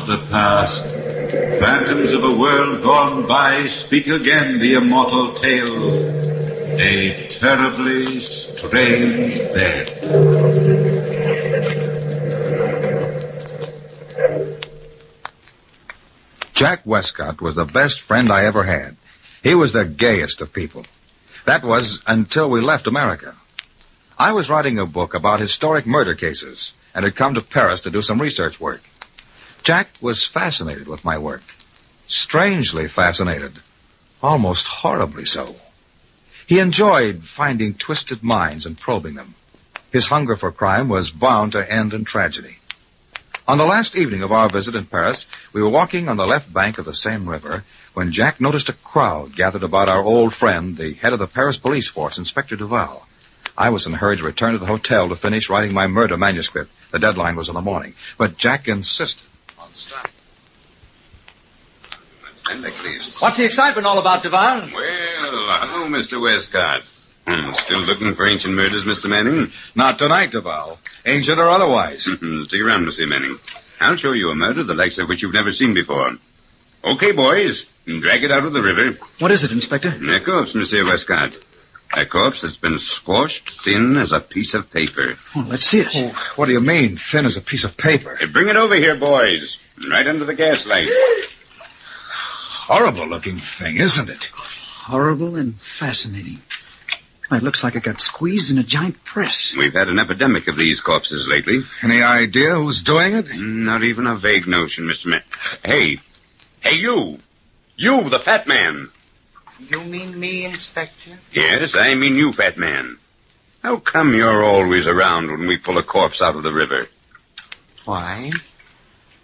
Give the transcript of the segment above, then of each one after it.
of the past, phantoms of a world gone by, speak again the immortal tale. A terribly strange bed. Jack Westcott was the best friend I ever had. He was the gayest of people. That was until we left America. I was writing a book about historic murder cases and had come to Paris to do some research work. Jack was fascinated with my work. Strangely fascinated. Almost horribly so. He enjoyed finding twisted minds and probing them. His hunger for crime was bound to end in tragedy. On the last evening of our visit in Paris, we were walking on the left bank of the Seine River when Jack noticed a crowd gathered about our old friend, the head of the Paris police force, Inspector Duval. I was in a hurry to return to the hotel to finish writing my murder manuscript. The deadline was in the morning. But Jack insisted on stopping. What's the excitement all about, Duval? Well, hello, Mr. Westcott. Still looking for ancient murders, Mr. Manning? Not tonight, Duval. Ancient or otherwise. Stick around, Mr. Manning. I'll show you a murder the likes of which you've never seen before. Okay, boys, drag it out of the river. What is it, Inspector? A corpse, Monsieur Westcott. A corpse that's been squashed thin as a piece of paper. Oh, let's see it. Oh, what do you mean, thin as a piece of paper? Hey, bring it over here, boys. Right under the gaslight. Horrible-looking thing, isn't it? Horrible and fascinating. It looks like it got squeezed in a giant press. We've had an epidemic of these corpses lately. Any idea who's doing it? Not even a vague notion, Mr. Hey, you! You, the fat man! You mean me, Inspector? Yes, I mean you, fat man. How come you're always around when we pull a corpse out of the river? Why?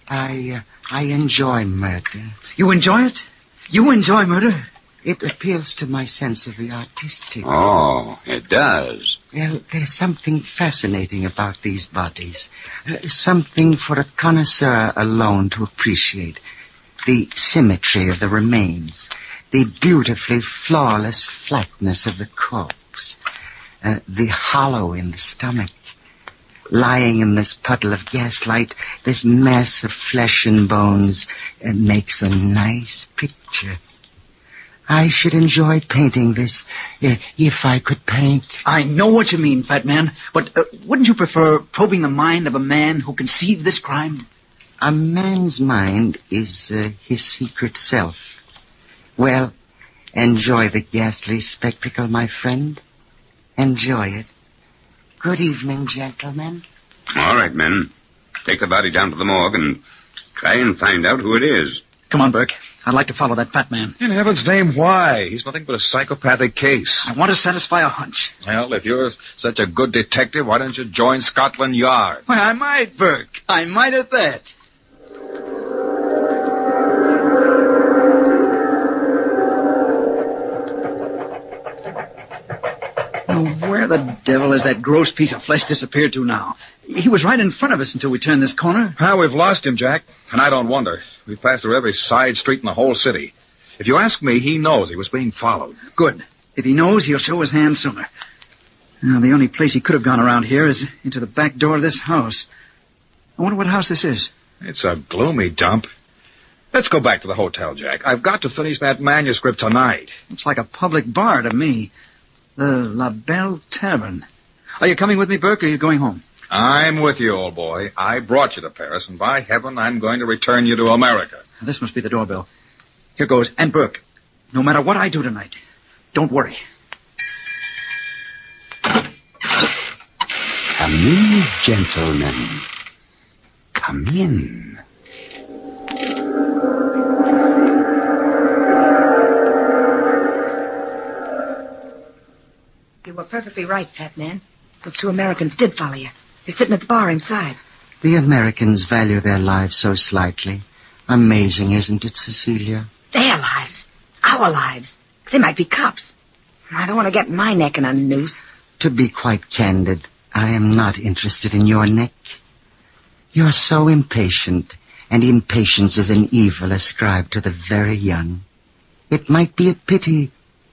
I enjoy murder. You enjoy it? You enjoy murder? It appeals to my sense of the artistic. Oh, it does. Well, there's something fascinating about these bodies. Something for a connoisseur alone to appreciate. The symmetry of the remains. The beautifully flawless flatness of the corpse. The hollow in the stomach. Lying in this puddle of gaslight, this mass of flesh and bones makes a nice picture. I should enjoy painting this, if I could paint. I know what you mean, fat man, but wouldn't you prefer probing the mind of a man who conceived this crime? A man's mind is his secret self. Well, enjoy the ghastly spectacle, my friend. Enjoy it. Good evening, gentlemen. All right, men. Take the body down to the morgue and try and find out who it is. Come on, Burke. I'd like to follow that fat man. In heaven's name, why? He's nothing but a psychopathic case. I want to satisfy a hunch. Well, if you're such a good detective, why don't you join Scotland Yard? Why, I might, Burke. I might at that. Where the devil has that gross piece of flesh disappeared to now? He was right in front of us until we turned this corner. Well, we've lost him, Jack. And I don't wonder. We've passed through every side street in the whole city. If you ask me, he knows he was being followed. Good. If he knows, he'll show his hand sooner. Now, the only place he could have gone around here is into the back door of this house. I wonder what house this is. It's a gloomy dump. Let's go back to the hotel, Jack. I've got to finish that manuscript tonight. It's like a public bar to me. The La Belle Tavern. Are you coming with me, Burke, or are you going home? I'm with you, old boy. I brought you to Paris, and by heaven, I'm going to return you to America. Now, this must be the doorbell. Here goes. And Burke, no matter what I do tonight, don't worry. Come in, gentlemen. Come in. You were perfectly right, fat man. Those two Americans did follow you. They're sitting at the bar inside. The Americans value their lives so slightly. Amazing, isn't it, Cecilia? Their lives. Our lives. They might be cops. I don't want to get my neck in a noose. To be quite candid, I am not interested in your neck. You're so impatient, and impatience is an evil ascribed to the very young. It might be a pity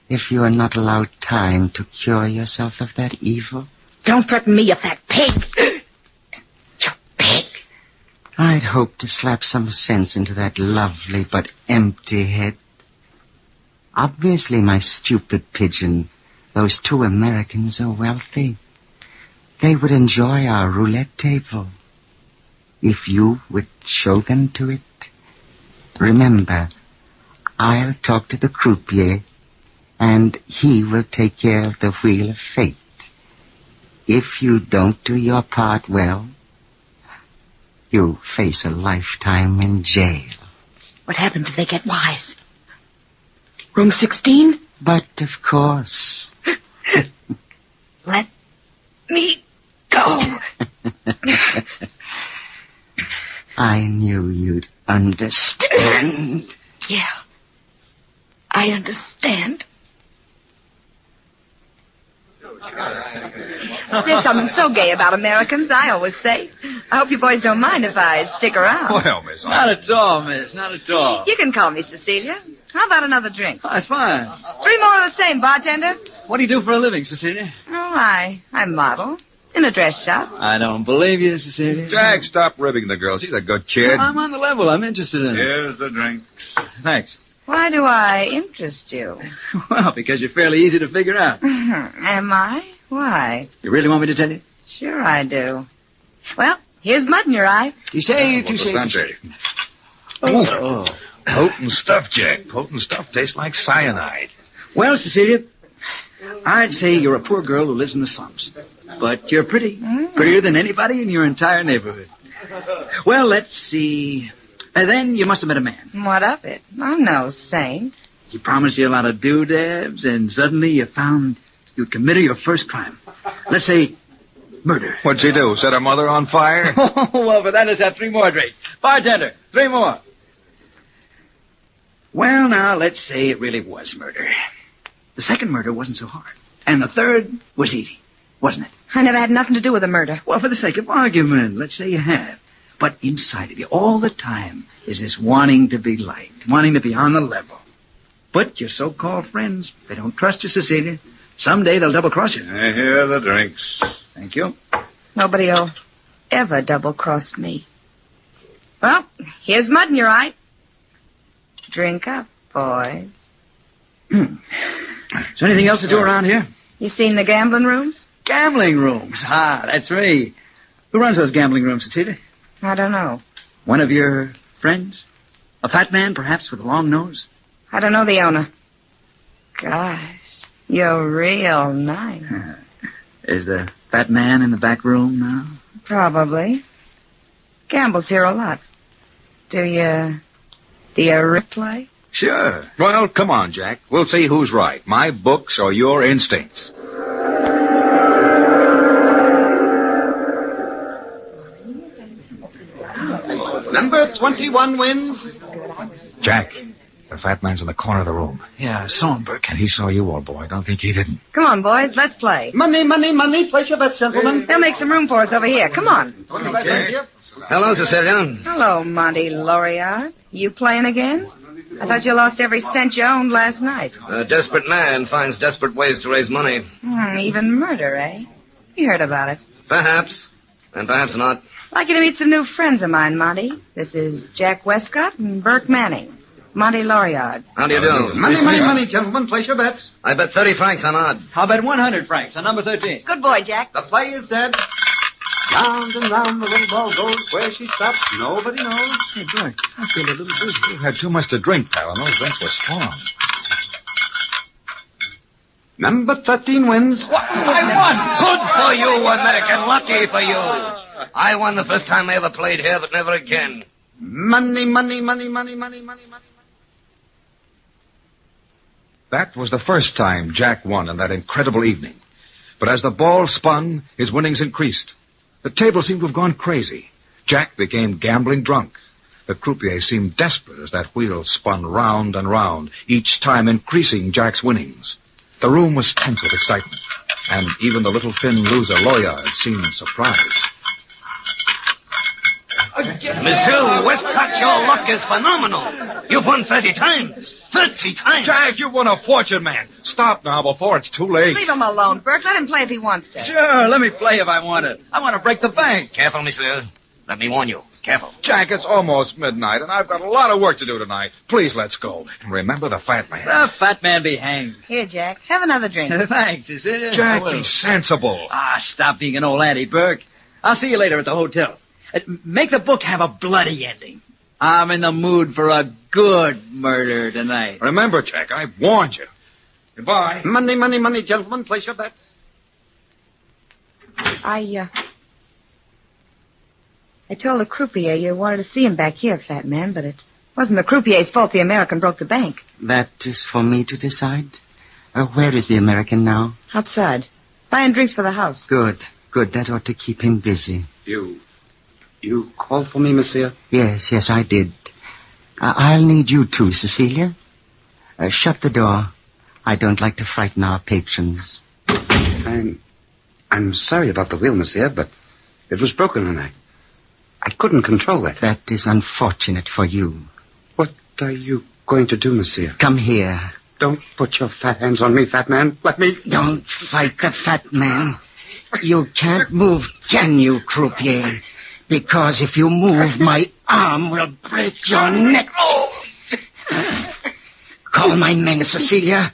if you are not allowed time to cure yourself of that evil. Don't threaten me, you fat pig. You pig. I'd hoped to slap some sense into that lovely but empty head. Obviously, my stupid pigeon, those two Americans are wealthy. They would enjoy our roulette table. If you would show them to it. Remember, I'll talk to the croupier, and he will take care of the wheel of fate. If you don't do your part well, you face a lifetime in jail. What happens if they get wise? Room 16? But of course. Let me go. I knew you'd understand. Yeah, I understand. There's something so gay about Americans, I always say. I hope you boys don't mind if I stick around. Well, Miss... Not at all, miss. Not at all. You can call me Cecilia. How about another drink? Oh, that's fine. 3 more of the same, bartender. What do you do for a living, Cecilia? Oh, I model in a dress shop. I don't believe you, Cecilia. Jack, stop ribbing the girl. She's a good kid. I'm on the level. I'm interested in it. Here's the drinks. Thanks. Why do I interest you? Well, because you're fairly easy to figure out. Am I? Why? You really want me to tell you? Sure I do. Well, here's mud in your eye. Touche. Oh. Potent stuff, Jack. Potent stuff tastes like cyanide. Well, Cecilia, I'd say you're a poor girl who lives in the slums. But you're pretty. Prettier than anybody in your entire neighborhood. Well, let's see. Then you must have met a man. What of it? I'm no saint. He promised you a lot of doodads, and suddenly you found you'd committed your first crime. Let's say murder. What'd she do? Set her mother on fire? Oh, well, for that, let's have 3 more drinks. Bartender, 3 more. Well, now, let's say it really was murder. The second murder wasn't so hard. And the third was easy, wasn't it? I never had nothing to do with a murder. Well, for the sake of argument, let's say you have. But inside of you, all the time, is this wanting to be liked, wanting to be on the level. But your so-called friends, they don't trust you, Cecilia. Someday they'll double-cross you. Here are the drinks. Thank you. Nobody'll ever double-cross me. Well, here's mud in your eye. Drink up, boys. Is there anything else to do around here? You seen the gambling rooms? Gambling rooms. Ah, that's me. Who runs those gambling rooms, Cecilia? I don't know. One of your friends? A fat man, perhaps, with a long nose? I don't know the owner. Gosh, you're real nice. Is the fat man in the back room now? Probably. Gambles here a lot. Do you replay? Sure. Well, come on, Jack. We'll see who's right, my books or your instincts. Number 21 wins. Jack, the fat man's in the corner of the room. Yeah, I saw him, Burke. And he saw you, old boy. Don't think he didn't. Come on, boys, let's play. Money, money, money. Place your bets, gentlemen. They'll make some room for us over here. Come on. Hello, Cecilia. Hello, Monty Loriard. You playing again? I thought you lost every cent you owned last night. A desperate man finds desperate ways to raise money. Even murder, eh? You heard about it. Perhaps. And perhaps not. Like you to meet some new friends of mine, Monty. This is Jack Westcott and Burke Manning. Monty Loriard. How do you do? Money, money, money, gentlemen. Place your bets. I bet 30 francs on odd. How about 100 francs on number 13? Good boy, Jack. The play is dead. Round and round the little ball goes. Where she stops, nobody knows. Hey, Burke, I feel a little dizzy. You had too much to drink, pal, and those drinks were strong. Number 13 wins. I won! Good for you, American. Lucky for you. I won the first time I ever played here, but never again. Money, money, money, money, money, money, money. That was the first time Jack won in that incredible evening. But as the ball spun, his winnings increased. The table seemed to have gone crazy. Jack became gambling drunk. The croupier seemed desperate as that wheel spun round and round, each time increasing Jack's winnings. The room was tense with excitement, and even the little thin loser Loriard seemed surprised. Monsieur Westcott, your luck is phenomenal. You've won 30 times. 30 times. Jack, you won a fortune, man. Stop now before it's too late. Leave him alone, Burke. Let him play if he wants to. Sure, let me play if I want to. I want to break the bank. Careful, monsieur. Let me warn you. Careful. Jack, it's almost midnight, and I've got a lot of work to do tonight. Please let's go. Remember the fat man. The fat man be hanged. Here, Jack. Have another drink. Thanks, Cecilia. Jack, I will. be sensible. Stop being an old Auntie Burke. I'll see you later at the hotel. Make the book have a bloody ending. I'm in the mood for a good murder tonight. Remember, Jack, I warned you. Goodbye. Money, money, money, gentlemen. Place your bets. I told the croupier you wanted to see him back here, fat man, but it wasn't the croupier's fault the American broke the bank. That is for me to decide. Where is the American now? Outside. Buying drinks for the house. Good. That ought to keep him busy. You called for me, monsieur? Yes, I did. I'll need you too, Cecilia. Shut the door. I don't like to frighten our patrons. I'm sorry about the wheel, monsieur, but it was broken and I couldn't control it. That is unfortunate for you. What are you going to do, monsieur? Come here. Don't put your fat hands on me, fat man. Let me... Don't fight the fat man. You can't move, can you, croupier? Because if you move, my arm will break your neck. Call my men, Cecilia.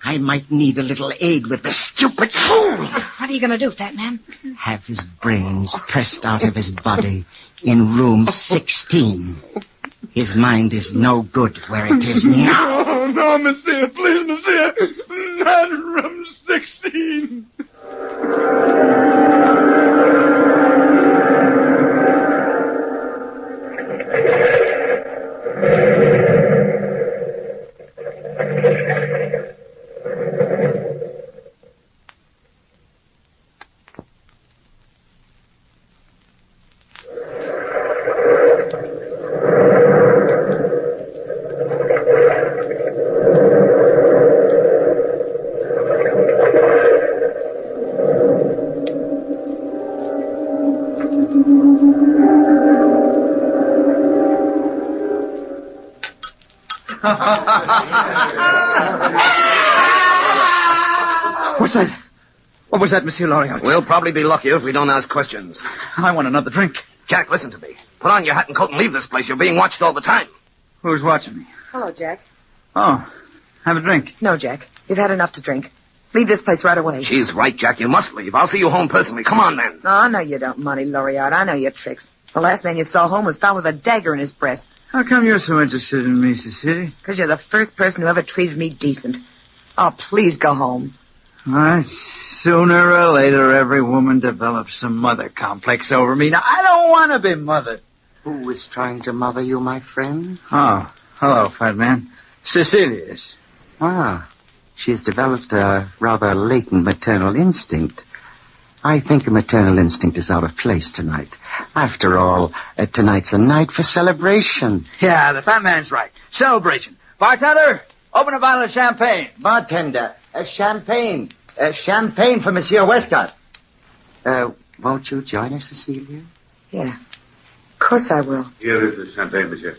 I might need a little aid with this stupid fool. What are you going to do, fat man? Have his brains pressed out of his body in room 16. His mind is no good where it is now. No, monsieur. Please, monsieur. Not room 16. What's that? What was that, Monsieur Loriot? We'll probably be luckier if we don't ask questions. I want another drink. Jack, listen to me. Put on your hat and coat and leave this place. You're being watched all the time. Who's watching me? Hello, Jack. Oh, have a drink. No, Jack. You've had enough to drink. Leave this place right away. She's right, Jack. You must leave. I'll see you home personally. Come on, then. Oh, no, you don't, Monty Loriot. I know your tricks. The last man you saw home was found with a dagger in his breast. How come you're so interested in me, Cecilia? Because you're the first person who ever treated me decent. Oh, please go home. All right. Sooner or later, every woman develops some mother complex over me. Now, I don't want to be mothered. Who is trying to mother you, my friend? Oh, hello, fat man. Cecilia's. She's developed a rather latent maternal instinct. I think a maternal instinct is out of place tonight. After all, tonight's a night for celebration. Yeah, the fat man's right. Celebration. Bartender, open a bottle of champagne. Bartender, champagne. Champagne for Monsieur Westcott. Won't you join us, Cecilia? Yeah. Of course I will. Here is the champagne, monsieur.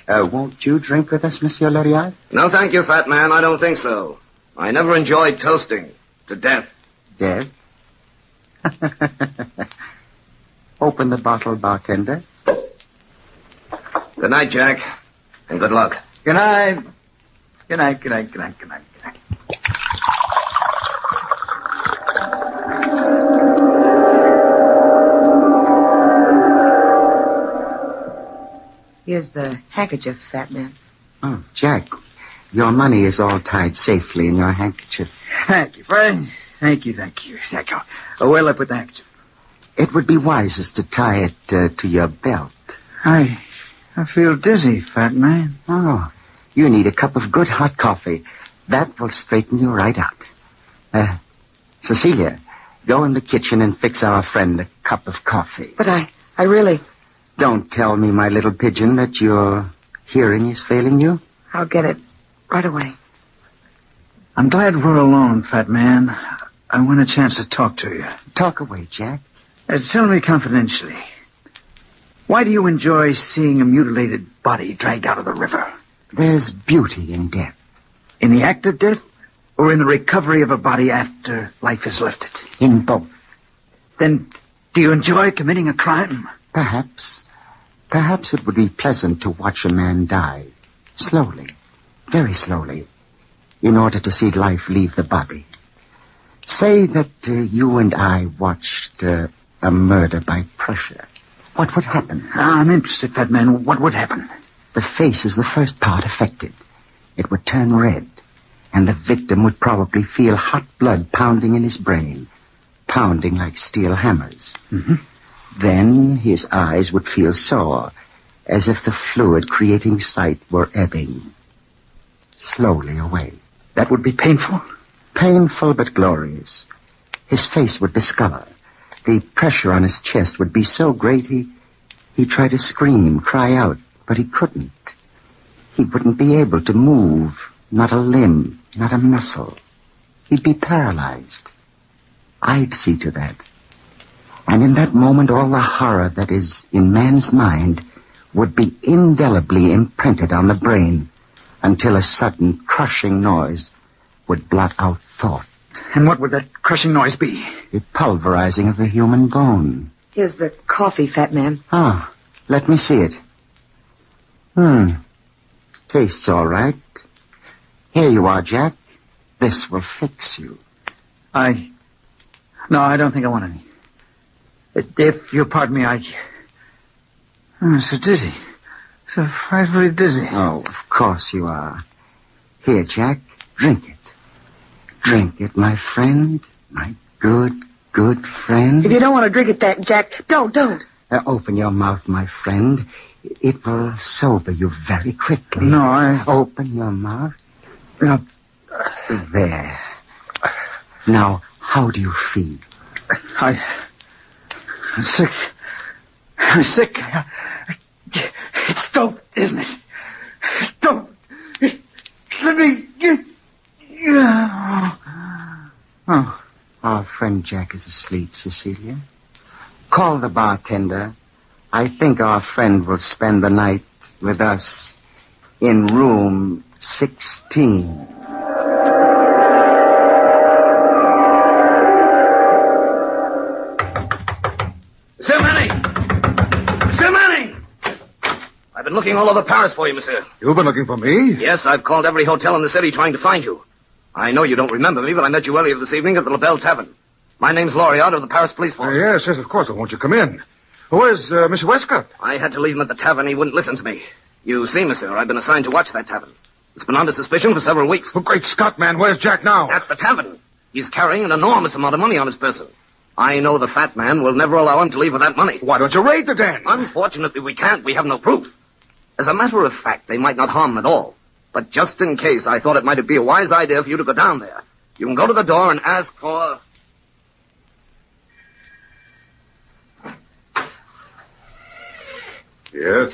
Won't you drink with us, Monsieur Loriot? No, thank you, fat man. I don't think so. I never enjoyed toasting to death. Death? Open the bottle, bartender. Good night, Jack. And good luck. Good night. Good night, good night, good night, good night, good night. Here's the handkerchief, fat man. Oh, Jack, your money is all tied safely in your handkerchief. Thank you, Fred. Thank you. Where'll I put the handkerchief? It would be wisest to tie it to your belt. I feel dizzy, fat man. Oh, you need a cup of good hot coffee. That will straighten you right out. Cecilia, go in the kitchen and fix our friend a cup of coffee. But I really... Don't tell me, my little pigeon, that your hearing is failing you. I'll get it right away. I'm glad we're alone, fat man. I want a chance to talk to you. Talk away, Jack. Tell me confidentially. Why do you enjoy seeing a mutilated body dragged out of the river? There's beauty in death. In the act of death? Or in the recovery of a body after life is left it? In both. Then do you enjoy committing a crime? Perhaps. Perhaps it would be pleasant to watch a man die. Slowly. Very slowly. In order to see life leave the body. Say that you and I watched a murder by pressure. What would happen? I'm interested, fat man. What would happen? The face is the first part affected. It would turn red, and the victim would probably feel hot blood pounding in his brain, pounding like steel hammers. Mm-hmm. Then his eyes would feel sore, as if the fluid creating sight were ebbing slowly away. That would be painful? Painful but glorious. His face would discolor. The pressure on his chest would be so great he tried to scream, cry out, but he couldn't. He wouldn't be able to move, not a limb, not a muscle. He'd be paralyzed. I'd see to that. And in that moment, all the horror that is in man's mind would be indelibly imprinted on the brain until a sudden crushing noise would blot out thought. And what would that crushing noise be? The pulverizing of the human bone. Here's the coffee, fat man. Ah, let me see it. Tastes all right. Here you are, Jack. This will fix you. No, I don't think I want any. If you'll pardon me, I'm so dizzy. So frightfully dizzy. Oh, of course you are. Here, Jack, drink it. Drink it, my friend. My good friend. If you don't want to drink it, Jack, don't. Open your mouth, my friend. It will sober you very quickly. No, Open your mouth. No. There. Now, how do you feel? I'm sick. I'm sick. It's dope, isn't it? It's dope. Let me... Oh. Our friend Jack is asleep, Cecilia. Call the bartender. I think our friend will spend the night with us in room 16. Monsieur Manning! Monsieur Manning! I've been looking all over Paris for you, monsieur. You've been looking for me? Yes, I've called every hotel in the city trying to find you. I know you don't remember me, but I met you earlier this evening at the La Belle Tavern. My name's Loriot of the Paris Police Force. Yes, of course. Won't you come in? Where's Mr. Westcott? I had to leave him at the tavern. He wouldn't listen to me. You see, monsieur, I've been assigned to watch that tavern. It's been under suspicion for several weeks. Oh, great Scott, man. Where's Jack now? At the tavern. He's carrying an enormous amount of money on his person. I know the fat man will never allow him to leave with that money. Why don't you raid the den? Unfortunately, we can't. We have no proof. As a matter of fact, they might not harm him at all. But just in case, I thought it might be a wise idea for you to go down there. You can go to the door and ask for... Yes?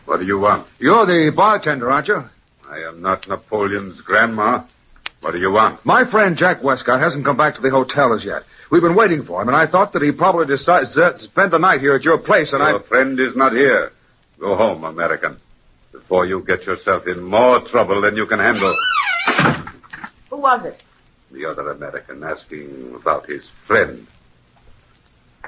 What do you want? You're the bartender, aren't you? I am not Napoleon's grandma. What do you want? My friend Jack Westcott hasn't come back to the hotel as yet. We've been waiting for him, and I thought that he probably decided to spend the night here at your place, and Your friend is not here. Go home, American, before you get yourself in more trouble than you can handle. Who was it? The other American asking about his friend.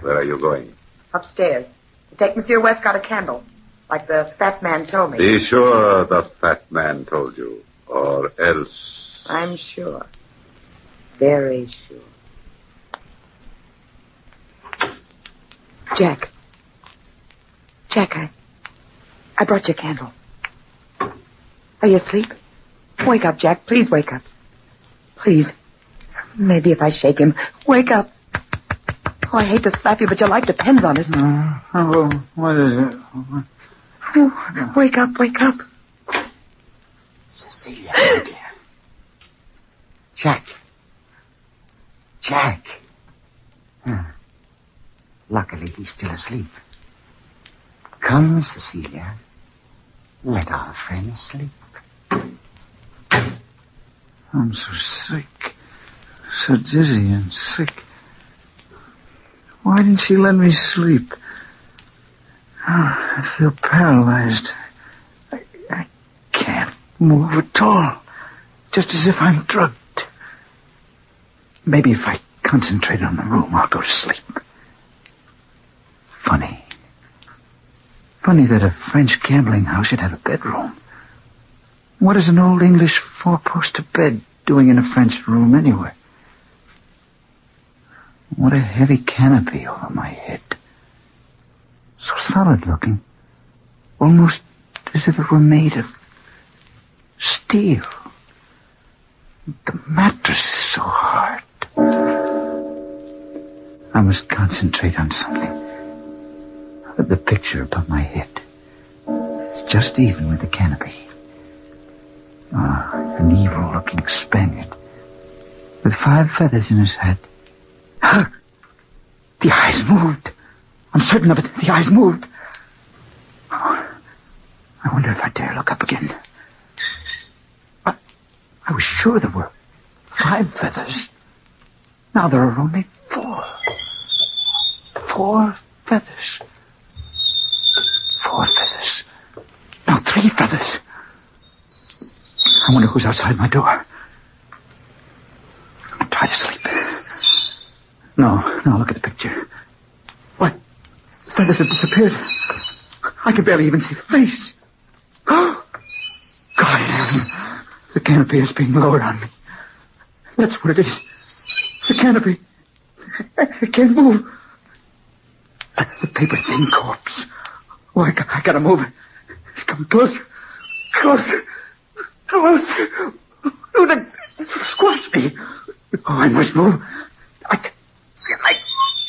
Where are you going? Upstairs. To take Monsieur Westcott a candle, like the fat man told me. Be sure the fat man told you, or else... I'm sure. Very sure. Jack, I brought you a candle. Are you asleep? Wake up, Jack. Please wake up. Please. Maybe if I shake him. Wake up. Oh, I hate to slap you, but your life depends on it. What is it? Oh, wake up. Cecilia, my dear. Jack. Luckily, he's still asleep. Come, Cecilia. Let our friend sleep. I'm so sick. So dizzy and sick. Why didn't she let me sleep? Oh, I feel paralyzed. I can't move at all. Just as if I'm drugged. Maybe if I concentrate on the room, I'll go to sleep. Funny Funny that a French gambling house should have a bedroom. What is an old English four-poster bed doing in a French room anyway? What a heavy canopy over my head. So solid looking. Almost as if it were made of steel. The mattress is so hard. I must concentrate on something. The picture above my head. It's just even with the canopy. An evil-looking Spaniard with 5 feathers in his head. The eyes moved. I'm certain of it. The eyes moved. Oh, I wonder if I dare look up again. I was sure there were 5 feathers. Now there are only 4. 4 feathers. 4 feathers. Now 3 feathers. I wonder who's outside my door. I'm trying to sleep. No, look at the picture. What? The feathers have disappeared. I can barely even see the face. Oh, God in heaven. The canopy is being lowered on me. That's what it is. The canopy. I can't move. The paper-thin corpse. Oh, I gotta move it. It's coming closer. Closer. Closer. Oh, they squashed me. Oh, I must move. I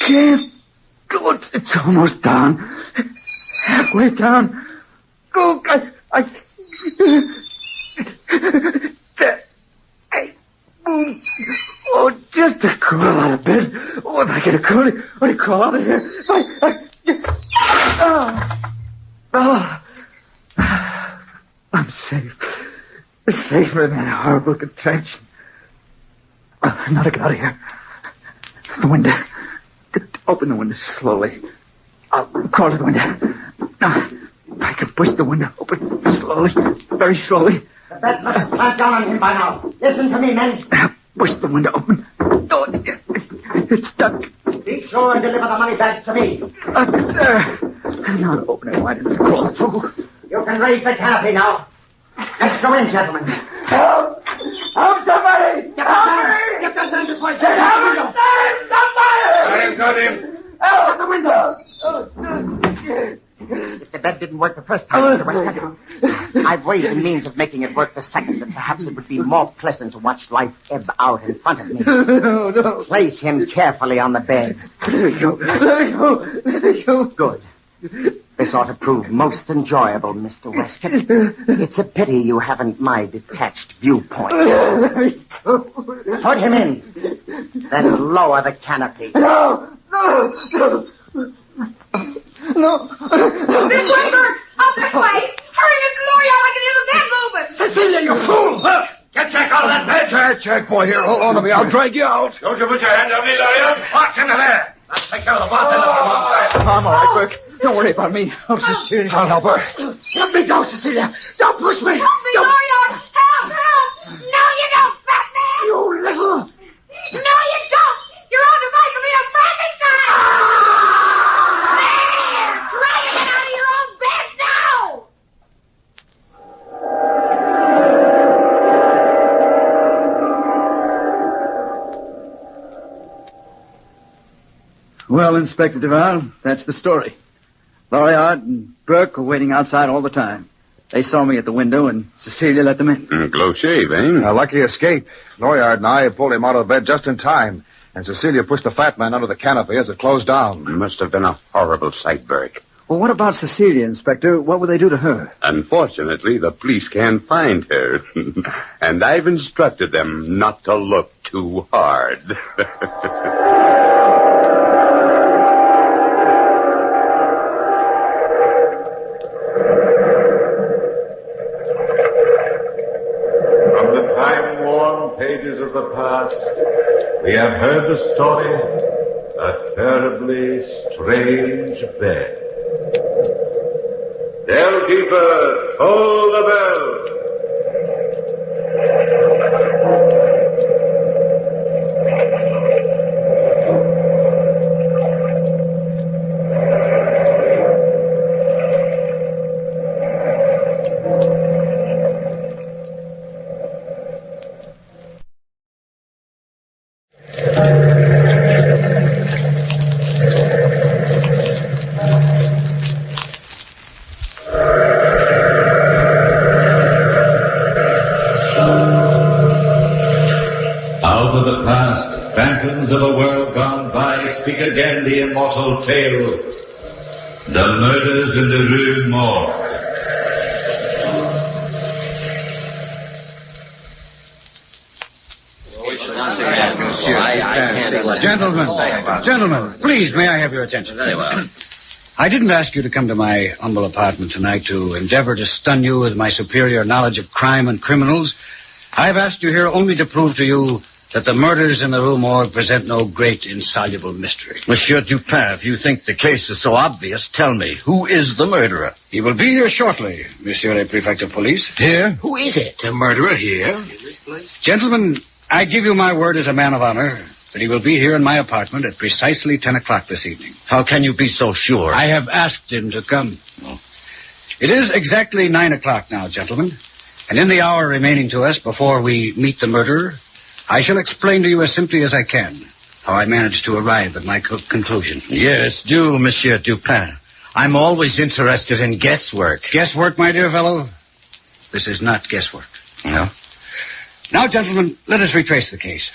can't. Oh, it's almost down. Halfway down. Oh, there. I move. Oh, just to crawl out of bed. Oh, if I get a crawl out of here. I'm safe. Safer than a horrible contraction. Now to get out of here. The window. Open the window slowly. I'll crawl to the window. I can push the window open slowly. Very slowly. The bed must have clamped down on him by now. Listen to me, men. Push the window open. Oh, it's stuck. Be sure and deliver the money back to me. Now to open it wide enough to crawl through. You can raise the canopy now. Let's go in, gentlemen. Help! Help somebody! Help me! Get that gun before it's Help! Save somebody! I got him. Out the window! If the bed didn't work the first time, Mr. Westcott, I've ways and means of making it work the second, and perhaps it would be more pleasant to watch life ebb out in front of me. No. Place him carefully on the bed. Let me go. Good. This ought to prove most enjoyable, Mr. Westcott. It's a pity you haven't my detached viewpoint. Put him in. Then lower the canopy. No! This way, Bert! Up this way! Hurry, Mr. Lawyer, I can hear the bed moving! Cecilia, you fool! Get Jack out of that bed. Jack, boy, here, hold on to me. I'll drag you out. Don't you put your hand on me, lawyer. Watch into there. I'll take care of the bartender from outside. I'm all right, Burke. Don't worry about me. Oh, Cecilia. I'll help her. Let me go, Cecilia. Don't push me. Help me, Lawyer! Help! No, you don't, fat man! You little... No, you don't! You're on the back of me a Frankenstein! There! Try to get out of your own bed now! Well, Inspector Duval, that's the story. Loriard and Burke were waiting outside all the time. They saw me at the window, and Cecilia let them in. Close shave, eh? A lucky escape. Loriard and I pulled him out of bed just in time, and Cecilia pushed the fat man under the canopy as it closed down. Must have been a horrible sight, Burke. Well, what about Cecilia, Inspector? What would they do to her? Unfortunately, the police can't find her. And I've instructed them not to look too hard. From the time-worn pages of the past, we have heard the story, a terribly strange bed. Bellkeeper, toll the bell. sands of a world gone by speak again the immortal tale. The murders in the Rue Morgue. Gentlemen, please, may I have your attention? Very well. I didn't ask you to come to my humble apartment tonight to endeavor to stun you with my superior knowledge of crime and criminals. I've asked you here only to prove to you that the murders in the Rue Morgue present no great insoluble mystery. Monsieur Dupin, if you think the case is so obvious, tell me, who is the murderer? He will be here shortly, Monsieur le Prefect of Police. Here? Who is it? A murderer here? Gentlemen, I give you my word as a man of honor that he will be here in my apartment at precisely 10 o'clock this evening. How can you be so sure? I have asked him to come. Oh. It is exactly 9 o'clock now, gentlemen. And in the hour remaining to us before we meet the murderer, I shall explain to you as simply as I can how I managed to arrive at my conclusion. Yes, do, Monsieur Dupin. I'm always interested in guesswork. Guesswork, my dear fellow? This is not guesswork. No? Now, gentlemen, let us retrace the case.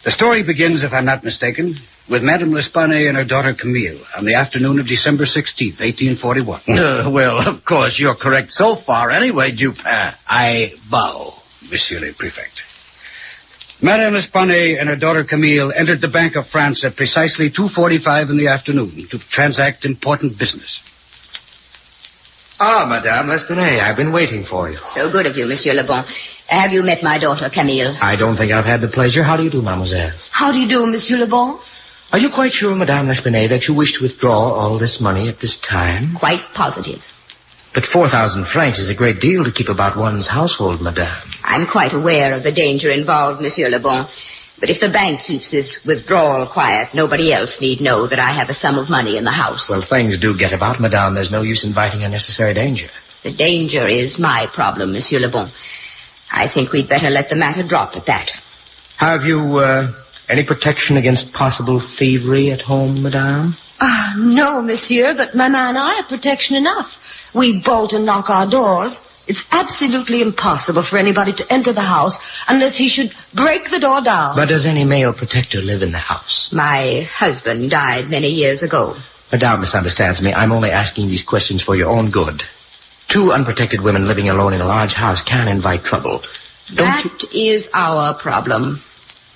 The story begins, if I'm not mistaken, with Madame L'Espanaye and her daughter Camille on the afternoon of December 16th, 1841. Well, of course, you're correct so far anyway, Dupin. I bow, Monsieur le Prefect. Madame L'Espanaye and her daughter Camille entered the Bank of France at precisely 2:45 in the afternoon to transact important business. Ah, Madame L'Espanaye, I've been waiting for you. So good of you, Monsieur Le Bon. Have you met my daughter, Camille? I don't think I've had the pleasure. How do you do, mademoiselle? How do you do, Monsieur Le Bon? Are you quite sure, Madame L'Espanaye, that you wish to withdraw all this money at this time? Quite positive. But 4,000 francs is a great deal to keep about one's household, madame. I'm quite aware of the danger involved, Monsieur Le Bon. But if the bank keeps this withdrawal quiet, nobody else need know that I have a sum of money in the house. Well, things do get about, madame. There's no use inviting unnecessary danger. The danger is my problem, Monsieur Le Bon. I think we'd better let the matter drop at that. Have you, any protection against possible thievery at home, madame? No, monsieur, but Mama and I have protection enough. We bolt and lock our doors. It's absolutely impossible for anybody to enter the house unless he should break the door down. But does any male protector live in the house? My husband died many years ago. Madame misunderstands me. I'm only asking these questions for your own good. 2 unprotected women living alone in a large house can invite trouble. That is our problem.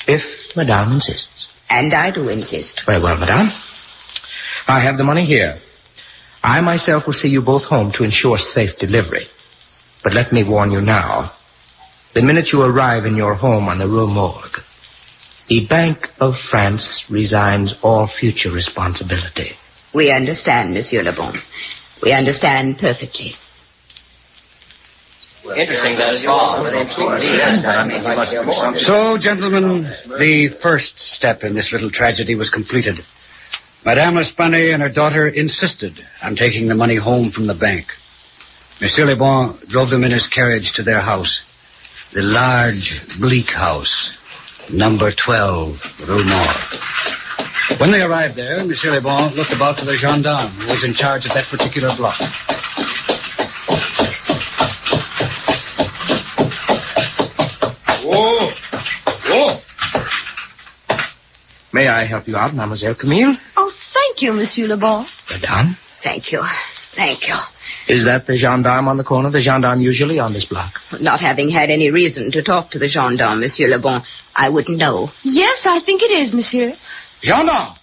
If Madame insists. And I do insist. Very well, Madame. I have the money here. I myself will see you both home to ensure safe delivery. But let me warn you now. The minute you arrive in your home on the Rue Morgue, the Bank of France resigns all future responsibility. We understand, Monsieur Le Bon. We understand perfectly. Interesting thus far. So, gentlemen, the first step in this little tragedy was completed. Madame L'Espanaye and her daughter insisted on taking the money home from the bank. Monsieur Le Bon drove them in his carriage to their house, the large, bleak house, number 12, Rue Morgue. When they arrived there, Monsieur Le Bon looked about for the gendarme who was in charge of that particular block. Whoa! Whoa! May I help you out, Mademoiselle Camille? Oh, thank you, Monsieur Le Bon. Madame? Thank you. Thank you. Is that the gendarme on the corner? The gendarme usually on this block? Not having had any reason to talk to the gendarme, Monsieur Le Bon, I wouldn't know. Yes, I think it is, monsieur. Gendarme!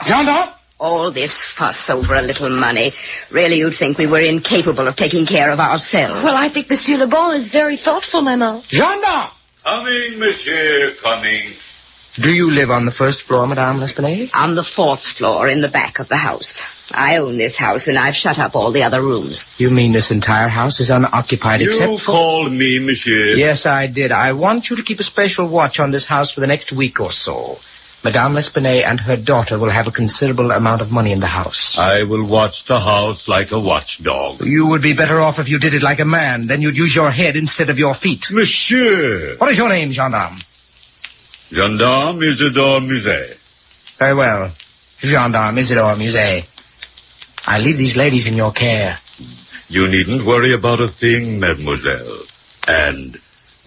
Gendarme! All this fuss over a little money. Really, you'd think we were incapable of taking care of ourselves. Well, I think Monsieur Le Bon is very thoughtful, Maman. Gendarme! Coming, monsieur, coming. Do you live on the first floor, Madame L'Espanaye? On the 4th floor in the back of the house. I own this house, and I've shut up all the other rooms. You mean this entire house is unoccupied except for... You called me, monsieur. Yes, I did. I want you to keep a special watch on this house for the next week or so. Madame L'Espanaye and her daughter will have a considerable amount of money in the house. I will watch the house like a watchdog. You would be better off if you did it like a man. Then you'd use your head instead of your feet. Monsieur! What is your name, gendarme? Gendarme Isidore Musée. Very well. Gendarme Isidore Musée. I leave these ladies in your care. You needn't worry about a thing, mademoiselle. And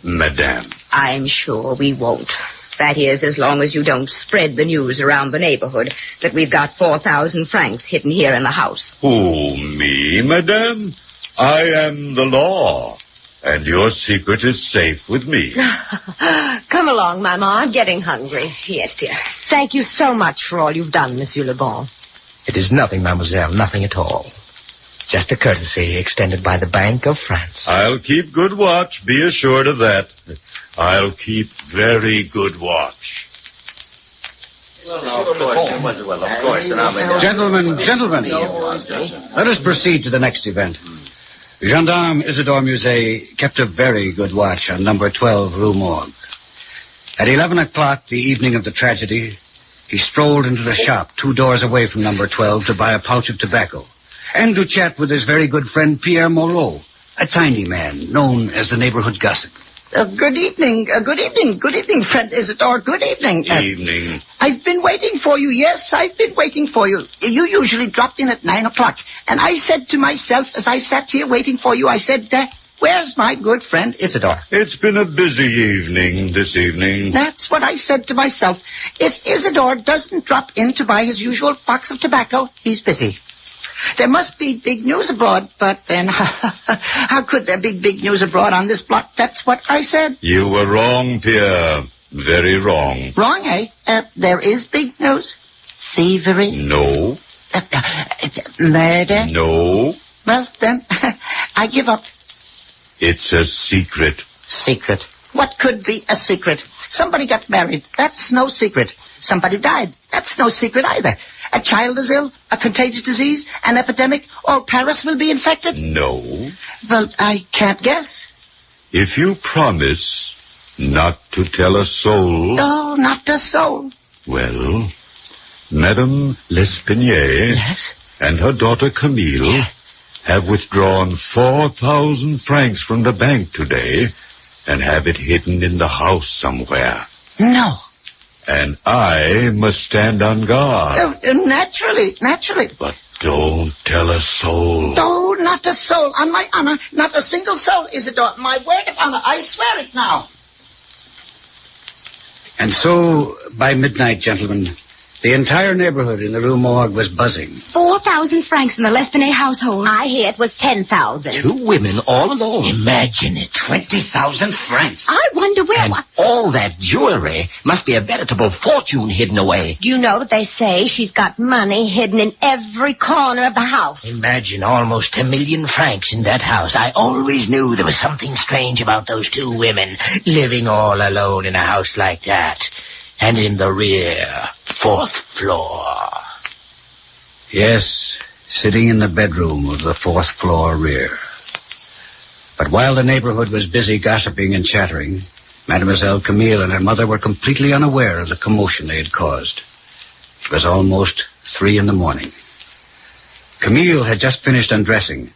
madame. I'm sure we won't. That is, as long as you don't spread the news around the neighborhood that we've got 4,000 francs hidden here in the house. Who, me, madame? I am the law, and your secret is safe with me. Come along, Maman. I'm getting hungry. Yes, dear. Thank you so much for all you've done, Monsieur Le Bon. It is nothing, mademoiselle, nothing at all. Just a courtesy extended by the Bank of France. I'll keep good watch, be assured of that. I'll keep very good watch. Gentlemen, let us proceed to the next event. Gendarme Isidore Musée kept a very good watch on number 12 Rue Morgue. At 11 o'clock the evening of the tragedy, he strolled into the shop 2 doors away from number 12 to buy a pouch of tobacco and to chat with his very good friend Pierre Moreau, a tiny man known as the neighborhood gossip. Good evening, friend Isidore. Good evening. Evening. I've been waiting for you. Yes, I've been waiting for you. You usually dropped in at 9 o'clock. And I said to myself, as I sat here waiting for you, I said, where's my good friend Isidore? It's been a busy evening this evening. That's what I said to myself. If Isidore doesn't drop in to buy his usual box of tobacco, he's busy. There must be big news abroad, but then how could there be big news abroad on this block? That's what I said. You were wrong, Pierre. Very wrong. Wrong, eh? There is big news. Thievery? No. Murder? No. Well, then, I give up. It's a secret. Secret? What could be a secret? Somebody got married. That's no secret. Somebody died. That's no secret either. A child is ill, a contagious disease, an epidemic, all Paris will be infected? No. Well, I can't guess. If you promise not to tell a soul... Oh, not a soul. Well, Madame L'Espinier... Yes? ...and her daughter Camille... have withdrawn 4,000 francs from the bank today... and have it hidden in the house somewhere. No. And I must stand on guard. Naturally. But don't tell a soul. No, not a soul. On my honor, not a single soul, Isidore. My word of honor, I swear it now. And so, by midnight, gentlemen, the entire neighborhood in the Rue Morgue was buzzing. 4,000 francs in the L'Espinay household. I hear it was 10,000. 2 women all alone. Imagine it, 20,000 francs. I wonder where... And all that jewelry must be a veritable fortune hidden away. Do you know that they say she's got money hidden in every corner of the house? Imagine almost 1 million francs in that house. I always knew there was something strange about those 2 women living all alone in a house like that. And in the rear, 4th floor. Yes, sitting in the bedroom of the 4th floor rear. But while the neighborhood was busy gossiping and chattering, Mademoiselle Camille and her mother were completely unaware of the commotion they had caused. It was almost 3 a.m. Camille had just finished undressing,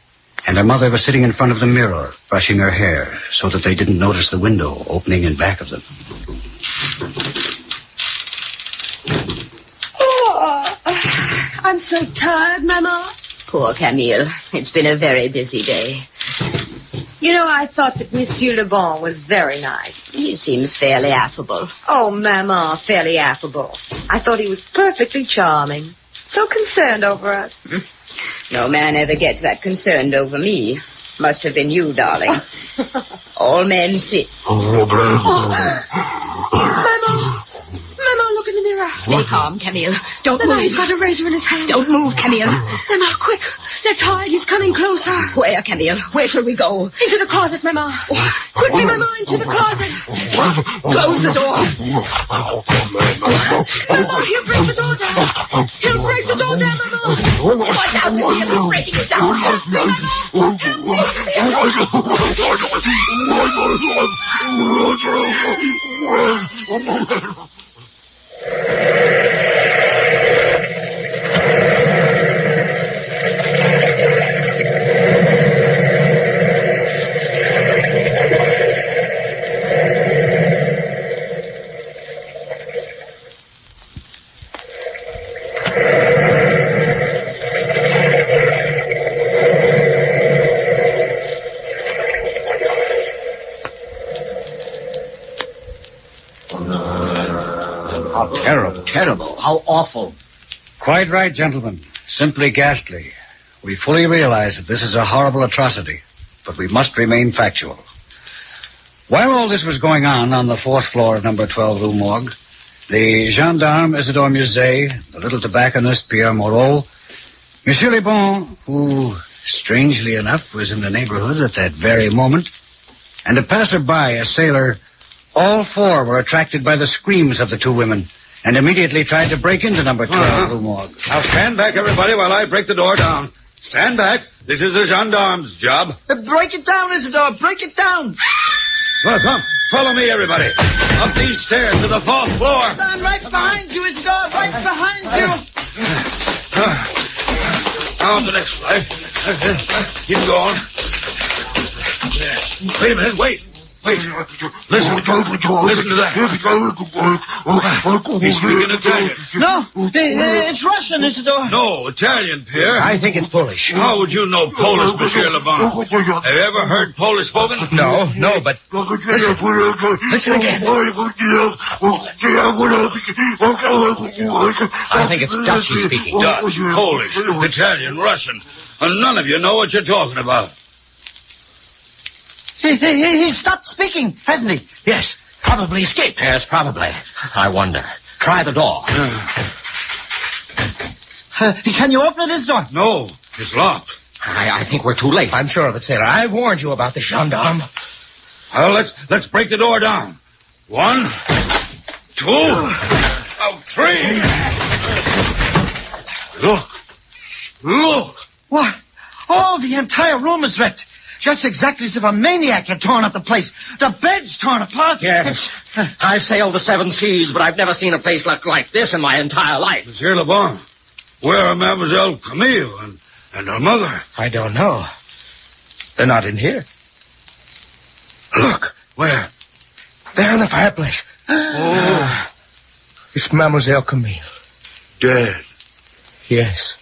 and her mother was sitting in front of the mirror, brushing her hair, so that they didn't notice the window opening in back of them. Oh, I'm so tired, Mama. Poor Camille. It's been a very busy day. You know, I thought that Monsieur Le Bon was very nice. He seems fairly affable. Oh, Mama, fairly affable. I thought he was perfectly charming. So concerned over us. No man ever gets that concerned over me. Must have been you, darling. All men sit. Mama, look in the mirror. Stay calm, Camille. Don't Mama, move. he's got a razor in his hand. Don't move, Camille. Mama, quick. Let's hide. He's coming closer. Where, Camille? Where shall we go? Into the closet, Mama. Quickly, Mama, into the closet. Close the door. Mama, he'll break the door down. He'll break the door down, Mama. Watch out, Camille. He's breaking it down. Terrible. Terrible. How awful. Quite right, gentlemen. Simply ghastly. We fully realize that this is a horrible atrocity, but we must remain factual. While all this was going on the 4th floor of number 12 Rue Morgue, the gendarme Isidore Musée, the little tobacconist Pierre Moreau, Monsieur Le Bon, who, strangely enough, was in the neighborhood at that very moment, and a passerby, a sailor, all 4 were attracted by the screams of the 2 women and immediately tried to break into number 12 Rue Morgue. Now stand back, everybody, while I break the door down. Stand back. This is the gendarme's job. Break it down, Isidore. Break it down. Well, come. Follow me, everybody. Up these stairs to the 4th floor. I'm right behind you, Isidore. Right behind you. On the next flight. Keep going. Wait a minute. Wait. Listen to that. He's speaking Italian. No, it's Russian, Isidore. No, Italian, Pierre. I think it's Polish. How would you know Polish, Monsieur Le Bon? Have you ever heard Polish spoken? No, but listen again. I think it's Dutch he's speaking. Dutch, Polish, Italian, Russian. And none of you know what you're talking about. He stopped speaking, hasn't he? Yes, probably escaped. Yes, probably. I wonder. Try the door. Can you open it, Isidore? No, it's locked. I think we're too late. I'm sure of it, sailor. I warned you about the gendarme. Well, let's break the door down. 1, 2, 3. Look. What? Oh, the entire room is wrecked. Just exactly as if a maniac had torn up the place. The bed's torn apart. Yes. I've sailed the 7 seas, but I've never seen a place look like this in my entire life. Monsieur Le Bon, where are Mademoiselle Camille and her mother? I don't know. They're not in here. Look. Where? There in the fireplace. Oh. It's Mademoiselle Camille. Dead. Yes.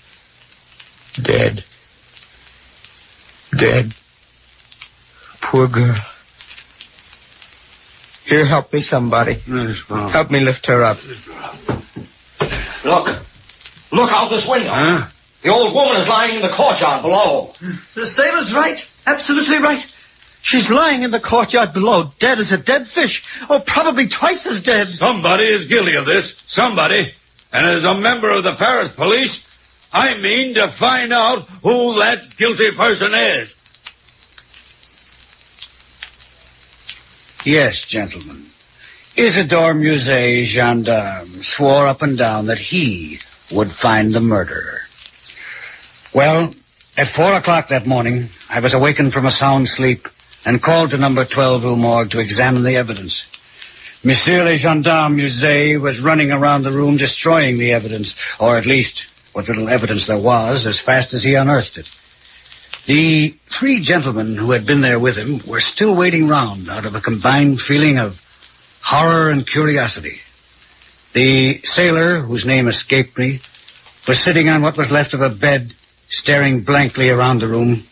Dead. Poor girl. Here, help me, somebody. Help me lift her up. Look out this window. Huh? The old woman is lying in the courtyard below. The sailor's right. Absolutely right. She's lying in the courtyard below, dead as a dead fish. Oh, probably twice as dead. Somebody is guilty of this. Somebody. And as a member of the Paris police, I mean to find out who that guilty person is. Yes, gentlemen. Isidore Musée, gendarme, swore up and down that he would find the murderer. Well, at 4 o'clock that morning, I was awakened from a sound sleep and called to number 12 Rue Morgue to examine the evidence. Monsieur le gendarme Musée was running around the room destroying the evidence, or at least what little evidence there was, as fast as he unearthed it. The 3 gentlemen who had been there with him were still waiting round out of a combined feeling of horror and curiosity. The sailor, whose name escaped me, was sitting on what was left of a bed, staring blankly around the room.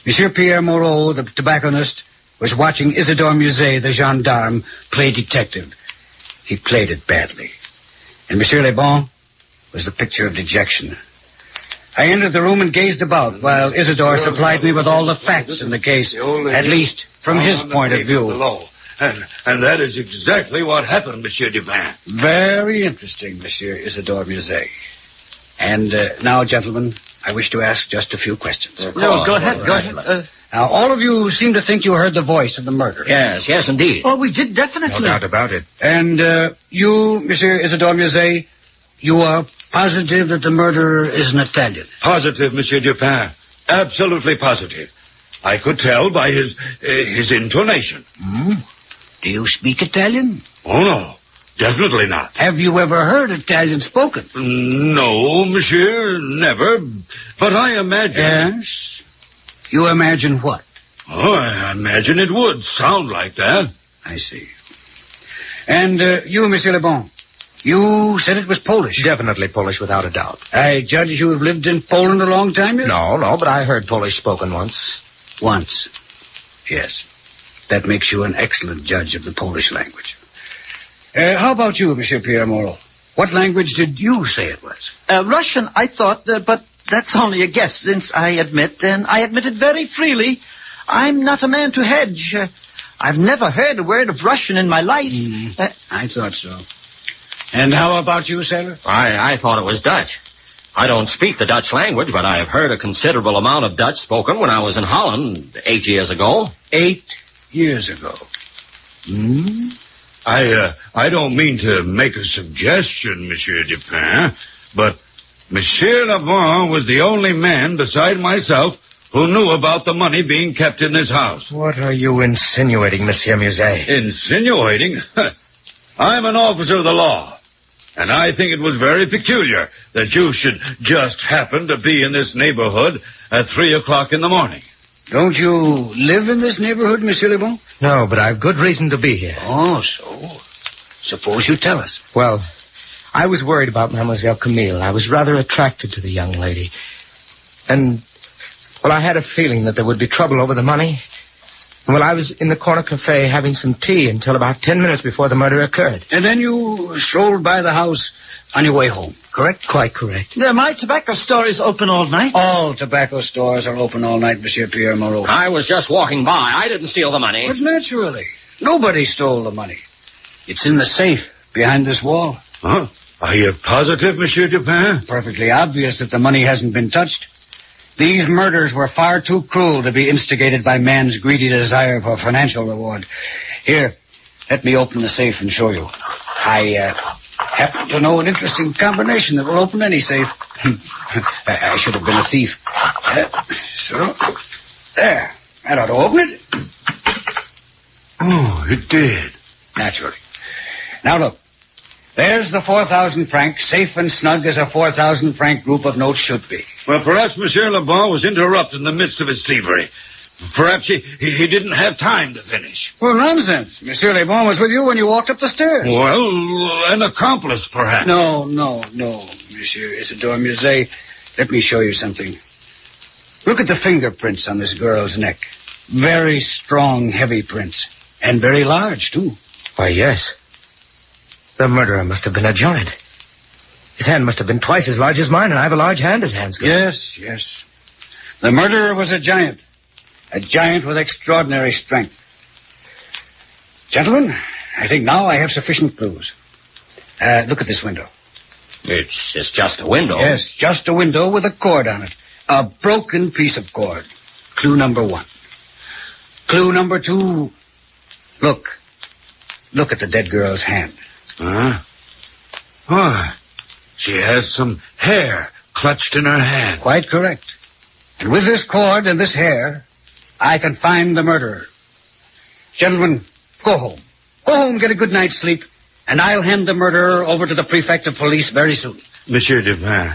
Monsieur Pierre Moreau, the tobacconist, was watching Isidore Musée, the gendarme, play detective. He played it badly. And Monsieur Le Bon was the picture of dejection. I entered the room and gazed about while Isidore supplied me with all the facts in the case, at least from his point of view. And that is exactly what happened, Monsieur Dupin. Very interesting, Monsieur Isidore Musée. And now, gentlemen, I wish to ask just a few questions. No, go ahead. Now, all of you seem to think you heard the voice of the murderer. Yes, indeed. Oh, we did definitely. No doubt about it. And you, Monsieur Isidore Musée, you are positive that the murderer is an Italian? Positive, Monsieur Dupin. Absolutely positive. I could tell by his intonation. Do you speak Italian? Oh, no. Definitely not. Have you ever heard Italian spoken? No, monsieur, never. But I imagine... Yes? You imagine what? Oh, I imagine it would sound like that. I see. And you, Monsieur Le Bon, you said it was Polish. Definitely Polish, without a doubt. I judge you have lived in Poland a long time, yet? No, but I heard Polish spoken once. Once. Yes. That makes you an excellent judge of the Polish language. How about you, Monsieur Pierre Moreau? What language did you say it was? Russian, I thought, but that's only a guess, since I admit, and I admit it very freely, I'm not a man to hedge. I've never heard a word of Russian in my life. I thought so. And how about you, sailor? I thought it was Dutch. I don't speak the Dutch language, but I have heard a considerable amount of Dutch spoken when I was in Holland 8 years ago. 8 years ago. I don't mean to make a suggestion, Monsieur Dupin, but Monsieur Le Bon was the only man beside myself who knew about the money being kept in his house. What are you insinuating, Monsieur Musée? Insinuating? I'm an officer of the law, and I think it was very peculiar that you should just happen to be in this neighborhood at 3 o'clock in the morning. Don't you live in this neighborhood, Monsieur Le Bon? No, but I've good reason to be here. Oh, so? Suppose you tell us. Well, I was worried about Mademoiselle Camille. I was rather attracted to the young lady. And, well, I had a feeling that there would be trouble over the money. Well, I was in the corner cafe having some tea until about 10 minutes before the murder occurred. And then you strolled by the house on your way home, correct? Quite correct. My tobacco store is open all night. All tobacco stores are open all night, Monsieur Pierre Moreau. I was just walking by. I didn't steal the money. But naturally. Nobody stole the money. It's in the safe behind this wall. Huh? Are you positive, Monsieur Dupin? Perfectly obvious that the money hasn't been touched. These murders were far too cruel to be instigated by man's greedy desire for financial reward. Here, let me open the safe and show you. I happen to know an interesting combination that will open any safe. I should have been a thief. So, there. That ought to open it. Oh, it did. Naturally. Now look. There's the 4,000 francs, safe and snug as a 4,000 franc group of notes should be. Well, perhaps Monsieur Le Bon was interrupted in the midst of his thievery. Perhaps he didn't have time to finish. Well, nonsense. Monsieur Le Bon was with you when you walked up the stairs. Well, an accomplice, perhaps. No, Monsieur Isidore Musée. Let me show you something. Look at the fingerprints on this girl's neck. Very strong, heavy prints. And very large, too. Why, yes. The murderer must have been a giant. His hand must have been twice as large as mine, and I have a large hand as hands go. Yes. The murderer was a giant. A giant with extraordinary strength. Gentlemen, I think now I have sufficient clues. Look at this window. It's just a window. Yes, just a window with a cord on it. A broken piece of cord. Clue number 1. Clue number 2. Look at the dead girl's hand. Huh? Oh, she has some hair clutched in her hand. Quite correct. And with this cord and this hair, I can find the murderer. Gentlemen, go home. Go home, get a good night's sleep, and I'll hand the murderer over to the prefect of police very soon. Monsieur Dupin,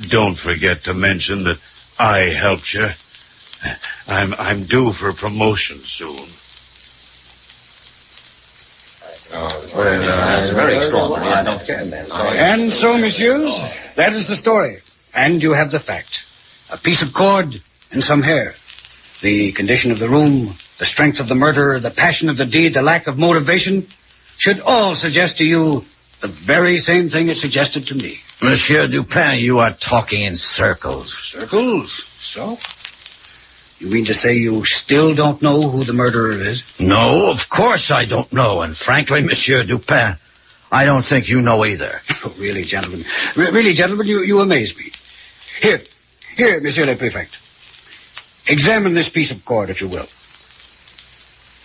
don't forget to mention that I helped you. I'm due for promotion soon. That's very extraordinary. I don't care then. And so, messieurs, that is the story. And you have the facts. A piece of cord and some hair. The condition of the room, the strength of the murderer, the passion of the deed, the lack of motivation should all suggest to you the very same thing it suggested to me. Monsieur Dupin, you are talking in circles. Circles? So? You mean to say you still don't know who the murderer is? No, of course I don't know. And frankly, Monsieur Dupin, I don't think you know either. Oh, really, gentlemen. Really, gentlemen, you amaze me. Here, Monsieur le Prefect. Examine this piece of cord, if you will.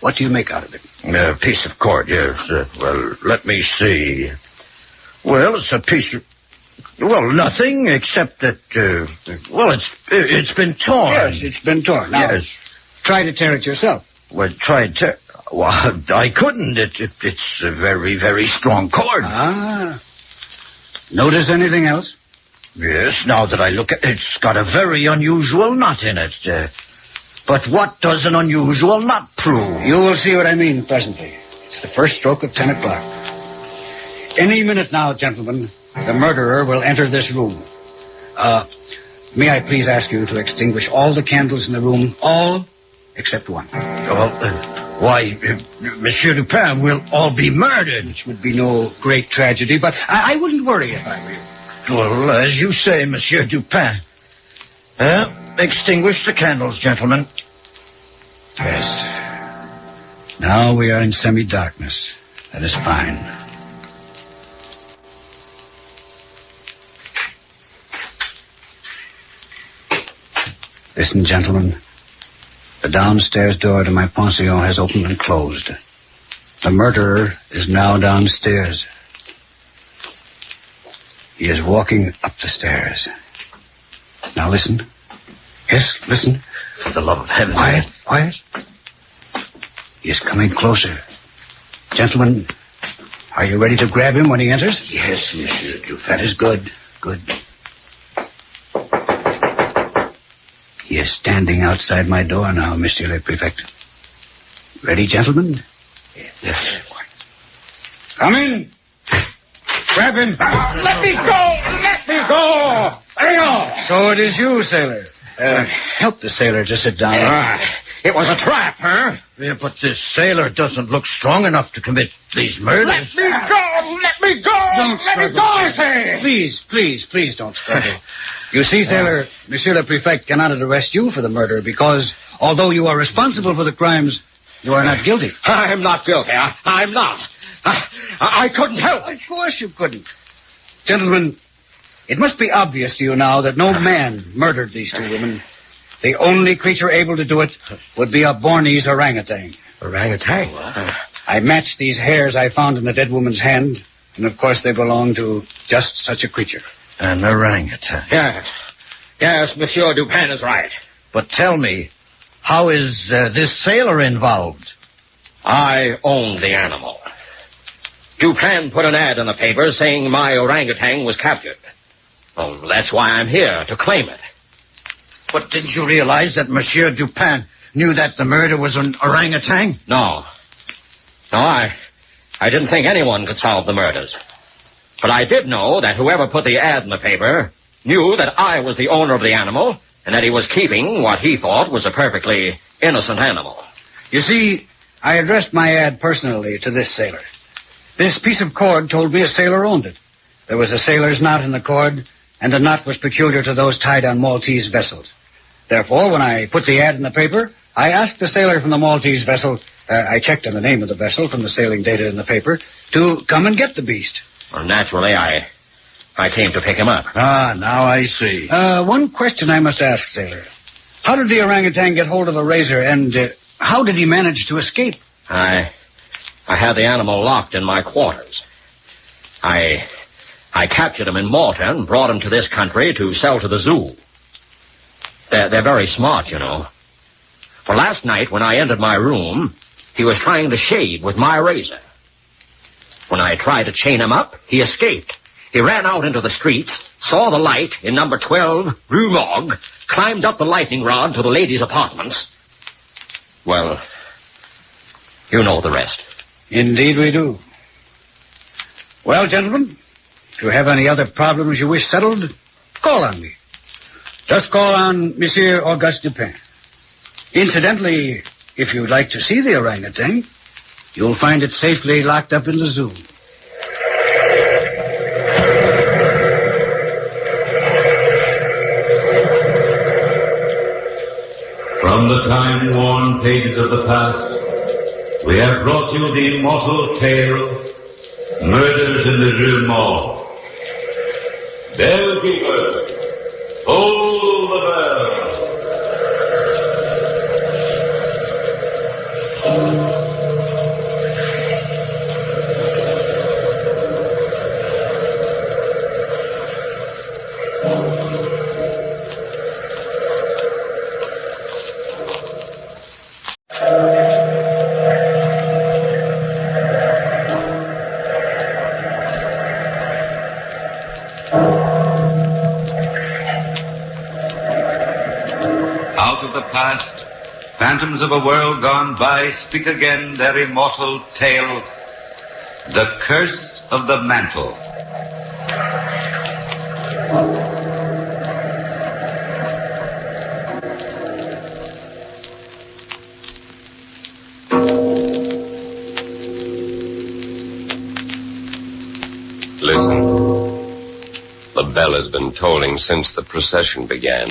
What do you make out of it? A piece of cord, yes. Well, let me see. Well, it's a piece of... Well, nothing except that, it's been torn. Yes, it's been torn. Now, yes. Try to tear it yourself. Well, well, I couldn't. It's a very, very strong cord. Ah. Notice anything else? Yes, now that I look at it, it's got a very unusual knot in it. But what does an unusual knot prove? You will see what I mean presently. It's the first stroke of 10 o'clock. Any minute now, gentlemen, the murderer will enter this room. May I please ask you to extinguish all the candles in the room, all except one. Why, Monsieur Dupin will all be murdered. Which would be no great tragedy, but I wouldn't worry if I were you. Well, as you say, Monsieur Dupin. Extinguish the candles, gentlemen. Yes. Now we are in semi-darkness. That is fine. Listen, gentlemen. The downstairs door to my pension has opened and closed. The murderer is now downstairs. He is walking up the stairs. Now listen. Yes, listen. For the love of heaven. Quiet, quiet. He is coming closer. Gentlemen, are you ready to grab him when he enters? Yes, Monsieur Dupin. That is good. Good. He is standing outside my door now, Monsieur le Prefect. Ready, gentlemen? Yes. Come in. Grab him. Let me go! Let me go! Let me go! So it is you, sailor. Help the sailor to sit down. It was a trap, huh? Yeah, but this sailor doesn't look strong enough to commit these murders. Let me go! Let me go! Don't Let me go, I say! Please don't struggle. You see, sailor, Monsieur le Prefect cannot arrest you for the murder because, although you are responsible for the crimes, you are not guilty. I'm not guilty. I'm not. I couldn't help it. Of course you couldn't. Gentlemen, it must be obvious to you now that no man murdered these two women. The only creature able to do it would be a Bornese orangutan. Orangutan? I matched these hairs I found in the dead woman's hand, and of course they belong to just such a creature. An orangutan. Yes, Monsieur Dupin is right. But tell me, how is this sailor involved? I own the animal. Dupin put an ad in the paper saying my orangutan was captured. Oh, that's why I'm here, to claim it. But didn't you realize that Monsieur Dupin knew that the murder was an orangutan? No, I didn't think anyone could solve the murders. But I did know that whoever put the ad in the paper knew that I was the owner of the animal and that he was keeping what he thought was a perfectly innocent animal. You see, I addressed my ad personally to this sailor. This piece of cord told me a sailor owned it. There was a sailor's knot in the cord, and the knot was peculiar to those tied on Maltese vessels. Therefore, when I put the ad in the paper, I asked the sailor from the Maltese vessel, I checked on the name of the vessel from the sailing data in the paper, to come and get the beast. Well, naturally, I came to pick him up. Ah, now I see. One question I must ask, sailor. How did the orangutan get hold of a razor, and how did he manage to escape? I had the animal locked in my quarters. I captured him in Malta and brought him to this country to sell to the zoo. They're very smart, you know. For last night, when I entered my room, he was trying to shave with my razor. When I tried to chain him up, he escaped. He ran out into the streets, saw the light in number 12, Rue Morgue, climbed up the lightning rod to the ladies' apartments. Well, you know the rest. Indeed we do. Well, gentlemen, if you have any other problems you wish settled, call on me. Just call on Monsieur Auguste Dupin. Incidentally, if you'd like to see the orangutan, you'll find it safely locked up in the zoo. From the time-worn pages of the past, we have brought you the immortal tale, Murders in the Rue Morgue. Bellkeeper, hold the bell. Past, phantoms of a world gone by speak again their immortal tale, The Curse of the Mantle. Listen. The bell has been tolling since the procession began.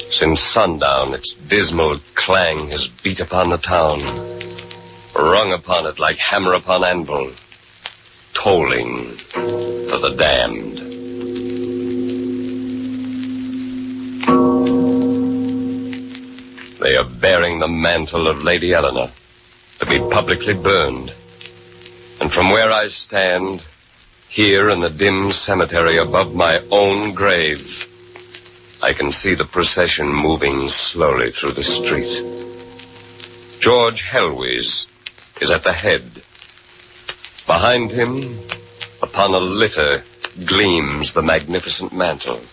Since sundown, its dismal clang has beat upon the town, rung upon it like hammer upon anvil, tolling for the damned. They are bearing the mantle of Lady Eleanor to be publicly burned. And from where I stand, here in the dim cemetery above my own grave, I can see the procession moving slowly through the street. George Helwys is at the head. Behind him, upon a litter, gleams the magnificent mantle.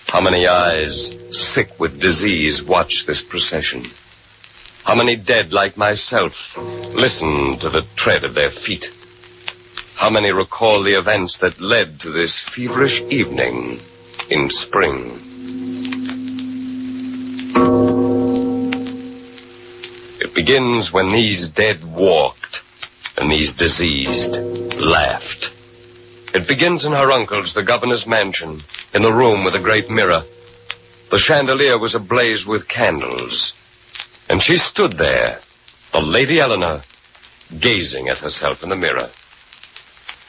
How many eyes, sick with disease, watch this procession? How many dead like myself listen to the tread of their feet? How many recall the events that led to this feverish evening in spring? It begins when these dead walked and these diseased laughed. It begins in her uncle's, the governor's mansion, in the room with a great mirror. The chandelier was ablaze with candles. And she stood there, the Lady Eleanor, gazing at herself in the mirror.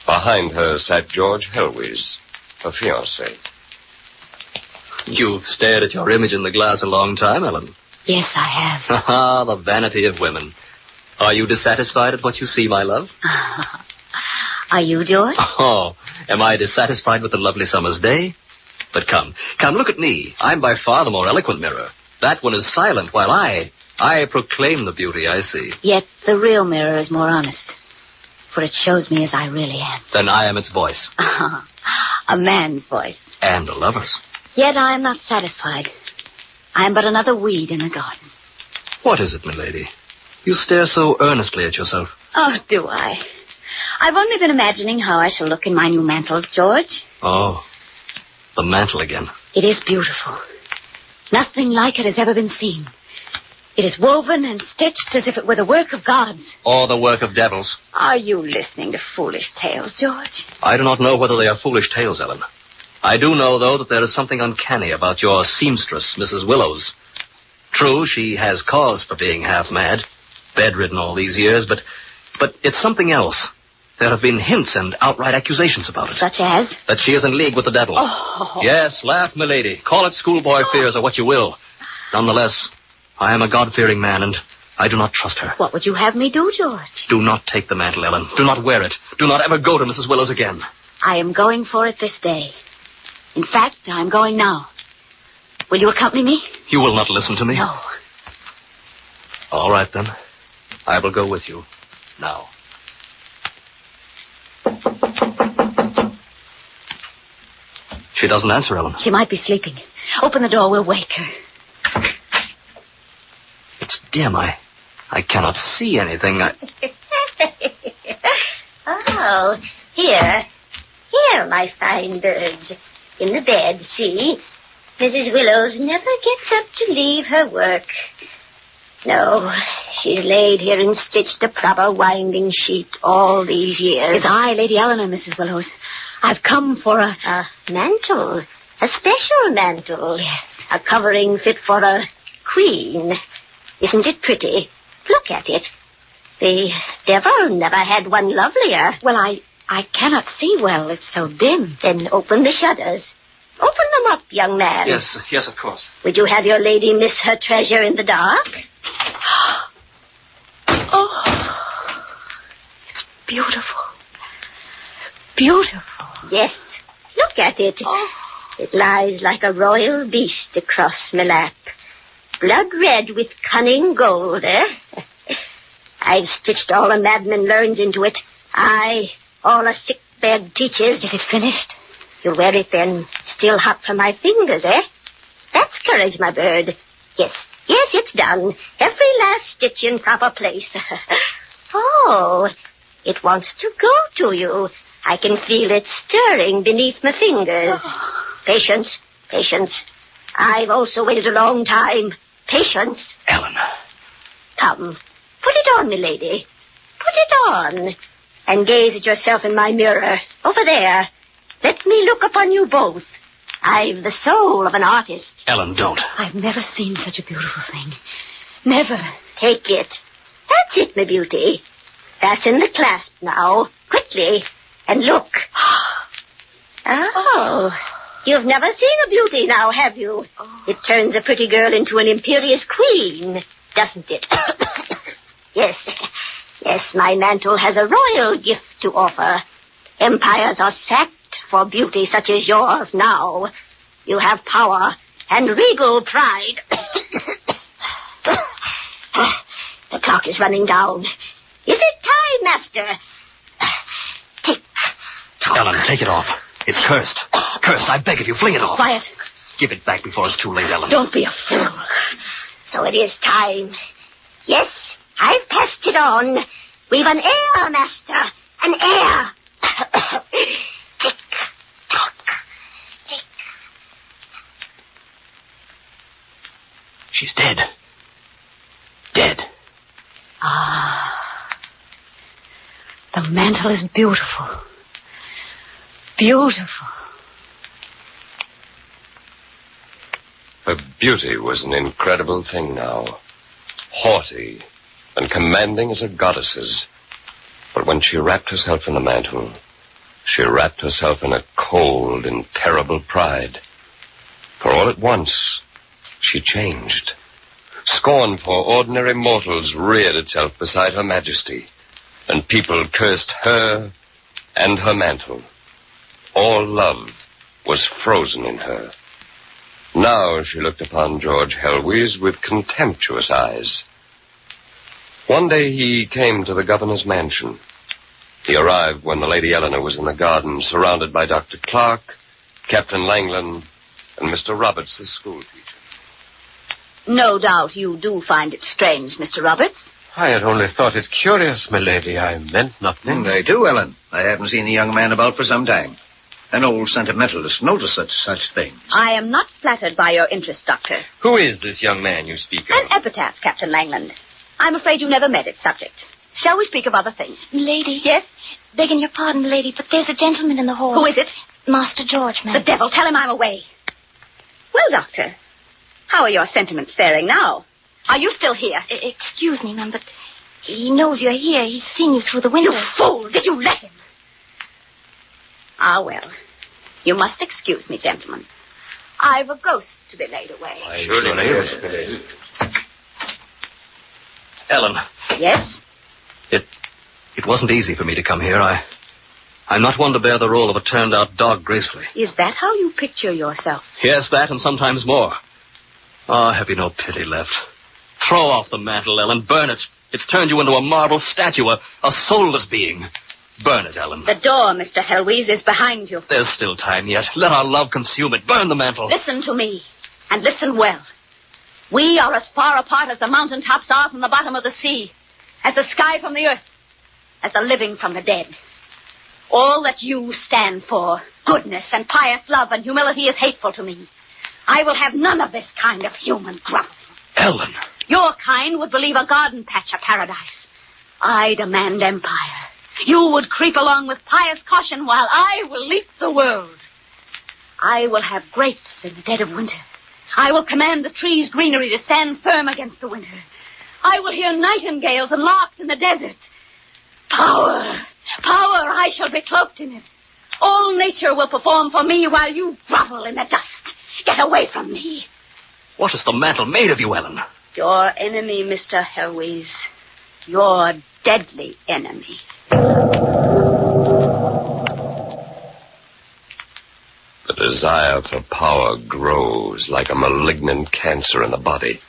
Behind her sat George Helwys, her fiancé. You've stared at your image in the glass a long time, Ellen. Yes, I have. Ah, the vanity of women. Are you dissatisfied at what you see, my love? Are you, George? Oh, am I dissatisfied with the lovely summer's day? But come, look at me. I'm by far the more eloquent mirror. That one is silent, while I proclaim the beauty I see. Yet the real mirror is more honest, for it shows me as I really am. Then I am its voice. A man's voice. And a lover's. Yet I am not satisfied. I am but another weed in the garden. What is it, milady? You stare so earnestly at yourself. Oh, do I? I've only been imagining how I shall look in my new mantle, George. Oh, the mantle again. It is beautiful. Nothing like it has ever been seen. It is woven and stitched as if it were the work of gods. Or the work of devils. Are you listening to foolish tales, George? I do not know whether they are foolish tales, Ellen. I do know, though, that there is something uncanny about your seamstress, Mrs. Willows. True, she has cause for being half-mad, bedridden all these years, but it's something else. There have been hints and outright accusations about it. Such as? That she is in league with the devil. Oh. Yes, laugh, milady. Call it schoolboy fears or what you will. Nonetheless, I am a God-fearing man, and I do not trust her. What would you have me do, George? Do not take the mantle, Ellen. Do not wear it. Do not ever go to Mrs. Willows again. I am going for it this day. In fact, I'm going now. Will you accompany me? You will not listen to me? No. All right, then. I will go with you. Now. She doesn't answer, Ellen. She might be sleeping. Open the door. We'll wake her. It's dim. I cannot see anything. Oh, here, my fine birds. In the bed, see? Mrs. Willows never gets up to leave her work. No, she's laid here and stitched a proper winding sheet all these years. It's I, Lady Eleanor, Mrs. Willows. I've come for a mantle. A special mantle. Yes. A covering fit for a queen. Isn't it pretty? Look at it. The devil never had one lovelier. Well, I cannot see well. It's so dim. Then open the shutters. Open them up, young man. Yes, of course. Would you have your lady miss her treasure in the dark? Oh, it's beautiful. Beautiful. Yes. Look at it. Oh. It lies like a royal beast across my lap. Blood red with cunning gold, eh? I've stitched all a madman learns into it. Aye, all a sick bed teaches. Is it finished? You'll wear it then. Still hot from my fingers, eh? That's courage, my bird. Yes, it's done. Every last stitch in proper place. Oh, it wants to go to you. I can feel it stirring beneath my fingers. Oh. Patience. I've also waited a long time. Patience. Ellen. Come, put it on, milady. Put it on. and gaze at yourself in my mirror. Over there. Let me look upon you both. I've the soul of an artist. Ellen, don't. I've never seen such a beautiful thing. Never. Take it. That's it, my beauty. Fasten the clasp now, quickly, and look. Oh, you've never seen a beauty now, have you? It turns a pretty girl into an imperious queen, doesn't it? Yes. Yes, my mantle has a royal gift to offer. Empires are sacked for beauty such as yours now. You have power and regal pride. The clock is running down. Is it time, master? Tick-tock. Ellen, take it off. It's cursed. Cursed, I beg of you, fling it off. Quiet. Give it back before it's too late, Ellen. Don't be a fool. So it is time. Yes, I've passed it on. We've an heir, master. An heir. Tick-tock. Tick. She's dead. Dead. Ah. The mantle is beautiful. Beautiful. Her beauty was an incredible thing now. Haughty and commanding as a goddess's. But when she wrapped herself in the mantle, she wrapped herself in a cold and terrible pride. For all at once, she changed. Scorn for ordinary mortals reared itself beside her majesty, and people cursed her and her mantle. All love was frozen in her. Now she looked upon George Helwys with contemptuous eyes. One day he came to the governor's mansion. He arrived when the Lady Eleanor was in the garden, surrounded by Dr. Clark, Captain Langland, and Mr. Roberts, the schoolteacher. No doubt you do find it strange, Mr. Roberts. I had only thought it curious, my lady. I meant nothing. I do, Ellen. I haven't seen the young man about for some time. An old sentimentalist notice such things. I am not flattered by your interest, Doctor. Who is this young man you speak of? An epitaph, Captain Langland. I'm afraid you never met its subject. Shall we speak of other things? Lady. Yes? Begging your pardon, lady, but there's a gentleman in the hall. Who is it? Master George, ma'am. The devil. Tell him I'm away. Well, Doctor, how are your sentiments faring now? Are you still here? Excuse me, ma'am, but he knows you're here. He's seen you through the window. You fool! Did you let him? Ah, well. You must excuse me, gentlemen. I've a ghost to be laid away. Surely, Ellen. Yes? It wasn't easy for me to come here. I'm not one to bear the role of a turned-out dog gracefully. Is that how you picture yourself? Yes, that and sometimes more. Oh, have you no pity left? Throw off the mantle, Ellen. Burn it. It's turned you into a marble statue, a soulless being. Burn it, Ellen. The door, Mr. Helwys, is behind you. There's still time yet. Let our love consume it. Burn the mantle. Listen to me, and listen well. We are as far apart as the mountaintops are from the bottom of the sea, as the sky from the earth, as the living from the dead. All that you stand for, goodness and pious love and humility, is hateful to me. I will have none of this kind of human groveling. Ellen. Your kind would believe a garden patch a paradise. I demand empire. You would creep along with pious caution while I will leap the world. I will have grapes in the dead of winter. I will command the trees' greenery to stand firm against the winter. I will hear nightingales and larks in the desert. Power, power, I shall be cloaked in it. All nature will perform for me while you grovel in the dust. Get away from me. What is the mantle made of you, Ellen? Your enemy, Mr. Helwys. Your deadly enemy. The desire for power grows like a malignant cancer in the body.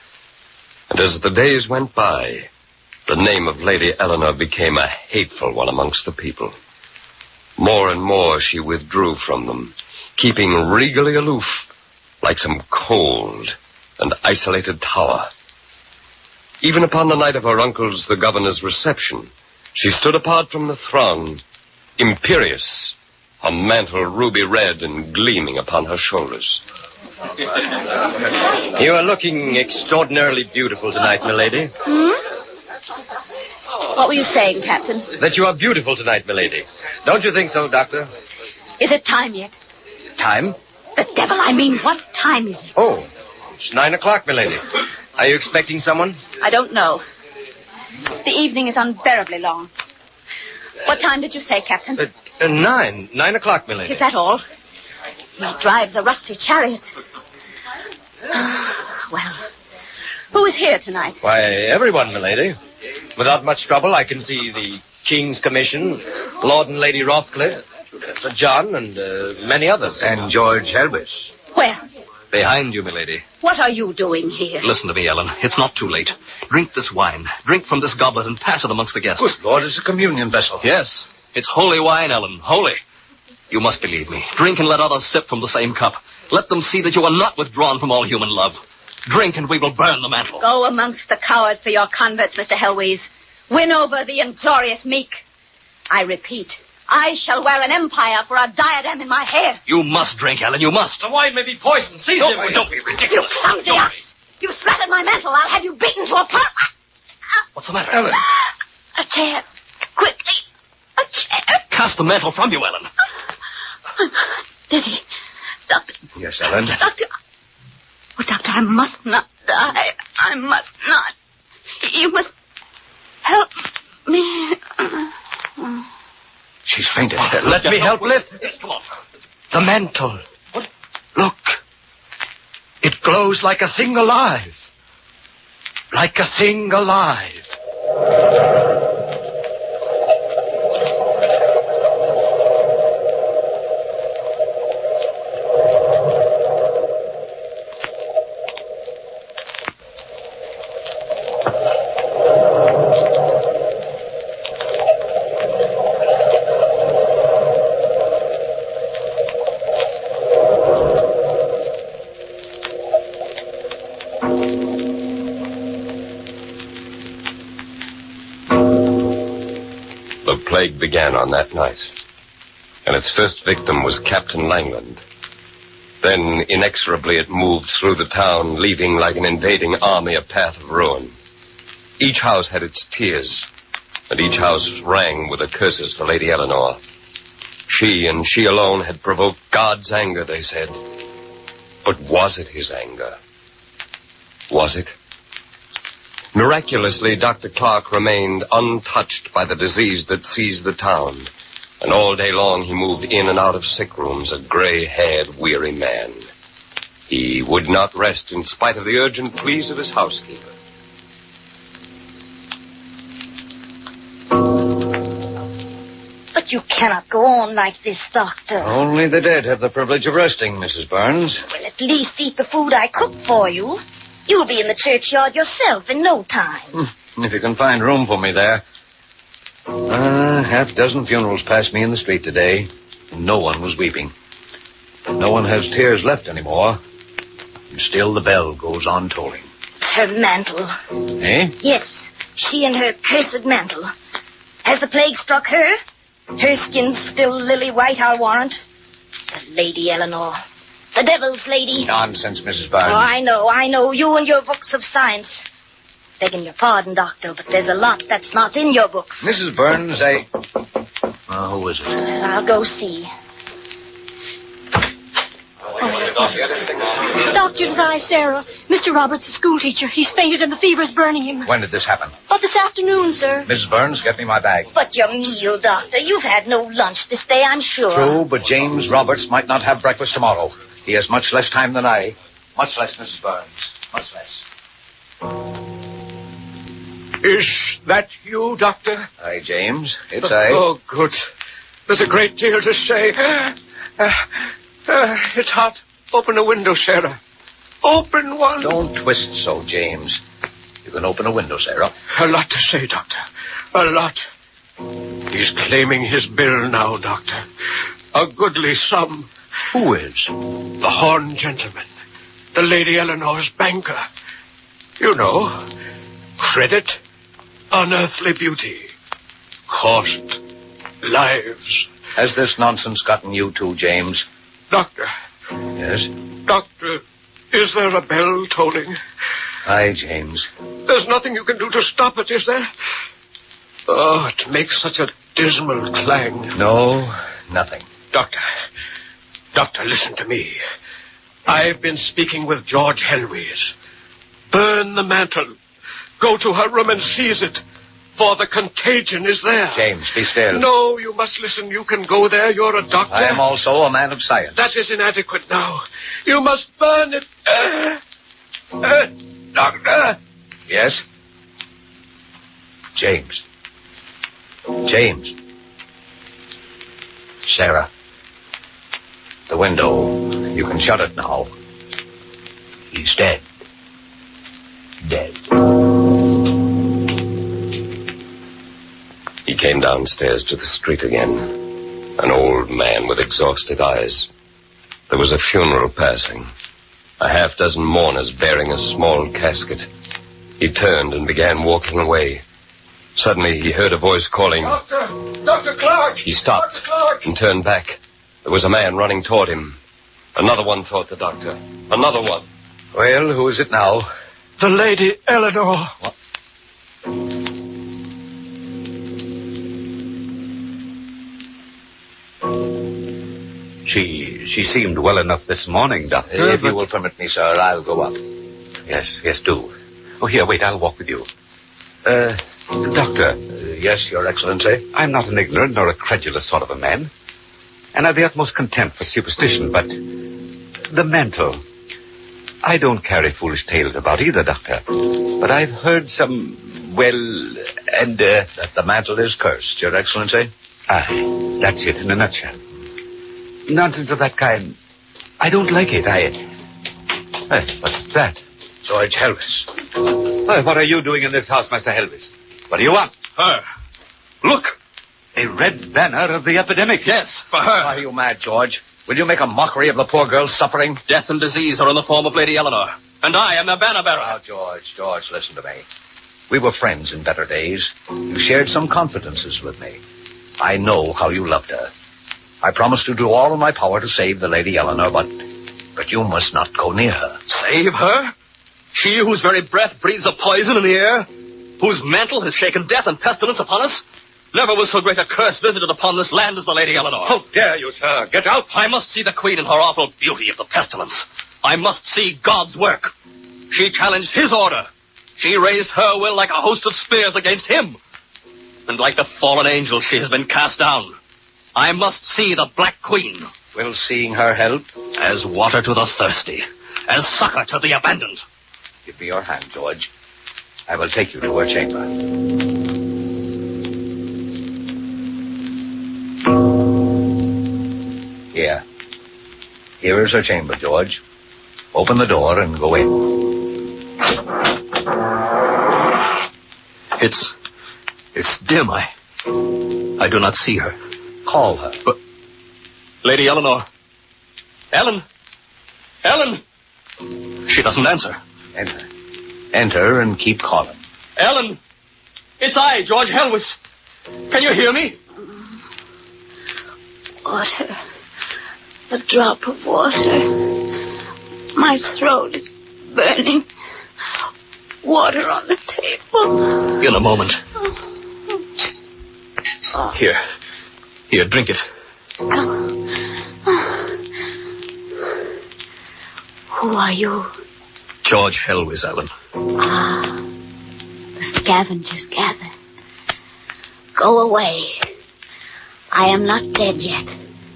And as the days went by, the name of Lady Eleanor became a hateful one amongst the people. More and more she withdrew from them, keeping regally aloof like some cold and isolated tower. Even upon the night of her uncle's, the governor's reception, she stood apart from the throng, imperious, her mantle ruby red and gleaming upon her shoulders. You are looking extraordinarily beautiful tonight, milady. What were you saying, Captain? That you are beautiful tonight, milady. Don't you think so, Doctor? Is it time yet? Time? The devil, I mean, what time is it? Oh, it's 9 o'clock, milady. Are you expecting someone? I don't know. The evening is unbearably long. What time did you say, Captain? 9 o'clock, milady. Is that all? He drives a rusty chariot. Well, who is here tonight? Why, everyone, milady. Without much trouble, I can see the King's Commission, Lord and Lady Rothcliffe, Sir John, and many others. And George Helvis. Where? Behind you, milady. What are you doing here? Listen to me, Ellen. It's not too late. Drink this wine. Drink from this goblet and pass it amongst the guests. Good Lord, it's a communion vessel. Yes. It's holy wine, Ellen. Holy. You must believe me. Drink and let others sip from the same cup. Let them see that you are not withdrawn from all human love. Drink and we will burn the mantle. Go amongst the cowards for your converts, Mr. Helwys. Win over the inglorious meek. I repeat, I shall wear an empire for a diadem in my hair. You must drink, Ellen. You must. The wine may be poisoned. Seize him. Don't be ridiculous. You clumsy ass. You splattered my mantle. I'll have you beaten to a pulp. What's the matter? Ellen. A chair. Quickly. A chair. Cast the mantle from you, Ellen. Dizzy. Doctor. Yes, Ellen? Doctor. Oh, Doctor, I must not die. I must not. You must help me. She's fainted. Let me help lift. Yes, come on. The mantle. What? Look. It glows like a thing alive. Like a thing alive. The plague began on that night, and its first victim was Captain Langland. Then, inexorably, it moved through the town, leaving like an invading army a path of ruin. Each house had its tears, and each house rang with the curses for Lady Eleanor. She, and she alone, had provoked God's anger, they said. But was it his anger? Was it? Miraculously, Dr. Clark remained untouched by the disease that seized the town, and all day long he moved in and out of sick rooms, a gray-haired, weary man. He would not rest in spite of the urgent pleas of his housekeeper. But you cannot go on like this, Doctor. Only the dead have the privilege of resting, Mrs. Burns. Well, at least eat the food I cooked for you. You'll be in the churchyard yourself in no time. If you can find room for me there. Half a dozen funerals passed me in the street today, and no one was weeping. No one has tears left anymore, and still the bell goes on tolling. It's her mantle. Eh? Yes, she and her cursed mantle. Has the plague struck her? Her skin's still lily white, I'll warrant. The Lady Eleanor. The devil's lady. Nonsense, Mrs. Burns. Oh, I know. You and your books of science. Begging your pardon, Doctor, but there's a lot that's not in your books. Mrs. Burns, who is it? Well, I'll go see. Doctor, it's I, Sarah. Mr. Roberts, the schoolteacher. He's fainted and the fever's burning him. When did this happen? But this afternoon, sir. Mrs. Burns, get me my bag. But your meal, Doctor. You've had no lunch this day, I'm sure. True, but James Roberts might not have breakfast tomorrow. He has much less time than I. Much less, Mrs. Burns. Much less. Is that you, Doctor? Aye, James. It's I. Oh, good. There's a great deal to say. It's hot. Open the window, Sarah. Open one. Don't twist so, James. You can open a window, Sarah. A lot to say, Doctor. A lot. He's claiming his bill now, Doctor. A goodly sum. Who is? The Horn gentleman. The Lady Eleanor's banker. You know, credit, unearthly beauty, cost, lives. Has this nonsense gotten you too, James? Doctor. Yes? Doctor, is there a bell tolling? Aye, James. There's nothing you can do to stop it, is there? Oh, it makes such a dismal clang. No, nothing. Doctor, listen to me. I've been speaking with George Henry's. Burn the mantle. Go to her room and seize it. For the contagion is there. James, be still. No, you must listen. You can go there. You're a doctor. I am also a man of science. That is inadequate now. You must burn it. Doctor. Yes? James. Sarah. The window. You can shut it now. He's dead. Dead. He came downstairs to the street again. An old man with exhausted eyes. There was a funeral passing. A half-dozen mourners bearing a small casket. He turned and began walking away. Suddenly he heard a voice calling... Dr. Clark! He stopped Dr. Clark! and turned back. There was a man running toward him. Another one, thought the doctor. Another one. Well, who is it now? The Lady Eleanor. What? She seemed well enough this morning, Doctor. If you will permit me, sir, I'll go up. Yes, do. Oh, here, wait, I'll walk with you. Doctor. Yes, Your Excellency? I'm not an ignorant nor a credulous sort of a man. And I've the utmost contempt for superstition, but the mantle. I don't carry foolish tales about either, Doctor. But I've heard some, that the mantle is cursed, Your Excellency? Aye, that's it in a nutshell. Nonsense of that kind. I don't like it. What's that? George Helvis. What are you doing in this house, Master Helvis? What do you want? Her. Look. A red banner of the epidemic. Yes, for her. Are you mad, George? Will you make a mockery of the poor girl's suffering? Death and disease are in the form of Lady Eleanor. And I am the banner bearer. Now, George, listen to me. We were friends in better days. You shared some confidences with me. I know how you loved her. I promised to do all in my power to save the Lady Eleanor, but you must not go near her. Save her? She whose very breath breathes a poison in the air? Whose mantle has shaken death and pestilence upon us? Never was so great a curse visited upon this land as the Lady Eleanor. How dare you, sir? Get out! I must see the Queen in her awful beauty of the pestilence. I must see God's work. She challenged his order. She raised her will like a host of spears against him. And like the fallen angel, she has been cast down. I must see the Black Queen. Will seeing her help? As water to the thirsty. As succor to the abandoned. Give me your hand, George. I will take you to her chamber. Here. Here is her chamber, George. Open the door and go in. It's dim. I do not see her. Call her. But Lady Eleanor. Ellen! She doesn't answer. Enter and keep calling. Ellen! It's I, George Helvis. Can you hear me? Water. A drop of water. My throat is burning. Water on the table. In a moment. Here, drink it. Who are you? George Helvis, Ellen. The scavengers gather. Go away. I am not dead yet.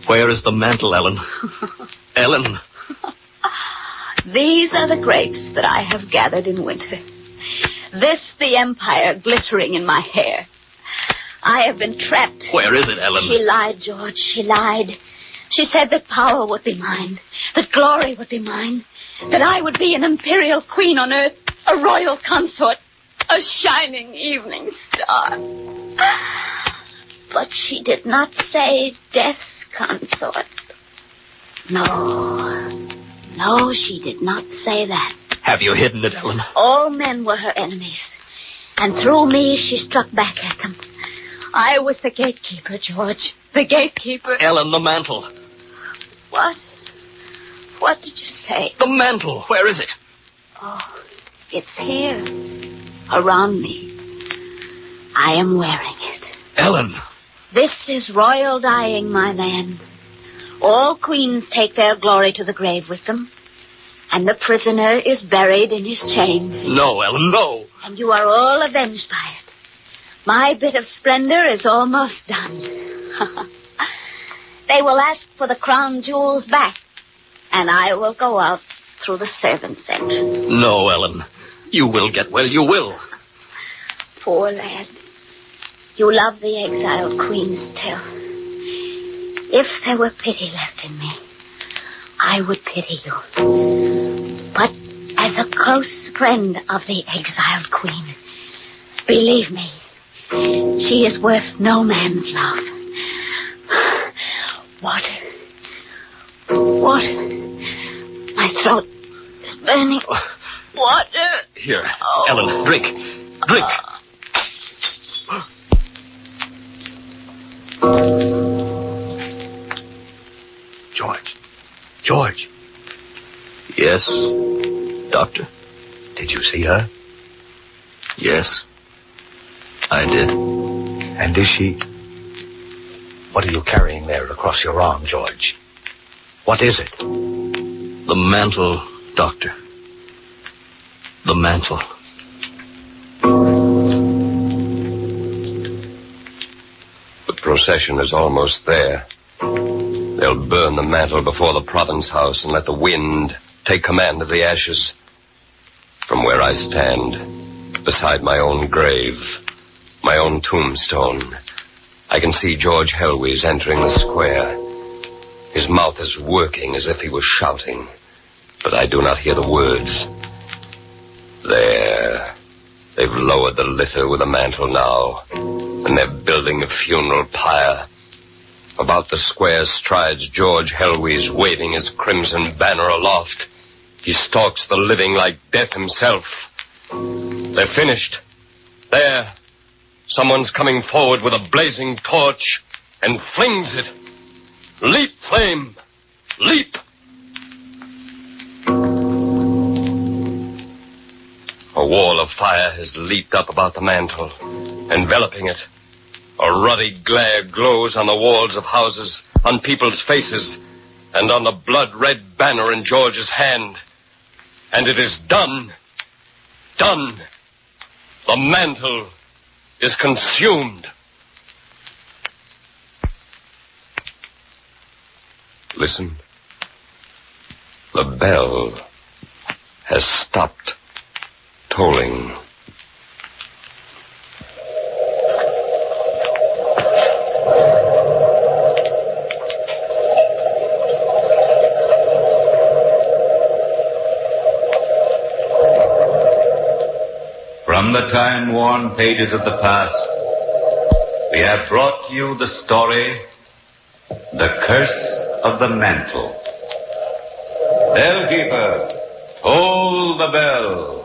Where is the mantle, Ellen? Ellen. These are the grapes that I have gathered in winter. This the empire glittering in my hair. I have been trapped. Where is it, Ellen? She lied, George. She lied. She said that power would be mine, that glory would be mine, that I would be an imperial queen on earth, a royal consort, a shining evening star. But she did not say death's consort. No, she did not say that. Have you hidden it, Ellen? All men were her enemies, and through me she struck back at them. I was the gatekeeper, George. The gatekeeper. Ellen, the mantle. What? What did you say? The mantle. Where is it? Oh, it's here. Around me. I am wearing it. Ellen! This is royal dying, my man. All queens take their glory to the grave with them. And the prisoner is buried in his chains. No, Ellen, no. And you are all avenged by it. My bit of splendor is almost done. They will ask for the crown jewels back, and I will go out through the servants' entrance. No, Ellen. You will get well, you will. Poor lad. You love the exiled queen still. If there were pity left in me, I would pity you. But as a close friend of the exiled queen, believe me, she is worth no man's love. What? My throat is burning. Water. Here, Ellen, drink. Drink. George. Yes, Doctor? Did you see her? Yes, I did. And is she... What are you carrying there across your arm, George? What is it? The mantle, Doctor. The mantle. The procession is almost there. They'll burn the mantle before the province house and let the wind take command of the ashes. From where I stand, beside my own grave, my own tombstone, I can see George Helwys entering the square. His mouth is working as if he was shouting, but I do not hear the words. There. They've lowered the litter with the mantle now, and they're building a funeral pyre. About the square strides George Helwys, waving his crimson banner aloft. He stalks the living like death himself. They're finished. There. Someone's coming forward with a blazing torch and flings it. Leap, flame! Leap! A wall of fire has leaped up about the mantle, enveloping it. A ruddy glare glows on the walls of houses, on people's faces, and on the blood-red banner in George's hand. And it is done. Done. The mantle is consumed. Listen. The bell has stopped tolling. From the time-worn pages of the past, we have brought you the story, The Curse of the Mantle. Bellkeeper, toll the bell.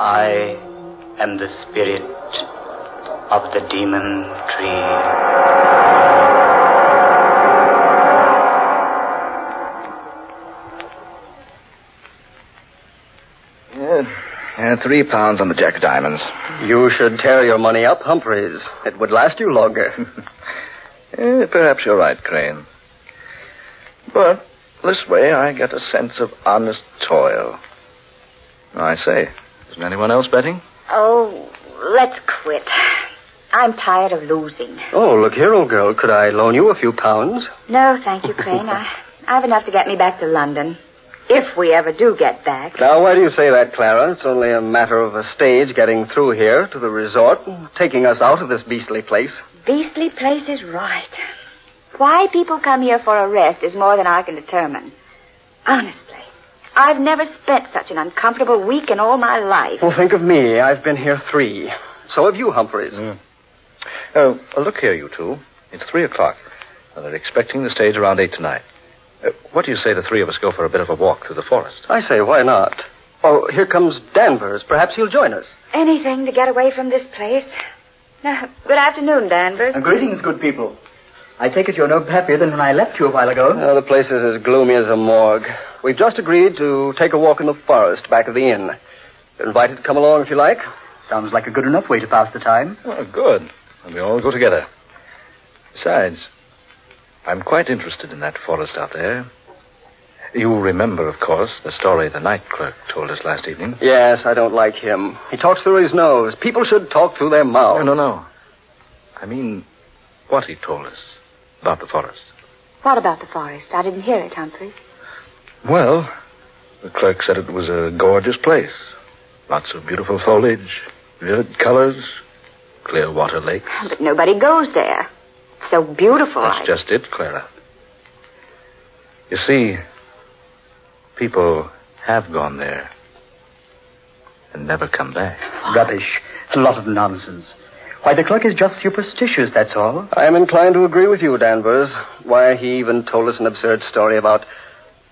I am the spirit of the demon tree. £3 on the Jack of Diamonds. You should tear your money up, Humphreys. It would last you longer. Perhaps you're right, Crane. But this way I get a sense of honest toil. I say, isn't anyone else betting? Oh, let's quit. I'm tired of losing. Oh, look here, old girl. Could I loan you a few pounds? No, thank you, Crane. I have enough to get me back to London. If we ever do get back. Now, why do you say that, Clara? It's only a matter of a stage getting through here to the resort and taking us out of this beastly place. Beastly place is right. Why people come here for a rest is more than I can determine. Honestly, I've never spent such an uncomfortable week in all my life. Well, think of me. I've been here 3. So have you, Humphreys. Look here, you two. It's 3 o'clock. They're expecting the stage around 8 tonight. What do you say the 3 of us go for a bit of a walk through the forest? I say, why not? Oh, here comes Danvers. Perhaps he'll join us. Anything to get away from this place. Good afternoon, Danvers. Greetings, good people. I take it you're no happier than when I left you a while ago. The place is as gloomy as a morgue. We've just agreed to take a walk in the forest back of the inn. You're invited to come along if you like. Sounds like a good enough way to pass the time. Well, good. And we all go together. Besides, I'm quite interested in that forest out there. You remember, of course, the story the night clerk told us last evening. Yes, I don't like him. He talks through his nose. People should talk through their mouths. No. I mean, what he told us about the forest. What about the forest? I didn't hear it, Humphreys. Well, the clerk said it was a gorgeous place. Lots of beautiful foliage, vivid colors, clear water lakes. But nobody goes there. It's so beautiful. That's just it, Clara. You see, people have gone there and never come back. Rubbish. A lot of nonsense. Why, the clerk is just superstitious, that's all. I am inclined to agree with you, Danvers. Why, he even told us an absurd story about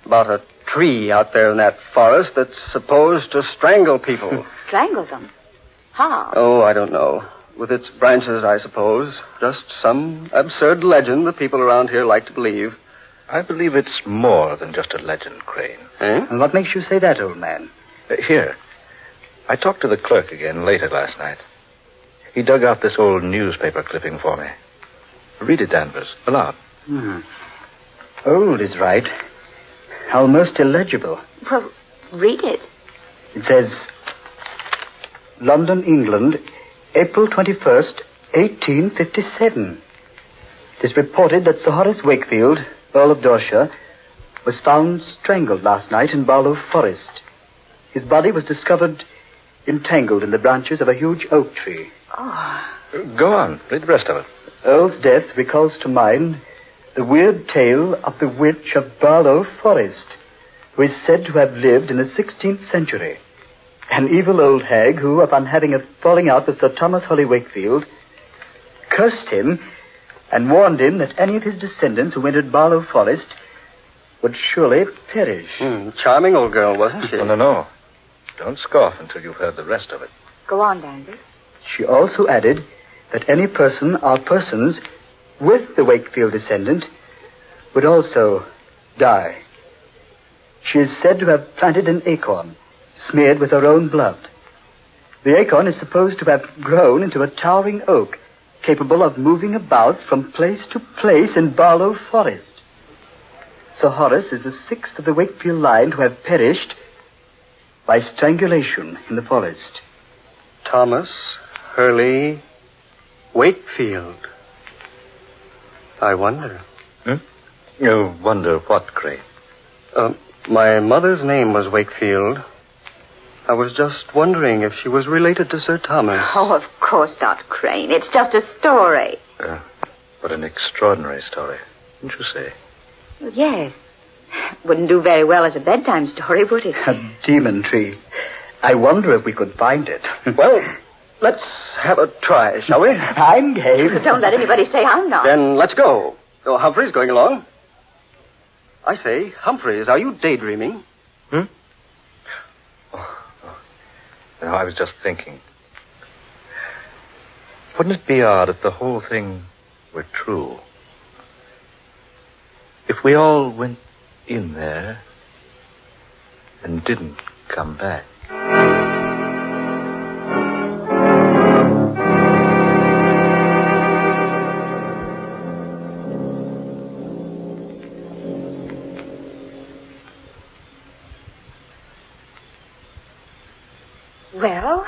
a tree out there in that forest that's supposed to strangle people. Strangle them? How? Oh, I don't know. With its branches, I suppose. Just some absurd legend that people around here like to believe. I believe it's more than just a legend, Crane. And what makes you say that, old man? Here. I talked to the clerk again later last night. He dug out this old newspaper clipping for me. Read it, Danvers, aloud. Old is right. Almost illegible. Well, read it. It says, London, England, April 21st, 1857. It is reported that Sir Horace Wakefield, Earl of Dorset, was found strangled last night in Barlow Forest. His body was discovered entangled in the branches of a huge oak tree. Go on. Read the rest of it. Earl's death recalls to mind the weird tale of the witch of Barlow Forest, who is said to have lived in the 16th century. An evil old hag who, upon having a falling out with Sir Thomas Holly Wakefield, cursed him and warned him that any of his descendants who entered Barlow Forest would surely perish. Charming old girl, wasn't she? No. Don't scoff until you've heard the rest of it. Go on, Danvers. She also added that any person or persons with the Wakefield descendant would also die. She is said to have planted an acorn smeared with her own blood. The acorn is supposed to have grown into a towering oak capable of moving about from place to place in Barlow Forest. Sir Horace is the 6th of the Wakefield line to have perished by strangulation in the forest. Thomas Hurley Wakefield. I wonder. You wonder what, Crane? My mother's name was Wakefield. I was just wondering if she was related to Sir Thomas. Oh, of course not, Crane. It's just a story. But an extraordinary story, wouldn't you say? Well, yes. Wouldn't do very well as a bedtime story, would it? A demon tree. I wonder if we could find it. Well, let's have a try, shall we? I'm game. Don't let anybody say I'm not. Then let's go. Oh, Humphreys going along. I say, Humphreys, are you daydreaming? No, I was just thinking. Wouldn't it be odd if the whole thing were true? If we all went in there and didn't come back. Well,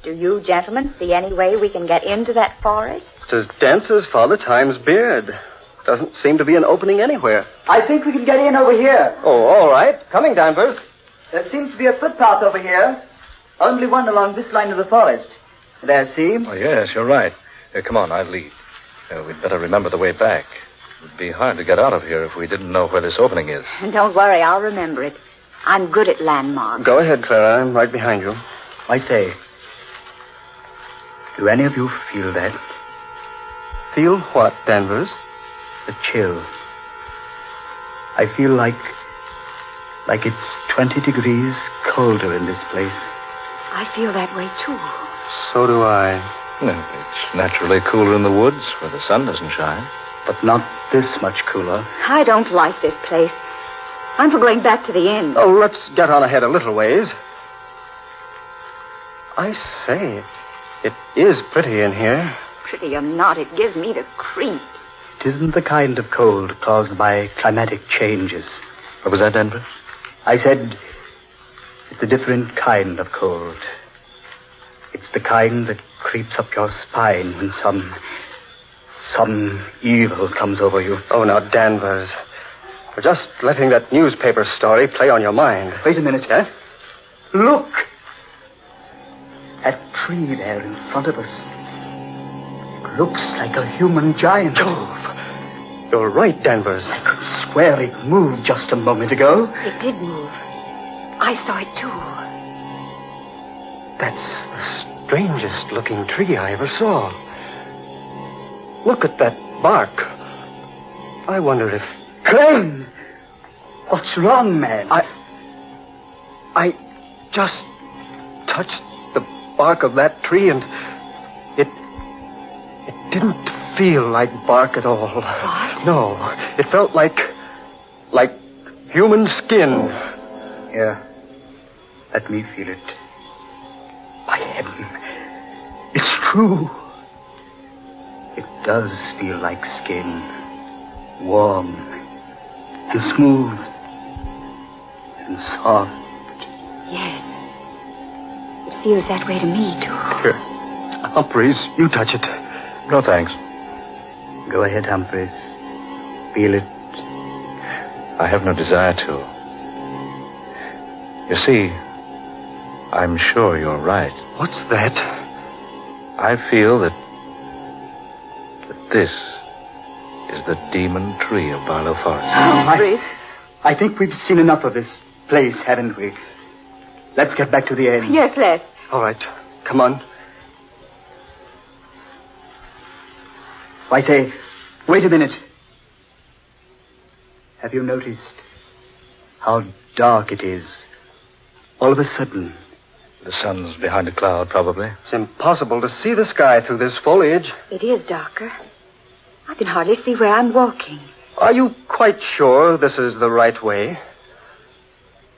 do you gentlemen see any way we can get into that forest? It's as dense as Father Time's beard. Doesn't seem to be an opening anywhere. I think we can get in over here. Oh, all right. Coming, Danvers. There seems to be a footpath over here. Only one along this line of the forest. There, see? Oh, yes, you're right. Come on, I'll lead. We'd better remember the way back. It would be hard to get out of here if we didn't know where this opening is. Don't worry, I'll remember it. I'm good at landmarks. Go ahead, Clara. I'm right behind you. I say, do any of you feel that? Feel what, Danvers? The chill. I feel like it's 20 degrees colder in this place. I feel that way, too. So do I. No, it's naturally cooler in the woods where the sun doesn't shine. But not this much cooler. I don't like this place. I'm for going back to the inn. Oh, let's get on ahead a little ways. I say, it is pretty in here. Pretty or not, it gives me the creeps. It isn't the kind of cold caused by climatic changes. What was that, Denver? I said it's a different kind of cold. It's the kind that creeps up your spine when some evil comes over you. Oh, now, Danvers. We're just letting that newspaper story play on your mind. Wait a minute, eh? Look! That tree there in front of us. It looks like a human giant. Jove! You're right, Danvers. I could swear it moved just a moment ago. It did move. I saw it, too. That's the strangest looking tree I ever saw. Look at that bark. I wonder if... Crane! What's wrong, man? I just touched the bark of that tree and it didn't feel like bark at all. What? No, it felt like human skin. Here, let me feel it. By heaven, it's true. It does feel like skin. Warm and smooth and soft. Yes. It feels that way to me, too. Here, Humphreys, you touch it. No, thanks. Go ahead, Humphreys. Feel it. I have no desire to. You see, I'm sure you're right. What's that? I feel that this is the demon tree of Barlow Forest. Humphreys. I think we've seen enough of this place, haven't we? Let's get back to the inn. Yes, let's. All right, come on. I say, wait a minute. Have you noticed how dark it is? All of a sudden. The sun's behind a cloud, probably. It's impossible to see the sky through this foliage. It is darker. I can hardly see where I'm walking. Are you quite sure this is the right way?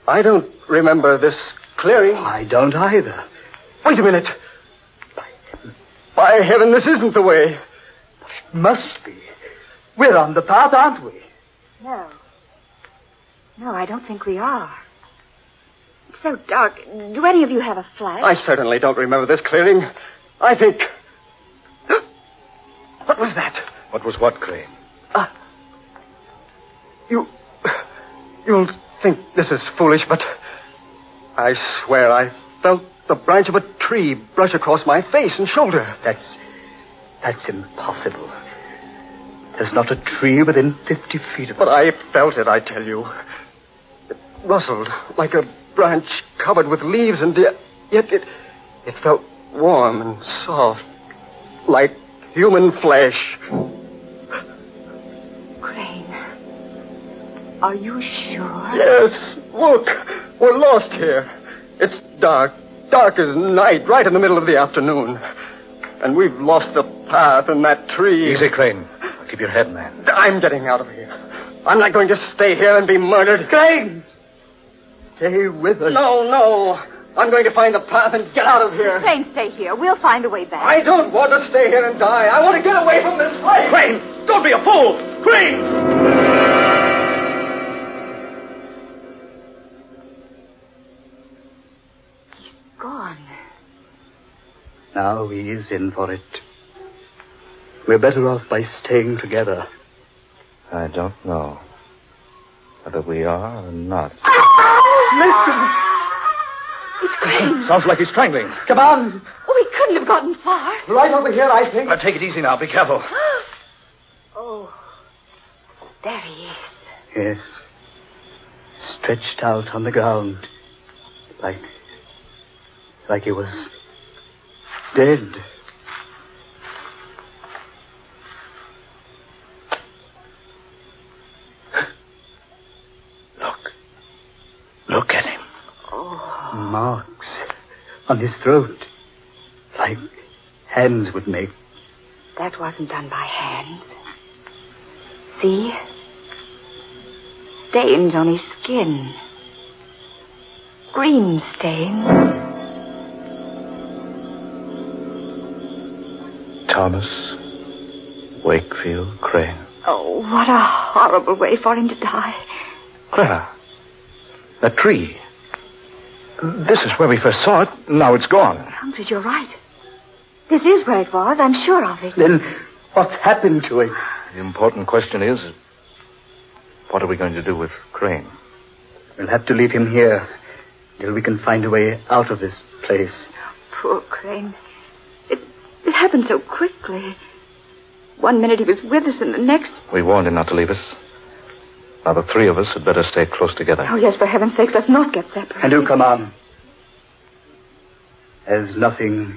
I don't remember this clearing. I don't either. Wait a minute. By heaven, this isn't the way. It must be. We're on the path, aren't we? No. No, I don't think we are. It's so dark. Do any of you have a flash? I certainly don't remember this clearing. I think... What was that? What was what, Crane? You'll think this is foolish, but I swear I felt the branch of a tree brush across my face and shoulder. That's impossible. There's not a tree within 50 feet of us. But I felt it, I tell you. It rustled like a branch covered with leaves, and yet it felt warm and soft, like human flesh. Crane, are you sure? Yes, look, we're lost here. It's dark as night, right in the middle of the afternoon. And we've lost the path and that tree. Easy, Crane. Keep your head, man. I'm getting out of here. I'm not going to stay here and be murdered. Crane! Stay with us. No. I'm going to find the path and get out of here. Crane, stay here. We'll find a way back. I don't want to stay here and die. I want to get away from this place. Crane, don't be a fool. Crane! Gone. Now he is in for it. We're better off by staying together. I don't know whether we are or not. Listen. It's Crane. Sounds like he's strangling. Come on. Oh, he couldn't have gotten far. Right over here, I think. Now, take it easy now. Be careful. Oh. There he is. Yes. Stretched out on the ground. Like he was dead. Look at him. Oh. Marks on his throat. Like hands would make. That wasn't done by hands. See? Stains on his skin. Green stains. Thomas Wakefield Crane. Oh, what a horrible way for him to die. Clara, that tree. This is where we first saw it. Now it's gone. Humphreys, you're right. This is where it was. I'm sure of it. Then what's happened to it? The important question is, what are we going to do with Crane? We'll have to leave him here till we can find a way out of this place. Poor Crane. It happened so quickly. One minute he was with us, and the next... We warned him not to leave us. Now the three of us had better stay close together. Oh, yes, for heaven's sakes, let's not get separated. And do come on. There's nothing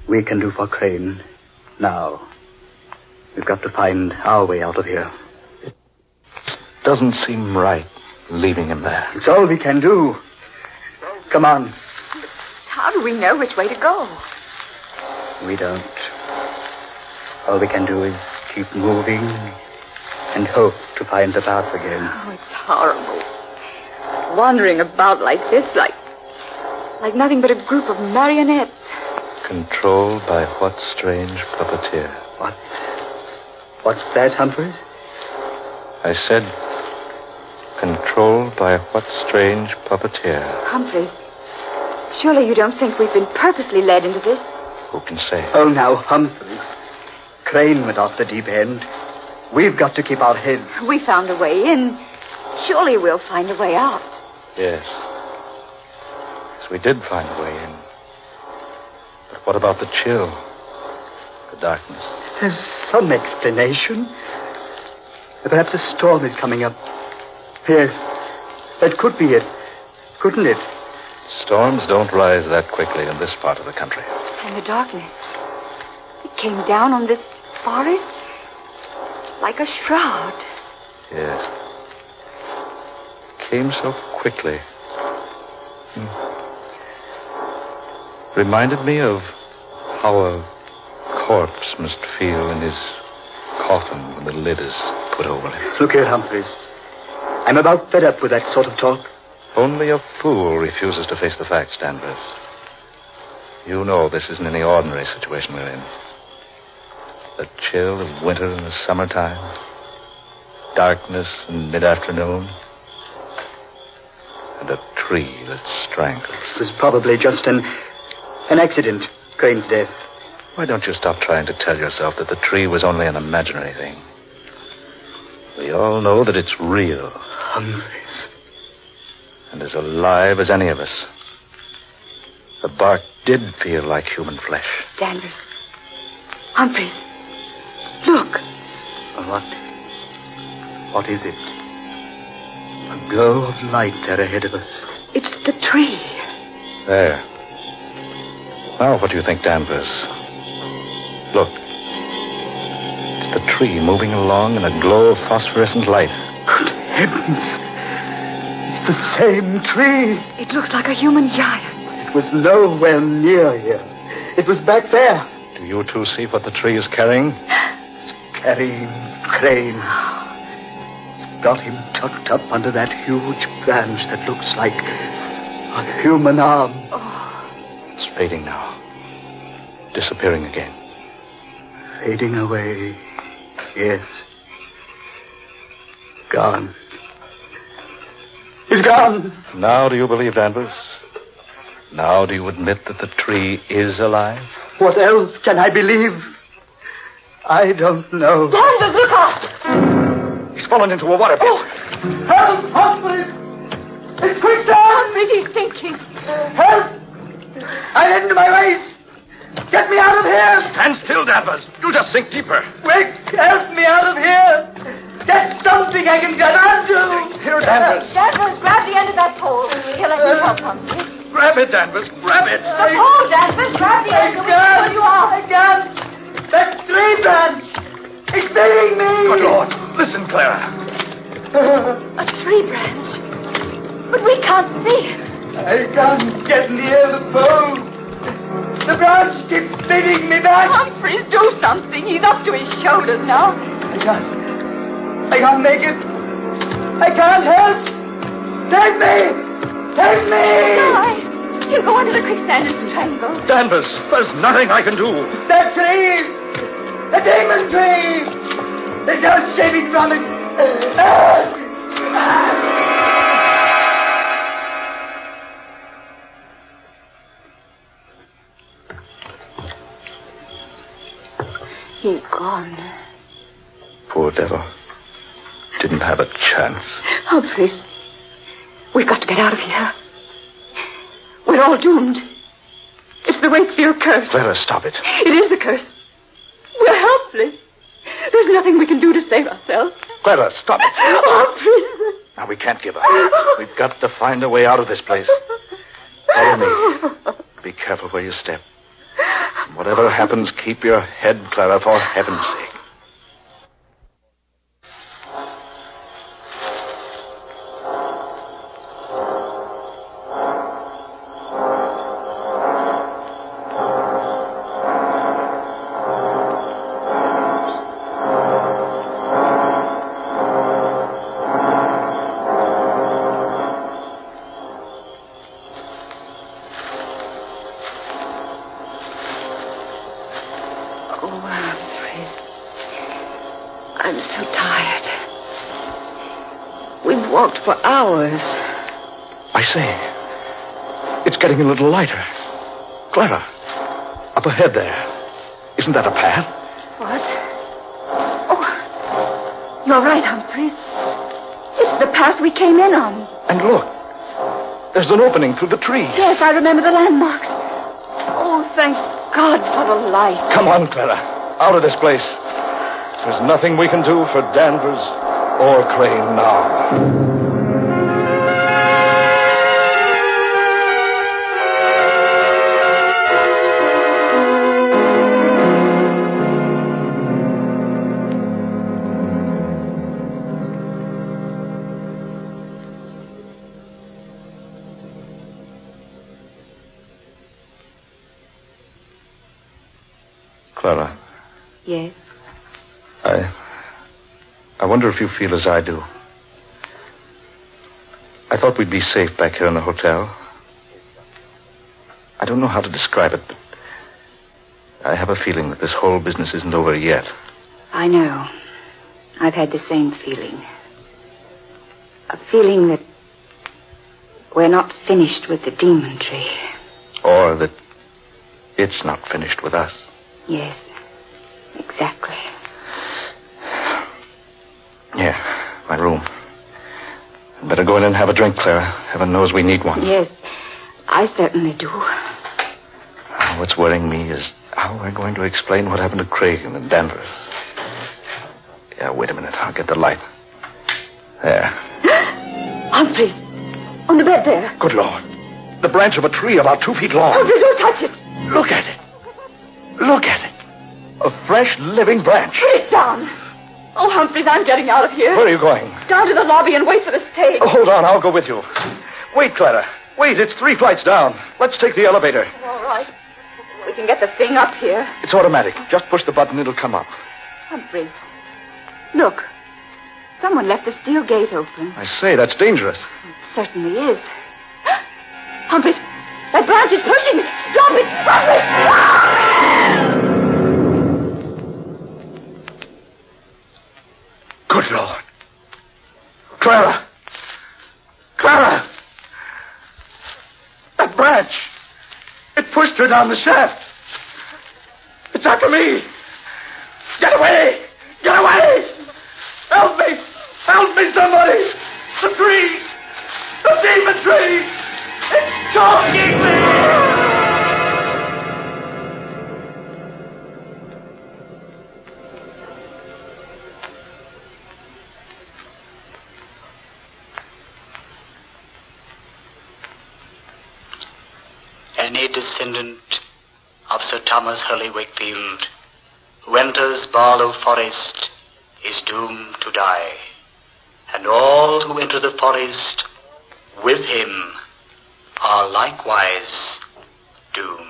we can do for Crane now. We've got to find our way out of here. It doesn't seem right, leaving him there. It's all we can do. Come on. How do we know which way to go? We don't. All we can do is keep moving and hope to find the path again. Oh, it's horrible. Wandering about like this, like nothing but a group of marionettes. Controlled by what strange puppeteer? What's that, Humphreys? I said, controlled by what strange puppeteer? Humphreys, surely you don't think we've been purposely led into this? Who can say? Oh, now, Humphreys. Crane went off the deep end. We've got to keep our heads. We found a way in. Surely we'll find a way out. Yes. Yes, we did find a way in. But what about the chill? The darkness? There's some explanation. Perhaps a storm is coming up. Yes, that could be it. Couldn't it? Storms don't rise that quickly in this part of the country. And the darkness. It came down on this forest like a shroud. Yes. Came so quickly. Reminded me of how a corpse must feel in his coffin when the lid is put over him. Look here, Humphreys. I'm about fed up with that sort of talk. Only a fool refuses to face the facts, Danvers. You know this isn't any ordinary situation we're in. The chill of winter in the summertime. Darkness in mid-afternoon. And a tree that strangles. It was probably just an accident, Crane's death. Why don't you stop trying to tell yourself that the tree was only an imaginary thing? We all know that it's real. Humphreys. And as alive as any of us. The bark did feel like human flesh. Danvers. Humphreys. Look. What is it? A glow of light there ahead of us. It's the tree. There. Now what do you think, Danvers? Look. It's the tree moving along in a glow of phosphorescent light. Good heavens. It's the same tree. It looks like a human giant. It was nowhere near here. It was back there. Do you two see what the tree is carrying? It's carrying Crane. It's got him tucked up under that huge branch that looks like a human arm. Oh. It's fading now. Disappearing again. Fading away. Yes. Gone. He's gone. Now do you believe, Danvers? Now do you admit that the tree is alive? What else can I believe? I don't know. Danvers, look out! He's fallen into a water pit. Oh, help, Humphreys! It's quick, down! Humphreys, he's sinking. Help! I'm into my waist! Get me out of here! Stand still, Danvers. You'll just sink deeper. Quick, help me out of here! That's something I can get onto. Here, Danvers. Danvers, grab the end of that pole. Here, let me help Humphrey. Grab it, Danvers. Grab it. The pole, Danvers. Grab the end. We'll pull you off. I can't. That tree branch. It's hitting me. Good Lord. Listen, Clara. A tree branch. But we can't see it. I can't get near the pole. The branch keeps spinning me back. Humphreys, do something. He's up to his shoulders now. I can't make it. I can't help. Take me. Take me. No, he'll go under the quicksand and strangle. Danvers, there's nothing I can do. That tree. The demon tree. There's no escaping from it. He's gone. Poor devil. Didn't have a chance. Humphreys, we've got to get out of here. We're all doomed. It's the Wakefield curse. Clara, stop it. It is the curse. We're helpless. There's nothing we can do to save ourselves. Clara, stop it. Humphreys. Now, we can't give up. We've got to find a way out of this place. Follow me. Be careful where you step. Whatever happens, keep your head, Clara, for heaven's sake. I'm so tired. We've walked for hours. I say, it's getting a little lighter. Clara, up ahead there. Isn't that a path? What? Oh, you're right, Humphreys. It's the path we came in on. And look, there's an opening through the trees. Yes, I remember the landmarks. Oh, thank God for the light. Come on, Clara. Out of this place. There's nothing we can do for Danvers or Crane now. Clara. Yes? I wonder if you feel as I do. I thought we'd be safe back here in the hotel. I don't know how to describe it, but I have a feeling that this whole business isn't over yet. I know. I've had the same feeling. A feeling that we're not finished with the demon tree. Or that it's not finished with us. Yes, exactly. Yeah, my room. I'd better go in and have a drink, Clara. Heaven knows we need one. Yes, I certainly do. What's worrying me is how we're going to explain what happened to Craig and Danvers. Yeah, wait a minute. I'll get the light. There. Humphreys, on the bed there. Good Lord. The branch of a tree about 2 feet long. Humphreys, don't touch it. Look at it. Look at it. A fresh, living branch. Put it down. Oh, Humphreys, I'm getting out of here. Where are you going? Down to the lobby and wait for the stage. Oh, hold on. I'll go with you. Wait, Clara. Wait, it's 3 flights down. Let's take the elevator. All right. We can get the thing up here. It's automatic. Just push the button, it'll come up. Humphreys, look. Someone left the steel gate open. I say, that's dangerous. It certainly is. Humphreys, that branch is pushing me. Stop it! Humphreys! Good Lord. Clara! Clara! That branch! It pushed her down the shaft. It's after me. Get away! Get away! Help me! Help me, somebody! The tree! The demon tree! It's choking me! any descendant of Sir Thomas Hurley Wakefield who enters Barlow Forest is doomed to die, and all who enter the forest with him are likewise doomed.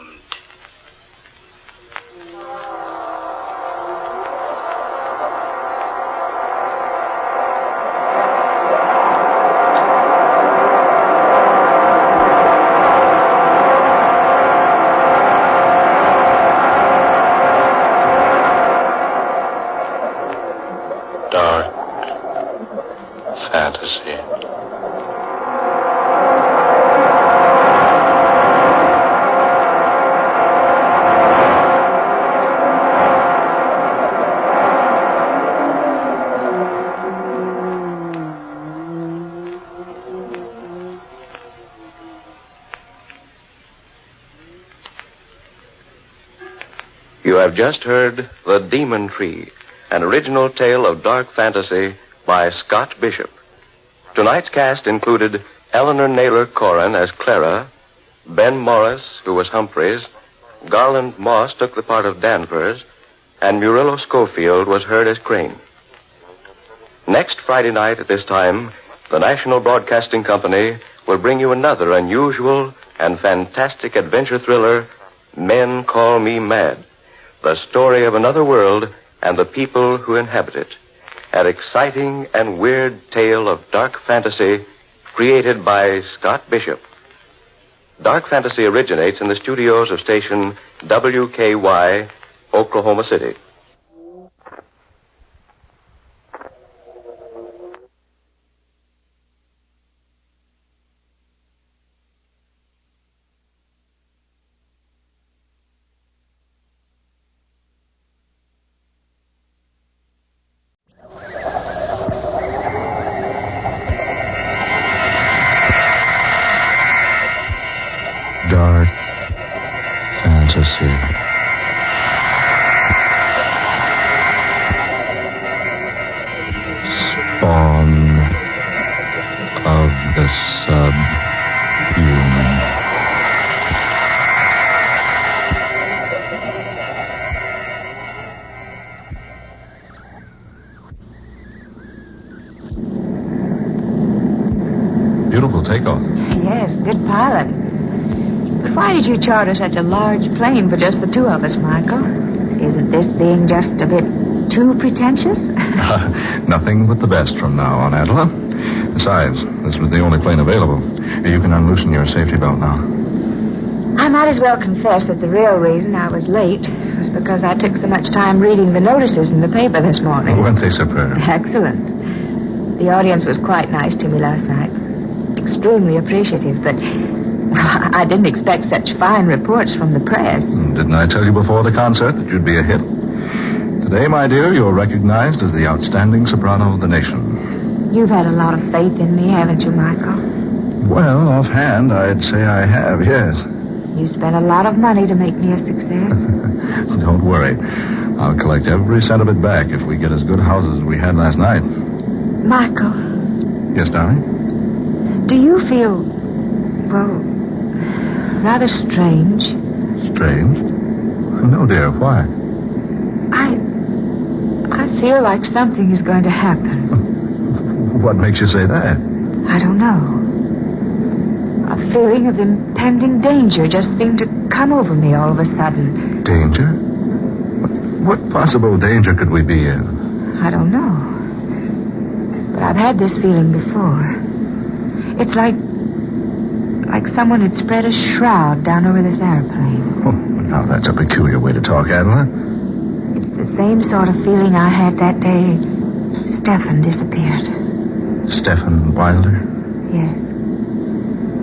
Dark fantasy. You have just heard The Demon Tree, an original tale of dark fantasy by Scott Bishop. Tonight's cast included Eleanor Naylor Corrin as Clara, Ben Morris, who was Humphreys, Garland Moss took the part of Danvers, and Murillo Schofield was heard as Crane. Next Friday night at this time, the National Broadcasting Company will bring you another unusual and fantastic adventure thriller, Men Call Me Mad, the story of another world and the people who inhabit it. An exciting and weird tale of dark fantasy created by Scott Bishop. Dark fantasy originates in the studios of station WKY, Oklahoma City. Dark fantasy. Spawn of the subhuman. Beautiful takeoff. Yes, good pilot. But why did you charter such a large plane for just the two of us, Michael? Isn't this being just a bit too pretentious? Nothing but the best from now on, Adela. Besides, this was the only plane available. You can unloosen your safety belt now. I might as well confess that the real reason I was late was because I took so much time reading the notices in the paper this morning. Weren't they superb? Excellent. The audience was quite nice to me last night. Extremely appreciative, but I didn't expect such fine reports from the press. Didn't I tell you before the concert that you'd be a hit? Today, my dear, you're recognized as the outstanding soprano of the nation. You've had a lot of faith in me, haven't you, Michael? Well, offhand, I'd say I have, yes. You spent a lot of money to make me a success. Don't worry. I'll collect every cent of it back if we get as good houses as we had last night. Michael. Yes, darling? Do you feel, well, rather strange? Strange? No, dear. Why? I feel like something is going to happen. What makes you say that? I don't know. A feeling of impending danger just seemed to come over me all of a sudden. Danger? What possible danger could we be in? I don't know. But I've had this feeling before. It's like someone had spread a shroud down over this airplane. Oh, now that's a peculiar way to talk, Adela. It's the same sort of feeling I had that day Stephen disappeared. Stephen Wilder? Yes.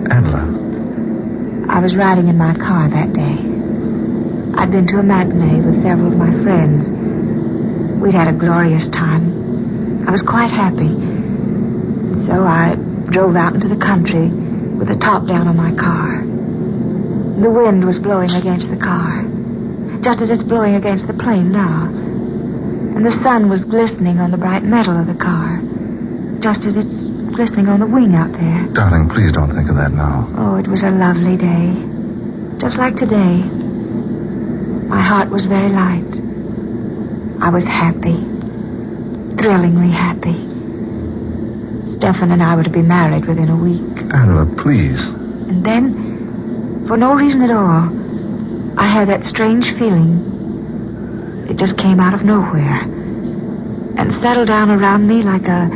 Adela. I was riding in my car that day. I'd been to a matinee with several of my friends. We'd had a glorious time. I was quite happy. So I drove out into the country with the top down on my car. The wind was blowing against the car, just as it's blowing against the plane now. And the sun was glistening on the bright metal of the car, just as it's glistening on the wing out there. Darling, please don't think of that now. Oh, it was a lovely day. Just like today. My heart was very light. I was happy. Thrillingly happy. Stefan and I were to be married within a week. Angela, please. And then, for no reason at all, I had that strange feeling. It just came out of nowhere and settled down around me like a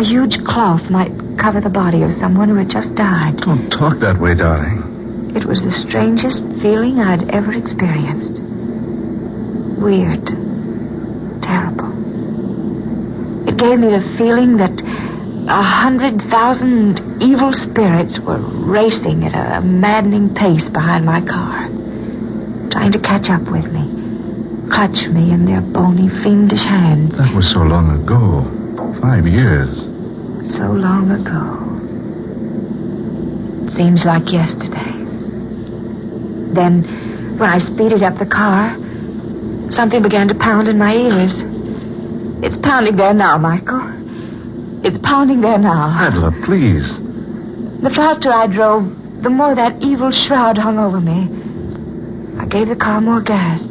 huge cloth might cover the body of someone who had just died. Don't talk that way, darling. It was the strangest feeling I'd ever experienced. Weird. Terrible. It gave me the feeling that 100,000 evil spirits were racing at a maddening pace behind my car, trying to catch up with me, clutch me in their bony, fiendish hands. That was so long ago. 5 years. So long ago. It seems like yesterday. Then, when I speeded up the car, something began to pound in my ears. It's pounding there now, Michael. It's pounding there now. Angela, please. The faster I drove, the more that evil shroud hung over me. I gave the car more gas.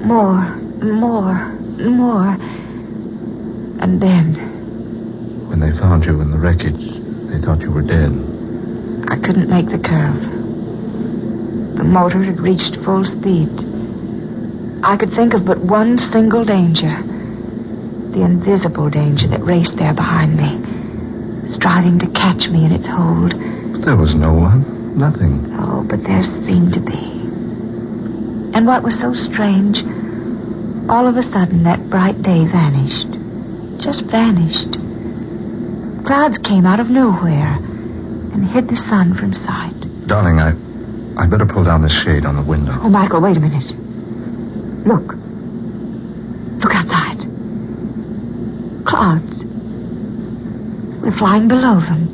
More, and more, and more. And then... When they found you in the wreckage, they thought you were dead. I couldn't make the curve. The motor had reached full speed. I could think of but one single danger. The invisible danger that raced there behind me, striving to catch me in its hold. But there was no one. Nothing. Oh, but there seemed to be. And what was so strange, all of a sudden that bright day vanished. Just vanished. Clouds came out of nowhere and hid the sun from sight. Darling, I'd better pull down the shade on the window. Oh, Michael, wait a minute. Look. Look outside. Clouds. We're flying below them.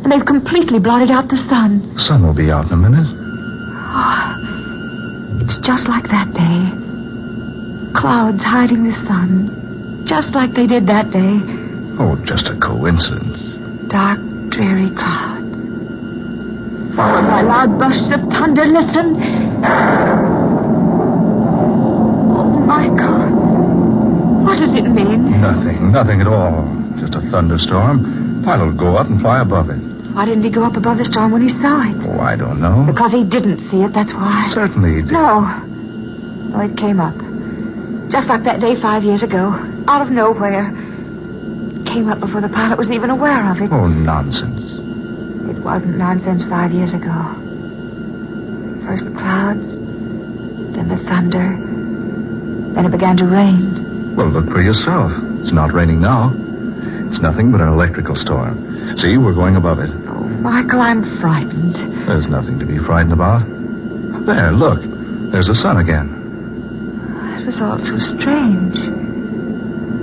And they've completely blotted out the sun. The sun will be out in a minute. Oh, it's just like that day. Clouds hiding the sun. Just like they did that day. Oh, just a coincidence. Dark, dreary clouds. Followed by loud bursts of thunder. Listen. Oh, Michael. What does it mean? Nothing at all. Just a thunderstorm. Pilot will go up and fly above it. Why didn't he go up above the storm when he saw it? Oh, I don't know. Because he didn't see it, that's why. Certainly he did. No, it came up. Just like that day 5 years ago. Out of nowhere. It came up before the pilot was even aware of it. Oh, nonsense. It wasn't nonsense 5 years ago. First the clouds, then the thunder, then it began to rain. Well, look for yourself. It's not raining now. It's nothing but an electrical storm. See, we're going above it. Oh, Michael, I'm frightened. There's nothing to be frightened about. There, look. There's the sun again. It was all so strange.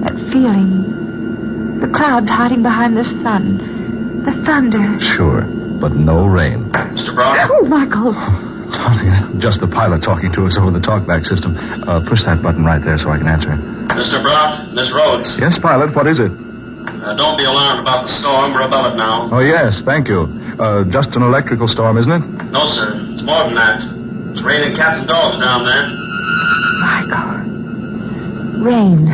That feeling. The clouds hiding behind the sun. The thunder. Sure, but no rain. Mr. Brock? Oh, Michael. Darling, just the pilot talking to us over the talkback system. Push that button right there so I can answer him. Mr. Brock, Miss Rhodes. Yes, pilot, what is it? Don't be alarmed about the storm. We're above it now. Oh, yes, thank you. Just an electrical storm, isn't it? No, sir. It's more than that. It's raining cats and dogs down there. Michael. Rain.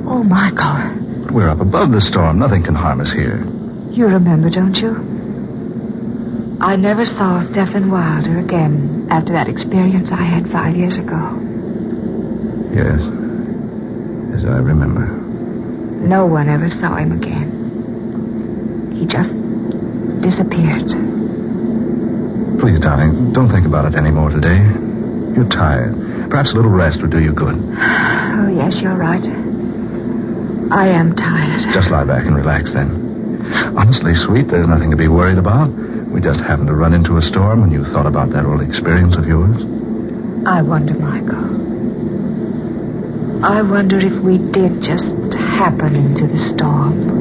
Oh, Michael. We're up above the storm. Nothing can harm us here. You remember, don't you? I never saw Stephen Wilder again after that experience I had 5 years ago. Yes. Yes, I remember. No one ever saw him again. He just disappeared. Please, darling, don't think about it anymore today. You're tired. Perhaps a little rest would do you good. Oh, yes, you're right. I am tired. Just lie back and relax then. Honestly, sweet, there's nothing to be worried about. We just happened to run into a storm when you thought about that old experience of yours. I wonder, Michael. I wonder if we did just happen into the storm.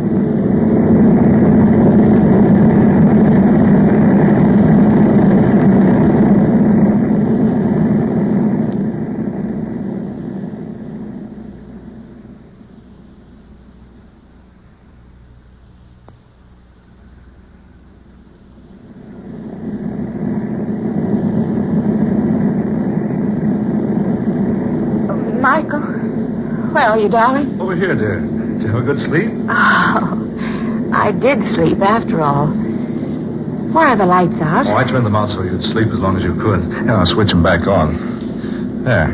Where are you, darling? Over here, dear. Did you have a good sleep? Oh, I did sleep after all. Why are the lights out? Oh, I turned them out so you'd sleep as long as you could. Yeah, I'll switch them back on. There.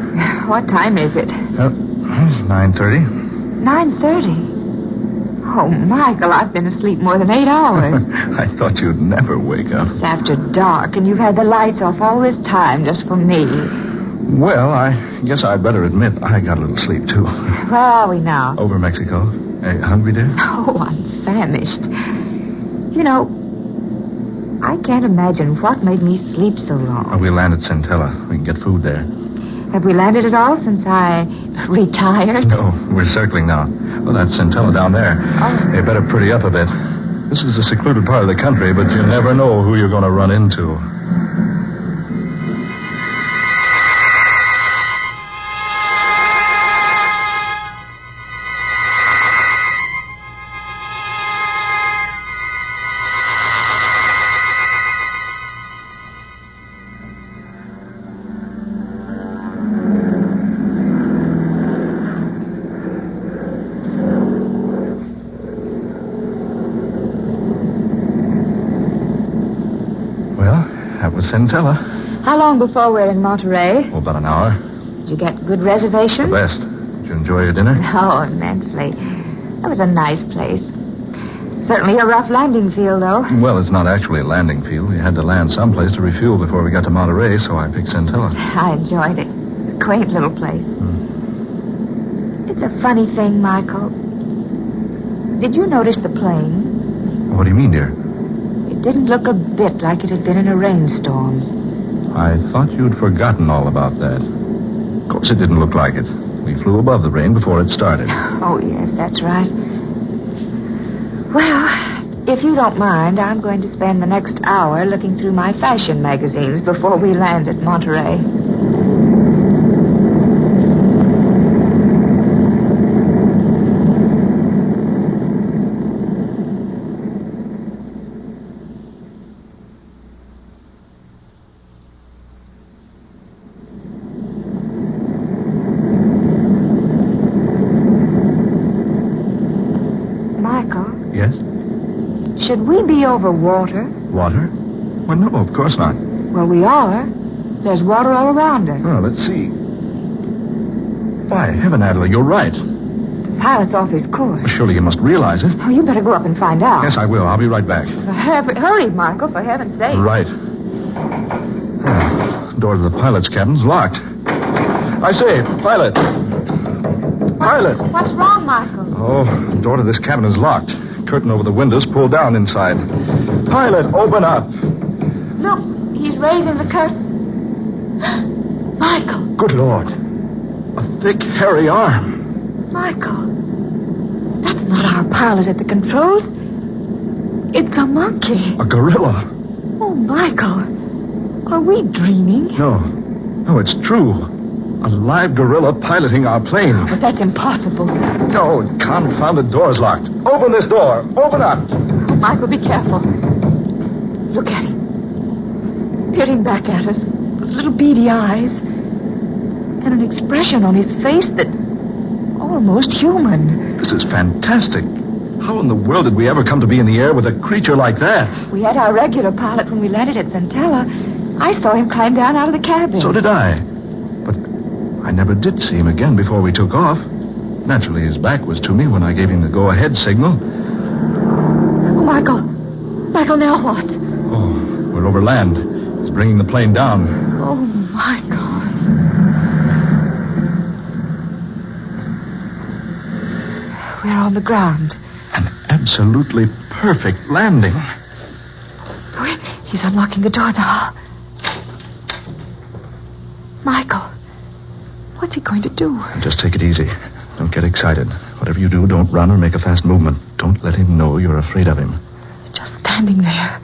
What time is it? 9:30. 9:30. Oh, Michael, I've been asleep more than 8 hours. I thought you'd never wake up. It's after dark, and you've had the lights off all this time just for me. Well, I guess I'd better admit I got a little sleep, too. Where are we now? Over Mexico. Hey, hungry, dear? Oh, I'm famished. You know, I can't imagine what made me sleep so long. Oh, we land at Centella. We can get food there. Have we landed at all since I retired? No, we're circling now. Well, that's Centella down there. Oh. You better pretty up a bit. This is a secluded part of the country, but you never know who you're going to run into. Centella. How long before we're in Monterey? Oh, about an hour. Did you get good reservations? The best. Did you enjoy your dinner? Oh, immensely. That was a nice place. Certainly a rough landing field, though. Well, it's not actually a landing field. We had to land someplace to refuel before we got to Monterey, so I picked Centella. I enjoyed it. A quaint little place. It's a funny thing, Michael. Did you notice the plane? What do you mean, dear? It didn't look a bit like it had been in a rainstorm. I thought you'd forgotten all about that. Of course, it didn't look like it. We flew above the rain before it started. Oh, yes, that's right. Well, if you don't mind, I'm going to spend the next hour looking through my fashion magazines before we land at Monterey. Should we be over water? Water? Well, no, of course not. Well, we are. There's water all around us. Oh, let's see. Why, heaven, Adela, you're right. The pilot's off his course. Well, surely you must realize it. Oh, you better go up and find out. Yes, I will. I'll be right back. Hurry, Michael, for heaven's sake. Right. Oh, door to the pilot's cabin's locked. I say, pilot. Pilot. What's wrong, Michael? Oh, the door to this cabin is locked. Curtain over the windows pulled down inside. Pilot, open up. Look, he's raising the curtain. Michael. Good Lord. A thick, hairy arm. Michael. That's not our pilot at the controls. It's a monkey. A gorilla. Oh, Michael. Are we dreaming? No, it's true. A live gorilla piloting our plane. But that's impossible. No, confounded door's locked. Open this door. Open up. Oh, Michael, be careful. Look at him. Peering back at us with little beady eyes. And an expression on his face that almost human. This is fantastic. How in the world did we ever come to be in the air with a creature like that? We had our regular pilot when we landed at Centella. I saw him climb down out of the cabin. So did I. I never did see him again before we took off. Naturally, his back was to me when I gave him the go-ahead signal. Oh, Michael. Michael, now what? Oh, we're over land. He's bringing the plane down. Oh, Michael. We're on the ground. An absolutely perfect landing. He's unlocking the door now. Michael. What's he going to do? Just take it easy. Don't get excited. Whatever you do, don't run or make a fast movement. Don't let him know you're afraid of him. Just standing there,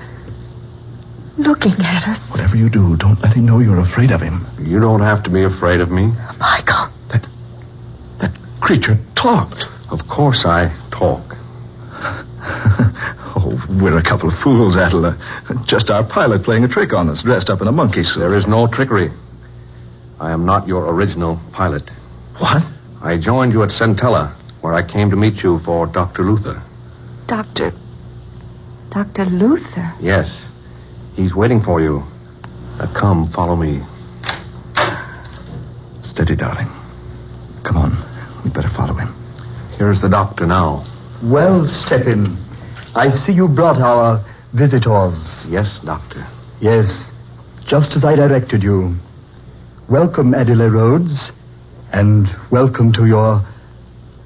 looking at us. Whatever you do, don't let him know you're afraid of him. You don't have to be afraid of me. Michael. That creature talked. Of course I talk. Oh, we're a couple of fools, Adela. Just our pilot playing a trick on us, dressed up in a monkey suit. There is no trickery. I am not your original pilot. What? I joined you at Centella, where I came to meet you for Dr. Luther. Dr. Luther? Yes. He's waiting for you. Come, follow me. Steady, darling. Come on. We'd better follow him. Here's the doctor now. Well, Stephen, I see you brought our visitors. Yes, doctor. Yes, just as I directed you. Welcome, Adelaide Rhodes, and welcome to your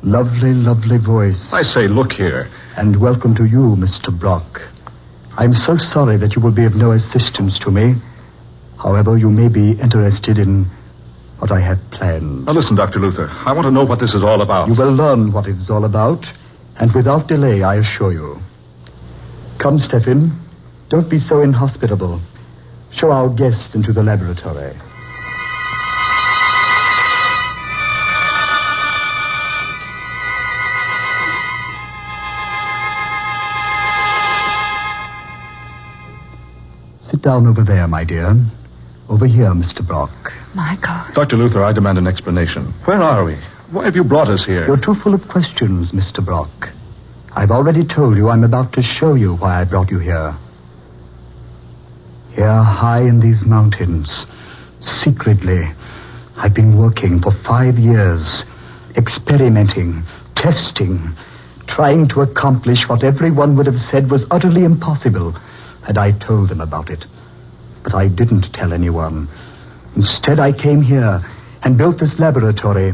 lovely, lovely voice. I say, look here. And welcome to you, Mr. Brock. I'm so sorry that you will be of no assistance to me. However, you may be interested in what I have planned. Now listen, Dr. Luther. I want to know what this is all about. You will learn what it is all about, and without delay, I assure you. Come, Stephen. Don't be so inhospitable. Show our guest into the laboratory. Sit down over there, my dear. Over here, Mr. Brock. Michael. Dr. Luther, I demand an explanation. Where are we? Why have you brought us here? You're too full of questions, Mr. Brock. I've already told you I'm about to show you why I brought you here. Here, high in these mountains, secretly, I've been working for 5 years, experimenting, testing, trying to accomplish what everyone would have said was utterly impossible had I told them about it. But I didn't tell anyone. Instead, I came here and built this laboratory.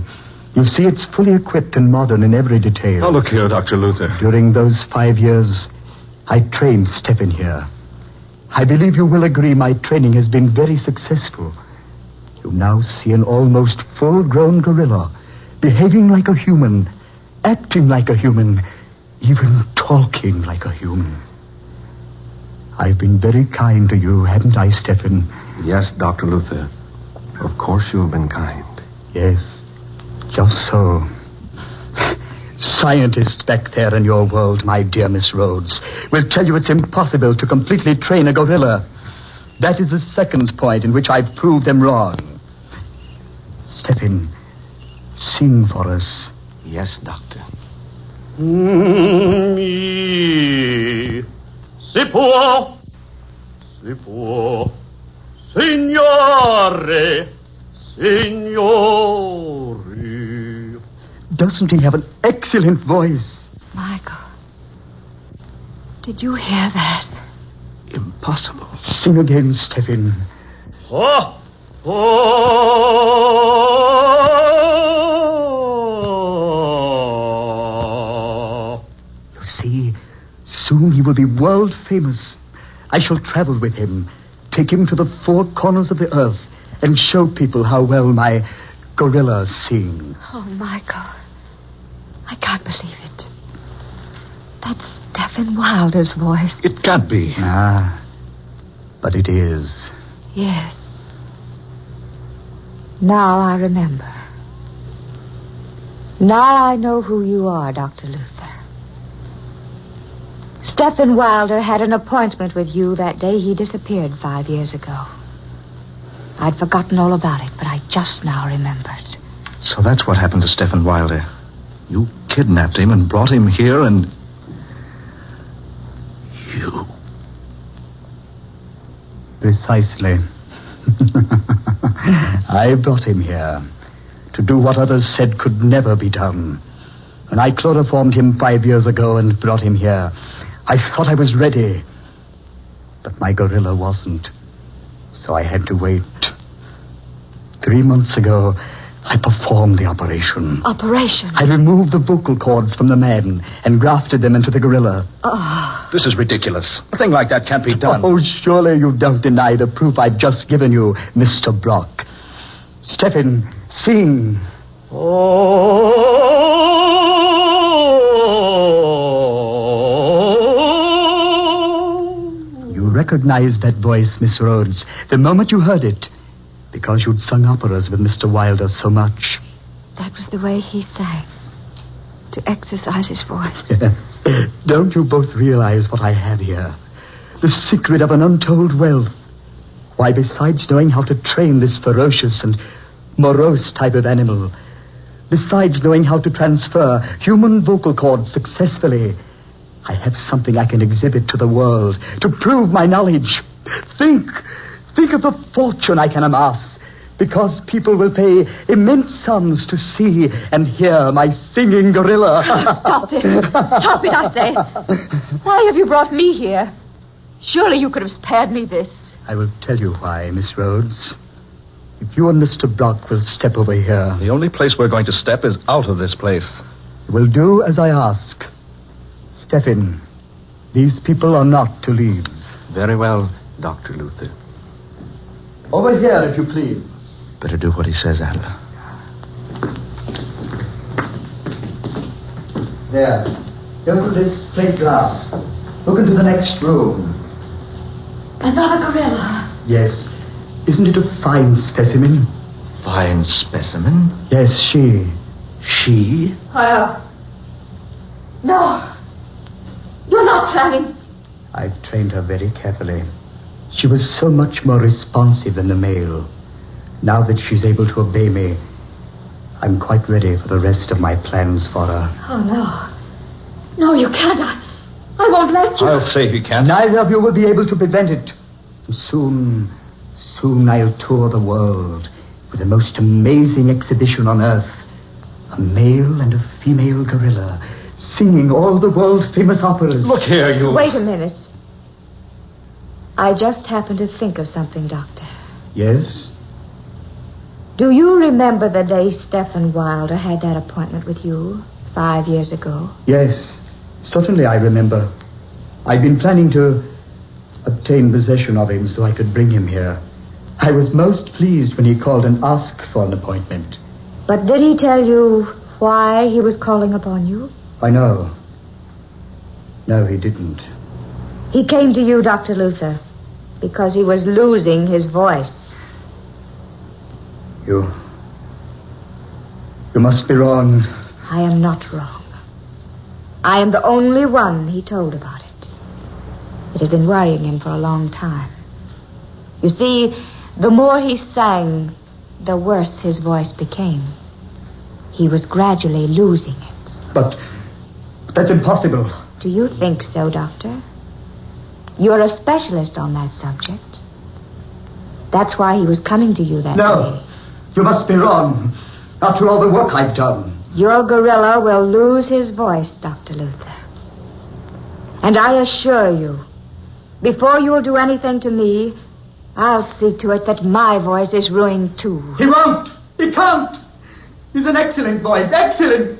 You see, it's fully equipped and modern in every detail. Now, look here, Dr. Luther. During those 5 years, I trained Stephen here. I believe you will agree my training has been very successful. You now see an almost full-grown gorilla, behaving like a human, acting like a human, even talking like a human. I've been very kind to you, haven't I, Stephen? Yes, Dr. Luther. Of course you have been kind. Yes, just so. Scientists back there in your world, my dear Miss Rhodes, will tell you it's impossible to completely train a gorilla. That is the second point in which I've proved them wrong. Stephen, sing for us. Yes, Doctor. Si può, signore, signori. Doesn't he have an excellent voice? Michael, did you hear that? Impossible. Sing again, Stephen. Oh, You see, soon he will be world famous. I shall travel with him, take him to the 4 corners of the earth, and show people how well my gorilla sings. Oh, Michael, I can't believe it. That's Stephen Wilder's voice. It can't be. Ah, but it is. Yes. Now I remember. Now I know who you are, Dr. Luther. Stephen Wilder had an appointment with you that day he disappeared 5 years ago. I'd forgotten all about it, but I just now remembered. So that's what happened to Stephen Wilder. You kidnapped him and brought him here and... You... Precisely. I brought him here to do what others said could never be done. When I chloroformed him 5 years ago and brought him here, I thought I was ready. But my gorilla wasn't. So I had to wait. 3 months ago, I performed the operation. Operation? I removed the vocal cords from the man and grafted them into the gorilla. Oh. This is ridiculous. A thing like that can't be done. Oh, surely you don't deny the proof I've just given you, Mr. Brock. Stephen, sing. You recognized that voice, Miss Rhodes, the moment you heard it, because you'd sung operas with Mr. Wilder so much. That was the way he sang, to exercise his voice. Don't you both realize what I have here? The secret of an untold wealth. Why, besides knowing how to train this ferocious and morose type of animal, Besides knowing how to transfer human vocal cords successfully, I have something I can exhibit to the world to prove my knowledge. Think of the fortune I can amass, because people will pay immense sums to see and hear my singing gorilla. Stop it. Stop it, I say. Why have you brought me here? Surely you could have spared me this. I will tell you why, Miss Rhodes. If you and Mr. Block will step over here. The only place we're going to step is out of this place. You will do as I ask. Step in. These people are not to leave. Very well, Dr. Luther. Over here, if you please. Better do what he says, Adler. There. Go through this plate glass. Look into the next room. Another gorilla. Yes. Isn't it a fine specimen? Fine specimen? Yes, she. She? Oh, no. No. You're not planning. I've trained her very carefully. She was so much more responsive than the male. Now that she's able to obey me, I'm quite ready for the rest of my plans for her. Oh, no. No, you can't. I won't let you. I'll say he can't. Neither of you will be able to prevent it. Soon I'll tour the world with the most amazing exhibition on earth. A male and a female gorilla singing all the world-famous operas. Look here, you... Wait a minute. I just happened to think of something, Doctor. Yes? Do you remember the day Stephen Wilder had that appointment with you 5 years ago? Yes, certainly I remember. I'd been planning to obtain possession of him so I could bring him here. I was most pleased when he called and asked for an appointment. But did he tell you why he was calling upon you? I know. No, he didn't. He came to you, Dr. Luther, because he was losing his voice. You must be wrong. I am not wrong. I am the only one he told about it. It had been worrying him for a long time. You see, the more he sang, the worse his voice became. He was gradually losing it. But that's impossible. Do you think so, Doctor? You're a specialist on that subject. That's why he was coming to you that day. You must be wrong. After all the work I've done. Your gorilla will lose his voice, Dr. Luther. And I assure you, before you'll do anything to me, I'll see to it that my voice is ruined too. He won't. He can't. He's an excellent voice. Excellent.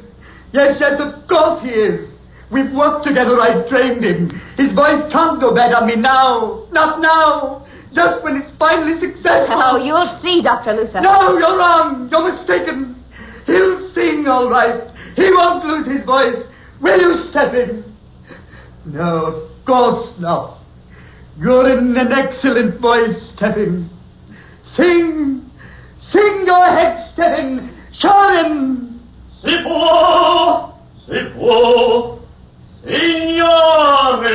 Yes, of course he is. We've worked together. I've trained him. His voice can't go bad on me now. Not now. Just when it's finally successful. Oh, you'll see, Dr. Luther. No, you're wrong. You're mistaken. He'll sing all right. He won't lose his voice. Will you, Stephen? No, of course not. You're in an excellent voice, Stephen. Sing. Sing your head, Stephen. Show him. Si può, signore,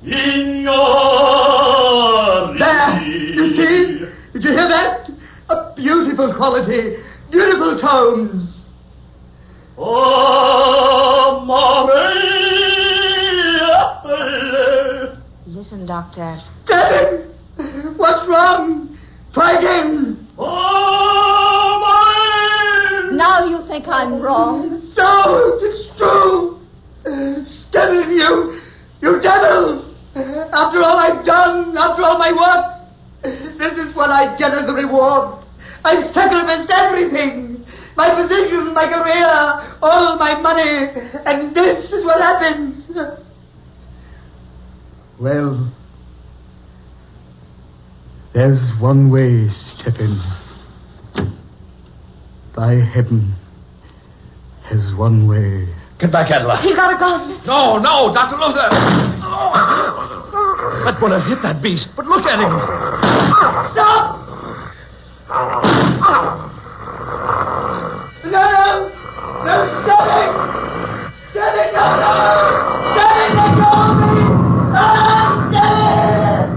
signore. There, you see? Did you hear that? A beautiful quality, beautiful tones. Oh, Maria. Listen, Doctor. Stephen, what's wrong? Try again. Oh, Maria. Now you think I'm wrong. So, it's true. Stephen, you devil. After all I've done, after all my work, this is what I get as a reward. I've sacrificed everything. My position, my career, all my money, and this is what happens. Well, there's one way, Stephen. By heaven, there's one way. Get back, Adler. He got a gun. No, Dr. Luther. That would have hit that beast, but look at him. Stop! No, Stephen! Stephen, no! Stephen, let go of me! Ah, Stephen!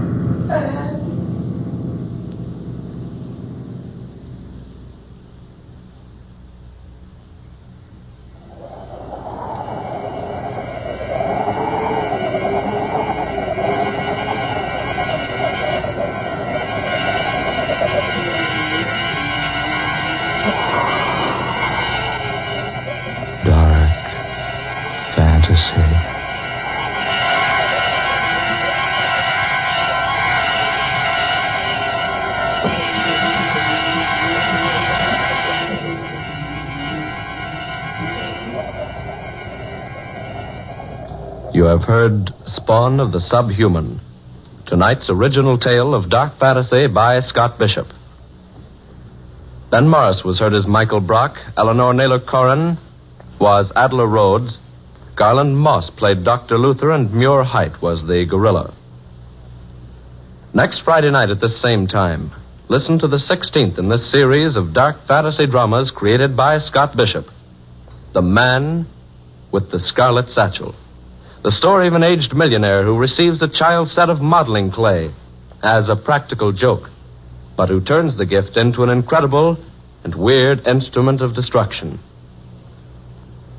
You have heard Spawn of the Subhuman, tonight's original tale of dark fantasy by Scott Bishop. Ben Morris was heard as Michael Brock, Eleanor Naylor Corrin was Adler Rhodes, Garland Moss played Dr. Luther, and Muir Height was the gorilla. Next Friday night at this same time, listen to the 16th in this series of dark fantasy dramas created by Scott Bishop, The Man with the Scarlet Satchel. The story of an aged millionaire who receives a child's set of modeling clay as a practical joke, but who turns the gift into an incredible and weird instrument of destruction.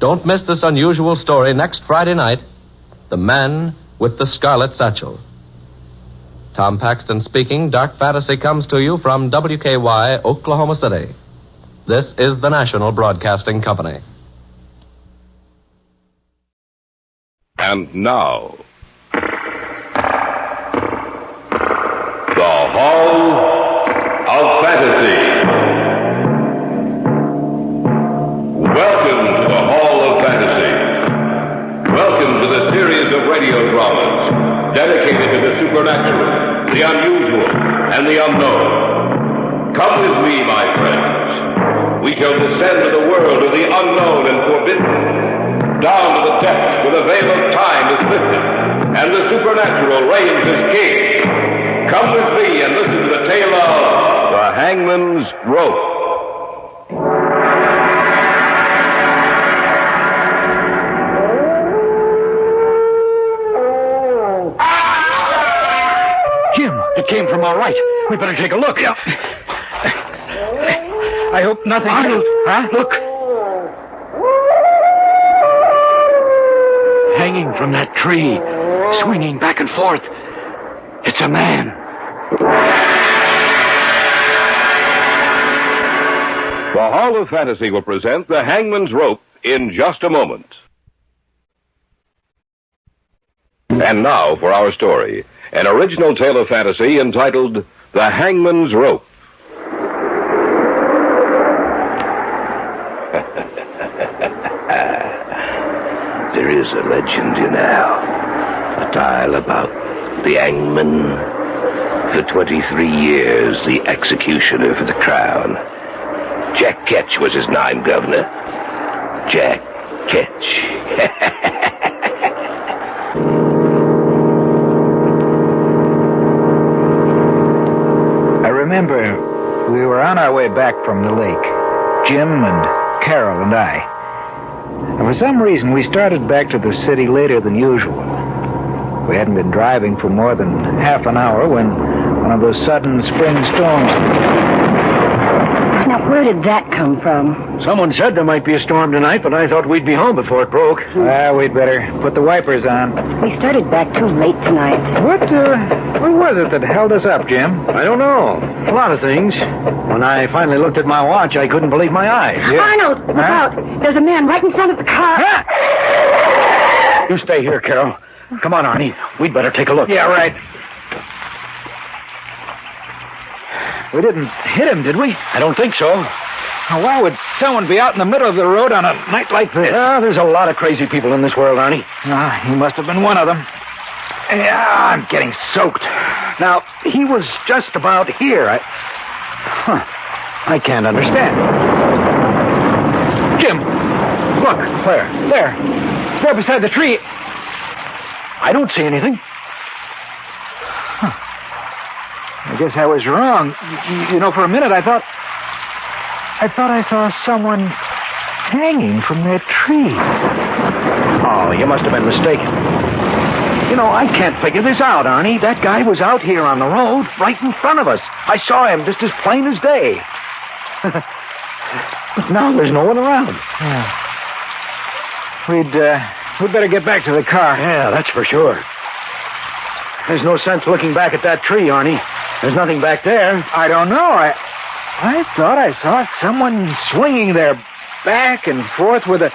Don't miss this unusual story next Friday night, The Man with the Scarlet Satchel. Tom Paxton speaking. Dark Fantasy comes to you from WKY, Oklahoma City. This is the National Broadcasting Company. And now, the Hall of Fantasy. Welcome to the Hall of Fantasy. Welcome to the series of radio dramas dedicated to the supernatural, the unusual, and the unknown. Come with me, my friends. We shall descend to the world of the unknown and forbidden, down to the depths where the veil of time is lifted, and the supernatural reigns as king. Come with me and listen to the tale of The Hangman's Rope. Jim, it came from our right. We better take a look. Yeah. I hope nothing... Arnold! Huh? Look! Hanging from that tree, swinging back and forth. It's a man. The Hall of Fantasy will present The Hangman's Rope in just a moment. And now for our story, an original tale of fantasy entitled The Hangman's Rope. There is a legend, you know, a tale about the hangman. For 23 years, the executioner for the crown. Jack Ketch was his name, Governor. Jack Ketch. I remember we were on our way back from the lake, Jim and Carol and I. And for some reason, we started back to the city later than usual. We hadn't been driving for more than half an hour when one of those sudden spring storms... Now, where did that come from? Someone said there might be a storm tonight, but I thought we'd be home before it broke. Well, we'd better put the wipers on. We started back too late tonight. What was it that held us up, Jim? I don't know. A lot of things. When I finally looked at my watch, I couldn't believe my eyes. Arnold, look out. There's a man right in front of the car. You stay here, Carol. Come on, Arnie. We'd better take a look. Yeah, right. We didn't hit him, did we? I don't think so. Now, why would someone be out in the middle of the road on a night like this? There's a lot of crazy people in this world, Arnie. He must have been one of them. Yeah, I'm getting soaked. Now, he was just about here. I can't understand. Jim, look. Where? There beside the tree. I don't see anything. I guess I was wrong. You know, for a minute I thought I saw someone hanging from that tree. Oh, you must have been mistaken. You know, I can't figure this out, Arnie. That guy was out here on the road, right in front of us. I saw him just as plain as day. But now there's no one around. Yeah. We'd better get back to the car. Yeah, that's for sure. There's no sense looking back at that tree, Arnie. There's nothing back there. I don't know. I thought I saw someone swinging there back and forth with a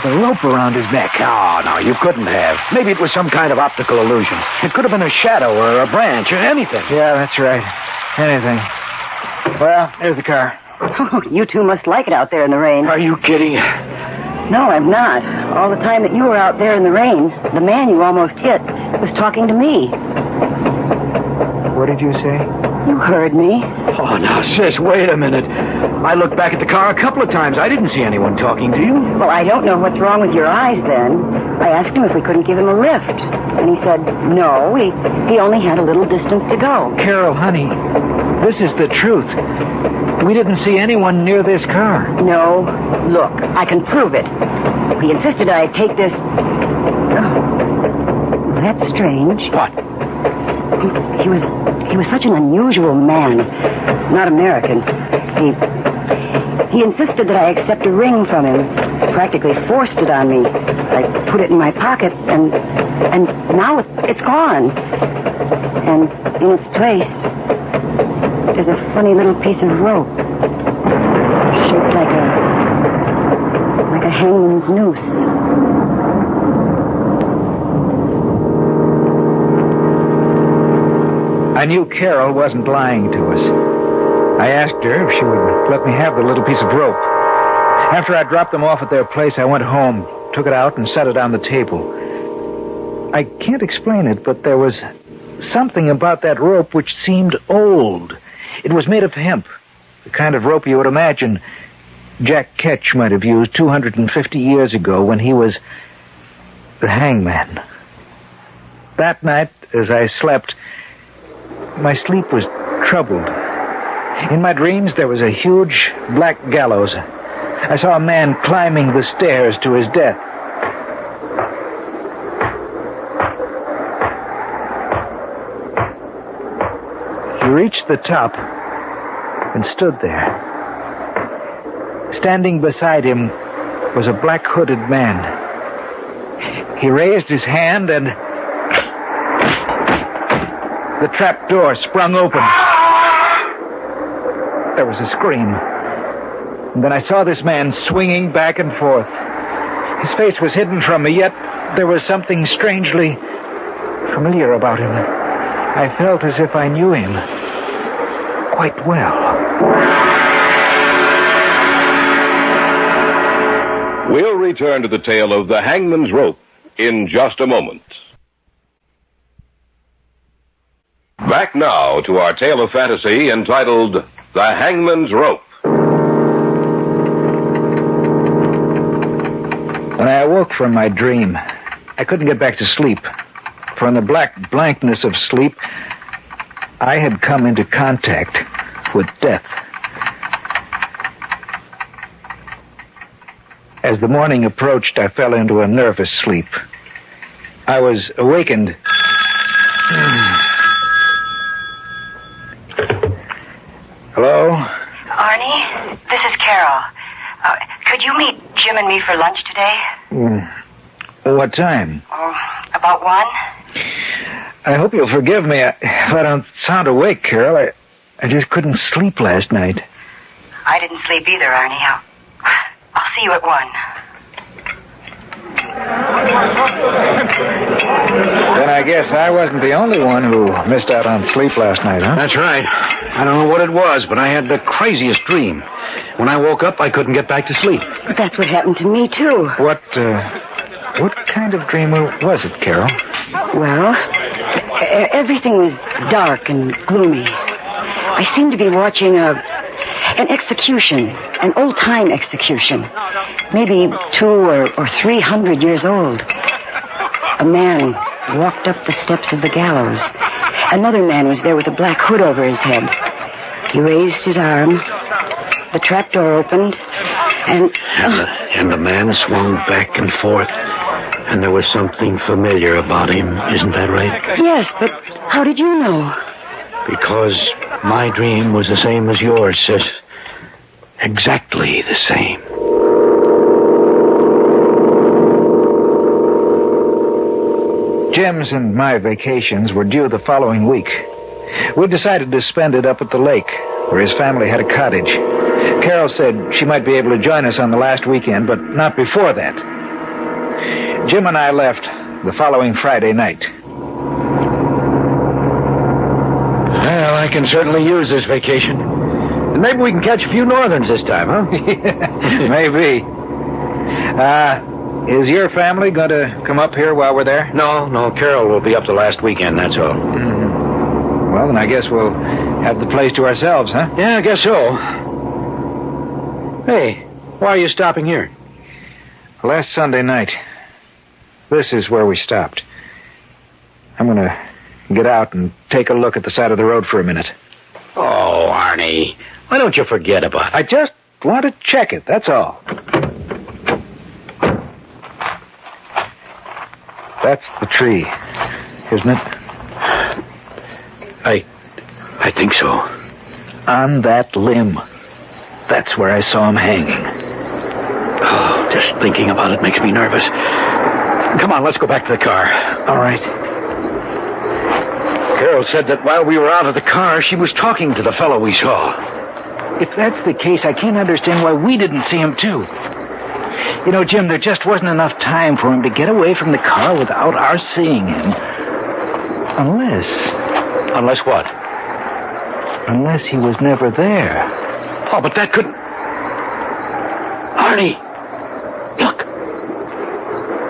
rope around his neck. Oh, no, you couldn't have. Maybe it was some kind of optical illusion. It could have been a shadow or a branch or anything. Yeah, that's right. Anything. Well, there's the car. Oh, you two must like it out there in the rain. Are you kidding? No, I'm not. all the time that you were out there in the rain, the man you almost hit was talking to me. What did you say? You heard me. Oh, now, sis, wait a minute. I looked back at the car a couple of times. I didn't see anyone talking to you. Well, I don't know what's wrong with your eyes then. I asked him if we couldn't give him a lift. And he said, no, he only had a little distance to go. Carol, honey, this is the truth. We didn't see anyone near this car. No. Look, I can prove it. He insisted I take this... Oh, that's strange. What? He was such an unusual man. Not American. He insisted that I accept a ring from him. Practically forced it on me. I put it in my pocket, and now it's gone. And in its place, there's a funny little piece of rope. Shaped like a hangman's noose. I knew Carol wasn't lying to us. I asked her if she would let me have the little piece of rope. After I dropped them off at their place, I went home, took it out, and set it on the table. I can't explain it, but there was something about that rope which seemed old. It was made of hemp, the kind of rope you would imagine Jack Ketch might have used 250 years ago when he was the hangman. That night, as I slept, my sleep was troubled. In my dreams, there was a huge black gallows. I saw a man climbing the stairs to his death. He reached the top and stood there. Standing beside him was a black-hooded man. He raised his hand and... the trap door sprung open. There was a scream. And then I saw this man swinging back and forth. His face was hidden from me, yet there was something strangely familiar about him. I felt as if I knew him quite well. We'll return to the tale of the Hangman's Rope in just a moment. Back now to our tale of fantasy entitled The Hangman's Rope. When I awoke from my dream, I couldn't get back to sleep. For in the black blankness of sleep, I had come into contact with death. As the morning approached, I fell into a nervous sleep. I was awakened... Hello? Arnie, this is Carol. Could you meet Jim and me for lunch today? What time? About 1? I hope you'll forgive me if I don't sound awake, Carol. I just couldn't sleep last night. I didn't sleep either, Arnie. I'll see you at 1. Then I guess I wasn't the only one who missed out on sleep last night, huh? That's right. I don't know what it was, but I had the craziest dream. When I woke up, I couldn't get back to sleep. But that's what happened to me, too. What kind of dream was it, Carol? Well, everything was dark and gloomy. I seemed to be watching an execution, an old-time execution, maybe 200 or 300 years old. A man walked up the steps of the gallows. Another man was there with a black hood over his head. He raised his arm. The trapdoor opened, and the man swung back and forth, and there was something familiar about him. Isn't that right? Yes, but how did you know? Because my dream was the same as yours, sis. Exactly the same. Jim's and my vacations were due the following week. We decided to spend it up at the lake, where his family had a cottage. Carol said she might be able to join us on the last weekend, but not before that. Jim and I left the following Friday night. Well, I can certainly use this vacation. Maybe we can catch a few northerns this time, huh? Maybe. Is your family going to come up here while we're there? No. Carol will be up the last weekend, that's all. Mm-hmm. Well, then I guess we'll have the place to ourselves, huh? Yeah, I guess so. Hey, why are you stopping here? Last Sunday night, this is where we stopped. I'm going to get out and take a look at the side of the road for a minute. Oh, Arnie, why don't you forget about it? I just want to check it, that's all. That's the tree, isn't it? I think so. On that limb. That's where I saw him hanging. Oh, just thinking about it makes me nervous. Come on, let's go back to the car. All right. Carol said that while we were out of the car, she was talking to the fellow we saw. If that's the case, I can't understand why we didn't see him, too. You know, Jim, there just wasn't enough time for him to get away from the car without our seeing him. Unless what? Unless he was never there. Oh, but that couldn't... Arnie! Look!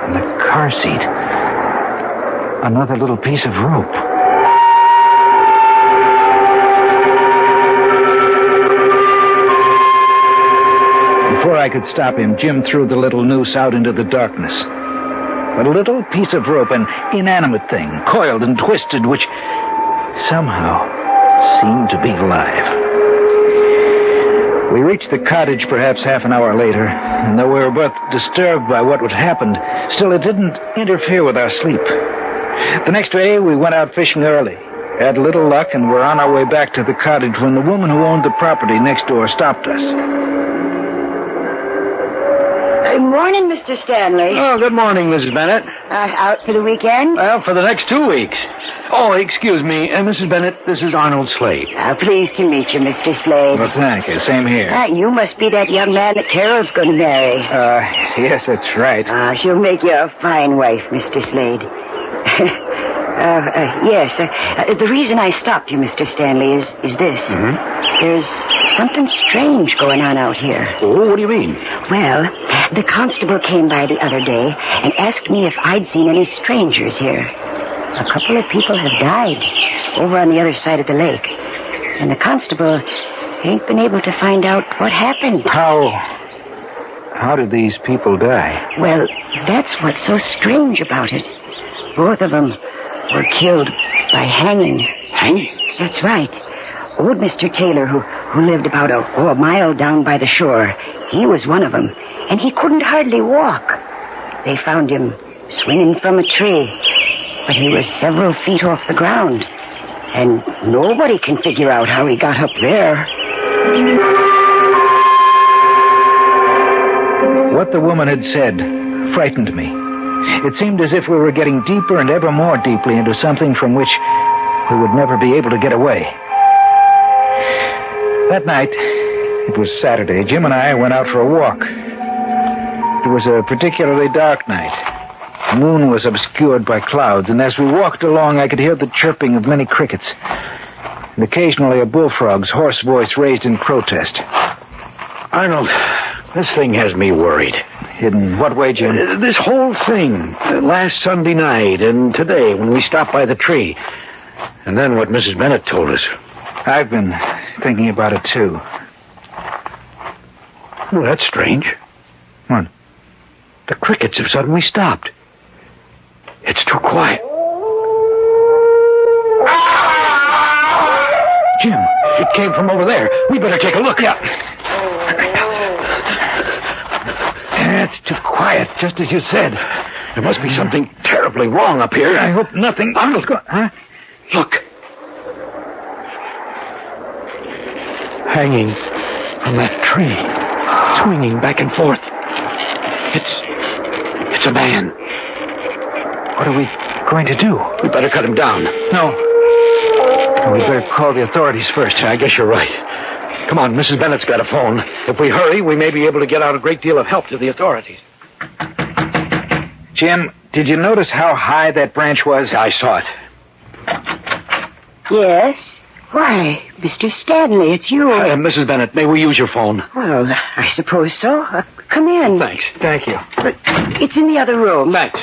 On the car seat. Another little piece of rope. Before I could stop him, Jim threw the little noose out into the darkness. A little piece of rope, an inanimate thing, coiled and twisted, which somehow seemed to be alive. We reached the cottage perhaps half an hour later, and though we were both disturbed by what had happened, still it didn't interfere with our sleep. The next day, we went out fishing early, had little luck, and were on our way back to the cottage when the woman who owned the property next door stopped us. Good morning, Mr. Stanley. Oh, good morning, Mrs. Bennett. Out for the weekend? Well, for the next 2 weeks. Oh, excuse me, Mrs. Bennett, this is Arnold Slade. Pleased to meet you, Mr. Slade. Well, thank you. Same here. You must be that young man that Carol's going to marry. Yes, that's right. She'll make you a fine wife, Mr. Slade. Yes. The reason I stopped you, Mr. Stanley, is this. Mm-hmm. There's something strange going on out here. Oh, what do you mean? Well, the constable came by the other day and asked me if I'd seen any strangers here. A couple of people have died over on the other side of the lake. And the constable ain't been able to find out what happened. How did these people die? Well, that's what's so strange about it. Both of them were killed by hanging. Hanging? That's right. Old Mr. Taylor, who lived about a mile down by the shore, he was one of them, and he couldn't hardly walk. They found him swinging from a tree, but he was several feet off the ground, and nobody can figure out how he got up there. What the woman had said frightened me. It seemed as if we were getting deeper and ever more deeply into something from which we would never be able to get away. That night, it was Saturday, Jim and I went out for a walk. It was a particularly dark night. The moon was obscured by clouds, and as we walked along, I could hear the chirping of many crickets, and occasionally a bullfrog's hoarse voice raised in protest. Arnold, this thing has me worried. In what way, Jim? This whole thing. Last Sunday night and today when we stopped by the tree. And then what Mrs. Bennett told us. I've been thinking about it, too. Well, that's strange. What? The crickets have suddenly stopped. It's too quiet. Jim, it came from over there. We better take a look. Yeah. It's too quiet, just as you said. There must be something terribly wrong up here. I hope nothing... Arnold, huh? Look. Hanging from that tree, swinging back and forth. It's a man. What are we going to do? We better cut him down. No. We better call the authorities first. I guess you're right. Come on, Mrs. Bennett's got a phone. If we hurry, we may be able to get out a great deal of help to the authorities. Jim, did you notice how high that branch was? I saw it. Yes. Why, Mr. Stanley, it's you. Mrs. Bennett, may we use your phone? Well, I suppose so. Come in. Thanks. Thank you. But it's in the other room. Thanks.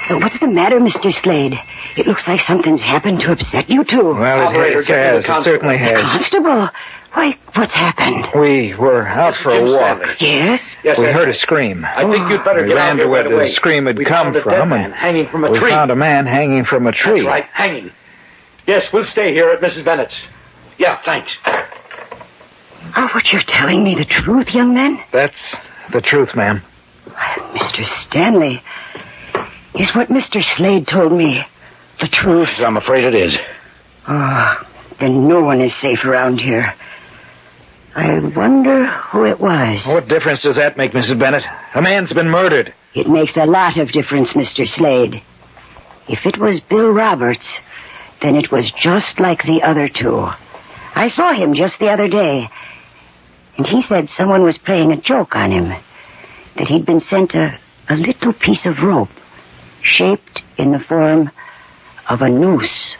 What's the matter, Mr. Slade? It looks like something's happened to upset you two. Well, it has. It certainly has. Constable? Why, what's happened? We were out for a walk. Yes? We heard a scream. I think you'd better We get ran out to here where right the away. scream had We come found a from, dead and man hanging from a we tree. found a man hanging from a tree. That's right, hanging. Yes, we'll stay here at Mrs. Bennett's. Yeah, thanks. Oh, what you're telling me the truth, young man? That's the truth, ma'am. Mr. Stanley, is what Mr. Slade told me the truth? I'm afraid it is. Oh, then no one is safe around here. I wonder who it was. What difference does that make, Mrs. Bennett? A man's been murdered. It makes a lot of difference, Mr. Slade. If it was Bill Roberts, then it was just like the other two. I saw him just the other day, and he said someone was playing a joke on him, that he'd been sent a little piece of rope shaped in the form of a noose.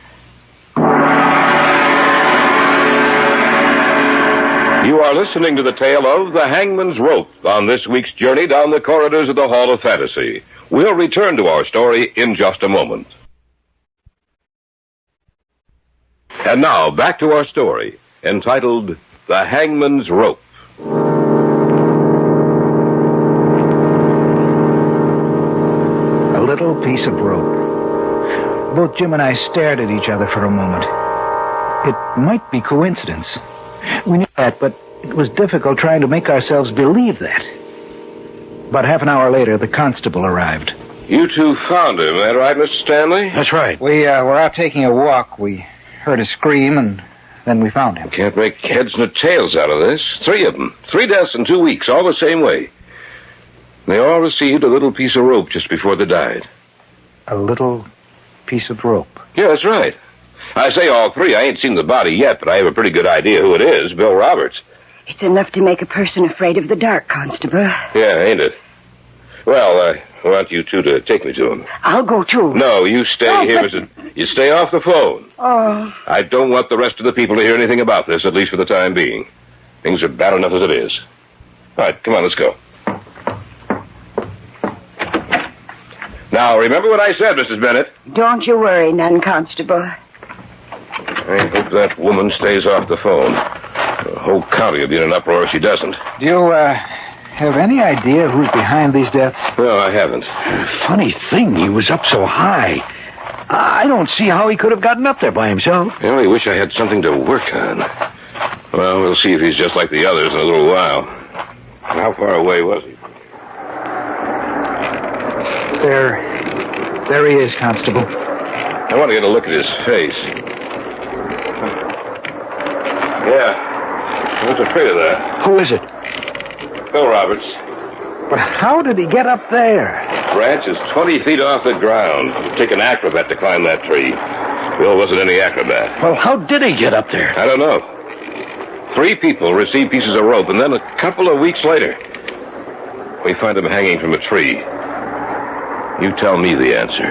You are listening to the tale of The Hangman's Rope on this week's journey down the corridors of the Hall of Fantasy. We'll return to our story in just a moment. And now, back to our story, entitled The Hangman's Rope. A little piece of rope. Both Jim and I stared at each other for a moment. It might be coincidence. We knew that, but it was difficult trying to make ourselves believe that. About half an hour later, the constable arrived. You two found him, that right, Mr. Stanley? That's right. We were out taking a walk. We heard a scream, and then we found him. Can't make heads nor tails out of this. 3 of them. 3 deaths in 2 weeks, all the same way. They all received a little piece of rope just before they died. A little piece of rope. Yeah, that's right. I say all 3. I ain't seen the body yet, but I have a pretty good idea who it is, Bill Roberts. It's enough to make a person afraid of the dark, Constable. Yeah, ain't it? Well, I want you two to take me to him. I'll go, too. No, you stay here. You stay off the phone. Oh. I don't want the rest of the people to hear anything about this, at least for the time being. Things are bad enough as it is. All right, come on, let's go. Now, remember what I said, Mrs. Bennett. Don't you worry none, Constable. I hope that woman stays off the phone. The whole county will be in an uproar if she doesn't. Do you, have any idea who's behind these deaths? No, I haven't. Funny thing, he was up so high. I don't see how he could have gotten up there by himself. I only wish I had something to work on. Well, we'll see if he's just like the others in a little while. How far away was he? There he is, Constable. I want to get a look at his face. Yeah. I was afraid of that. Who is it? Bill Roberts. But how did he get up there? Branch is 20 feet off the ground. It'd take an acrobat to climb that tree. Bill wasn't any acrobat. Well, how did he get up there? I don't know. 3 people received pieces of rope, and then a couple of weeks later, we find him hanging from a tree. You tell me the answer.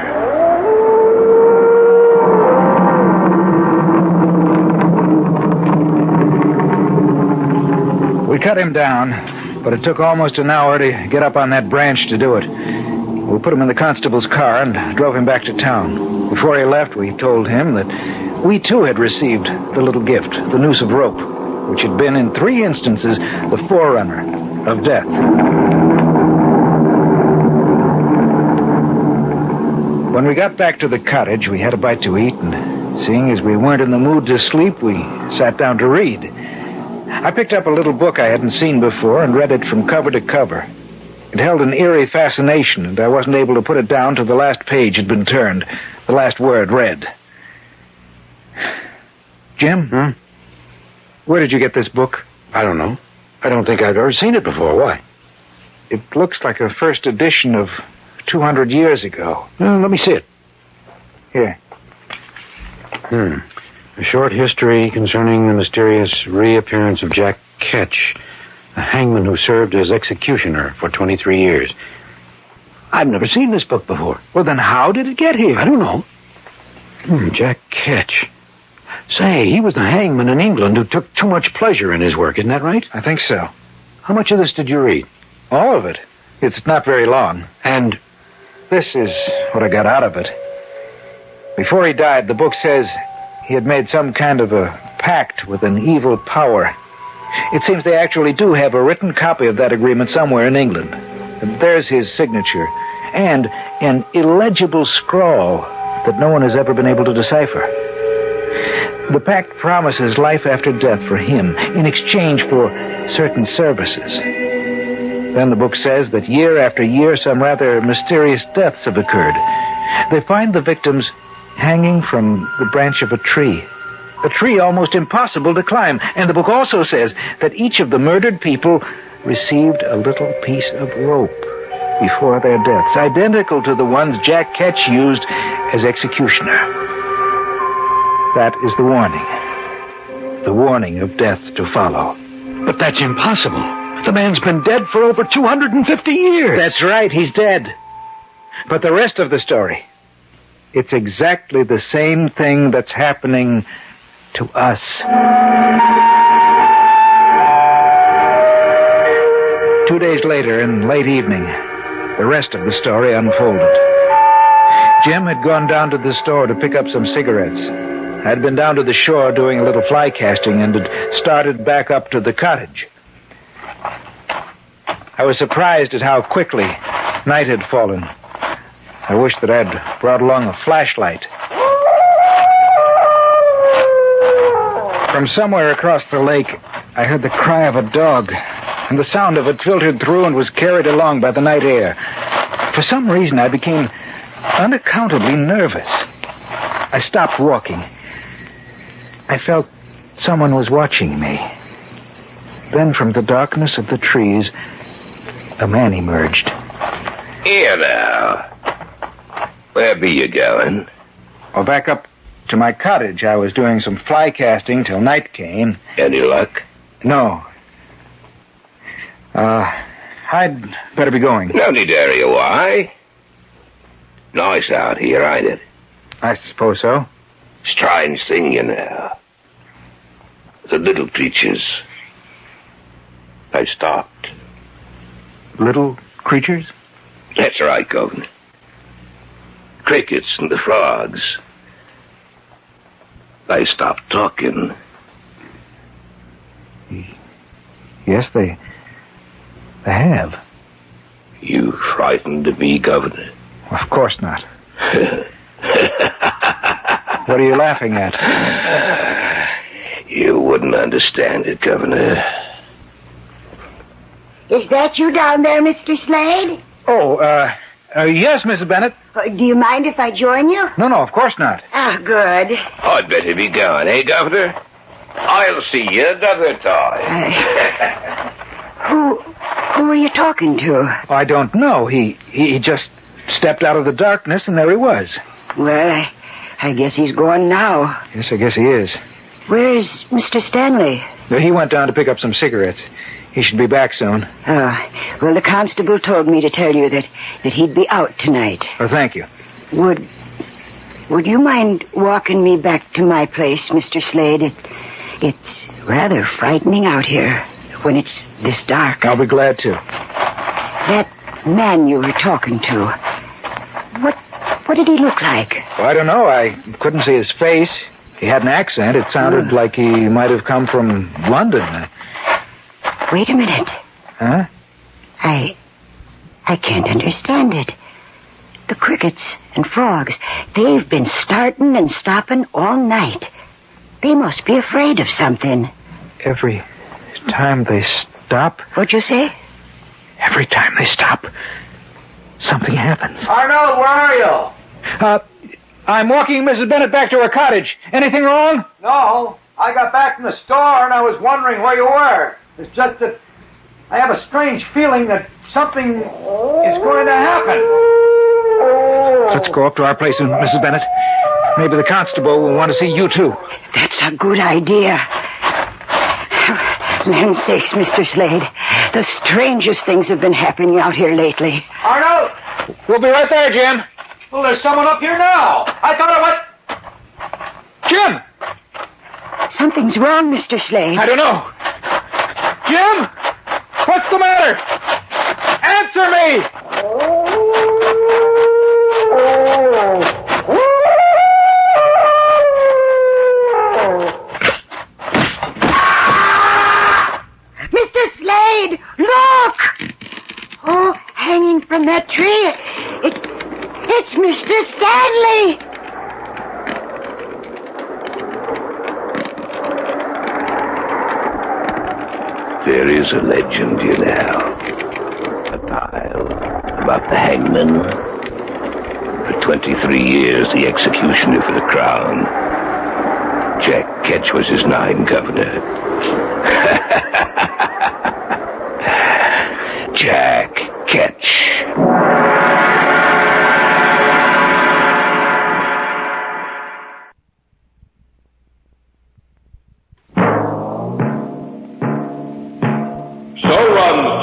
We cut him down, but it took almost an hour to get up on that branch to do it. We put him in the constable's car and drove him back to town. Before he left, we told him that we too had received the little gift, the noose of rope, which had been in 3 instances the forerunner of death. When we got back to the cottage, we had a bite to eat, and seeing as we weren't in the mood to sleep, we sat down to read. I picked up a little book I hadn't seen before and read it from cover to cover. It held an eerie fascination, and I wasn't able to put it down till the last page had been turned, the last word read. Jim? Where did you get this book? I don't know. I don't think I've ever seen it before. Why? It looks like a first edition of 200 years ago. Let me see it. Here. A short history concerning the mysterious reappearance of Jack Ketch, a hangman who served as executioner for 23 years. I've never seen this book before. Well, then how did it get here? I don't know. Jack Ketch. Say, he was the hangman in England who took too much pleasure in his work, isn't that right? I think so. How much of this did you read? All of it. It's not very long. And this is what I got out of it. Before he died, the book says he had made some kind of a pact with an evil power. It seems they actually do have a written copy of that agreement somewhere in England. And there's his signature. And an illegible scrawl that no one has ever been able to decipher. The pact promises life after death for him in exchange for certain services. Then the book says that year after year some rather mysterious deaths have occurred. They find the victims hanging from the branch of a tree almost impossible to climb. And the book also says that each of the murdered people received a little piece of rope before their deaths, identical to the ones Jack Ketch used as executioner. That is the warning of death to follow. But that's impossible. The man's been dead for over 250 years. That's right, he's dead. But the rest of the story, it's exactly the same thing that's happening to us. 2 days later, in late evening, the rest of the story unfolded. Jim had gone down to the store to pick up some cigarettes. I'd been down to the shore doing a little fly casting and had started back up to the cottage. I was surprised at how quickly night had fallen. I wished that I'd brought along a flashlight. From somewhere across the lake, I heard the cry of a dog, and the sound of it filtered through and was carried along by the night air. For some reason, I became unaccountably nervous. I stopped walking. I felt someone was watching me. Then from the darkness of the trees, a man emerged. Here now. Where be you going? Well, back up to my cottage. I was doing some fly casting till night came. Any luck? No. I'd better be going. No need to hurry. Why? Nice out here, ain't it? I suppose so. Strange thing, you know. The little creatures. They stopped. Little creatures? That's right, Governor. Crickets and the frogs. They stopped talking. Yes, they have. You frightened me, Governor? Of course not. What are you laughing at? You wouldn't understand it, Governor. Is that you down there, Mr. Slade? Oh, yes, Mrs. Bennett. Do you mind if I join you? No, of course not. Ah, good. I'd better be gone, eh, Governor? I'll see you another time. Who are you talking to? I don't know. He just stepped out of the darkness, and there he was. Well, I guess he's gone now. Yes, I guess he is. Where's Mr. Stanley? He went down to pick up some cigarettes. He should be back soon. Oh, well, the constable told me to tell you that he'd be out tonight. Oh, thank you. Would you mind walking me back to my place, Mr. Slade? It's rather frightening out here when it's this dark. I'll be glad to. That man you were talking to, what did he look like? Well, I don't know. I couldn't see his face. He had an accent. It sounded like he might have come from London. Wait a minute. Huh? I can't understand it. The crickets and frogs, they've been starting and stopping all night. They must be afraid of something. Every time they stop... What'd you say? Every time they stop, something happens. Arnold, where are you? I'm walking Mrs. Bennett back to her cottage. Anything wrong? No. I got back from the store and I was wondering where you were. It's just that I have a strange feeling that something is going to happen. Let's go up to our place, Mrs. Bennett. Maybe the constable will want to see you, too. That's a good idea. Land's sakes, Mr. Slade. The strangest things have been happening out here lately. Arnold! We'll be right there, Jim. Well, there's someone up here now. I thought I went... Jim! Something's wrong, Mr. Slade. I don't know. Jim! What's the matter? Answer me! Mr. Slade, look! Oh, hanging from that tree. It's Mr. Stanley. There is a legend, you know. A tale about the hangman. For 23 years, the executioner for the crown. Jack Ketch was his name, Governor. Jack Ketch.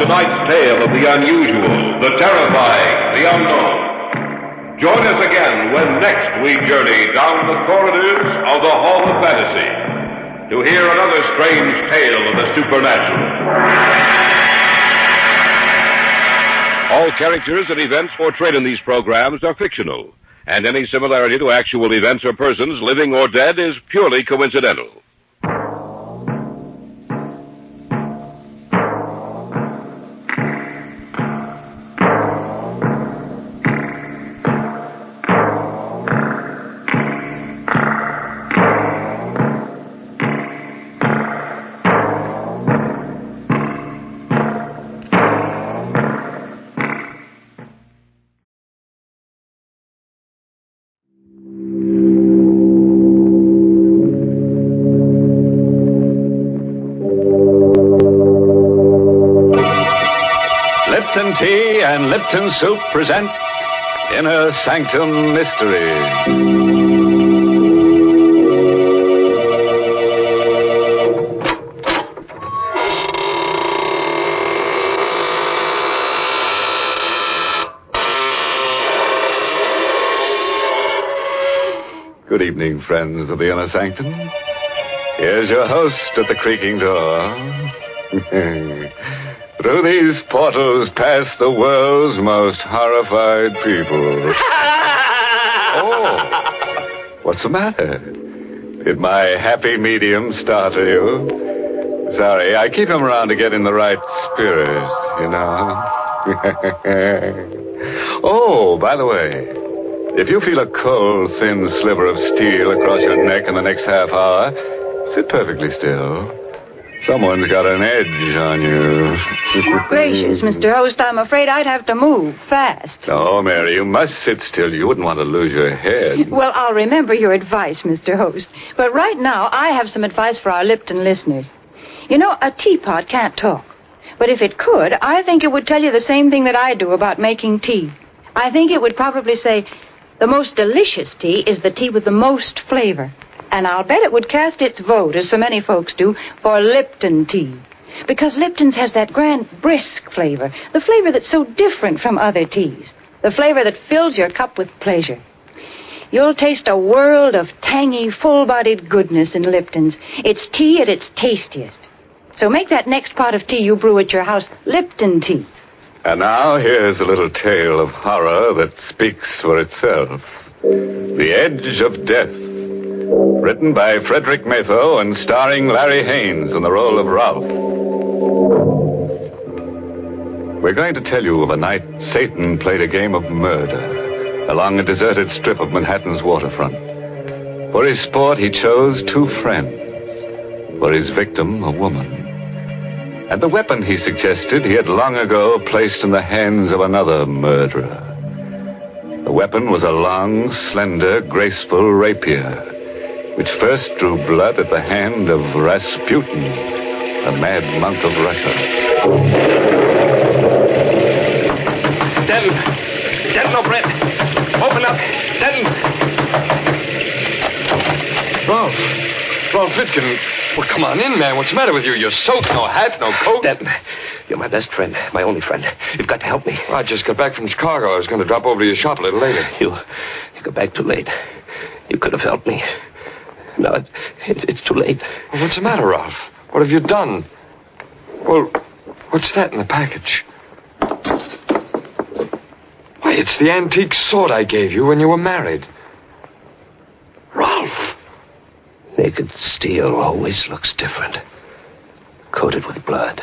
Tonight's tale of the unusual, the terrifying, the unknown. Join us again when next we journey down the corridors of the Hall of Fantasy to hear another strange tale of the supernatural. All characters and events portrayed in these programs are fictional, and any similarity to actual events or persons, living or dead, is purely coincidental. Lipton Tea and Lipton Soup present Inner Sanctum Mystery. Good evening, friends of the Inner Sanctum. Here's your host at the creaking door. Through these portals pass the world's most horrified people. Oh, what's the matter? Did my happy medium startle you? Sorry, I keep him around to get in the right spirit, you know. Oh, by the way, if you feel a cold, thin sliver of steel across your neck in the next half hour, sit perfectly still. Someone's got an edge on you. Gracious, Mr. Host, I'm afraid I'd have to move fast. No, Mary, you must sit still. You wouldn't want to lose your head. Well, I'll remember your advice, Mr. Host. But right now, I have some advice for our Lipton listeners. You know, a teapot can't talk. But if it could, I think it would tell you the same thing that I do about making tea. I think it would probably say, the most delicious tea is the tea with the most flavor. And I'll bet it would cast its vote, as so many folks do, for Lipton tea. Because Lipton's has that grand, brisk flavor. The flavor that's so different from other teas. The flavor that fills your cup with pleasure. You'll taste a world of tangy, full-bodied goodness in Lipton's. It's tea at its tastiest. So make that next pot of tea you brew at your house Lipton tea. And now here's a little tale of horror that speaks for itself. The Edge of Death. Written by Frederick Matho and starring Larry Haynes in the role of Ralph. We're going to tell you of a night Satan played a game of murder along a deserted strip of Manhattan's waterfront. For his sport, he chose two friends. For his victim, a woman. And the weapon he suggested he had long ago placed in the hands of another murderer. The weapon was a long, slender, graceful rapier, which first drew blood at the hand of Rasputin, the mad monk of Russia. Denton! Denton O'Brien! Open up! Denton! Ralph Lipton, Well, come on in, man. What's the matter with you? You're soaked. No hat, no coat. You're my best friend, my only friend. You've got to help me. I just got back from Chicago. I was going to drop over to your shop a little later. You got back too late. You could have helped me. No, it's too late. Well, what's the matter, Ralph? What have you done? Well, what's that in the package? Why, it's the antique sword I gave you when you were married. Ralph! Naked steel always looks different. Coated with blood.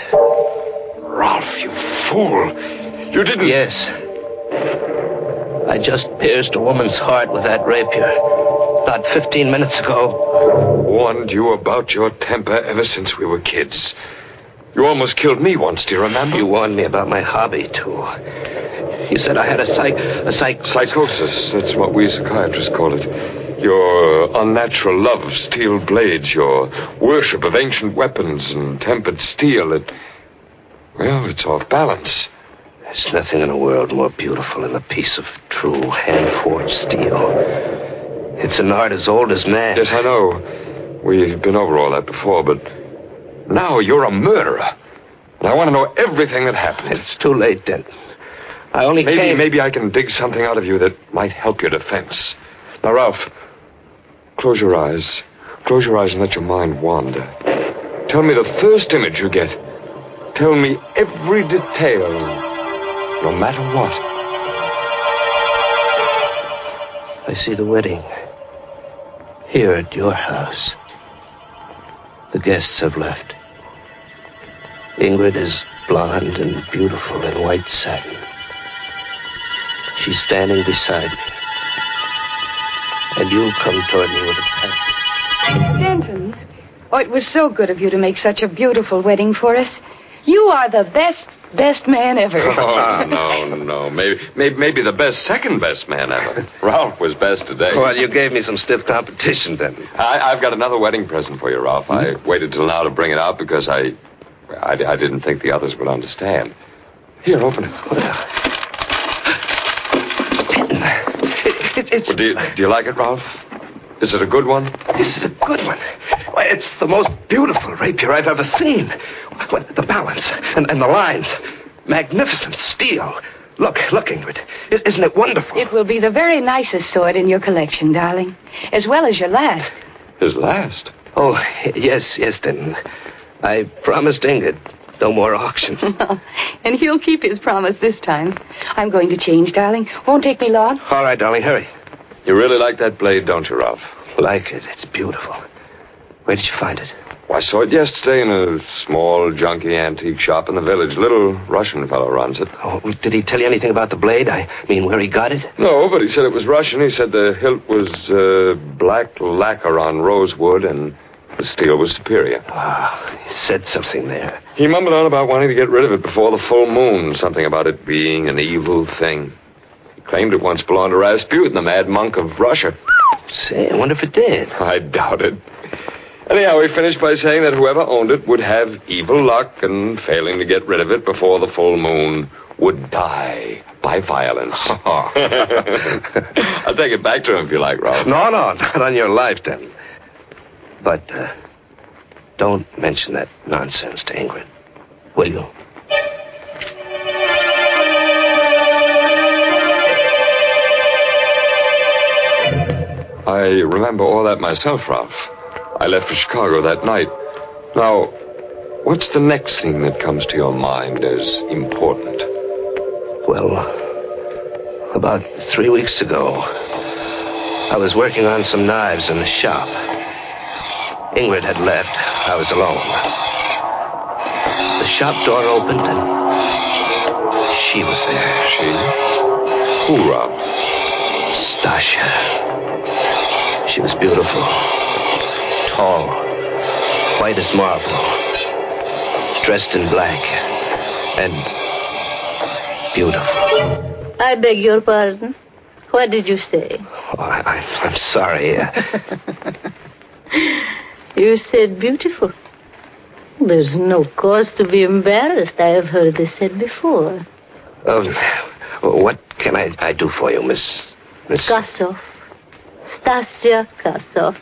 Ralph, you fool. You didn't... Yes. I just pierced a woman's heart with that rapier. About 15 minutes ago. Warned you about your temper ever since we were kids. You almost killed me once, do you remember? You warned me about my hobby, too. You said I had a psychosis. That's what we psychiatrists call it. Your unnatural love of steel blades, your worship of ancient weapons and tempered steel. It's off balance. There's nothing in the world more beautiful than a piece of true hand-forged steel. It's an art as old as man. Yes, I know. We've been over all that before, but now you're a murderer. And I want to know everything that happened. It's too late, then. I only Maybe I can dig something out of you that might help your defense. Now, Ralph, close your eyes. Close your eyes and let your mind wander. Tell me the first image you get. Tell me every detail, no matter what. I see the wedding. Here at your house. The guests have left. Ingrid is blonde and beautiful in white satin. She's standing beside me. And you come toward me with a package. Denton, it was so good of you to make such a beautiful wedding for us. You are the best man ever. Oh, no. Maybe the second best man ever. Ralph was best today. Well, you gave me some stiff competition, then. I've got another wedding present for you, Ralph. I waited till now to bring it out because I didn't think the others would understand. Here, open it. Do you like it, Ralph? Is it a good one? This is a good one. Why, it's the most beautiful rapier I've ever seen. The balance and the lines. Magnificent steel. Look, Ingrid. Isn't it wonderful? It will be the very nicest sword in your collection, darling. As well as your last. His last? Oh, yes, then. I promised Ingrid no more auction. And he'll keep his promise this time. I'm going to change, darling. Won't take me long. All right, darling, hurry. You really like that blade, don't you, Ralph? Like it. It's beautiful. Where did you find it? I saw it yesterday in a small, junky antique shop in the village. Little Russian fellow runs it. Oh, did he tell you anything about the blade? I mean, where he got it? No, but he said it was Russian. He said the hilt was black lacquer on rosewood and the steel was superior. He said something there. He mumbled on about wanting to get rid of it before the full moon. Something about it being an evil thing. He claimed it once belonged to Rasputin, the mad monk of Russia. Say, I wonder if it did. I doubt it. Anyhow, he finished by saying that whoever owned it would have evil luck and, failing to get rid of it before the full moon, would die by violence. I'll take it back to him if you like, Ralph. No, not on your life, then. But don't mention that nonsense to Ingrid, will you? I remember all that myself, Ralph. I left for Chicago that night. Now, what's the next thing that comes to your mind as important? Well, about 3 weeks ago, I was working on some knives in the shop. Ingrid had left. I was alone. The shop door opened and she was there. She? Who, Ralph? Stasha. She was beautiful. Tall. White as marble. Dressed in black. And beautiful. I beg your pardon. What did you say? Oh, I'm sorry. You said beautiful. There's no cause to be embarrassed. I have heard this said before. What can I do for you, Miss... Kasov. Stasia Kasov.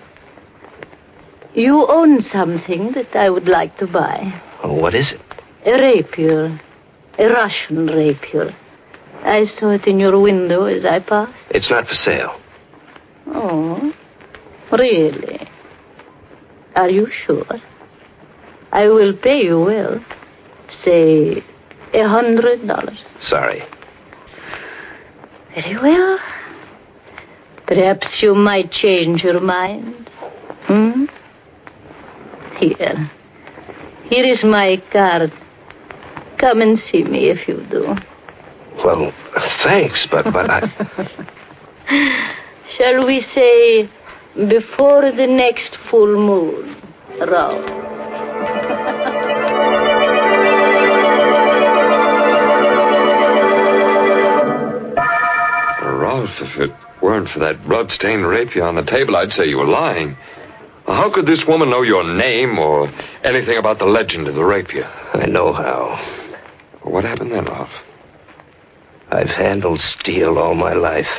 You own something that I would like to buy. Oh, what is it? A rapier. A Russian rapier. I saw it in your window as I passed. It's not for sale. Oh, really? Are you sure? I will pay you well. Say $100. Sorry. Very well. Perhaps you might change your mind. Here. Here is my card. Come and see me if you do. Well, thanks, but I... Shall we say before the next full moon, Ralph? Ralph, if it weren't for that blood-stained rapier on the table, I'd say you were lying. How could this woman know your name or anything about the legend of the rapier? I know how. What happened then, Ralph? I've handled steel all my life.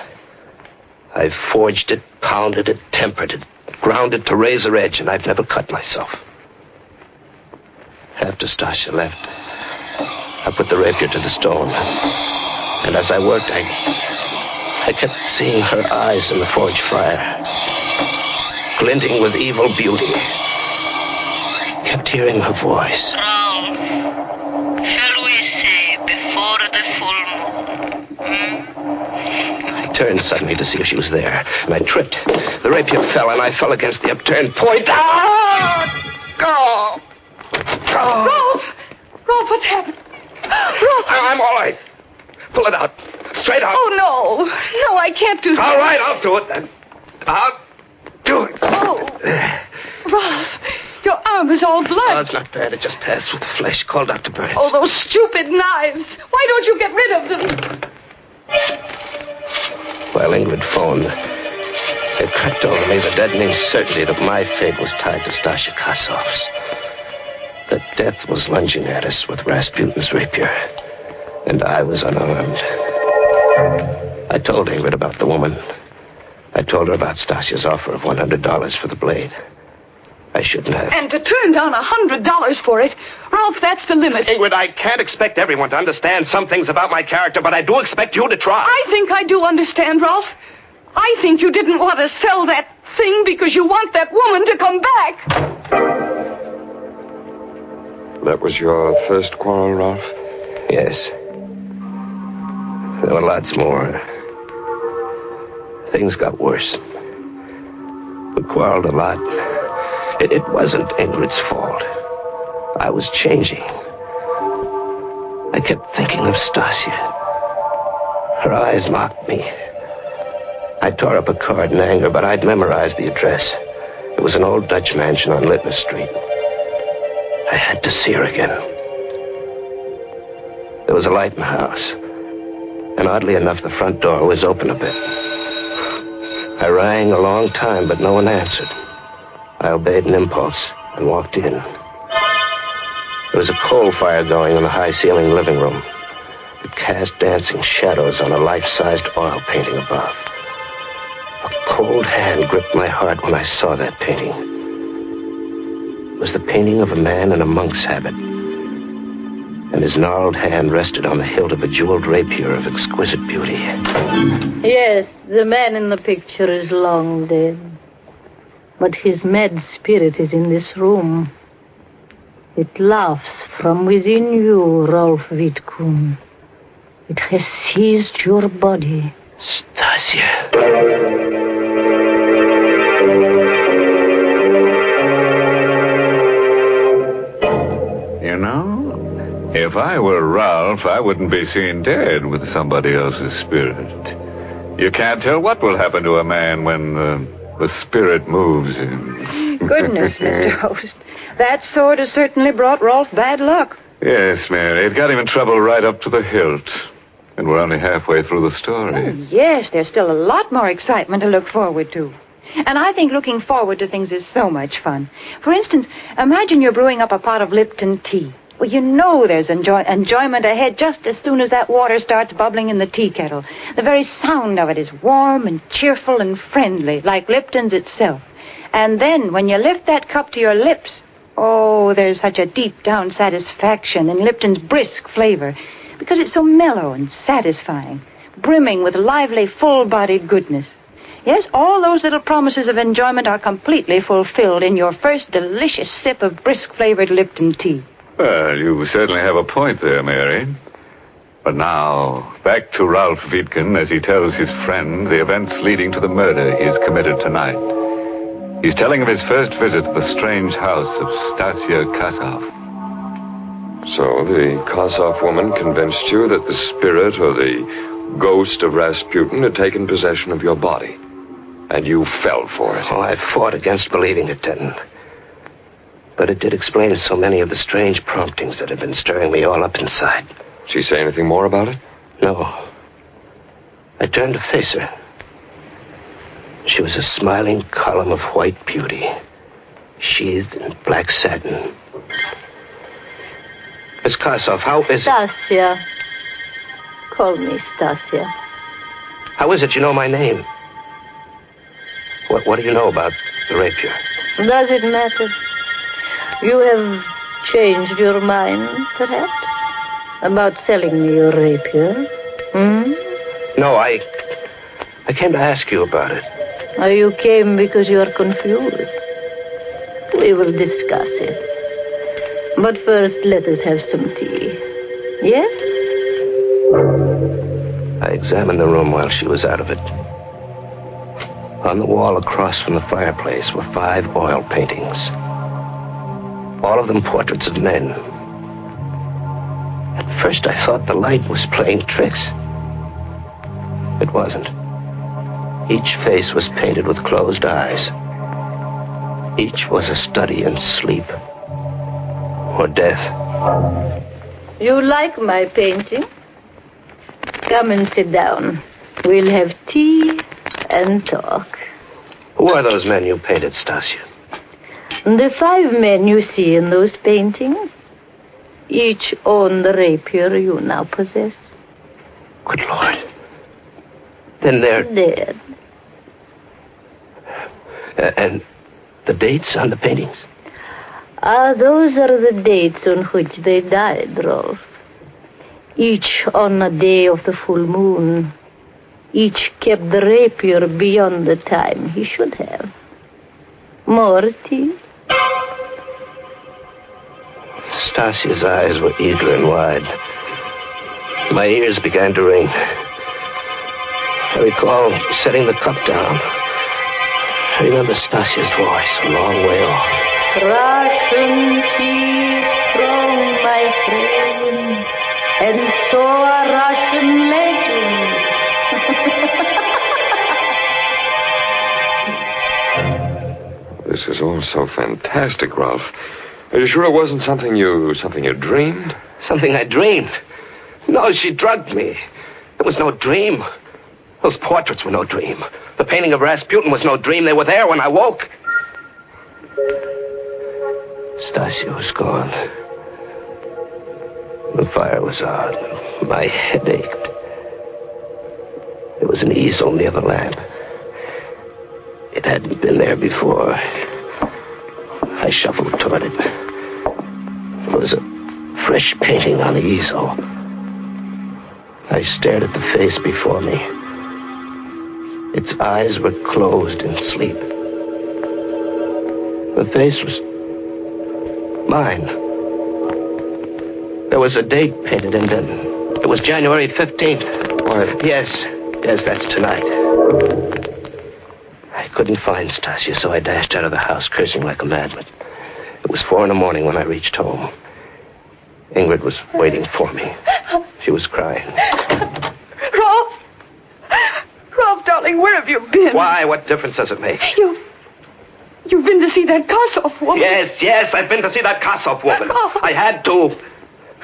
I've forged it, pounded it, tempered it, ground it to razor edge, and I've never cut myself. After Stasha left, I put the rapier to the stone. And as I worked, I kept seeing her eyes in the forge fire, glinting with evil beauty. Kept hearing her voice. Ralph, shall we say before the full moon? I turned suddenly to see if she was there, and I tripped. The rapier fell, and I fell against the upturned point. Ah! Oh! Rolf! Rolf, what's happened? Rolf! I'm all right. Pull it out. Straight out. Oh, no. No, I can't do that. All right, I'll do it then. I'll do it. Oh. Rolf, your arm is all blood. Oh, it's not bad. It just passed through the flesh. Call Dr. Burns. Oh, those stupid knives. Why don't you get rid of them? While Ingrid phoned, it crept over me the deadening certainty that my fate was tied to Stasha Kosov's. That death was lunging at us with Rasputin's rapier, and I was unarmed. I told Ingrid about the woman. I told her about Stasha's offer of $100 for the blade. I shouldn't have. And to turn down $100 for it, Ralph, that's the limit. Ingrid, I can't expect everyone to understand some things about my character, but I do expect you to try. I think I do understand, Ralph. I think you didn't want to sell that thing because you want that woman to come back. That was your first quarrel, Ralph? Yes. There were lots more. Things got worse. We quarreled a lot. It wasn't Ingrid's fault. I was changing. I kept thinking of Stasia. Her eyes mocked me. I tore up a card in anger, but I'd memorized the address. It was an old Dutch mansion on Litner Street. I had to see her again. There was a light in the house. And oddly enough, the front door was open a bit. I rang a long time, but no one answered. I obeyed an impulse and walked in. There was a coal fire going in the high-ceiling living room. It cast dancing shadows on a life-sized oil painting above. A cold hand gripped my heart when I saw that painting. It was the painting of a man in a monk's habit. And his gnarled hand rested on the hilt of a jeweled rapier of exquisite beauty. Yes, the man in the picture is long dead. But his mad spirit is in this room. It laughs from within you, Rolf Wittkuhn. It has seized your body. Stasia. You know, if I were Ralph, I wouldn't be seen dead with somebody else's spirit. You can't tell what will happen to a man when the spirit moves him. Goodness, Mr. Host. That sword has certainly brought Rolf bad luck. Yes, Mary. It got him in trouble right up to the hilt. And we're only halfway through the story. Oh, yes, there's still a lot more excitement to look forward to. And I think looking forward to things is so much fun. For instance, imagine you're brewing up a pot of Lipton tea. Well, you know there's enjoyment ahead just as soon as that water starts bubbling in the tea kettle. The very sound of it is warm and cheerful and friendly, like Lipton's itself. And then, when you lift that cup to your lips, oh, there's such a deep-down satisfaction in Lipton's brisk flavor, because it's so mellow and satisfying, brimming with lively, full-bodied goodness. Yes, all those little promises of enjoyment are completely fulfilled in your first delicious sip of brisk-flavored Lipton tea. Well, you certainly have a point there, Mary. But now, back to Ralph Wiedkin as he tells his friend the events leading to the murder he has committed tonight. He's telling of his first visit to the strange house of Stasia Kasov. So the Kasov woman convinced you that the spirit or the ghost of Rasputin had taken possession of your body. And you fell for it. Oh, I fought against believing it, Denton. But it did explain so many of the strange promptings that had been stirring me all up inside. Did she say anything more about it? No. I turned to face her. She was a smiling column of white beauty, sheathed in black satin. Miss Kasov, how is it? Stasia. Call me Stasia. How is it you know my name? What do you know about the rapier? Does it matter? You have changed your mind, perhaps? About selling me your rapier? No, I came to ask you about it. Oh, you came because you are confused. We will discuss it. But first, let us have some tea. Yes? I examined the room while she was out of it. On the wall across from the fireplace were 5 oil paintings. All of them portraits of men. At first, I thought the light was playing tricks. It wasn't. Each face was painted with closed eyes. Each was a study in sleep or death. You like my painting? Come and sit down. We'll have tea and talk. Who are those men you painted, Stasia? The 5 men you see in those paintings, each own the rapier you now possess. Good Lord. Then they're... Dead. And the dates on the paintings? Those are the dates on which they died, Rolf. Each on a day of the full moon. Each kept the rapier beyond the time he should have. More tea? Stasia's eyes were eager and wide. My ears began to ring. I recall setting the cup down. I remember Stasia's voice a long way off. Russian tea strong, my friend, and so are Russian legends. This is all so fantastic, Ralph. Are you sure it wasn't something you dreamed? Something I dreamed? No, she drugged me. It was no dream. Those portraits were no dream. The painting of Rasputin was no dream. They were there when I woke. Stasia was gone. The fire was on. My head ached. There was an easel near the lamp. It hadn't been there before. I shuffled toward it. There was a fresh painting on the easel. I stared at the face before me. Its eyes were closed in sleep. The face was mine. There was a date painted in it. It was January 15th. Why? Yes, that's tonight. I couldn't find Stasia, so I dashed out of the house, cursing like a madman. It was 4 a.m. when I reached home. Ingrid was waiting for me. She was crying. Rolf! Rolf, darling, where have you been? Why? What difference does it make? You've been to see that Kasov woman. Yes, I've been to see that Kasov woman. Oh. I had to.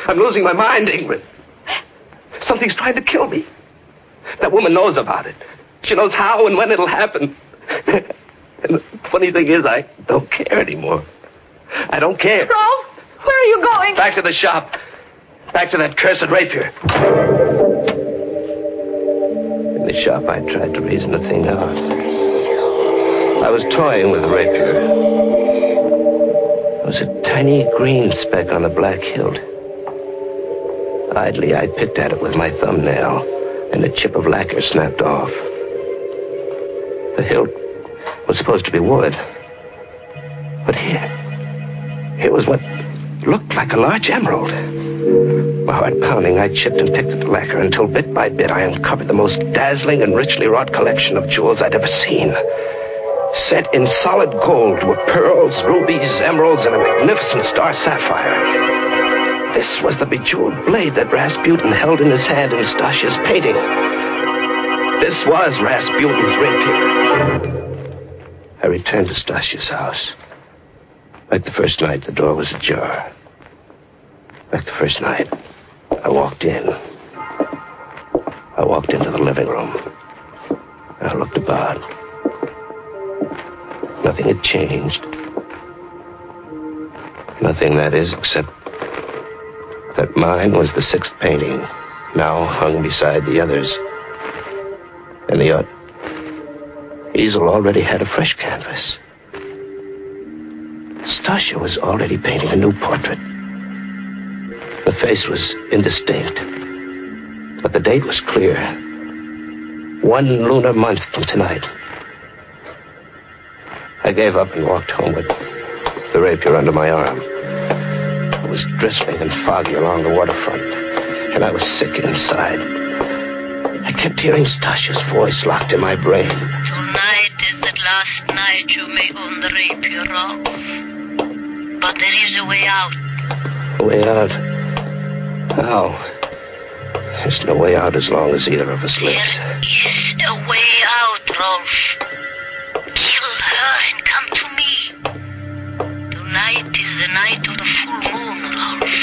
I'm losing my mind, Ingrid. Something's trying to kill me. That woman knows about it. She knows how and when it'll happen. And the funny thing is, I don't care anymore. I don't care. Rolf, where are you going? Back to the shop. Back to that cursed rapier. In the shop, I tried to reason the thing out. I was toying with the rapier. There was a tiny green speck on the black hilt. Idly, I picked at it with my thumbnail, and a chip of lacquer snapped off. The hilt was supposed to be wood. But here was what looked like a large emerald. My heart pounding, I chipped and picked at the lacquer until bit by bit I uncovered the most dazzling and richly wrought collection of jewels I'd ever seen. Set in solid gold were pearls, rubies, emeralds, and a magnificent star sapphire. This was the bejeweled blade that Rasputin held in his hand in Stasha's painting. This was Rasputin's rapier. I returned to Stasha's house. Like the first night, the door was ajar. Like the first night, I walked in. I walked into the living room. I looked about. Nothing had changed. Nothing, that is, except that mine was the sixth painting, now hung beside the others. And the easel already had a fresh canvas. Stasha was already painting a new portrait. The face was indistinct, but the date was clear. 1 lunar month from tonight. I gave up and walked home with the rapier under my arm. It was drizzling and foggy along the waterfront, and I was sick inside. I kept hearing Stasha's voice locked in my brain. Tonight is the last night you may own the rapier, Rolf. But there is a way out. A way out? How? There's no way out as long as either of us lives. There is a way out, Rolf. Kill her and come to me. Tonight is the night of the full moon, Rolf.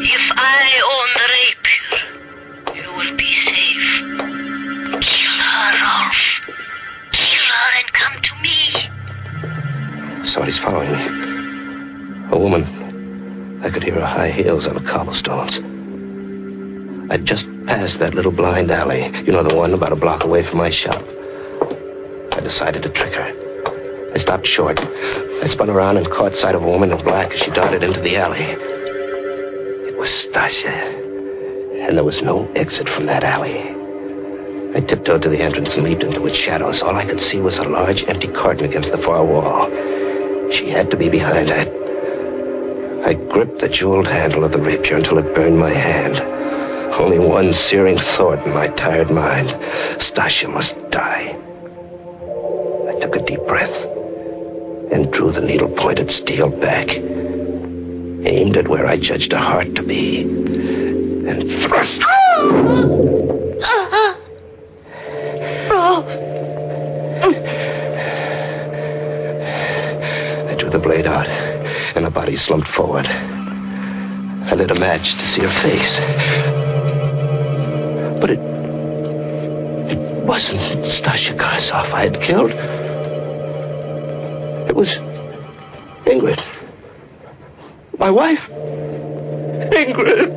If I own the rapier, you will be safe. Kill her, Rolf. Kill her and come to me. Somebody's following me. A woman. I could hear her high heels on the cobblestones. I'd just passed that little blind alley. You know, the one about a block away from my shop. I decided to trick her. I stopped short. I spun around and caught sight of a woman in black as she darted into the alley. It was Stasha. And there was no exit from that alley. I tiptoed to the entrance and leaped into its shadows. All I could see was a large empty carton against the far wall. She had to be behind it. I gripped the jeweled handle of the rapier until it burned my hand. Only one searing thought in my tired mind. Stasha must die. I took a deep breath and drew the needle-pointed steel back, aimed at where I judged a heart to be, and thrust. I drew the blade out, and her body slumped forward. I lit a match to see her face. But it wasn't Stasha Karsov I had killed. It was Ingrid. My wife. Ingrid.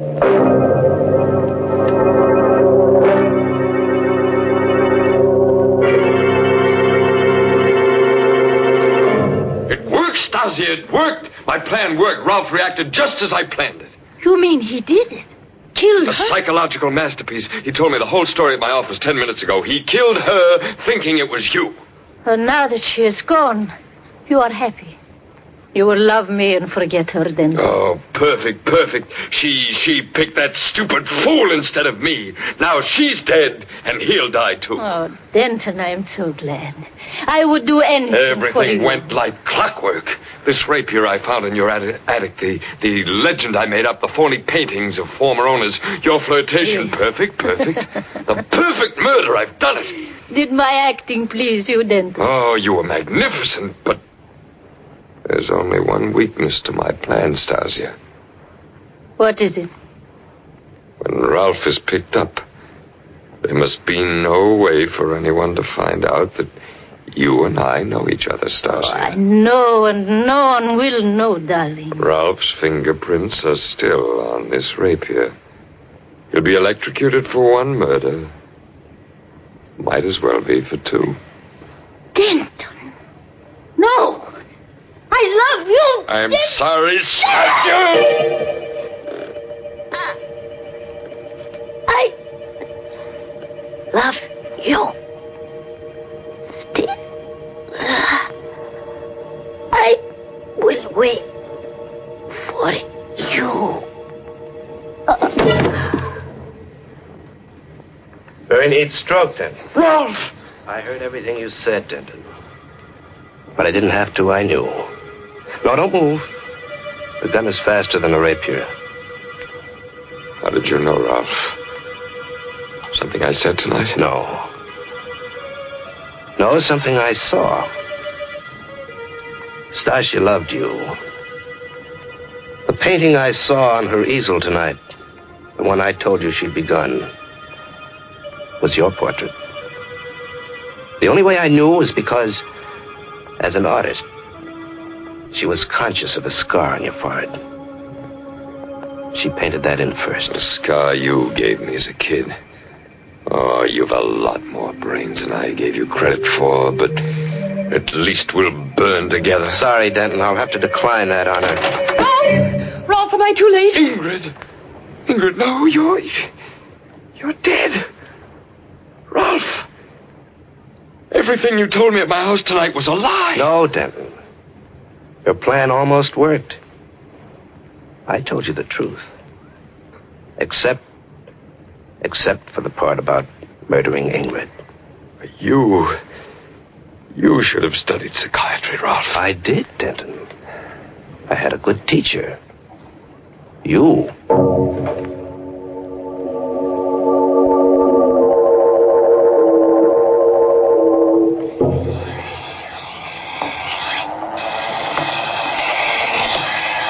Stasia, it worked. My plan worked. Ralph reacted just as I planned it. You mean he did it? Killed her? A psychological masterpiece. He told me the whole story at my office 10 minutes ago. He killed her thinking it was you. And now that she is gone, you are happy. You will love me and forget her then. Oh, perfect, perfect. She picked that stupid fool instead of me. Now she's dead, and he'll die too. Oh, Denton, I'm so glad. I would do anything for you. Everything went like clockwork. This rapier I found in your attic, the legend I made up, the phony paintings of former owners, your flirtation, perfect. The perfect murder, I've done it. Did my acting please you, Denton? Oh, you were magnificent, but there's only one weakness to my plan, Stasia. What is it? When Ralph is picked up, there must be no way for anyone to find out that you and I know each other, Stasia. Oh, I know, and no one will know, darling. Ralph's fingerprints are still on this rapier. You'll be electrocuted for one murder. Might as well be for two. Denton. love you. I'm sorry, Sanctum. I love you. Still. I will wait for you. Very neat stroke, Denton. Ralph! I heard everything you said, Denton. But I didn't have to, I knew. No, don't move. The gun is faster than a rapier. How did you know, Ralph? Something I said tonight? No. No, something I saw. Stasia loved you. The painting I saw on her easel tonight, the one I told you she'd begun, was your portrait. The only way I knew was because, as an artist, she was conscious of the scar on your forehead. She painted that in first. The scar you gave me as a kid. Oh, you've a lot more brains than I gave you credit for, but at least we'll burn together. Sorry, Denton, I'll have to decline that honor. Oh! Rolf, am I too late? Ingrid, no, you're dead. Ralph, everything you told me at my house tonight was a lie. No, Denton. Your plan almost worked. I told you the truth. Except for the part about murdering Ingrid. You should have studied psychiatry, Ralph. I did, Denton. I had a good teacher. You.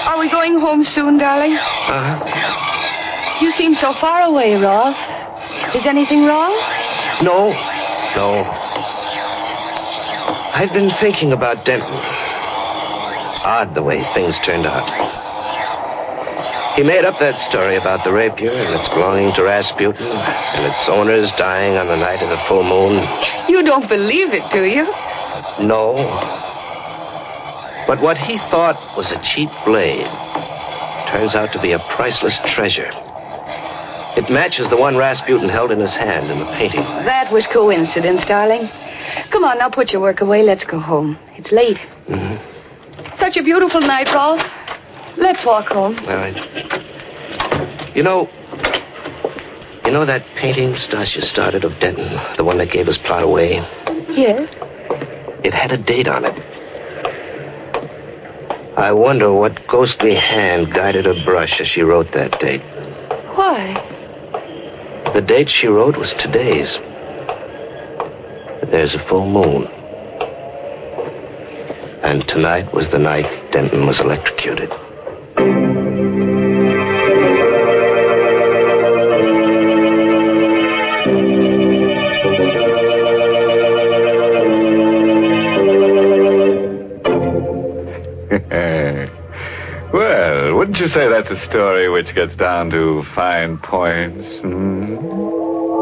Are we going home soon, darling? You seem so far away, Rolf. Is anything wrong? No. I've been thinking about Denton. Odd the way things turned out. He made up that story about the rapier and its belonging to Rasputin and its owners dying on the night of the full moon. You don't believe it, do you? No. But what he thought was a cheap blade turns out to be a priceless treasure. It matches the one Rasputin held in his hand in the painting. That was coincidence, darling. Come on, now put your work away. Let's go home. It's late. Mm-hmm. Such a beautiful night, Rolf. Let's walk home. All right. You know that painting Stasia started of Denton, the one that gave his plot away? Yes? It had a date on it. I wonder what ghostly hand guided her brush as she wrote that date. Why? The date she wrote was today's. There's a full moon. And tonight was the night Denton was electrocuted. Well, wouldn't you say that's a story which gets down to fine points?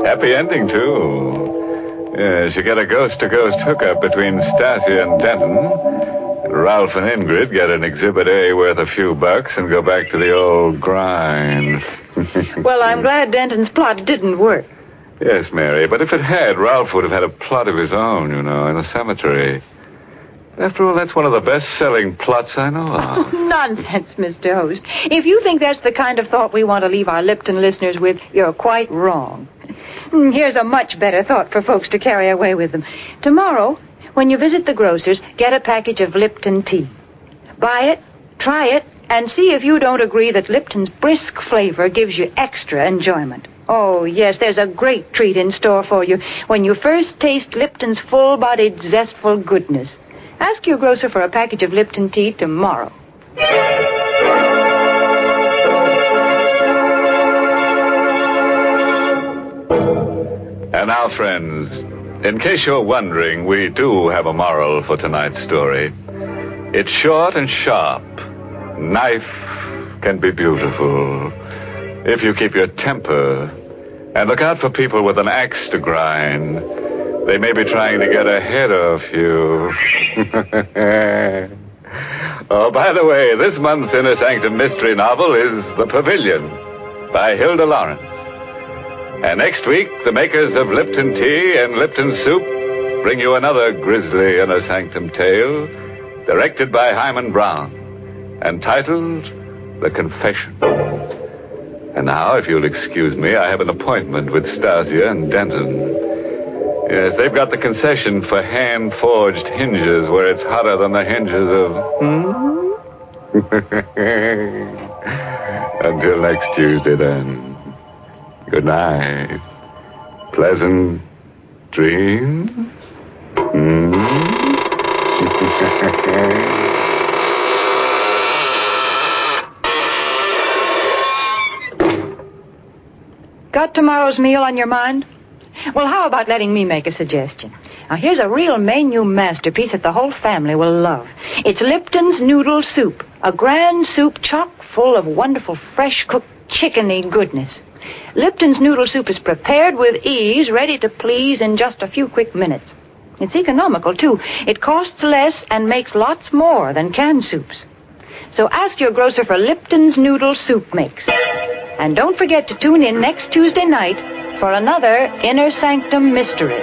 Happy ending, too. Yes, you get a ghost-to-ghost hookup between Stasia and Denton. Ralph and Ingrid get an Exhibit A worth a few bucks and go back to the old grind. Well, I'm glad Denton's plot didn't work. Yes, Mary, but if it had, Ralph would have had a plot of his own, in a cemetery. After all, that's one of the best-selling plots I know of. Oh, nonsense, Mr. Host. If you think that's the kind of thought we want to leave our Lipton listeners with, you're quite wrong. Here's a much better thought for folks to carry away with them. Tomorrow, when you visit the grocer's, get a package of Lipton tea. Buy it, try it, and see if you don't agree that Lipton's brisk flavor gives you extra enjoyment. Oh, yes, there's a great treat in store for you when you first taste Lipton's full-bodied, zestful goodness. Ask your grocer for a package of Lipton tea tomorrow. And now, friends, in case you're wondering, we do have a moral for tonight's story. It's short and sharp. Knife can be beautiful if you keep your temper. And look out for people with an axe to grind. They may be trying to get ahead of you. Oh, by the way, this month's Inner Sanctum mystery novel is The Pavilion by Hilda Lawrence. And next week, the makers of Lipton Tea and Lipton Soup bring you another grisly Inner Sanctum tale, directed by Hyman Brown, and titled The Confession. And now, if you'll excuse me, I have an appointment with Stasia and Denton. Yes, they've got the concession for hand-forged hinges where it's hotter than the hinges of... Until next Tuesday, then. Good night. Pleasant dreams. Got tomorrow's meal on your mind? Well, how about letting me make a suggestion? Now, here's a real menu masterpiece that the whole family will love. It's Lipton's Noodle Soup, a grand soup chock full of wonderful, fresh-cooked, chickeny goodness. Lipton's Noodle Soup is prepared with ease, ready to please in just a few quick minutes. It's economical, too. It costs less and makes lots more than canned soups. So ask your grocer for Lipton's Noodle Soup Mix. And don't forget to tune in next Tuesday night for another Inner Sanctum mystery.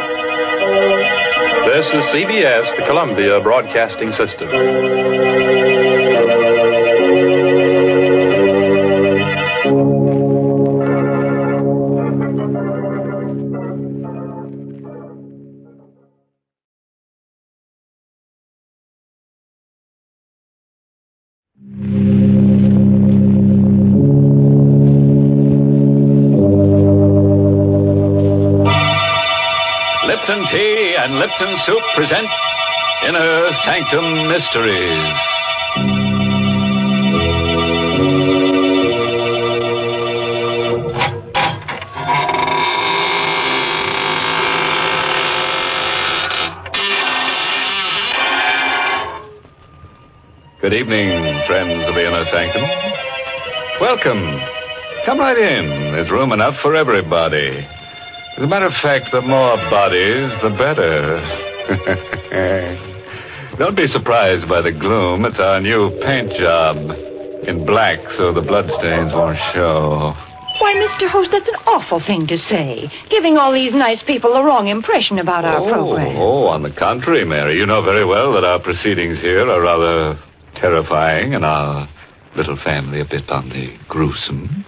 This is CBS, the Columbia Broadcasting System. Lipton Tea and Lipton Soup present Inner Sanctum Mysteries. Good evening, friends of the Inner Sanctum. Welcome. Come right in. There's room enough for everybody. As a matter of fact, the more bodies, the better. Don't be surprised by the gloom. It's our new paint job. In black, so the bloodstains won't show. Why, Mr. Host, that's an awful thing to say. Giving all these nice people the wrong impression about our program. Oh, on the contrary, Mary. You know very well that our proceedings here are rather terrifying and our little family a bit on the gruesome.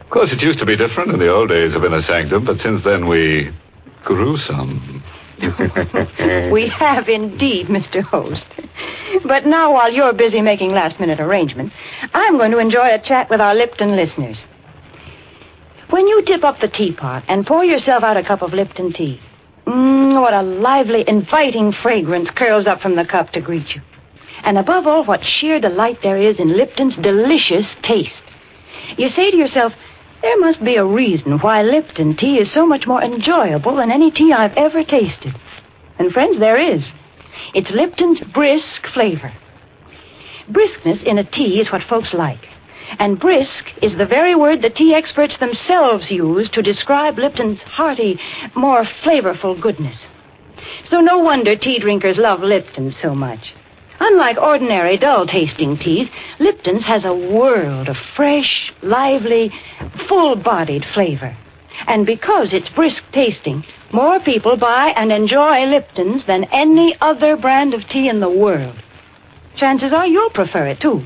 Of course, it used to be different in the old days of Inner Sanctum, but since then we grew some. We have indeed, Mr. Host. But now, while you're busy making last-minute arrangements, I'm going to enjoy a chat with our Lipton listeners. When you dip up the teapot and pour yourself out a cup of Lipton tea, what a lively, inviting fragrance curls up from the cup to greet you. And above all, what sheer delight there is in Lipton's delicious taste. You say to yourself, there must be a reason why Lipton tea is so much more enjoyable than any tea I've ever tasted. And friends, there is. It's Lipton's brisk flavor. Briskness in a tea is what folks like. And brisk is the very word the tea experts themselves use to describe Lipton's hearty, more flavorful goodness. So no wonder tea drinkers love Lipton so much. Unlike ordinary, dull-tasting teas, Lipton's has a world of fresh, lively, full-bodied flavor. And because it's brisk-tasting, more people buy and enjoy Lipton's than any other brand of tea in the world. Chances are you'll prefer it, too.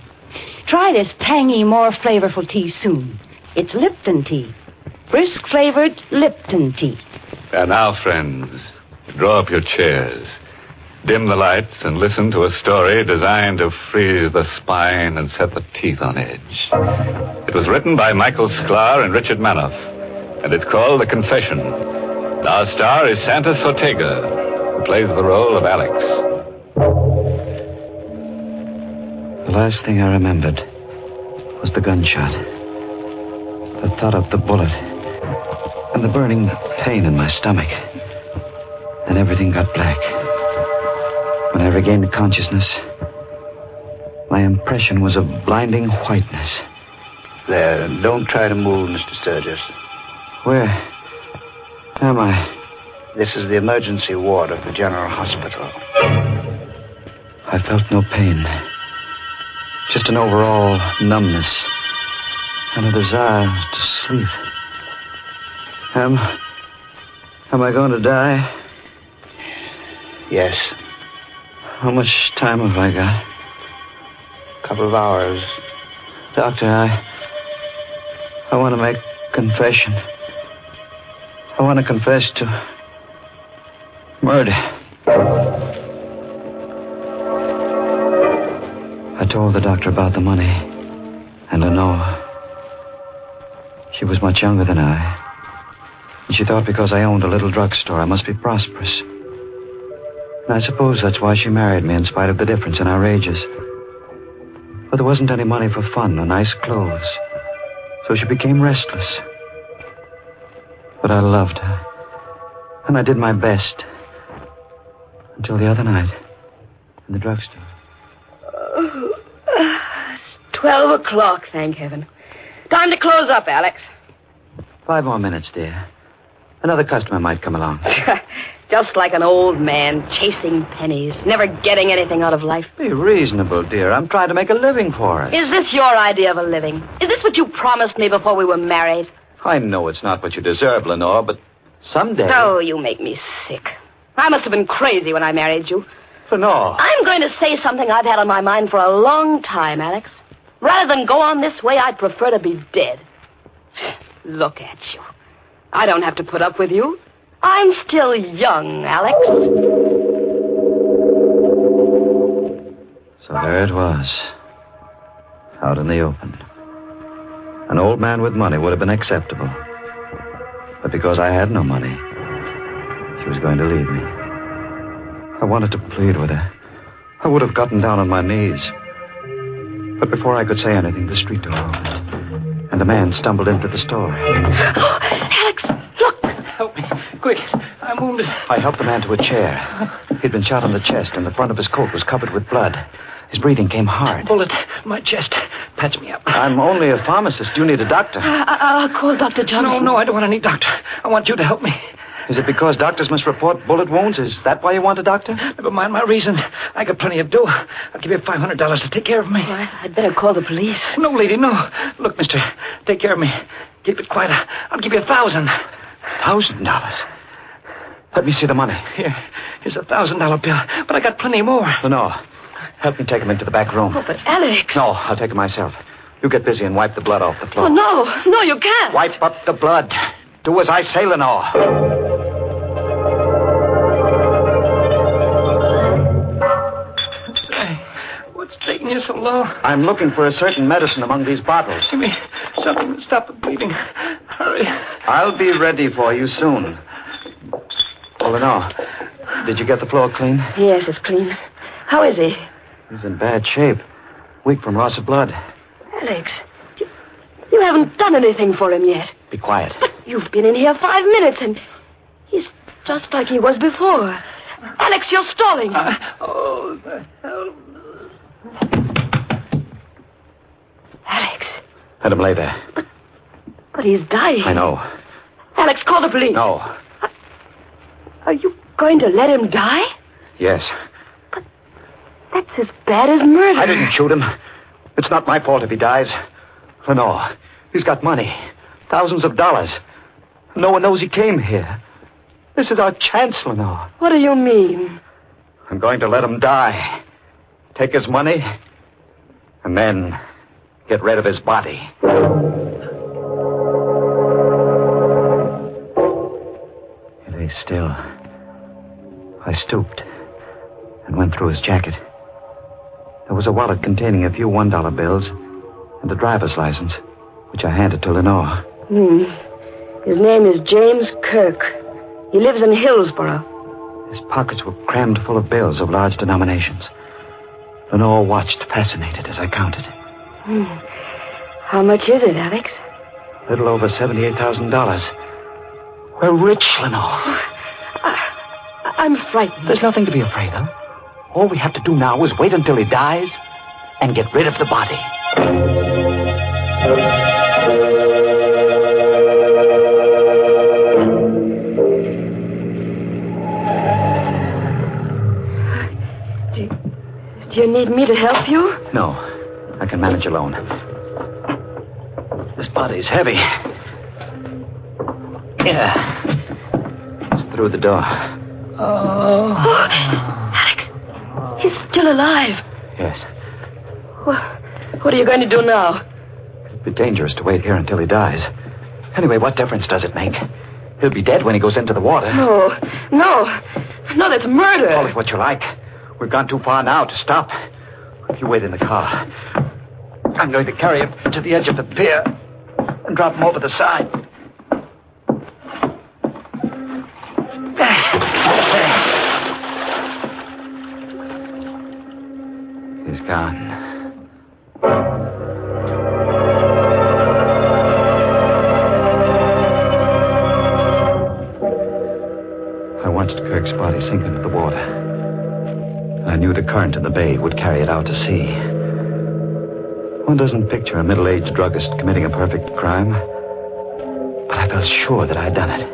Try this tangy, more flavorful tea soon. It's Lipton tea. Brisk-flavored Lipton tea. And now, friends, draw up your chairs. Dim the lights and listen to a story designed to freeze the spine and set the teeth on edge. It was written by Michael Sklar and Richard Manoff, and it's called The Confession. Our star is Santos Ortega, who plays the role of Alex. The last thing I remembered was the gunshot, the thud of the bullet, and the burning pain in my stomach. Then everything got black. When I regained consciousness, my impression was of blinding whiteness. There, don't try to move, Mr. Sturgis. Where am I? This is the emergency ward of the General Hospital. I felt no pain, Just an overall numbness and a desire to sleep. Am I going to die? Yes. How much time have I got? A couple of hours. Doctor, I want to make confession. I want to confess to murder. I told the doctor about the money and Lenore. She was much younger than I. And she thought because I owned a little drugstore, I must be prosperous. And I suppose that's why she married me in spite of the difference in our ages. But there wasn't any money for fun or nice clothes. So she became restless. But I loved her. And I did my best. Until the other night. In the drugstore. Oh, it's 12 o'clock, thank heaven. Time to close up, Alex. 5 more minutes, dear. Another customer might come along. Just like an old man chasing pennies, never getting anything out of life. Be reasonable, dear. I'm trying to make a living for us. Is this your idea of a living? Is this what you promised me before we were married? I know it's not what you deserve, Lenore, but someday... Oh, you make me sick. I must have been crazy when I married you. Lenore. I'm going to say something I've had on my mind for a long time, Alex. Rather than go on this way, I'd prefer to be dead. Look at you. I don't have to put up with you. I'm still young, Alex. So there it was. Out in the open. An old man with money would have been acceptable. But because I had no money, she was going to leave me. I wanted to plead with her. I would have gotten down on my knees. But before I could say anything, the street door opened. And a man stumbled into the store. Oh, Alex, look! Help me. Quick. I'm wounded. I helped the man to a chair. He'd been shot in the chest, and the front of his coat was covered with blood. His breathing came hard. Bullet. My chest. Patch me up. I'm only a pharmacist. You need a doctor. I'll call Dr. Johnson. No, I don't want any doctor. I want you to help me. Is it because doctors must report bullet wounds? Is that why you want a doctor? Never mind my reason. I got plenty of dough. I'll give you $500 to take care of me. Well, I'd better call the police. No, lady, no. Look, mister, take care of me. Keep it quiet. I'll give you $1,000. $1,000? Let me see the money. Here's a $1,000 bill, but I got plenty more. No. Help me take him into the back room. Oh, but Alex. No, I'll take him myself. You get busy and wipe the blood off the floor. Oh, no, you can't. Wipe up the blood. Do as I say, Lenore. What's taking you so long? I'm looking for a certain medicine among these bottles. Give me something to stop the bleeding. Hurry. I'll be ready for you soon. Oh, Lenore, did you get the floor clean? Yes, it's clean. How is he? He's in bad shape. Weak from loss of blood. Alex, you haven't done anything for him yet. Be quiet. But you've been in here 5 minutes, and he's just like he was before. Alex, you're stalling. Oh, the hell. Alex. Let him lay there. But he's dying. I know. Alex, call the police. No. Are you going to let him die? Yes. That's as bad as murder. I didn't shoot him. It's not my fault if he dies. Lenore, he's got money. Thousands of dollars. No one knows he came here. This is our chance, Lenore. What do you mean? I'm going to let him die. Take his money, and then get rid of his body. He lay still. I stooped and went through his jacket. There was a wallet containing a few $1 bills and a driver's license, which I handed to Lenore. His name is James Kirk. He lives in Hillsborough. His pockets were crammed full of bills of large denominations. Lenore watched, fascinated, as I counted. How much is it, Alex? A little over $78,000. We're rich, Lenore. I'm frightened. There's nothing to be afraid of. All we have to do now is wait until he dies and get rid of the body. Do you need me to help you? No. I can manage alone. This body's heavy. Yeah. It's through the door. Oh, Alex, he's still alive. Yes. What are you going to do now? It'd be dangerous to wait here until he dies. Anyway, what difference does it make? He'll be dead when he goes into the water. No, that's murder. Call it what you like. We've gone too far now to stop. You wait in the car. I'm going to carry him to the edge of the pier and drop him over the side. He's gone. I watched Kirk's body sink into the water. I knew the current in the bay would carry it out to sea. One doesn't picture a middle-aged druggist committing a perfect crime. But I felt sure that I had done it.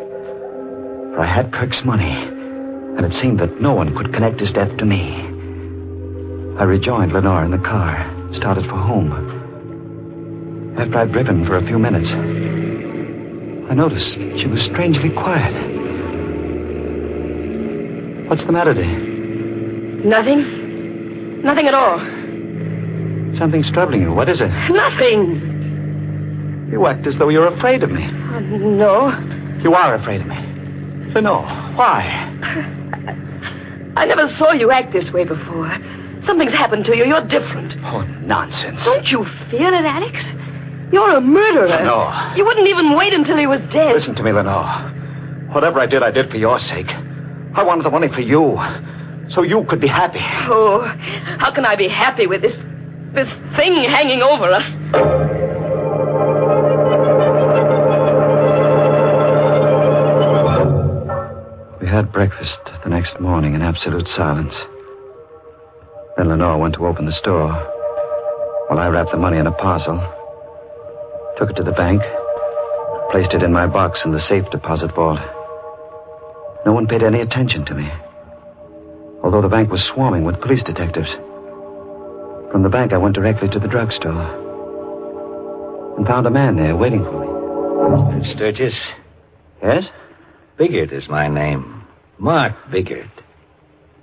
For I had Kirk's money, and it seemed that no one could connect his death to me. I rejoined Lenore in the car, started for home. After I'd driven for a few minutes, I noticed she was strangely quiet. What's the matter, dear? Nothing. Nothing at all. Something's troubling you. What is it? Nothing. You act as though you're afraid of me. No. You are afraid of me. Lenore, why? I never saw you act this way before. Something's happened to you. You're different. Oh, nonsense. Don't you feel it, Alex? You're a murderer. No. You wouldn't even wait until he was dead. Listen to me, Lenore. Whatever I did for your sake. I wanted the money for you, so you could be happy. Oh, how can I be happy with this thing hanging over us? We had breakfast the next morning in absolute silence. Then Lenore went to open the store, while I wrapped the money in a parcel, took it to the bank, placed it in my box in the safe deposit vault. No one paid any attention to me, although the bank was swarming with police detectives. From the bank, I went directly to the drugstore and found a man there waiting for me. Mr. Sturgis? Yes? Biggert is my name. Mark Biggert.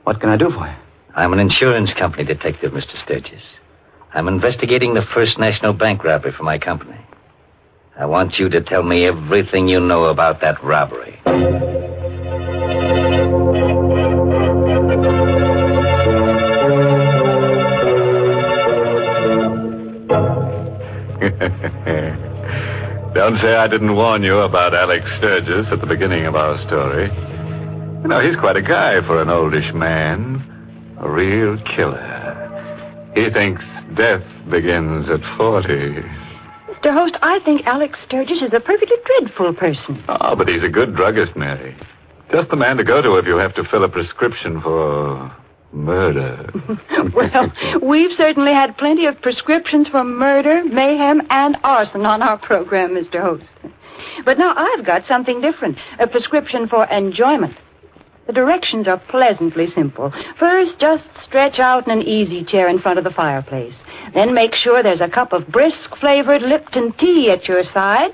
What can I do for you? I'm an insurance company detective, Mr. Sturgis. I'm investigating the First National Bank robbery for my company. I want you to tell me everything you know about that robbery. Don't say I didn't warn you about Alex Sturgis at the beginning of our story. You know, he's quite a guy for an oldish man. A real killer. He thinks death begins at 40. Mr. Host, I think Alex Sturgis is a perfectly dreadful person. Oh, but he's a good druggist, Mary. Just the man to go to if you have to fill a prescription for murder. Well, we've certainly had plenty of prescriptions for murder, mayhem, and arson on our program, Mr. Host. But now I've got something different, a prescription for enjoyment. The directions are pleasantly simple. First, just stretch out in an easy chair in front of the fireplace. Then make sure there's a cup of brisk-flavored Lipton tea at your side,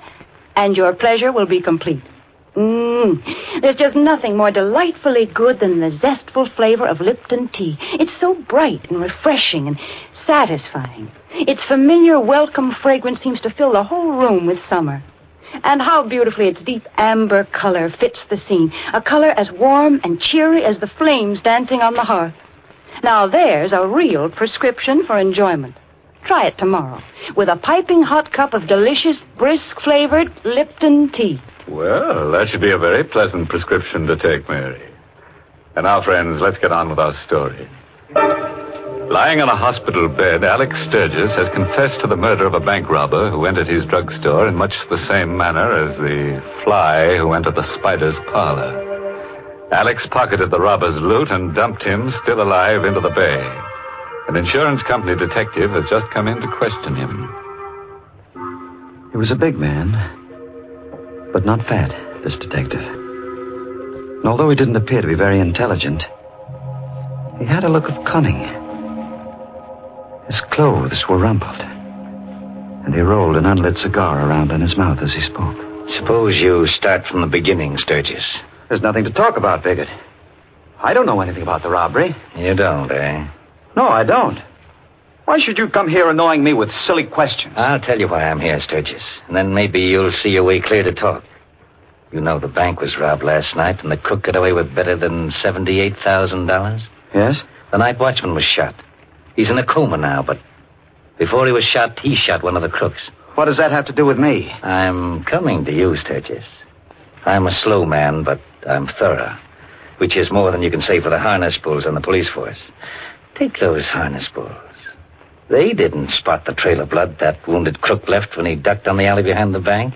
and your pleasure will be complete. There's just nothing more delightfully good than the zestful flavor of Lipton tea. It's so bright and refreshing and satisfying. Its familiar, welcome fragrance seems to fill the whole room with summer. And how beautifully its deep amber color fits the scene. A color as warm and cheery as the flames dancing on the hearth. Now there's a real prescription for enjoyment. Try it tomorrow with a piping hot cup of delicious, brisk-flavored Lipton tea. Well, that should be a very pleasant prescription to take, Mary. And now, friends, let's get on with our story. Lying on a hospital bed, Alex Sturgis has confessed to the murder of a bank robber who entered his drugstore in much the same manner as the fly who entered the spider's parlor. Alex pocketed the robber's loot and dumped him, still alive, into the bay. An insurance company detective has just come in to question him. He was a big man, but not fat, this detective. And although he didn't appear to be very intelligent, he had a look of cunning. His clothes were rumpled, and he rolled an unlit cigar around in his mouth as he spoke. Suppose you start from the beginning, Sturgis. There's nothing to talk about, Bigot. I don't know anything about the robbery. You don't, eh? No, I don't. Why should you come here annoying me with silly questions? I'll tell you why I'm here, Sturgis, and then maybe you'll see your way clear to talk. You know the bank was robbed last night, and the crook got away with better than $78,000? Yes? The night watchman was shot. He's in a coma now, but before he was shot, he shot one of the crooks. What does that have to do with me? I'm coming to you, Sturgis. I'm a slow man, but I'm thorough, which is more than you can say for the harness bulls on the police force. Take those harness bulls. They didn't spot the trail of blood that wounded crook left when he ducked on the alley behind the bank.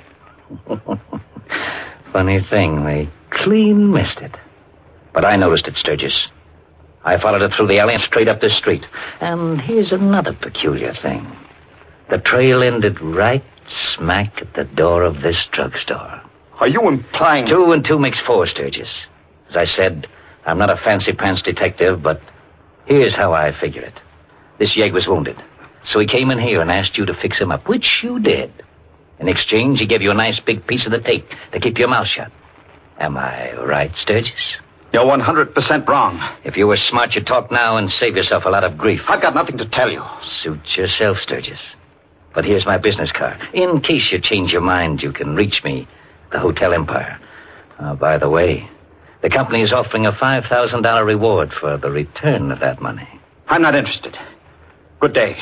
Funny thing, they clean missed it. But I noticed it, Sturgis. I followed it through the alley and straight up this street. And here's another peculiar thing. The trail ended right smack at the door of this drugstore. Are you implying... 2 and 2 makes 4, Sturgis. As I said, I'm not a fancy-pants detective, but here's how I figure it. This yegg was wounded, so he came in here and asked you to fix him up, which you did. In exchange, he gave you a nice big piece of the tape to keep your mouth shut. Am I right, Sturgis? You're 100% wrong. If you were smart, you'd talk now and save yourself a lot of grief. I've got nothing to tell you. Suit yourself, Sturgis. But here's my business card. In case you change your mind, you can reach me, the Hotel Empire. By the way, the company is offering a $5,000 reward for the return of that money. I'm not interested. Good day.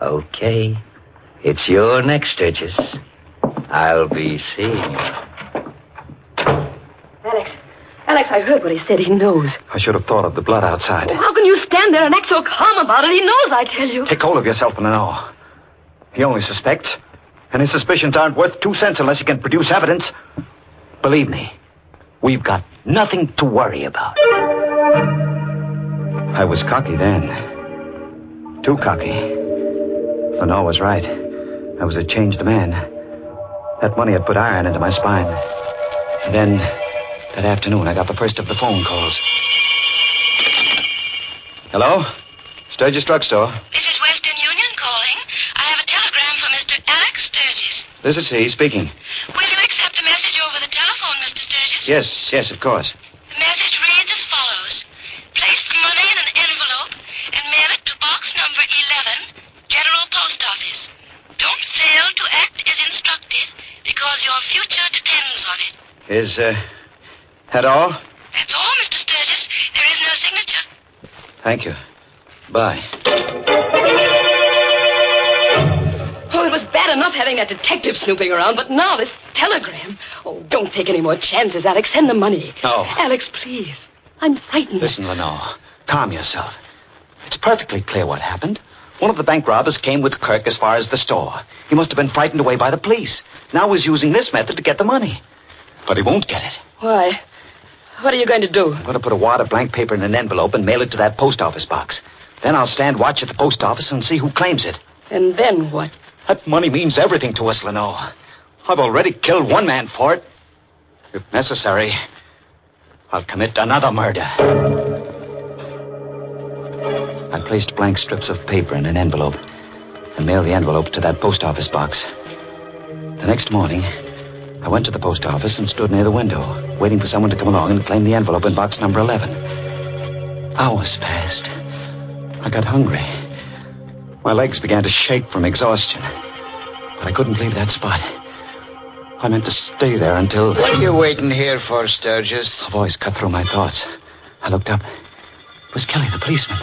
Okay. It's your next, Sturgis. I'll be seeing you. Alex, I heard what he said. He knows. I should have thought of the blood outside. How can you stand there and act so calm about it? He knows, I tell you. Take hold of yourself, Lenore. He only suspects, and his suspicions aren't worth 2 cents unless he can produce evidence. Believe me, we've got nothing to worry about. I was cocky then. Too cocky. Lenore was right. I was a changed man. That money had put iron into my spine. And then, that afternoon, I got the first of the phone calls. Hello? Sturgis Drugstore. This is Western Union calling. I have a telegram for Mr. Alex Sturgis. This is he speaking. Will you accept a message over the telephone, Mr. Sturgis? Yes, of course. The message reads as follows. Place the money in an envelope and mail it to box number 11, General Post Office. Don't fail to act as instructed because your future depends on it. Is, that all? That's all, Mr. Sturgis. There is no signature. Thank you. Bye. Oh, it was bad enough having that detective snooping around, but now this telegram. Oh, don't take any more chances, Alex. Send the money. No. Alex, please. I'm frightened. Listen, Lenore. Calm yourself. It's perfectly clear what happened. One of the bank robbers came with Kirk as far as the store. He must have been frightened away by the police. Now he's using this method to get the money. But he won't get it. Why? What are you going to do? I'm going to put a wad of blank paper in an envelope and mail it to that post office box. Then I'll stand watch at the post office and see who claims it. And then what? That money means everything to us, Lenore. I've already killed one man for it. If necessary, I'll commit another murder. I placed blank strips of paper in an envelope and mailed the envelope to that post office box. The next morning, I went to the post office and stood near the window, waiting for someone to come along and claim the envelope in box number 11. Hours passed. I got hungry. My legs began to shake from exhaustion. But I couldn't leave that spot. I meant to stay there until... What are you waiting here for, Sturgis? A voice cut through my thoughts. I looked up. It was Kelly, the policeman.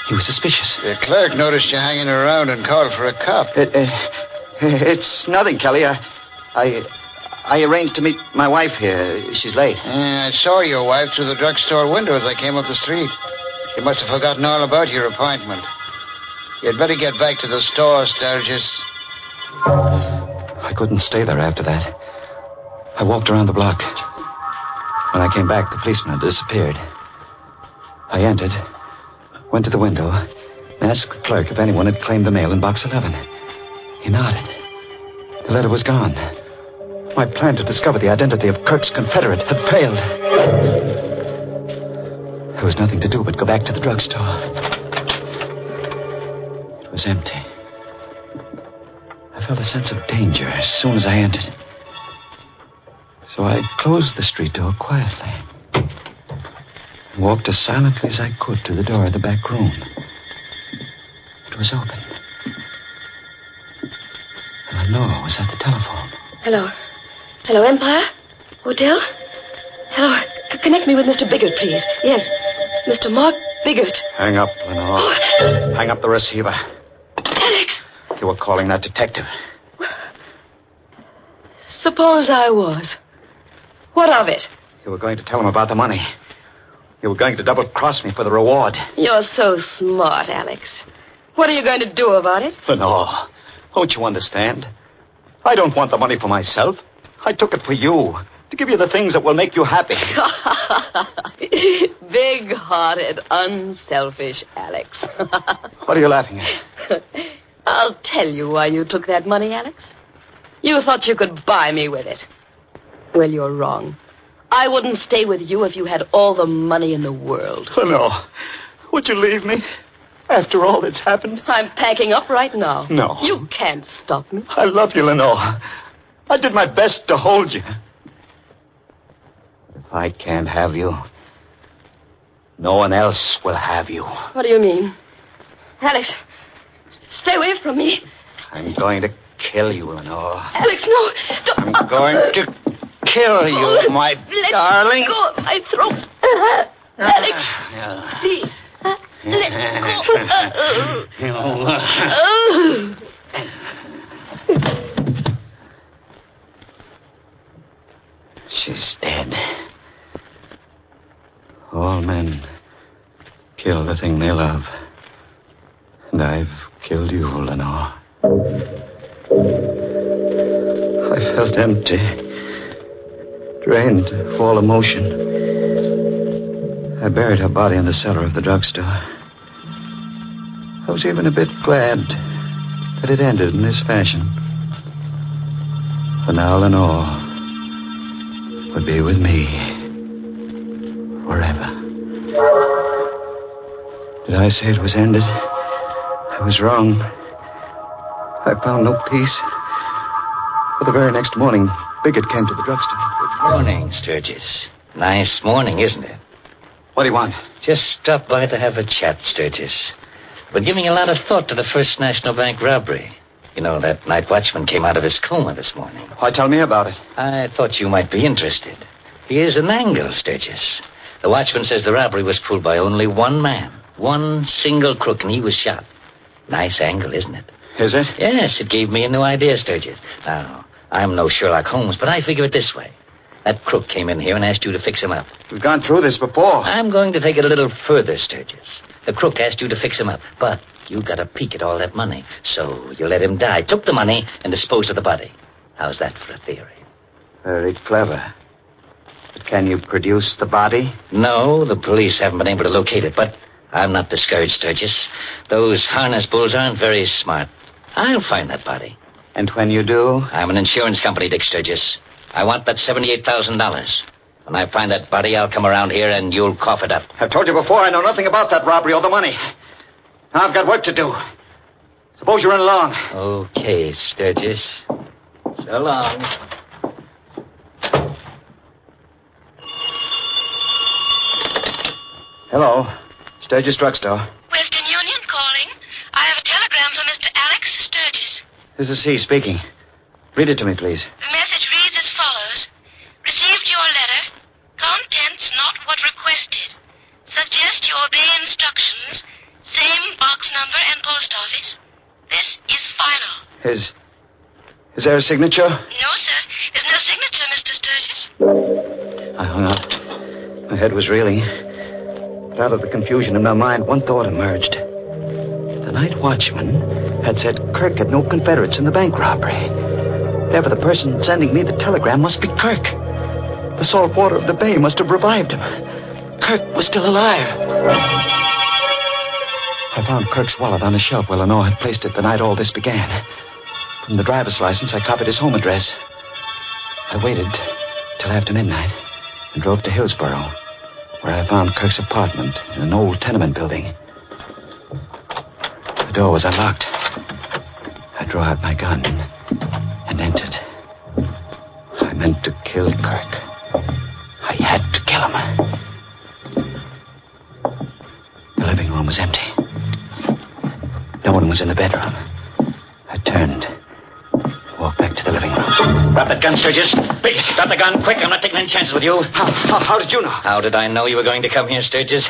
He was suspicious. The clerk noticed you hanging around and called for a cop. It's nothing, Kelly. I arranged to meet my wife here. She's late. I saw your wife through the drugstore window as I came up the street. You must have forgotten all about your appointment. You'd better get back to the store, Sturgis. I couldn't stay there after that. I walked around the block. When I came back, the policeman had disappeared. I entered, went to the window, and asked the clerk if anyone had claimed the mail in box 11. He nodded. The letter was gone. My plan to discover the identity of Kirk's confederate had failed. There was nothing to do but go back to the drugstore. It It was empty. I felt a sense of danger as soon as I entered. So I closed the street door quietly and walked as silently as I could to the door of the back room. It was open. Lenore was at the telephone. Hello. Hello, Empire? Hotel? Hello. Connect me with Mr. Biggert, please. Yes. Mr. Mark Biggert. Hang up, Lenore. Hang up the receiver. Alex! You were calling that detective. Suppose I was. What of it? You were going to tell him about the money. You were going to double-cross me for the reward. You're so smart, Alex. What are you going to do about it? Lenore, don't you understand? I don't want the money for myself. I took it for you, to give you the things that will make you happy. Big-hearted, unselfish Alex. What are you laughing at? I'll tell you why you took that money, Alex. You thought you could buy me with it. Well, you're wrong. I wouldn't stay with you if you had all the money in the world. Lenore, would you leave me after all that's happened? I'm packing up right now. No. You can't stop me. I love you, Lenore. I did my best to hold you. If I can't have you, no one else will have you. What do you mean? Alex, stay away from me. I'm going to kill you, Lenore. Alex, no. Don't. I'm going to kill you, my darling. Let go of my throat. Alex, please. Let go. She's dead. All men kill the thing they love. And I've killed you, Lenore. I felt empty, drained of all emotion. I buried her body in the cellar of the drugstore. I was even a bit glad that it ended in this fashion. For now, Lenore would be with me forever. Did I say it was ended? I was wrong. I found no peace. For the very next morning, Biggert came to the drugstore. Good morning, Sturgis. Nice morning, isn't it? What do you want? Just stopped by to have a chat, Sturgis. Been giving a lot of thought to the First National Bank robbery. You know, that night watchman came out of his coma this morning. Why, tell me about it. I thought you might be interested. Here's an angle, Sturgis. The watchman says the robbery was pulled by only one man. One single crook, and he was shot. Nice angle, isn't it? Is it? Yes, it gave me a new idea, Sturgis. Now, I'm no Sherlock Holmes, but I figure it this way. That crook came in here and asked you to fix him up. We've gone through this before. I'm going to take it a little further, Sturgis. The crook asked you to fix him up, but you got a peek at all that money. So you let him die, took the money, and disposed of the body. How's that for a theory? Very clever. But can you produce the body? No, the police haven't been able to locate it, but I'm not discouraged, Sturgis. Those harness bulls aren't very smart. I'll find that body. And when you do? I'm an insurance company, Dick Sturgis. I want that $78,000. When I find that body, I'll come around here and you'll cough it up. I've told you before, I know nothing about that robbery or the money. Now I've got work to do. Suppose you run along. Okay, Sturgis. So long. Hello. Sturgis Drugstore. Western Union calling. I have a telegram for Mr. Alex Sturgis. This is he speaking. Read it to me, please. The message reads as follows. Received your letter. Contents not what requested. Suggest you obey instructions. Same box number and post office. This is final. Is there a signature? No, sir. There's no signature, Mr. Sturgis. I hung up. My head was reeling. But out of the confusion in my mind, one thought emerged. The night watchman had said Kirk had no Confederates in the bank robbery. Therefore, the person sending me the telegram must be Kirk. The salt water of the bay must have revived him. Kirk was still alive. I found Kirk's wallet on a shelf where Lenore had placed it the night all this began. From the driver's license, I copied his home address. I waited till after midnight and drove to Hillsborough, where I found Kirk's apartment in an old tenement building. The door was unlocked. I drew out my gun and entered. I meant to kill Kirk. I had to kill him. The living room was empty. No one was in the bedroom. I turned. Walked back to the living room. Drop that gun, Sturgis. Quick, drop the gun, quick. I'm not taking any chances with you. How did you know? How did I know you were going to come here, Sturgis?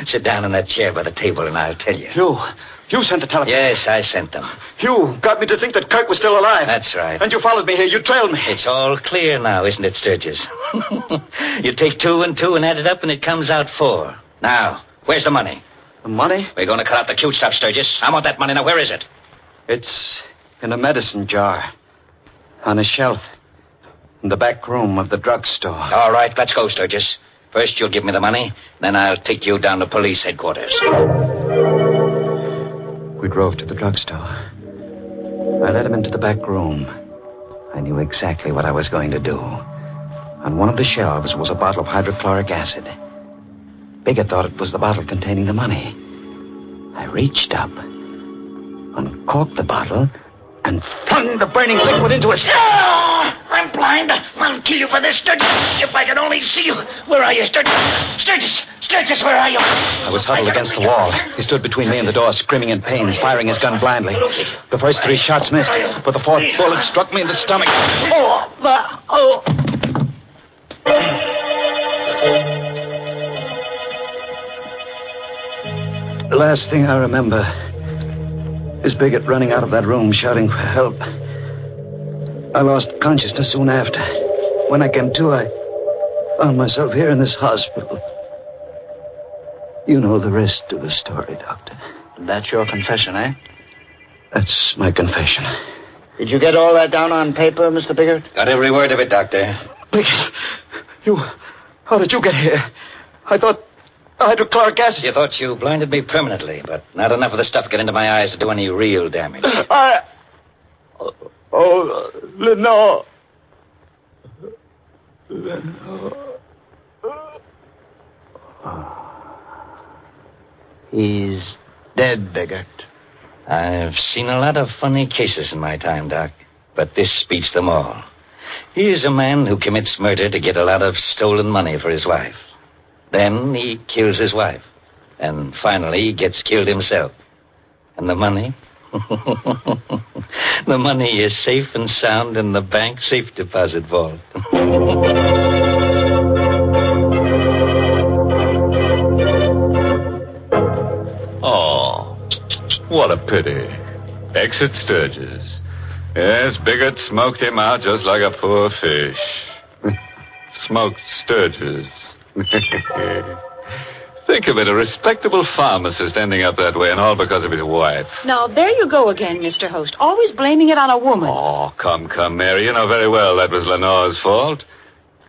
Sit down in that chair by the table and I'll tell you. You sent the telephone? Yes, I sent them. You got me to think that Kirk was still alive. That's right. And you followed me here. You trailed me. It's all clear now, isn't it, Sturgis? You take 2 and 2 and add it up and it comes out 4. Now, where's the money? The money? We're going to cut out the cute stuff, Sturgis. I want that money. Now, where is it? It's in a medicine jar. On a shelf. In the back room of the drugstore. All right, let's go, Sturgis. First, you'll give me the money. Then I'll take you down to police headquarters. We drove to the drugstore. I led him into the back room. I knew exactly what I was going to do. On one of the shelves was a bottle of hydrochloric acid. Bigger thought it was the bottle containing the money. I reached up, uncorked the bottle, and flung the burning liquid into his... I'm blind. I'll kill you for this, Sturgis. If I could only see you. Where are you, Sturgis? Sturgis, where are you? I was huddled against the wall. He stood between me and the door, screaming in pain, firing his gun blindly. The first 3 shots missed, but the 4th bullet struck me in the stomach. The last thing I remember is Bigot running out of that room, shouting for help. I lost consciousness soon after. When I came to, I found myself here in this hospital. You know the rest of the story, Doctor. That's your confession, eh? That's my confession. Did you get all that down on paper, Mr. Biggert? Got every word of it, Doctor. Bigot, how did you get here? I thought hydrochloric acid. You thought you blinded me permanently, but not enough of the stuff got into my eyes to do any real damage. Lenore. He's dead, Biggert. I've seen a lot of funny cases in my time, Doc, but this beats them all. He's a man who commits murder to get a lot of stolen money for his wife. Then he kills his wife. And finally, he gets killed himself. And the money? The money is safe and sound in the bank safe deposit vault. Oh, what a pity. Exit Sturgis. Yes, Bigot smoked him out just like a poor fish. Smoked Sturgis. Think of it, a respectable pharmacist ending up that way, and all because of his wife. Now, there you go again, Mr. Host. Always blaming it on a woman. Oh, come, Mary. You know very well that was Lenore's fault.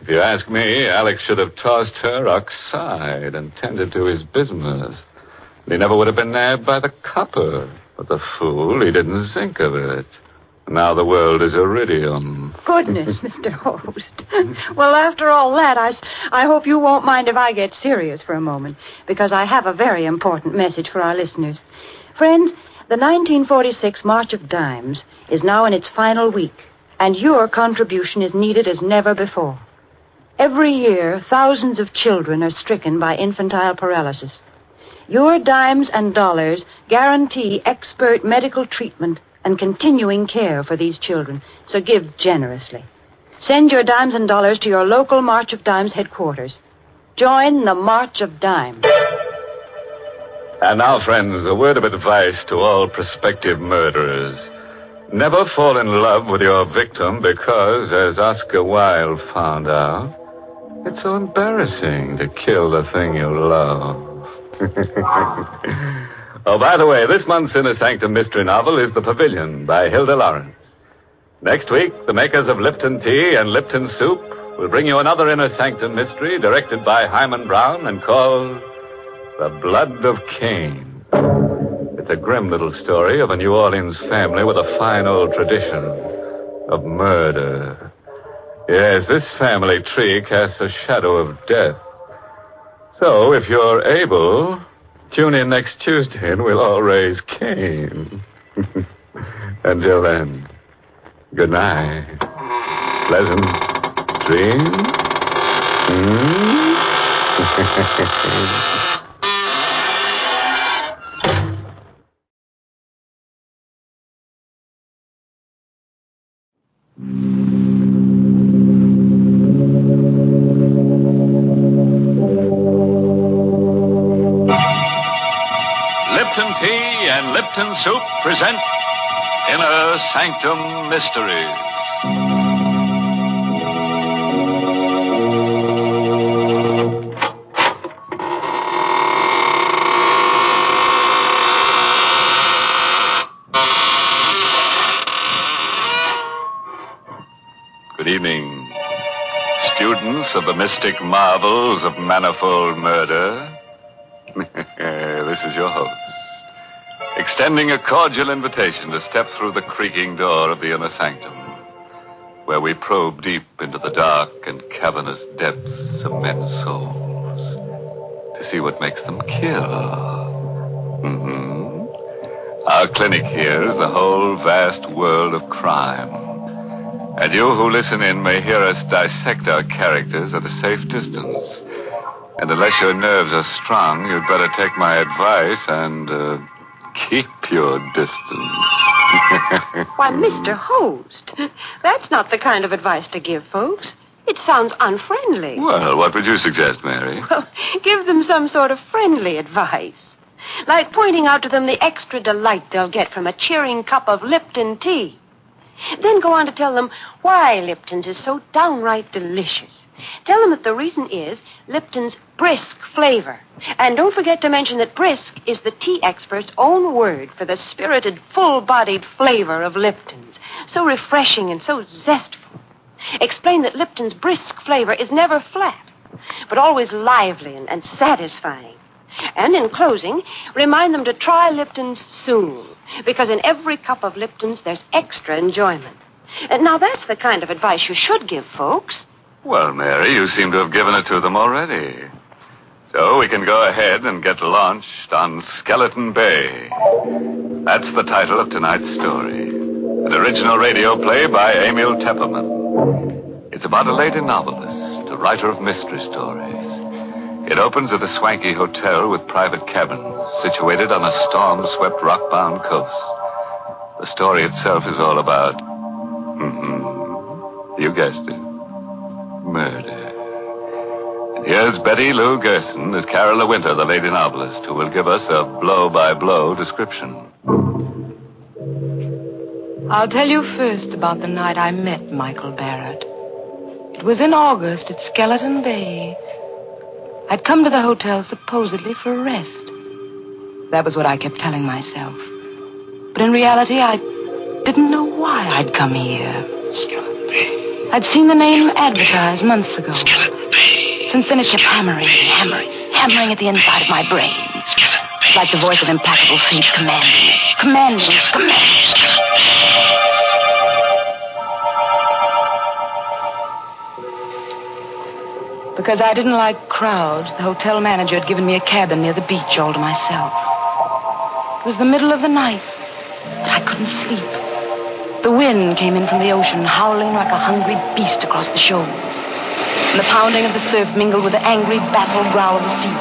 If you ask me, Alex should have tossed her aside and tended to his business. He never would have been nabbed by the copper. But the fool, he didn't think of it. Now the world is iridium. Goodness, Mr. Host. Well, after all that, I hope you won't mind if I get serious for a moment, because I have a very important message for our listeners. Friends, the 1946 March of Dimes is now in its final week, and your contribution is needed as never before. Every year, thousands of children are stricken by infantile paralysis. Your dimes and dollars guarantee expert medical treatment and continuing care for these children, so give generously. Send your dimes and dollars to your local March of Dimes headquarters. Join the March of Dimes. And now, friends, a word of advice to all prospective murderers. Never fall in love with your victim because, as Oscar Wilde found out, it's so embarrassing to kill the thing you love. Oh, by the way, this month's Inner Sanctum mystery novel is The Pavilion by Hilda Lawrence. Next week, the makers of Lipton Tea and Lipton Soup will bring you another Inner Sanctum mystery directed by Hyman Brown and called The Blood of Cain. It's a grim little story of a New Orleans family with a fine old tradition of murder. Yes, this family tree casts a shadow of death. So, if you're able, Tune in next Tuesday and we'll all raise Cain. Until then, good night. Pleasant dreams. Lipton Tea and Lipton Soup present Inner Sanctum Mysteries. Good evening, students of the mystic marvels of manifold murder. This is your host, extending a cordial invitation to step through the creaking door of the inner sanctum, where we probe deep into the dark and cavernous depths of men's souls to see what makes them kill. Our clinic here is the whole vast world of crime. And you who listen in may hear us dissect our characters at a safe distance. And unless your nerves are strong, you'd better take my advice and keep your distance. Why, Mr. Host, that's not the kind of advice to give folks. It sounds unfriendly. Well, what would you suggest, Mary? Well, give them some sort of friendly advice. Like pointing out to them the extra delight they'll get from a cheering cup of Lipton tea. Then go on to tell them why Lipton's is so downright delicious. Tell them that the reason is Lipton's brisk flavor. And don't forget to mention that brisk is the tea expert's own word for the spirited, full-bodied flavor of Lipton's. So refreshing and so zestful. Explain that Lipton's brisk flavor is never flat, but always lively and satisfying. And in closing, remind them to try Lipton's soon, because in every cup of Lipton's there's extra enjoyment. And now that's the kind of advice you should give folks. Well, Mary, you seem to have given it to them already. So we can go ahead and get launched on Skeleton Bay. That's the title of tonight's story. An original radio play by Emil Tepperman. It's about a lady novelist, a writer of mystery stories. It opens at a swanky hotel with private cabins situated on a storm-swept, rock-bound coast. The story itself is all about... you guessed it. Murder. And here's Betty Lou Gerson as Carol De Winter, the lady novelist, who will give us a blow-by-blow description. I'll tell you first about the night I met Michael Barrett. It was in August at Skeleton Bay. I'd come to the hotel supposedly for a rest. That was what I kept telling myself. But in reality, I didn't know why I'd come here. Skeleton Bay. I'd seen the name advertised months ago. Skeleton Bay. Since then, it's kept hammering at the inside of my brain. It's like the voice of implacable fate commanding. Because I didn't like crowds, the hotel manager had given me a cabin near the beach all to myself. It was the middle of the night, but I couldn't sleep. The wind came in from the ocean, howling like a hungry beast across the shoals. And the pounding of the surf mingled with the angry, baffled growl of the sea.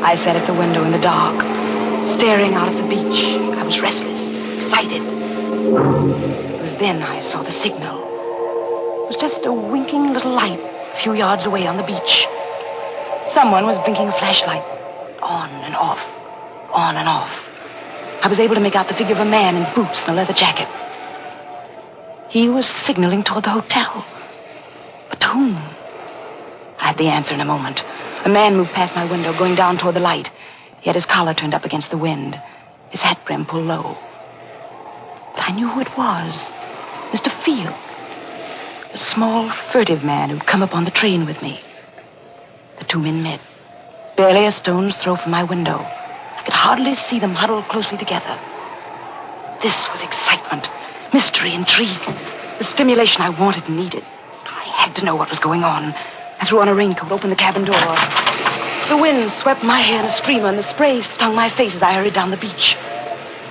I sat at the window in the dark, staring out at the beach. I was restless, excited. It was then I saw the signal. It was just a winking little light a few yards away on the beach. Someone was blinking a flashlight. On and off. On and off. I was able to make out the figure of a man in boots and a leather jacket. He was signaling toward the hotel. But to whom? I had the answer in a moment. A man moved past my window, going down toward the light. He had his collar turned up against the wind, his hat brim pulled low. But I knew who it was. Mr. Field. A small, furtive man who'd come up on the train with me. The two men met, barely a stone's throw from my window. I could hardly see them huddled closely together. This was excitement, mystery, intrigue, the stimulation I wanted and needed. I had to know what was going on. I threw on a raincoat, opened the cabin door. The wind swept my hair in a streamer, and the spray stung my face as I hurried down the beach.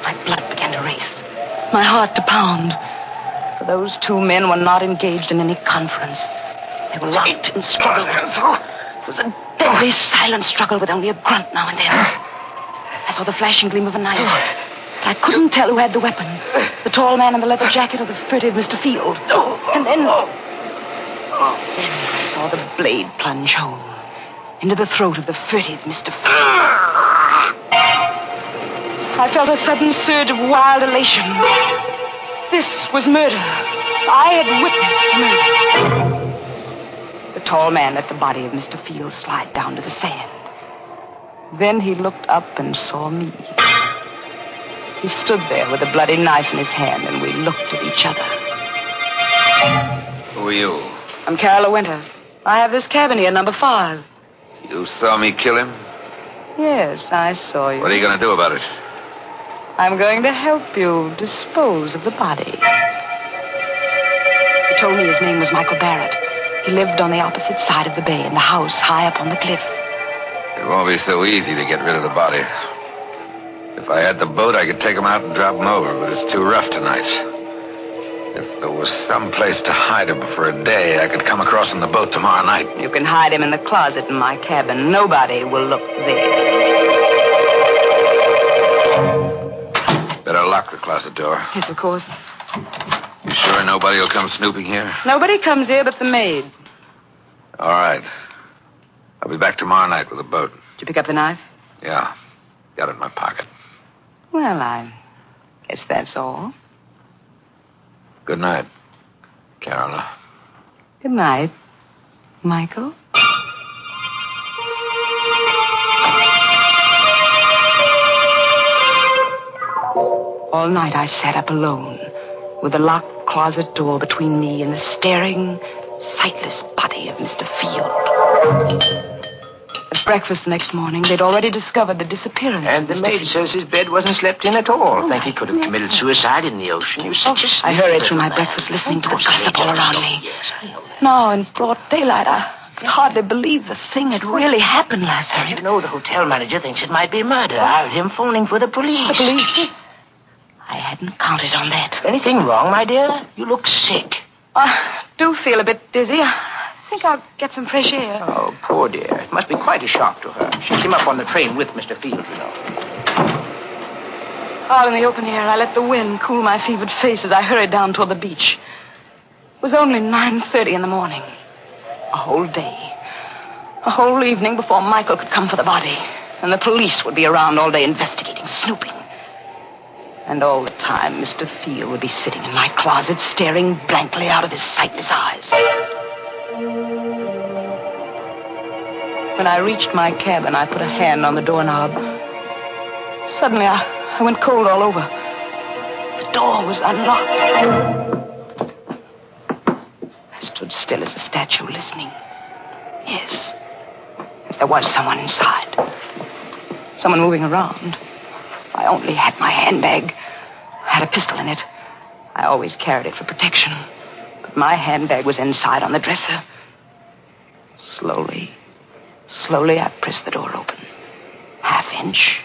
My blood began to race, my heart to pound. For those two men were not engaged in any conference. They were locked in struggle. It was a deadly, silent struggle with only a grunt now and then. I saw the flashing gleam of a knife, but I couldn't tell who had the weapon. The tall man in the leather jacket or the furtive Mr. Field. And then I saw the blade plunge home into the throat of the furtive Mr. Field. I felt a sudden surge of wild elation. This was murder. I had witnessed murder. The tall man let the body of Mr. Field slide down to the sand. Then he looked up and saw me. He stood there with a bloody knife in his hand, and we looked at each other. Who are you? I'm Carol Winter. I have this cabin here, number 5. You saw me kill him? Yes, I saw you. What are you going to do about it? I'm going to help you dispose of the body. He told me his name was Michael Barrett. He lived on the opposite side of the bay in the house high up on the cliff. It won't be so easy to get rid of the body. If I had the boat, I could take him out and drop him over, but it's too rough tonight. If there was some place to hide him for a day, I could come across on the boat tomorrow night. You can hide him in the closet in my cabin. Nobody will look there. Better lock the closet door. Yes, of course. You sure nobody will come snooping here? Nobody comes here but the maid. All right. I'll be back tomorrow night with a boat. Did you pick up the knife? Yeah. Got it in my pocket. Well, I guess that's all. Good night, Carola. Good night, Michael. All night I sat up alone, with the locked closet door between me and the staring, sightless body of Mr. Field. At breakfast the next morning, they'd already discovered the disappearance. And the maid says his bed wasn't slept in at all. Think he could have committed suicide in the ocean. You such a I hurried through my breakfast listening to the gossip all around me. Now, in broad daylight, I could hardly believe the thing had really happened last night. You know, the hotel manager thinks it might be murder. I heard him phoning for the police. The police? I hadn't counted on that. Anything wrong, my dear? You look sick. I do feel a bit dizzy. I think I'll get some fresh air. Oh, poor dear. It must be quite a shock to her. She came up on the train with Mr. Field, you know. Out in the open air, I let the wind cool my fevered face as I hurried down toward the beach. It was only 9:30 in the morning. A whole day. A whole evening before Michael could come for the body. And the police would be around all day investigating, snooping. And all the time, Mr. Field would be sitting in my closet, staring blankly out of his sightless eyes. When I reached my cabin, I put a hand on the doorknob. Suddenly, I went cold all over. The door was unlocked. I stood still as a statue, listening. Yes, there was someone inside. Someone moving around. I only had my handbag. I had a pistol in it. I always carried it for protection. But my handbag was inside on the dresser. Slowly, I pressed the door open. Half inch,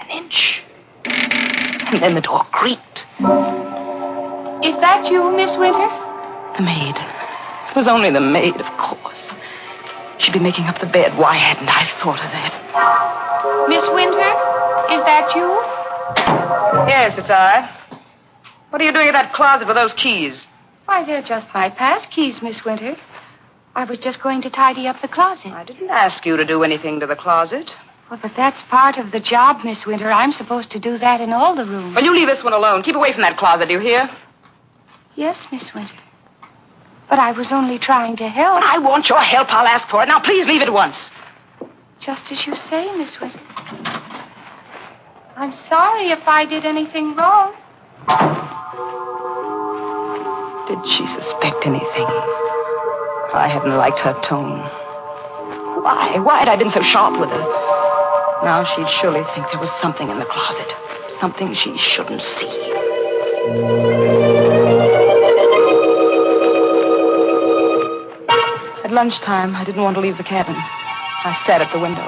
an inch. And then the door creaked. Is that you, Miss Winter? The maid. It was only the maid, of course. She'd be making up the bed. Why hadn't I thought of that? Miss Winter, is that you? Yes, it's I. What are you doing in that closet with those keys? Why, they're just my pass keys, Miss Winter. I was just going to tidy up the closet. I didn't ask you to do anything to the closet. Well, but that's part of the job, Miss Winter. I'm supposed to do that in all the rooms. Well, you leave this one alone. Keep away from that closet, do you hear? Yes, Miss Winter. But I was only trying to help. When I want your help, I'll ask for it. Now, please leave at once. Just as you say, Miss Winter. I'm sorry if I did anything wrong. Did she suspect anything? I hadn't liked her tone. Why? Why had I been so sharp with her? Now she'd surely think there was something in the closet. Something she shouldn't see. At lunchtime, I didn't want to leave the cabin. I sat at the window,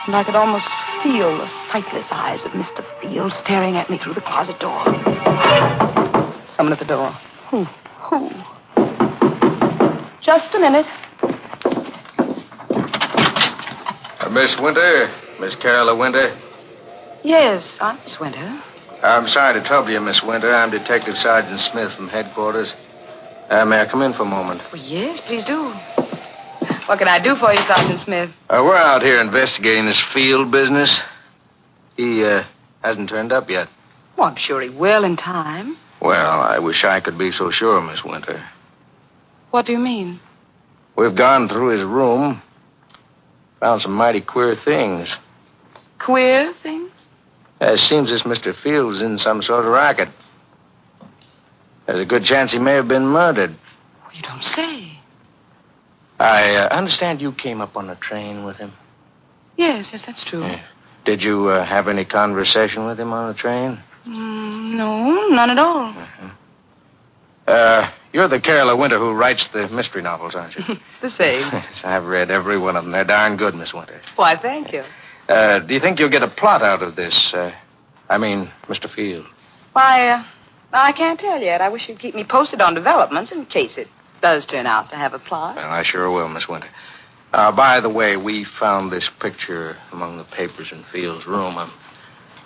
and I could almost feel the sightless eyes of Mr. Field staring at me through the closet door. Someone at the door. Who? Just a minute. Miss Winter? Miss Carolyn Winter? Yes, I'm Miss Winter. I'm sorry to trouble you, Miss Winter. I'm Detective Sergeant Smith from headquarters. May I come in for a moment? Well, yes, please do. What can I do for you, Sergeant Smith? We're out here investigating this Field business. He hasn't turned up yet. Well, I'm sure he will in time. Well, I wish I could be so sure, Miss Winter. What do you mean? We've gone through his room. Found some mighty queer things. Queer things? It seems this Mr. Field's in some sort of racket. There's a good chance he may have been murdered. You don't say. I understand you came up on a train with him. Yes, that's true. Yeah. Did you have any conversation with him on the train? No, none at all. You're the Carolyn Winter who writes the mystery novels, aren't you? The same. Yes, I've read every one of them. They're darn good, Miss Winter. Why, thank you. Do you think you'll get a plot out of this? Mr. Field. Why, I can't tell yet. I wish you'd keep me posted on developments in case it does turn out to have a plot. Well, I sure will, Miss Winter. By the way, we found this picture among the papers in Field's room.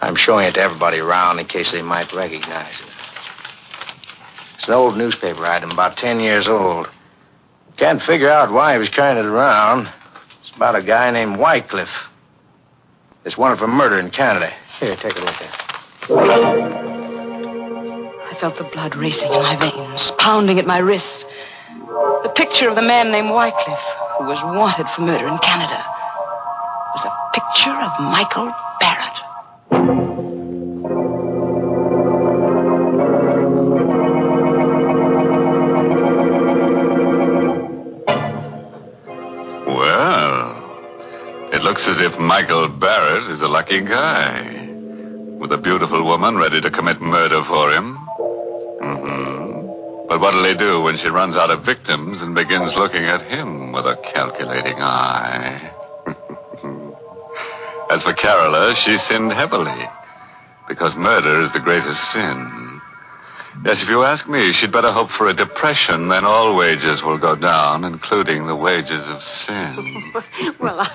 I'm showing it to everybody around in case they might recognize it. It's an old newspaper item, about 10 years old. Can't figure out why he was carrying it around. It's about a guy named Wycliffe. It's wanted for murder in Canada. Here, take a look at it. I felt the blood racing in my veins, pounding at my wrists. The picture of the man named Wycliffe, who was wanted for murder in Canada, was a picture of Michael Barrett. It looks as if Michael Barrett is a lucky guy, with a beautiful woman ready to commit murder for him. But what'll he do when she runs out of victims and begins looking at him with a calculating eye? As for Carola, she sinned heavily, because murder is the greatest sin. Yes, if you ask me, she'd better hope for a depression, then all wages will go down, including the wages of sin. Well,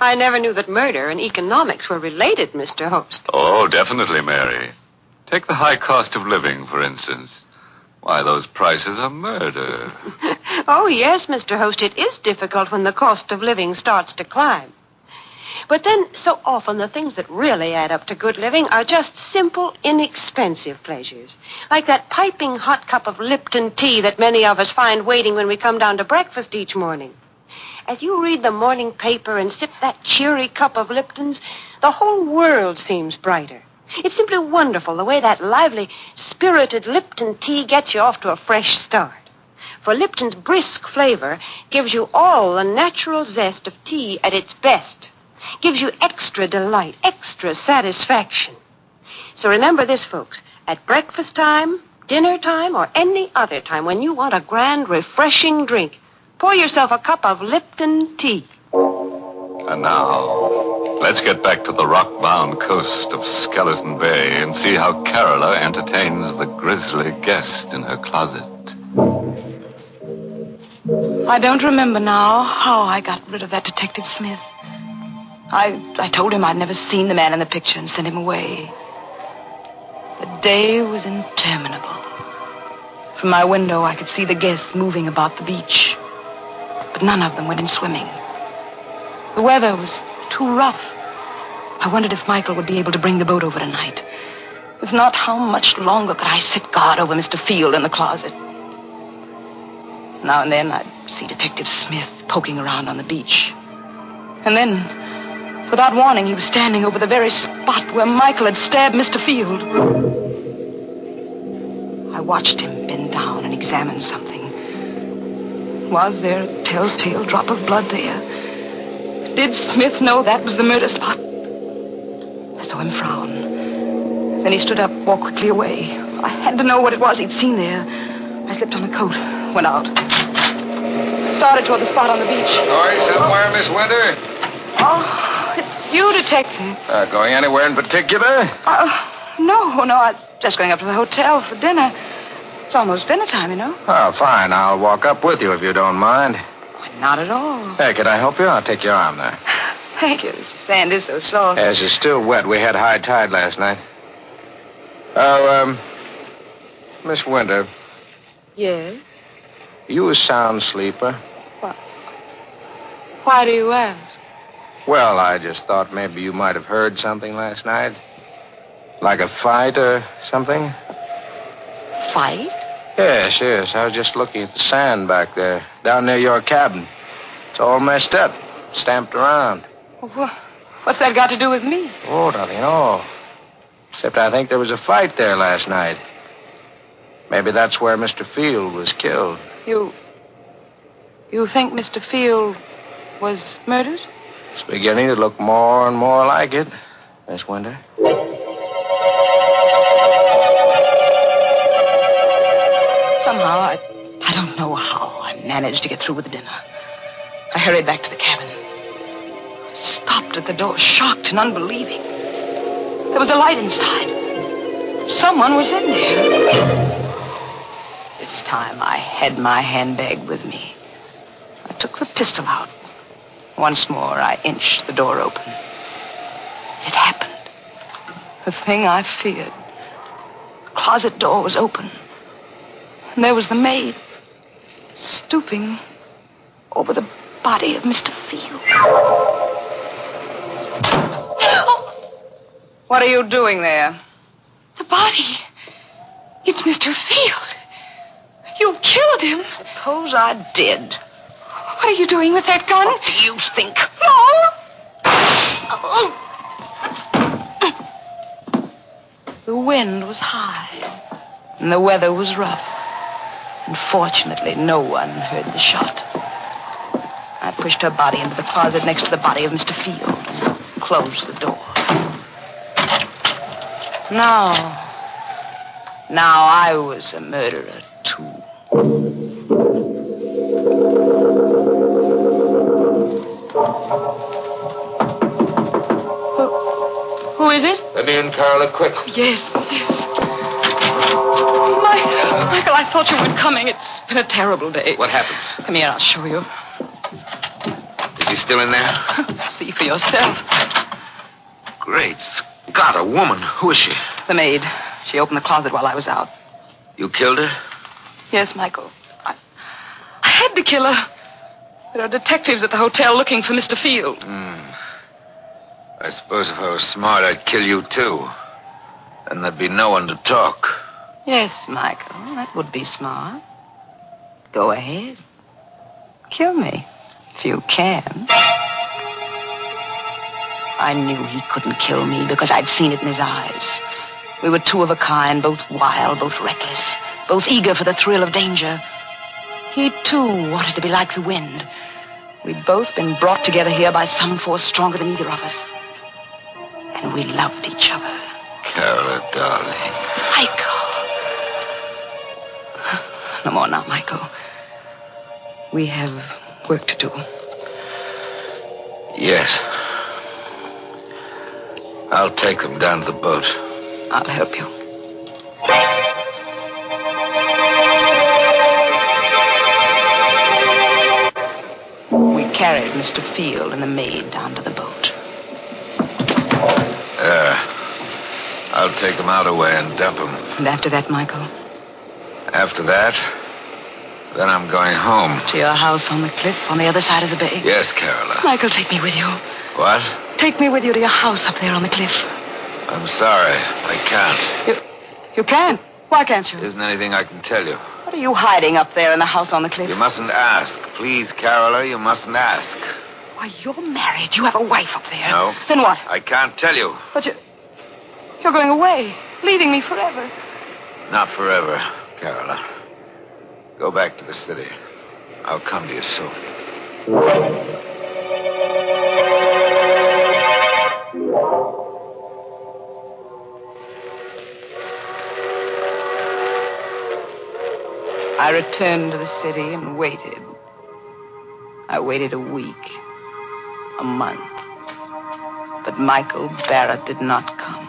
I never knew that murder and economics were related, Mr. Host. Oh, definitely, Mary. Take the high cost of living, for instance. Why, those prices are murder. Oh, yes, Mr. Host, it is difficult when the cost of living starts to climb. But then, so often, the things that really add up to good living are just simple, inexpensive pleasures. Like that piping hot cup of Lipton tea that many of us find waiting when we come down to breakfast each morning. As you read the morning paper and sip that cheery cup of Lipton's, the whole world seems brighter. It's simply wonderful the way that lively, spirited Lipton tea gets you off to a fresh start. For Lipton's brisk flavor gives you all the natural zest of tea at its best. Gives you extra delight, extra satisfaction. So remember this, folks. At breakfast time, dinner time, or any other time when you want a grand, refreshing drink, pour yourself a cup of Lipton tea. And now, let's get back to the rock-bound coast of Skeleton Bay and see how Carola entertains the grisly guest in her closet. I don't remember now how I got rid of that Detective Smith. I told him I'd never seen the man in the picture and sent him away. The day was interminable. From my window, I could see the guests moving about the beach, but none of them went in swimming. The weather was too rough. I wondered if Michael would be able to bring the boat over tonight. If not, how much longer could I sit guard over Mr. Field in the closet? Now and then, I'd see Detective Smith poking around on the beach. And then, without warning, he was standing over the very spot where Michael had stabbed Mr. Field. I watched him bend down and examine something. Was there a telltale drop of blood there? Did Smith know that was the murder spot? I saw him frown. Then he stood up, walked quickly away. I had to know what it was he'd seen there. I slipped on a coat, went out. started toward the spot on the beach. Going somewhere, Miss Winter? Oh, it's you, Detective. Going anywhere in particular? No, I'm just going up to the hotel for dinner. It's almost dinner time, you know. Oh, fine. I'll walk up with you if you don't mind. Not at all. Hey, can I help you? I'll take your arm there. Thank you. The sand is so soft. Yes, it's still wet. We had high tide last night. Miss Winter, Yes? you a sound sleeper? Why do you ask? Well, I just thought maybe you might have heard something last night. Like a fight or something? Fight? Yes. I was just looking at the sand back there, down near your cabin. It's all messed up, stamped around. What's that got to do with me? Oh, nothing at all. Except I think there was a fight there last night. Maybe that's where Mr. Field was killed. You think Mr. Field was murdered? It's beginning to look more and more like it, Miss Winter. Somehow, I don't know how I managed to get through with the dinner. I hurried back to the cabin. I stopped at the door, shocked and unbelieving. There was a light inside. Someone was in there. This time, I had my handbag with me. I took the pistol out. Once more, I inched the door open. It happened. The thing I feared. The closet door was open. And there was the maid, stooping over the body of Mr. Field. What are you doing there? The body. It's Mr. Field. You killed him. Suppose I did. What are you doing with that gun? What do you think? No! The wind was high, and the weather was rough. And fortunately, no one heard the shot. I pushed her body into the closet next to the body of Mr. Field and closed the door. Now I was a murderer, too. Who is it? Let me in, Carla, quick. Yes. Michael, I thought you were coming. It's been a terrible day. What happened? Come here, I'll show you. Is he still in there? See for yourself. Great Scott, a woman. Who is she? The maid. She opened the closet while I was out. You killed her? Yes, Michael. I had to kill her. There are detectives at the hotel looking for Mr. Field. I suppose if I was smart, I'd kill you, too. Then there'd be no one to talk. Yes, Michael, that would be smart. Go ahead. Kill me, if you can. I knew he couldn't kill me because I'd seen it in his eyes. We were two of a kind, both wild, both reckless, both eager for the thrill of danger. He, too, wanted to be like the wind. We'd both been brought together here by some force stronger than either of us. And we loved each other. Carla, darling. Michael. No more now, Michael. We have work to do. Yes. I'll take them down to the boat. I'll help you. We carried Mr. Field and the maid down to the boat. I'll take them out away and dump them. And after that, Michael? After that, then I'm going home. To your house on the cliff on the other side of the bay? Yes, Carola. Michael, take me with you. What? Take me with you to your house up there on the cliff. I'm sorry. I can't. You can't? Why can't you? Isn't anything I can tell you. What are you hiding up there in the house on the cliff? You mustn't ask. Please, Carola, you mustn't ask. Why, you're married. You have a wife up there. No. Then what? I can't tell you. But you're going away, leaving me forever. Not forever, Carola. Go back to the city. I'll come to you soon. I returned to the city and waited. I waited a week, a month. But Michael Barrett did not come.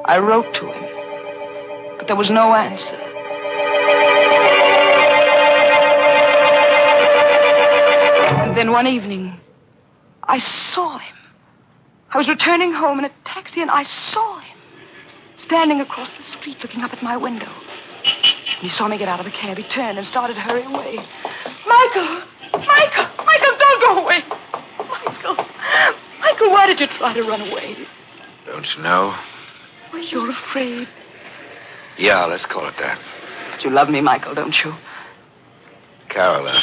I wrote to him, but there was no answer. And then one evening, I saw him. I was returning home in a taxi, and I saw him standing across the street looking up at my window. And he saw me get out of the cab. He turned and started to hurry away. Michael! Michael! Michael, don't go away! Michael! Michael, why did you try to run away? Don't you know? Well, you're afraid. Yeah, let's call it that. But you love me, Michael, don't you? Carola,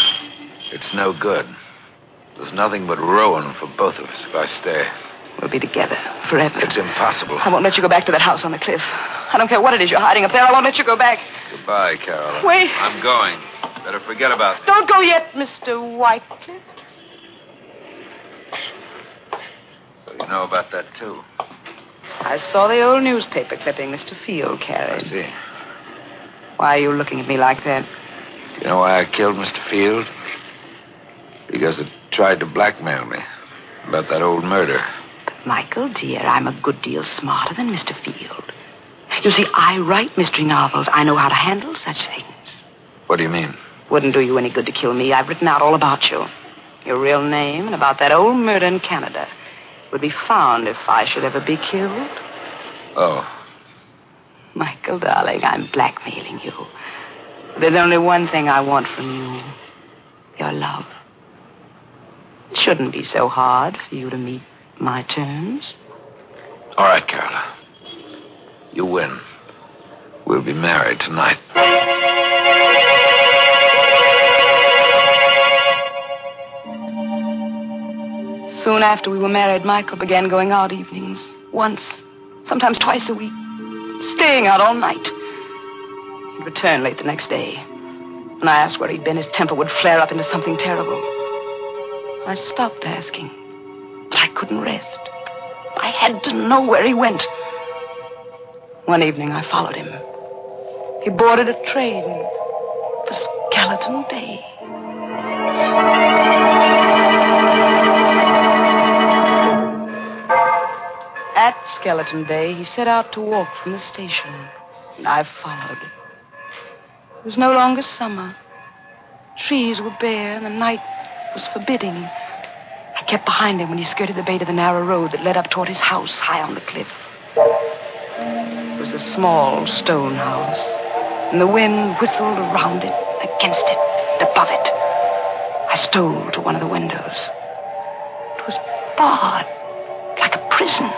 it's no good. There's nothing but ruin for both of us if I stay. We'll be together forever. It's impossible. I won't let you go back to that house on the cliff. I don't care what it is you're hiding up there. I won't let you go back. Goodbye, Carola. Wait. I'm going. Better forget about it. Don't go yet, Mr. Whitecliff. So you know about that, too? I saw the old newspaper clipping Mr. Field carried. I see. Why are you looking at me like that? Do you know why I killed Mr. Field? Because it tried to blackmail me about that old murder. But, Michael, dear, I'm a good deal smarter than Mr. Field. You see, I write mystery novels. I know how to handle such things. What do you mean? Wouldn't do you any good to kill me. I've written out all about you. Your real name and about that old murder in Canada would be found if I should ever be killed. Oh. Michael, darling, I'm blackmailing you. There's only one thing I want from you. Your love. It shouldn't be so hard for you to meet my terms. All right, Carola. You win. We'll be married tonight. Soon after we were married, Michael began going out evenings. Once, sometimes twice a week. Staying out all night. He'd return late the next day. When I asked where he'd been, his temper would flare up into something terrible. I stopped asking, but I couldn't rest. I had to know where he went. One evening, I followed him. He boarded a train for Skeleton Bay. At Skeleton Bay, he set out to walk from the station, and I followed. It was no longer summer. Trees were bare, and the night was forbidding. I kept behind him when he skirted the bay to the narrow road that led up toward his house high on the cliff. It was a small stone house, and the wind whistled around it, against it, and above it. I stole to one of the windows. It was barred, like a prison.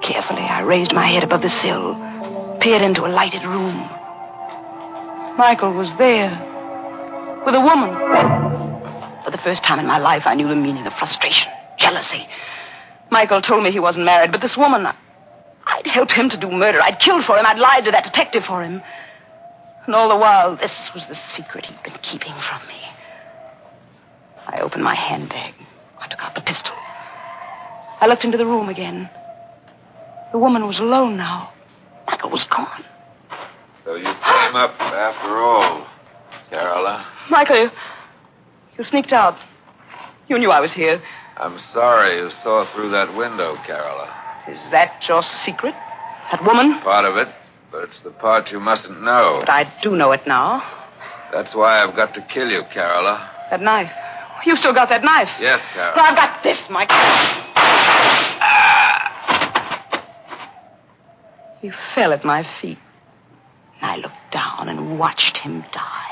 Carefully, I raised my head above the sill, peered into a lighted room. Michael was there, with a woman. For the first time in my life, I knew the meaning of frustration, jealousy. Michael told me he wasn't married, but this woman, I'd helped him to do murder. I'd killed for him. I'd lied to that detective for him. And all the while, this was the secret he'd been keeping from me. I opened my handbag. I took out the pistol. I looked into the room again. The woman was alone now. Michael was gone. So you came up after all, Carola. Michael, you sneaked out. You knew I was here. I'm sorry you saw through that window, Carola. Is that your secret? That woman? Part of it, but it's the part you mustn't know. But I do know it now. That's why I've got to kill you, Carola. That knife. You still got that knife? Yes, Carola. Well, I've got this, Michael. He fell at my feet. I looked down and watched him die.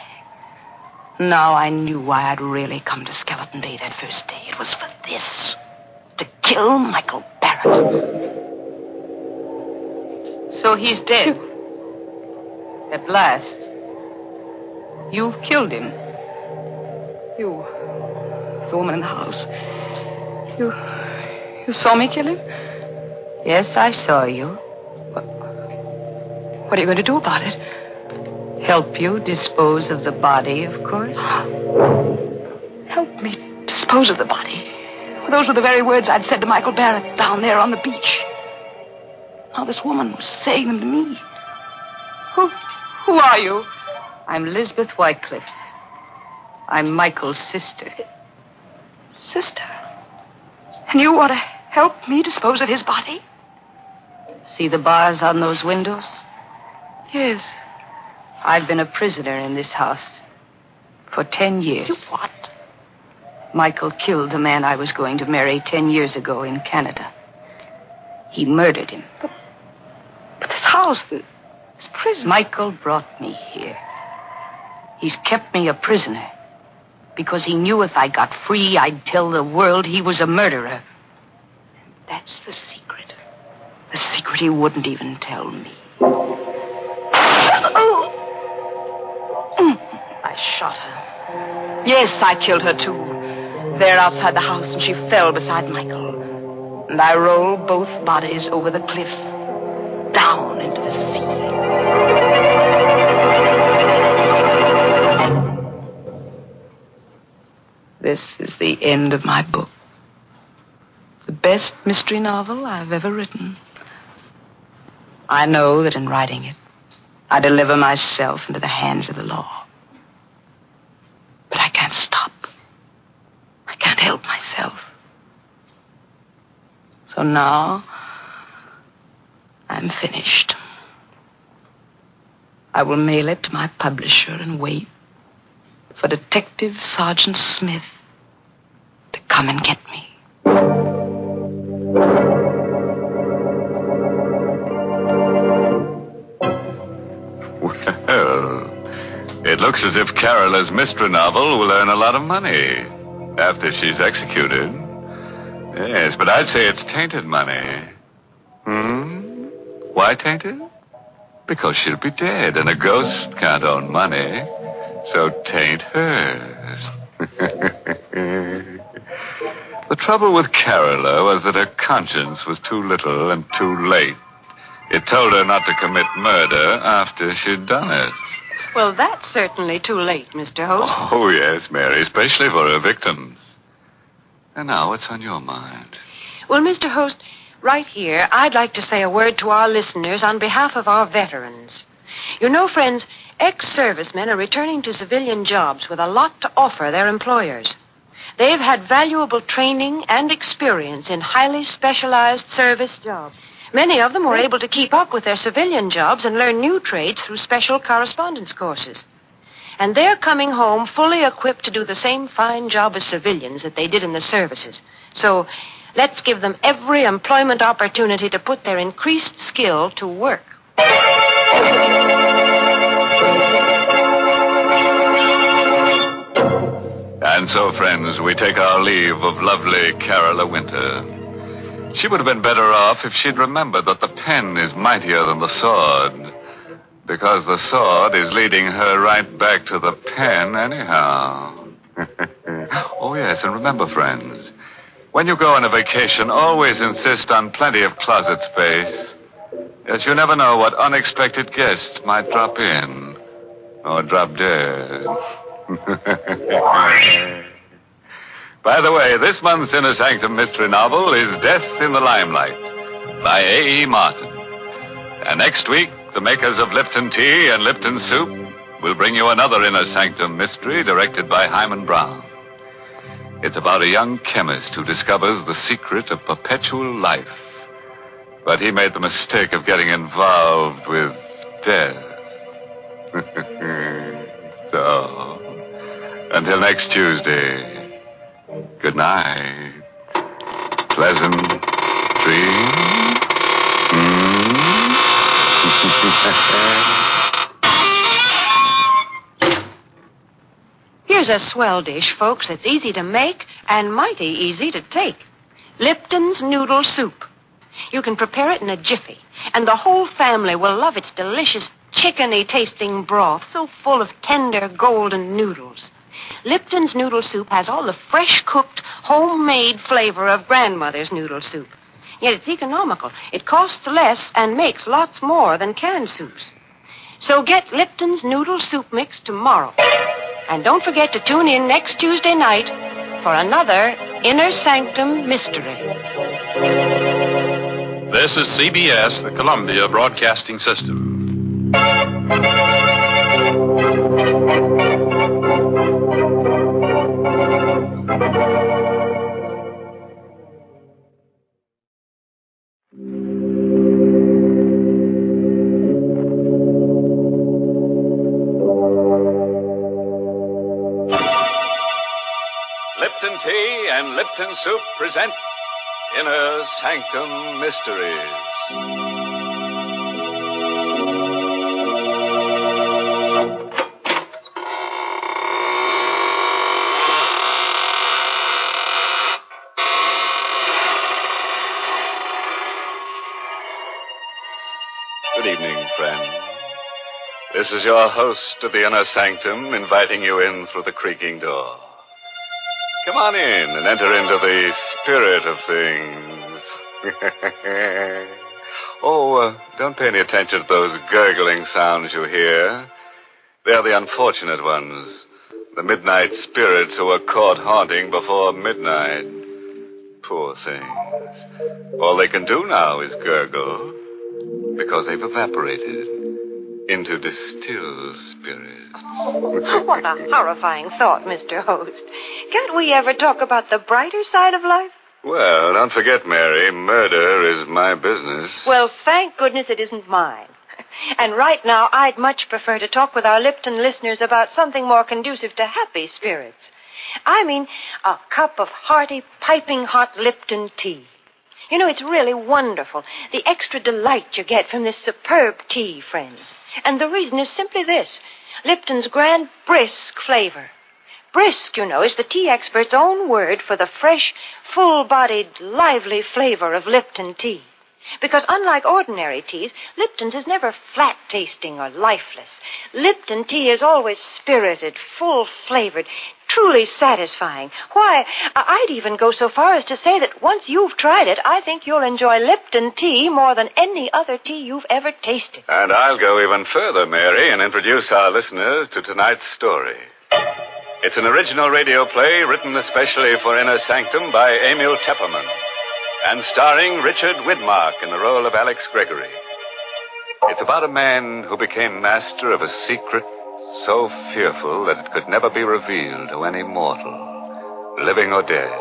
Now I knew why I'd really come to Skeleton Bay that first day. It was for this. To kill Michael Barrett. So he's dead. At last. You've killed him. You, the woman in the house. You saw me kill him? Yes, I saw you. What are you going to do about it? Help you dispose of the body, of course. Help me dispose of the body. Well, those were the very words I'd said to Michael Barrett down there on the beach. Now this woman was saying them to me. Who are you? I'm Lisbeth Whitecliff. I'm Michael's sister. Sister? And you want to help me dispose of his body? See the bars on those windows? Yes. I've been a prisoner in this house for 10 years. You what? Michael killed the man I was going to marry 10 years ago in Canada. He murdered him. But this house, this prison... Michael brought me here. He's kept me a prisoner because he knew if I got free, I'd tell the world he was a murderer. That's the secret. The secret he wouldn't even tell me. I shot her. Yes, I killed her, too. There outside the house, and she fell beside Michael. And I rolled both bodies over the cliff, down into the sea. This is the end of my book. The best mystery novel I've ever written. I know that in writing it, I deliver myself into the hands of the law. But I can't stop. I can't help myself. So now, I'm finished. I will mail it to my publisher and wait for Detective Sergeant Smith to come and get me. Well, it looks as if Carola's mystery novel will earn a lot of money after she's executed. Yes, but I'd say it's tainted money. Why tainted? Because she'll be dead, and a ghost can't own money. So taint hers. The trouble with Carola was that her conscience was too little and too late. It told her not to commit murder after she'd done it. Well, that's certainly too late, Mr. Host. Oh, yes, Mary, especially for her victims. And now, what's on your mind? Well, Mr. Host, right here, I'd like to say a word to our listeners on behalf of our veterans. You know, friends, ex-servicemen are returning to civilian jobs with a lot to offer their employers. They've had valuable training and experience in highly specialized service jobs. Many of them were able to keep up with their civilian jobs and learn new trades through special correspondence courses. And they're coming home fully equipped to do the same fine job as civilians that they did in the services. So let's give them every employment opportunity to put their increased skill to work. And so, friends, we take our leave of lovely Carola Winter. She would have been better off if she'd remembered that the pen is mightier than the sword. Because the sword is leading her right back to the pen anyhow. Oh, yes, and remember, friends, when you go on a vacation, always insist on plenty of closet space. As you never know what unexpected guests might drop in or drop dead. By the way, this month's Inner Sanctum mystery novel is Death in the Limelight by A.E. Martin. And next week, the makers of Lipton Tea and Lipton Soup will bring you another Inner Sanctum mystery directed by Hyman Brown. It's about a young chemist who discovers the secret of perpetual life. But he made the mistake of getting involved with death. So, until next Tuesday, good night. Pleasant dreams. Here's a swell dish, folks. It's easy to make and mighty easy to take. Lipton's Noodle Soup. You can prepare it in a jiffy, and the whole family will love its delicious chickeny-tasting broth, so full of tender, golden noodles. Lipton's Noodle Soup has all the fresh-cooked, homemade flavor of grandmother's noodle soup. Yet it's economical. It costs less and makes lots more than canned soups. So get Lipton's Noodle Soup Mix tomorrow. And don't forget to tune in next Tuesday night for another Inner Sanctum Mystery. This is CBS, the Columbia Broadcasting System. Lipton Tea and Lipton Soup present Inner Sanctum Mysteries. Good evening, friends. This is your host of the Inner Sanctum inviting you in through the creaking door. Come on in and enter into the spirit of things. Don't pay any attention to those gurgling sounds you hear. They're the unfortunate ones. The midnight spirits who were caught haunting before midnight. Poor things. All they can do now is gurgle because they've evaporated into distilled spirits. What a horrifying thought, Mr. Host. Can't we ever talk about the brighter side of life? Well, don't forget, Mary, murder is my business. Well, thank goodness it isn't mine. And right now, I'd much prefer to talk with our Lipton listeners about something more conducive to happy spirits. I mean, a cup of hearty, piping hot Lipton tea. You know, it's really wonderful, the extra delight you get from this superb tea, friends. And the reason is simply this: Lipton's grand brisk flavor. Brisk, you know, is the tea expert's own word for the fresh, full-bodied, lively flavor of Lipton tea. Because unlike ordinary teas, Lipton's is never flat-tasting or lifeless. Lipton tea is always spirited, full-flavored, truly satisfying. Why, I'd even go so far as to say that once you've tried it, I think you'll enjoy Lipton tea more than any other tea you've ever tasted. And I'll go even further, Mary, and introduce our listeners to tonight's story. It's an original radio play written especially for Inner Sanctum by Emil Tepperman, and starring Richard Widmark in the role of Alex Gregory. It's about a man who became master of a secret so fearful that it could never be revealed to any mortal, living or dead.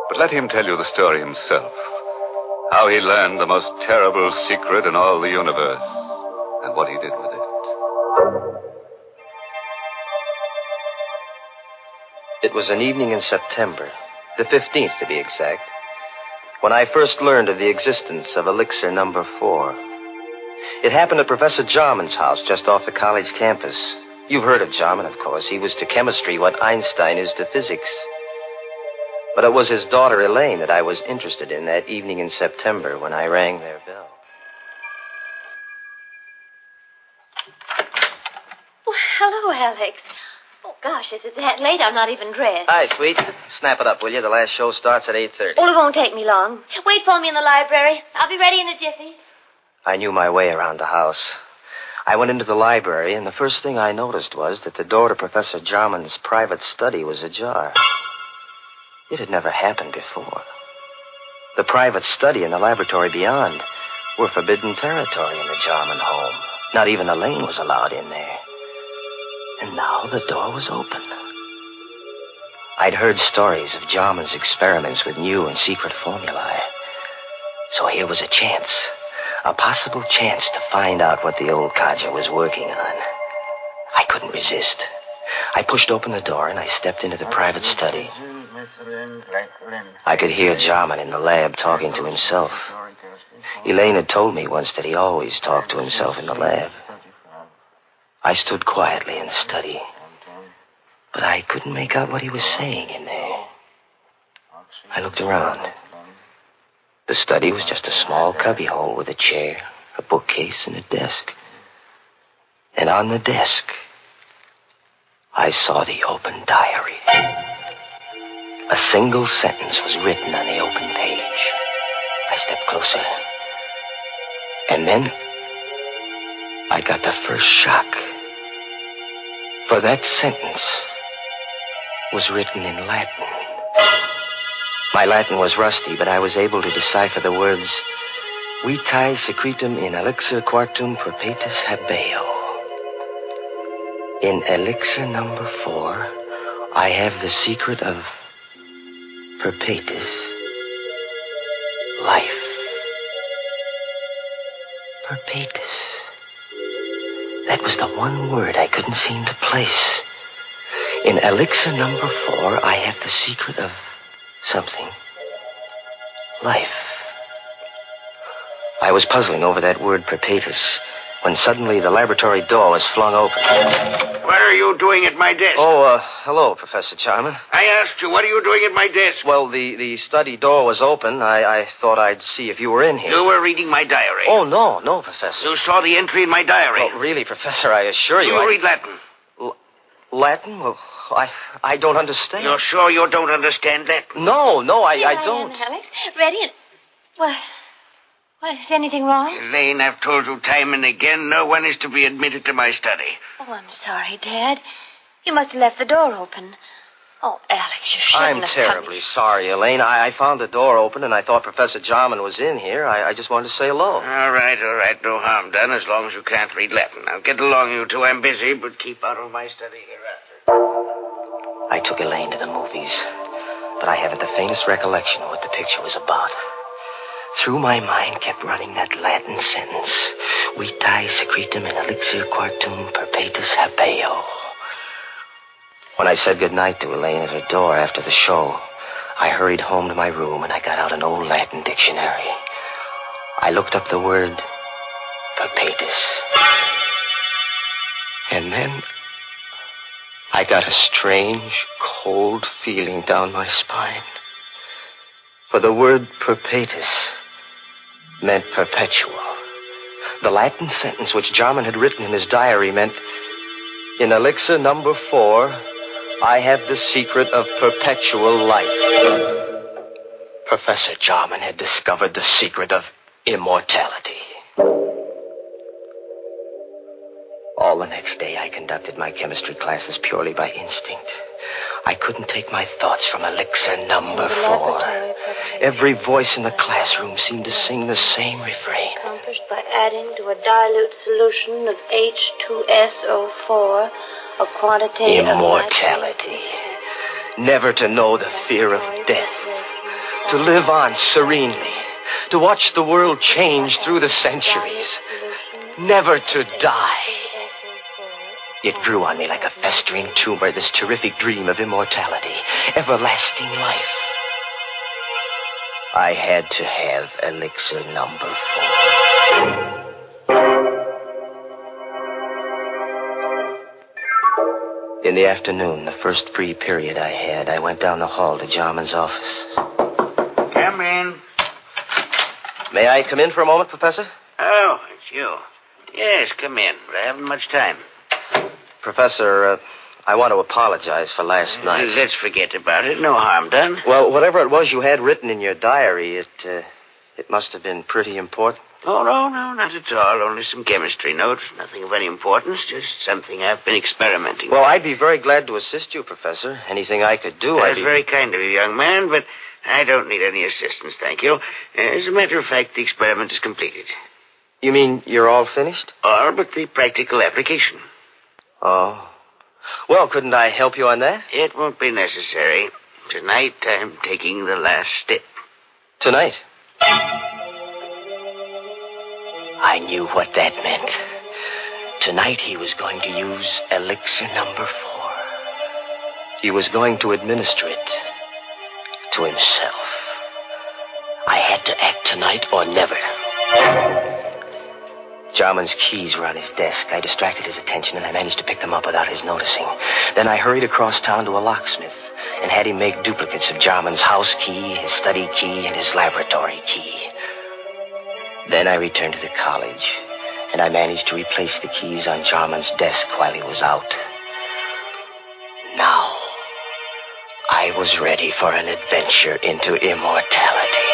But let him tell you the story himself, how he learned the most terrible secret in all the universe, and what he did with it. It was an evening in September, the 15th to be exact, when I first learned of the existence of Elixir Number 4. It happened at Professor Jarman's house just off the college campus. You've heard of Jarman, of course. He was to chemistry what Einstein is to physics. But it was his daughter, Elaine, that I was interested in that evening in September when I rang their bell. Oh, hello, Alex. Oh, gosh, is it that late? I'm not even dressed. Hi, sweet. Snap it up, will you? The last show starts at 8:30. Oh, it won't take me long. Wait for me in the library. I'll be ready in a jiffy. I knew my way around the house. I went into the library, and the first thing I noticed was that the door to Professor Jarman's private study was ajar. It had never happened before. The private study and the laboratory beyond were forbidden territory in the Jarman home. Not even Elaine was allowed in there. And now the door was open. I'd heard stories of Jarman's experiments with new and secret formulae. So here was a chance. A possible chance to find out what the old codger was working on. I couldn't resist. I pushed open the door and I stepped into the private study. I could hear Jarman in the lab talking to himself. Elaine had told me once that he always talked to himself in the lab. I stood quietly in the study, but I couldn't make out what he was saying in there. I looked around. The study was just a small cubbyhole with a chair, a bookcase, and a desk. And on the desk, I saw the open diary. A single sentence was written on the open page. I stepped closer. And then I got the first shock. For that sentence was written in Latin. My Latin was rusty, but I was able to decipher the words, Vitae secretum in elixir quartum perpetus habeo. In elixir number 4, I have the secret of perpetus life. Perpetus. That was the one word I couldn't seem to place. In elixir number 4, I have the secret of something. Life. I was puzzling over that word perpetus when suddenly the laboratory door was flung open. What are you doing at my desk? Oh, hello, Professor Jarman. I asked you, what are you doing at my desk? Well, the study door was open. I thought I'd see if you were in here. You were reading my diary. Oh, no, Professor. You saw the entry in my diary. Well, really, Professor, I assure you. You read Latin. Latin? Well, I don't understand. You're sure you don't understand Latin? No, I Here don't. I am, Alex. Ready and... Well, is anything wrong? Elaine, I've told you time and again, no one is to be admitted to my study. Oh, I'm sorry, Dad. You must have left the door open. Oh, Alex, you shouldn't I'm have terribly sorry, Elaine. I found the door open, and I thought Professor Jarman was in here. I just wanted to say hello. All right. No harm done, as long as you can't read Latin. Now, get along, you two. I'm busy, but keep out of my study hereafter. I took Elaine to the movies, but I haven't the faintest recollection of what the picture was about. Through my mind kept running that Latin sentence, Vitae secretum in elixir quartum perpetus habeo. When I said goodnight to Elaine at her door after the show, I hurried home to my room and I got out an old Latin dictionary. I looked up the word perpetus. And then I got a strange, cold feeling down my spine. For the word perpetus meant perpetual. The Latin sentence which Jarman had written in his diary meant, in elixir number 4, I have the secret of perpetual life. Professor Jarman had discovered the secret of immortality. All the next day, I conducted my chemistry classes purely by instinct. I couldn't take my thoughts from elixir number 4. Every voice in the classroom seemed to sing the same refrain. Accomplished by adding to a dilute solution of H2SO4 a quantity immortality. Never to know the fear of death. To live on serenely. To watch the world change through the centuries. Never to die. It grew on me like a festering tumor, this terrific dream of immortality, everlasting life. I had to have elixir number 4. In the afternoon, the first free period I had, I went down the hall to Jarman's office. Come in. May I come in for a moment, Professor? Oh, it's you. Yes, come in. I haven't much time. Professor, I want to apologize for last night. Let's forget about it. No harm done. Well, whatever it was you had written in your diary, it must have been pretty important. Oh, no, not at all. Only some chemistry notes. Nothing of any importance. Just something I've been experimenting with. Well, I'd be very glad to assist you, Professor. Anything I could do, That's very kind of you, young man, but I don't need any assistance, thank you. As a matter of fact, the experiment is completed. You mean you're all finished? All but the practical application. Oh. Well, couldn't I help you on that? It won't be necessary. Tonight, I'm taking the last step. Tonight? I knew what that meant. Tonight, he was going to use elixir number 4. He was going to administer it to himself. I had to act tonight or never. Jarman's keys were on his desk. I distracted his attention, and I managed to pick them up without his noticing. Then I hurried across town to a locksmith and had him make duplicates of Jarman's house key, his study key, and his laboratory key. Then I returned to the college, and I managed to replace the keys on Jarman's desk while he was out. Now, I was ready for an adventure into immortality.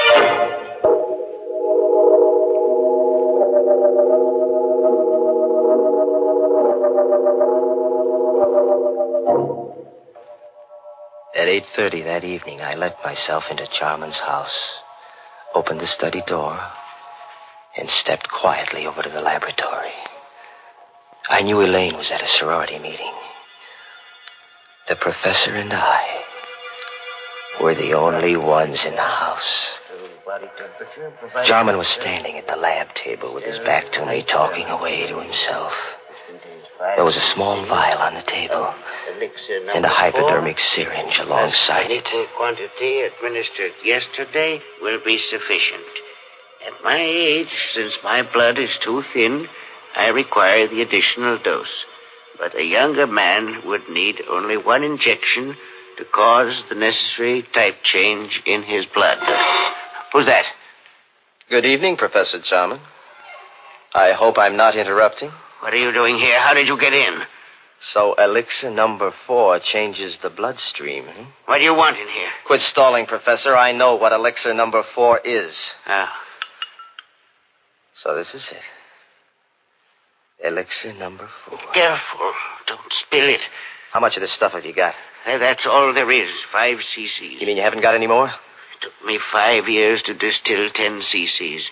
At 8:30 that evening, I let myself into Jarman's house, opened the study door, and stepped quietly over to the laboratory. I knew Elaine was at a sorority meeting. The professor and I were the only ones in the house. Jarman was standing at the lab table with his back to me, talking away to himself. There was a small vial on the table and a hypodermic syringe alongside it. Equal quantity administered yesterday will be sufficient. At my age, since my blood is too thin, I require the additional dose. But a younger man would need only one injection to cause the necessary type change in his blood. Who's that? Good evening, Professor Jarman. I hope I'm not interrupting. What are you doing here? How did you get in? So elixir number 4 changes the bloodstream, eh? What do you want in here? Quit stalling, Professor. I know what elixir number 4 is. Oh. So this is it. Elixir number 4. Careful. Don't spill it. How much of this stuff have you got? That's all there is. 5 cc's. You mean you haven't got any more? It took me 5 years to distill 10 cc's.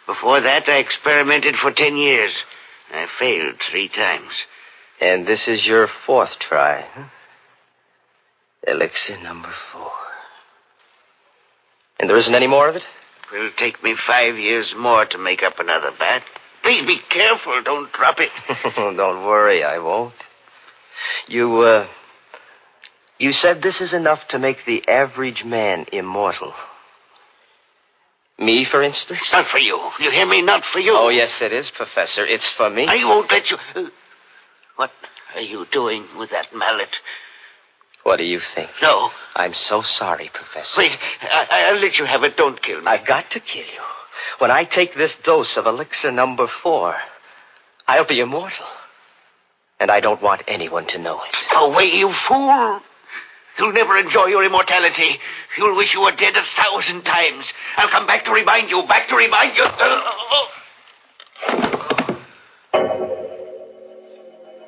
Before that, I experimented for 10 years. I failed 3 times. And this is your 4th try, huh? Elixir number 4. And there isn't any more of it? It will take me 5 years more to make up another bat. Please be careful. Don't drop it. Don't worry, I won't. You said this is enough to make the average man immortal. Me, for instance? It's not for you. You hear me? Not for you. Oh, yes, it is, Professor. It's for me. I won't let you... What are you doing with that mallet? What do you think? No. I'm so sorry, Professor. Wait. I'll let you have it. Don't kill me. I've got to kill you. When I take this dose of elixir number 4, I'll be immortal. And I don't want anyone to know it. Away, you fool! You'll never enjoy your immortality. You'll wish you were dead 1,000 times. I'll come back to remind you,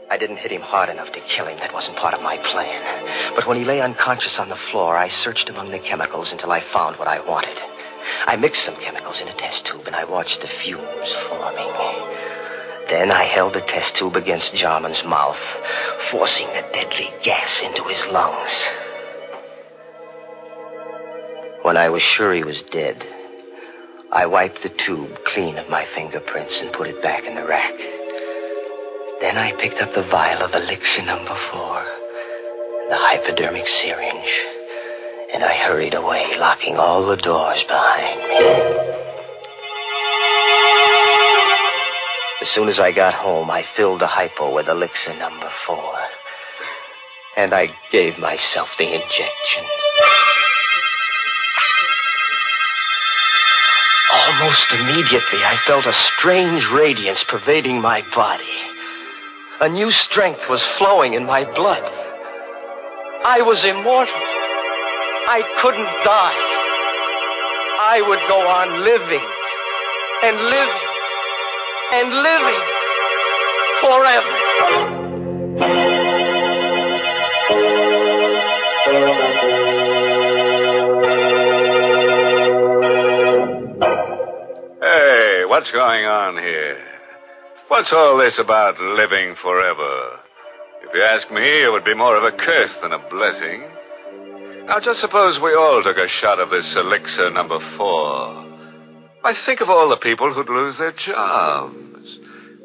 I didn't hit him hard enough to kill him. That wasn't part of my plan. But when he lay unconscious on the floor, I searched among the chemicals until I found what I wanted. I mixed some chemicals in a test tube, and I watched the fumes forming. Then I held the test tube against Jarman's mouth, forcing the deadly gas into his lungs. When I was sure he was dead, I wiped the tube clean of my fingerprints and put it back in the rack. Then I picked up the vial of elixir number 4, the hypodermic syringe, and I hurried away, locking all the doors behind me. As soon as I got home, I filled the hypo with elixir number 4. And I gave myself the injection. Almost immediately, I felt a strange radiance pervading my body. A new strength was flowing in my blood. I was immortal. I couldn't die. I would go on living and living and living forever. Hey, what's going on here? What's all this about living forever? If you ask me, it would be more of a curse than a blessing. Now, just suppose we all took a shot of this elixir number 4. I think of all the people who'd lose their jobs.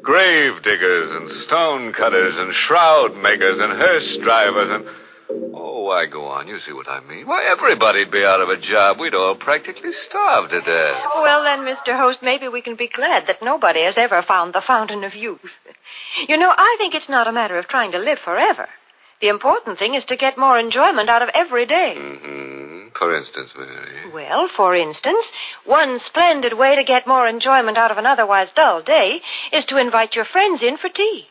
Grave diggers and stone cutters and shroud makers and hearse drivers and... Oh, why, go on. You see what I mean. Why, everybody'd be out of a job. We'd all practically starve to death. Well, then, Mr. Host, maybe we can be glad that nobody has ever found the fountain of youth. You know, I think it's not a matter of trying to live forever. The important thing is to get more enjoyment out of every day. Mm-hmm. For instance, Mary. Well, for instance, one splendid way to get more enjoyment out of an otherwise dull day is to invite your friends in for tea.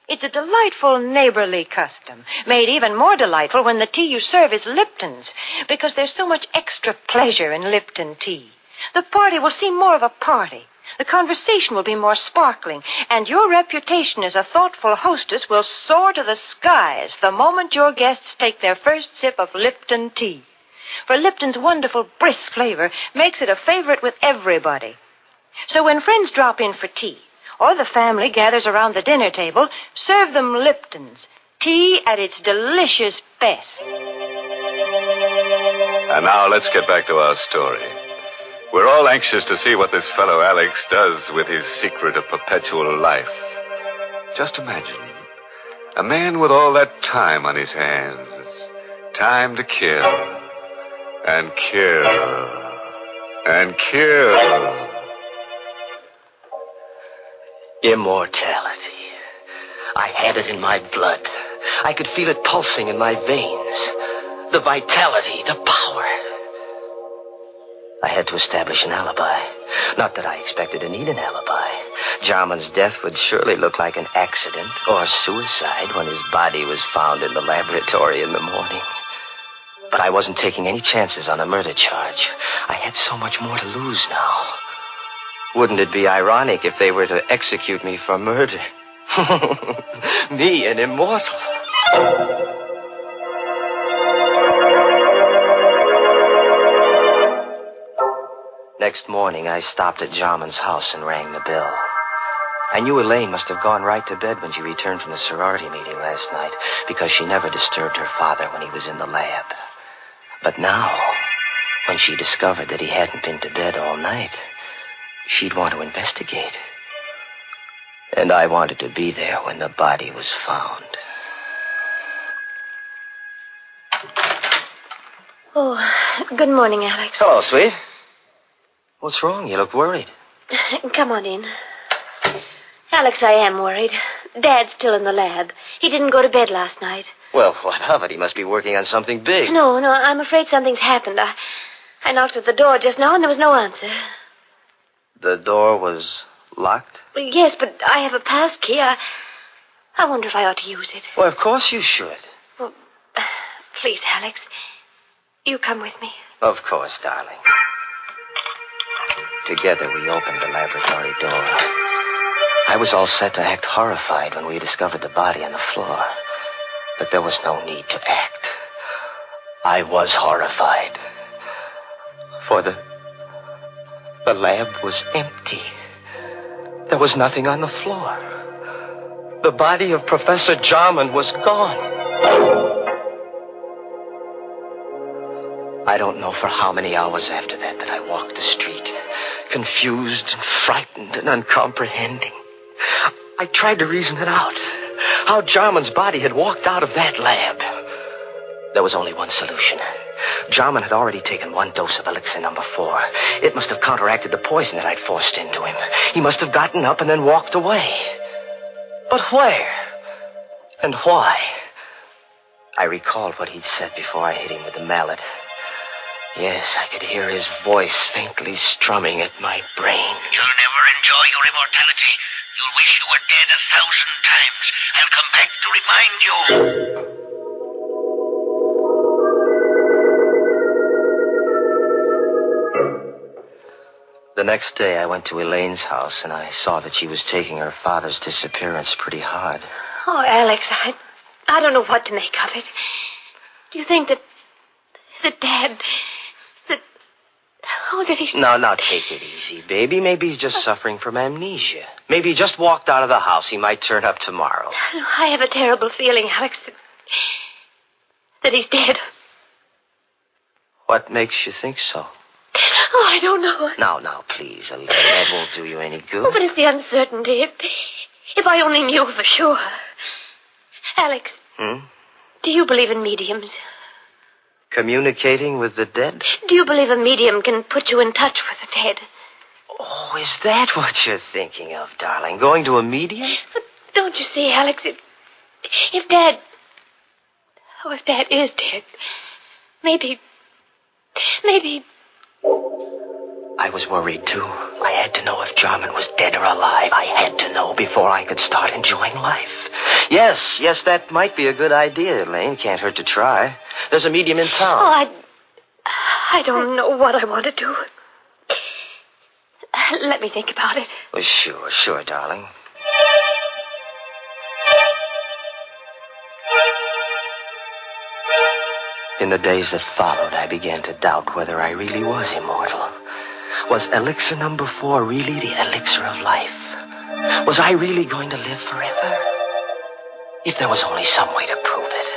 It's a delightful neighborly custom, made even more delightful when the tea you serve is Lipton's, because there's so much extra pleasure in Lipton tea. The party will seem more of a party. The conversation will be more sparkling, and your reputation as a thoughtful hostess will soar to the skies the moment your guests take their first sip of Lipton tea. For Lipton's wonderful brisk flavor makes it a favorite with everybody. So when friends drop in for tea, or the family gathers around the dinner table, serve them Lipton's, tea at its delicious best. And now let's get back to our story. We're all anxious to see what this fellow Alex does with his secret of perpetual life. Just imagine, A man with all that time on his hands. Time to kill. And kill. And kill. Immortality. I had it in my blood. I could feel it pulsing in my veins. The vitality, the power. I had to establish an alibi. Not that I expected to need an alibi. Jarman's death would surely look like an accident or suicide when his body was found in the laboratory in the morning. But I wasn't taking any chances on a murder charge. I had so much more to lose now. Wouldn't it be ironic if they were to execute me for murder? Me, an immortal. Next morning, I stopped at Jarman's house and rang the bell. I knew Elaine must have gone right to bed when she returned from the sorority meeting last night, because she never disturbed her father when he was in the lab. But now, when she discovered that he hadn't been to bed all night, she'd want to investigate. And I wanted to be there when the body was found. Oh, good morning, Alex. Hello, sweet. What's wrong? You look worried. Come on in. Alex, I am worried. Dad's still in the lab. He didn't go to bed last night. Well, what of it? He must be working on something big. No, I'm afraid something's happened. I knocked at the door just now and there was no answer. The door was locked? Well, yes, but I have a pass key. I wonder if I ought to use it. Well, of course you should. Well, please, Alex. You come with me. Of course, darling. Together we opened the laboratory door. I was all set to act horrified when we discovered the body on the floor. But there was no need to act. I was horrified. For the lab was empty. There was nothing on the floor. The body of Professor Jarman was gone. I don't know for how many hours after that I walked the street, confused and frightened and uncomprehending. I tried to reason it out. How Jarman's body had walked out of that lab. There was only one solution. Jarman had already taken one dose of elixir number 4. It must have counteracted the poison that I'd forced into him. He must have gotten up and then walked away. But where? And why? I recalled what he'd said before I hit him with the mallet. Yes, I could hear his voice faintly strumming at my brain. You'll never enjoy your immortality. You'll wish you were dead 1,000 times. I'll come back to remind you. The next day, I went to Elaine's house, and I saw that she was taking her father's disappearance pretty hard. Oh, Alex, I don't know what to make of it. Do you think that Dad... that he's... Now, take it easy, baby. Maybe he's just suffering from amnesia. Maybe he just walked out of the house. He might turn up tomorrow. I have a terrible feeling, Alex, that he's dead. What makes you think so? Oh, I don't know. Now, please, Elaine. That won't do you any good. Oh, but it's the uncertainty. If I only knew for sure. Alex, do you believe in mediums? Communicating with the dead? Do you believe a medium can put you in touch with the dead? Oh, is that what you're thinking of, darling? Going to a medium? But don't you see, Alex, if Dad is dead, maybe... I was worried, too. I had to know if Jarman was dead or alive. I had to know before I could start enjoying life. Yes, that might be a good idea, Elaine. Can't hurt to try. There's a medium in town. Oh, I don't know what I want to do. Let me think about it. Well, sure, darling. In the days that followed, I began to doubt whether I really was immortal. Was elixir number 4 really the elixir of life? Was I really going to live forever? If there was only some way to prove it.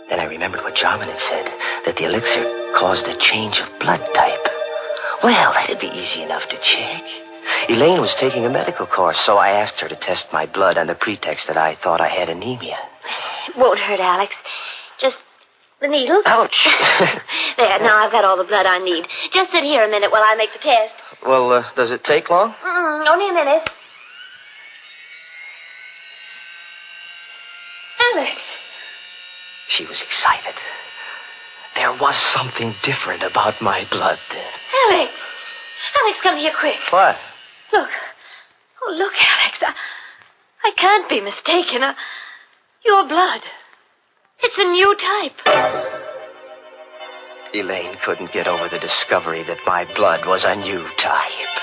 Then I remembered what Jarman had said, that the elixir caused a change of blood type. Well, that'd be easy enough to check. Elaine was taking a medical course, so I asked her to test my blood on the pretext that I thought I had anemia. It won't hurt, Alex. Just the needle. Ouch. There, now I've got all the blood I need. Just sit here a minute while I make the test. Well, does it take long? Only a minute. Alex. She was excited. There was something different about my blood then. Alex. Alex, come here quick. What? Look. Oh, look, Alex. I can't be mistaken. Your blood. It's a new type. Elaine couldn't get over the discovery that my blood was a new type.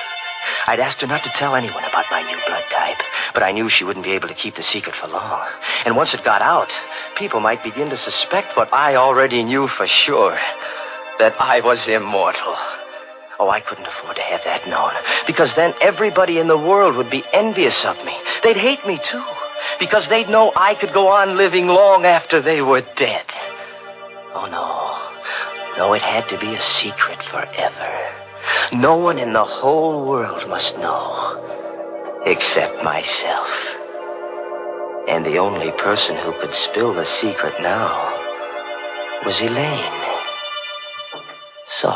I'd asked her not to tell anyone about my new blood type, but I knew she wouldn't be able to keep the secret for long. And once it got out, people might begin to suspect what I already knew for sure, that I was immortal. Oh, I couldn't afford to have that known, because then everybody in the world would be envious of me. They'd hate me, too, because they'd know I could go on living long after they were dead. Oh, no. No, it had to be a secret forever. No one in the whole world must know, except myself. And the only person who could spill the secret now was Elaine. So,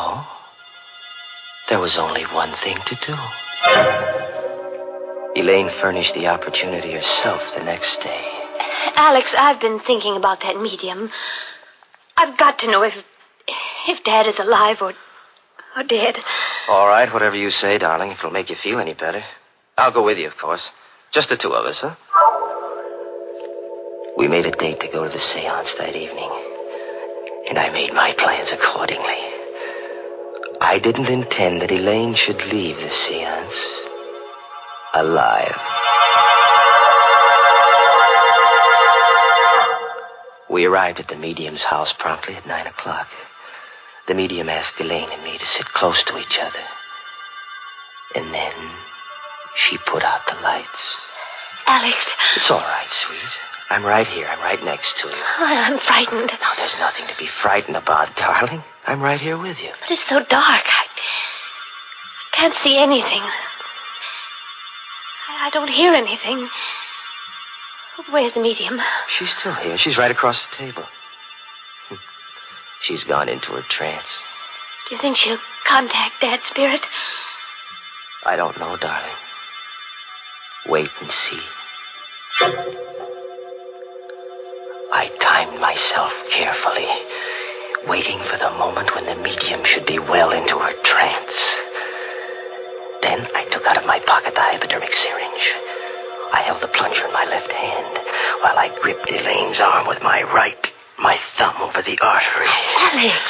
there was only one thing to do. Elaine furnished the opportunity herself the next day. Alex, I've been thinking about that medium. I've got to know if Dad is alive or dead. All right, whatever you say, darling, if it'll make you feel any better. I'll go with you, of course. Just the two of us, huh? We made a date to go to the seance that evening, and I made my plans accordingly. I didn't intend that Elaine should leave the seance alive. We arrived at the medium's house promptly at 9 o'clock. The medium asked Elaine and me to sit close to each other. And then she put out the lights. Alex. It's all right, sweet. I'm right here. I'm right next to you. I'm frightened. Now, there's nothing to be frightened about, darling. I'm right here with you. But it's so dark. I can't see anything. I don't hear anything. Where's the medium? She's still here. She's right across the table. She's gone into her trance. Do you think she'll contact Dad's spirit? I don't know, darling. Wait and see. I timed myself carefully, waiting for the moment when the medium should be well into her trance. Then I took out of my pocket the hypodermic syringe. I held the plunger in my left hand while I gripped Elaine's arm with my right, my thumb over the artery. Alex,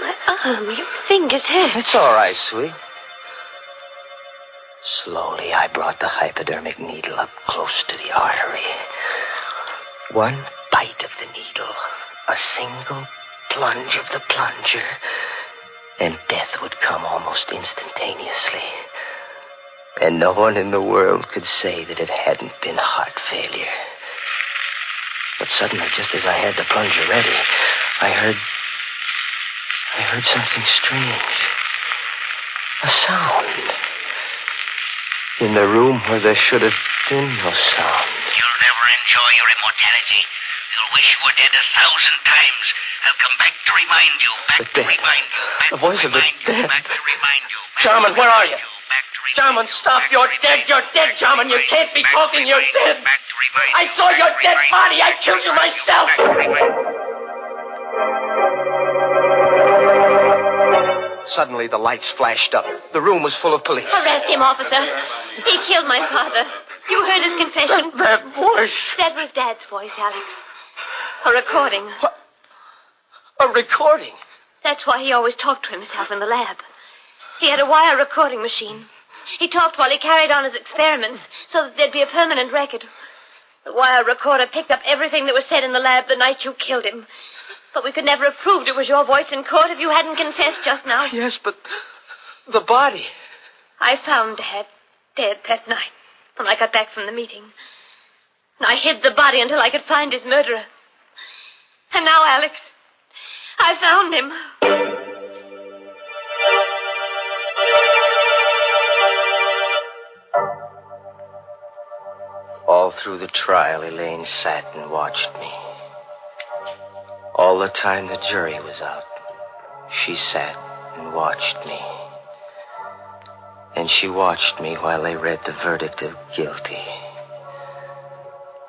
my arm, your finger's hurt. It's all right, sweet. Slowly, I brought the hypodermic needle up close to the artery. One bite of the needle, a single plunge of the plunger, and death would come almost instantaneously. And no one in the world could say that it hadn't been heart failure. But suddenly, just as I had the plunger ready, I heard something strange. A sound. In the room where there should have been no sound. You'll never enjoy your immortality. You'll wish you were dead 1,000 times. I'll come back to remind you. Back to remind you. The voice of the dead. Back to remind you. Jarman, where are you? Jarman, stop. You're dead. You're dead, Jarman. You can't be talking. You're dead. I saw your dead body. I killed you myself. Suddenly, the lights flashed up. The room was full of police. Arrest him, officer. He killed my father. You heard his confession. That voice. That was Dad's voice, Alex. A recording. What? A recording? That's why he always talked to himself in the lab. He had a wire recording machine. He talked while he carried on his experiments so that there'd be a permanent record. The wire recorder picked up everything that was said in the lab the night you killed him. But we could never have proved it was your voice in court if you hadn't confessed just now. Yes, but the body. I found Dad dead that night when I got back from the meeting. And I hid the body until I could find his murderer. And now, Alex, I found him. All through the trial, Elaine sat and watched me. All the time the jury was out, she sat and watched me. And she watched me while they read the verdict of guilty.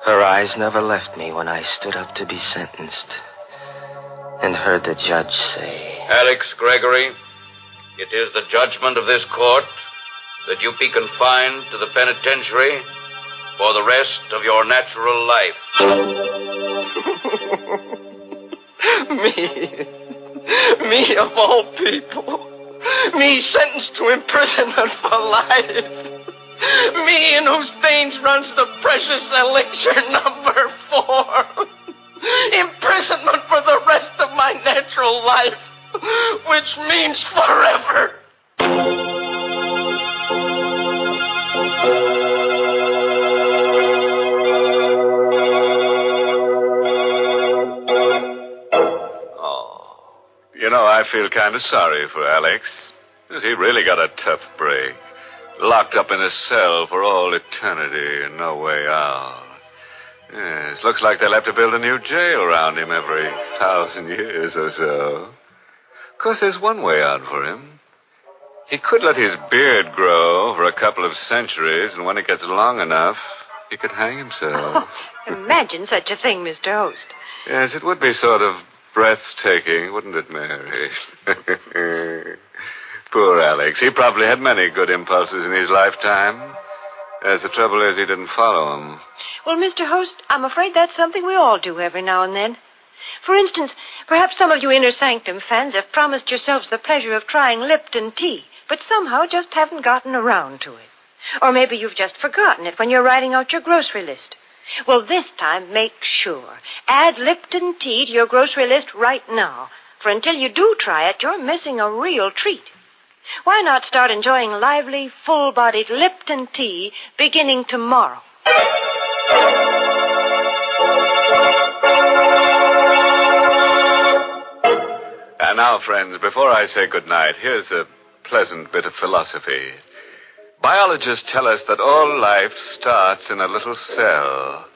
Her eyes never left me when I stood up to be sentenced and heard the judge say, Alex Gregory, it is the judgment of this court that you be confined to the penitentiary for the rest of your natural life. Me of all people. Me sentenced to imprisonment for life. Me in whose veins runs the precious elixir number 4. Imprisonment for the rest of my natural life, which means forever. You know, I feel kind of sorry for Alex. He really got a tough break. Locked up in a cell for all eternity and no way out. Yes, looks like they'll have to build a new jail around him every 1,000 years or so. Of course, there's one way out for him. He could let his beard grow for a couple of centuries, and when it gets long enough, he could hang himself. Imagine such a thing, Mr. Host. Yes, it would be sort of breathtaking, wouldn't it, Mary? Poor Alex. He probably had many good impulses in his lifetime. As the trouble is, he didn't follow them. Well, Mr. Host, I'm afraid that's something we all do every now and then. For instance, perhaps some of you Inner Sanctum fans have promised yourselves the pleasure of trying Lipton tea, but somehow just haven't gotten around to it. Or maybe you've just forgotten it when you're writing out your grocery list. Well, this time, make sure. Add Lipton tea to your grocery list right now. For until you do try it, you're missing a real treat. Why not start enjoying lively, full-bodied Lipton tea beginning tomorrow? And now, friends, before I say goodnight, here's a pleasant bit of philosophy. Biologists tell us that all life starts in a little cell,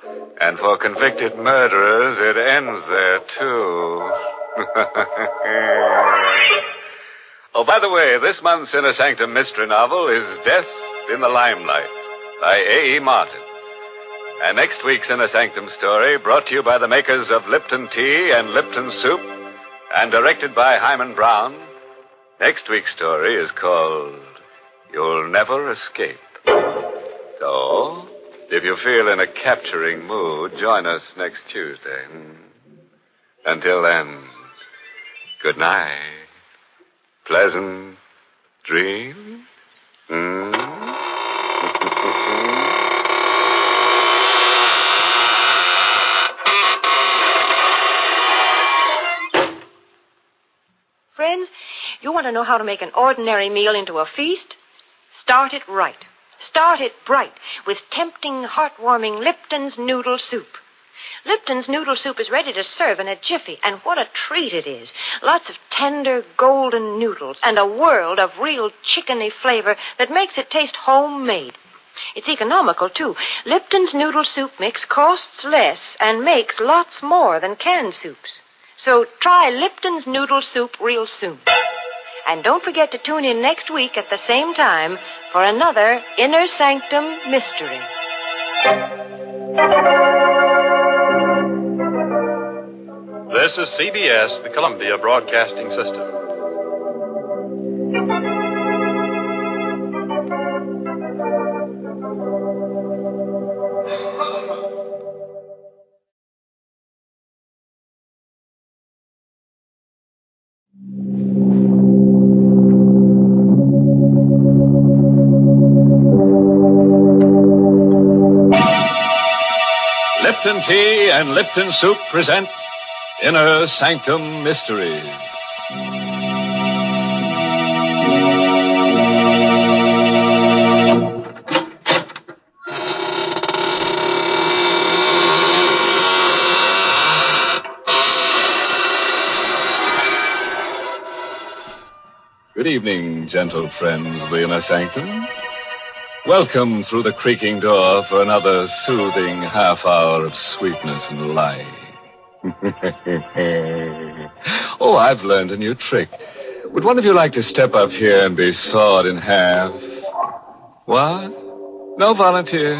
and for convicted murderers, it ends there, too. Oh, by the way, this month's Inner Sanctum mystery novel is Death in the Limelight by A.E. Martin. And next week's Inner Sanctum story, brought to you by the makers of Lipton Tea and Lipton Soup, and directed by Hyman Brown. Next week's story is called You'll Never Escape. So, if you feel in a capturing mood, join us next Tuesday. Until then, good night. Pleasant dreams. Friends, you want to know how to make an ordinary meal into a feast? Start it right. Start it bright with tempting, heartwarming Lipton's noodle soup. Lipton's noodle soup is ready to serve in a jiffy, and what a treat it is. Lots of tender, golden noodles and a world of real chickeny flavor that makes it taste homemade. It's economical, too. Lipton's noodle soup mix costs less and makes lots more than canned soups. So try Lipton's noodle soup real soon. And don't forget to tune in next week at the same time for another Inner Sanctum mystery. This is CBS, the Columbia Broadcasting System. Lipton Tea and Lipton Soup present Inner Sanctum Mysteries. Good evening, gentle friends of the Inner Sanctum. Welcome through the creaking door for another soothing half hour of sweetness and light. Oh, I've learned a new trick. Would one of you like to step up here and be sawed in half? What? No volunteer?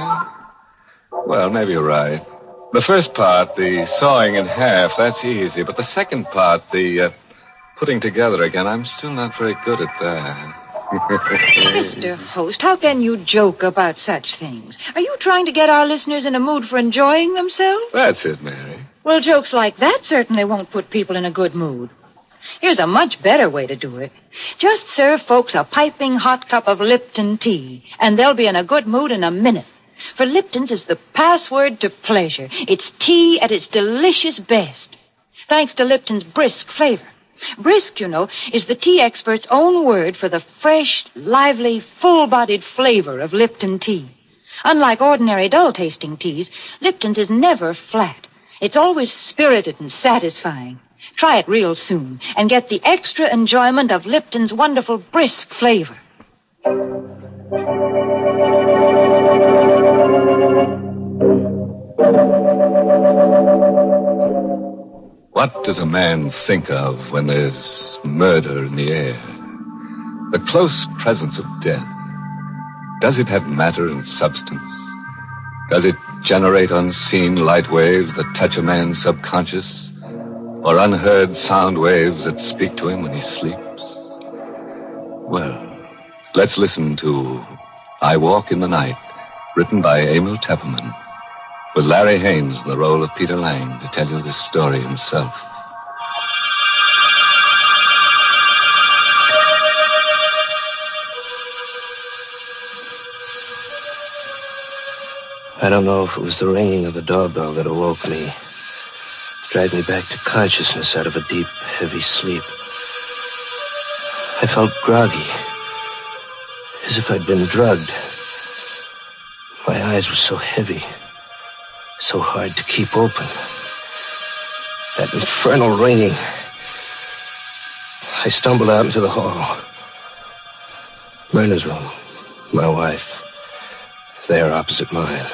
Well, maybe you're right. The first part, the sawing in half, that's easy. But the second part, the putting together again, I'm still not very good at that. Mr. Host, how can you joke about such things? Are you trying to get our listeners in a mood for enjoying themselves? That's it, Mary. Well, jokes like that certainly won't put people in a good mood. Here's a much better way to do it. Just serve folks a piping hot cup of Lipton tea, and they'll be in a good mood in a minute. For Lipton's is the password to pleasure. It's tea at its delicious best, thanks to Lipton's brisk flavor. Brisk, you know, is the tea expert's own word for the fresh, lively, full-bodied flavor of Lipton tea. Unlike ordinary dull-tasting teas, Lipton's is never flat. It's always spirited and satisfying. Try it real soon and get the extra enjoyment of Lipton's wonderful brisk flavor. What does a man think of when there's murder in the air? The close presence of death. Does it have matter and substance? Does it generate unseen light waves that touch a man's subconscious? Or unheard sound waves that speak to him when he sleeps? Well, let's listen to I Walk in the Night, written by Emil Tepperman, with Larry Haynes in the role of Peter Lang to tell you this story himself. I don't know if it was the ringing of the doorbell that awoke me, dragged me back to consciousness out of a deep, heavy sleep. I felt groggy, as if I'd been drugged. My eyes were so heavy, so hard to keep open. That infernal ringing. I stumbled out into the hall. Myrna's room, my wife, there opposite mine.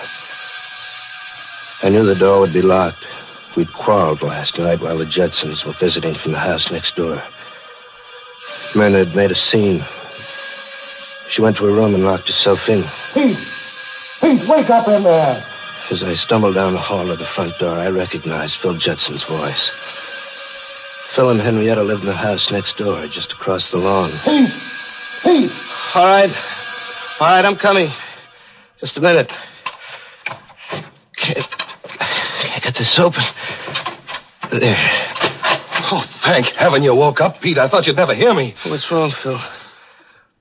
I knew the door would be locked. We'd quarreled last night while the Judsons were visiting from the house next door. Myrna had made a scene. She went to her room and locked herself in. Pete! Pete, wake up in there! As I stumbled down the hall to the front door, I recognized Phil Judson's voice. Phil and Henrietta lived in the house next door, just across the lawn. Pete! Pete! All right, I'm coming. Just a minute. Can't get this open. There. Oh, thank heaven you woke up, Pete. I thought you'd never hear me. What's wrong, Phil?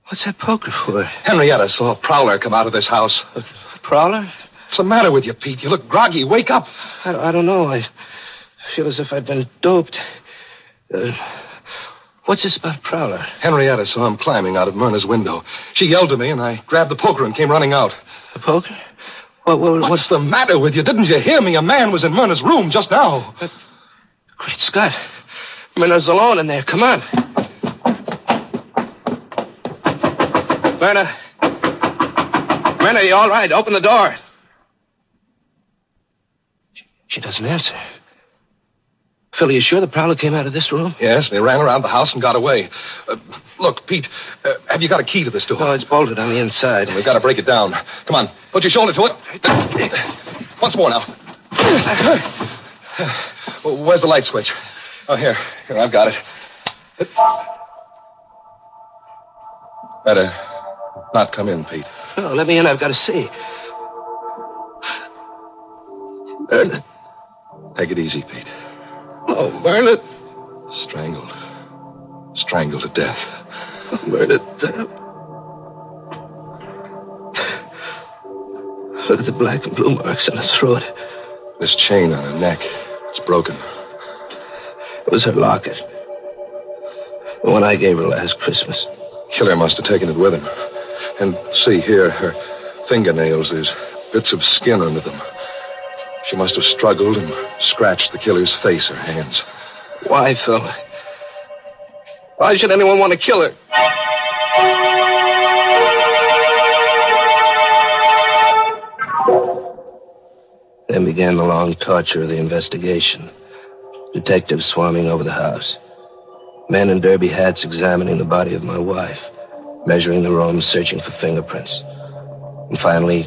What's that poker for? Henrietta saw a prowler come out of this house. A prowler? What's the matter with you, Pete? You look groggy. Wake up. I don't know. I feel as if I'd been doped. What's this about prowler? Henrietta saw him climbing out of Myrna's window. She yelled to me, and I grabbed the poker and came running out. The poker? What's the matter with you? Didn't you hear me? A man was in Myrna's room just now. Great Scott. Myrna's alone in there. Come on. Myrna. Myrna, you all right? Open the door. She doesn't answer. Phil, are you sure the prowler came out of this room? Yes, they ran around the house and got away. Look, Pete, have you got a key to this door? No, it's bolted on the inside. We've got to break it down. Come on, put your shoulder to it. Once more now. Where's the light switch? Oh, here, I've got it. Better not come in, Pete. No, let me in. I've got to see. Myrna. Take it easy, Pete. Oh, Myrna. Strangled. Strangled to death. Oh, Myrna. Look at the black and blue marks on her throat. This chain on her neck. It's broken. It was her locket. The one I gave her last Christmas. Killer must have taken it with him. And see here, her fingernails. There's bits of skin under them. She must have struggled and scratched the killer's face or hands. Why, Phil? Why should anyone want to kill her? Then began the long torture of the investigation. Detectives swarming over the house. Men in derby hats examining the body of my wife, measuring the room, searching for fingerprints. And finally,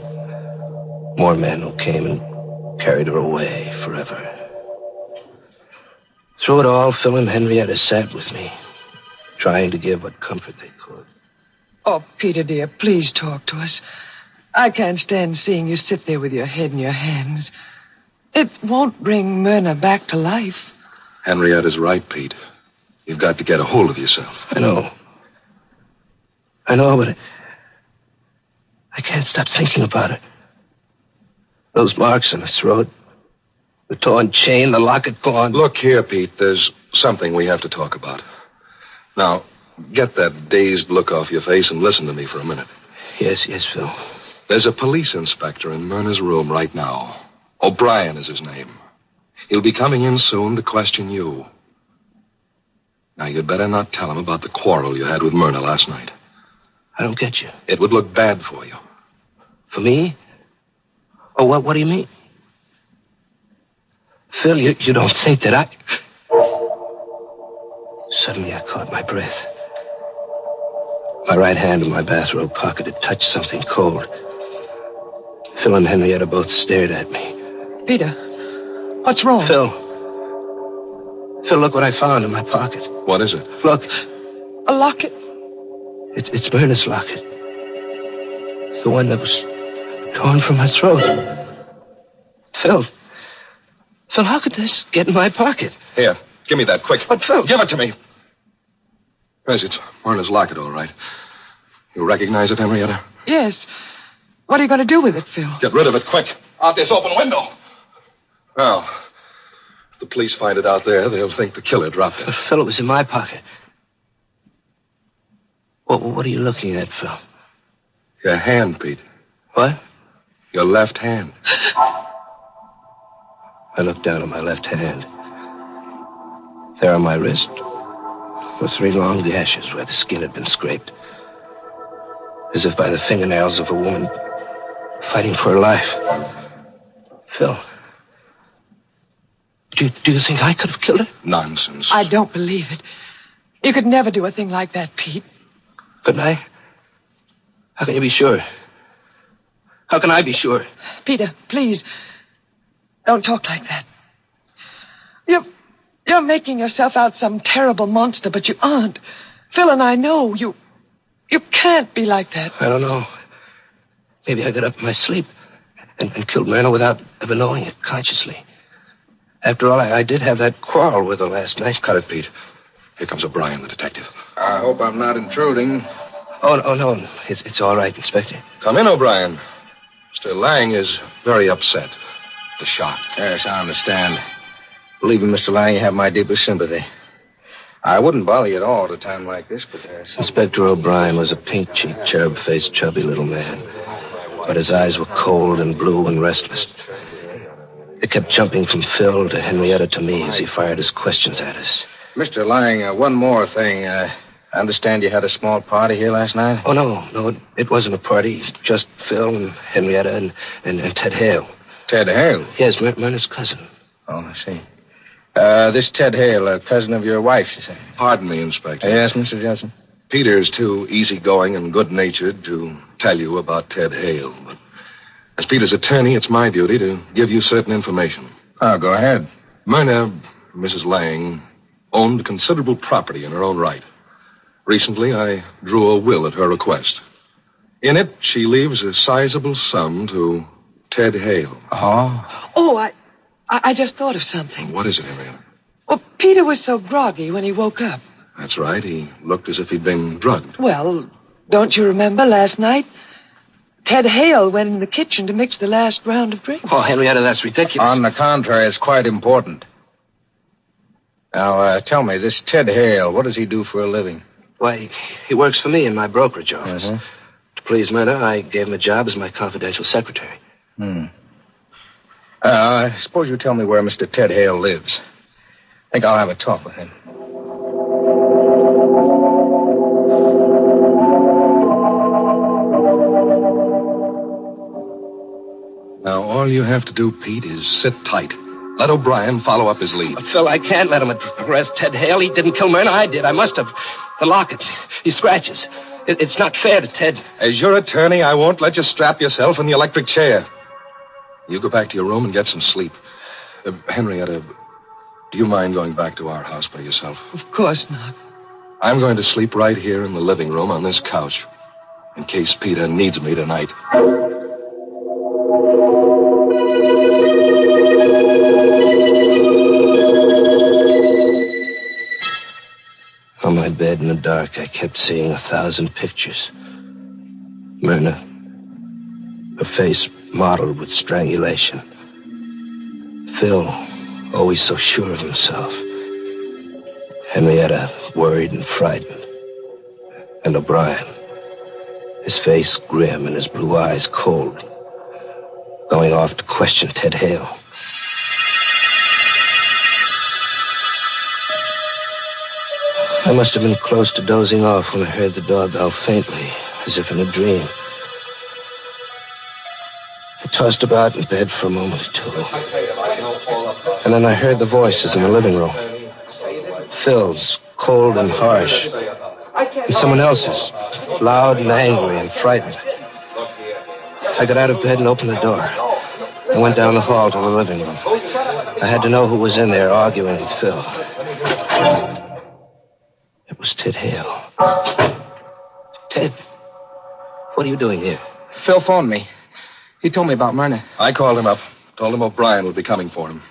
more men who came and carried her away forever. Through it all, Phil and Henrietta sat with me, trying to give what comfort they could. Oh, Peter, dear, please talk to us. I can't stand seeing you sit there with your head in your hands. It won't bring Myrna back to life. Henrietta's right, Pete. You've got to get a hold of yourself. I know, but I can't stop thinking about it. Those marks on her throat, the torn chain, the locket gone. Look here, Pete, there's something we have to talk about. Now, get that dazed look off your face and listen to me for a minute. Yes, Phil. There's a police inspector in Myrna's room right now. O'Brien is his name. He'll be coming in soon to question you. Now, you'd better not tell him about the quarrel you had with Myrna last night. I don't get you. It would look bad for you. For me? Oh, what do you mean? Phil, you don't think that I... Suddenly I caught my breath. My right hand in my bathrobe pocket had touched something cold. Phil and Henrietta both stared at me. Peter, what's wrong? Phil, look what I found in my pocket. What is it? Look. A locket? It's Myrna's locket. The one that was torn from her throat. Phil, how could this get in my pocket? Here, give me that, quick. But, Phil... Give it to me. Yes, it's Myrna's locket, all right. You recognize it, Henrietta? Yes. What are you going to do with it, Phil? Get rid of it, quick. Out this open window. Now, if the police find it out there, they'll think the killer dropped it. But, Phil, it was in my pocket. What are you looking at, Phil? Your hand, Pete. What? Your left hand. I looked down at my left hand. There on my wrist were 3 long gashes where the skin had been scraped. As if by the fingernails of a woman fighting for her life. Phil, do you think I could have killed her? Nonsense. I don't believe it. You could never do a thing like that, Pete. Couldn't I? How can you be sure? How can I be sure? Peter, please, don't talk like that. You're making yourself out some terrible monster, but you aren't. Phil and I know you can't be like that. I don't know. Maybe I got up in my sleep and killed Myrna without ever knowing it consciously. After all, I did have that quarrel with her last night. Cut it, Pete. Here comes O'Brien, the detective. I hope I'm not intruding. Oh, no. It's all right, Inspector. Come in, O'Brien. Mr. Lang is very upset. The shot. Yes, I understand. Believe me, Mr. Lang, you have my deepest sympathy. I wouldn't bother you at all at a time like this, but there's... Inspector O'Brien was a pink-cheeked, cherub-faced, chubby little man. But his eyes were cold and blue and restless. They kept jumping from Phil to Henrietta to me as he fired his questions at us. Mr. Lang, one more thing. I understand you had a small party here last night? Oh, no, it wasn't a party. Just Phil and Henrietta and Ted Hale. Ted Hale? Yes, Myrna's cousin. Oh, I see. This Ted Hale, a cousin of your wife, you say? Pardon me, Inspector. Yes, Mr. Johnson? Peter's too easygoing and good-natured to tell you about Ted Hale. But as Peter's attorney, it's my duty to give you certain information. Oh, go ahead. Myrna, Mrs. Lang, owned considerable property in her own right. Recently, I drew a will at her request. In it, she leaves a sizable sum to Ted Hale. Oh, I just thought of something. What is it, Henrietta? Well, Peter was so groggy when he woke up. That's right. He looked as if he'd been drugged. Well, don't you remember last night? Ted Hale went in the kitchen to mix the last round of drinks. Oh, Henrietta, that's ridiculous. On the contrary, it's quite important. Now, tell me, this Ted Hale, what does he do for a living? Why, he works for me in my brokerage office. To please Myrna, I gave him a job as my confidential secretary. I suppose you tell me where Mr. Ted Hale lives. I think I'll have a talk with him. Now, All you have to do, Pete, is sit tight. Let O'Brien follow up his lead. But, Phil, I can't let him arrest Ted Hale. He didn't kill Myrna. I did. I must have. The locket. He scratches. It's not fair to Ted. As your attorney, I won't let you strap yourself in the electric chair. You go back to your room and get some sleep. Henrietta, do you mind going back to our house by yourself? Of course not. I'm going to sleep right here in the living room on this couch, in case Peter needs me tonight. On my bed in the dark, I kept seeing 1,000 pictures. Myrna, her face mottled with strangulation. Phil, always so sure of himself. Henrietta, worried and frightened. And O'Brien, his face grim and his blue eyes cold, going off to question Ted Hale. I must have been close to dozing off when I heard the doorbell faintly, as if in a dream. I tossed about in bed for a moment or two. And then I heard the voices in the living room. Phil's, cold and harsh. And someone else's, loud and angry and frightened. I got out of bed and opened the door. I went down the hall to the living room. I had to know who was in there arguing with Phil. It was Ted Hale. Ted, what are you doing here? Phil phoned me. He told me about Myrna. I called him up. Told him O'Brien would be coming for him.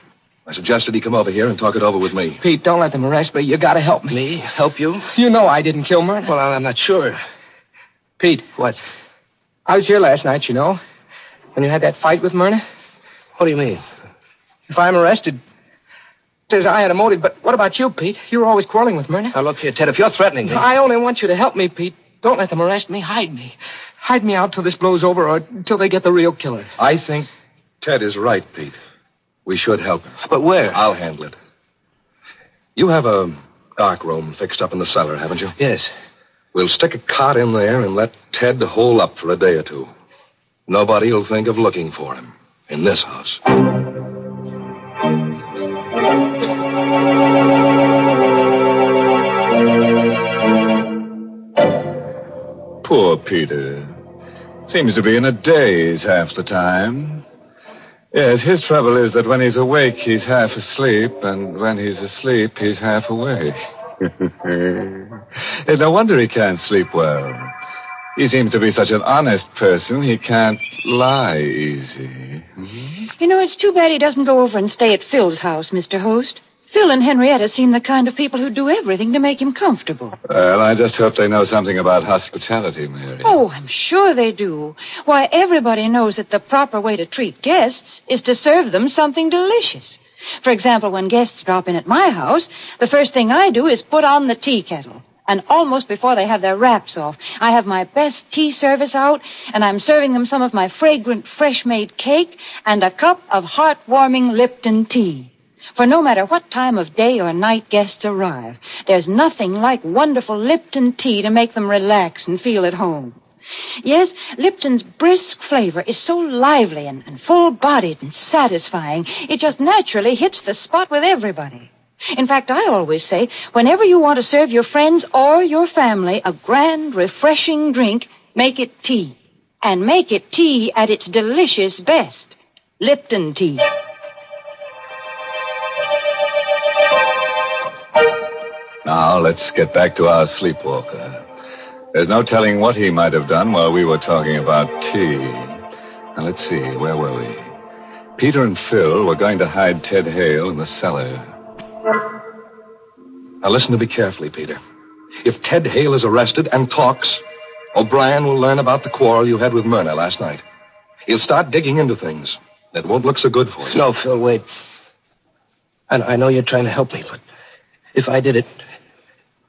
I suggested he come over here and talk it over with me. Pete, don't let them arrest me. You gotta help me. Me? Help you? You know I didn't kill Myrna. Well, I'm not sure. Pete. What? I was here last night, you know, when you had that fight with Myrna. What do you mean? If I'm arrested, says I had a motive, but what about you, Pete? You were always quarreling with Myrna. Now, look here, Ted, if you're threatening me... I only want you to help me, Pete. Don't let them arrest me. Hide me. Hide me out till this blows over or till they get the real killer. I think Ted is right, Pete. We should help him. But where? I'll handle it. You have a dark room fixed up in the cellar, haven't you? Yes. We'll stick a cot in there and let Ted hole up for a day or two. Nobody will think of looking for him in this house. Poor Peter. Seems to be in a daze half the time. Yes, his trouble is that when he's awake, he's half asleep, and when he's asleep, he's half awake. No wonder he can't sleep well. He seems to be such an honest person, he can't lie easy. You know, it's too bad he doesn't go over and stay at Phil's house, Mr. Host. Phil and Henrietta seem the kind of people who do everything to make him comfortable. Well, I just hope they know something about hospitality, Mary. Oh, I'm sure they do. Why, everybody knows that the proper way to treat guests is to serve them something delicious. For example, when guests drop in at my house, the first thing I do is put on the tea kettle. And almost before they have their wraps off, I have my best tea service out, and I'm serving them some of my fragrant, fresh-made cake and a cup of heart-warming Lipton tea. For no matter what time of day or night guests arrive, there's nothing like wonderful Lipton tea to make them relax and feel at home. Yes, Lipton's brisk flavor is so lively and full-bodied and satisfying, it just naturally hits the spot with everybody. In fact, I always say, whenever you want to serve your friends or your family a grand, refreshing drink, make it tea. And make it tea at its delicious best. Lipton tea. Now, let's get back to our sleepwalker. There's no telling what he might have done while we were talking about tea. Now, let's see, where were we? Peter and Phil were going to hide Ted Hale in the cellar. Now, listen to me carefully, Peter. If Ted Hale is arrested and talks, O'Brien will learn about the quarrel you had with Myrna last night. He'll start digging into things that won't look so good for you. No, Phil, wait. I know you're trying to help me, but if I did it...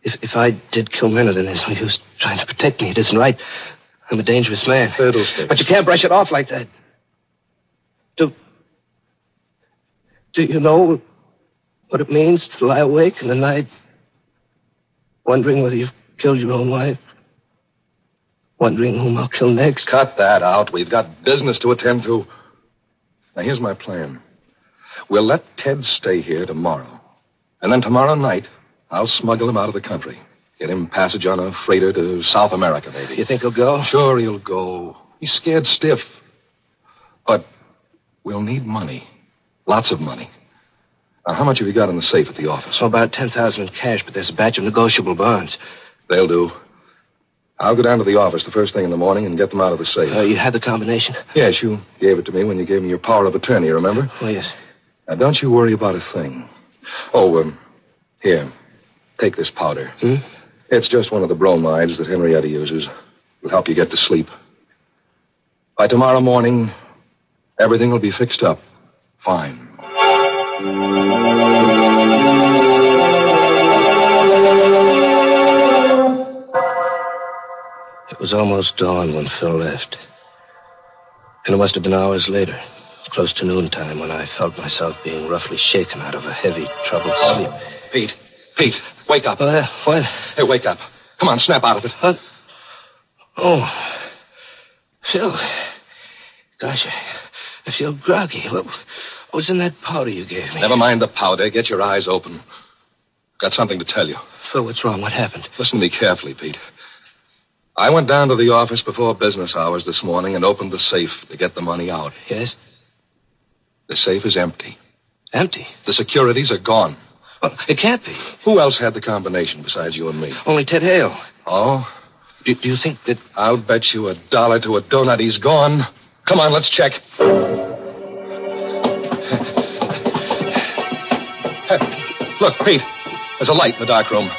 If I did kill Myrna, then there's no use trying to protect me. It isn't right. I'm a dangerous man. Fiddlesticks. But you can't brush it off like that. Do you know what it means to lie awake in the night, wondering whether you've killed your own wife? Wondering whom I'll kill next? Cut that out. We've got business to attend to. Now, here's my plan. We'll let Ted stay here tomorrow. And then tomorrow night, I'll smuggle him out of the country. Get him passage on a freighter to South America, maybe. You think he'll go? Sure, he'll go. He's scared stiff. But we'll need money. Lots of money. Now, how much have you got in the safe at the office? Oh, about 10,000 in cash, but there's a batch of negotiable bonds. They'll do. I'll go down to the office the first thing in the morning and get them out of the safe. You had the combination? Yes, you gave it to me when you gave me your power of attorney, remember? Oh, yes. Now, don't you worry about a thing. Oh, here. Take this powder. It's just one of the bromides that Henrietta uses. It'll help you get to sleep. By tomorrow morning, everything will be fixed up. Fine. It was almost dawn when Phil left. And it must have been hours later, close to noontime, when I felt myself being roughly shaken out of a heavy, troubled sleep. Pete, wake up. What? Hey, wake up. Come on, snap out of it. Oh, Phil. Gosh, I feel groggy. What was in that powder you gave me? Never mind the powder. Get your eyes open. Got something to tell you. Phil, what's wrong? What happened? Listen to me carefully, Pete. I went down to the office before business hours this morning and opened the safe to get the money out. Yes? The safe is empty. Empty? The securities are gone. Well, it can't be. Who else had the combination besides you and me? Only Ted Hale. Oh? Do you think that... I'll bet you $1 to a donut he's gone. Come on, let's check. Look, Pete. There's a light in the dark room.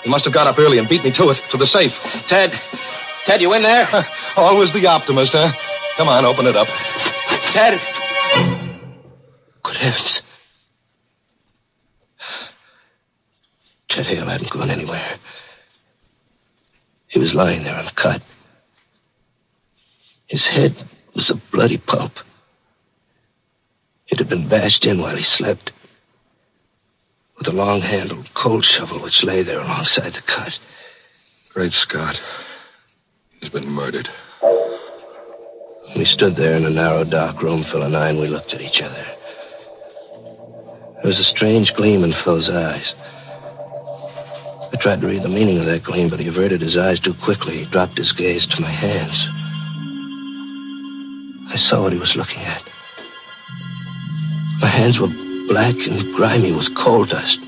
He must have got up early and beat me to it, to the safe. Ted, you in there? Always the optimist, huh? Come on, open it up. Ted. Good heavens. Ted Hale hadn't gone anywhere. He was lying there on the cot. His head was a bloody pulp. It had been bashed in while he slept with a long-handled coal shovel which lay there alongside the cot. Great Scott. He's been murdered. We stood there in a narrow, dark room, Phil and I, and we looked at each other. There was a strange gleam in Phil's eyes. I tried to read the meaning of that gleam, but he averted his eyes too quickly. He dropped his gaze to my hands. I saw what he was looking at. My hands were black and grimy with coal dust.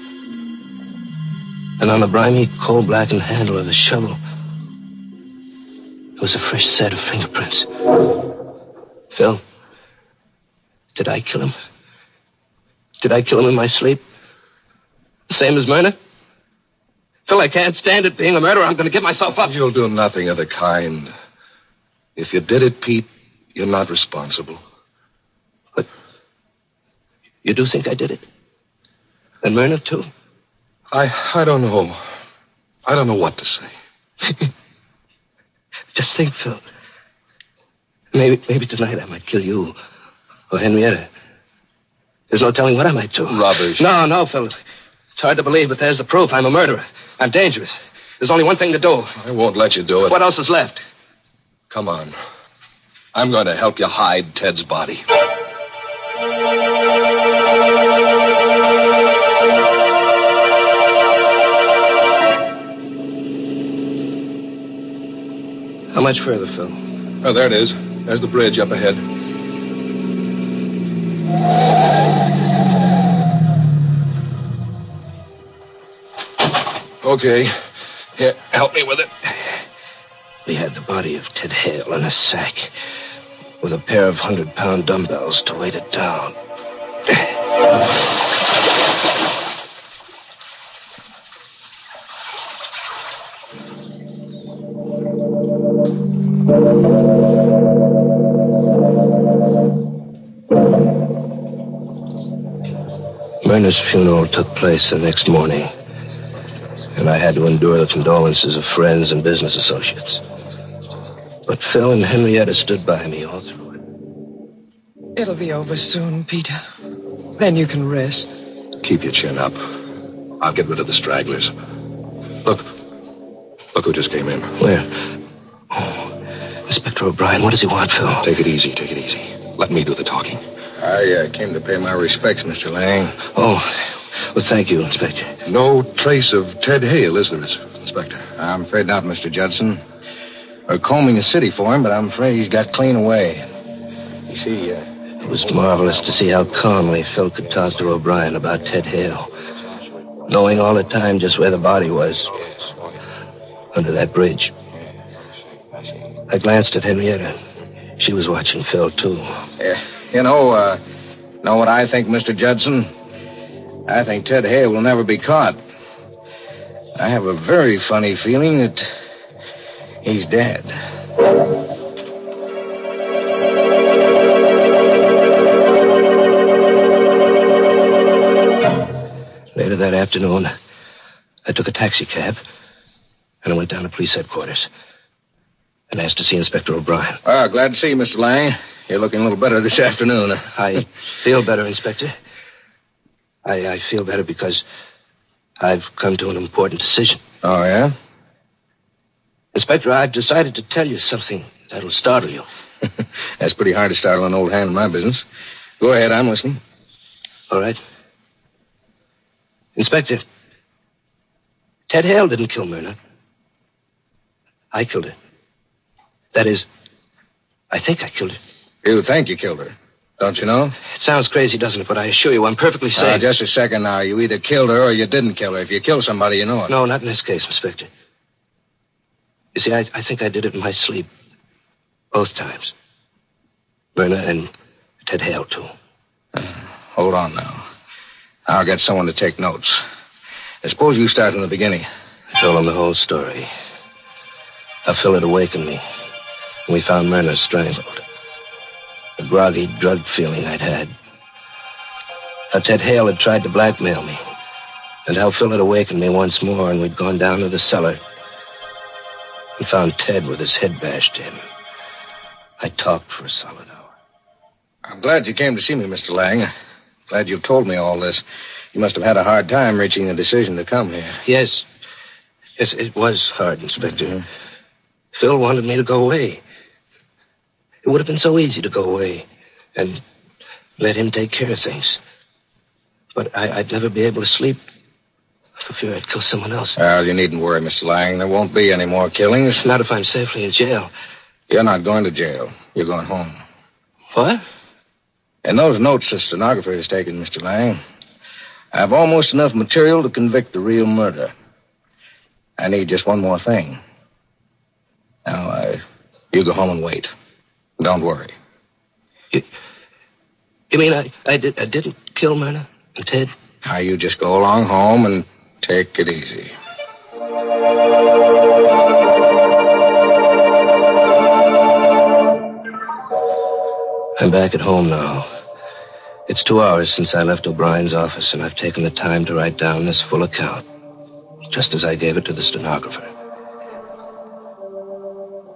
And on the grimy, coal-blackened handle of the shovel, there was a fresh set of fingerprints. Phil, did I kill him? Did I kill him in my sleep? The same as Myrna? Phil, I can't stand it being a murderer. I'm going to give myself up. You'll do nothing of the kind. If you did it, Pete, you're not responsible. But you do think I did it? And Myrna, too? I don't know. I don't know what to say. Just think, Phil. Maybe tonight I might kill you. Or Henrietta. There's no telling what I might do. Rubbish. No, Phil. It's hard to believe, but there's the proof. I'm a murderer. I'm dangerous. There's only one thing to do. I won't let you do it. What else is left? Come on. I'm going to help you hide Ted's body. How much further, Phil? Oh, there it is. There's the bridge up ahead. Okay. Here, help me with it. We had the body of Ted Hale in a sack with a pair of 100-pound dumbbells to weight it down. Myrna's funeral took place the next morning, and I had to endure the condolences of friends and business associates. But Phil and Henrietta stood by me all through it. It'll be over soon, Peter. Then you can rest. Keep your chin up. I'll get rid of the stragglers. Look who just came in. Where? Oh, Inspector O'Brien. What does he want, Phil? Take it easy. Let me do the talking. I came to pay my respects, Mr. Lang. Oh, well, thank you, Inspector. No trace of Ted Hale, is there, Inspector? I'm afraid not, Mr. Judson. We're combing the city for him, but I'm afraid he's got clean away. You see, It was marvelous to see how calmly Phil could talk to O'Brien about Ted Hale, knowing all the time just where the body was, under that bridge. I glanced at Henrietta. She was watching Phil, too. know what I think, Mr. Judson? I think Ted Hale will never be caught. I have a very funny feeling that he's dead. Later that afternoon, I took a taxi cab, and I went down to police headquarters and asked to see Inspector O'Brien. Glad to see you, Mr. Lang. You're looking a little better this afternoon. I feel better, Inspector. I feel better because I've come to an important decision. Oh, yeah? Inspector, I've decided to tell you something that'll startle you. That's pretty hard to startle an old hand in my business. Go ahead, I'm listening. All right. Inspector, Ted Hale didn't kill Myrna. I killed her. That is, I think I killed her. You think you killed her, don't you know? It sounds crazy, doesn't it? But I assure you, I'm perfectly safe. Just a second now. You either killed her or you didn't kill her. If you kill somebody, you know it. No, not in this case, Inspector. You see, I think I did it in my sleep. Both times. Myrna and Ted Hale, too. Hold on now. I'll get someone to take notes. I suppose you start from the beginning. I told him the whole story. How Phil had awakened me. And we found Myrna strangled. The groggy, drugged feeling I'd had. How Ted Hale had tried to blackmail me. And how Phil had awakened me once more, and we'd gone down to the cellar and found Ted with his head bashed in. I talked for a solid hour. I'm glad you came to see me, Mr. Lang. Glad you've told me all this. You must have had a hard time reaching the decision to come here. Yes. Yes, it was hard, Inspector. Mm-hmm. Phil wanted me to go away. It would have been so easy to go away and let him take care of things. But I'd never be able to sleep for fear I'd kill someone else. Well, you needn't worry, Mr. Lang. There won't be any more killings. Not if I'm safely in jail. You're not going to jail. You're going home. What? In those notes the stenographer has taken, Mr. Lang, I have almost enough material to convict the real murder. I need just one more thing. Now, you go home and wait. Don't worry. You mean I didn't kill Myrna and Ted? Now, you just go along home and take it easy. I'm back at home now. It's 2 hours since I left O'Brien's office, and I've taken the time to write down this full account, just as I gave it to the stenographer.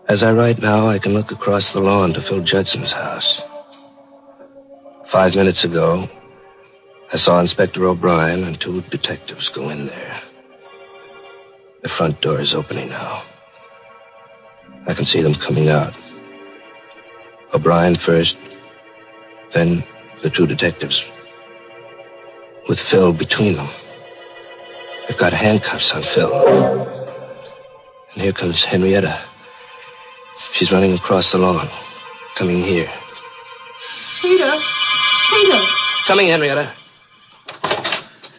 As I write now, I can look across the lawn to Phil Judson's house. 5 minutes ago, I saw Inspector O'Brien and 2 detectives go in there. The front door is opening now. I can see them coming out. O'Brien first, then the 2 detectives, with Phil between them. They've got handcuffs on Phil. And here comes Henrietta. She's running across the lawn, coming here. Peter! Coming, Henrietta.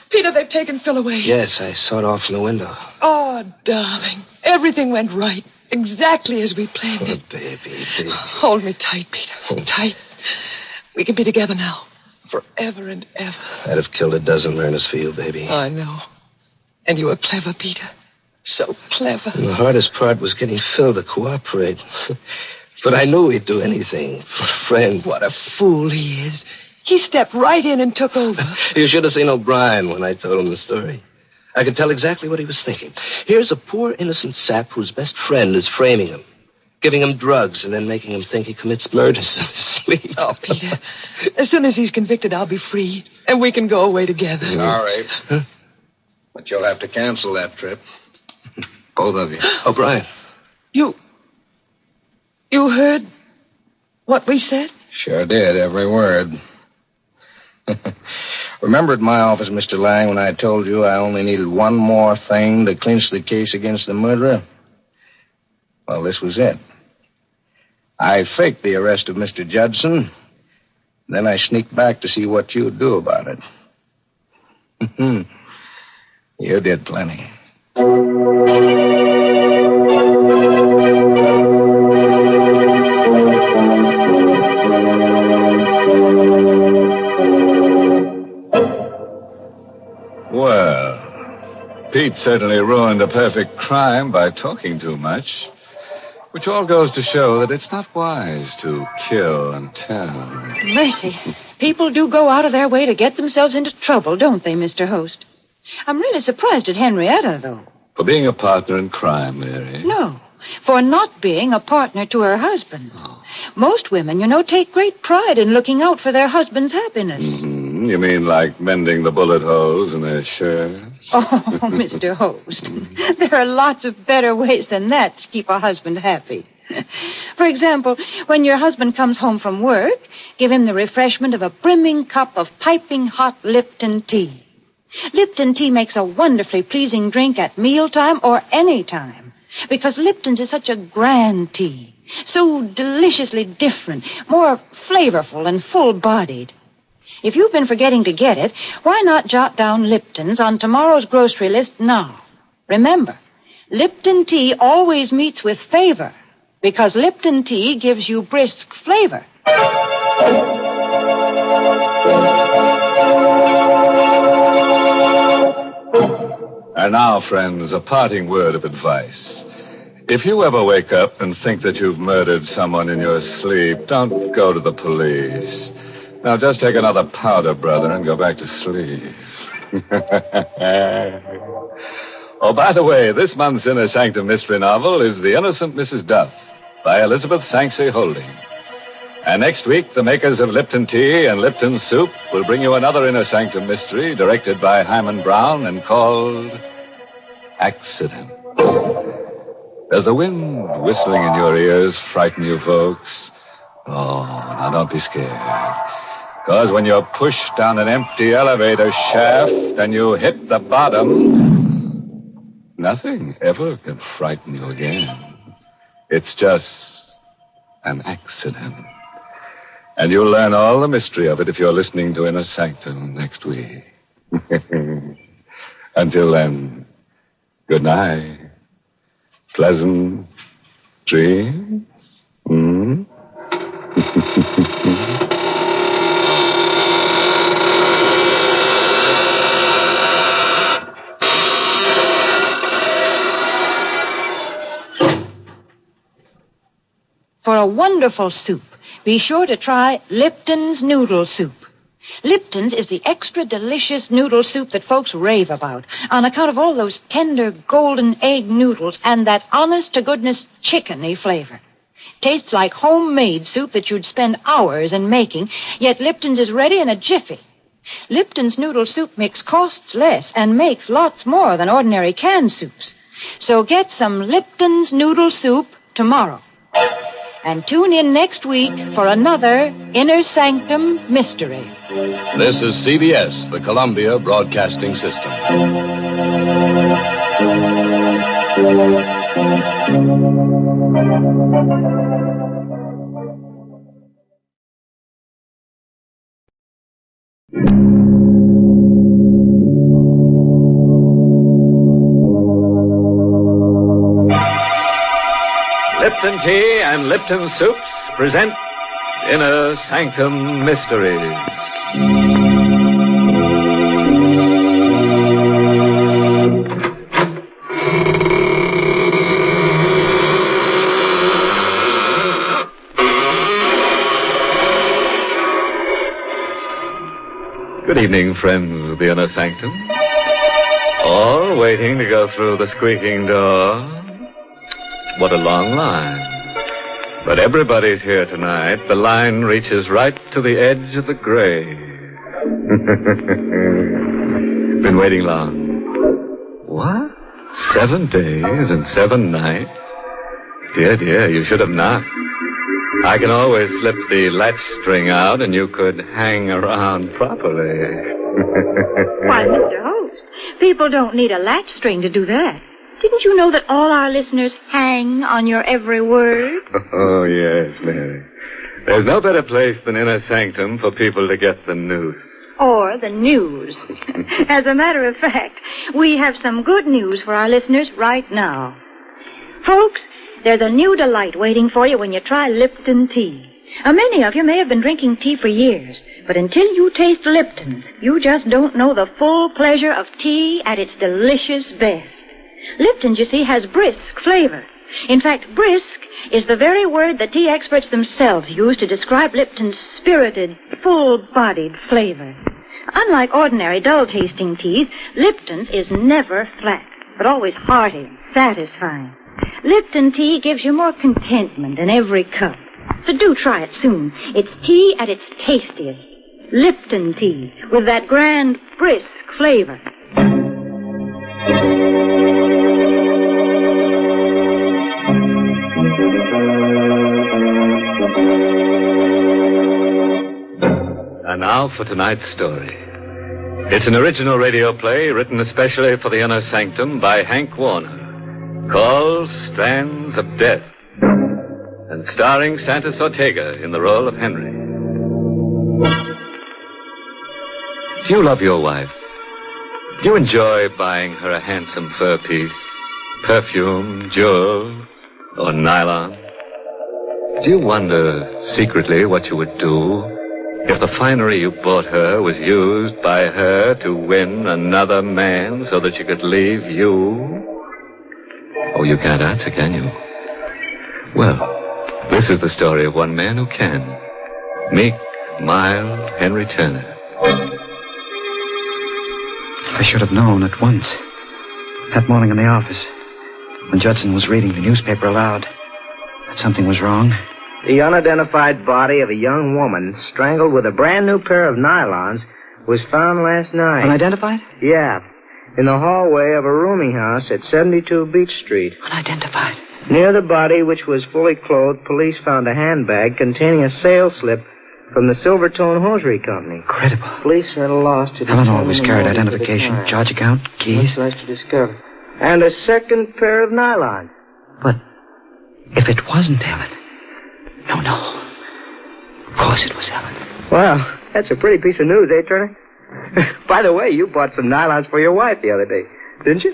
Peter, they've taken Phil away. Yes, I saw it off from the window. Oh, darling. Everything went right. Exactly as we planned it. Oh, baby. Hold me tight, Peter. Tight. We can be together now. Forever and ever. I'd have killed a dozen Myrnas for you, baby. I know. And you were clever, Peter. So clever. And the hardest part was getting Phil to cooperate. But I knew he'd do anything for a friend. What a fool he is. He stepped right in and took over. You should have seen O'Brien when I told him the story. I could tell exactly what he was thinking. Here's a poor innocent sap whose best friend is framing him, giving him drugs, and then making him think he commits murders in his sleep. Oh, Peter. As soon as he's convicted, I'll be free, and we can go away together. All right. Huh? But you'll have to cancel that trip. Both of you. O'Brien. You heard what we said? Sure did, every word. Remember at my office, Mr. Lang, when I told you I only needed one more thing to clinch the case against the murderer? Well, this was it. I faked the arrest of Mr. Judson. Then I sneaked back to see what you'd do about it. You did plenty. Well, Pete certainly ruined a perfect crime by talking too much. Which all goes to show that it's not wise to kill and tell. Mercy. People do go out of their way to get themselves into trouble, don't they, Mr. Host? I'm really surprised at Henrietta, though. For being a partner in crime, Mary. No, for not being a partner to her husband. Most women, take great pride in looking out for their husband's happiness. Mm-hmm. You mean like mending the bullet holes in their shirts? Oh, Mr. Host, there are lots of better ways than that to keep a husband happy. For example, when your husband comes home from work, give him the refreshment of a brimming cup of piping hot Lipton tea. Lipton tea makes a wonderfully pleasing drink at mealtime or any time, because Lipton's is such a grand tea, so deliciously different, more flavorful and full-bodied. If you've been forgetting to get it, why not jot down Lipton's on tomorrow's grocery list now? Remember, Lipton tea always meets with favor, because Lipton tea gives you brisk flavor. And now, friends, a parting word of advice. If you ever wake up and think that you've murdered someone in your sleep, don't go to the police. Now, just take another powder, brother, and go back to sleep. Oh, by the way, this month's Inner Sanctum mystery novel is The Innocent Mrs. Duff by Elizabeth Sanksey Holding. And next week, the makers of Lipton Tea and Lipton Soup will bring you another Inner Sanctum mystery directed by Hyman Brown and called Accident. Does the wind whistling in your ears frighten you, folks? Oh, now don't be scared. Because when you're pushed down an empty elevator shaft and you hit the bottom, nothing ever can frighten you again. It's just an accident. And you'll learn all the mystery of it if you're listening to Inner Sanctum next week. Until then, good night. Pleasant dreams. For a wonderful soup, be sure to try Lipton's Noodle Soup. Lipton's is the extra delicious noodle soup that folks rave about on account of all those tender golden egg noodles and that honest-to-goodness chickeny flavor. Tastes like homemade soup that you'd spend hours in making, yet Lipton's is ready in a jiffy. Lipton's noodle soup mix costs less and makes lots more than ordinary canned soups. So get some Lipton's Noodle Soup tomorrow. And tune in next week for another Inner Sanctum Mystery. This is CBS, the Columbia Broadcasting System. Lipton Tea and Lipton Soups present Inner Sanctum Mysteries. Good evening, friends of the Inner Sanctum. All waiting to go through the squeaking door. What a long line. But everybody's here tonight. The line reaches right to the edge of the grave. Been waiting long. What? 7 days and 7 nights? Dear, you should have knocked. I can always slip the latch string out and you could hang around properly. Why, Mr. Host, people don't need a latch string to do that. Didn't you know that all our listeners hang on your every word? Oh, yes, Mary. There's no better place than in a sanctum for people to get the news. Or the news. As a matter of fact, we have some good news for our listeners right now. Folks, there's a new delight waiting for you when you try Lipton tea. Many of you may have been drinking tea for years, but until you taste Lipton's, you just don't know the full pleasure of tea at its delicious best. Lipton, you see, has brisk flavor. In fact, brisk is the very word the tea experts themselves use to describe Lipton's spirited, full-bodied flavor. Unlike ordinary dull-tasting teas, Lipton's is never flat, but always hearty, satisfying. Lipton tea gives you more contentment in every cup. So do try it soon. It's tea at its tastiest. Lipton tea, with that grand, brisk flavor. And now for tonight's story. It's an original radio play written especially for the Inner Sanctum by Hank Warner, called Strands of Death, and starring Santos Ortega in the role of Henry. Do you love your wife? Do you enjoy buying her a handsome fur piece, perfume, jewels, or nylon? Do you wonder secretly what you would do if the finery you bought her was used by her to win another man so that she could leave you? Oh, you can't answer, can you? Well, this is the story of one man who can. Meek, mild Henry Turner. I should have known at once. That morning in the office, when Judson was reading the newspaper aloud, that something was wrong. The unidentified body of a young woman strangled with a brand new pair of nylons was found last night. Unidentified? Yeah. In the hallway of a rooming house at 72 Beach Street. Unidentified? Near the body, which was fully clothed, police found a handbag containing a sales slip from the Silvertone Hosiery Company. Incredible. Police are at a loss to Helen always carried identification, charge account, keys. Much less to discover. And a second pair of nylon. But if it wasn't Helen... No. Of course it was Helen. Well, that's a pretty piece of news, eh, Turner? By the way, you bought some nylons for your wife the other day, didn't you?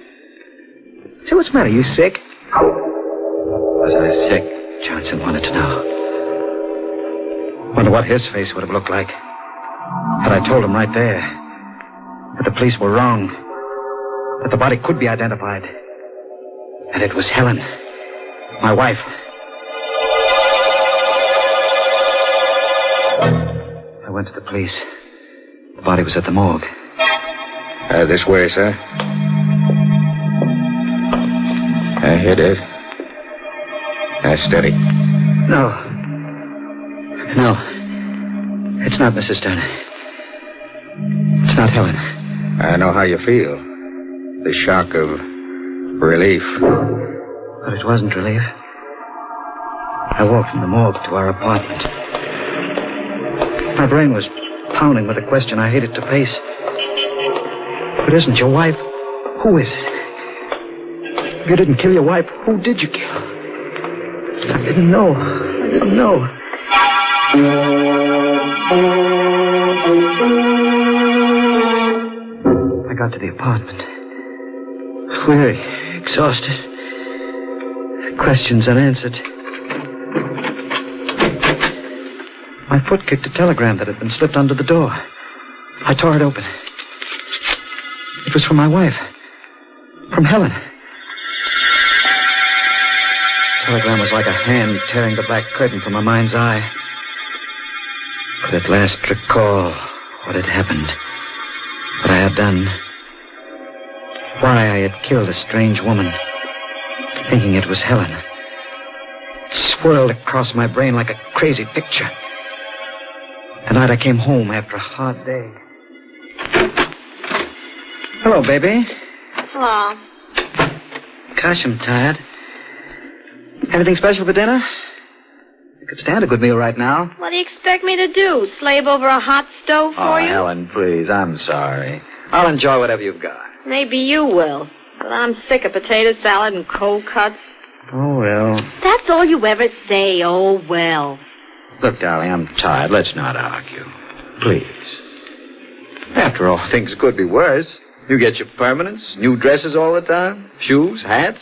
So what's the matter? You sick? Was I sick? Johnson wanted to know. Wonder what his face would have looked like. Had I told him right there that the police were wrong, that the body could be identified, and it was Helen, my wife. I went to the police. The body was at the morgue. This way, sir. Here it is. Steady. No. It's not Mrs. Turner. It's not Helen. I know how you feel. The shock of relief. But it wasn't relief. I walked from the morgue to our apartment. My brain was pounding with a question I hated to face. If it isn't your wife, who is it? If you didn't kill your wife, who did you kill? I didn't know. I got to the apartment. Weary, exhausted. Questions unanswered. My foot kicked a telegram that had been slipped under the door. I tore it open. It was from my wife. From Helen. The telegram was like a hand tearing the black curtain from my mind's eye. Could at last recall what had happened. What I had done. Why I had killed a strange woman, thinking it was Helen. It swirled across my brain like a crazy picture. The night I came home after a hard day. Hello, baby. Hello. Gosh, I'm tired. Anything special for dinner? Could stand a good meal right now. What do you expect me to do? Slave over a hot stove for you? Helen, please. I'm sorry. I'll enjoy whatever you've got. Maybe you will. But I'm sick of potato salad and cold cuts. Oh, well. That's all you ever say, oh, well. Look, darling, I'm tired. Let's not argue. Please. After all, things could be worse. You get your permanents, new dresses all the time, shoes, hats.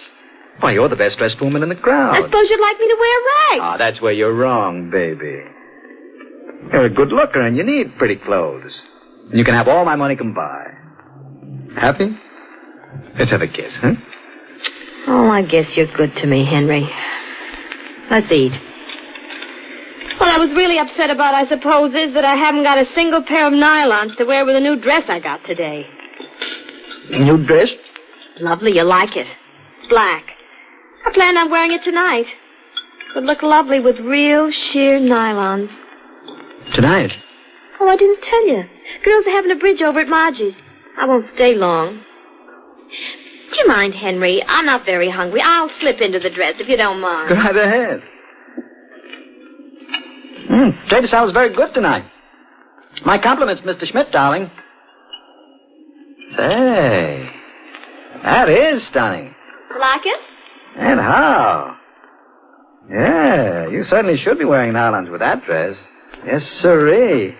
Why, you're the best dressed woman in the crowd. I suppose you'd like me to wear rags. Ah, that's where you're wrong, baby. You're a good looker and you need pretty clothes. And you can have all my money combined. Happy? Let's have a kiss, huh? Oh, I guess you're good to me, Henry. Let's eat. What I was really upset about, I suppose, is that I haven't got a single pair of nylons to wear with a new dress I got today. New dress? Lovely, you like it. Black. I planned on wearing it tonight. It would look lovely with real sheer nylons. Tonight? Oh, I didn't tell you. Girls are having a bridge over at Margie's. I won't stay long. Do you mind, Henry? I'm not very hungry. I'll slip into the dress if you don't mind. Go right ahead. Potato salad's very good tonight. My compliments, Mr. Schmidt, darling. Say, that is stunning. Like it? And how? Yeah, you certainly should be wearing nylons with that dress. Yes, sirree.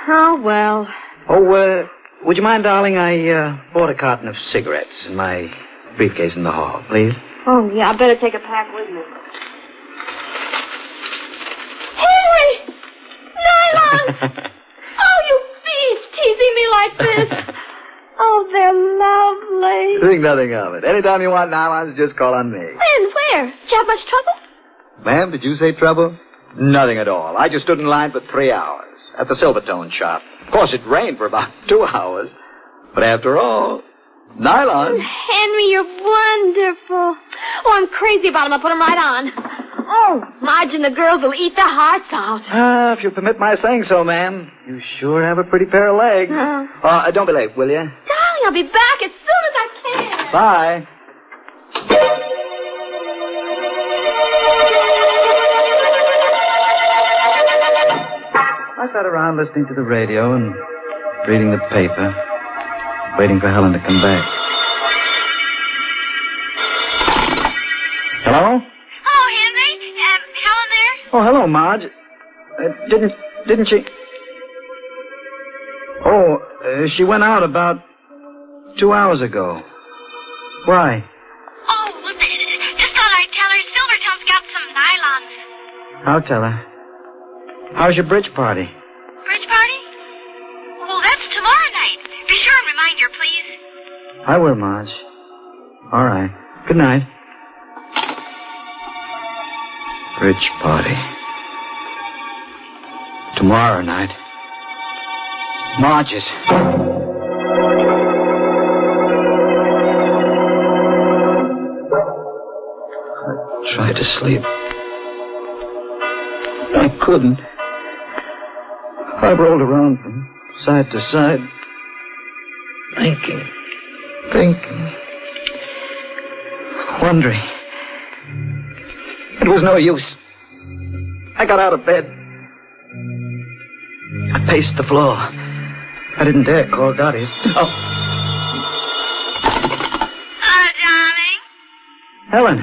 Oh, well. Oh, would you mind, darling? I bought a carton of cigarettes in my briefcase in the hall, please. Oh, yeah, I better take a pack with me. Henry! Nylon! Oh, you beast, teasing me like this. Oh, they're lovely. Think nothing of it. Anytime you want nylons, just call on me. When? Where? Did you have much trouble? Ma'am, did you say trouble? Nothing at all. I just stood in line for 3 hours at the Silvertone shop. Of course, it rained for about 2 hours. But after all, nylon. Henry, you're wonderful. Oh, I'm crazy about them. I'll put them right on. Oh, Marge and the girls will eat their hearts out. If you'll permit my saying so, ma'am. You sure have a pretty pair of legs. Don't be late, will you? Darling, I'll be back as soon as I can. Bye. I sat around listening to the radio and reading the paper, waiting for Helen to come back. Hello? Oh, Henry? Helen there? Oh, hello, Marge. Didn't she... Oh, she went out about 2 hours ago. Why? Oh, just thought I'd tell her Silvertone's got some nylons. I'll tell her. How's your bridge party? Bridge party? Oh, that's tomorrow night. Be sure and remind her, please. I will, Marge. All right. Good night. Bridge party. Tomorrow night. Marge's. I tried to sleep. I couldn't. I rolled around from side to side, thinking, wondering. It was no use. I got out of bed. I paced the floor. I didn't dare call Dottie's. Oh. Hello, darling. Helen,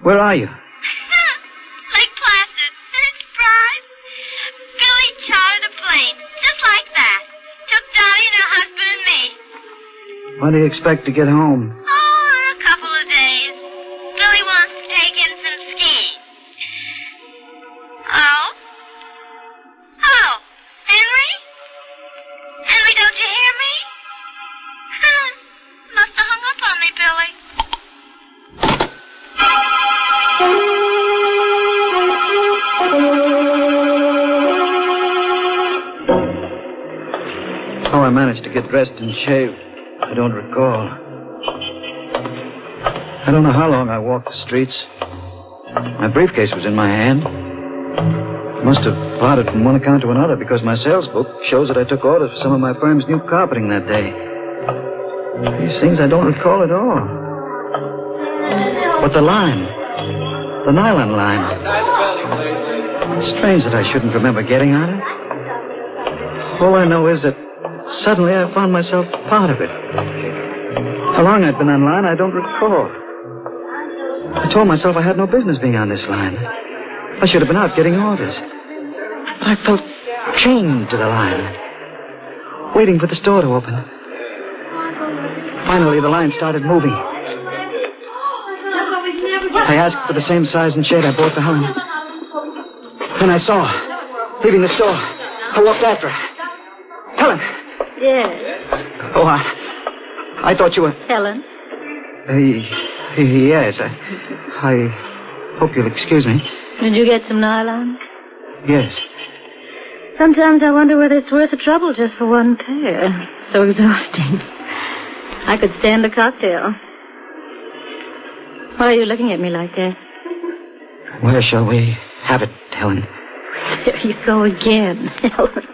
where are you? Lake Placid. Surprise. Billy chartered a plane, just like that. Took Dottie and her husband and me. When do you expect to get home? Oh, in a couple of days. Billy wants to take in some skiing. Oh? Hello, Henry? Henry, don't you hear me? Must have hung up on me, Billy. How I managed to get dressed and shaved, I don't recall. I don't know how long I walked the streets. My briefcase was in my hand. I must have plodded from one account to another because my sales book shows that I took orders for some of my firm's new carpeting that day. These things I don't recall at all. But the line. The nylon line. Strange that I shouldn't remember getting on it. All I know is that suddenly I found myself part of it. How long I'd been on line, I don't recall. I told myself I had no business being on this line. I should have been out getting orders. But I felt chained to the line, waiting for the store to open. Finally, the line started moving. I asked for the same size and shade I bought for Helen. Then I saw her, leaving the store. I walked after her. Helen! Yes. Oh, I thought you were... Helen? Yes. I hope you'll excuse me. Did you get some nylon? Yes. Sometimes I wonder whether it's worth the trouble just for one pair. So exhausting. I could stand a cocktail. Why are you looking at me like that? Where shall we have it, Helen? There you go again, Helen.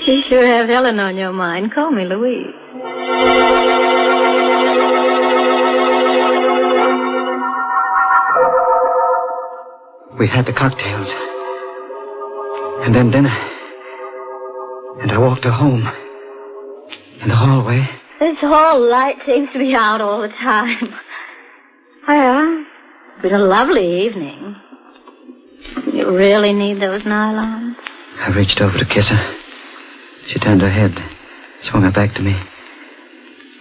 You sure have Helen on your mind. Call me Louise. We had the cocktails. And then dinner. And I walked her home. In the hallway. This hall light seems to be out all the time. Well, it's been a lovely evening. You really need those nylons? I reached over to kiss her. She turned her head, swung her back to me.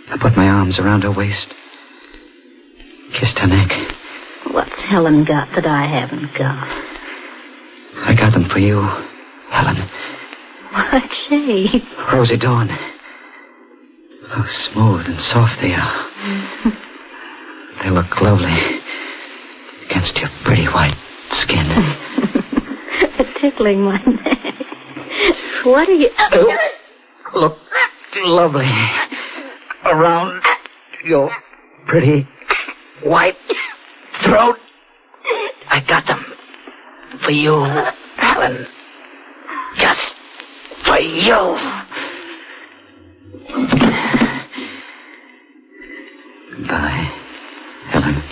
I put my arms around her waist, kissed her neck. What's Helen got that I haven't got? I got them for you, Helen. What shade? Rosy dawn. How smooth and soft they are. They look lovely against your pretty white skin. Tickling my neck. What are you... Look lovely around your pretty white throat. I got them for you, Helen. Just for you. Goodbye, Helen.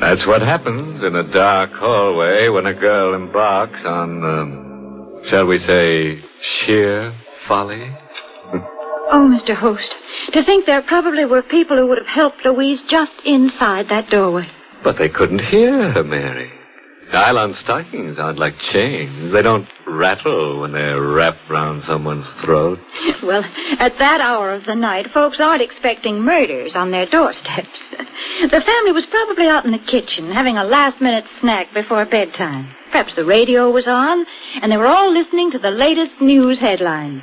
That's what happens in a dark hallway when a girl embarks on, shall we say, sheer folly. Oh, Mr. Host, to think there probably were people who would have helped Louise just inside that doorway. But they couldn't hear her, Mary. Nylon stockings aren't like chains. They don't rattle when they're wrapped round someone's throat. Well, at that hour of the night, folks aren't expecting murders on their doorsteps. The family was probably out in the kitchen having a last-minute snack before bedtime. Perhaps the radio was on, and they were all listening to the latest news headlines.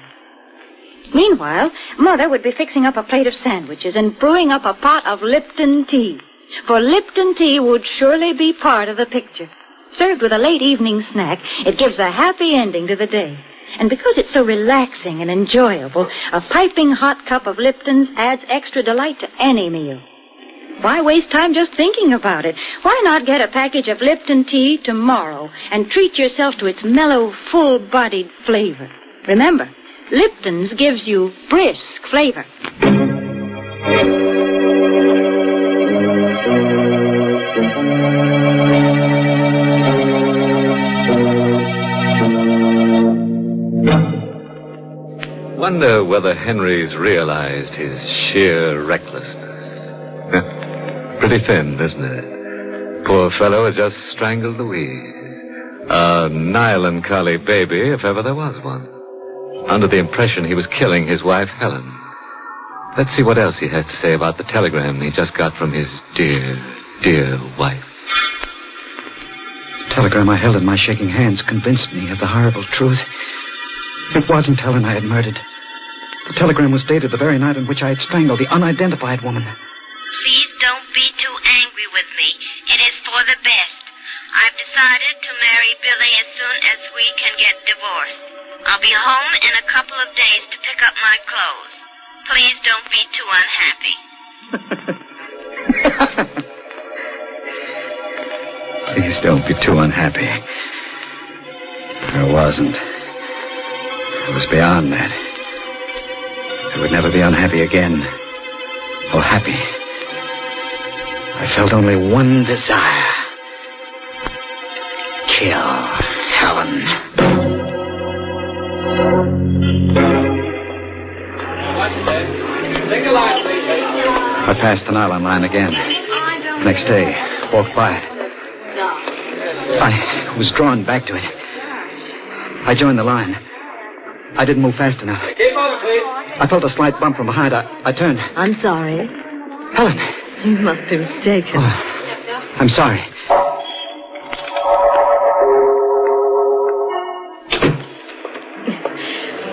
Meanwhile, Mother would be fixing up a plate of sandwiches and brewing up a pot of Lipton tea. For Lipton tea would surely be part of the picture. Served with a late evening snack, it gives a happy ending to the day. And because it's so relaxing and enjoyable, a piping hot cup of Lipton's adds extra delight to any meal. Why waste time just thinking about it? Why not get a package of Lipton tea tomorrow and treat yourself to its mellow, full-bodied flavor? Remember, Lipton's gives you brisk flavor. Wonder whether Henry's realized his sheer recklessness. Pretty thin, isn't it? Poor fellow has just strangled Louise. A nylon collie baby, if ever there was one. Under the impression he was killing his wife, Helen. Let's see what else he has to say about the telegram he just got from his dear, dear wife. The telegram I held in my shaking hands convinced me of the horrible truth. It wasn't Helen I had murdered. The telegram was dated the very night on which I had strangled the unidentified woman. Please don't be too angry with me. It is for the best. I've decided to marry Billy as soon as we can get divorced. I'll be home in a couple of days to pick up my clothes. Please don't be too unhappy. Please don't be too unhappy. I wasn't. I was beyond that. I would never be unhappy again. Or happy. I felt only one desire. Kill Helen. I passed the nylon line again. Next day, walked by it. I was drawn back to it. I joined the line. I didn't move fast enough. I felt a slight bump from behind. I turned. I'm sorry. Helen. You must be mistaken. Oh, I'm sorry.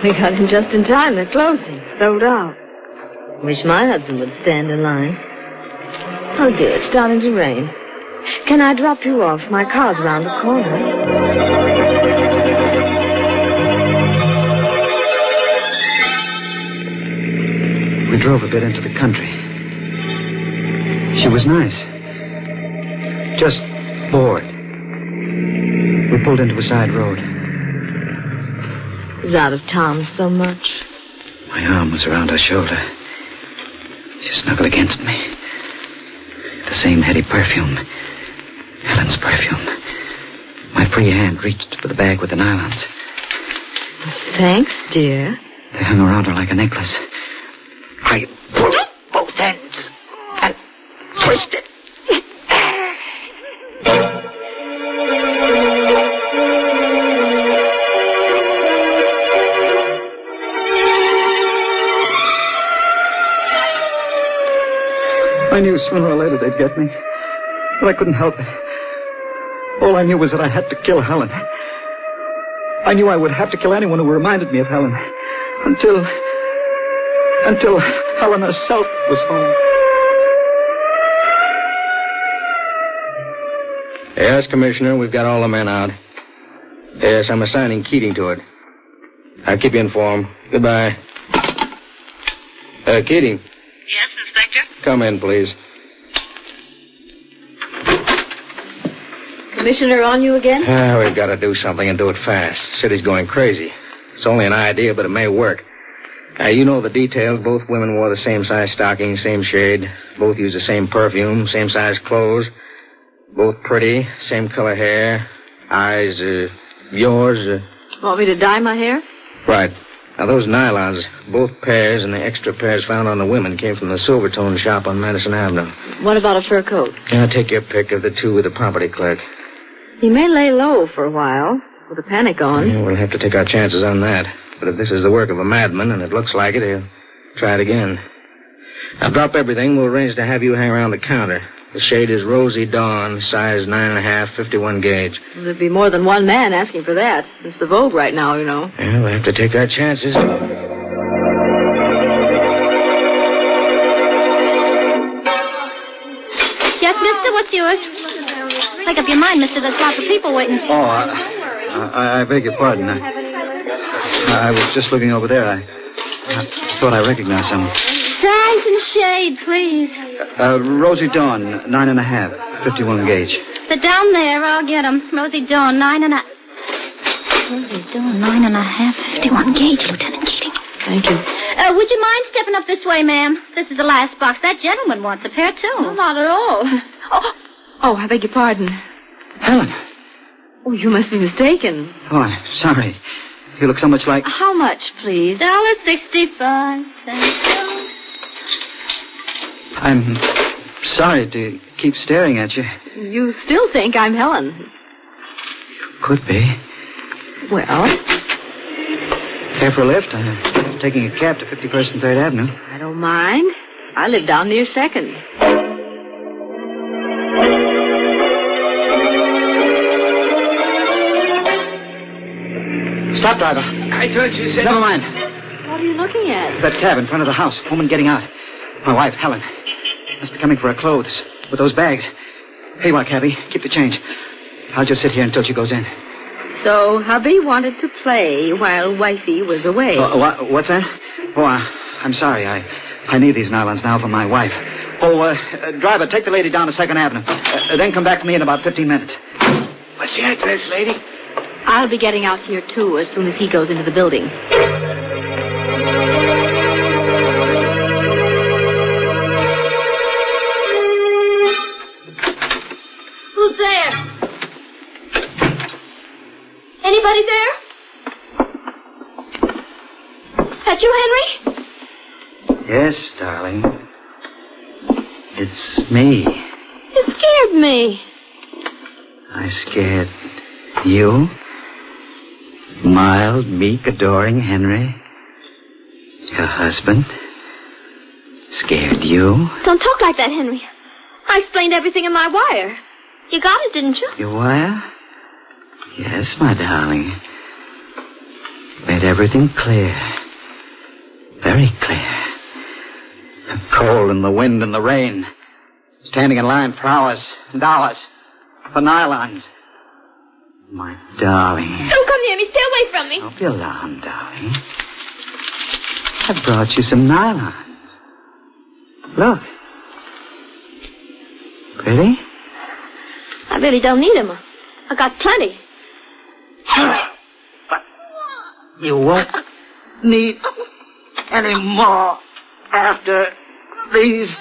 We got in just in time. They're closing. Sold out. Wish my husband would stand in line. Oh, dear, it's starting to rain. Can I drop you off? My car's around the corner. We drove a bit into the country. She was nice. Just bored. We pulled into a side road. He's out of town so much. My arm was around her shoulder. She snuggled against me. The same heady perfume. Helen's perfume. My free hand reached for the bag with the nylons. Thanks, dear. They hung around her like a necklace. I pulled both ends and twisted. I knew sooner or later they'd get me, but I couldn't help it. All I knew was that I had to kill Helen. I knew I would have to kill anyone who reminded me of Helen. Until Helen herself was home. Yes, Commissioner, we've got all the men out. Yes, I'm assigning Keating to it. I'll keep you informed. Goodbye. Keating. Yes, Inspector? Come in, please. Commissioner on you again? We've got to do something and do it fast. City's going crazy. It's only an idea, but it may work. You know the details. Both women wore the same size stockings, same shade. Both used the same perfume, same size clothes. Both pretty, same color hair. Eyes, yours. Want me to dye my hair? Right. Now, those nylons, both pairs and the extra pairs found on the women came from the Silvertone shop on Madison Avenue. What about a fur coat? Take your pick of the two with the property clerk. He may lay low for a while with a panic on. Yeah, we'll have to take our chances on that. But if this is the work of a madman, and it looks like it, he'll try it again. Now, drop everything. We'll arrange to have you hang around the counter. The shade is Rosy Dawn, size 9.5, 51 gauge. Well, there'd be more than one man asking for that. It's the vogue right now, you know. Yeah, we'll have to take our chances. Yes, mister, what's yours? Make up your mind, mister. There's lots of people waiting. Oh, I beg your pardon. I was just looking over there. I thought I recognized someone. Size and shade, please. Rosy Dawn, 9.5, 51 gauge. They're down there. I'll get them. Rosy Dawn, 9.5. Rosy Dawn, 9.5, 51 gauge, Lieutenant Keating. Thank you. Would you mind stepping up this way, ma'am? This is the last box. That gentleman wants a pair, too. Oh, not at all. Oh, I beg your pardon. Helen. Oh, you must be mistaken. Oh, I'm sorry. You look so much like... How much, please? $1.65. I'm sorry to keep staring at you. You still think I'm Helen? Could be. Well? Care for a lift? I'm taking a cab to 51st and 3rd Avenue. I don't mind. I live down near 2nd. Stop, driver. I thought you said... Never mind. What are you looking at? That cab in front of the house. Woman getting out. My wife, Helen. Must be coming for her clothes. With those bags. Here you are, cabby. Keep the change. I'll just sit here until she goes in. So, hubby wanted to play while wifey was away. What's that? Oh, I'm sorry. I need these nylons now for my wife. Driver, take the lady down to 2nd Avenue. Then come back to me in about 15 minutes. What's the address, lady? I'll be getting out here, too, as soon as he goes into the building. Who's there? Anybody there? That you, Henry? Yes, darling. It's me. You scared me. I scared you? Mild, meek, adoring Henry? Your husband? Scared you? Don't talk like that, Henry. I explained everything in my wire. You got it, didn't you? Your wire? Yes, my darling. Made everything clear. Very clear. The cold and the wind and the rain. Standing in line for hours and hours. For nylons. My darling. Don't come near me. Stay away from me. Don't be alarmed, darling. I brought you some nylons. Look. Pretty? I really don't need them. I got plenty. You won't need any more after these.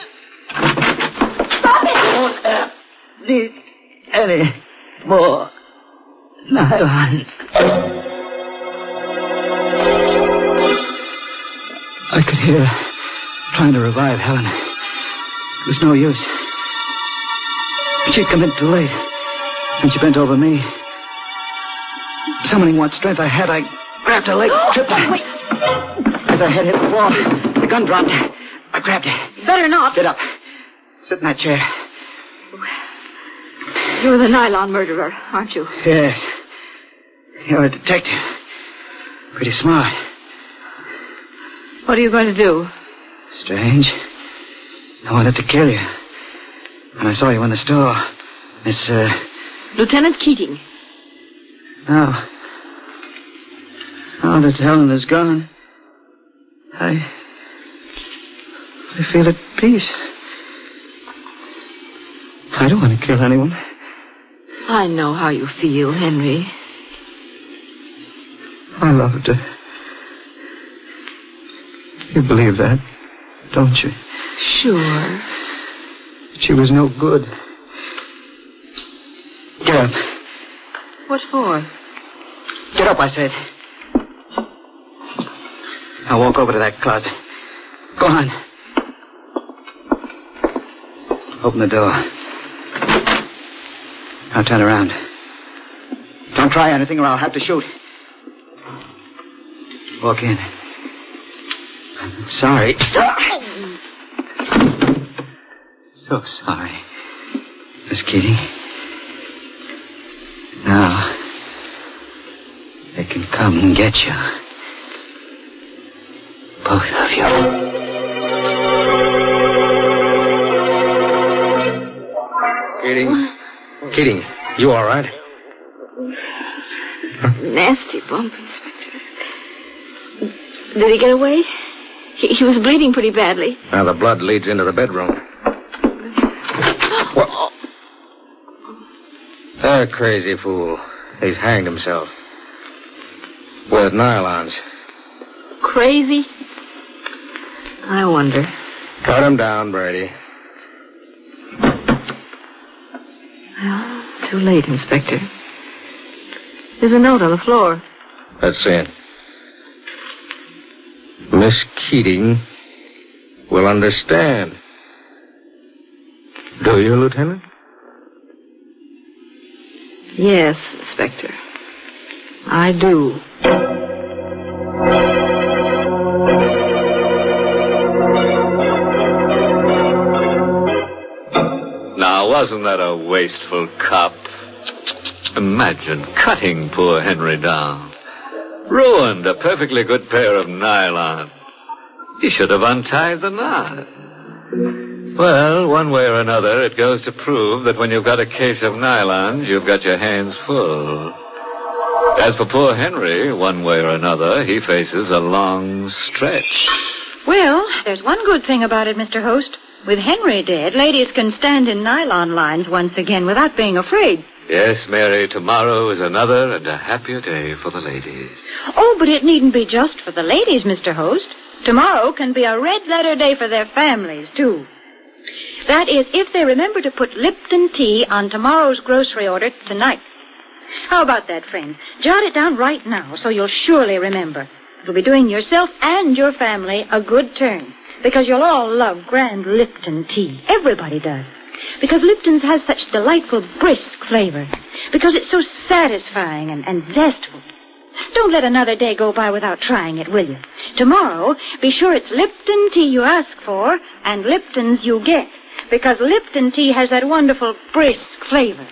Stop it! You won't need any more nylons. I could hear her trying to revive Helen. It was no use. She'd come in too late. And she bent over me. Summoning what strength I had, I grabbed her leg, tripped her. As her head hit the wall, the gun dropped. I grabbed her. Better not. Get up. Sit in that chair. You're the nylon murderer, aren't you? Yes. You're a detective. Pretty smart. What are you going to do? Strange. I wanted to kill you. When I saw you in the store, Miss, Lieutenant Keating. Now that Helen is gone, I feel at peace. I don't want to kill anyone. I know how you feel, Henry. I loved her. You believe that, don't you? Sure. She was no good. Get up. What for? Get up, I said. I'll walk over to that closet. Go on. Open the door. Now turn around. Don't try anything or I'll have to shoot. Walk in. I'm sorry. So sorry, Miss Keating. Now, they can come and get you. Both of you. Keating, you all right? Nasty bump, Inspector. Did he get away? He was bleeding pretty badly. Now the blood leads into the bedroom. What? That crazy fool. He's hanged himself. With nylons. Crazy? I wonder. Cut him down, Brady. Well, too late, Inspector. There's a note on the floor. Let's see it. Miss Keating will understand. Do you, Lieutenant? Yes, Inspector. I do. Now, wasn't that a wasteful cop? Imagine cutting poor Henry down. Ruined a perfectly good pair of nylon. He should have untied the knot. Well, one way or another, it goes to prove that when you've got a case of nylons, you've got your hands full. As for poor Henry, one way or another, he faces a long stretch. Well, there's one good thing about it, Mr. Host. With Henry dead, ladies can stand in nylon lines once again without being afraid. Yes, Mary, tomorrow is another and a happier day for the ladies. Oh, but it needn't be just for the ladies, Mr. Host. Tomorrow can be a red-letter day for their families, too. That is, if they remember to put Lipton tea on tomorrow's grocery order tonight. How about that, friend? Jot it down right now so you'll surely remember. It'll be doing yourself and your family a good turn, because you'll all love grand Lipton tea. Everybody does. Because Lipton's has such delightful, brisk flavor. Because it's so satisfying and zestful. Don't let another day go by without trying it, will you? Tomorrow, be sure it's Lipton tea you ask for and Lipton's you get. Because Lipton tea has that wonderful, brisk flavor.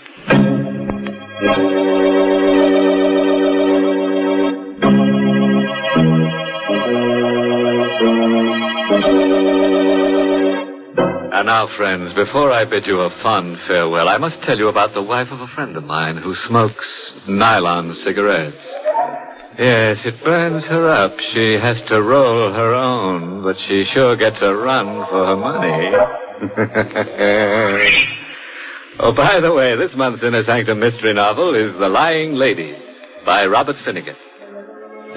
And now, friends, before I bid you a fond farewell, I must tell you about the wife of a friend of mine who smokes nylon cigarettes. Yes, it burns her up. She has to roll her own, but she sure gets a run for her money. Oh, by the way, this month's Inner Sanctum mystery novel is The Lying Lady by Robert Finnegan.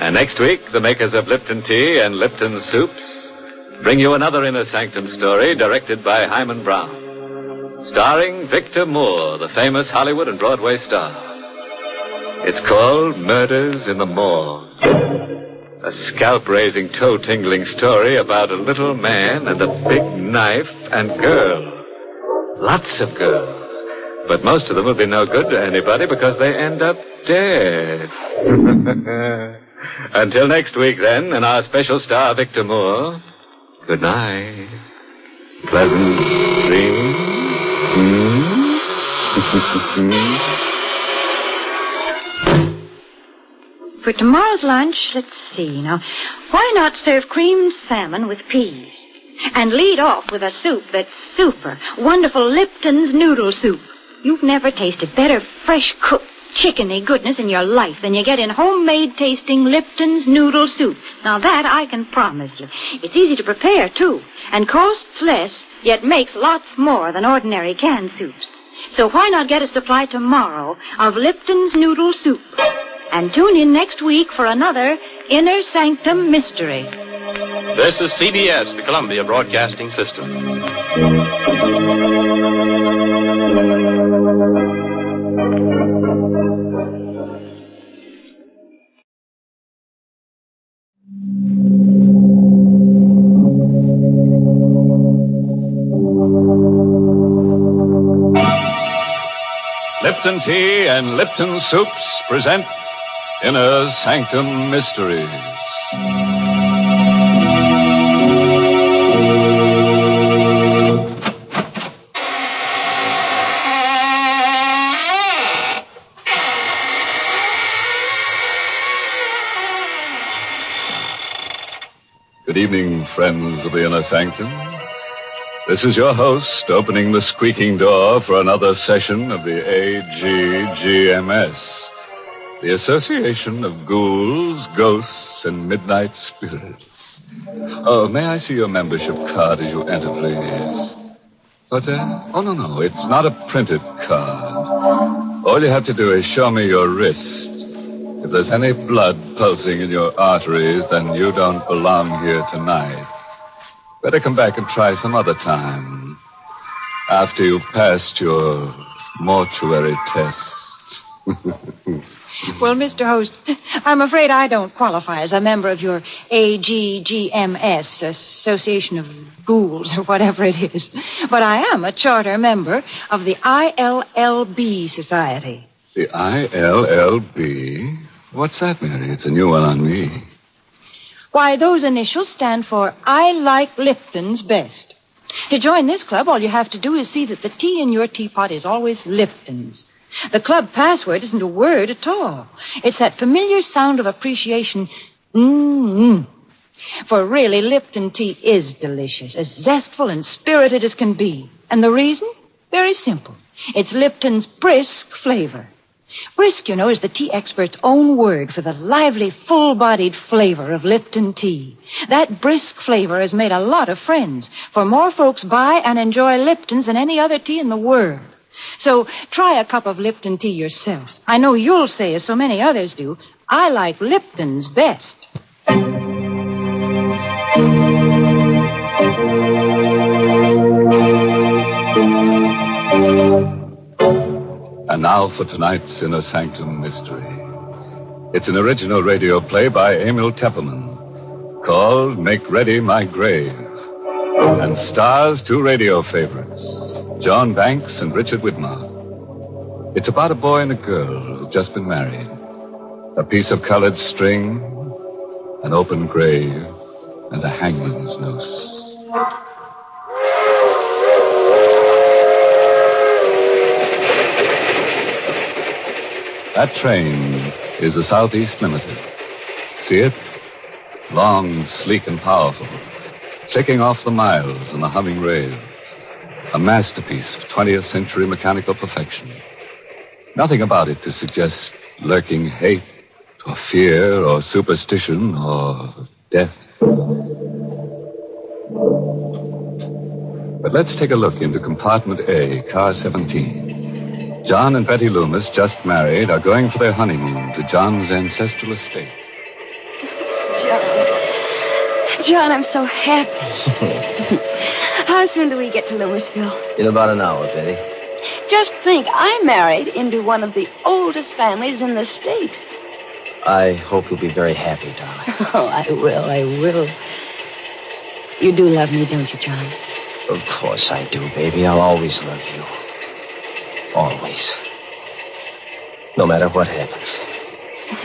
And next week, the makers of Lipton Tea and Lipton Soups bring you another Inner Sanctum story directed by Hyman Brown, starring Victor Moore, the famous Hollywood and Broadway star. It's called Murders in the Morgue. A scalp-raising, toe-tingling story about a little man and a big knife and girl. Lots of girls. But most of them will be no good to anybody because they end up dead. Until next week, then, and our special star, Victor Moore, good night. Pleasant dreams. For tomorrow's lunch, let's see now. Why not serve creamed salmon with peas? And lead off with a soup that's super. Wonderful Lipton's noodle soup. You've never tasted better fresh-cooked chickeny goodness in your life than you get in homemade-tasting Lipton's noodle soup. Now that I can promise you. It's easy to prepare, too, and costs less, yet makes lots more than ordinary canned soups. So why not get a supply tomorrow of Lipton's noodle soup? And tune in next week for another Inner Sanctum mystery. This is CBS, the Columbia Broadcasting System. Lipton Tea and Lipton Soups present Inner Sanctum Mysteries. Good evening, friends of the Inner Sanctum. This is your host opening the squeaking door for another session of the AGGMS, the Association of Ghouls, Ghosts, and Midnight Spirits. Oh, may I see your membership card as you enter, please? What, Oh, no, it's not a printed card. All you have to do is show me your wrist. If there's any blood pulsing in your arteries, then you don't belong here tonight. Better come back and try some other time. After you've passed your mortuary test. Well, Mr. Host, I'm afraid I don't qualify as a member of your AGGMS, Association of Ghouls, or whatever it is. But I am a charter member of the ILLB Society. The ILLB? What's that, Mary? It's a new one on me. Why, those initials stand for I Like Lipton's Best. To join this club, all you have to do is see that the tea in your teapot is always Lipton's. The club password isn't a word at all. It's that familiar sound of appreciation, mm-hmm. For really, Lipton tea is delicious, as zestful and spirited as can be. And the reason? Very simple. It's Lipton's brisk flavor. Brisk, you know, is the tea expert's own word for the lively, full-bodied flavor of Lipton tea. That brisk flavor has made a lot of friends, for more folks buy and enjoy Lipton's than any other tea in the world. So try a cup of Lipton tea yourself. I know you'll say, as so many others do, I like Lipton's best. And now for tonight's Inner Sanctum mystery. It's an original radio play by Emil Tepperman called Make Ready My Grave, and stars two radio favorites, John Banks and Richard Widmark. It's about a boy and a girl who've just been married. A piece of colored string, an open grave, and a hangman's noose. That train is the Southeast Limited. See it? Long, sleek, and powerful. Ticking off the miles and the humming rails. A masterpiece of 20th century mechanical perfection. Nothing about it to suggest lurking hate, or fear, or superstition, or death. But let's take a look into compartment A, car 17. John and Betty Loomis, just married, are going for their honeymoon to John's ancestral estate. John, I'm so happy. How soon do we get to Louisville? In about an hour, Betty. Just think, I married into one of the oldest families in the state. I hope you'll be very happy, darling. Oh, I will. You do love me, don't you, John? Of course I do, baby. I'll always love you. Always. No matter what happens.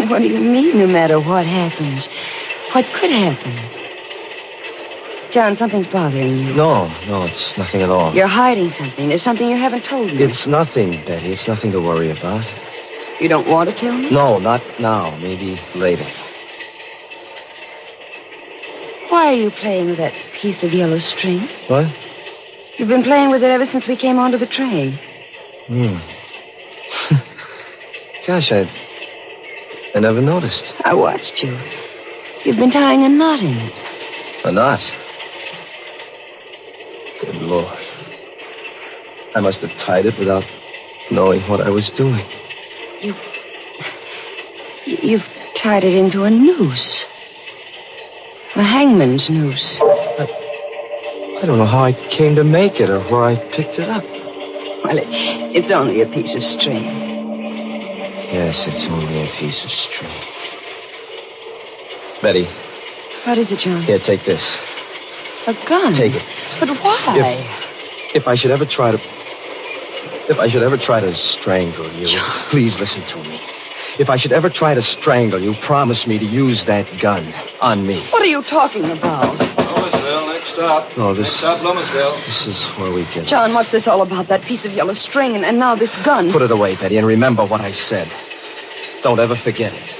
What do you mean, no matter what happens? What could happen? John, something's bothering you. No, it's nothing at all. You're hiding something. There's something you haven't told me. It's nothing, Betty. It's nothing to worry about. You don't want to tell me? No, not now. Maybe later. Why are you playing with that piece of yellow string? What? You've been playing with it ever since we came onto the train. Gosh, I never noticed. I watched you. You've been tying a knot in it. A knot? Good Lord. I must have tied it without knowing what I was doing. You've tied it into a noose. A hangman's noose. I don't know how I came to make it or where I picked it up. Well, it's only a piece of string. Yes, it's only a piece of string. Betty. What is it, John? Here, take this. A gun? Take it. But why? If I should ever try to strangle you, John. Please listen to me. If I should ever try to strangle you, promise me to use that gun on me. What are you talking about? Louisville, next stop. No, Next stop, Louisville. This is where we get... John, what's this all about? That piece of yellow string and now this gun? Put it away, Betty, and remember what I said. Don't ever forget it.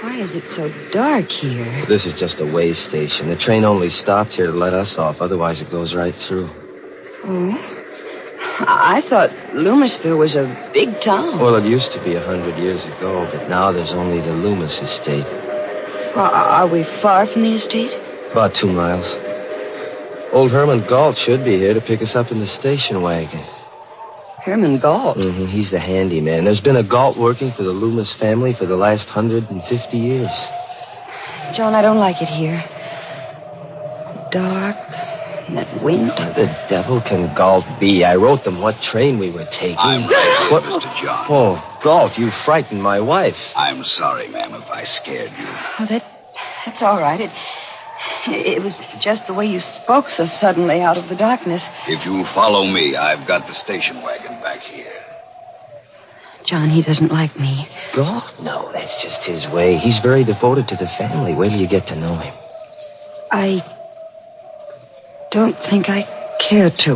Why is it so dark here? This is just a way station. The train only stopped here to let us off. Otherwise, it goes right through. Oh? I thought Loomisville was a big town. Well, it used to be 100 years ago, but now there's only the Loomis estate. Well, are we far from the estate? About 2 miles. Old Herman Galt should be here to pick us up in the station wagon. Herman Galt? Mm-hmm. He's the handyman. There's been a Galt working for the Loomis family for the last 150 years. John, I don't like it here. Dark, and that wind. What the devil can Galt be? I wrote them what train we were taking. I'm ready, what? Mr. John. Oh, Galt, you frightened my wife. I'm sorry, ma'am, if I scared you. Oh, that's all right. It was just the way you spoke so suddenly out of the darkness. If you'll follow me, I've got the station wagon back here. John, he doesn't like me. Galt? No, that's just his way. He's very devoted to the family. Wait till you get to know him. I don't think I care to.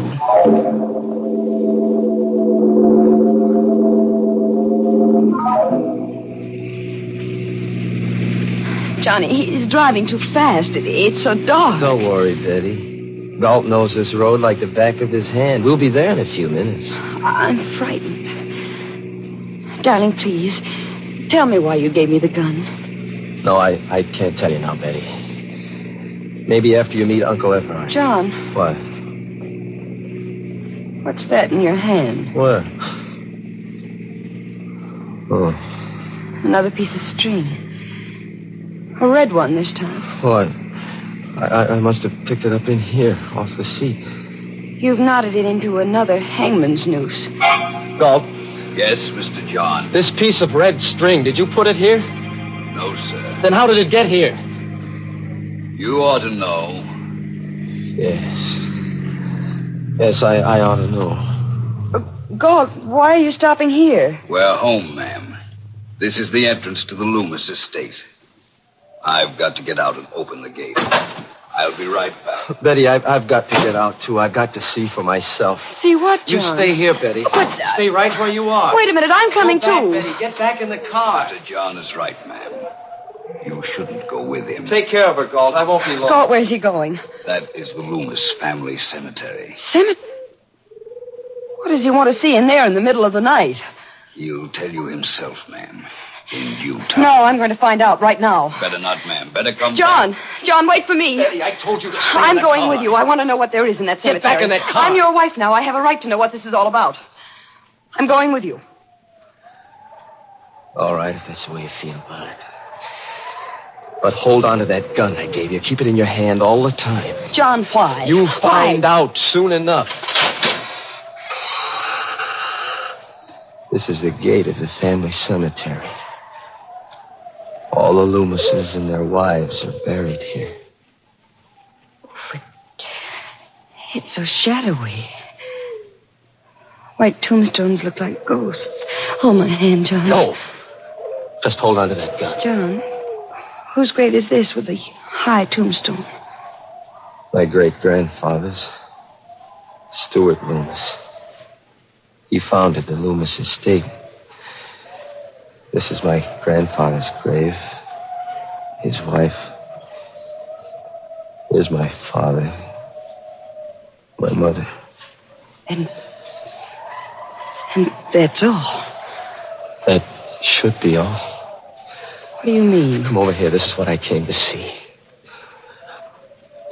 Johnny, he's driving too fast. It's so dark. Don't worry, Betty. Galt knows this road like the back of his hand. We'll be there in a few minutes. I'm frightened. Darling, please. Tell me why you gave me the gun. No, I can't tell you now, Betty. Maybe after you meet Uncle Everard. John, What? what's that in your hand? What? Oh, Another piece of string. A red one this time. what? I must have picked it up in here, off the seat. You've knotted it into another hangman's noose. Galt, Yes, Mr. John. this piece of red string, did you put it here? No, sir. Then how did it get here? You ought to know. Yes. Yes, I ought to know. Galt, why are you stopping here? We're home, ma'am. This is the entrance to the Loomis estate. I've got to get out and open the gate. I'll be right back. Betty, I've got to get out, too. I've got to see for myself. See what, You John? stay here, Betty. But, Stay right where you are. Wait a minute, I'm coming Go back, too. Betty. Get back in the car. Mr. John is right, ma'am. You shouldn't go with him. Take care of her, Galt. I won't be long. Galt, where's he going? That is the Loomis family cemetery. Cemetery? What does he want to see in there in the middle of the night? He'll tell you himself, ma'am. In due time. No, I'm going to find out right now. Better not, ma'am. Better come John! back. John, wait for me. Betty, I told you to stay I'm in the going car. with you. I want to know what there is in that cemetery. Get back in that car. I'm your wife now. I have a right to know what this is all about. I'm going with you. All right, if that's the way you feel about it. But hold on to that gun I gave you. Keep it in your hand all the time. John, why? You'll find Why? out soon enough. This is the gate of the family cemetery. All the Loomises and their wives are buried here. It's so shadowy. White tombstones look like ghosts. Hold my hand, John. No. Just hold on to that gun. John, whose grave is this with the high tombstone? My great-grandfather's. Stuart Loomis. He founded the Loomis estate. This is my grandfather's grave. His wife. Here's my father. My mother. And that's all. That should be all. What do you mean? Come over here. This is what I came to see.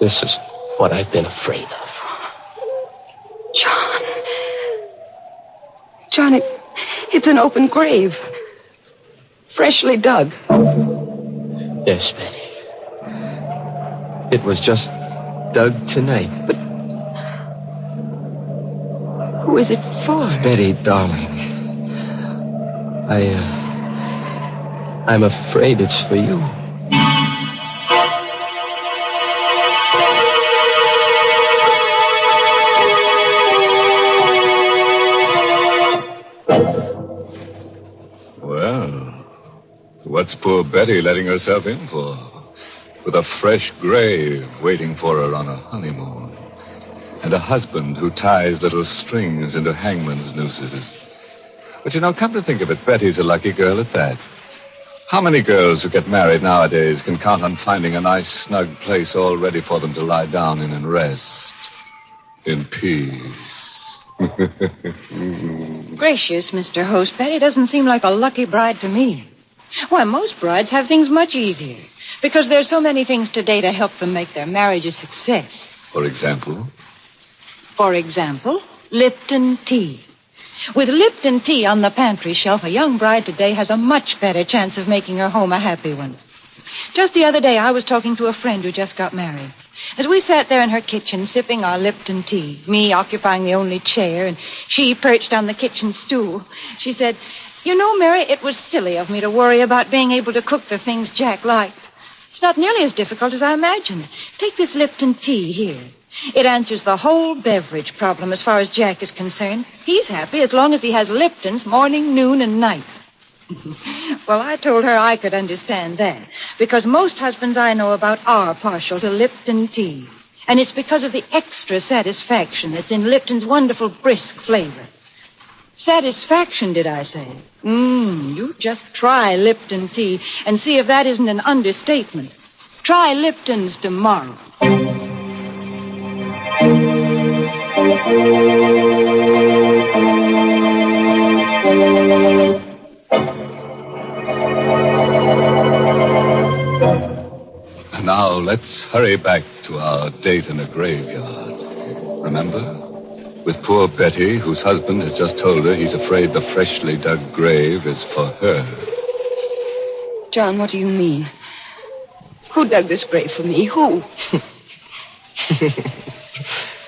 This is what I've been afraid of. John, it's an open grave. Freshly dug. Yes, Betty. It was just dug tonight. But who is it for? Betty, darling. I'm afraid it's for you. Well, what's poor Betty letting herself in for? With a fresh grave waiting for her on a honeymoon. And a husband who ties little strings into hangman's nooses. But come to think of it, Betty's a lucky girl at that. How many girls who get married nowadays can count on finding a nice, snug place all ready for them to lie down in and rest? In peace. Gracious, Mr. Host, Betty doesn't seem like a lucky bride to me. Why, most brides have things much easier. Because there's so many things today to help them make their marriage a success. For example? For example, Lipton tea. With Lipton tea on the pantry shelf, a young bride today has a much better chance of making her home a happy one. Just the other day, I was talking to a friend who just got married. As we sat there in her kitchen sipping our Lipton tea, me occupying the only chair and she perched on the kitchen stool, she said, "You know, Mary, it was silly of me to worry about being able to cook the things Jack liked. It's not nearly as difficult as I imagined. Take this Lipton tea here. It answers the whole beverage problem as far as Jack is concerned. He's happy as long as he has Liptons morning, noon, and night." Well, I told her I could understand that, because most husbands I know about are partial to Lipton tea. And it's because of the extra satisfaction that's in Lipton's wonderful brisk flavor. Satisfaction, did I say? You just try Lipton tea and see if that isn't an understatement. Try Lipton's tomorrow. Let's hurry back to our date in a graveyard. Remember? With poor Betty, whose husband has just told her he's afraid the freshly dug grave is for her. John, what do you mean? Who dug this grave for me? Who?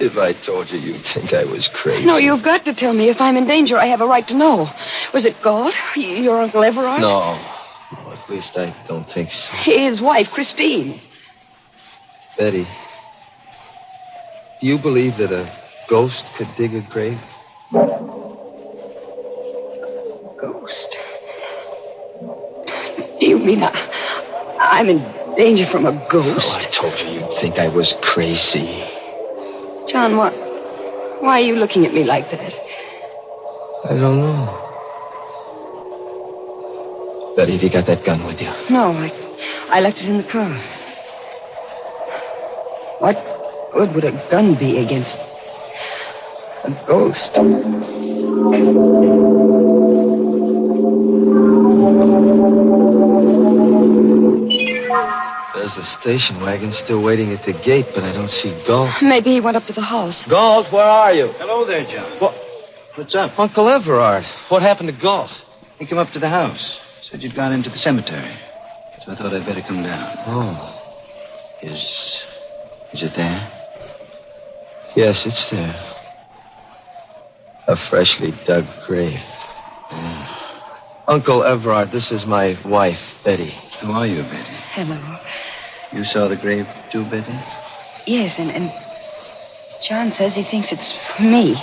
If I told you, you'd think I was crazy. No, you've got to tell me. If I'm in danger, I have a right to know. Was it Galt? Your Uncle Everard? No, at least I don't think so. His wife, Christine. Betty, do you believe that a ghost could dig a grave? Ghost? Do you mean I'm in danger from a ghost? Oh, I told you you'd think I was crazy. John, why are you looking at me like that? I don't know. Betty, have you got that gun with you? No, I left it in the car. What good would a gun be against a ghost? There's the station wagon still waiting at the gate, but I don't see Galt. Maybe he went up to the house. Galt, where are you? Hello there, John. What's up? Uncle Everard. What happened to Galt? He came up to the house. Said you'd gone into the cemetery. So I thought I'd better come down. Oh. Is it there? Yes, it's there. A freshly dug grave. Uncle Everard, this is my wife, Betty. How are you, Betty? Hello. You saw the grave too, Betty? Yes, and John says he thinks it's for me.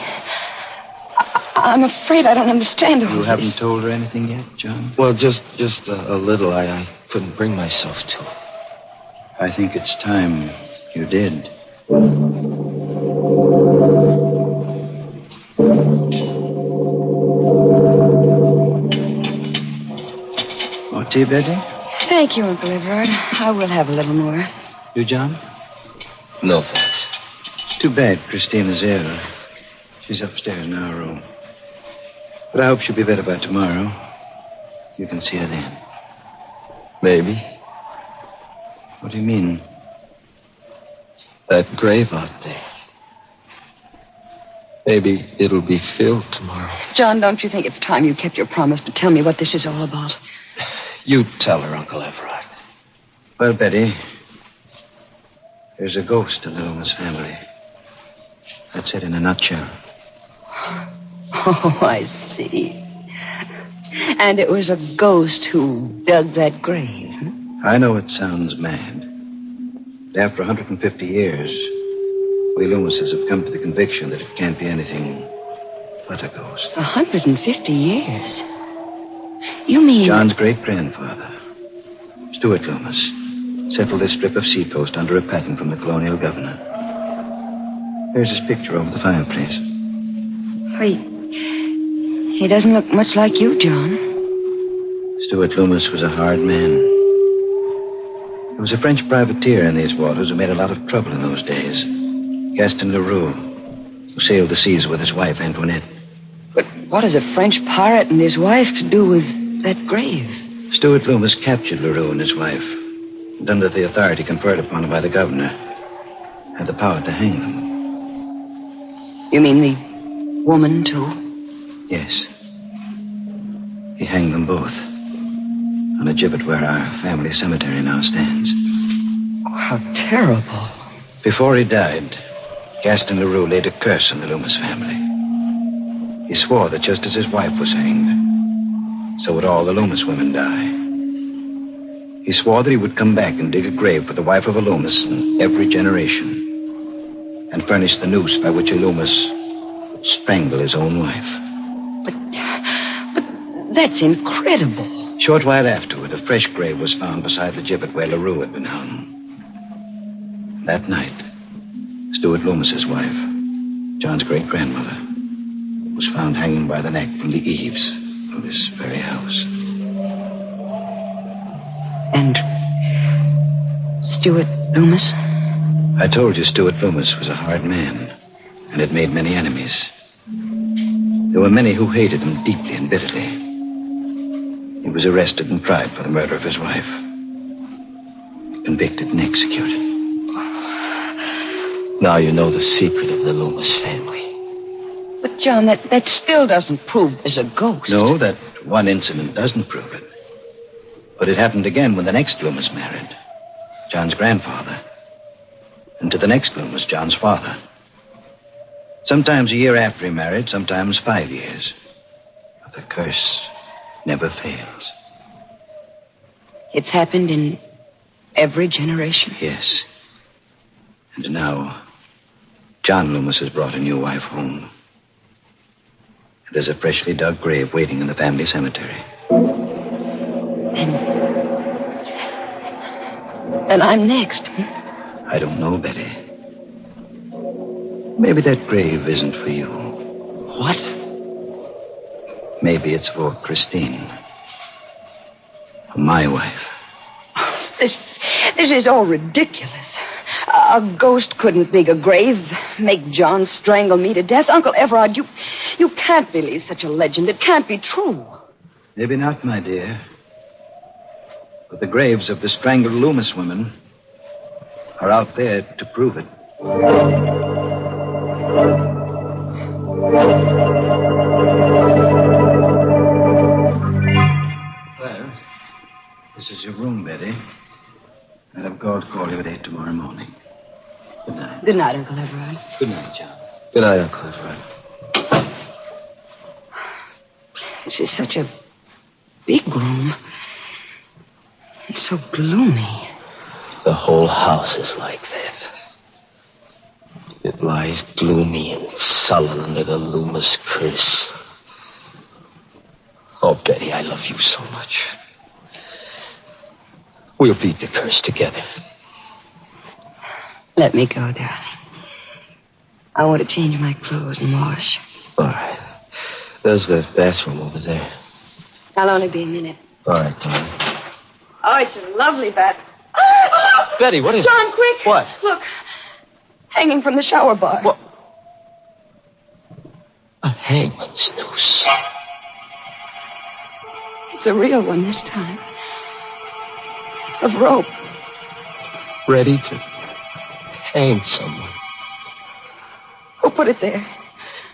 I'm afraid I don't understand all You this. haven't told her anything yet, John? Well, just a little. I couldn't bring myself to. I think it's time you did. More tea, Betty? Thank you, Uncle Everard. I will have a little more. You, John? No, thanks. Too bad Christina's ill. She's upstairs in our room. But I hope she'll be better by tomorrow. You can see her then. Maybe. What do you mean? That grave out there. Maybe it'll be filled tomorrow. John, don't you think it's time you kept your promise to tell me what this is all about? You tell her, Uncle Everard. Well, Betty, there's a ghost in the Loomis family. That's it in a nutshell. Oh, I see. And it was a ghost who dug that grave. I know it sounds mad. But after 150 years, we Loomises have come to the conviction that it can't be anything but a ghost. 150 years? You mean... John's great-grandfather, Stuart Loomis, settled this strip of seacoast under a patent from the colonial governor. There's his picture over the fireplace. He doesn't look much like you, John. Stuart Loomis was a hard man. There was a French privateer in these waters who made a lot of trouble in those days. Gaston Leroux, who sailed the seas with his wife, Antoinette. But what has a French pirate and his wife to do with that grave? Stuart Loomis captured Leroux and his wife, and under the authority conferred upon him by the governor, had the power to hang them. You mean the woman, too? Yes. He hanged them both on a gibbet where our family cemetery now stands. Oh, how terrible. Before he died, Gaston Leroux laid a curse on the Loomis family. He swore that just as his wife was hanged, so would all the Loomis women die. He swore that he would come back and dig a grave for the wife of a Loomis in every generation, and furnish the noose by which a Loomis would strangle his own wife. But that's incredible. Short while afterward, a fresh grave was found beside the gibbet where Leroux had been hung. That night, Stuart Loomis's wife, John's great-grandmother, was found hanging by the neck from the eaves of this very house. And Stuart Loomis? I told you Stuart Loomis was a hard man and had made many enemies. There were many who hated him deeply and bitterly. He was arrested and tried for the murder of his wife, convicted and executed. Now you know the secret of the Loomis family. But, John, that still doesn't prove there's a ghost. No, that one incident doesn't prove it. But it happened again when the next Loomis married. John's grandfather. And to the next Loomis, John's father. Sometimes a year after he married, sometimes 5 years. But the curse never fails. It's happened in every generation? Yes. And now, John Loomis has brought a new wife home. There's a freshly dug grave waiting in the family cemetery. And I'm next. I don't know, Betty. Maybe that grave isn't for you. What? Maybe it's for Christine. My wife. This is all ridiculous. A ghost couldn't dig a grave, make John strangle me to death. Uncle Everard, you can't believe such a legend. It can't be true. Maybe not, my dear. But the graves of the strangled Loomis women are out there to prove it. Well, this is your room, Betty. I'll have God call you at 8 tomorrow morning. Good night. Good night, Uncle Everard. Good night, John. Good night, Uncle Everard. This is such a big room. It's so gloomy. The whole house is like that. It lies gloomy and sullen under the Loomis curse. Oh, Betty, I love you so much. We'll beat the curse together. Let me go, darling. I want to change my clothes and wash. All right. There's the bathroom over there. I'll only be a minute. All right, darling. Oh, it's a lovely bath. Betty, what is John, quick. What? Look. Hanging from the shower bar. What? A hangman's noose. It's a real one this time. Of rope. Ready to hang someone. Who put it there?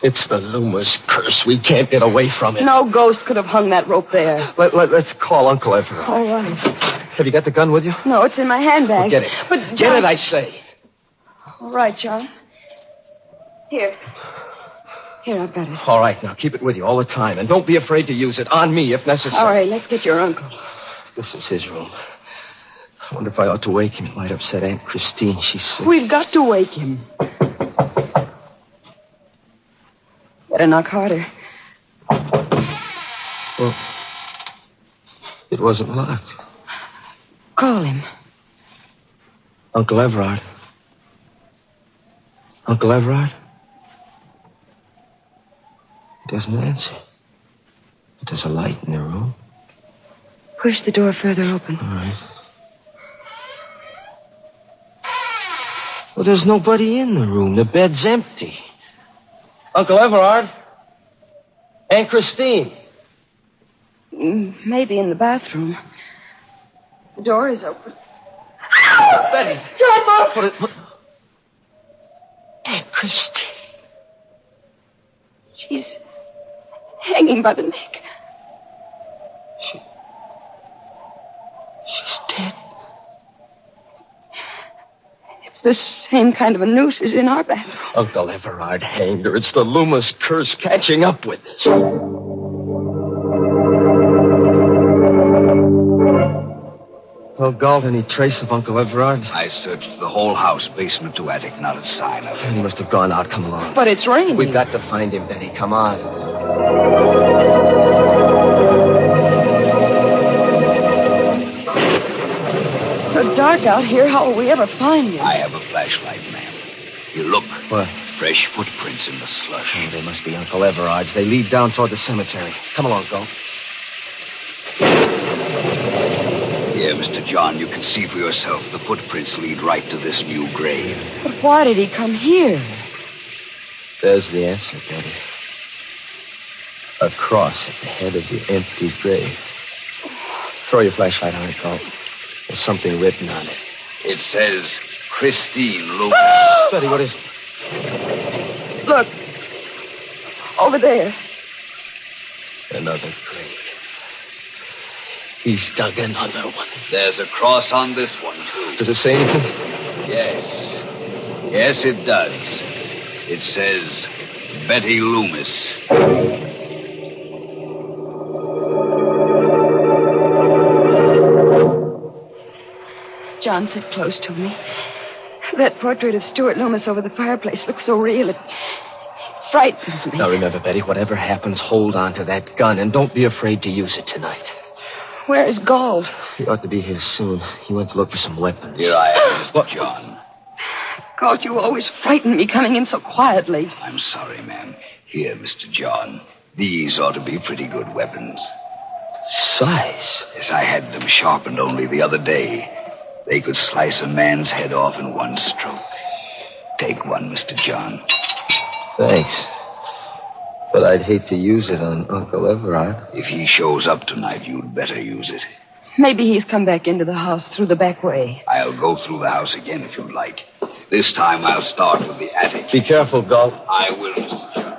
It's the Loomis curse. We can't get away from it. No ghost could have hung that rope there. Let's call Uncle Everard. All right. Have you got the gun with you? No, it's in my handbag. Well, get it. But John... Get it, I say. All right, John. Here, I've got it. All right, now keep it with you all the time. And don't be afraid to use it. On me, if necessary. All right, let's get your uncle. This is his room. I wonder if I ought to wake him. It might upset Aunt Christine. She's sick. We've got to wake him. Better knock harder. Well, it wasn't locked. Call him. Uncle Everard. Uncle Everard? He doesn't answer. But there's a light in the room. Push the door further open. All right. Well, there's nobody in the room. The bed's empty. Uncle Everard? Aunt Christine? Maybe in the bathroom. The door is open. Betty! John, What? Aunt Christine. She's hanging by the neck. She's dead. It's the same kind of a noose as in our bathroom. Uncle Everard hanged her. It's the Loomis curse catching up with us. Well, Galt, any trace of Uncle Everard? I searched the whole house, basement to attic, not a sign of him. He must have gone out. Come along. But it's raining. We've got to find him, Betty. Come on. So dark out here. How will we ever find him? I have a flashlight, ma'am. You look. What? Fresh footprints in the slush. Oh, they must be Uncle Everard's. They lead down toward the cemetery. Come along, Galt. Here, Mr. John, you can see for yourself. The footprints lead right to this new grave. But why did he come here? There's the answer, Betty. A cross at the head of the empty grave. Throw your flashlight on it, Galt. There's something written on it. It says, Christine Loomis. Betty, what is it? Look. Over there. Another grave. He's dug another one. There's a cross on this one, too. Does it say anything? Yes. Yes, it does. It says, Betty Loomis. John, sit close to me. That portrait of Stuart Loomis over the fireplace looks so real. It frightens me. Now remember, Betty, whatever happens, hold on to that gun and don't be afraid to use it tonight. Where is Galt? He ought to be here soon. He went to look for some weapons. Here I am, Mr. John. Galt, you always frighten me coming in so quietly. I'm sorry, ma'am. Here, Mr. John. These ought to be pretty good weapons. Size? Yes, I had them sharpened only the other day. They could slice a man's head off in one stroke. Take one, Mr. John. Thanks. But I'd hate to use it on Uncle Everard. If he shows up tonight, you'd better use it. Maybe he's come back into the house through the back way. I'll go through the house again if you'd like. This time I'll start with the attic. Be careful, Galt. I will, Mr. John.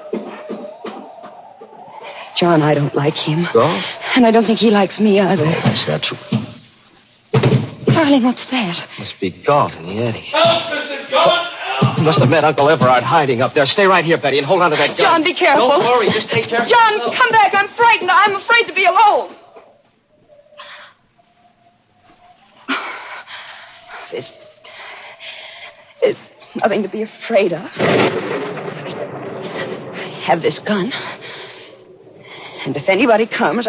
John, I don't like him. Galt? And I don't think he likes me either. That's not true. Darling, what's that? Must be Galt in the attic. Help, Mr. Galt! He must have met Uncle Everard hiding up there. Stay right here, Betty, and hold on to that gun. John, be careful. Don't worry. Just take care of John, yourself. come back. I'm frightened. I'm afraid to be alone. There's nothing to be afraid of. I have this gun. And if anybody comes...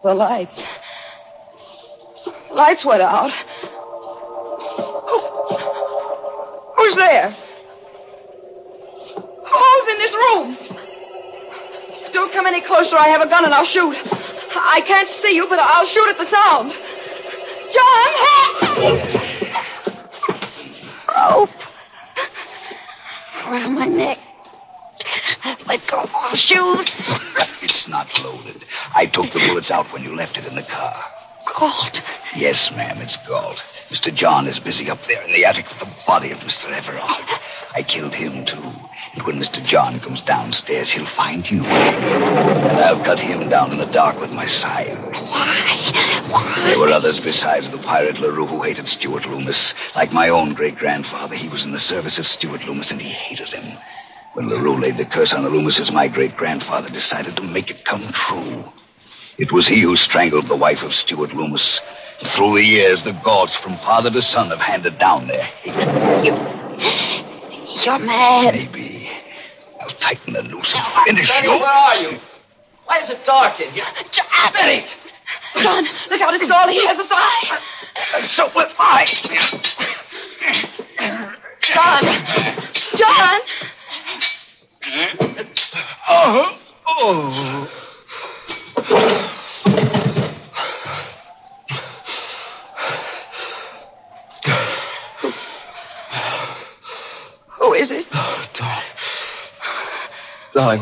The lights. Lights went out. Who's there? Who's in this room? Don't come any closer. I have a gun and I'll shoot. I can't see you, but I'll shoot at the sound. John! Rope. Around my neck. Let go. I'll shoot. It's not loaded. I took the bullets out when you left it in the car. Galt. Yes, ma'am, it's Galt. Mr. John is busy up there in the attic with the body of Mr. Everard. I killed him, too. And when Mr. John comes downstairs, he'll find you. And I'll cut him down in the dark with my scythe. Why? There were others besides the pirate LaRue who hated Stuart Loomis. Like my own great-grandfather, he was in the service of Stuart Loomis, and he hated him. When LaRue laid the curse on the Loomises, my great-grandfather decided to make it come true. It was he who strangled the wife of Stuart Loomis. And through the years, the Galts from father to son have handed down their hate. You're mad. Maybe. I'll tighten the noose and finish Betty, you. where are you? Why is it dark in here? John! Betty! John, look out, it's Galt. He has his eye. And so will I. John! John! Oh. Who is it? Oh, darling,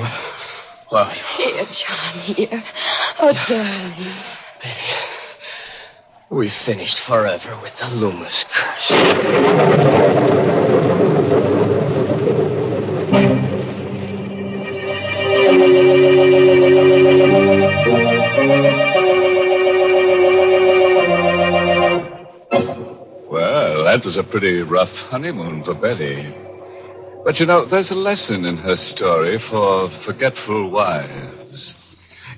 where are you? Here, John, here. Oh, darling. Betty, we finished forever with the Loomis curse. Well, that was a pretty rough honeymoon for Betty. But, you know, there's a lesson in her story for forgetful wives.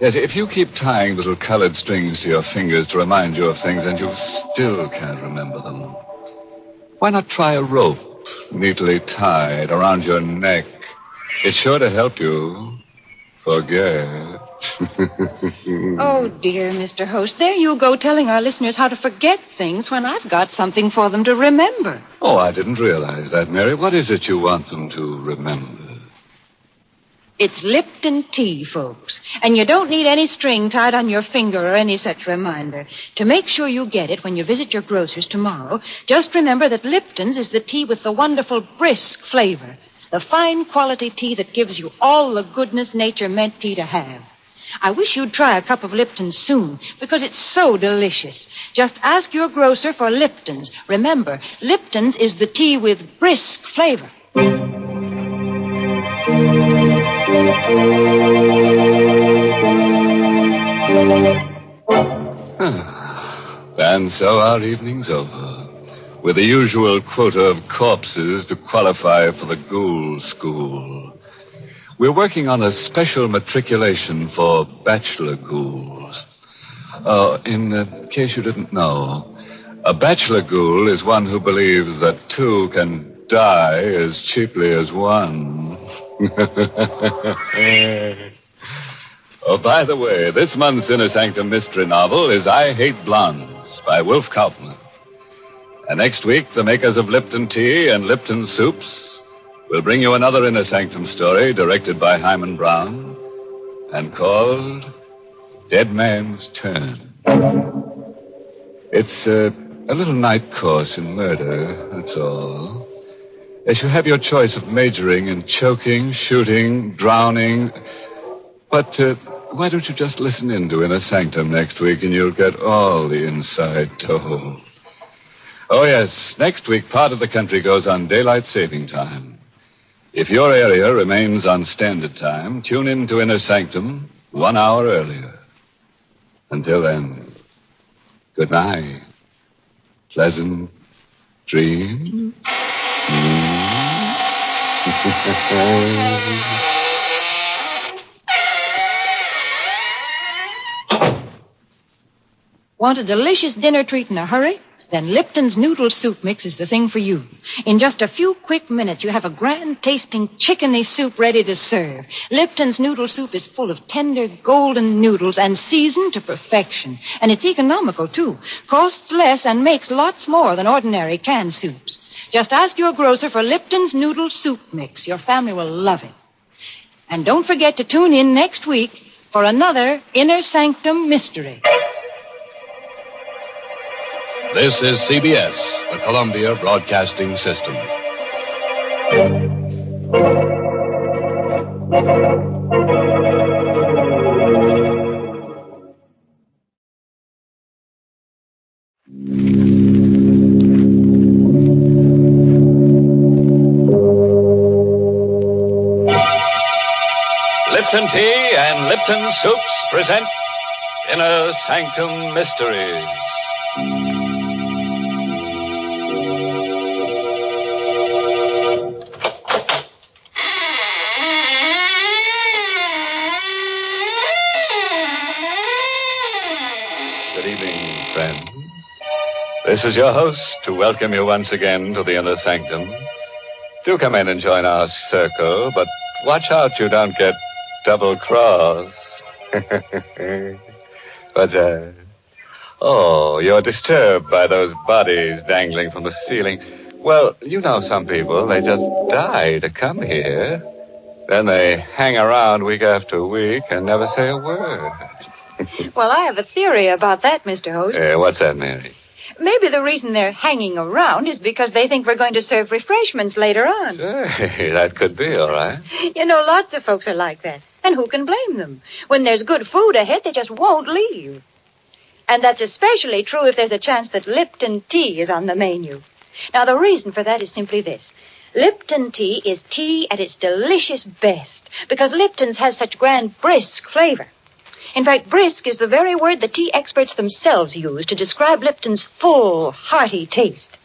Yes, if you keep tying little colored strings to your fingers to remind you of things and you still can't remember them, why not try a rope neatly tied around your neck? It's sure to help you forget. Oh, dear, Mr. Host, there you go telling our listeners how to forget things when I've got something for them to remember. Oh, I didn't realize that, Mary. What is it you want them to remember? It's Lipton tea, folks. And you don't need any string tied on your finger or any such reminder. To make sure you get it when you visit your grocer's tomorrow, just remember that Lipton's is the tea with the wonderful brisk flavor. The fine quality tea that gives you all the goodness nature meant tea to have. I wish you'd try a cup of Lipton's soon, because it's so delicious. Just ask your grocer for Lipton's. Remember, Lipton's is the tea with brisk flavor. And so our evening's over, with the usual quota of corpses to qualify for the ghoul school. We're working on a special matriculation for bachelor ghouls. In case you didn't know, a bachelor ghoul is one who believes that two can die as cheaply as one. Oh, by the way, this month's Inner Sanctum mystery novel is I Hate Blondes by Wolf Kaufman. And next week, the makers of Lipton Tea and Lipton Soups will bring you another Inner Sanctum story directed by Hyman Brown and called Dead Man's Turn. It's a little night course in murder, that's all. As you have your choice of majoring in choking, shooting, drowning. But why don't you just listen in to Inner Sanctum next week and you'll get all the inside told. Oh, yes, next week part of the country goes on daylight saving time. If your area remains on standard time, tune in to Inner Sanctum 1 hour earlier. Until then, good night. Pleasant dreams. Want a delicious dinner treat in a hurry? Then Lipton's noodle soup mix is the thing for you. In just a few quick minutes, you have a grand-tasting chickeny soup ready to serve. Lipton's noodle soup is full of tender, golden noodles and seasoned to perfection. And it's economical, too. Costs less and makes lots more than ordinary canned soups. Just ask your grocer for Lipton's noodle soup mix. Your family will love it. And don't forget to tune in next week for another Inner Sanctum mystery. This is CBS, the Columbia Broadcasting System. Lipton Tea and Lipton Soups present Inner Sanctum Mysteries. Good evening, friends. This is your host to welcome you once again to the Inner Sanctum. Do come in and join our circle, but watch out you don't get double-crossed. What's that? Oh, you're disturbed by those bodies dangling from the ceiling. Well, you know some people, they just die to come here. Then they hang around week after week and never say a word. Well, I have a theory about that, Mr. Host. What's that, Mary? Maybe the reason they're hanging around is because they think we're going to serve refreshments later on. Hey, that could be, all right. You know, lots of folks are like that. And who can blame them? When there's good food ahead, they just won't leave. And that's especially true if there's a chance that Lipton tea is on the menu. Now, the reason for that is simply this. Lipton tea is tea at its delicious best because Lipton's has such grand brisk flavor. In fact, brisk is the very word the tea experts themselves use to describe Lipton's full, hearty taste.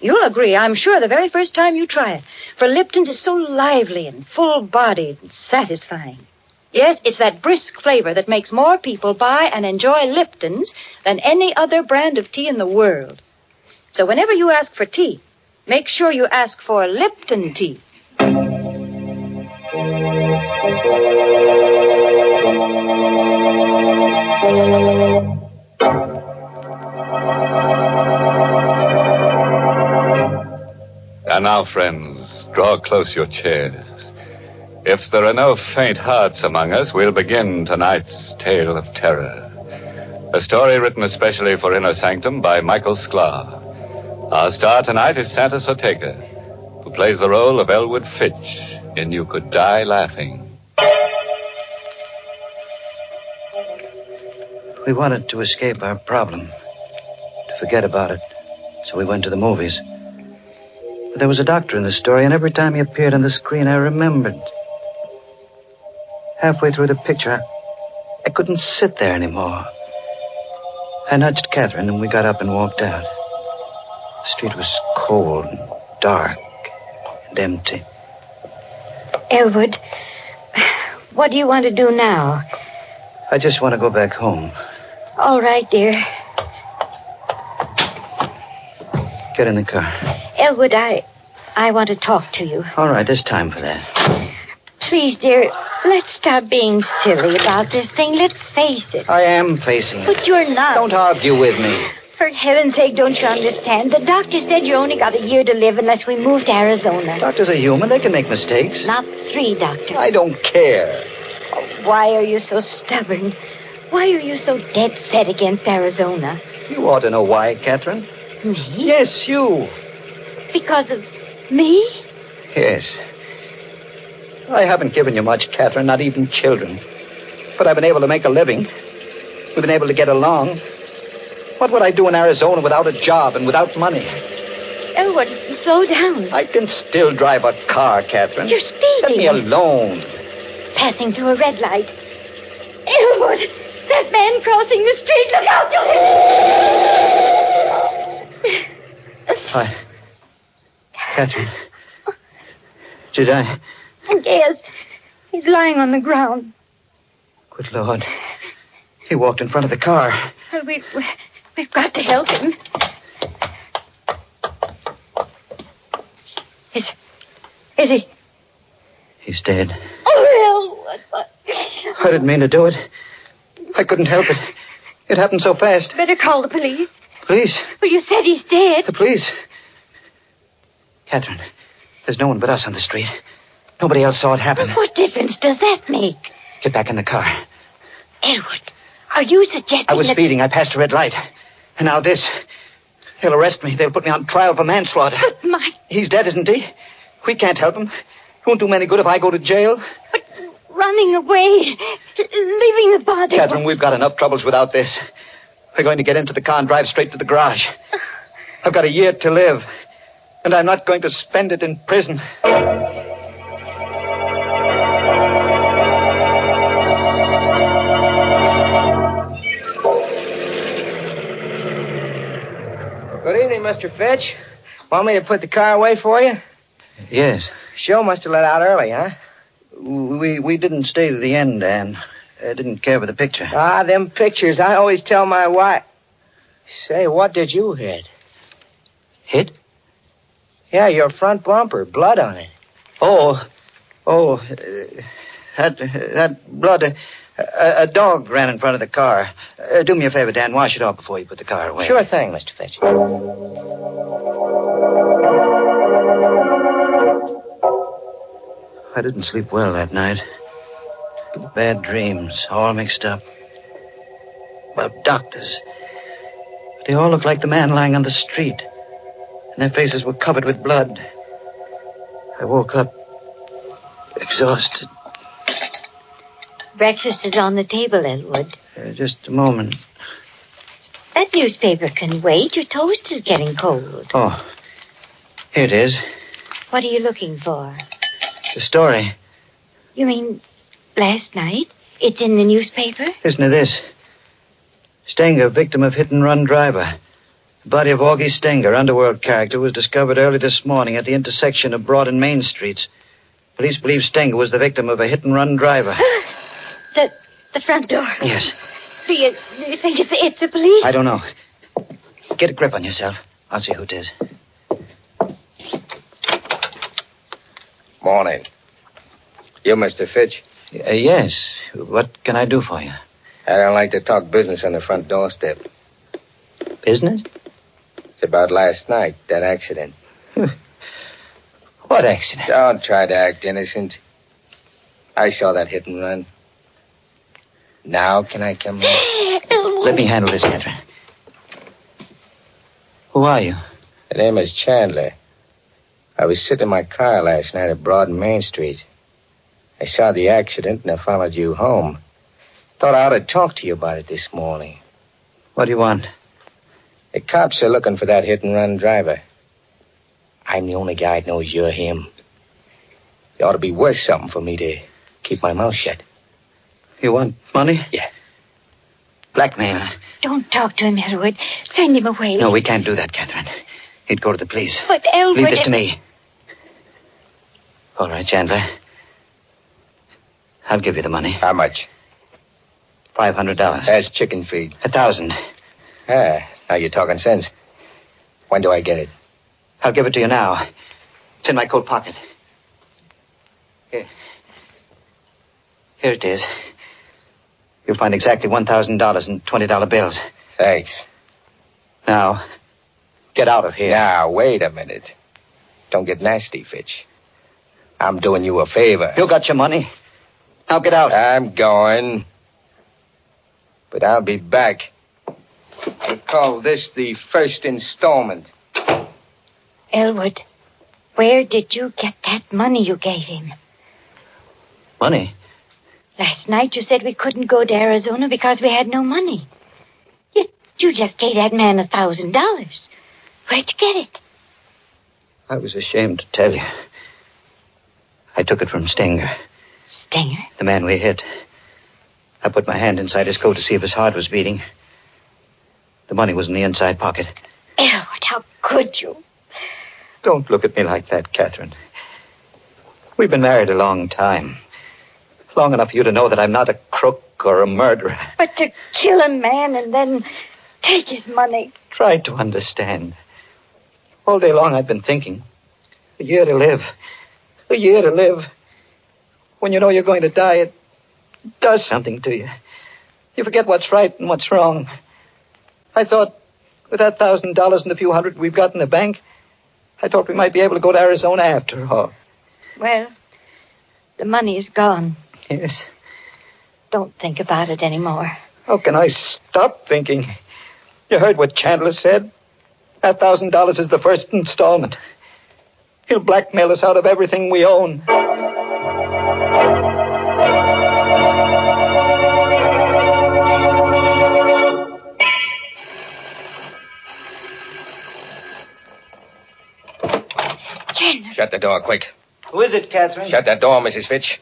You'll agree, I'm sure, the very first time you try it, for Lipton's is so lively and full-bodied and satisfying. Yes, it's that brisk flavor that makes more people buy and enjoy Lipton's than any other brand of tea in the world. So whenever you ask for tea, make sure you ask for Lipton tea. And now, friends, draw close your chairs. If there are no faint hearts among us, we'll begin tonight's tale of terror. A story written especially for Inner Sanctum by Michael Sklar. Our star tonight is Santa Sotega, who plays the role of Elwood Fitch in You Could Die Laughing. We wanted to escape our problem, to forget about it. So we went to the movies. But there was a doctor in the story, and every time he appeared on the screen, I remembered. Halfway through the picture, I couldn't sit there anymore. I nudged Catherine, and we got up and walked out. The street was cold and dark and empty. Elwood, what do you want to do now? I just want to go back home. All right, dear. Get in the car. Elwood, I want to talk to you. All right, there's time for that. Please, dear, let's stop being silly about this thing. Let's face it. I am facing it. But you're not. Don't argue with me. For heaven's sake, don't you understand? The doctor said you only got a year to live unless we move to Arizona. Doctors are human. They can make mistakes. Not 3, Doctor. I don't care. Oh, why are you so stubborn? Why are you so dead set against Arizona? You ought to know why, Catherine. Me? Yes, you. Because of me? Yes. I haven't given you much, Catherine, not even children. But I've been able to make a living. We've been able to get along. What would I do in Arizona without a job and without money? Elwood, slow down. I can still drive a car, Catherine. You're speeding. Let me alone. Passing through a red light. Elwood, that man crossing the street. Look out! Hi. Catherine. Did I? Yes. He's lying on the ground. Good Lord. He walked in front of the car. Well, we've got to help him. Is he? He's dead. Oh, Elwood. I didn't mean to do it. I couldn't help it. It happened so fast. Better call the police. Police? Well, you said he's dead. The police? Catherine, there's no one but us on the street. Nobody else saw it happen. What difference does that make? Get back in the car. Elwood, are you suggesting I was that... speeding. I passed a red light. And now this. They'll arrest me. They'll put me on trial for manslaughter. But my... He's dead, isn't he? We can't help him. It won't do me any good if I go to jail. But running away, leaving the body... Catherine, we've got enough troubles without this. We're going to get into the car and drive straight to the garage. I've got a year to live. And I'm not going to spend it in prison. Good evening, Mr. Fitch. Want me to put the car away for you? Yes. Show must have let out early, huh? We didn't stay to the end, Ann. I didn't care for the picture. Ah, them pictures. I always tell my wife. Say, what did you hit? Hit? Yeah, your front bumper. Blood on it. That blood. A dog ran in front of the car. Do me a favor, Dan. Wash it off before you put the car away. Sure thing, Mr. Fitch. I didn't sleep well that night. Bad dreams, all mixed up. About doctors. They all looked like the man lying on the street. And their faces were covered with blood. I woke up exhausted. Breakfast is on the table, Elwood. Just a moment. That newspaper can wait. Your toast is getting cold. Oh, here it is. What are you looking for? The story. You mean last night? It's in the newspaper? Listen to this. Stenger, victim of hit-and-run driver. The body of Augie Stenger, underworld character, was discovered early this morning at the intersection of Broad and Main Streets. Police believe Stenger was the victim of a hit-and-run driver. The front door. Yes. Do you think it's the police? I don't know. Get a grip on yourself. I'll see who it is. Morning. You, Mr. Fitch? Yes. What can I do for you? I don't like to talk business on the front doorstep. Business? It's about last night, that accident. What accident? Don't try to act innocent. I saw that hit and run. Now can I come in? Let me handle this, Catherine. Who are you? The name is Chandler. I was sitting in my car last night at Broad and Main Street. I saw the accident and I followed you home. Thought I ought to talk to you about it this morning. What do you want? The cops are looking for that hit-and-run driver. I'm the only guy that knows you're him. It ought to be worth something for me to keep my mouth shut. You want money? Yeah. Blackmail. Don't talk to him, Elwood. Send him away. No, we can't do that, Catherine. He'd go to the police. But Elwood... Leave this to me. All right, Chandler. I'll give you the money. How much? $500. That's chicken feed. 1,000. Ah, now you're talking sense. When do I get it? I'll give it to you now. It's in my coat pocket. Here. Here it is. You'll find exactly $1,000 in $20 bills. Thanks. Now, get out of here. Now, wait a minute. Don't get nasty, Fitch. I'm doing you a favor. You got your money. Now get out. I'm going. But I'll be back. I call this the first installment. Elwood, where did you get that money you gave him? Money? Last night you said we couldn't go to Arizona because we had no money. Yet you just gave that man $1,000. Where'd you get it? I was ashamed to tell you. I took it from Stenger. Stenger? The man we hit. I put my hand inside his coat to see if his heart was beating. The money was in the inside pocket. Elwood, how could you? Don't look at me like that, Catherine. We've been married a long time. Long enough for you to know that I'm not a crook or a murderer. But to kill a man and then take his money. Try to understand. All day long I've been thinking. A year to live. A year to live. When you know you're going to die, it does something to you. You forget what's right and what's wrong. I thought, with that $1,000 and a few hundred we've got in the bank, I thought we might be able to go to Arizona after all. Well, the money is gone. Yes. Don't think about it anymore. How can I stop thinking? You heard what Chandler said. That $1,000 is the first installment. He'll blackmail us out of everything we own. Chandler. Shut the door, quick. Who is it, Catherine? Shut that door, Mrs. Fitch.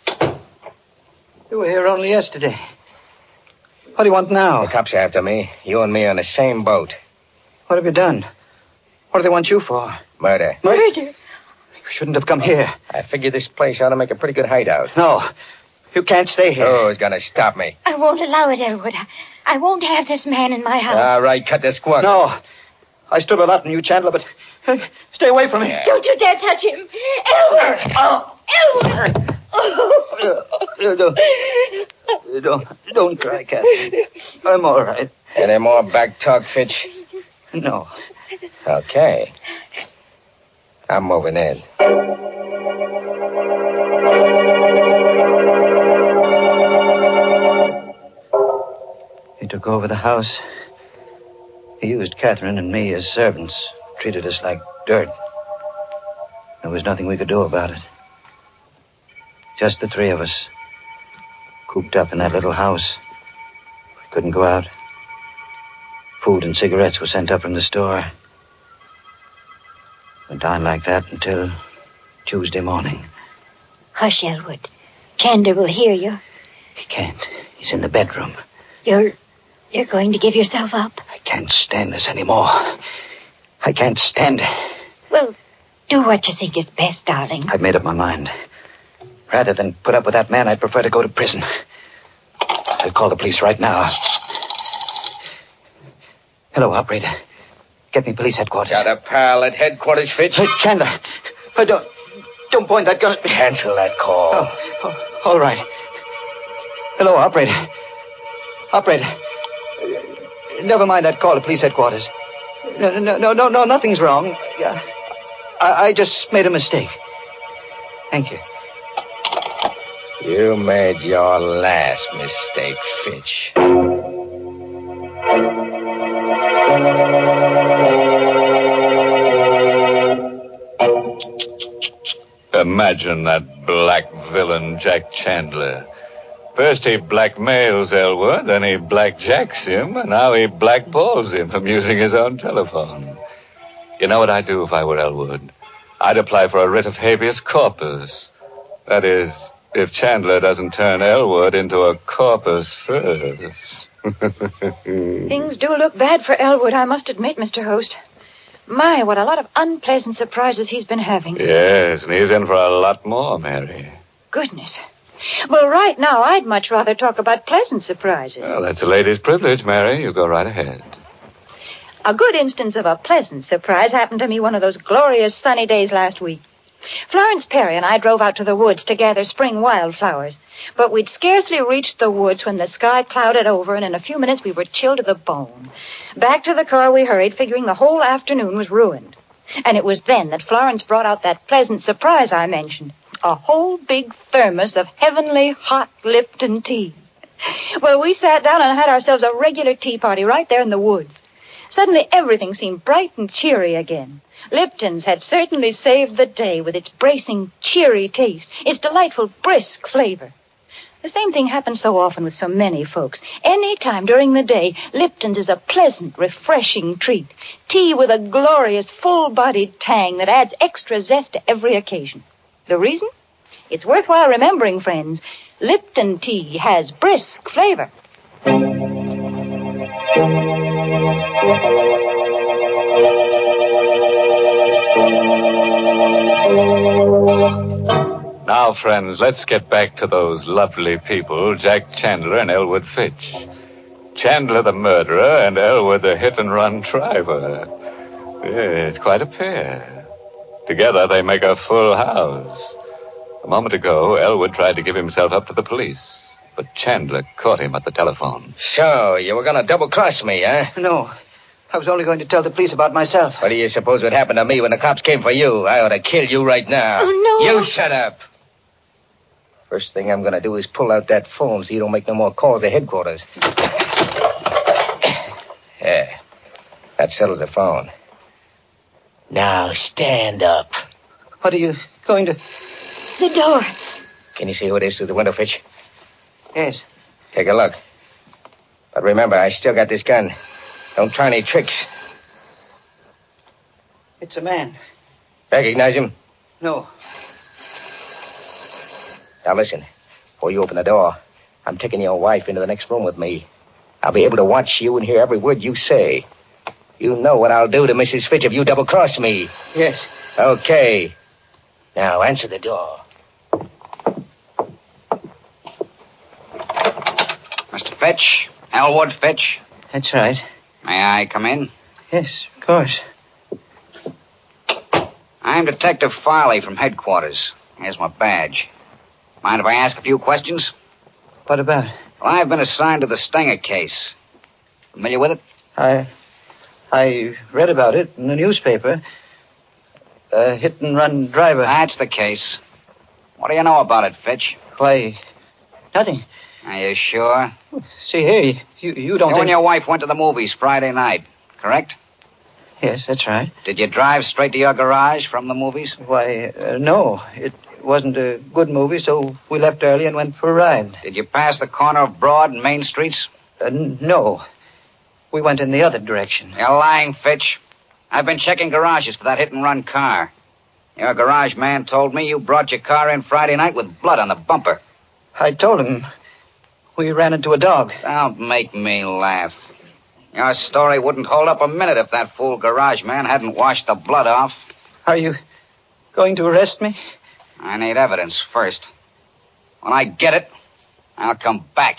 You were here only yesterday. What do you want now? The cops are after me. You and me on the same boat. What have you done? What do they want you for? Murder. Murder? You shouldn't have come here. I figure this place ought to make a pretty good hideout. No. You can't stay here. Who's going to stop me? I won't allow it, Elwood. I won't have this man in my house. All right, cut the squawk. No. I stood a lot from you, Chandler, but stay away from me. Don't you dare touch him. Elwood! Elwood! Don't cry, Catherine. I'm all right. Any more back talk, Fitch? No. Okay. I'm moving in. He took over the house. He used Catherine and me as servants, treated us like dirt. There was nothing we could do about it. Just the three of us, cooped up in that little house. We couldn't go out. Food and cigarettes were sent up from the store. Went on like that until Tuesday morning. Hush, Elwood. Chandler will hear you. He can't. He's in the bedroom. You're going to give yourself up? I can't stand this anymore. I can't stand it. Well, do what you think is best, darling. I've made up my mind. Rather than put up with that man, I'd prefer to go to prison. I'll call the police right now. Hello, operator. Get me police headquarters. Got a pal at headquarters, Fitch? Hey, Chandler. Don't point that gun at me. Cancel that call. Oh, all right. Hello, operator. Operator. Never mind that call to police headquarters. No, nothing's wrong. I just made a mistake. Thank you. You made your last mistake, Fitch. Imagine that black villain, Jack Chandler, First he blackmails Elwood, then he blackjacks him, and now he blackballs him from using his own telephone. You know what I'd do if I were Elwood? I'd apply for a writ of habeas corpus. That is, if Chandler doesn't turn Elwood into a corpus first. Things do look bad for Elwood, I must admit, Mr. Host. My, what a lot of unpleasant surprises he's been having. Yes, and he's in for a lot more, Mary. Goodness. Well, right now, I'd much rather talk about pleasant surprises. Well, that's a lady's privilege, Mary. You go right ahead. A good instance of a pleasant surprise happened to me one of those glorious sunny days last week. Florence Perry and I drove out to the woods to gather spring wildflowers. But we'd scarcely reached the woods when the sky clouded over, and in a few minutes we were chilled to the bone. Back to the car we hurried, figuring the whole afternoon was ruined. And it was then that Florence brought out that pleasant surprise I mentioned. A whole big thermos of heavenly hot Lipton tea. Well, we sat down and had ourselves a regular tea party right there in the woods. Suddenly everything seemed bright and cheery again. Lipton's had certainly saved the day with its bracing, cheery taste, its delightful, brisk flavor. The same thing happens so often with so many folks. Any time during the day, Lipton's is a pleasant, refreshing treat. Tea with a glorious, full-bodied tang that adds extra zest to every occasion. The reason? It's worthwhile remembering, friends. Lipton tea has brisk flavor. Now, friends, let's get back to those lovely people, Jack Chandler and Elwood Fitch. Chandler the murderer and Elwood the hit-and-run driver. Yeah, it's quite a pair. Together they make a full house. A moment ago, Elwood tried to give himself up to the police, but Chandler caught him at the telephone. So, you were going to double-cross me, huh? No. I was only going to tell the police about myself. What do you suppose would happen to me when the cops came for you? I ought to kill you right now. Oh, no. You shut up. First thing I'm going to do is pull out that phone so you don't make no more calls to headquarters. Yeah. That settles the phone. Now, stand up. What are you going to... The door. Can you see who it is through the window, Fitch? Yes. Take a look. But remember, I still got this gun. Don't try any tricks. It's a man. Recognize him? No. Now listen. Before you open the door, I'm taking your wife into the next room with me. I'll be able to watch you and hear every word you say. You know what I'll do to Mrs. Fitch if you double-cross me. Yes. Okay. Now, answer the door. Mr. Fitch? Elwood Fitch? That's right. May I come in? Yes, of course. I'm Detective Farley from headquarters. Here's my badge. Mind if I ask a few questions? What about? Well, I've been assigned to the Stenger case. Familiar with it? I read about it in the newspaper. A hit-and-run driver. That's the case. What do you know about it, Fitch? Why, nothing. Are you sure? See here, you don't You think... and your wife went to the movies Friday night, correct? Yes, that's right. Did you drive straight to your garage from the movies? Why, no. It wasn't a good movie, so we left early and went for a ride. Did you pass the corner of Broad and Main Streets? No. We went in the other direction. You're lying, Fitch. I've been checking garages for that hit-and-run car. Your garage man told me you brought your car in Friday night with blood on the bumper. I told him we ran into a dog. Don't make me laugh. Your story wouldn't hold up a minute if that fool garage man hadn't washed the blood off. Are you going to arrest me? I need evidence first. When I get it, I'll come back.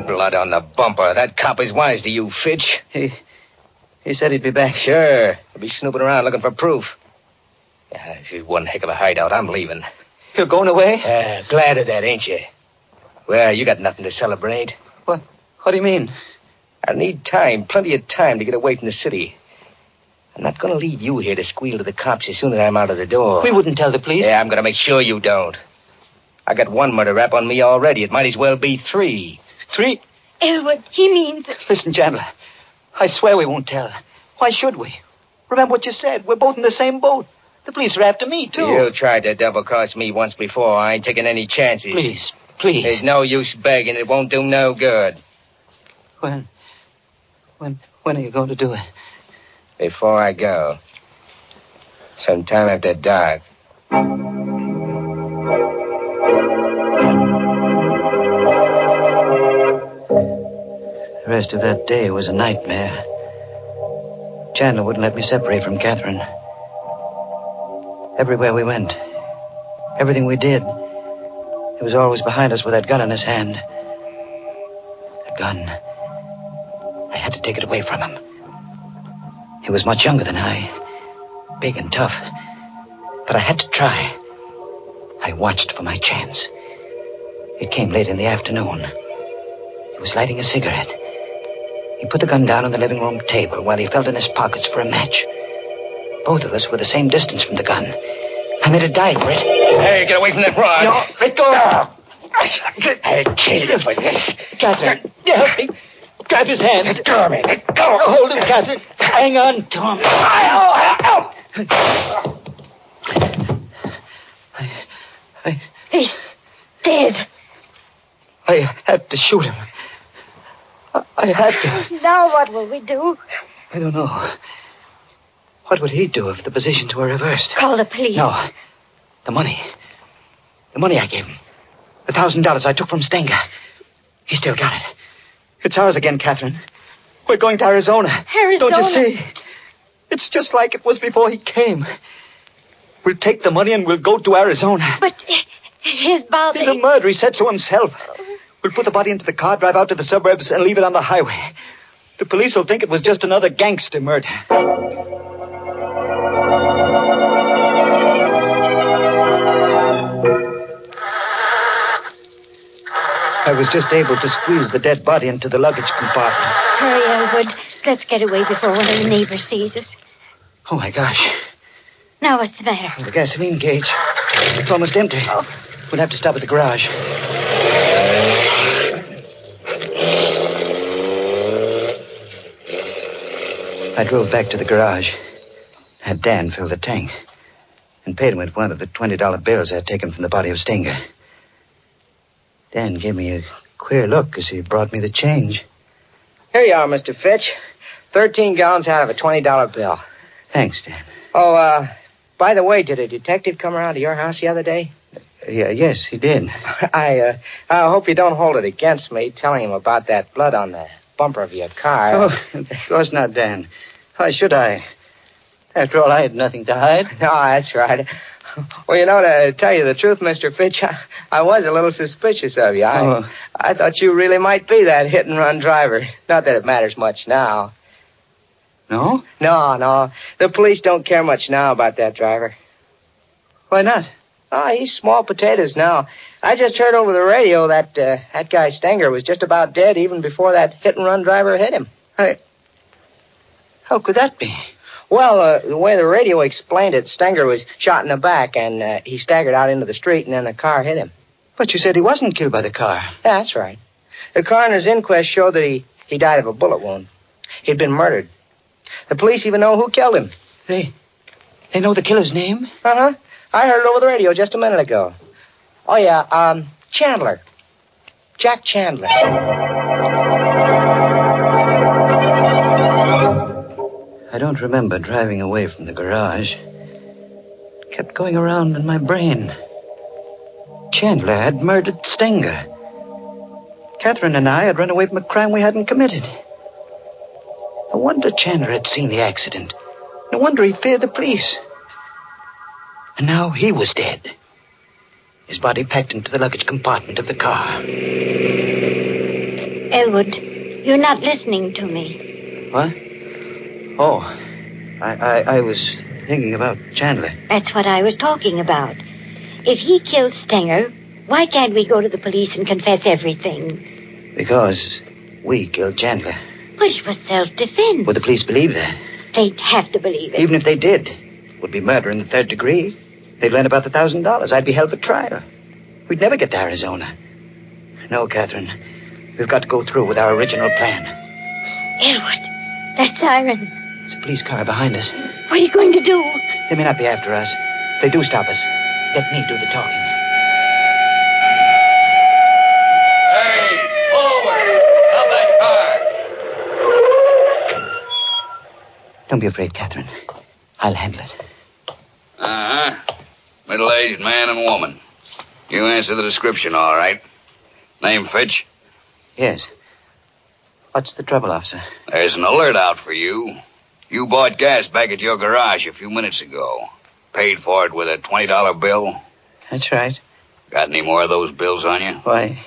Blood on the bumper. That cop is wise to you, Fitch. He said he'd be back. Sure. He'll be snooping around looking for proof. Yeah, this is one heck of a hideout. I'm leaving. You're going away? Glad of that, ain't you? Well, you got nothing to celebrate. What do you mean? I need time, plenty of time to get away from the city. I'm not going to leave you here to squeal to the cops as soon as I'm out of the door. We wouldn't tell the police. Yeah, I'm going to make sure you don't. I got one murder rap on me already. It might as well be 3. 3? Elwood, he means it. Listen, Chandler, I swear we won't tell. Why should we? Remember what you said. We're both in the same boat. The police are after me, too. You tried to double-cross me once before. I ain't taking any chances. Please. There's no use begging. It won't do no good. When are you going to do it? Before I go. Sometime after dark. The rest of that day was a nightmare. Chandler wouldn't let me separate from Catherine. Everywhere we went, everything we did, he was always behind us with that gun in his hand. The gun. I had to take it away from him. He was much younger than I, big and tough. But I had to try. I watched for my chance. It came late in the afternoon. He was lighting a cigarette. He put the gun down on the living room table while he felt in his pockets for a match. Both of us were the same distance from the gun. I made a dive for it. Hey, get away from that rod. No, let go. I kill you for this. Catherine, help me. Grab his hand. Let go of me. Let go. Hold him, Catherine. Hang on to him. He's dead. I had to shoot him. I had to. Now what will we do? I don't know. What would he do if the positions were reversed? Call the police. No. The money. The money I gave him. The $1,000 I took from Stenger. He still got it. It's ours again, Catherine. We're going to Arizona. Arizona? Don't you see? It's just like it was before he came. We'll take the money and we'll go to Arizona. But his body... He's a murderer, he said so himself. We'll put the body into the car, drive out to the suburbs, and leave it on the highway. The police will think it was just another gangster murder. I was just able to squeeze the dead body into the luggage compartment. Hurry, Elwood. Let's get away before one of the neighbors sees us. Oh, my gosh. Now what's the matter? The gasoline gauge. It's almost empty. Oh. We'll have to stop at the garage. I drove back to the garage, had Dan fill the tank, and paid him with one of the $20 bills I'd taken from the body of Stenger. Dan gave me a queer look as he brought me the change. Here you are, Mr. Fitch. 13 gallons out of a $20 bill. Thanks, Dan. Oh, by the way, did a detective come around to your house the other day? Yes, he did. I hope you don't hold it against me, telling him about that blood on the bumper of your car. Oh, of course not, Dan. Why should I? After all, I had nothing to hide. No, that's right. Well, you know, to tell you the truth, Mr. Fitch, I was a little suspicious of you. I thought you really might be that hit-and-run driver. Not that it matters much now. No? No. The police don't care much now about that driver. Why not? Oh, he's small potatoes now. I just heard over the radio that that guy Stenger was just about dead even before that hit-and-run driver hit him. How could that be? Well, the way the radio explained it, Stenger was shot in the back, and he staggered out into the street, and then the car hit him. But you said he wasn't killed by the car. Yeah, that's right. The coroner's inquest showed that he died of a bullet wound. He'd been murdered. The police even know who killed him. They know the killer's name? Uh-huh. I heard it over the radio just a minute ago. Oh, yeah, Chandler. Jack Chandler. I don't remember driving away from the garage. It kept going around in my brain. Chandler had murdered Stenger. Catherine and I had run away from a crime we hadn't committed. No wonder Chandler had seen the accident. No wonder he feared the police. And now he was dead. His body packed into the luggage compartment of the car. Elwood, you're not listening to me. What? Oh, I was thinking about Chandler. That's what I was talking about. If he killed Stenger, why can't we go to the police and confess everything? Because we killed Chandler. But it was self-defense. Would the police believe that? They'd have to believe it. Even if they did, it would be murder in the third degree. They'd learn about the $1,000. I'd be held for trial. We'd never get to Arizona. No, Catherine. We've got to go through with our original plan. Elwood, that siren. It's a police car behind us. What are you going to do? They may not be after us. If they do stop us, let me do the talking. Hey, forward! Stop that car! Don't be afraid, Catherine. I'll handle it. Uh-huh. Middle-aged man and woman. You answer the description, all right. Name Fitch? Yes. What's the trouble, officer? There's an alert out for you. You bought gas back at your garage a few minutes ago. Paid for it with a $20 bill. That's right. Got any more of those bills on you? Why,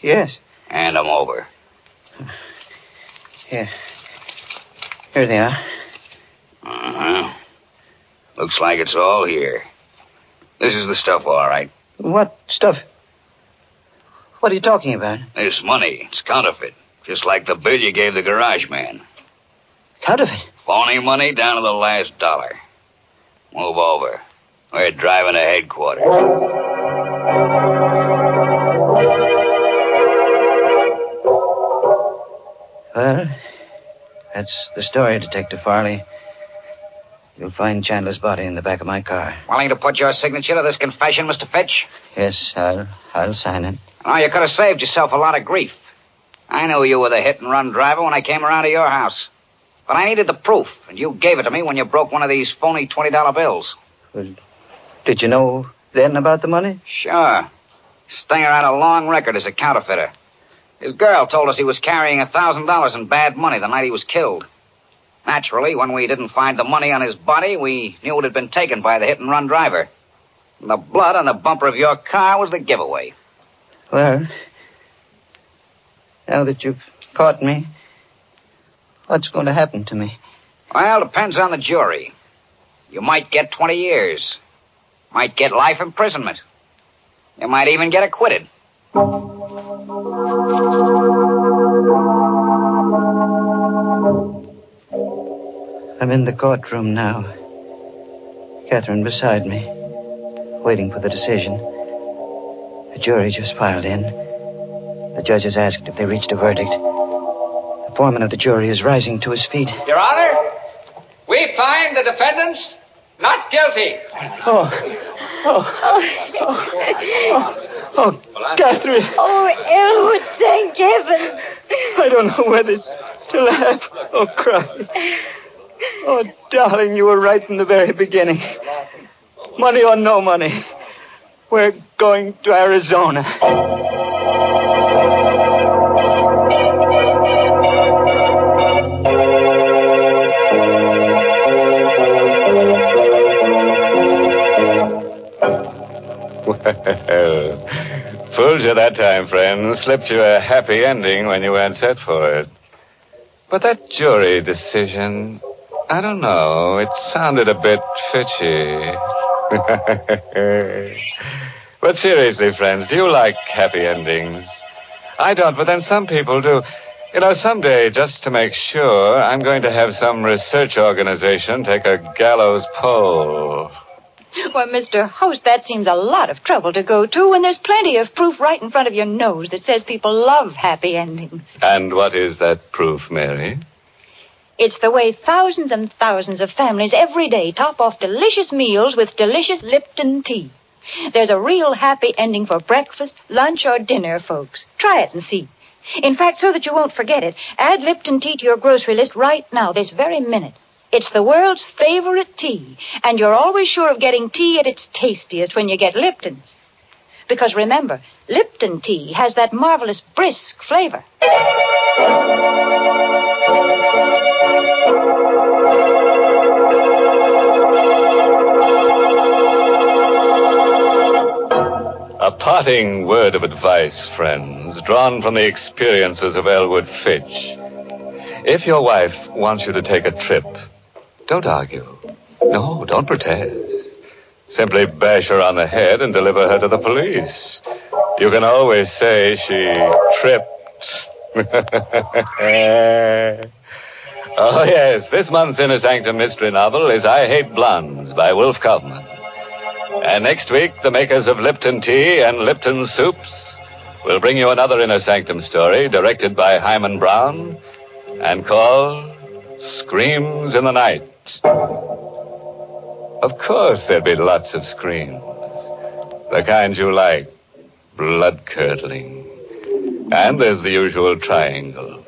yes. Hand them over. Here. Here they are. Uh-huh. Looks like it's all here. This is the stuff, all right. What stuff? What are you talking about? This money. It's counterfeit. Just like the bill you gave the garage man. Counterfeit? Phony money down to the last dollar. Move over. We're driving to headquarters. Well, that's the story, Detective Farley. You'll find Chandler's body in the back of my car. Willing to put your signature to this confession, Mr. Fitch? Yes, I'll sign it. Oh, you could have saved yourself a lot of grief. I knew you were the hit-and-run driver when I came around to your house. But I needed the proof, and you gave it to me when you broke one of these phony $20 bills. Well, did you know then about the money? Sure. Stinger had a long record as a counterfeiter. His girl told us he was carrying $1,000 in bad money the night he was killed. Naturally, when we didn't find the money on his body, we knew it had been taken by the hit-and-run driver. And the blood on the bumper of your car was the giveaway. Well, now that you've caught me, what's going to happen to me? Well, depends on the jury. You might get 20 years. Might get life imprisonment. You might even get acquitted. I'm in the courtroom now. Catherine beside me, waiting for the decision. The jury just filed in. The judge has asked if they reached a verdict. The foreman of the jury is rising to his feet. Your Honor, we find the defendants not guilty. Catherine. Oh, Elwood, thank heaven. I don't know whether to laugh or cry. Oh, darling, you were right from the very beginning. Money or no money, we're going to Arizona. Well, fooled you that time, friend. Slipped you a happy ending when you weren't set for it. But that jury decision, I don't know. It sounded a bit fishy. But seriously, friends, do you like happy endings? I don't, but then some people do. You know, someday, just to make sure, I'm going to have some research organization take a gallows poll. Well, Mr. Host, that seems a lot of trouble to go to when there's plenty of proof right in front of your nose that says people love happy endings. And what is that proof, Mary? It's the way thousands and thousands of families every day top off delicious meals with delicious Lipton tea. There's a real happy ending for breakfast, lunch, or dinner, folks. Try it and see. In fact, so that you won't forget it, add Lipton tea to your grocery list right now, this very minute. It's the world's favorite tea, and you're always sure of getting tea at its tastiest when you get Lipton's. Because remember, Lipton tea has that marvelous brisk flavor. A parting word of advice, friends, drawn from the experiences of Elwood Fitch. If your wife wants you to take a trip, don't argue. No, don't protest. Simply bash her on the head and deliver her to the police. You can always say she tripped. Oh, yes, this month's Inner Sanctum mystery novel is I Hate Blondes by Wolf Kaufman. And next week, the makers of Lipton tea and Lipton soups will bring you another Inner Sanctum story directed by Hyman Brown and called Screams in the Night. Of course there'd be lots of screams. The kind you like. Blood-curdling. And there's the usual triangle.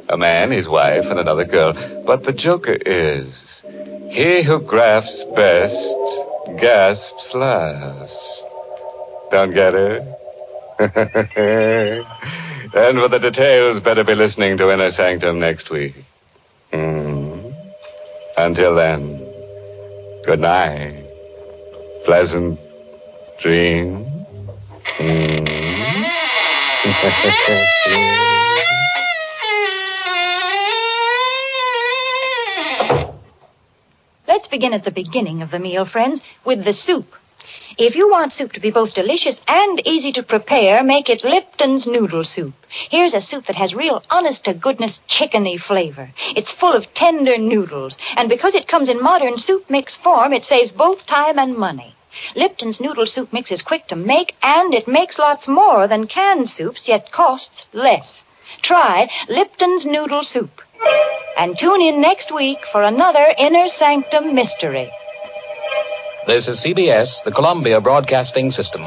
A man, his wife, and another girl. But the joker is, he who grasps best, gasps last. Don't get it? And for the details, better be listening to Inner Sanctum next week. Until then, good night. Pleasant dreams. Let's begin at the beginning of the meal, friends, with the soup. If you want soup to be both delicious and easy to prepare, make it Lipton's noodle soup. Here's a soup that has real honest-to-goodness chickeny flavor. It's full of tender noodles, and because it comes in modern soup mix form, it saves both time and money. Lipton's noodle soup mix is quick to make, and it makes lots more than canned soups, yet costs less. Try Lipton's noodle soup. And tune in next week for another Inner Sanctum mystery. This is CBS, the Columbia Broadcasting System.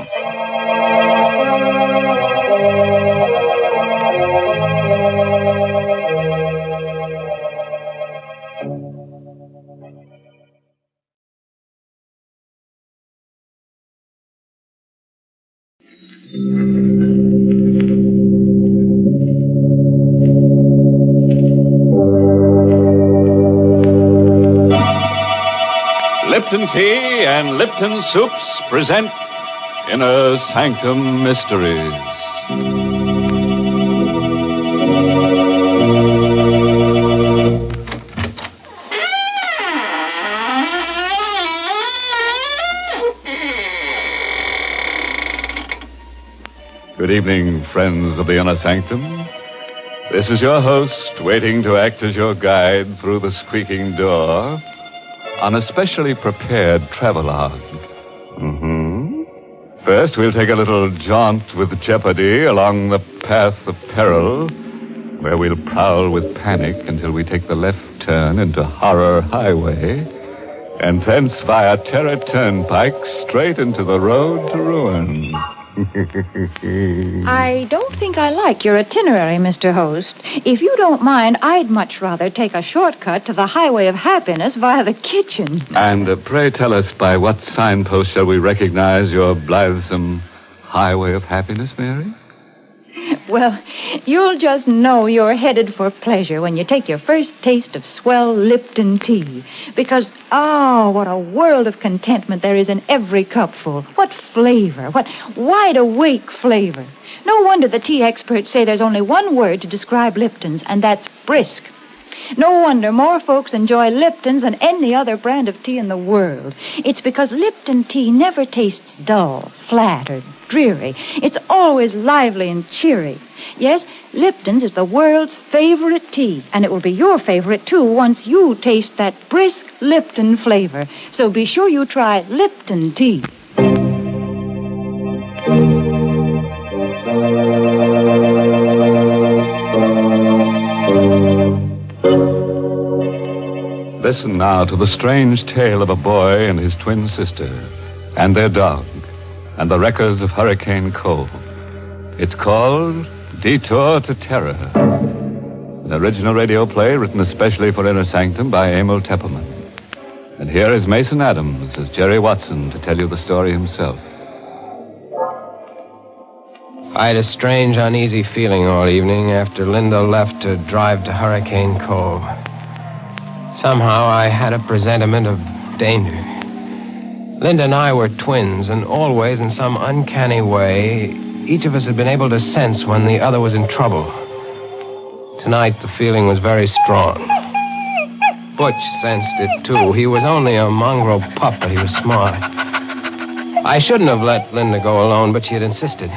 Lipton Tea and Lipton Soups present Inner Sanctum Mysteries. Good evening, friends of the Inner Sanctum. This is your host, waiting to act as your guide through the squeaking door on a specially prepared travelogue. First, we'll take a little jaunt with jeopardy along the path of peril, where we'll prowl with panic until we take the left turn into Horror Highway, and thence via Terror Turnpike straight into the road to ruin. I don't think I like your itinerary, Mr. Host. If you don't mind, I'd much rather take a shortcut to the highway of happiness via the kitchen. And pray tell us, by what signpost shall we recognize your blithesome highway of happiness, Mary? Well, you'll just know you're headed for pleasure when you take your first taste of swell Lipton tea. Because, what a world of contentment there is in every cupful. What flavor, what wide-awake flavor. No wonder the tea experts say there's only one word to describe Lipton's, and that's brisk. No wonder more folks enjoy Lipton's than any other brand of tea in the world. It's because Lipton tea never tastes dull, flat, or dreary. It's always lively and cheery. Yes, Lipton's is the world's favorite tea, and it will be your favorite, too, once you taste that brisk Lipton flavor. So be sure you try Lipton tea. Listen now to the strange tale of a boy and his twin sister, and their dog, and the wreckers of Hurricane Cove. It's called Detour to Terror. An original radio play written especially for Inner Sanctum by Emil Tepperman. And here is Mason Adams as Jerry Watson to tell you the story himself. I had a strange, uneasy feeling all evening after Linda left to drive to Hurricane Cove. Somehow I had a presentiment of danger. Linda and I were twins, and always, in some uncanny way, each of us had been able to sense when the other was in trouble. Tonight, the feeling was very strong. Butch sensed it, too. He was only a mongrel pup, but he was smart. I shouldn't have let Linda go alone, but she had insisted.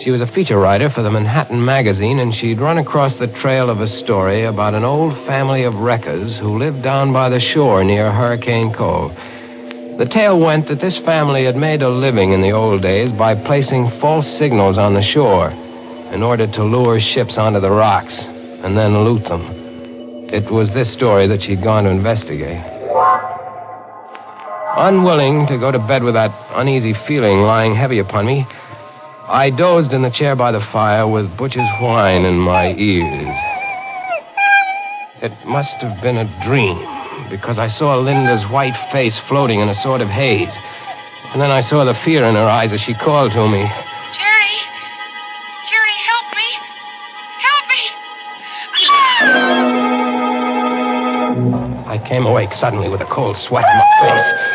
She was a feature writer for the Manhattan magazine, and she'd run across the trail of a story about an old family of wreckers who lived down by the shore near Hurricane Cove. The tale went that this family had made a living in the old days by placing false signals on the shore in order to lure ships onto the rocks and then loot them. It was this story that she'd gone to investigate. Unwilling to go to bed with that uneasy feeling lying heavy upon me, I dozed in the chair by the fire with Butch's whine in my ears. It must have been a dream, because I saw Linda's white face floating in a sort of haze. And then I saw the fear in her eyes as she called to me. Jerry! Jerry, help me! Help me! I came awake suddenly with a cold sweat in my face.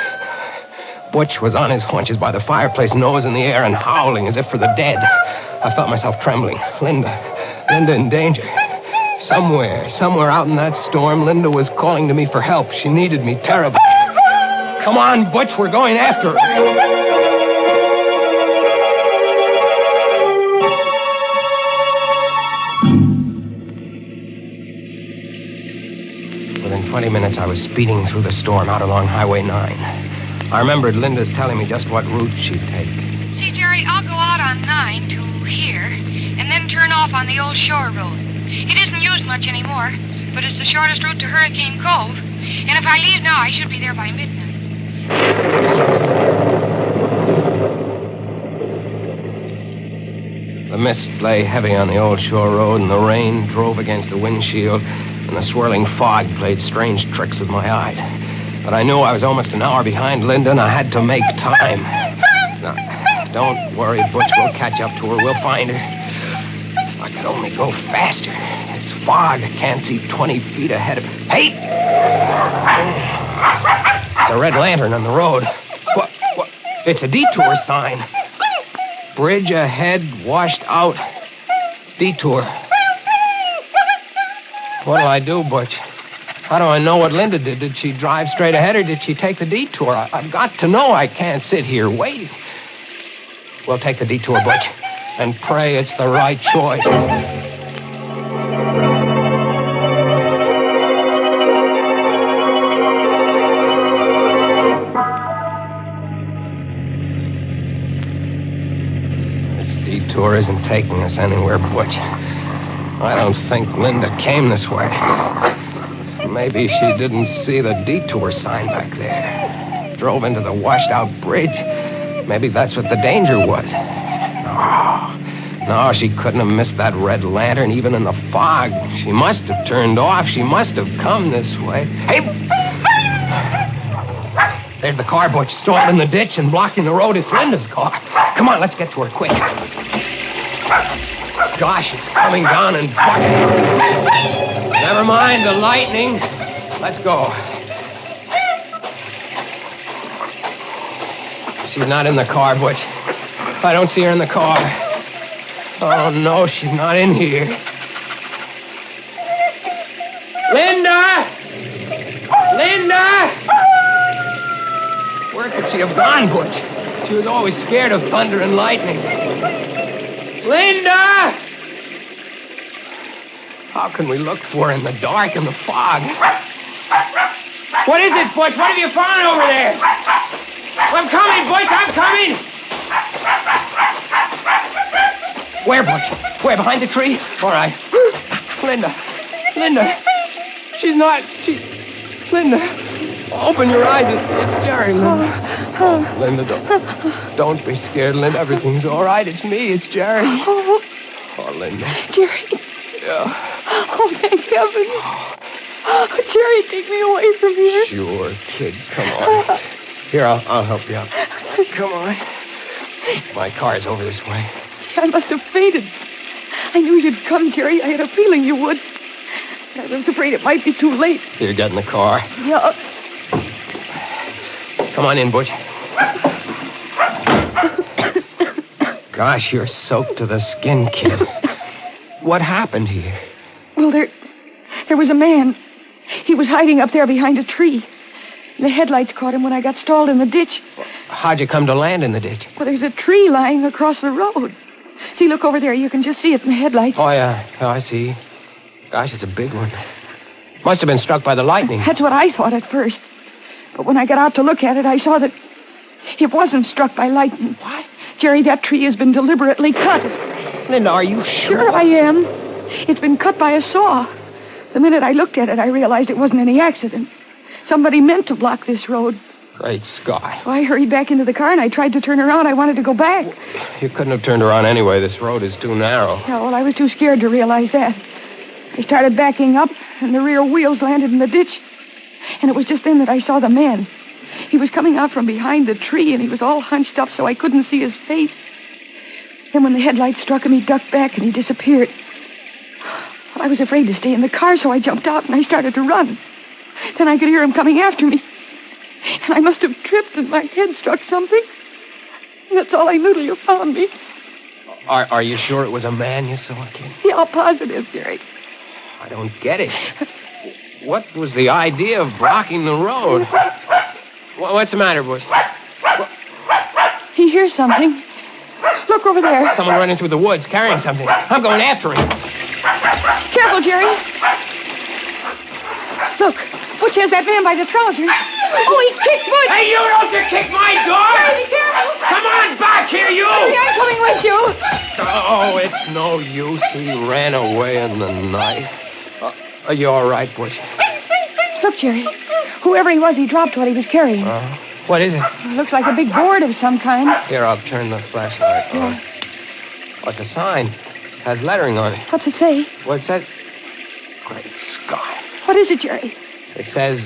Butch was on his haunches by the fireplace, nose in the air and howling as if for the dead. I felt myself trembling. Linda in danger. Somewhere out in that storm, Linda was calling to me for help. She needed me terribly. Come on, Butch, we're going after her. Within 20 minutes, I was speeding through the storm out along Highway 9. I remembered Linda's telling me just what route she'd take. See, Jerry, I'll go out on 9 to here, and then turn off on the old shore road. It isn't used much anymore, but it's the shortest route to Hurricane Cove. And if I leave now, I should be there by midnight. The mist lay heavy on the old shore road, and the rain drove against the windshield, and the swirling fog played strange tricks with my eyes. But I knew I was almost an hour behind Linda, and I had to make time. Now, don't worry, Butch. We'll catch up to her. We'll find her. If I could only go faster. It's fog. I can't see 20 feet ahead of me. Hey! It's a red lantern on the road. What? It's a detour sign. Bridge ahead, washed out. Detour. What'll I do, Butch? How do I know what Linda did? Did she drive straight ahead or did she take the detour? I've got to know. I can't sit here waiting. We'll take the detour, Butch, and pray it's the right choice. This detour isn't taking us anywhere, Butch. I don't think Linda came this way. Maybe she didn't see the detour sign back there. Drove into the washed-out bridge. Maybe that's what the danger was. No, she couldn't have missed that red lantern even in the fog. She must have turned off. She must have come this way. Hey! There's the car, Butch, stalled in the ditch and blocking the road. It's Linda's car. Come on, let's get to her quick. Gosh, it's coming down and bucking. Never mind the lightning. Let's go. She's not in the car, Butch. I don't see her in the car. Oh, no, she's not in here. Linda! Linda! Where could she have gone, Butch? She was always scared of thunder and lightning. Linda! How can we look for her in the dark and the fog? What is it, Butch? What have you found over there? I'm coming, Butch. I'm coming. Where, Butch? Where? Behind the tree? All right. Linda. She's not. Linda. Open your eyes. It's Jerry, Linda. Oh, Linda, don't be scared, Linda. Everything's all right. It's me. It's Jerry. Oh, Linda. Jerry. Yeah. Oh, thank heaven. Oh, Jerry, take me away from here. Sure, kid. Come on. Here, I'll help you out. Come on. My car's over this way. I must have fainted. I knew you'd come, Jerry. I had a feeling you would. I was afraid it might be too late. Here, get in the car. Yeah. Come on in, Butch. Gosh, you're soaked to the skin, kid. What happened here? Well, there was a man. He was hiding up there behind a tree. The headlights caught him when I got stalled in the ditch. How'd you come to land in the ditch? Well, there's a tree lying across the road. See, look over there. You can just see it in the headlights. Oh, yeah. Oh, I see. Gosh, it's a big one. Must have been struck by the lightning. That's what I thought at first. But when I got out to look at it, I saw that it wasn't struck by lightning. What? Jerry, that tree has been deliberately cut. Linda, are you sure? Sure I am. It's been cut by a saw. The minute I looked at it, I realized it wasn't any accident. Somebody meant to block this road. Great Scott. Well, I hurried back into the car, and I tried to turn around. I wanted to go back. You couldn't have turned around anyway. This road is too narrow. Yeah, well, I was too scared to realize that. I started backing up, and the rear wheels landed in the ditch. And it was just then that I saw the man. He was coming out from behind the tree, and he was all hunched up so I couldn't see his face. Then when the headlights struck him, he ducked back, and he disappeared. Well, I was afraid to stay in the car, so I jumped out, and I started to run. Then I could hear him coming after me. And I must have tripped, and my head struck something. That's all I knew till you found me. Are you sure it was a man you saw, kid? Yeah, positive, Jerry. I don't get it. What was the idea of blocking the road? What's the matter, Bush? He hears something. Look over there. Someone running through the woods carrying something. I'm going after him. Careful, Jerry. Look, Butch has that man by the trousers. Oh, he kicked Butch. Hey, you don't you kick my door! Jerry, be careful. Come on back here, you! Jerry, I'm coming with you. Oh, it's no use. He ran away in the night. Are you all right, Butch? Look, Jerry. Whoever he was, he dropped what he was carrying. What is it? Looks like a big board of some kind. Here, I'll turn the flashlight on. What's the sign? It has lettering on it. What's it say? What's that? Great Scott. What is it, Jerry? It says,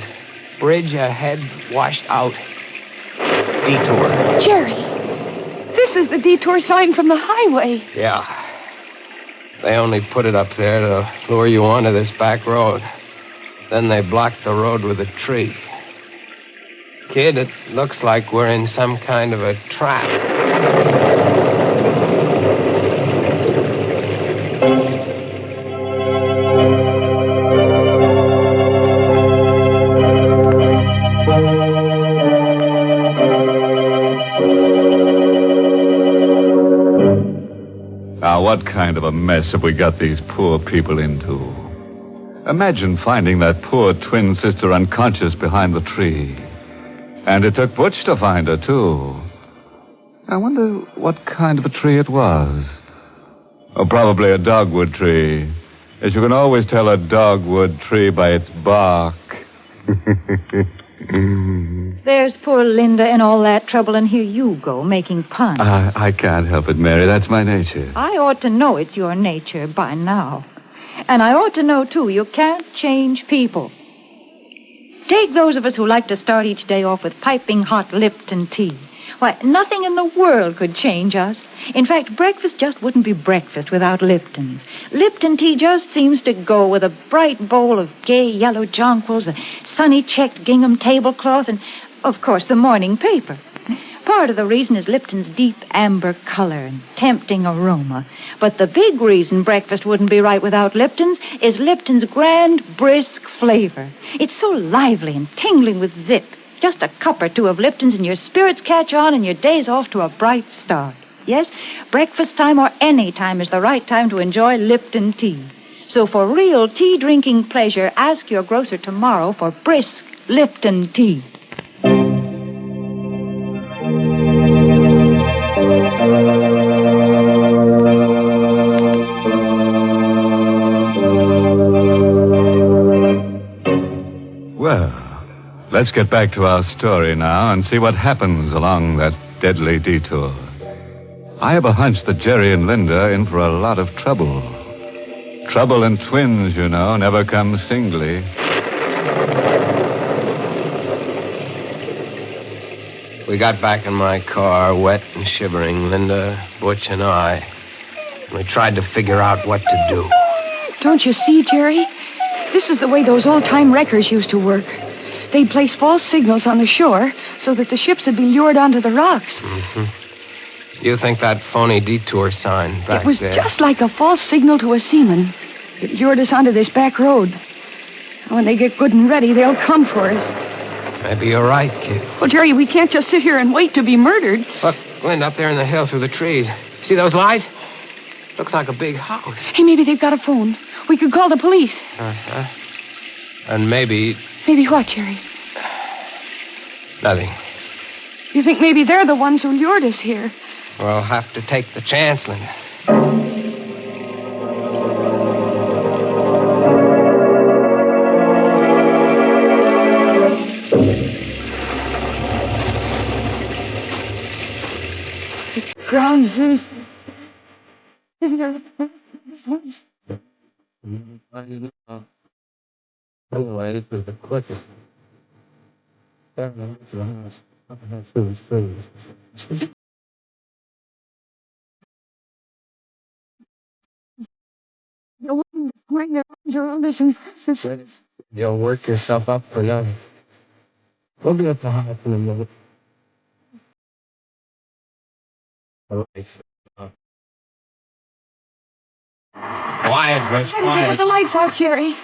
bridge ahead, washed out. Detour. Jerry, this is the detour sign from the highway. Yeah. They only put it up there to lure you onto this back road. Then they blocked the road with a tree. Kid, it looks like we're in some kind of a trap. Now, what kind of a mess have we got these poor people into? Imagine finding that poor twin sister unconscious behind the tree. And it took Butch to find her, too. I wonder what kind of a tree it was. Oh, probably a dogwood tree. As you can always tell a dogwood tree by its bark. There's poor Linda in all that trouble, and here you go, making puns. I can't help it, Mary. That's my nature. I ought to know it's your nature by now. And I ought to know, too, you can't change people. Take those of us who like to start each day off with piping hot Lipton tea. Why, nothing in the world could change us. In fact, breakfast just wouldn't be breakfast without Lipton. Lipton tea just seems to go with a bright bowl of gay yellow jonquils, a sunny checked gingham tablecloth, and, of course, the morning paper. Part of the reason is Lipton's deep amber color and tempting aroma. But the big reason breakfast wouldn't be right without Lipton's is Lipton's grand, brisk flavor. It's so lively and tingling with zip. Just a cup or two of Lipton's and your spirits catch on and your day's off to a bright start. Yes, breakfast time or any time is the right time to enjoy Lipton tea. So for real tea-drinking pleasure, ask your grocer tomorrow for brisk Lipton tea. Well, let's get back to our story now and see what happens along that deadly detour. I have a hunch that Jerry and Linda are in for a lot of trouble. Trouble and twins, you know, never come singly. We got back in my car, wet and shivering, Linda, Butch, and I. We tried to figure out what to do. Don't you see, Jerry? This is the way those old-time wreckers used to work. They'd place false signals on the shore so that the ships would be lured onto the rocks. Mm-hmm. You think that phony detour sign back there... It was just like a false signal to a seaman. It lured us onto this back road. When they get good and ready, they'll come for us. Maybe you're right, kid. Well, Jerry, we can't just sit here and wait to be murdered. Look, Linda, up there in the hill through the trees. See those lights? Looks like a big house. Hey, maybe they've got a phone. We could call the police. Uh-huh. And maybe... Maybe what, Jerry? Nothing. You think maybe they're the ones who lured us here? We'll have to take the chance, Linda. Ground Z. Anyway, this is the quickest. You'll work yourself up for nothing. We'll be at the house in a minute. Quiet, Miss, quiet. Put the lights out, Jerry.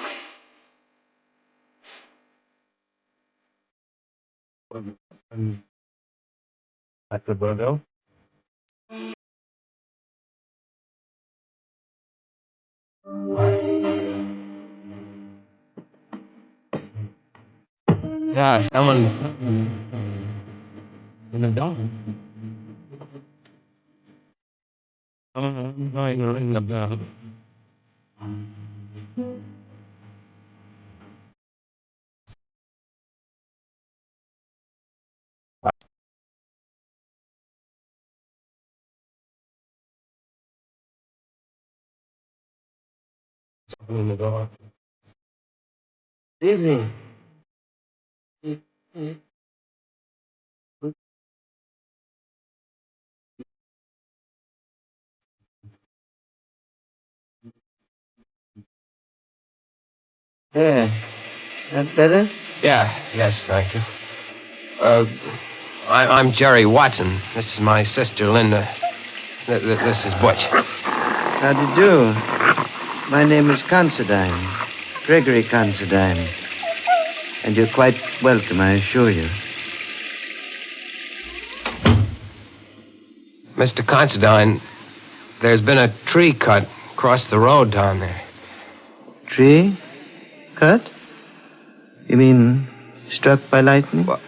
At the Bordeaux? Yeah, someone in the dog. I'm going to ring the bell. In the door. Evening. Yeah. That better? Yeah, yes, thank you. I'm Jerry Watson. This is my sister, Linda. This is Butch. How do you do? My name is Considine. Gregory Considine. And you're quite welcome, I assure you. Mr. Considine, there's been a tree cut across the road down there. Tree? Cut? You mean struck by lightning? Well,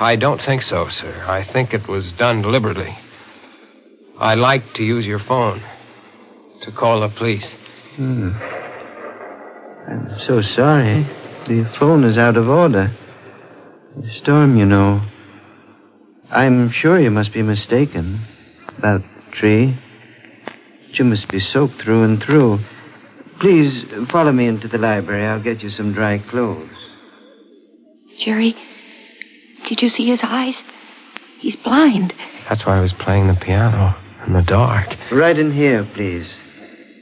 I don't think so, sir. I think it was done deliberately. I'd like to use your phone to call the police. I'm so sorry. The phone is out of order. The storm, you know. I'm sure you must be mistaken about the tree. You must be soaked through and through. Please, follow me into the library. I'll get you some dry clothes. Jerry, did you see his eyes? He's blind. That's why I was playing the piano in the dark. Right in here, please.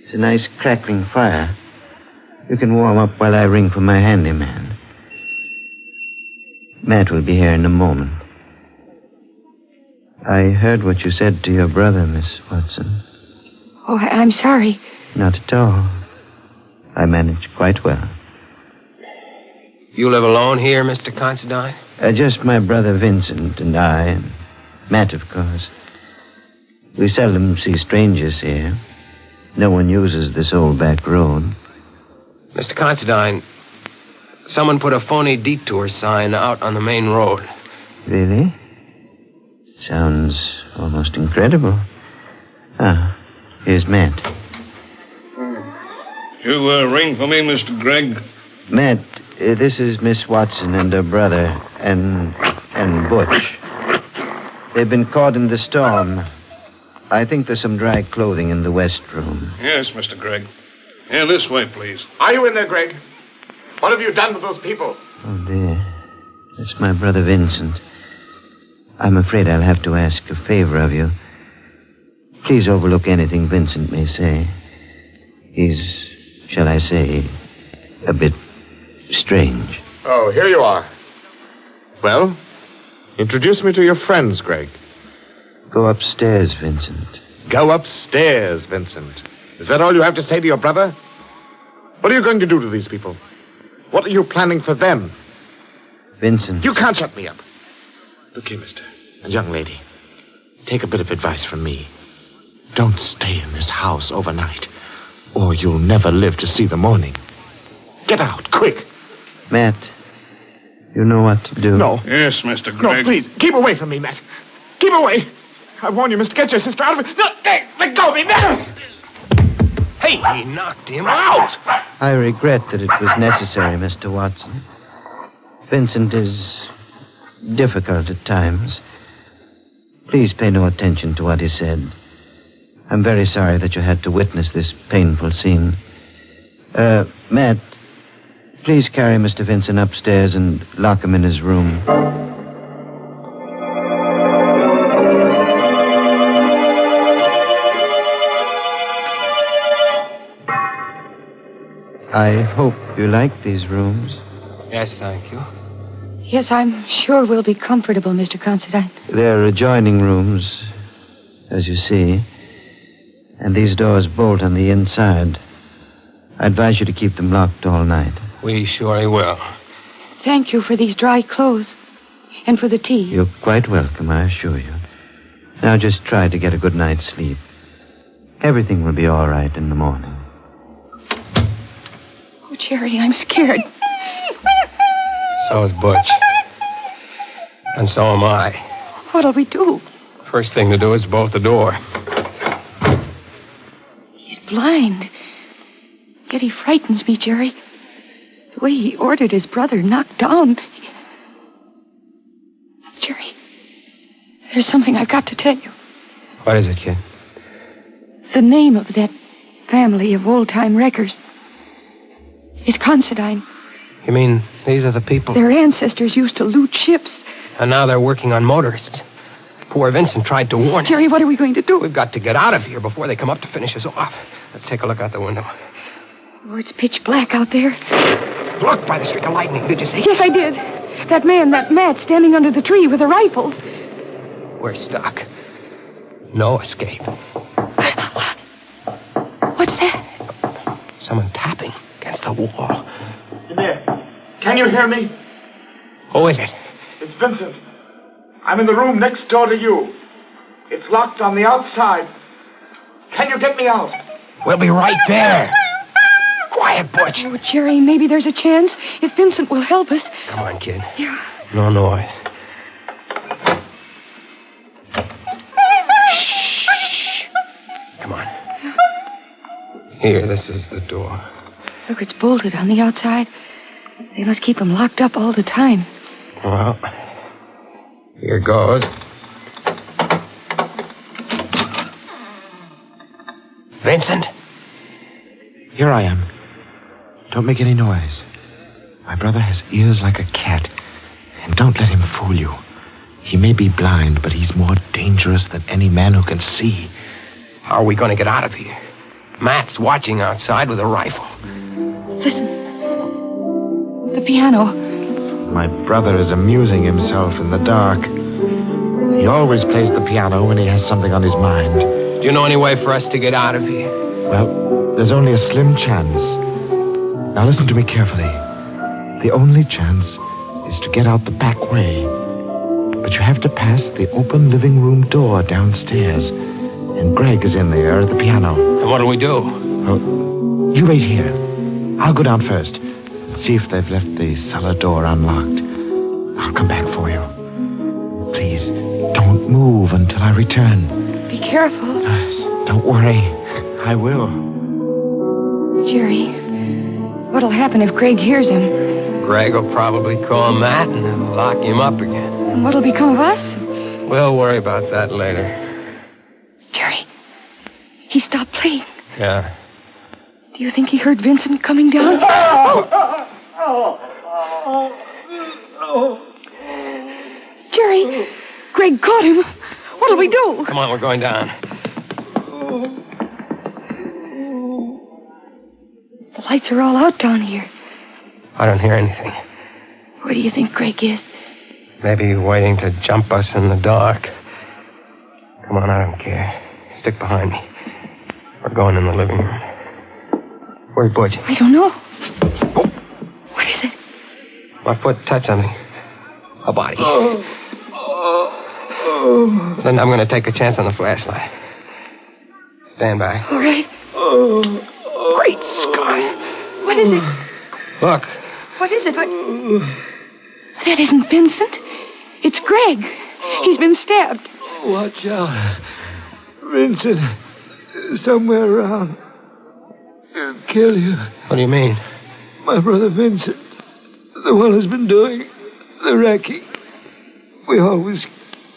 It's a nice crackling fire. You can warm up while I ring for my handyman. Matt will be here in a moment. I heard what you said to your brother, Miss Watson. Oh, I'm sorry. Not at all. I managed quite well. You live alone here, Mr. Considine? Just my brother Vincent and I, and Matt, of course. We seldom see strangers here. No one uses this old back road. Mr. Considine, someone put a phony detour sign out on the main road. Really? Sounds almost incredible. Ah, here's Matt. You ring for me, Mr. Gregg? Matt, this is Miss Watson and her brother, and Butch. They've been caught in the storm. I think there's some dry clothing in the west room. Yes, Mr. Gregg. Here, this way, please. Are you in there, Greg? What have you done to those people? Oh, dear. That's my brother Vincent. I'm afraid I'll have to ask a favor of you. Please overlook anything Vincent may say. He's, shall I say, a bit strange. Oh, here you are. Well, introduce me to your friends, Greg. Go upstairs, Vincent. Go upstairs, Vincent. Is that all you have to say to your brother? What are you going to do to these people? What are you planning for them? Vincent. You can't shut me up. Look here, mister. And young lady. Take a bit of advice from me. Don't stay in this house overnight, or you'll never live to see the morning. Get out, quick. Matt, you know what to do. No. Yes, Mr. Gregg. No, please, keep away from me, Matt. Keep away. I warn you, mister, get your sister out of it. No, let go of me, Matt. Hey, he knocked him out. I regret that it was necessary, Mr. Watson. Vincent is difficult at times. Please pay no attention to what he said. I'm very sorry that you had to witness this painful scene. Matt, please carry Mr. Vincent upstairs and lock him in his room. I hope you like these rooms. Yes, thank you. Yes, I'm sure we'll be comfortable, Mr. Considine. They're adjoining rooms, as you see. And these doors bolt on the inside. I advise you to keep them locked all night. We surely will. Thank you for these dry clothes. And for the tea. You're quite welcome, I assure you. Now just try to get a good night's sleep. Everything will be all right in the morning. Oh, Jerry, I'm scared. So is Butch. And so am I. What'll we do? First thing to do is bolt the door. He's blind. Yet he frightens me, Jerry. The way he ordered his brother knocked down. Jerry, there's something I've got to tell you. What is it, kid? The name of that family of old-time wreckers is Considine. You mean these are the people? Their ancestors used to loot ships. And now they're working on motorists. Poor Vincent tried to warn Jerry, what are we going to do? We've got to get out of here before they come up to finish us off. Let's take a look out the window. Oh, it's pitch black out there. Look, by the streak of lightning. Did you see? Yes, I did. That man, that Matt, standing under the tree with a rifle. We're stuck. No escape. What's that? Someone tapping against the wall. In there. Can you hear me? Who is it? It's Vincent. I'm in the room next door to you. It's locked on the outside. Can you get me out? We'll be right there. Quiet, Butch. Oh, Jerry, maybe there's a chance if Vincent will help us. Come on, kid. Yeah. No noise. Come on. Here, this is the door. Look, it's bolted on the outside. They must keep him locked up all the time. Well, here goes. Vincent? Here I am. Don't make any noise. My brother has ears like a cat. And don't let him fool you. He may be blind, but he's more dangerous than any man who can see. How are we going to get out of here? Matt's watching outside with a rifle. Listen. The piano. My brother is amusing himself in the dark. He always plays the piano when he has something on his mind. Do you know any way for us to get out of here? Well, there's only a slim chance. Now listen to me carefully. The only chance is to get out the back way. But you have to pass the open living room door downstairs. And Greg is in there at the piano. And what'll we do? Oh, you wait here. I'll go down first and see if they've left the cellar door unlocked. I'll come back for you. Please, don't move until I return. Be careful. Don't worry. I will. Jerry, what'll happen if Greg hears him? Greg will probably call Matt and then lock him up again. And what'll become of us? We'll worry about that later. Jerry, he stopped playing. Yeah. Do you think he heard Vincent coming down? Jerry, Greg caught him. What'll we do? Come on, we're going down. The lights are all out down here. I don't hear anything. Where do you think Greg is? Maybe waiting to jump us in the dark. Come on, I don't care. Stick behind me. We're going in the living room. Where's Butch? I don't know. Oh. What is it? My foot touched something. A body. Then I'm going to take a chance on the flashlight. Stand by. All right. Great Scott. What is it? Look. What is it? That isn't Vincent. It's Greg. He's been stabbed. Watch out. Vincent is somewhere around. He'll kill you. What do you mean? My brother Vincent, the one who's been doing the wrecking. We always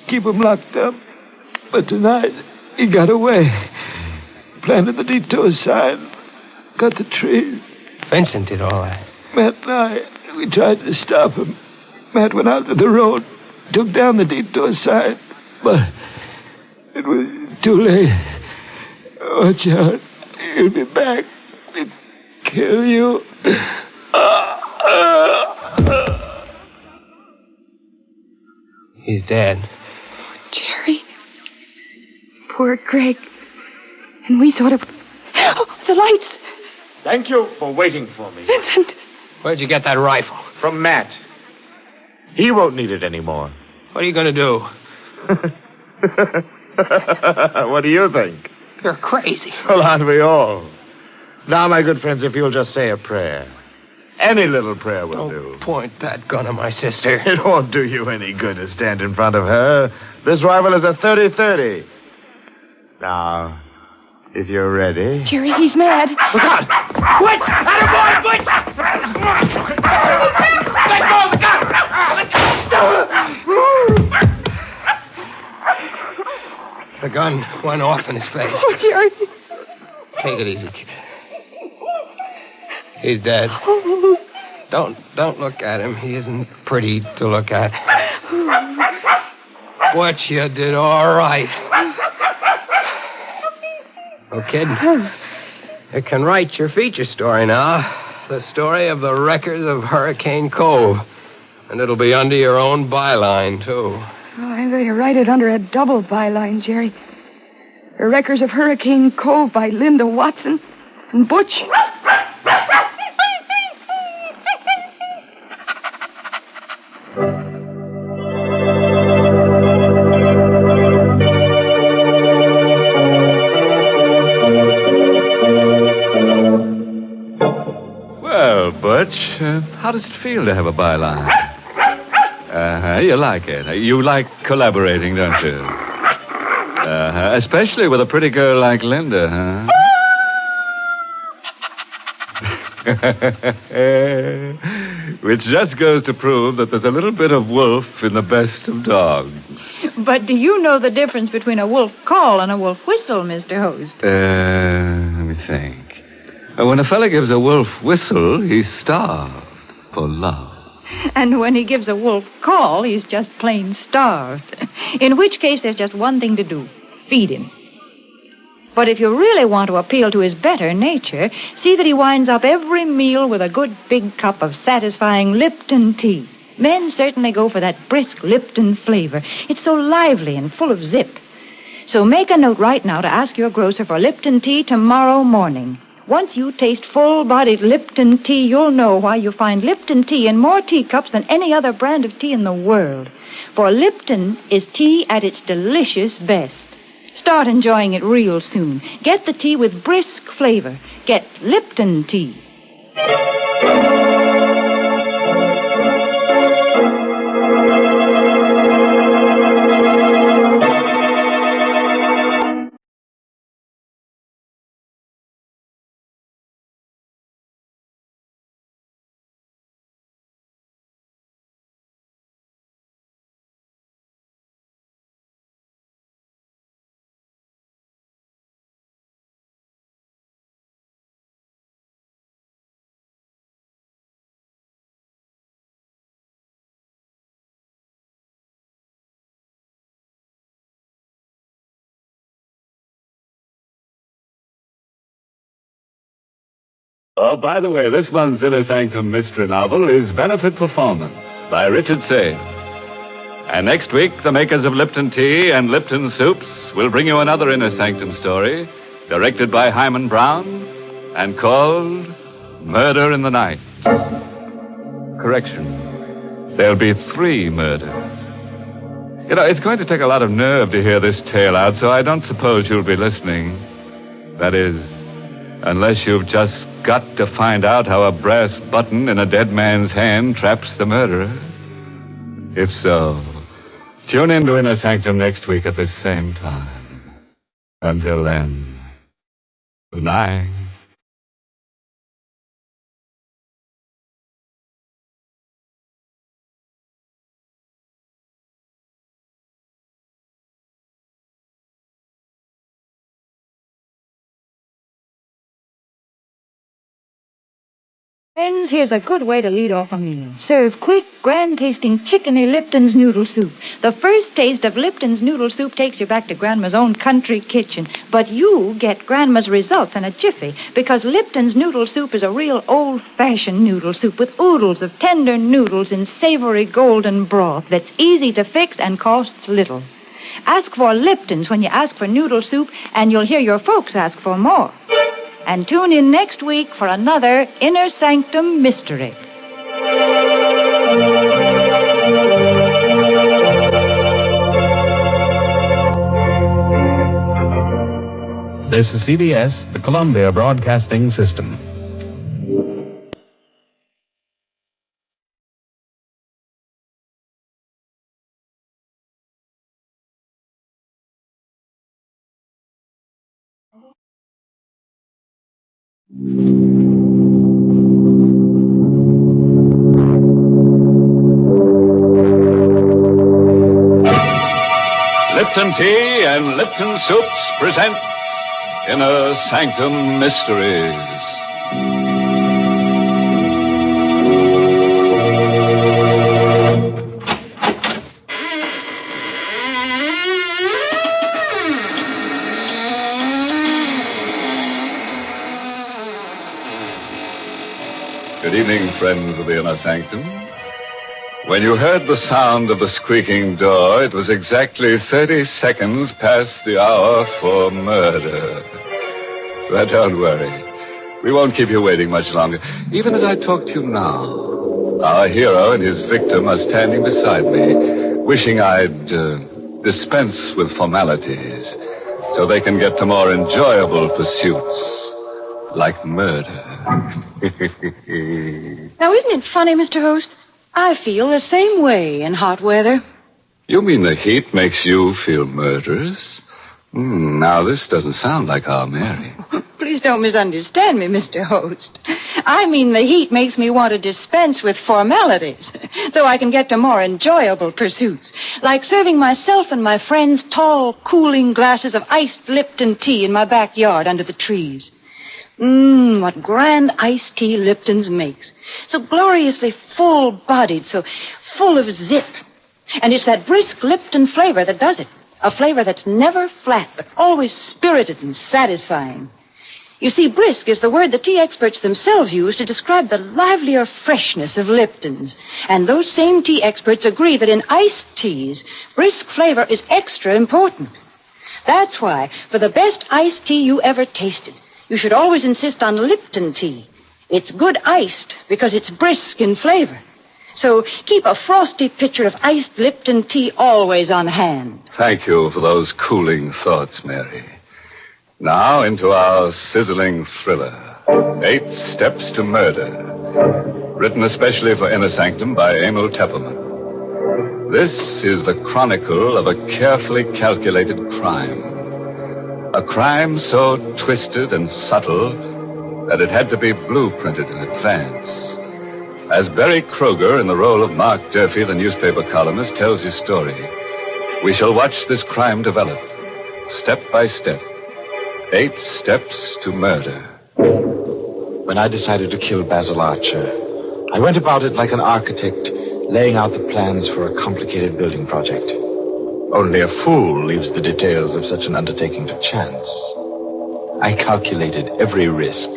keep him locked up But tonight, he got away. Planted the detour sign. Cut the trees. Vincent did all that. Matt and I, we tried to stop him. Matt went out to the road, took down the detour sign, but it was too late. Watch out. He'll be back. He'll kill you. He's dead. Jerry. Poor Greg. And we thought of... Oh, the lights. Thank you for waiting for me. Vincent. Where'd you get that rifle? From Matt. He won't need it anymore. What are you going to do? What do you think? You're crazy. Well, aren't we all? Now, my good friends, if you'll just say a prayer. Any little prayer will do. Point that gun at my sister. It won't do you any good to stand in front of her. This rifle is a 30-30. Now, if you're ready... Jerry, he's mad. Look out! Quit! Attaboy, quit! Let go of the gun! The gun went off in his face. Oh, Jerry. Take it easy, kid. He's dead. Don't look at him. He isn't pretty to look at. What you did all right. Oh, kid, you can write your feature story now. The story of the wreckers of Hurricane Cove. And it'll be under your own byline, too. Oh, I better write it under a double byline, Jerry. The Wreckers of Hurricane Cove by Linda Watson and Butch. Well, Butch, how does it feel to have a byline? You like it. You like collaborating, don't you? Especially with a pretty girl like Linda, huh? Which just goes to prove that there's a little bit of wolf in the best of dogs. But do you know the difference between a wolf call and a wolf whistle, Mr. Host? Let me think. When a fella gives a wolf whistle, he's starved for love. And when he gives a wolf call, he's just plain starved. In which case, there's just one thing to do. Feed him. But if you really want to appeal to his better nature, see that he winds up every meal with a good big cup of satisfying Lipton tea. Men certainly go for that brisk Lipton flavor. It's so lively and full of zip. So make a note right now to ask your grocer for Lipton tea tomorrow morning. Once you taste full-bodied Lipton tea, you'll know why you find Lipton tea in more teacups than any other brand of tea in the world. For Lipton is tea at its delicious best. Start enjoying it real soon. Get the tea with brisk flavor. Get Lipton tea. Oh, by the way, this month's Inner Sanctum mystery novel is Benefit Performance by Richard Sage. And next week, the makers of Lipton Tea and Lipton Soups will bring you another Inner Sanctum story, directed by Hyman Brown, and called Murder in the Night. Correction. There'll be 3 murders. You know, it's going to take a lot of nerve to hear this tale out, so I don't suppose you'll be listening. That is, unless you've just got to find out how a brass button in a dead man's hand traps the murderer. If so, tune in to Inner Sanctum next week at this same time. Until then, good night. Friends, here's a good way to lead off a meal. Serve quick, grand-tasting chickeny Lipton's noodle soup. The first taste of Lipton's noodle soup takes you back to Grandma's own country kitchen. But you get Grandma's results in a jiffy, because Lipton's noodle soup is a real old-fashioned noodle soup with oodles of tender noodles in savory golden broth that's easy to fix and costs little. Ask for Lipton's when you ask for noodle soup, and you'll hear your folks ask for more. And tune in next week for another Inner Sanctum Mystery. This is CBS, the Columbia Broadcasting System. Lipton Tea and Lipton Soups present Inner Sanctum Mysteries. Good evening, friends of the Inner Sanctum. When you heard the sound of the squeaking door, it was exactly 30 seconds past the hour for murder. But don't worry. We won't keep you waiting much longer. Even as I talk to you now, our hero and his victim are standing beside me, wishing I'd dispense with formalities so they can get to more enjoyable pursuits like murder. Now, isn't it funny, Mr. Host? I feel the same way in hot weather. You mean the heat makes you feel murderous? Now, this doesn't sound like our Mary. Please don't misunderstand me, Mr. Host. I mean the heat makes me want to dispense with formalities so I can get to more enjoyable pursuits, like serving myself and my friends tall, cooling glasses of iced Lipton tea in my backyard under the trees. What grand iced tea Lipton's makes. So gloriously full-bodied, so full of zip. And it's that brisk Lipton flavor that does it. A flavor that's never flat, but always spirited and satisfying. You see, brisk is the word the tea experts themselves use to describe the livelier freshness of Lipton's. And those same tea experts agree that in iced teas, brisk flavor is extra important. That's why, for the best iced tea you ever tasted, you should always insist on Lipton tea. It's good iced because it's brisk in flavor. So keep a frosty pitcher of iced Lipton tea always on hand. Thank you for those cooling thoughts, Mary. Now into our sizzling thriller, 8 Steps to Murder, written especially for Inner Sanctum by Emil Teppelman. This is the chronicle of a carefully calculated crime. A crime so twisted and subtle that it had to be blueprinted in advance. As Barry Kroger, in the role of Mark Durfee, the newspaper columnist, tells his story, we shall watch this crime develop, step by step. 8 Steps to Murder. When I decided to kill Basil Archer, I went about it like an architect, laying out the plans for a complicated building project. Only a fool leaves the details of such an undertaking to chance. I calculated every risk.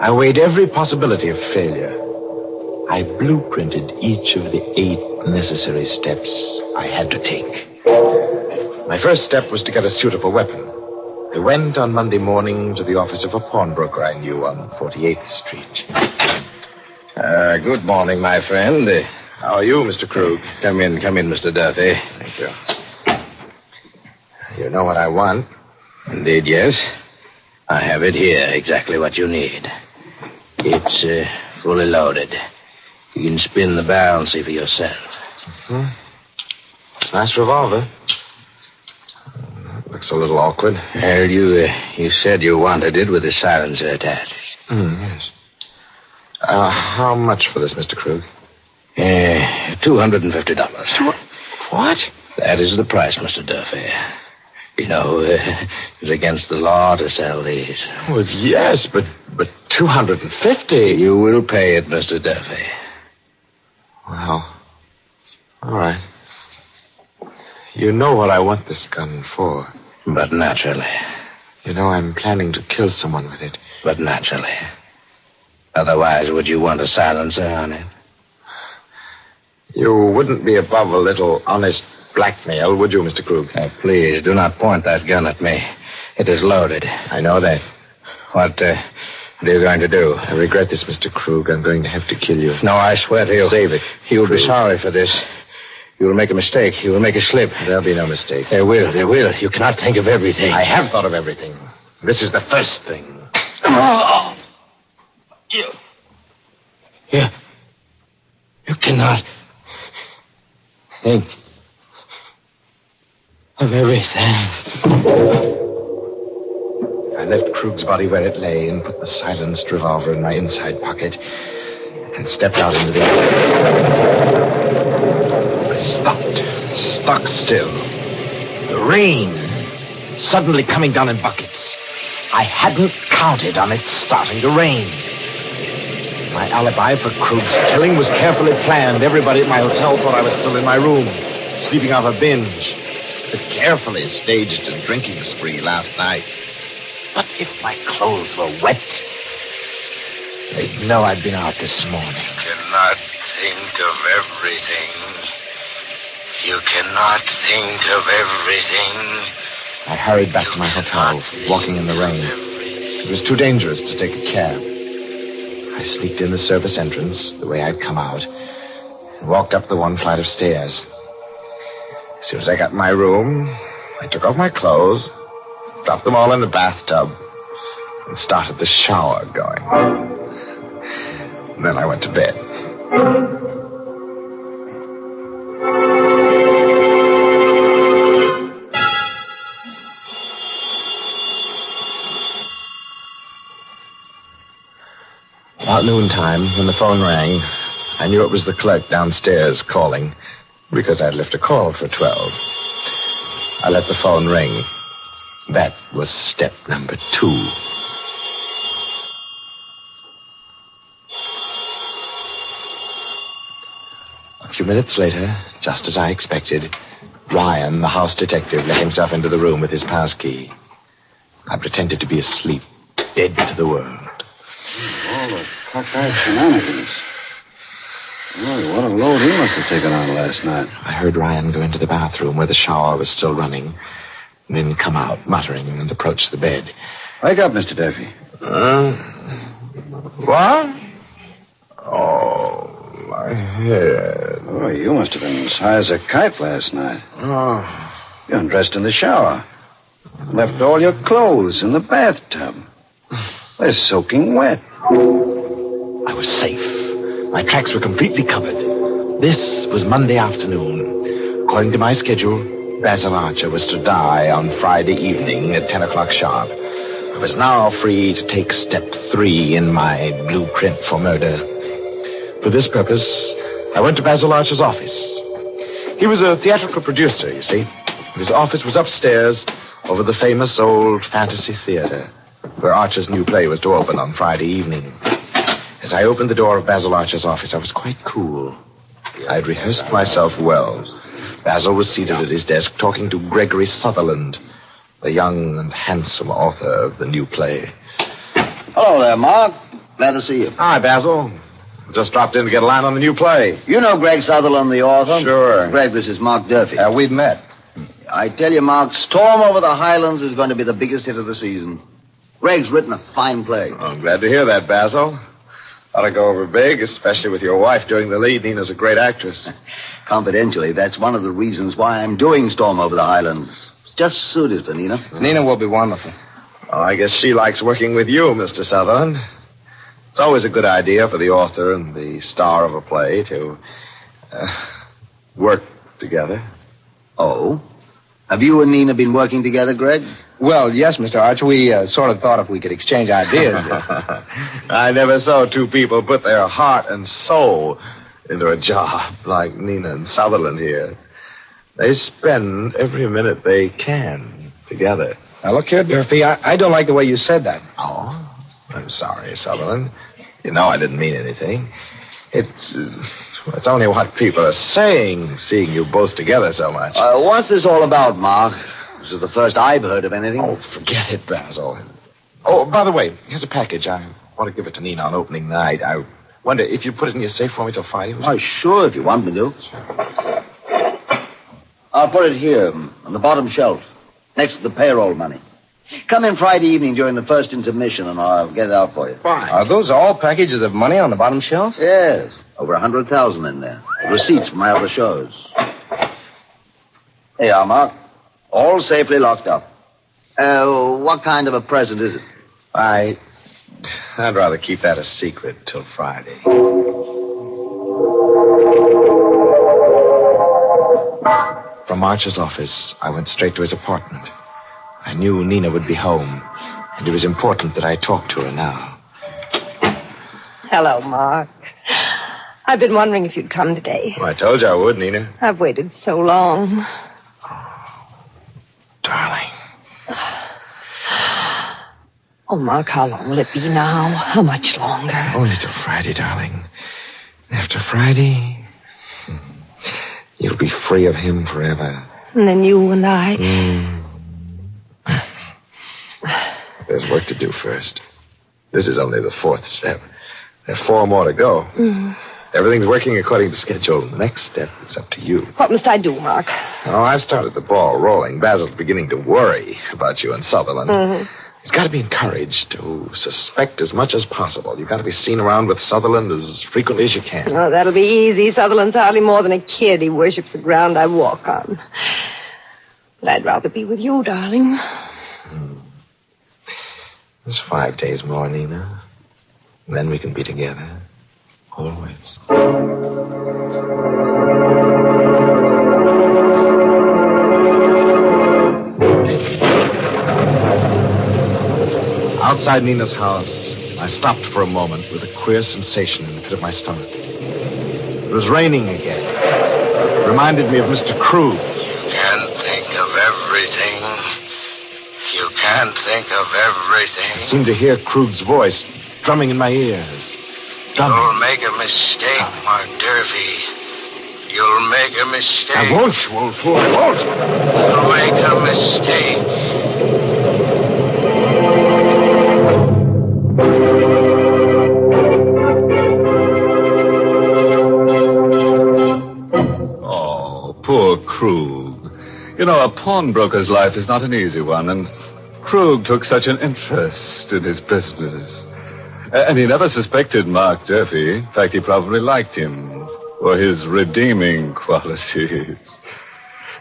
I weighed every possibility of failure. I blueprinted each of the 8 necessary steps I had to take. My first step was to get a suitable weapon. I went on Monday morning to the office of a pawnbroker I knew on 48th Street. Good morning, my friend. How are you, Mr. Krug? Come in, Mr. Duffy. Thank you. You know what I want? Indeed, yes. I have it here, exactly what you need. It's fully loaded. You can spin the barrel and see for yourself. Nice revolver. Looks a little awkward. Well, you said you wanted it with the silencer attached. Yes. How much for this, Mr. Krug? $250. What? That is the price, Mr. Duffy. You know, it's against the law to sell these. Well, yes, but But $250? You will pay it, Mr. Duffy. Well, all right. You know what I want this gun for. But naturally. You know I'm planning to kill someone with it. But naturally. Otherwise, would you want a silencer on it? You wouldn't be above a little honest blackmail, would you, Mr. Krug? Please, do not point that gun at me. It is loaded. I know that. What are you going to do? I regret this, Mr. Krug. I'm going to have to kill you. No, I swear to you. Save it. You'll be sorry for this. You will make a mistake. You will make a slip. There'll be no mistake. There will. You cannot think of everything. I have thought of everything. This is the first thing. Oh. You cannot think of everything. I left Krug's body where it lay and put the silenced revolver in my inside pocket and stepped out into the air. I stopped still. The rain suddenly coming down in buckets. I hadn't counted on it starting to rain. My alibi for Krug's killing was carefully planned. Everybody at my hotel thought I was still in my room, sleeping off a binge. But carefully staged a drinking spree last night. But if my clothes were wet, they'd know I'd been out this morning. You cannot think of everything. You cannot think of everything. I hurried back to my hotel, walking in the rain. It was too dangerous to take a cab. I sneaked in the service entrance, the way I'd come out, and walked up the one flight of stairs. As soon as I got in my room, I took off my clothes, dropped them all in the bathtub, and started the shower going. And then I went to bed. About noontime, when the phone rang, I knew it was the clerk downstairs calling, because I'd left a call for 12. I let the phone ring. That was step number 2. A few minutes later, just as I expected, Ryan, the house detective, let himself into the room with his pass key. I pretended to be asleep, dead to the world. All the cockeyed shenanigans. Boy, what a load he must have taken on last night. I heard Ryan go into the bathroom where the shower was still running, and then come out, muttering, and approach the bed. Wake up, Mr. Duffy. What? Oh, my head. Oh, you must have been as high as a kite last night. Oh. You undressed in the shower. Left all your clothes in the bathtub. They're soaking wet. I was safe. My tracks were completely covered. This was Monday afternoon. According to my schedule, Basil Archer was to die on Friday evening at 10 o'clock sharp. I was now free to take step 3 in my blueprint for murder. For this purpose, I went to Basil Archer's office. He was a theatrical producer, you see. His office was upstairs over the famous old Fantasy Theater, where Archer's new play was to open on Friday evening. As I opened the door of Basil Archer's office, I was quite cool. I'd rehearsed myself well. Basil was seated at his desk talking to Gregory Sutherland, the young and handsome author of the new play. Hello there, Mark. Glad to see you. Hi, Basil. Just dropped in to get a line on the new play. You know Greg Sutherland, the author? Sure. Greg, this is Mark Duffy. We've met. I tell you, Mark, Storm Over the Highlands is going to be the biggest hit of the season. Greg's written a fine play. Oh, I'm glad to hear that, Basil. Ought to go over big, especially with your wife doing the lead. Nina's a great actress. Confidentially, that's one of the reasons why I'm doing Storm Over the Highlands. Just suited for Nina. Nina will be wonderful. Oh, I guess she likes working with you, Mr. Sutherland. It's always a good idea for the author and the star of a play to work together. Oh? Have you and Nina been working together, Greg? Well, yes, Mr. Archer. We sort of thought if we could exchange ideas. I never saw two people put their heart and soul into a job like Nina and Sutherland here. They spend every minute they can together. Now, look here, Duffy, I don't like the way you said that. Oh? I'm sorry, Sutherland. You know I didn't mean anything. It's only what people are saying, seeing you both together so much. What's this all about, Mark? This is the first I've heard of anything. Oh, forget it, Basil. Oh, by the way, here's a package. I want to give it to Nina on opening night. I wonder if you put it in your safe for me till Friday. Why, sure, if you want me to. I'll put it here, on the bottom shelf, next to the payroll money. Come in Friday evening during the first intermission, and I'll get it out for you. Fine. Are those all packages of money on the bottom shelf? Yes, over 100,000 in there. Receipts from my other shows. There you are, Mark. All safely locked up. What kind of a present is it? I'd rather keep that a secret till Friday. From Archer's office, I went straight to his apartment. I knew Nina would be home, and it was important that I talk to her now. Hello, Mark. I've been wondering if you'd come today. Well, I told you I would, Nina. I've waited so long. Darling. Oh, Mark, how long will it be now? How much longer? Only till Friday, darling. After Friday, you'll be free of him forever. And then you and I... There's work to do first. This is only the 4th step. There are 4 more to go. Everything's working according to schedule. The next step is up to you. What must I do, Mark? Oh, I've started the ball rolling. Basil's beginning to worry about you and Sutherland. He's got to be encouraged to suspect as much as possible. You've got to be seen around with Sutherland as frequently as you can. Oh, that'll be easy. Sutherland's hardly more than a kid. He worships the ground I walk on. But I'd rather be with you, darling. There's 5 days more, Nina. Then we can be together. Always. Outside Nina's house, I stopped for a moment with a queer sensation in the pit of my stomach. It was raining again. It reminded me of Mr. Krug. You can't think of everything. You can't think of everything. I seemed to hear Krug's voice drumming in my ears. Drumming. You'll make a mistake, Mark Durfee. You'll make a mistake. I won't, you old fool. I won't. You'll make a mistake. Oh, poor Krug. You know, a pawnbroker's life is not an easy one, and Krug took such an interest in his business. And he never suspected Mark Durfee. In fact, he probably liked him for his redeeming qualities.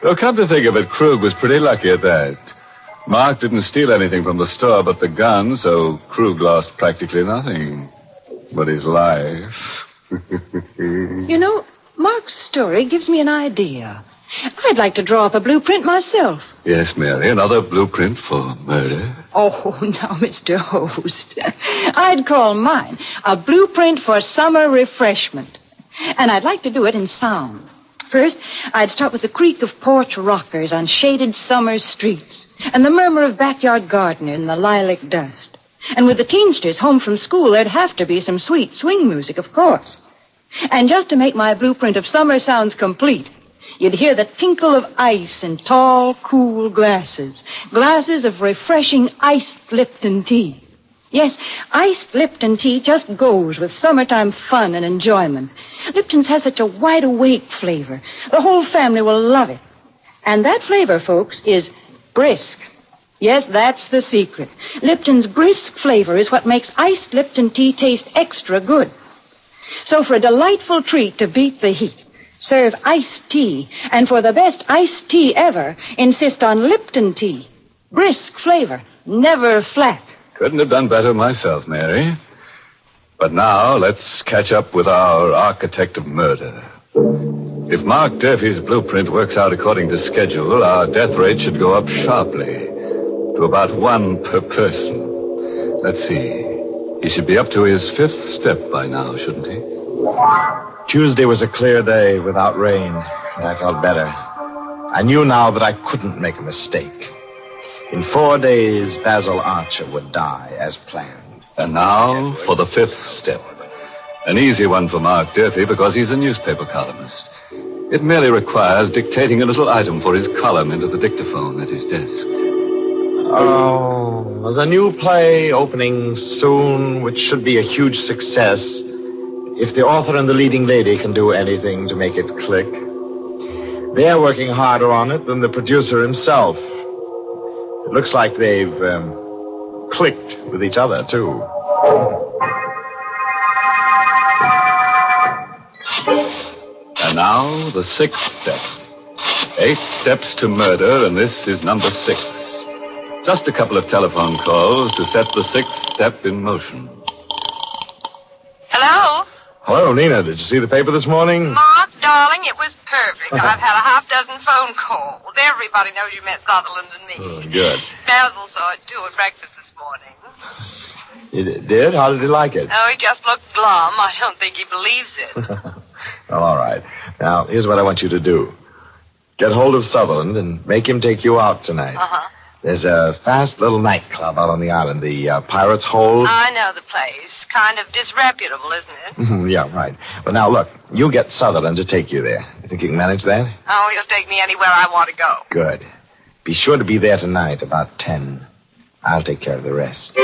Though, come to think of it, Krug was pretty lucky at that. Mark didn't steal anything from the store but the gun, so Krug lost practically nothing but his life. You know, Mark's story gives me an idea. I'd like to draw up a blueprint myself. Yes, Mary, another blueprint for murder. Oh, now, Mr. Host. I'd call mine a blueprint for summer refreshment. And I'd like to do it in sound. First, I'd start with the creak of porch rockers on shaded summer streets, and the murmur of backyard gardeners in the lilac dust. And with the teensters home from school, there'd have to be some sweet swing music, of course. And just to make my blueprint of summer sounds complete, you'd hear the tinkle of ice in tall, cool glasses. Glasses of refreshing iced Lipton tea. Yes, iced Lipton tea just goes with summertime fun and enjoyment. Lipton's has such a wide-awake flavor. The whole family will love it. And that flavor, folks, is brisk. Yes, that's the secret. Lipton's brisk flavor is what makes iced Lipton tea taste extra good. So for a delightful treat to beat the heat, serve iced tea. And for the best iced tea ever, insist on Lipton tea. Brisk flavor, never flat. Couldn't have done better myself, Mary. But now, let's catch up with our architect of murder. If Mark Durfee's blueprint works out according to schedule, our death rate should go up sharply to about 1 per person. Let's see. He should be up to his 5th step by now, shouldn't he? Tuesday was a clear day without rain, and I felt better. I knew now that I couldn't make a mistake. In 4 days, Basil Archer would die as planned. And now for the fifth step. An easy one for Mark Durfee because he's a newspaper columnist. It merely requires dictating a little item for his column into the dictaphone at his desk. Oh, there's a new play opening soon, which should be a huge success. If the author and the leading lady can do anything to make it click. They're working harder on it than the producer himself. It looks like they've clicked with each other, too. And now, the sixth step. 8 steps to murder, and this is number 6. Just a couple of telephone calls to set the 6th step in motion. Hello? Hello, Nina. Did you see the paper this morning? Mark, darling, it was perfect. I've had a half-dozen phone calls. Everybody knows you met Sutherland and me. Oh, good. Basil saw it, too, at breakfast this morning. You did? How did he like it? Oh, he just looked glum. I don't think he believes it. Well, all right. Now, here's what I want you to do. Get hold of Sutherland and make him take you out tonight. Uh-huh. There's a fast little nightclub out on the island, the Pirate's Hold. I know the place. Kind of disreputable, isn't it? Yeah, right. But now, look, you get Sutherland to take you there. You think you can manage that? Oh, he'll take me anywhere I want to go. Good. Be sure to be there tonight about 10. I'll take care of the rest.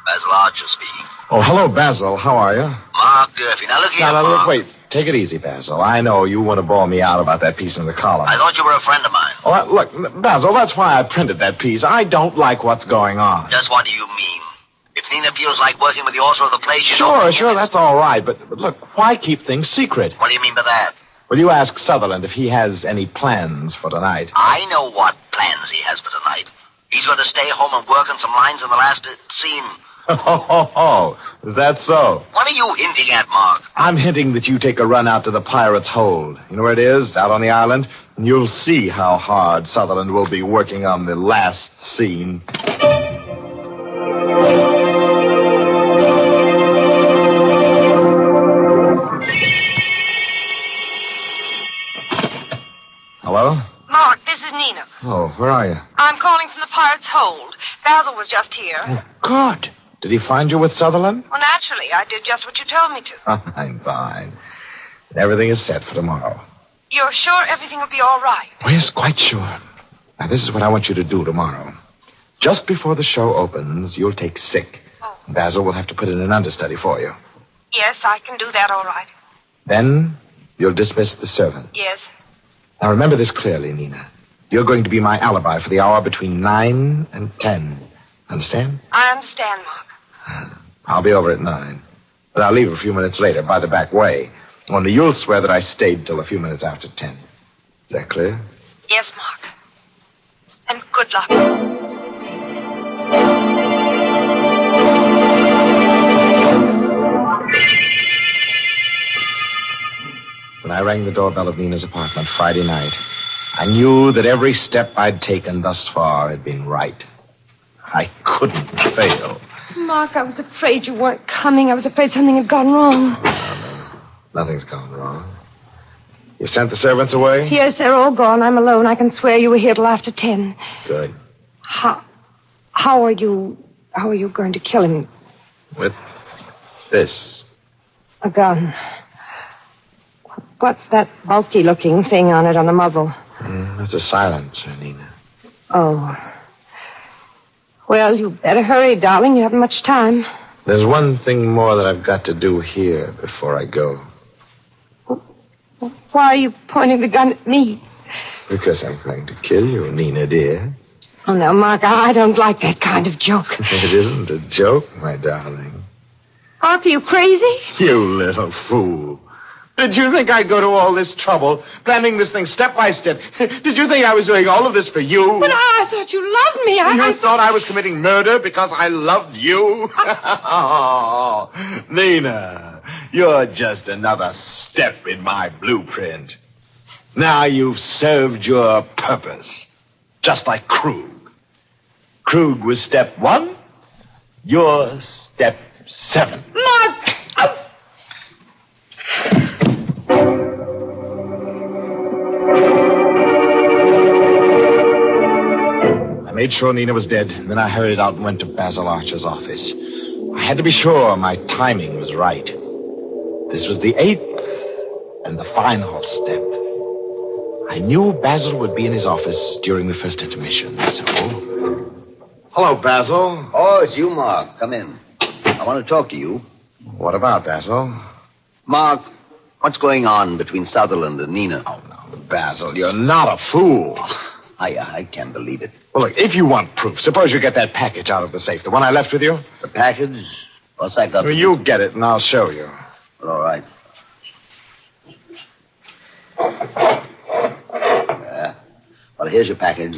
Basil Archer speaking. Oh, hello, Basil. How are you? Mark Durfee. Now, look here, Now, Mark. look, wait. Take it easy, Basil. I know you want to bawl me out about that piece in the column. I thought you were a friend of mine. Oh, look, Basil, that's why I printed that piece. I don't like what's going on. Just what do you mean? If Nina feels like working with the author of the play, she Sure, that's all right. But look, why keep things secret? What do you mean by that? Well, you ask Sutherland if he has any plans for tonight. I know what plans he has for tonight. He's going to stay home and work on some lines in the last scene. Oh, is that so? What are you hinting at, Mark? I'm hinting that you take a run out to the Pirate's Hold. You know where it is? Out on the island? And you'll see how hard Sutherland will be working on the last scene. Hello? Mark, this is Nina. Oh, where are you? I'm calling from the Pirate's Hold. Basil was just here. Good. Did he find you with Sutherland? Well, naturally, I did just what you told me to. I'm fine. Everything is set for tomorrow. You're sure everything will be all right? Oh, yes, quite sure. Now, this is what I want you to do tomorrow. Just before the show opens, you'll take sick. Oh. Basil will have to put in an understudy for you. Yes, I can do that all right. Then you'll dismiss the servant. Yes. Now, remember this clearly, Nina. You're going to be my alibi for the hour between 9 and 10. Understand? I understand, Mark. I'll be over at 9. But I'll leave a few minutes later by the back way. Only you'll swear that I stayed till a few minutes after 10. Is that clear? Yes, Mark. And good luck. When I rang the doorbell of Nina's apartment Friday night, I knew that every step I'd taken thus far had been right. I couldn't fail. Mark, I was afraid you weren't coming. I was afraid something had gone wrong. Nothing's gone wrong. You sent the servants away? Yes, they're all gone. I'm alone. I can swear you were here till after 10. Good. How are you going to kill him? With this. A gun. What's that bulky-looking thing on it on the muzzle? That's a silencer, Nina. Oh. Well, you better hurry, darling. You haven't much time. There's one thing more that I've got to do here before I go. Why are you pointing the gun at me? Because I'm going to kill you, Nina, dear. Oh, now, Mark, I don't like that kind of joke. It isn't a joke, my darling. Mark, are you crazy? You little fool. Did you think I'd go to all this trouble, planning this thing step by step? Did you think I was doing all of this for you? But I thought you loved me. You thought I was committing murder because I loved you? Oh, Nina, you're just another step in my blueprint. Now you've served your purpose, just like Krug. Krug was step 1, you're step 7. Mark! made sure Nina was dead, and then I hurried out and went to Basil Archer's office. I had to be sure my timing was right. This was the 8th and the final step. I knew Basil would be in his office during the first intermission, so... Hello, Basil. Oh, it's you, Mark. Come in. I want to talk to you. What about, Basil? Mark, what's going on between Sutherland and Nina? Oh, no, Basil, you're not a fool. I can't believe it. Well, look, if you want proof, suppose you get that package out of the safe, the one I left with you. The package? What's that got to do? You get it, and I'll show you. Well, all right. Well, here's your package.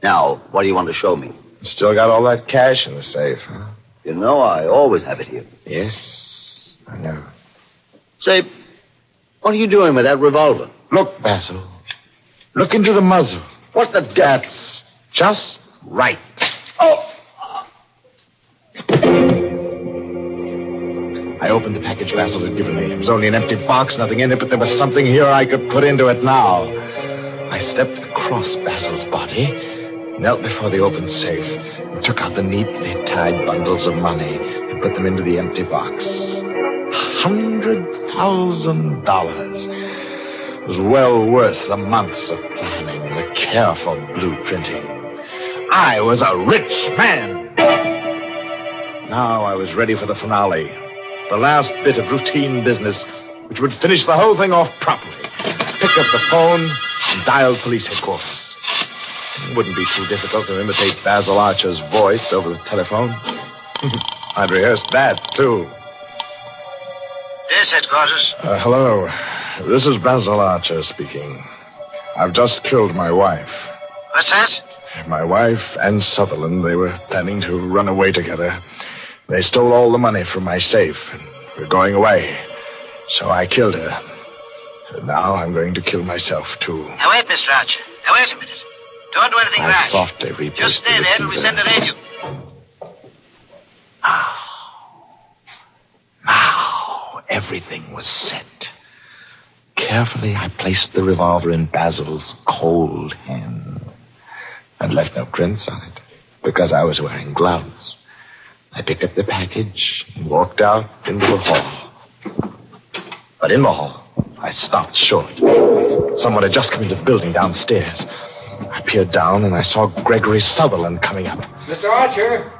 Now, what do you want to show me? Still got all that cash in the safe, huh? You know, I always have it here. Yes, I know. Say, what are you doing with that revolver? Look, Basil. Look into the muzzle. What's the depth? That's just right. Oh! I opened the package Basil had given me. It was only an empty box, nothing in it, but there was something here I could put into it now. I stepped across Basil's body, knelt before the open safe, and took out the neatly tied bundles of money and put them into the empty box. $100,000. It was well worth the months of planning and the careful blueprinting. I was a rich man. Now I was ready for the finale. The last bit of routine business, which would finish the whole thing off properly. Picked up the phone and dialed police headquarters. It wouldn't be too difficult to imitate Basil Archer's voice over the telephone. I'd rehearsed that, too. Yes, headquarters. Hello. This is Basil Archer speaking. I've just killed my wife. What's that? My wife and Sutherland, they were planning to run away together. They stole all the money from my safe, and we're going away. So I killed her. And now I'm going to kill myself, too. Now, wait, Mr. Archer. Now, wait a minute. Don't do anything I rash. softly replaced Just stay there till we send a radio. Now, everything was set. Carefully, I placed the revolver in Basil's cold hand. I'd left no prints on it, because I was wearing gloves. I picked up the package and walked out into the hall. But in the hall, I stopped short. Someone had just come into the building downstairs. I peered down and I saw Gregory Sutherland coming up. Mr. Archer,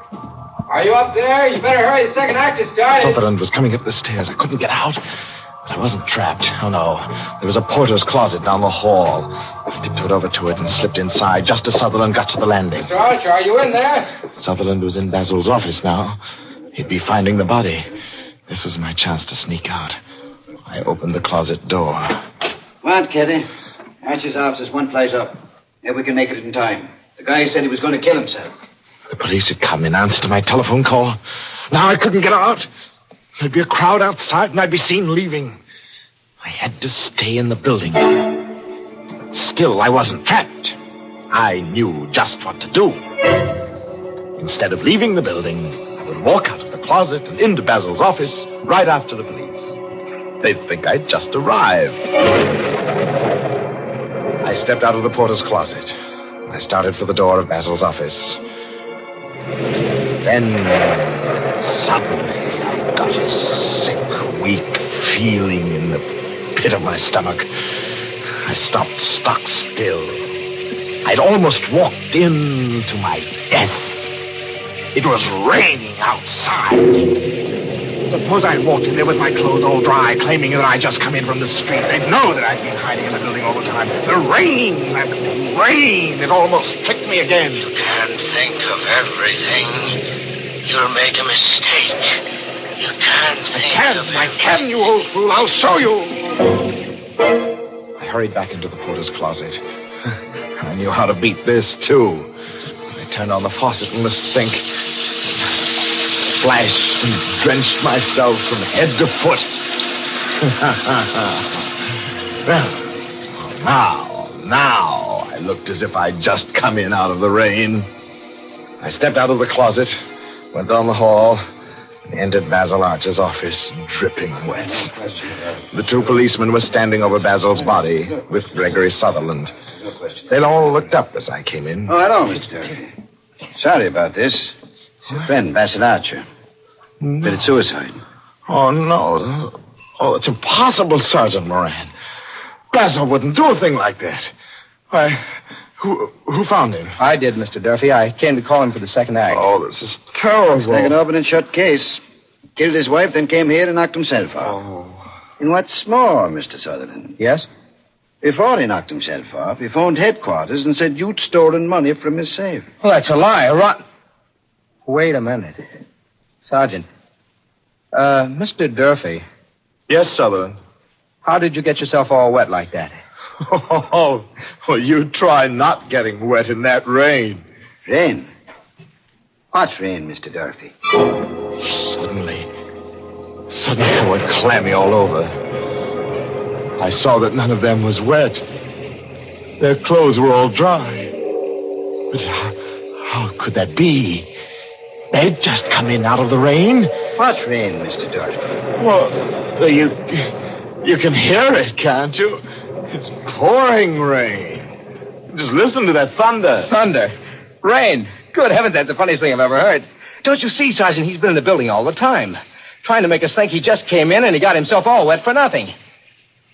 are you up there? You better hurry. The second act is started. Sutherland was coming up the stairs. I couldn't get out, but I wasn't trapped. Oh, no. There was a porter's closet down the hall. I tiptoed over to it and slipped inside just as Sutherland got to the landing. Mr. Archer, are you in there? Sutherland was in Basil's office now. He'd be finding the body. This was my chance to sneak out. I opened the closet door. Come on, Kitty. Archer's office is one place up. Maybe we can make it in time. The guy said he was going to kill himself. The police had come in answer to my telephone call. Now I couldn't get out. There'd be a crowd outside and I'd be seen leaving. I had to stay in the building. Still, I wasn't trapped. I knew just what to do. Instead of leaving the building, I would walk out of the closet and into Basil's office right after the police. They'd think I'd just arrived. I stepped out of the porter's closet. I started for the door of Basil's office. Then, suddenly, I got a sick, weak feeling in the pit of my stomach. I stopped stock still. I'd almost walked into my death. It was raining outside. Suppose I walked in there with my clothes all dry, claiming that I'd just come in from the street. They'd know that I'd been hiding in the building all the time. The rain, that rain, it almost tricked me again. You can't think of everything. You'll make a mistake. You can't think of everything. I can, you old fool. I'll show you. I hurried back into the porter's closet. I knew how to beat this, too. I turned on the faucet in the sink. Splashed and drenched myself from head to foot. Well, now I looked as if I'd just come in out of the rain. I stepped out of the closet, went down the hall, Entered Basil Archer's office, dripping wet. The two policemen were standing over Basil's body with Gregory Sutherland. They all looked up as I came in. Oh, hello, Mr. Durfee. Sorry about this. It's your friend, Basil Archer. Committed suicide. Oh, no. Oh, it's impossible, Sergeant Moran. Basil wouldn't do a thing like that. Why, who found him? I did, Mr. Durfee. I came to call him for the second act. Oh, this is terrible. It's like an open and shut case. Killed his wife, then came here and knocked himself off. Oh. And what's more, Mr. Sutherland? Yes? Before he knocked himself off, he phoned headquarters and said you'd stolen money from his safe. Well, that's a lie. Wait a minute. Sergeant. Mr. Durfee. Yes, Sutherland. How did you get yourself all wet like that? Oh, well, you try not getting wet in that rain. Rain? What's rain, Mr. Durfee? Suddenly I went clammy all over. I saw that none of them was wet. Their clothes were all dry. But how could that be? They'd just come in out of the rain. What rain, Mr. Durfee? Well, you can hear it, can't you? It's pouring rain. Just listen to that thunder. Thunder? Rain? Good heavens, that's the funniest thing I've ever heard. Don't you see, Sergeant, he's been in the building all the time. Trying to make us think he just came in and he got himself all wet for nothing.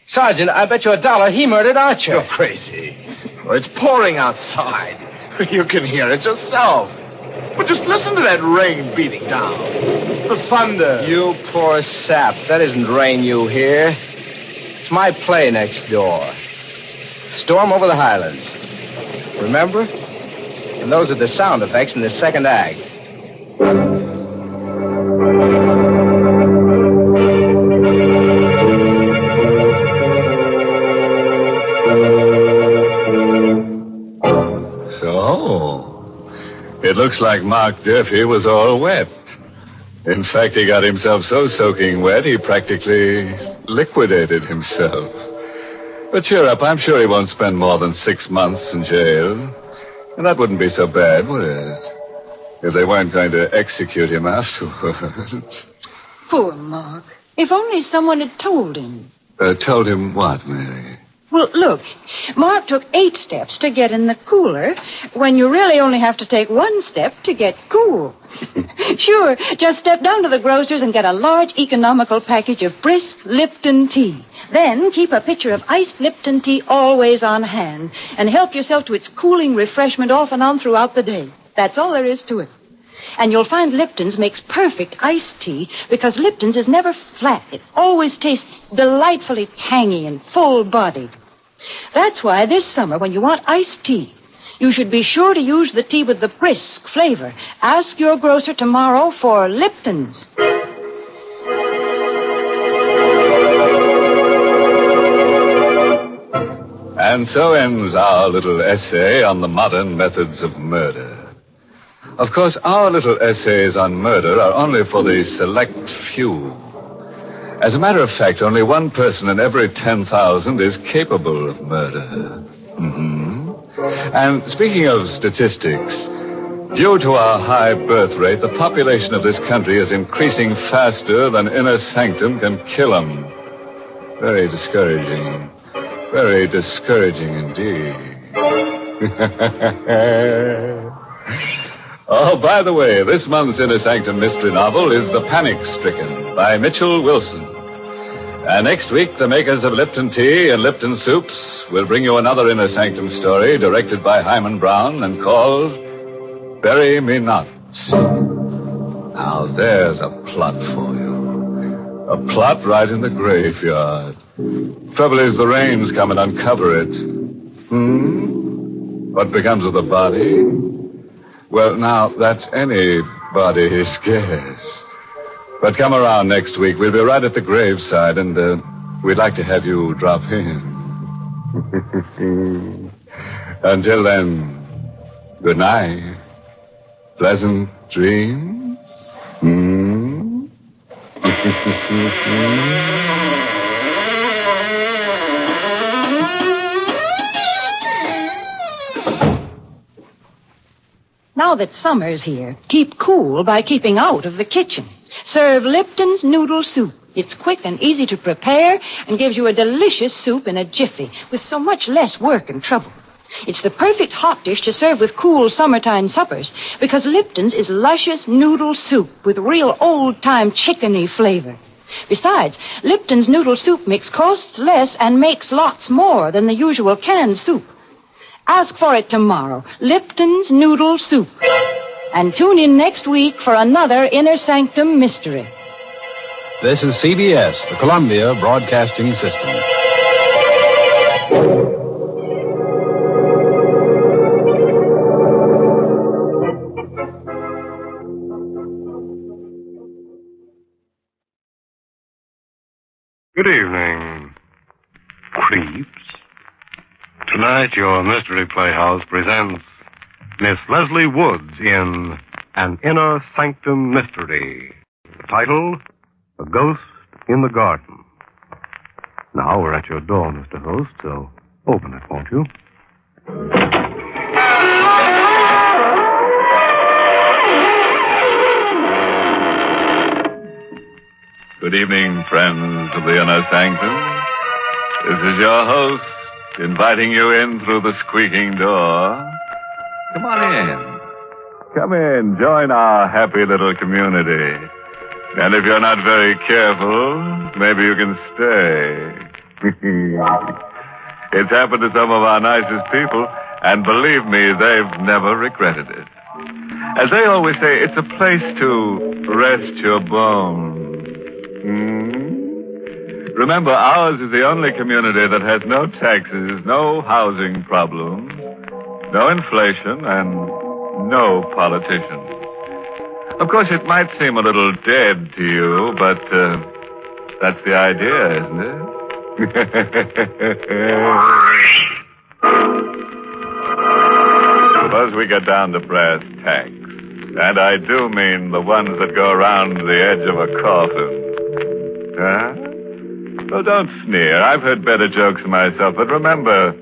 Sergeant, I bet you $1 he murdered Archer. You're crazy. It's pouring outside. You can hear it yourself. But just listen to that rain beating down. The thunder. You poor sap. That isn't rain you hear. It's my play next door. Storm over the Highlands. Remember? And those are the sound effects in the second act. So, it looks like Mark Durfee was all wet. In fact, he got himself so soaking wet, he practically liquidated himself. But cheer up, I'm sure he won't spend more than 6 months in jail. And that wouldn't be so bad, would it? If they weren't going to execute him afterward. Poor Mark. If only someone had told him. Told him what, Mary? Well, look, Mark took 8 steps to get in the cooler when you really only have to take 1 step to get cool. Sure, just step down to the grocer's and get a large economical package of brisk Lipton tea. Then keep a pitcher of iced Lipton tea always on hand and help yourself to its cooling refreshment off and on throughout the day. That's all there is to it. And you'll find Lipton's makes perfect iced tea because Lipton's is never flat. It always tastes delightfully tangy and full-bodied. That's why this summer, when you want iced tea, you should be sure to use the tea with the brisk flavor. Ask your grocer tomorrow for Lipton's. And so ends our little essay on the modern methods of murder. Of course, our little essays on murder are only for the select few. As a matter of fact, only 1 person in every 10,000 is capable of murder. Mm-hmm. And speaking of statistics, due to our high birth rate, the population of this country is increasing faster than inner sanctum can kill them. Very discouraging. Very discouraging indeed. Oh, by the way, this month's Inner Sanctum mystery novel is The Panic Stricken by Mitchell Wilson. And next week, the makers of Lipton Tea and Lipton Soups will bring you another Inner Sanctum story directed by Hyman Brown and called Bury Me Not. Now, there's a plot for you. A plot right in the graveyard. Trouble is, the rain's come and uncover it. What becomes of the body? Well, now, that's anybody's guess. But come around next week. We'll be right at the graveside, and we'd like to have you drop in. Until then, good night. Pleasant dreams. Now that summer's here, keep cool by keeping out of the kitchen. serve Lipton's Noodle Soup. It's quick and easy to prepare and gives you a delicious soup in a jiffy with so much less work and trouble. It's the perfect hot dish to serve with cool summertime suppers because Lipton's is luscious noodle soup with real old-time chickeny flavor. Besides, Lipton's noodle soup mix costs less and makes lots more than the usual canned soup. Ask for it tomorrow, Lipton's Noodle Soup. And tune in next week for another Inner Sanctum mystery. This is CBS, the Columbia Broadcasting System. Good evening, creeps. Tonight, your Mystery Playhouse presents Miss Leslie Woods in An Inner Sanctum Mystery. The title, A Ghost in the Garden. Now we're at your door, Mr. Host, so open it, won't you? Good evening, friends of the Inner Sanctum. This is your host, inviting you in through the squeaking door. Come on in. Come in, join our happy little community. And if you're not very careful, maybe you can stay. It's happened to some of our nicest people, and believe me, they've never regretted it. As they always say, it's a place to rest your bones. Remember, ours is the only community that has no taxes, no housing problems, no inflation, and no politicians. Of course, it might seem a little dead to you, but that's the idea, isn't it? Suppose we get down to brass tacks. And I do mean the ones that go around the edge of a coffin. Huh? Well, don't sneer. I've heard better jokes myself, but remember,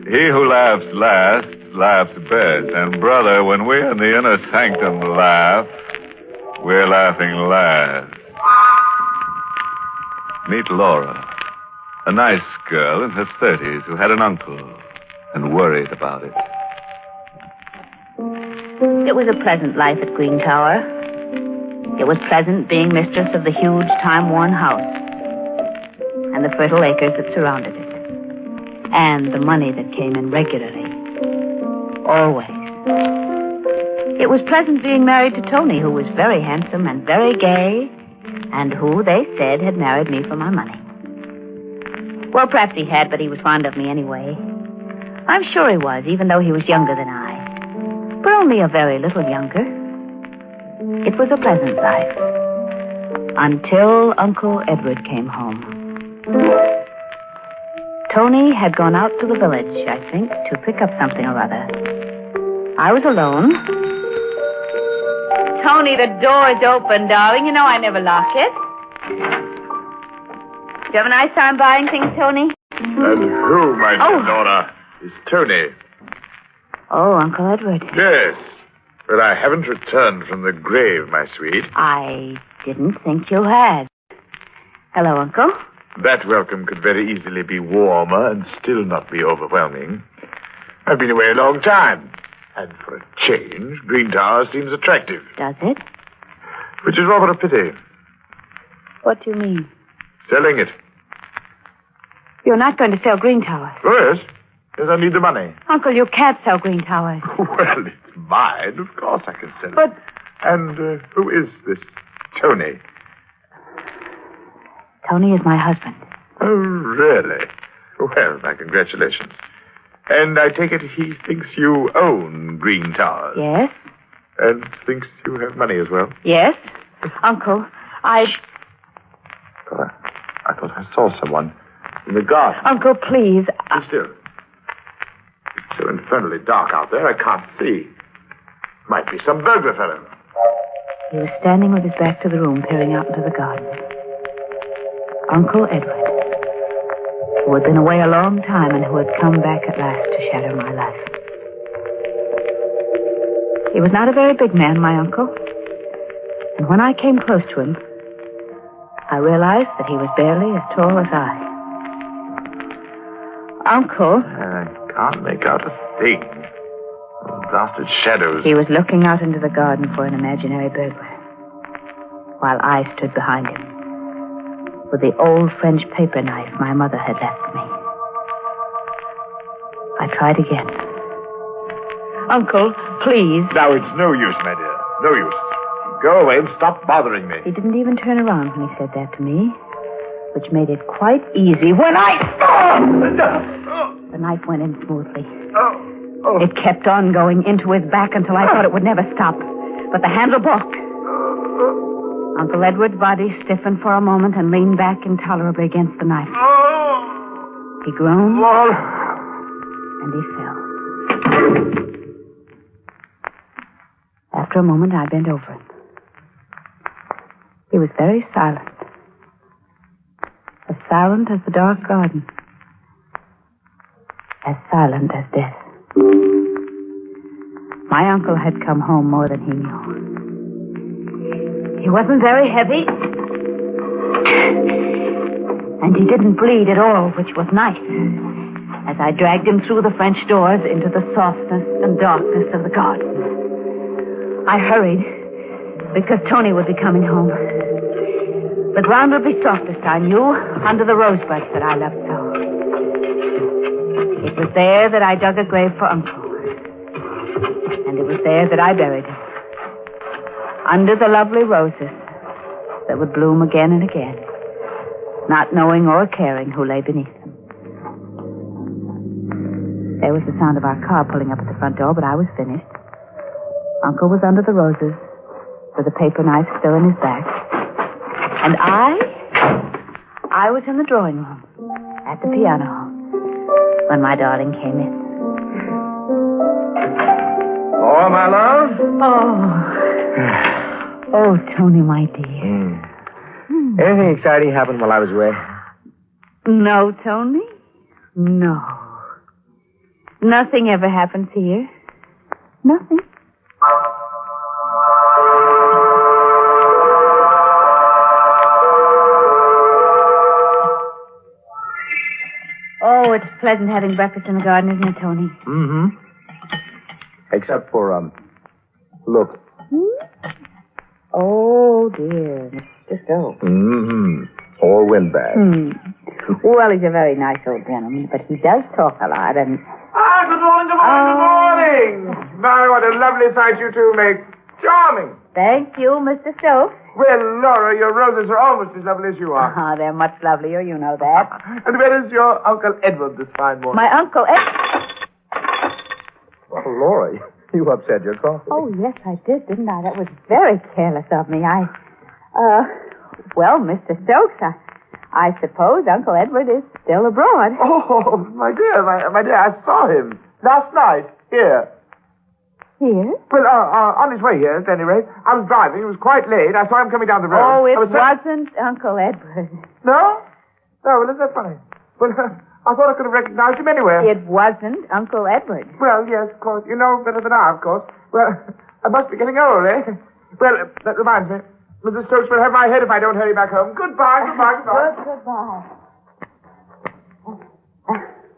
he who laughs last laughs best. And, brother, when we in the Inner Sanctum laugh, we're laughing last. Meet Laura, a nice girl in her 30s who had an uncle and worried about it. It was a pleasant life at Green Tower. It was pleasant being mistress of the huge, time-worn house and the fertile acres that surrounded it, and the money that came in regularly. Always. It was pleasant being married to Tony, who was very handsome and very gay, and who, they said, had married me for my money. Well, perhaps he had, but he was fond of me anyway. I'm sure he was, even though he was younger than I. But only a very little younger. It was a pleasant life. Until Uncle Edward came home. Tony had gone out to the village, I think, to pick up something or other. I was alone. Tony, the door's open, darling. You know I never lock it. Do you have a nice time buying things, Tony? And who, my dear Laura, is Tony? Oh, Uncle Edward. Yes, but I haven't returned from the grave, my sweet. I didn't think you had. Hello, Uncle. That welcome could very easily be warmer and still not be overwhelming. I've been away a long time, and for a change, Green Tower seems attractive. Does it? Which is rather a pity. What do you mean? Selling it. You're not going to sell Green Towers. Oh, yes. Yes, I need the money. Uncle, you can't sell Green Towers. Well, it's mine. Of course I can sell it. But... And who is this Tony? Tony is my husband. Oh, really? Well, my congratulations. And I take it he thinks you own Green Towers? Yes. And thinks you have money as well? Yes. Uncle, I thought I saw someone in the garden. Uncle, please. Be still. It's so infernally dark out there, I can't see. Might be some burglar fellow. He was standing with his back to the room, peering out into the garden. Uncle Edward, who had been away a long time and who had come back at last to shadow my life. He was not a very big man, my uncle. And when I came close to him, I realized that he was barely as tall as I. Uncle. I can't make out a thing. Blasted shadows. He was looking out into the garden for an imaginary burglar, while I stood behind him with the old French paper knife my mother had left me. I tried again. Uncle, please. Now, it's no use, my dear. No use. Go away and stop bothering me. He didn't even turn around when he said that to me, which made it quite easy when I... The knife went in smoothly. It kept on going into his back until I thought it would never stop. But the handle balked. Uncle Edward's body stiffened for a moment and leaned back intolerably against the knife. He groaned, and he fell. After a moment, I bent over him. He was very silent. As silent as the dark garden. As silent as death. My uncle had come home more than he knew. He wasn't very heavy. And he didn't bleed at all, which was nice. As I dragged him through the French doors into the softness and darkness of the garden. I hurried, because Tony would be coming home. The ground would be softest, I knew, under the rosebuds that I loved so. It was there that I dug a grave for Uncle. And it was there that I buried him. Under the lovely roses that would bloom again and again, not knowing or caring who lay beneath them. There was the sound of our car pulling up at the front door, but I was finished. Uncle was under the roses, with the paper knife still in his back. And I was in the drawing room, at the piano, when my darling came in. Oh, my love? Oh, Tony, my dear. Anything exciting happened while I was away? No, Tony. No. Nothing ever happens here. Nothing. Oh, it's pleasant having breakfast in the garden, isn't it, Tony? Mm-hmm. Except for, look. Oh, dear. Mr. Stokes. Mm-hmm. Or windbag. Well, he's a very nice old gentleman, but he does talk a lot, and... Good morning, good morning. My, what a lovely sight you two make. Charming. Thank you, Mr. Stokes. Well, Laura, your roses are almost as lovely as you are. They're much lovelier, you know that. And where is your Uncle Edward this fine morning? My Uncle Edward... Oh, Laura, you upset your coffee. Oh, yes, I did, didn't I? That was very careless of me. Well, Mr. Stokes, I suppose Uncle Edward is still abroad. Oh, my dear, my dear, I saw him last night, here. Here? Well, on his way here, at any rate. I was driving. It was quite late. I saw him coming down the road. Oh, it wasn't Uncle Edward. No? No, well, isn't that funny? Well, I thought I could have recognized him anywhere. It wasn't Uncle Edward. Well, yes, of course. You know better than I, of course. Well, I must be getting old, eh? Well, that reminds me. Mrs. Stokes will have my head if I don't hurry back home. Goodbye. Goodbye.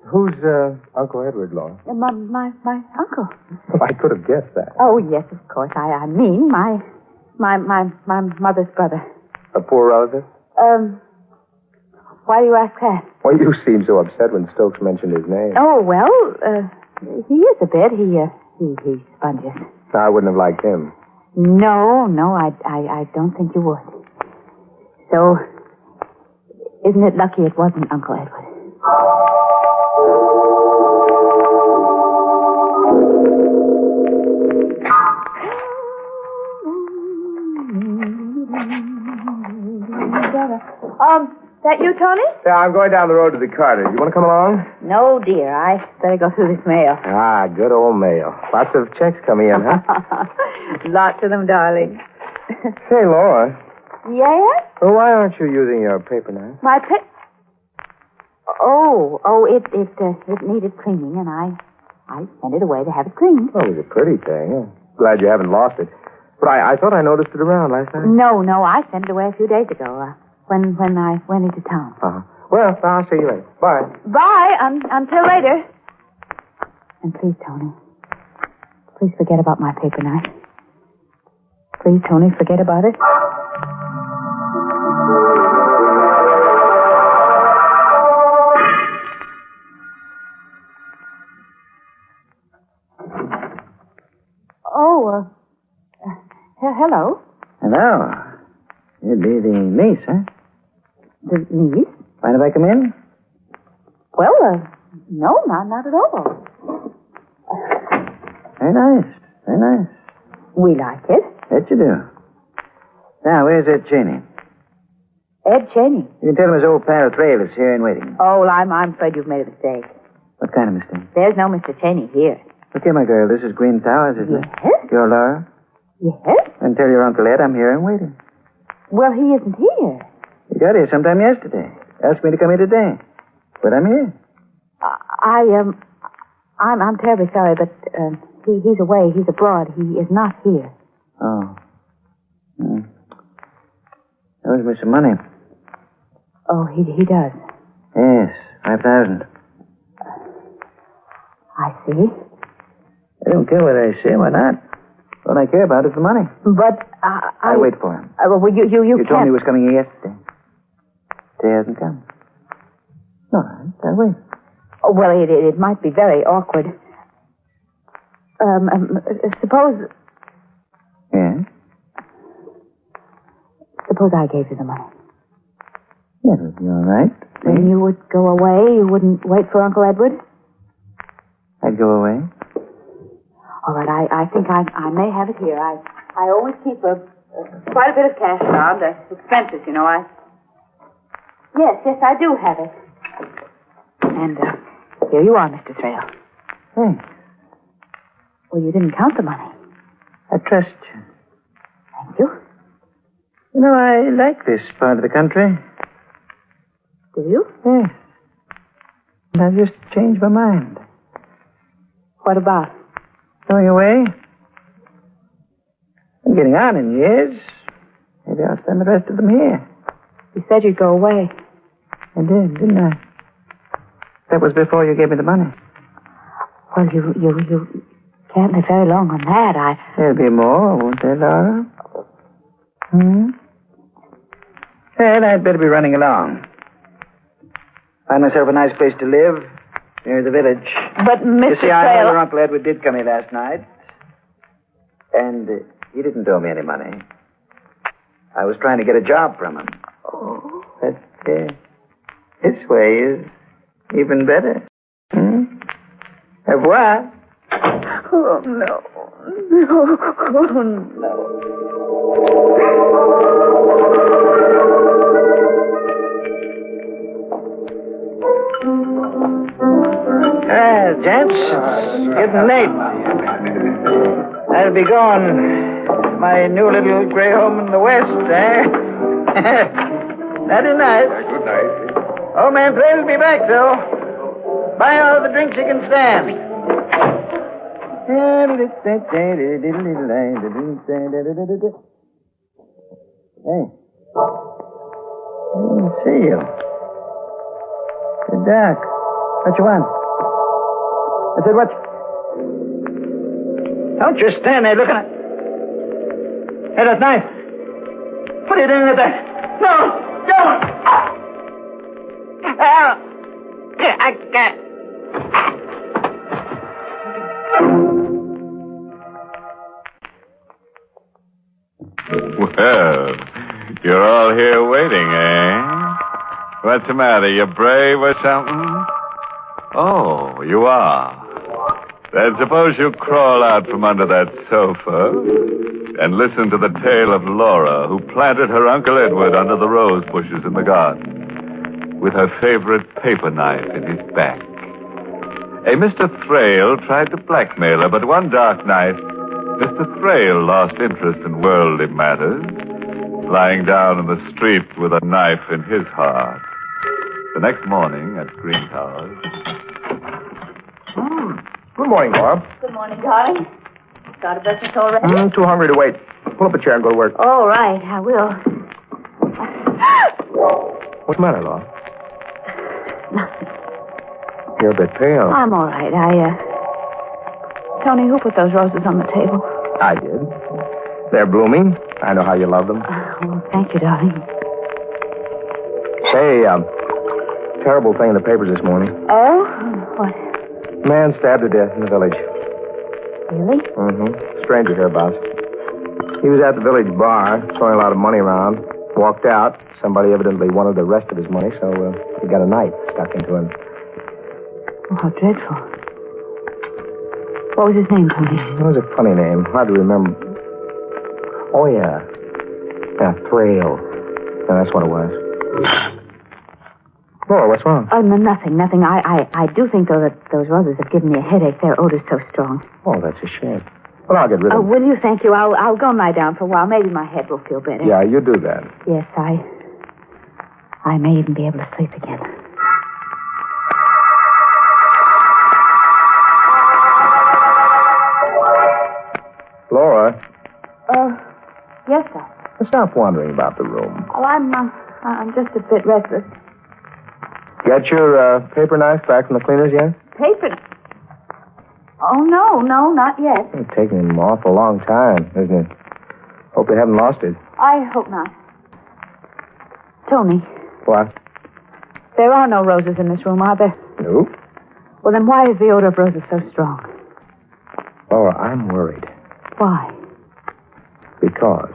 Who's, Uncle Edward, Laura? My uncle. Well, I could have guessed that. Oh, yes, of course. I mean, my mother's brother. A poor relative? Why do you ask that? Well, you seemed so upset when Stokes mentioned his name. Oh, well, he is a bit. He sponges. I wouldn't have liked him. No, I don't think you would. So, isn't it lucky it wasn't Uncle Edward? That you, Tony? Yeah, I'm going down the road to the Carters. You want to come along? No, dear. I better go through this mail. Ah, good old mail. Lots of checks coming in, huh? Lots of them, darling. Say, Laura. Yes? Well, why aren't you using your paper knife? My Oh, it needed cleaning, and I sent it away to have it cleaned. Oh, it was a pretty thing. Glad you haven't lost it. But I thought I noticed it around last night. No, I sent it away a few days ago, when I went into town. Uh-huh. Well, I'll see you later. Bye. Bye. Until later. And please, Tony, please forget about my paper knife. Please, Tony, forget about it. Oh, hello. Hello. You'd be the niece, huh? The niece? Mind if I come in? Well, no, not at all. Very nice. Very nice. We like it. Bet you do. Now, where's Ed Cheney? Ed Cheney? You can tell him his old pal Trail is here and waiting. Oh, well, I'm afraid you've made a mistake. What kind of mistake? There's no Mr. Cheney here. Look here, my girl. This is Green Towers, isn't it? Yes? You're Laura? Yes? And tell your Uncle Ed I'm here and waiting. Well, he isn't here. He got here sometime yesterday. Asked me to come here today. But I'm here. I'm terribly sorry, but he's away. He's abroad. He is not here. Oh. Owes me some money. Oh, he does. Yes, 5,000. I see. I don't care what I say. Why not? What I care about is the money. But I'll wait for him. Well, you You can't. told me he was coming here yesterday. Today hasn't come. All right, I'll wait. Oh, well, it might be very awkward. Suppose I gave you the money. Yeah, it'll be all right. Then you would go away? You wouldn't wait for Uncle Edward? I'd go away. All right, I think I may have it here. I always keep quite a bit of cash around. Expenses, you know. Yes, I do have it. And here you are, Mr. Thrale. Thanks. Well, you didn't count the money. I trust you. Thank you. You know, I like this part of the country. Do you? Yes. And I've just changed my mind. What about? Going away. I'm getting on in years. Maybe I'll spend the rest of them here. You said you'd go away. I did, didn't I? That was before you gave me the money. Well, you can't live very long on that. There'll be more, won't there, Laura? Well, I'd better be running along. Find myself a nice place to live, near the village. But, Mr. You see, I know Thrale... your Uncle Edward did come here last night. And he didn't owe me any money. I was trying to get a job from him. Oh. But this way is even better. Au revoir. Oh, no. Oh, no. Gents, it's getting late. I'll be going to my new little gray home in the west, eh? That is nice. Good night. Old man Thrale will be back, though. Buy all the drinks you can stand. Hey. I didn't see you. You're dark. What you want? I said, what? Don't just stand there looking at... Hey, that knife. Put it in there. No, don't. I can't. Well, you're all here waiting, eh? What's the matter? You brave or something? Oh, you are. Then suppose you crawl out from under that sofa and listen to the tale of Laura, who planted her Uncle Edward under the rose bushes in the garden with her favorite paper knife in his back. A Mr. Thrale tried to blackmail her, but one dark night, Mr. Thrale lost interest in worldly matters, lying down in the street with a knife in his heart. The next morning at Green Towers... Good morning, Bob. Good morning, darling. Start a breakfast already? Too hungry to wait. pull up a chair and go to work. All right, I will. What's the matter, Laura? Nothing. You're a bit pale. I'm all right. Tony, who put those roses on the table? I did. They're blooming. I know how you love them. Oh, thank you, darling. Hey, terrible thing in the papers this morning. Oh? What? Man stabbed to death in the village. Really? Mm-hmm. Stranger hereabouts. He was at the village bar, throwing a lot of money around. Walked out. Somebody evidently wanted the rest of his money, so he got a knife stuck into him. Oh, how dreadful. What was his name, Tony? It was a funny name. Hard to remember. Oh, yeah. Yeah, Thrail. Yeah, that's what it was. Laura, what's wrong? Oh, no, nothing. I do think, though, that those roses have given me a headache. Their odor's so strong. Oh, that's a shame. Well, I'll get rid of Oh, them. will you? Thank you. I'll go and lie down for a while. Maybe my head will feel better. Yeah, you do that. Yes, I may even be able to sleep again. Laura, Yes, sir. stop wandering about the room. Oh, I'm just a bit restless. Get your paper knife back from the cleaners yet? Paper? Oh, no, not yet. It's taking an awful long time, isn't it? Hope you haven't lost it. I hope not. Tony, What? there are no roses in this room, are there? No. Well, then why is the odor of roses so strong? Laura, I'm worried. Why? Because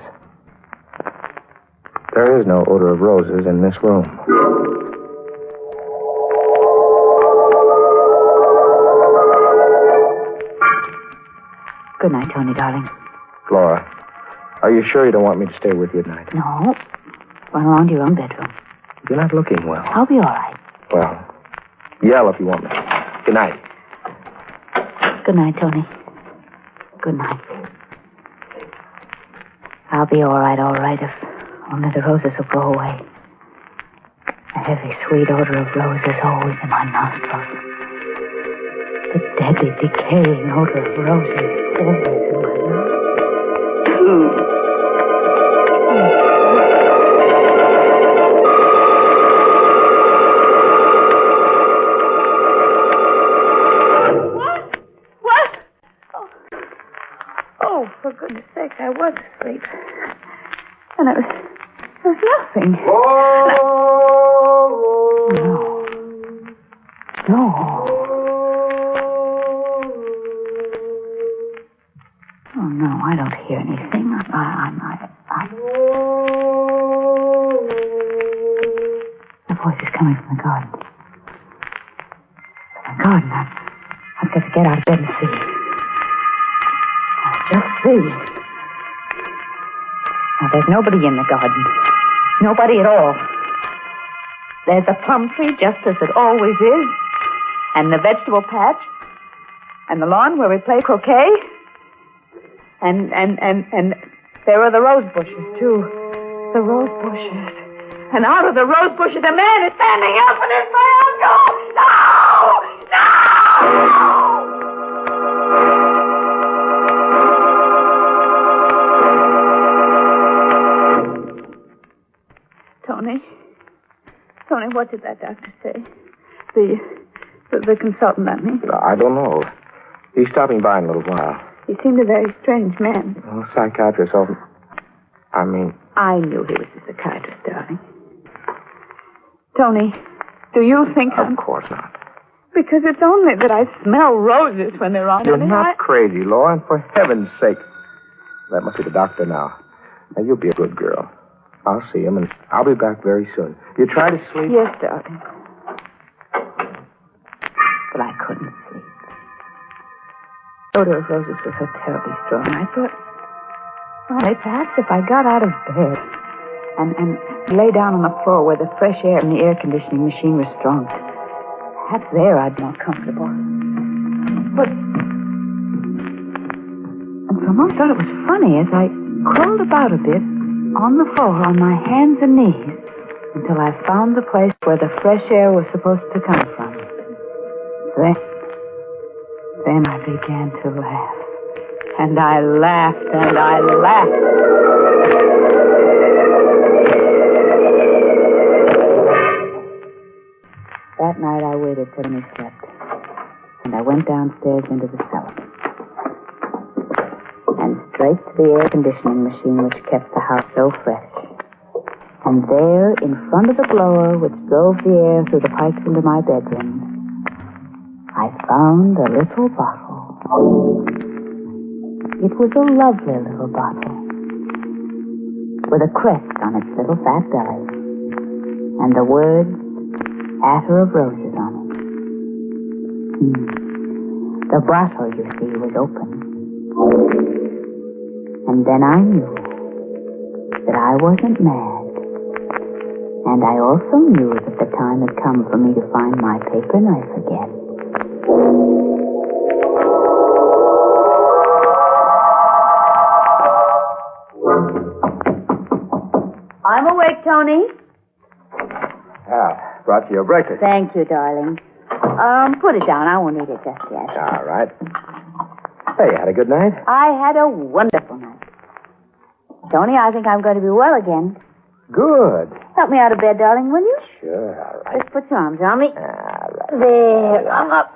there is no odor of roses in this room. Good night, Tony, darling. Laura, are you sure you don't want me to stay with you at night? No. Run along to your own bedroom. You're not looking well. I'll be all right. Well, yell if you want me. Good night. Good night, Tony. Good night. I'll be all right, if only the roses will go away. The heavy, sweet odor of roses always in my nostrils. The deadly, decaying odor of roses always in my nostrils. Oh, for goodness sake, I was asleep. And it was nothing. No. Oh, no, I don't hear anything. The voice is coming from the garden. The garden. I've got to get out of bed and see. Just see. Now, there's nobody in the garden. Nobody at all. There's the plum tree, just as it always is. And the vegetable patch. And the lawn where we play croquet. And there are the rose bushes, too. The rose bushes. And out of the rose bushes, a man is standing up, and it's my uncle! No! Tony, what did that doctor say? The consultant, I mean. I don't know. He's stopping by in a little while. He seemed a very strange man. Oh, psychiatrist often. I knew he was a psychiatrist, darling. Tony, do you think Of course not. Because it's only that I smell roses when they're on. You're not crazy, Laura, and for heaven's sake. That must be the doctor now. Now, you'll be a good girl. I'll see him, and I'll be back very soon. You try to sleep? Yes, darling. But I couldn't sleep. The odor of roses was so terribly strong. I thought, perhaps if I got out of bed and lay down on the floor where the fresh air in the air conditioning machine was strong, perhaps there I'd be more comfortable. But and for a moment I thought it was funny as I crawled about a bit on the floor on my hands and knees until I found the place where the fresh air was supposed to come from. Then I began to laugh. And I laughed and I laughed. That night I waited till he slept. And I went downstairs into the cellar. And straight to the air conditioning machine which kept the house so fresh. And there, in front of the blower which drove the air through the pipes into my bedroom, I found a little bottle. It was a lovely little bottle, with a crest on its little fat belly, and the words, Attar of Roses on it. The bottle, you see, was open. And then I knew that I wasn't mad. And I also knew that the time had come for me to find my paper knife again. I'm awake, Tony. Brought you your breakfast. Thank you, darling. Put it down. I won't eat it just yet. All right. Hey, you had a good night? I had a wonderful night. Tony, I think I'm going to be well again. Good. Help me out of bed, darling, will you? Sure, all right. Just put your arms around me. All right. There, I'm up.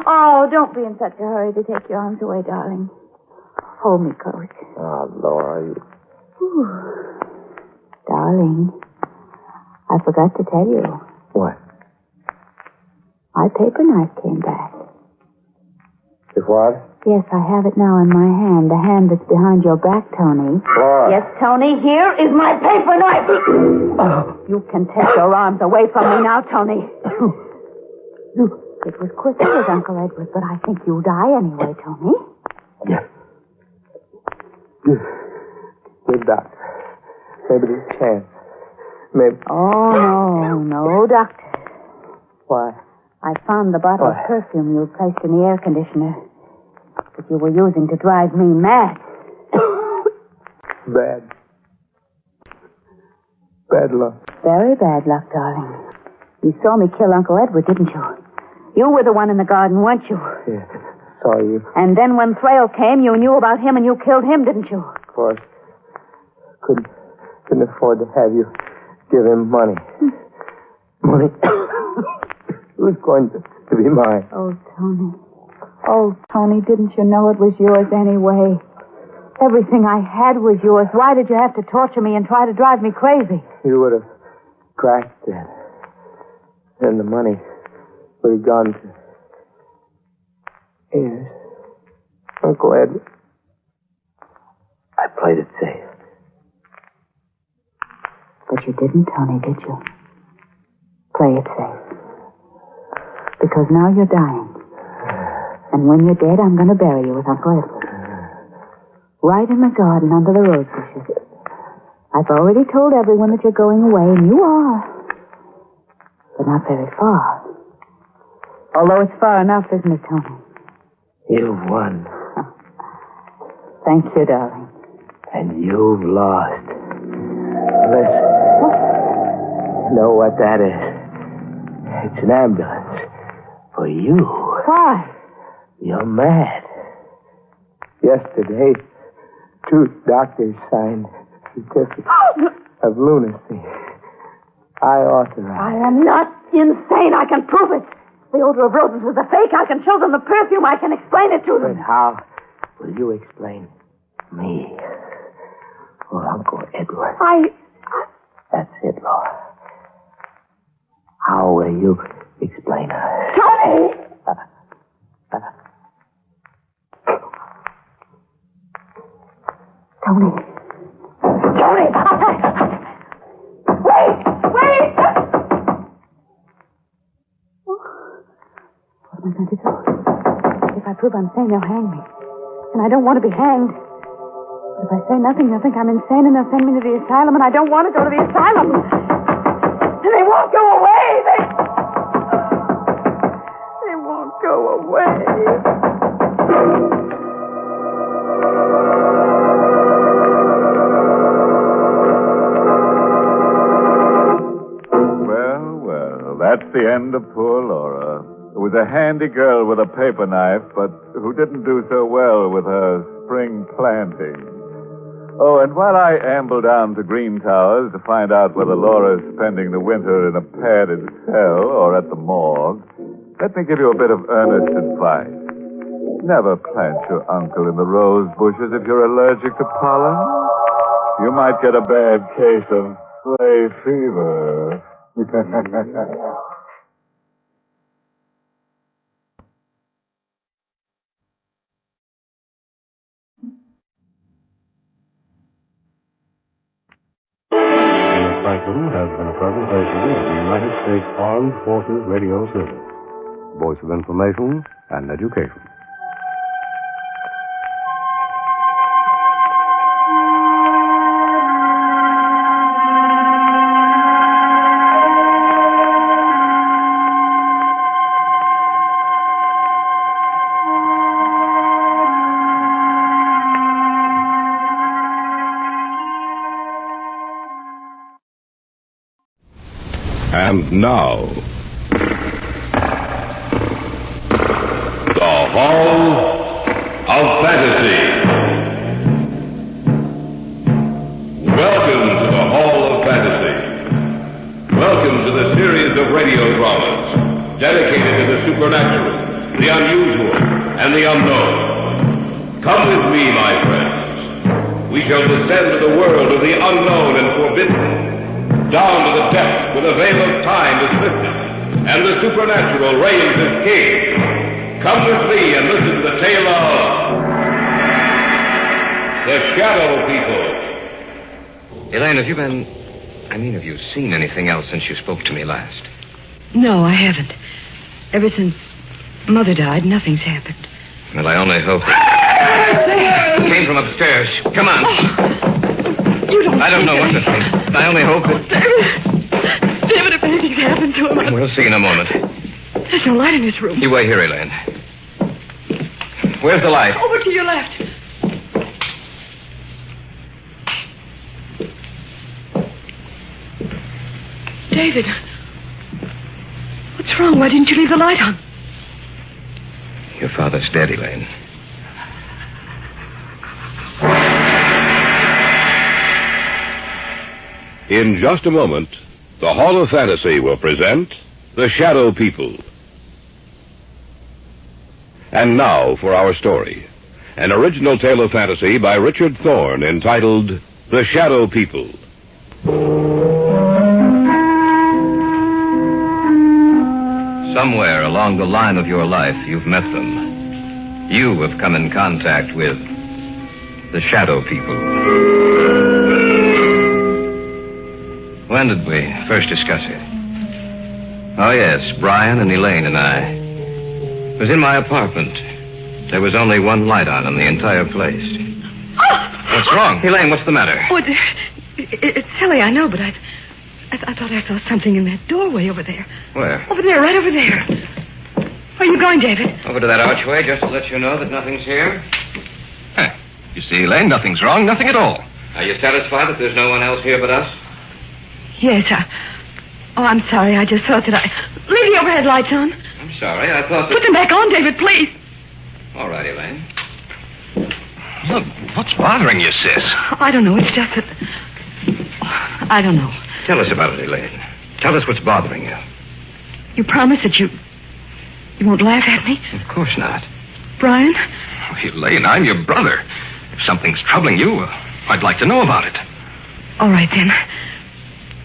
Oh, don't be in such a hurry to take your arms away, darling. Hold me close. Oh, Laura, you... Darling, I forgot to tell you. What? My paper knife came back. It what? Yes, I have it now in my hand. The hand that's behind your back, Tony. Laura. Yes, Tony, here is my paper knife. You can take your arms away from me now, Tony. It was quick with Uncle Edward, but I think you'll die anyway, Tony. Yeah. Good doctor. Maybe there's a chance. Maybe. Oh, no, doctor. Why? I found the bottle of perfume you placed in the air conditioner that you were using to drive me mad. Bad. Bad luck. Very bad luck, darling. You saw me kill Uncle Edward, didn't you? You were the one in the garden, weren't you? Yeah, saw you. And then when Thrale came, you knew about him and you killed him, didn't you? Of course. Couldn't afford to have you give him money. Money. It was going to be mine. Oh, Tony. Oh, Tony, didn't you know it was yours anyway? Everything I had was yours. Why did you have to torture me and try to drive me crazy? You would have cracked it. And the money would have gone to... Yes. Uncle Edward. I played it safe. But you didn't, Tony, did you? Play it safe. Because now you're dying. And when you're dead, I'm going to bury you with Uncle Edward. Right in the garden under the rose bushes. I've already told everyone that you're going away, and you are. But not very far. Although it's far enough, isn't it, Tony? You've won. Thank you, darling. And you've lost. Listen. You know what that is? It's an ambulance. For you. Why? You're mad. Yesterday, 2 doctors signed certificates of lunacy. I authorized. I am not insane. I can prove it. The odor of roses was a fake. I can show them the perfume. I can explain it to them. But how will you explain me or Uncle Edward? That's it, Laura. How will you explain us? Tony! Tony. Tony! Wait! Wait! What am I going to do? If I prove I'm sane, they'll hang me. And I don't want to be hanged. But if I say nothing, they'll think I'm insane and they'll send me to the asylum, and I don't want to go to the asylum. And they won't go away. They won't go away. Well, that's the end of poor Laura, who was a handy girl with a paper knife, but who didn't do so well with her spring planting. Oh, and while I amble down to Green Towers to find out whether Laura's spending the winter in a padded cell or at the morgue, let me give you a bit of earnest advice. Never plant your uncle in the rose bushes if you're allergic to pollen. You might get a bad case of slave fever. Sanctum has been a presentation of the United States Armed Forces Radio Service. Voice of information and education. And now, the Hall of Fantasy. Welcome to the Hall of Fantasy. Welcome to the series of radio dramas dedicated to the supernatural, the unusual, and the unknown. Come with me, my friends. We shall descend to the world of the unknown and forbidden. Down to the depths where the veil of time is lifted, and the supernatural reigns as king. Come with me and listen to the tale of the Shadow People. Elaine, have you seen anything else since you spoke to me last? No, I haven't. Ever since Mother died, nothing's happened. Well, I only hope that... It came from upstairs. Come on. I don't know what to think. I only hope that... David, if anything's happened to him... We'll see in a moment. There's no light in this room. You wait here, Elaine. Where's the light? Over to your left. David, what's wrong? Why didn't you leave the light on? Your father's dead, Elaine. In just a moment, the Hall of Fantasy will present The Shadow People. And now for our story. An original tale of fantasy by Richard Thorne entitled The Shadow People. Somewhere along the line of your life, you've met them. You have come in contact with the Shadow People. When did we first discuss it? Oh, yes, Brian and Elaine and I. It was in my apartment. There was only one light on in the entire place. What's wrong? Elaine, what's the matter? Oh, it's silly, I know, but I thought I saw something in that doorway over there. Where? Over there, right over there. Where are you going, David? Over to that archway, just to let you know that nothing's here. Huh. You see, Elaine, nothing's wrong, nothing at all. Are you satisfied that there's no one else here but us? Yes, I'm sorry. I just thought that Leave the overhead lights on. I'm sorry. I thought that... Put them back on, David, please. All right, Elaine. Look, what's bothering you, sis? I don't know. It's just that... I don't know. Tell us about it, Elaine. Tell us what's bothering you. You promise that you won't laugh at me? Of course not. Brian? Oh, Elaine, I'm your brother. If something's troubling you, I'd like to know about it. All right, then.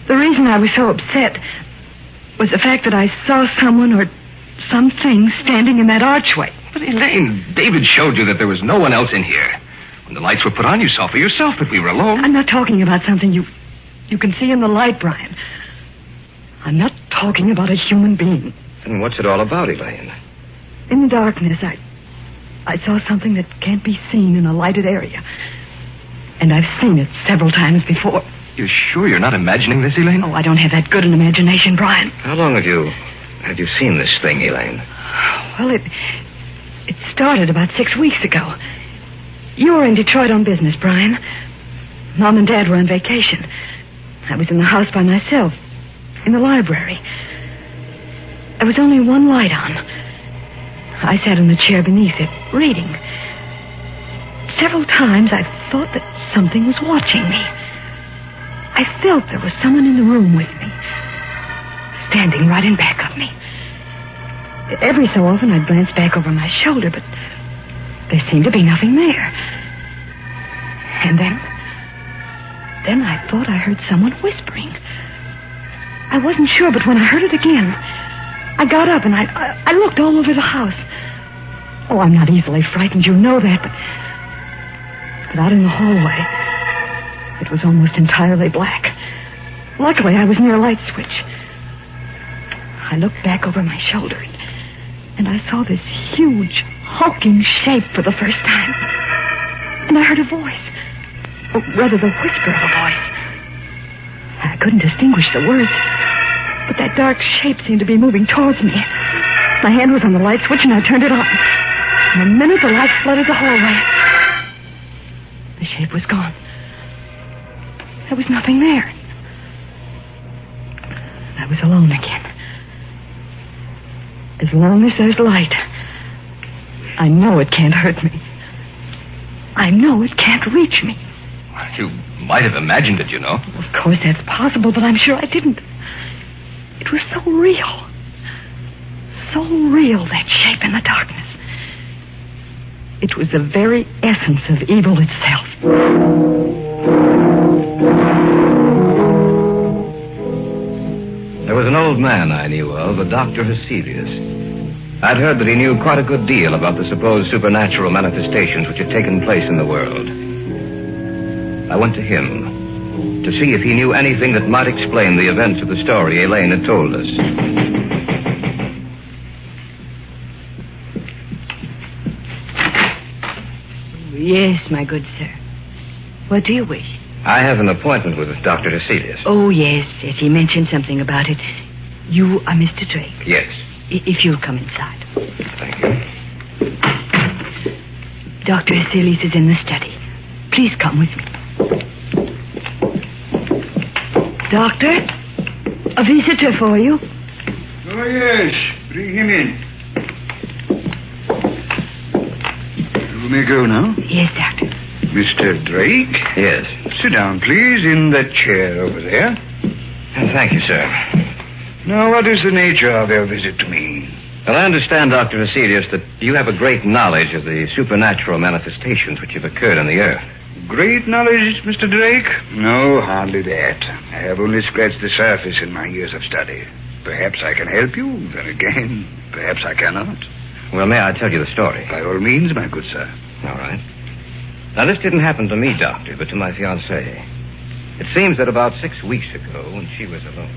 The reason I was so upset was the fact that I saw someone or something standing in that archway. But, Elaine, David showed you that there was no one else in here. When the lights were put on, you saw for yourself that we were alone. I'm not talking about something you can see in the light, Brian. I'm not talking about a human being. Then what's it all about, Elaine? In the darkness, I saw something that can't be seen in a lighted area. And I've seen it several times before. You're sure you're not imagining this, Elaine? Oh, I don't have that good an imagination, Brian. How long have you seen this thing, Elaine? Well, it started about 6 weeks ago. You were in Detroit on business, Brian. Mom and Dad were on vacation. I was in the house by myself, in the library. There was only one light on. I sat in the chair beneath it, reading. Several times I thought that something was watching me. I felt there was someone in the room with me, standing right in back of me. Every so often I'd glance back over my shoulder, but there seemed to be nothing there. And then I thought I heard someone whispering. I wasn't sure, but when I heard it again, I got up and I looked all over the house. Oh, I'm not easily frightened, you know that, but out in the hallway, it was almost entirely black. Luckily, I was near a light switch. I looked back over my shoulder, and I saw this huge, hulking shape for the first time. And I heard a voice. Or rather, the whisper of a voice. I couldn't distinguish the words, but that dark shape seemed to be moving towards me. My hand was on the light switch, and I turned it on. In a minute, the light flooded the hallway. The shape was gone. There was nothing there. I was alone again. As long as there's light, I know it can't hurt me. I know it can't reach me. You might have imagined it, you know. Of course, that's possible, but I'm sure I didn't. It was so real. So real, that shape in the darkness. It was the very essence of evil itself. There was an old man I knew of, a Dr. Heselius. I'd heard that he knew quite a good deal about the supposed supernatural manifestations which had taken place in the world. I went to him to see if he knew anything that might explain the events of the story Elaine had told us. Yes, my good sir. What do you wish? I have an appointment with Dr. Heselius. Oh, yes. He mentioned something about it. You are Mr. Drake. Yes. If you'll come inside. Thank you. Dr. Heselius is in the study. Please come with me. Doctor, a visitor for you. Oh, yes. Bring him in. You may go now. Yes, Doctor. Mr. Drake? Yes. Sit down, please, in that chair over there. Thank you, sir. Now, what is the nature of your visit to me? Well, I understand, Dr. Heselius, that you have a great knowledge of the supernatural manifestations which have occurred on the earth. Great knowledge, Mr. Drake? No, hardly that. I have only scratched the surface in my years of study. Perhaps I can help you, then again, perhaps I cannot. Well, may I tell you the story? By all means, my good sir. All right. Now, this didn't happen to me, Doctor, but to my fiancée. It seems that about 6 weeks ago, when she was alone.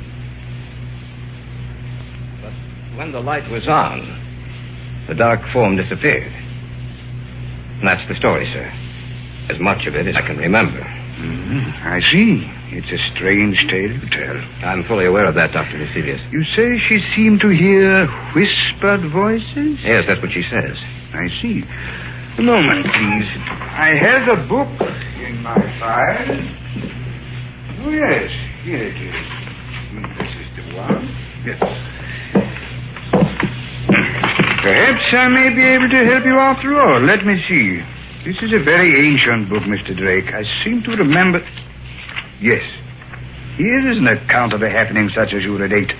But when the light was on, the dark form disappeared. And that's the story, sir. As much of it as I can remember. I see. It's a strange tale you tell. I'm fully aware of that, Dr. Heselius. You say she seemed to hear whispered voices? Yes, that's what she says. I see. A moment, please. I have a book in my file. Oh, yes. Here it is. This is the one. Yes. Perhaps I may be able to help you after all. Let me see. This is a very ancient book, Mr. Drake. I seem to remember... Yes. Here is an account of a happening such as you relate.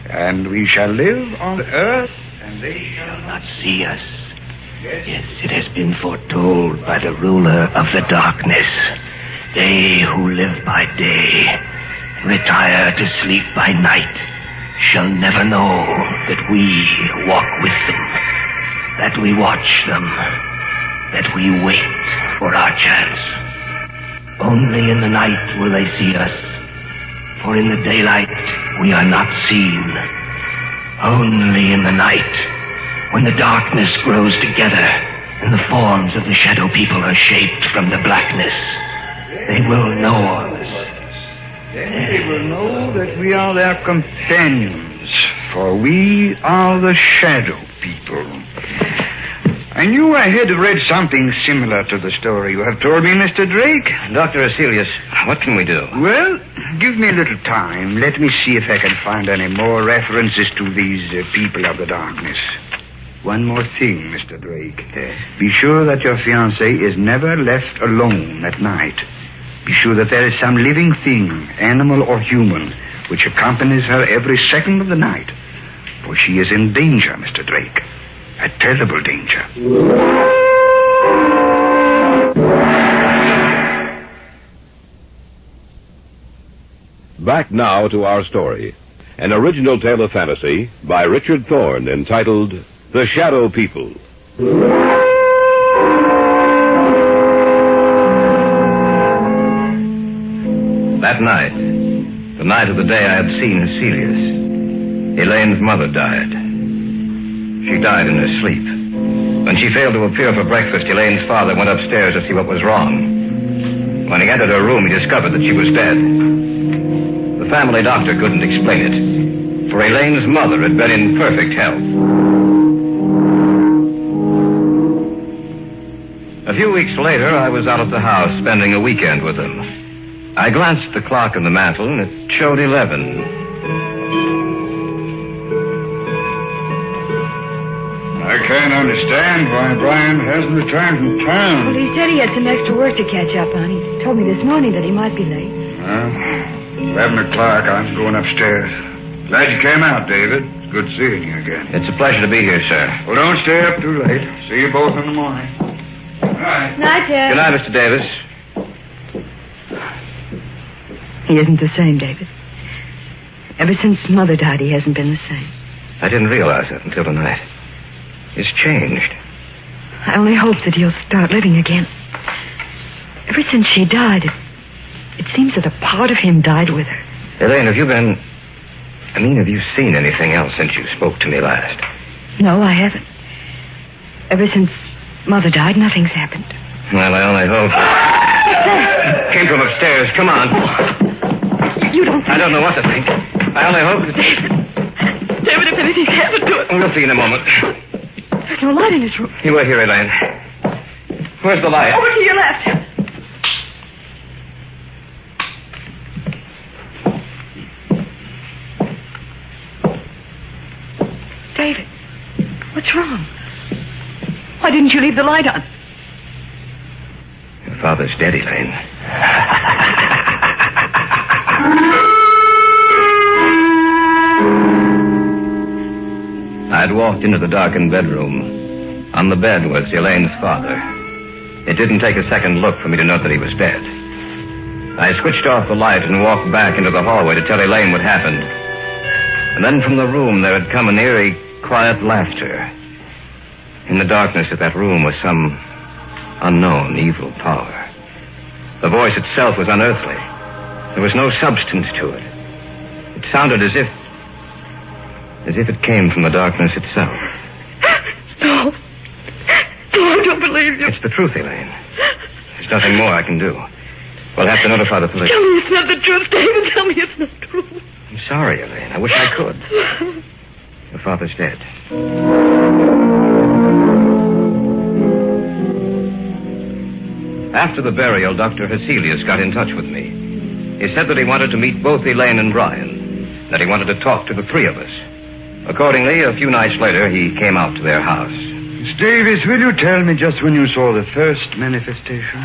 And we shall live on the earth, and they shall not see us. Yes, it has been foretold by the ruler of the darkness. They who live by day, retire to sleep by night, shall never know that we walk with them, that we watch them, that we wait for our chance. Only in the night will they see us, for in the daylight we are not seen. Only in the night, when the darkness grows together and the forms of the shadow people are shaped from the blackness, they will know us. Then they will know that we are their companions, for we are the shadow people. I knew I had read something similar to the story you have told me, Mr. Drake. Dr. Heselius, what can we do? Well, give me a little time. Let me see if I can find any more references to these people of the darkness. One more thing, Mr. Drake. Be sure that your fiancée is never left alone at night. Be sure that there is some living thing, animal or human, which accompanies her every second of the night. For she is in danger, Mr. Drake. A terrible danger. Back now to our story. An original tale of fantasy by Richard Thorne entitled The Shadow People. That night, the night of the day I had seen Cecilius, Elaine's mother died. She died in her sleep. When she failed to appear for breakfast, Elaine's father went upstairs to see what was wrong. When he entered her room, he discovered that she was dead. The family doctor couldn't explain it, for Elaine's mother had been in perfect health. A few weeks later, I was out at the house spending a weekend with them. I glanced at the clock on the mantel, and it showed 11. I can't understand why Brian hasn't returned from town. Well, he said he had some extra work to catch up on. He told me this morning that he might be late. Well, 11 o'clock, I'm going upstairs. Glad you came out, David. It's good seeing you again. It's a pleasure to be here, sir. Well, don't stay up too late. See you both in the morning. Good night. Night, Dad. Good night, Mr. Davis. He isn't the same, David. Ever since Mother died, he hasn't been the same. I didn't realize that until tonight. He's changed. I only hope that he'll start living again. Ever since she died, it seems that a part of him died with her. Elaine, have you seen anything else since you spoke to me last? No, I haven't. Ever since Mother died, nothing's happened. Well, I only hope. Came from upstairs. Come on. You don't think... I don't know what to think. I only hope that... David, if anything's happened to it... We'll see in a moment. There's no light in his room. You were here, Elaine. Where's the light? Over to your left. David, what's wrong? Why didn't you leave the light on? Your father's dead, Elaine. I had walked into the darkened bedroom. On the bed was Elaine's father. It didn't take a second look for me to know that he was dead. I switched off the light and walked back into the hallway to tell Elaine what happened. And then from the room there had come an eerie, quiet laughter. In the darkness of that room was some unknown evil power. The voice itself was unearthly. There was no substance to it. It sounded as if it came from the darkness itself. No. No, I don't believe you. It's the truth, Elaine. There's nothing more I can do. We'll have to notify the police. Tell me it's not the truth, David. Tell me it's not true. I'm sorry, Elaine. I wish I could. Your father's dead. After the burial, Dr. Hecelius got in touch with me. He said that he wanted to meet both Elaine and Brian, that he wanted to talk to the three of us. Accordingly, a few nights later, he came out to their house. Miss Davis, will you tell me just when you saw the first manifestation?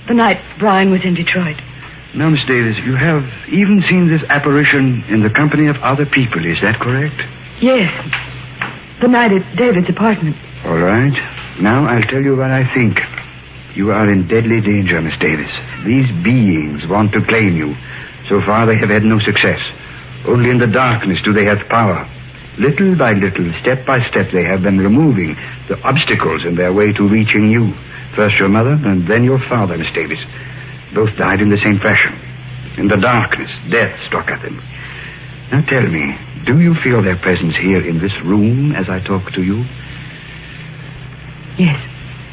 The night Brian was in Detroit. Now, Miss Davis, you have even seen this apparition in the company of other people, is that correct? Yes. The night at David's apartment. All right. Now I'll tell you what I think. You are in deadly danger, Miss Davis. These beings want to claim you. So far, they have had no success. Only in the darkness do they have power. Little by little, step by step, they have been removing the obstacles in their way to reaching you. First your mother, and then your father, Miss Davis. Both died in the same fashion. In the darkness, death struck at them. Now tell me, do you feel their presence here in this room as I talk to you? Yes.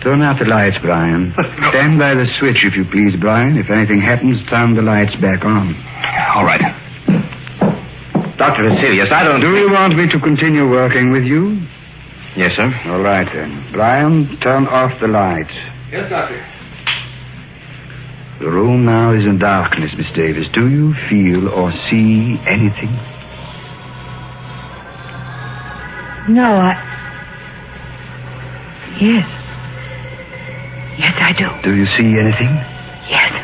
Turn out the lights, Brian. Stand by the switch, if you please, Brian. If anything happens, turn the lights back on. All right. Dr. Hecelius, I don't... Do you want me to continue working with you? Yes, sir. All right, then. Brian, turn off the lights. Yes, Doctor. The room now is in darkness, Miss Davis. Do you feel or see anything? No, Yes. Yes, I do. Do you see anything? Yes.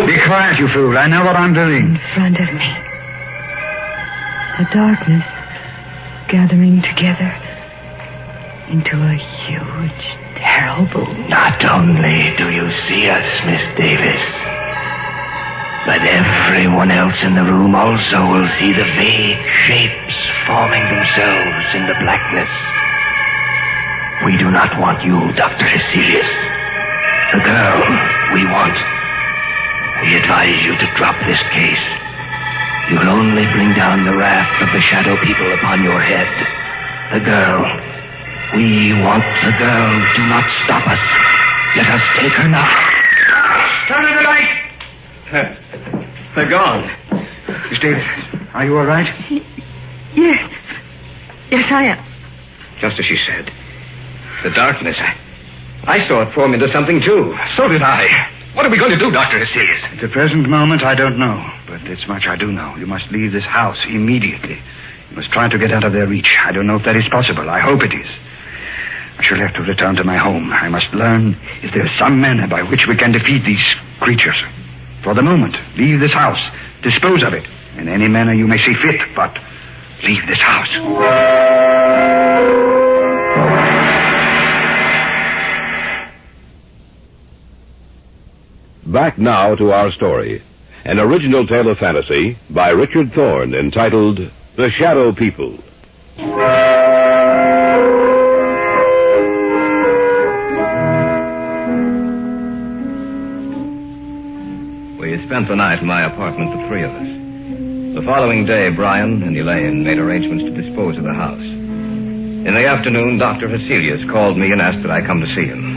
Be quiet, you fool. I know what I'm doing. In front of me. The darkness gathering together into a huge, terrible... Not only do you see us, Miss Davis, but everyone else in the room also will see the vague shapes forming themselves in the blackness. We do not want you, Dr. Hecelius. The girl we want. We advise you to drop this case. You will only bring down the wrath of the shadow people upon your head. The girl. We want the girl. Do not stop us. Let us take her now. Turn on the light! They're gone. Miss Davis, are you all right? Yes. Yes, I am. Just as she said. The darkness. I saw it form into something, too. So did I. What are we going to do, Dr. Hecelius? At the present moment, I don't know. But this much I do know. You must leave this house immediately. You must try to get out of their reach. I don't know if that is possible. I hope it is. I shall have to return to my home. I must learn if there is some manner by which we can defeat these creatures. For the moment, leave this house. Dispose of it in any manner you may see fit, but leave this house. Back now to our story. An original tale of fantasy by Richard Thorne entitled The Shadow People. We spent the night in my apartment, the three of us. The following day, Brian and Elaine made arrangements to dispose of the house. In the afternoon, Dr. Hecelius called me and asked that I come to see him.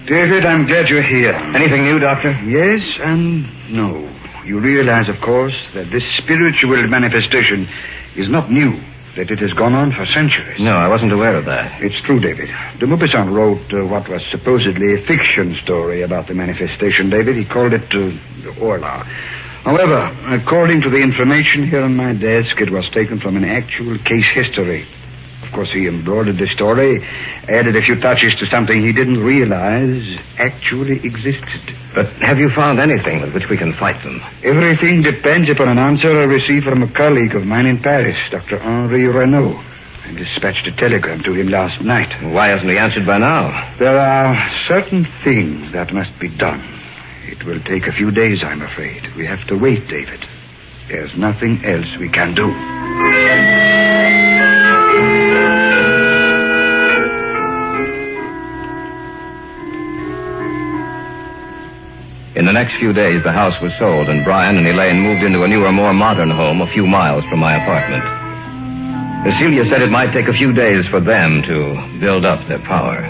David, I'm glad you're here. Anything new, Doctor? Yes and no. You realize, of course, that this spiritual manifestation is not new, that it has gone on for centuries. No, I wasn't aware of that. It's true, David. De Maupassant wrote what was supposedly a fiction story about the manifestation, David. He called it Orla. However, according to the information here on my desk, it was taken from an actual case history. Of course, he embroidered the story, added a few touches to something he didn't realize actually existed. But have you found anything with which we can fight them? Everything depends upon an answer I received from a colleague of mine in Paris, Dr. Henri Renaud. I dispatched a telegram to him last night. Why hasn't he answered by now? There are certain things that must be done. It will take a few days, I'm afraid. We have to wait, David. There's nothing else we can do. In the next few days, the house was sold, and Brian and Elaine moved into a newer, more modern home a few miles from my apartment. Cecilia said it might take a few days for them to build up their power.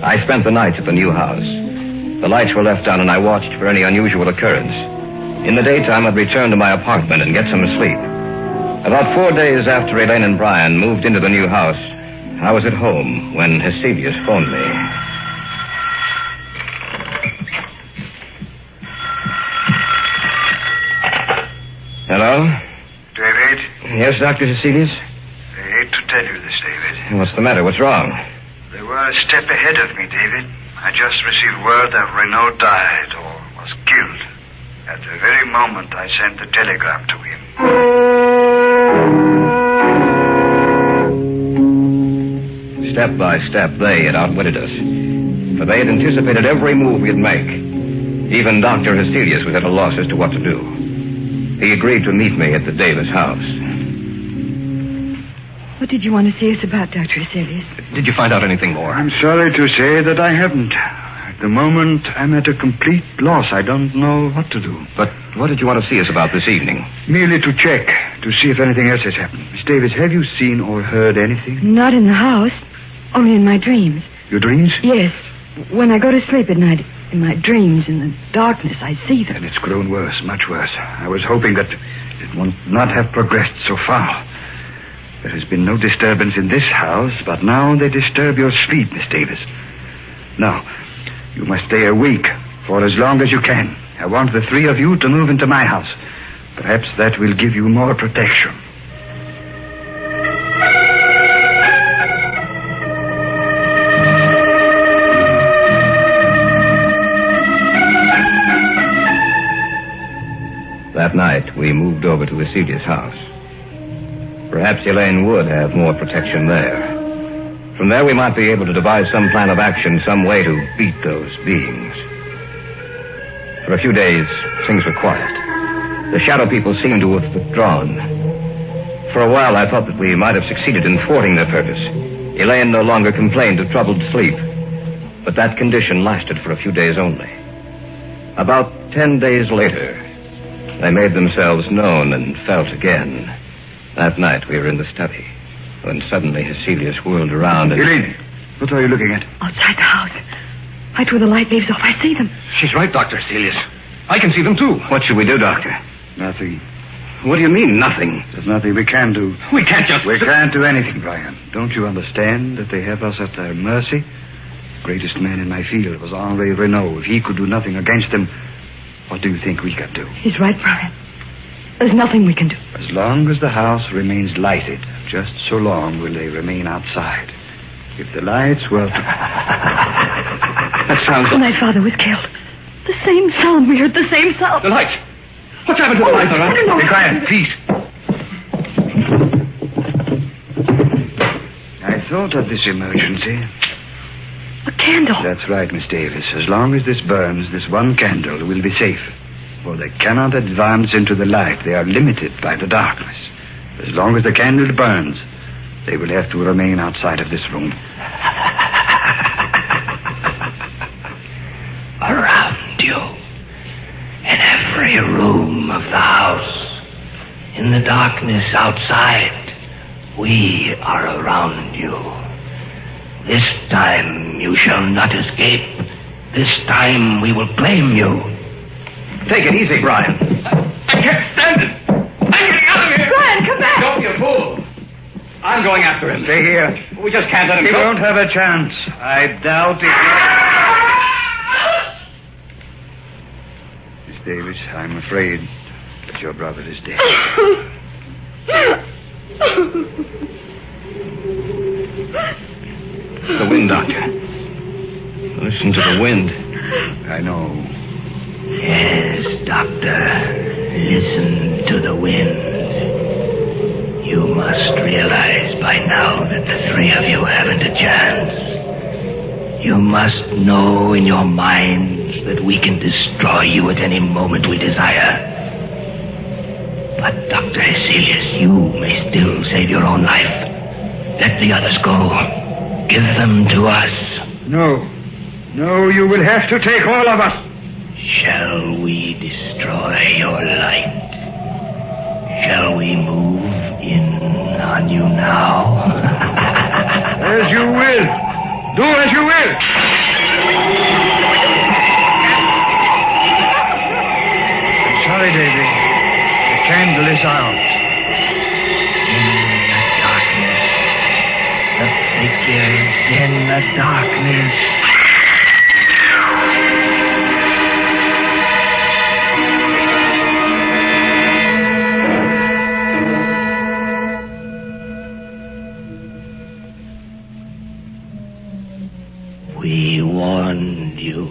I spent the nights at the new house. The lights were left on, and I watched for any unusual occurrence. In the daytime, I'd return to my apartment and get some sleep. About 4 days after Elaine and Brian moved into the new house, I was at home when Hecelius phoned me. Hello? David? Yes, Dr. Hecelius? I hate to tell you this, David. What's the matter? What's wrong? They were a step ahead of me, David. I just received word that Renaud died or was killed. At the very moment I sent the telegram to him. Step by step, they had outwitted us. For they had anticipated every move we'd make. Even Dr. Hecelius was at a loss as to what to do. He agreed to meet me at the Davis house. What did you want to see us about, Dr. Hecelius? Did you find out anything more? I'm sorry to say that I haven't. At the moment, I'm at a complete loss. I don't know what to do. But what did you want to see us about this evening? Merely to check, to see if anything else has happened. Miss Davis, have you seen or heard anything? Not in the house, only in my dreams. Your dreams? Yes. When I go to sleep at night, in my dreams, in the darkness, I see them. And it's grown worse, much worse. I was hoping that it would not have progressed so far. There has been no disturbance in this house, but now they disturb your sleep, Miss Davis. Now, you must stay awake for as long as you can. I want the three of you to move into my house. Perhaps that will give you more protection. That night, we moved over to Celia's house. Perhaps Elaine would have more protection there. From there, we might be able to devise some plan of action, some way to beat those beings. For a few days, things were quiet. The shadow people seemed to have withdrawn. For a while, I thought that we might have succeeded in thwarting their purpose. Elaine no longer complained of troubled sleep. But that condition lasted for a few days only. About 10 days later, they made themselves known and felt again. That night, we were in the study, when suddenly Celius whirled around and... Elaine, what are you looking at? Outside the house. Right where the light leaves off, I see them. She's right, Dr. Celius. I can see them, too. What should we do, Doctor? Nothing. What do you mean, nothing? There's nothing we can do. We can't just... We can't do anything, Brian. Don't you understand that they have us at their mercy? The greatest man in my field was Henri Renault. If he could do nothing against them, what do you think we can do? He's right, Brian. There's nothing we can do. As long as the house remains lighted, just so long will they remain outside. If the lights were... That sounds... When my father was killed, the same sound. We heard the same sound. The lights. What's happened to the lights, all right? Be quiet, please. I thought of this emergency. A candle. That's right, Miss Davis. As long as this burns, this one candle will be safe. For they cannot advance into the light. They are limited by the darkness. As long as the candle burns, they will have to remain outside of this room. Around you, in every room of the house, in the darkness outside, we are around you. This time you shall not escape. This time we will blame you. Take it easy, Brian. I can't stand it. I'm getting out of here. Brian, come back. Don't be a fool. I'm going after him. Stay here. We just can't let him He go. won't have a chance. I doubt it. Miss Davis, I'm afraid that your brother is dead. The wind, Doctor. Listen to the wind. I know. Yes, Doctor. Listen to the wind. You must realize by now that the three of you haven't a chance. You must know in your minds that we can destroy you at any moment we desire. But, Dr. Celius, you may still save your own life. Let the others go. Give them to us. No. No, you will have to take all of us. Shall we destroy your light? Shall we move in on you now? As you will. Do as you will. Sorry, Davy. The candle is out. In the darkness. The figures in the darkness. We warned you,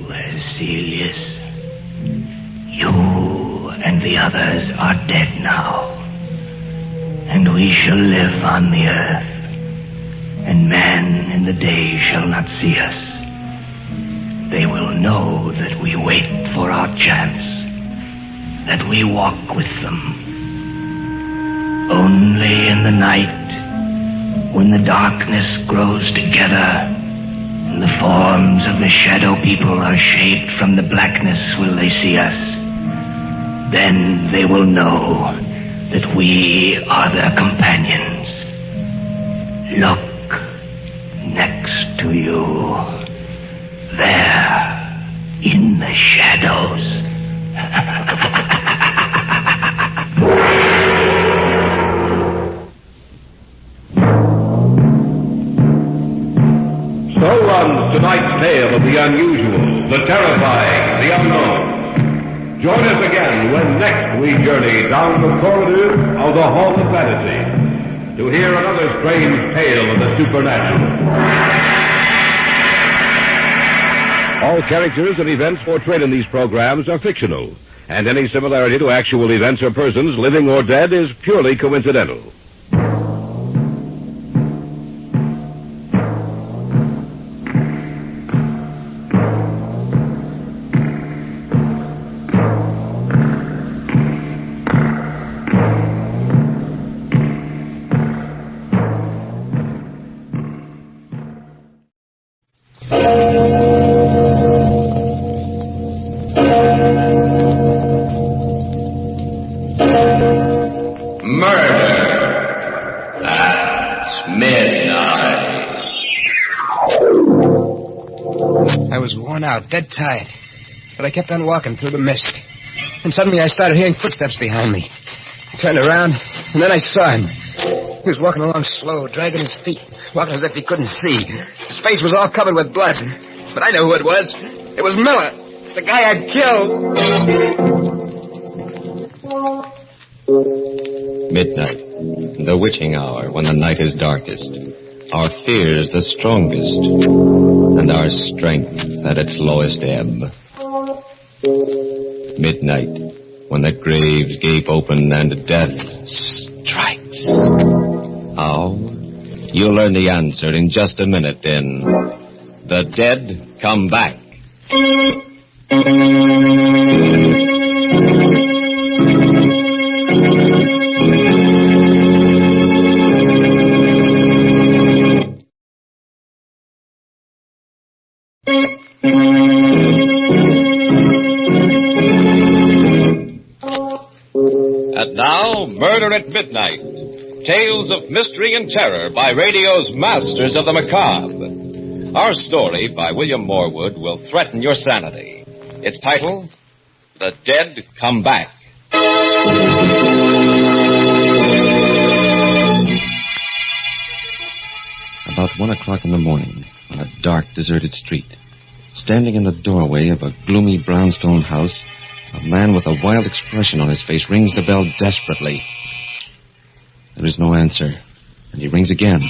Celius. You and the others are dead now. And we shall live on the earth. And man in the day shall not see us. They will know that we wait for our chance. That we walk with them. Only in the night, when the darkness grows together, and the forms of the shadow people are shaped from the blackness, will they see us. Then they will know that we are their companions. Look next to you. There, in the shadows. So runs tonight's tale of the unusual, the terrifying, the unknown. Join us again when next we journey down the corridors of the Hall of Fantasy to hear another strange tale of the supernatural. All characters and events portrayed in these programs are fictional and any similarity to actual events or persons, living or dead, is purely coincidental. Dead tired. But I kept on walking through the mist. And suddenly I started hearing footsteps behind me. I turned around, and then I saw him. He was walking along slow, dragging his feet, walking as if he couldn't see. His face was all covered with blood. But I knew who it was. It was Miller, the guy I'd killed. Midnight, the witching hour when the night is darkest. Our fears the strongest, and our strength at its lowest ebb. Midnight, when the graves gape open and death strikes. How? You'll learn the answer in just a minute in The Dead Come Back. And now, Murder at Midnight. Tales of mystery and terror by radio's masters of the macabre. Our story by William Morwood will threaten your sanity. Its title, The Dead Come Back. About 1 o'clock in the morning, on a dark, deserted street, standing in the doorway of a gloomy brownstone house, a man with a wild expression on his face rings the bell desperately. There is no answer, and he rings again.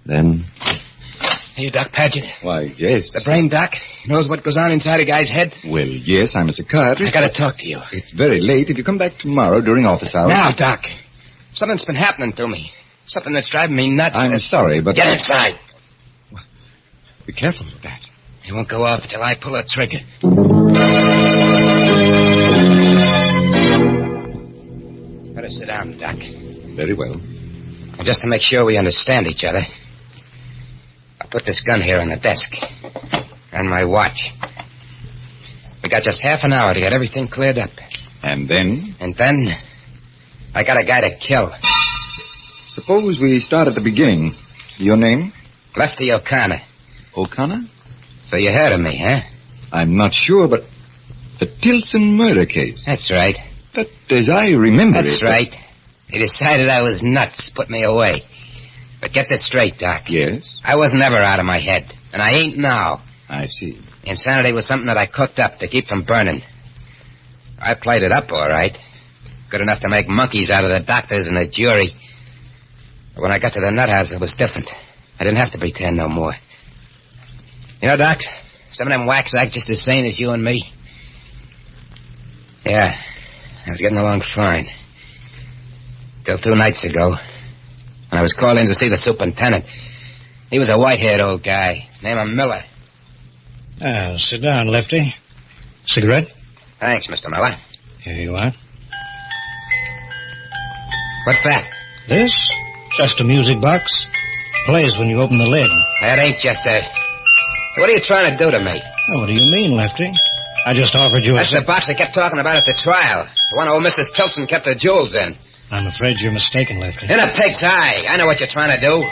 Then... Hey, Doc Paget. Why, yes. The brain doc knows what goes on inside a guy's head? Well, yes, I'm a psychiatrist. I gotta talk to you. It's very late. If you come back tomorrow during office hours... Now, Doc. Something's been happening to me. Something that's driving me nuts. I'm sorry, but... Get inside. Be careful with that. It won't go off until I pull a trigger. Better sit down, Doc. Very well. And just to make sure we understand each other, I'll put this gun here on the desk. And my watch. We got just half an hour to get everything cleared up. And then? And then, I got a guy to kill. Suppose we start at the beginning. Your name? Lefty O'Connor. O'Connor? So you heard of me, huh? I'm not sure, but the Tilson murder case. That's right. But as I remember That's right. They decided I was nuts, put me away. But get this straight, Doc. Yes? I wasn't ever out of my head, and I ain't now. I see. Insanity was something that I cooked up to keep from burning. I played it up all right. Good enough to make monkeys out of the doctors and the jury. But when I got to the nut house, it was different. I didn't have to pretend no more. You know, Doc, some of them whacks act just as sane as you and me. Yeah, I was getting along fine. Till 2 nights ago, when I was called in to see the superintendent. He was a white-haired old guy, named Miller. Sit down, Lefty. Cigarette? Thanks, Mr. Miller. Here you are. What's that? This? Just a music box. Plays when you open the lid. That ain't just a... What are you trying to do to me? Oh, what do you mean, Lefty? I just offered you That's the box they kept talking about at the trial. The one old Mrs. Tilson kept her jewels in. I'm afraid you're mistaken, Lefty. In a pig's eye. I know what you're trying to do.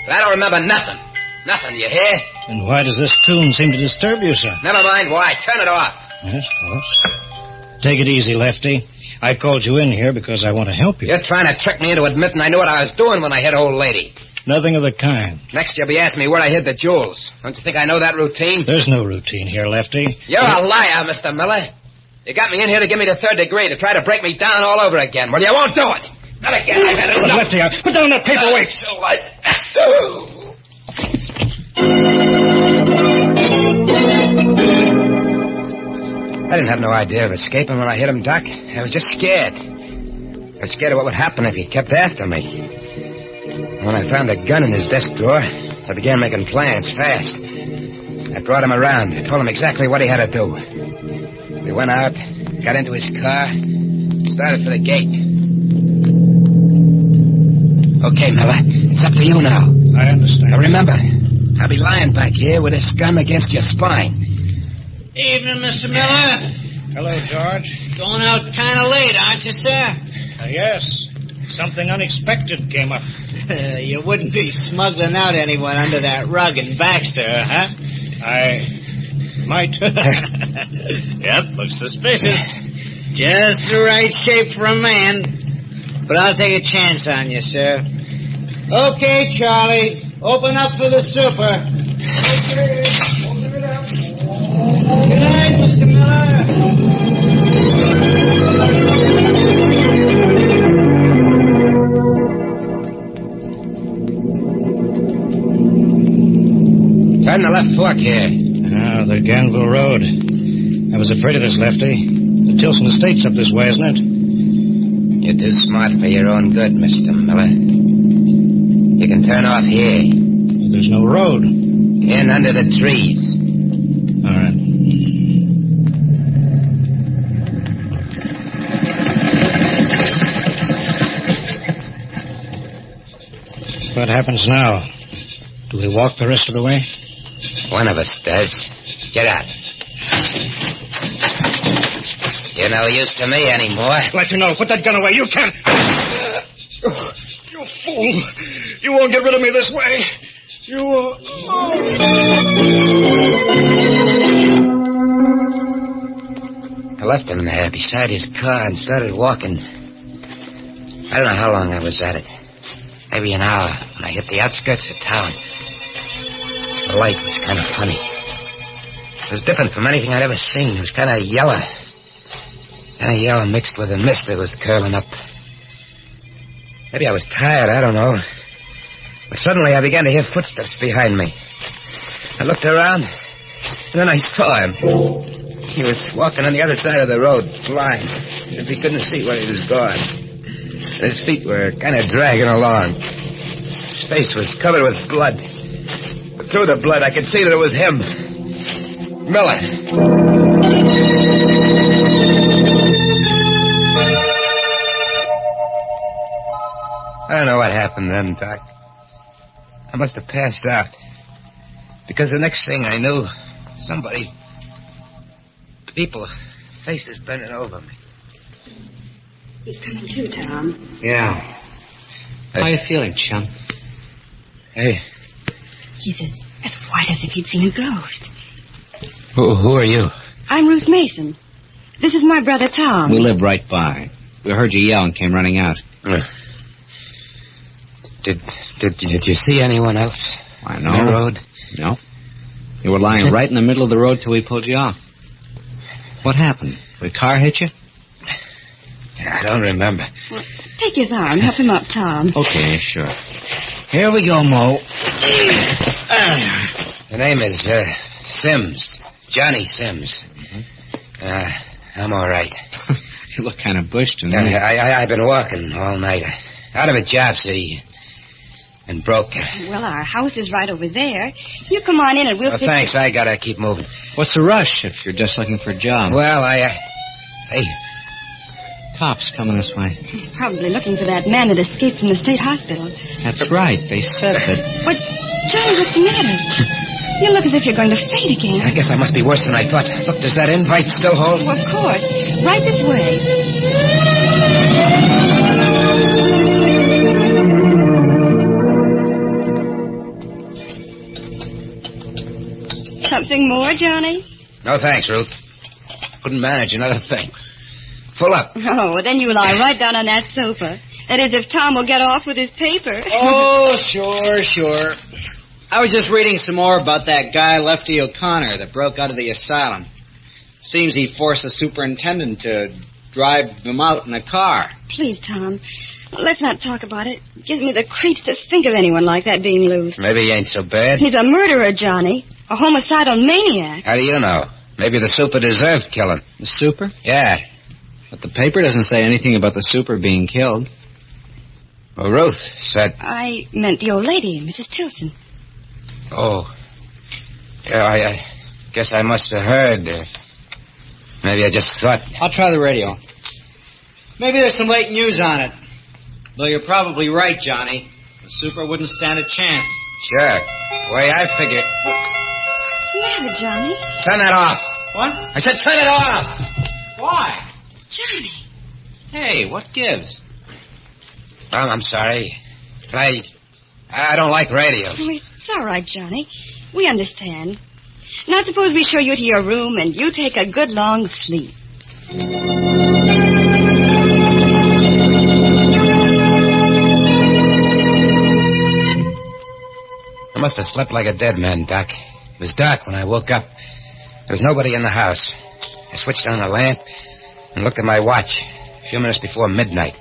But I don't remember nothing. Nothing, you hear? And why does this tune seem to disturb you, sir? Never mind why. Turn it off. Yes, of course. Take it easy, Lefty. I called you in here because I want to help you. You're trying to trick me into admitting I knew what I was doing when I hit old lady. Nothing of the kind. Next you'll be asking me where I hid the jewels. Don't you think I know that routine? There's no routine here, Lefty. You're a liar, Mr. Miller. You got me in here to give me the 3rd degree, to try to break me down all over again. Well, you won't do it. Not again. I've had enough. Lefty, put down that paperweight. I didn't have no idea of escaping when I hit him, Doc. I was just scared. I was scared of what would happen if he kept after me. When I found a gun in his desk drawer, I began making plans fast. I brought him around. I told him exactly what he had to do. We went out, got into his car, started for the gate. Okay, Miller, it's up to you now. I understand. Now remember, I'll be lying back here with this gun against your spine. Evening, Mr. Miller. Hello, George. Going out kind of late, aren't you, sir? Yes. Something unexpected came up. You wouldn't be smuggling out anyone under that rug and back, sir, huh? I might. Yep, looks suspicious. Just the right shape for a man. But I'll take a chance on you, sir. Okay, Charlie. Open up for the super. Okay, open it up. Good night, Mr. Miller. Turn the left fork here. The Ganville Road. I was afraid of this, Lefty. The Tilson Estate's up this way, isn't it? You're too smart for your own good, Mr. Miller. You can turn off here. There's no road. In under the trees. All right. What happens now? Do we walk the rest of the way? One of us does. Get out. You're no use to me anymore. Let you know. Put that gun away. You can't. You fool. You won't get rid of me this way. You... I left him there beside his car and started walking. I don't know how long I was at it. Maybe an hour when I hit the outskirts of town. The light was kind of funny. It was different from anything I'd ever seen. It was kind of yellow. Kind of yellow mixed with the mist that was curling up. Maybe I was tired, I don't know. But suddenly I began to hear footsteps behind me. I looked around, and then I saw him. He was walking on the other side of the road, blind, as if he couldn't see where he was going. And his feet were kind of dragging along. His face was covered with blood. But through the blood, I could see that it was him. Miller. I don't know what happened then, Doc. I must have passed out. Because the next thing I knew, somebody... people, faces bending over me. He's coming to, Tom. Yeah. How are you feeling, chum? Hey. He's as white as if he'd seen a ghost. Who are you? I'm Ruth Mason. This is my brother, Tom. We live right by. We heard you yell and came running out. Did you see anyone else? I know. On the road? No. You were lying right in the middle of the road till we pulled you off. What happened? The car hit you? I don't remember. Well, take his arm. Help him up, Tom. Okay, sure. Here we go, Mo. The name is Sims. Johnny Sims. I'm all right. You look kind of bushed to me. I've been walking all night. Out of a job, see. And broke. Well, our house is right over there. You come on in and we'll fix thanks. it. I gotta keep moving. What's the rush if you're just looking for a job? Well, Hey. Cops coming this way. Probably looking for that man that escaped from the state hospital. That's right. They said that... But, Johnny, what's the matter? You look as if you're going to faint again. I guess I must be worse than I thought. Look, does that invite still hold? Oh, of course. Right this way. Something more, Johnny? No, thanks, Ruth. Couldn't manage another thing. Full up. Oh, well, then you lie right down on that sofa. That is, if Tom will get off with his paper. Oh, sure. I was just reading some more about that guy, Lefty O'Connor, that broke out of the asylum. Seems he forced the superintendent to drive him out in a car. Please, Tom, let's not talk about it. It gives me the creeps to think of anyone like that being loose. Maybe he ain't so bad. He's a murderer, Johnny. A homicidal maniac. How do you know? Maybe the super deserved killing. The super? Yeah. But the paper doesn't say anything about the super being killed. Well, Ruth said... I meant the old lady, Mrs. Tilson. Oh. Yeah, I guess I must have heard. Maybe I just thought... I'll try the radio. Maybe there's some late news on it. Though you're probably right, Johnny. The super wouldn't stand a chance. Sure. The way I figure... What's the matter, Johnny? Turn that off. What? I said turn it off. Why? Johnny. Hey, what gives? Well, I'm sorry. But I don't like radios. Oh, it's all right, Johnny. We understand. Now suppose we show you to your room and you take a good long sleep. I must have slept like a dead man, Doc. It was dark when I woke up. There was nobody in the house. I switched on the lamp and looked at my watch. A few minutes before midnight.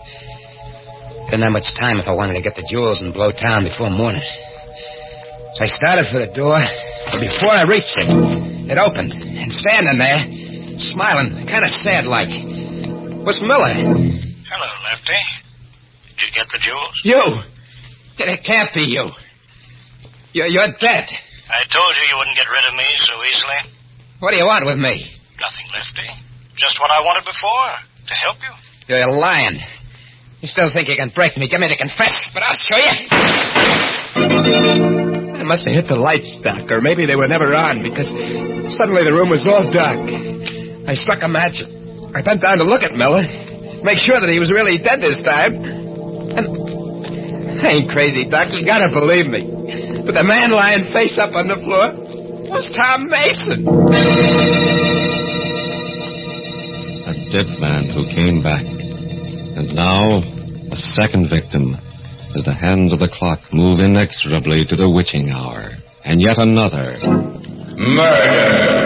Didn't have much time if I wanted to get the jewels and blow town before morning. So I started for the door, but before I reached it, it opened. And standing there, smiling, kind of sad-like, was Miller. Hello, Lefty. Did you get the jewels? You! It can't be you. You're dead. I told you wouldn't get rid of me so easily. What do you want with me? Nothing, Lefty. Just what I wanted before, to help you. You're lying. You still think you can break me, get me to confess, but I'll show you. I must have hit the lights, Doc, or maybe they were never on, because suddenly the room was all dark. I struck a match. I bent down to look at Miller, make sure that he was really dead this time. And I ain't crazy, Doc. You gotta believe me. But the man lying face up on the floor was Tom Mason. A dead man who came back. And now, a second victim, as the hands of the clock move inexorably to the witching hour. And yet another. Murder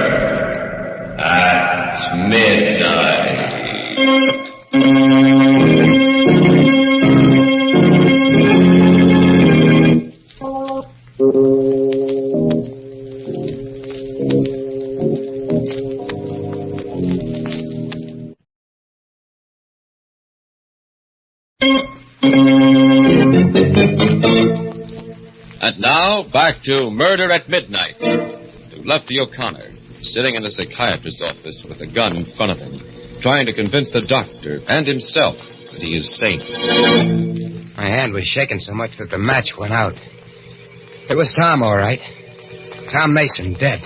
at midnight. And now, back to Murder at Midnight. To Lefty O'Connor, sitting in a psychiatrist's office with a gun in front of him, trying to convince the doctor and himself that he is sane. My hand was shaking so much that the match went out. It was Tom, all right. Tom Mason, dead.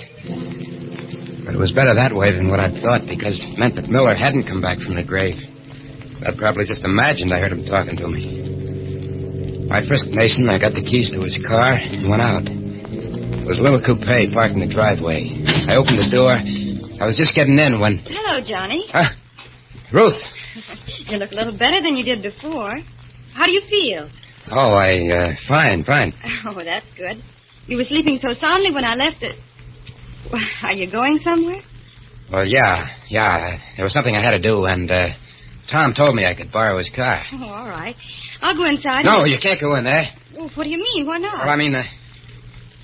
But it was better that way than what I'd thought, because it meant that Miller hadn't come back from the grave. I'd probably just imagined I heard him talking to me. I frisked Mason, I got the keys to his car, and went out. It was a little coupe parked in the driveway. I opened the door. I was just getting in when... Hello, Johnny. Huh? Ruth. You look a little better than you did before. How do you feel? Oh, fine. Oh, that's good. You were sleeping so soundly when I left it. Are you going somewhere? Well, yeah. There was something I had to do, and Tom told me I could borrow his car. Oh, all right. I'll go inside. No, you can't go in there. Oh, what do you mean? Why not? Well, I mean,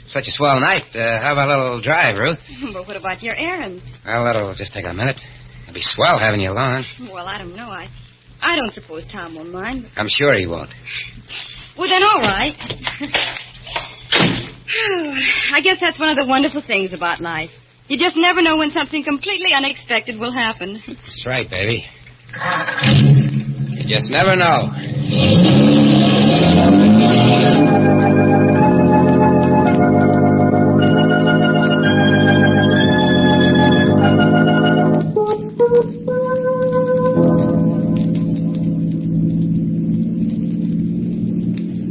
such a swell night. How about a little drive, Ruth? But what about your errand? Well, that'll just take a minute. It'll be swell having you along. Well, I don't know. I don't suppose Tom will mind. I'm sure he won't. Well, then, all right. I guess that's one of the wonderful things about life. You just never know when something completely unexpected will happen. That's right, baby. You just never know.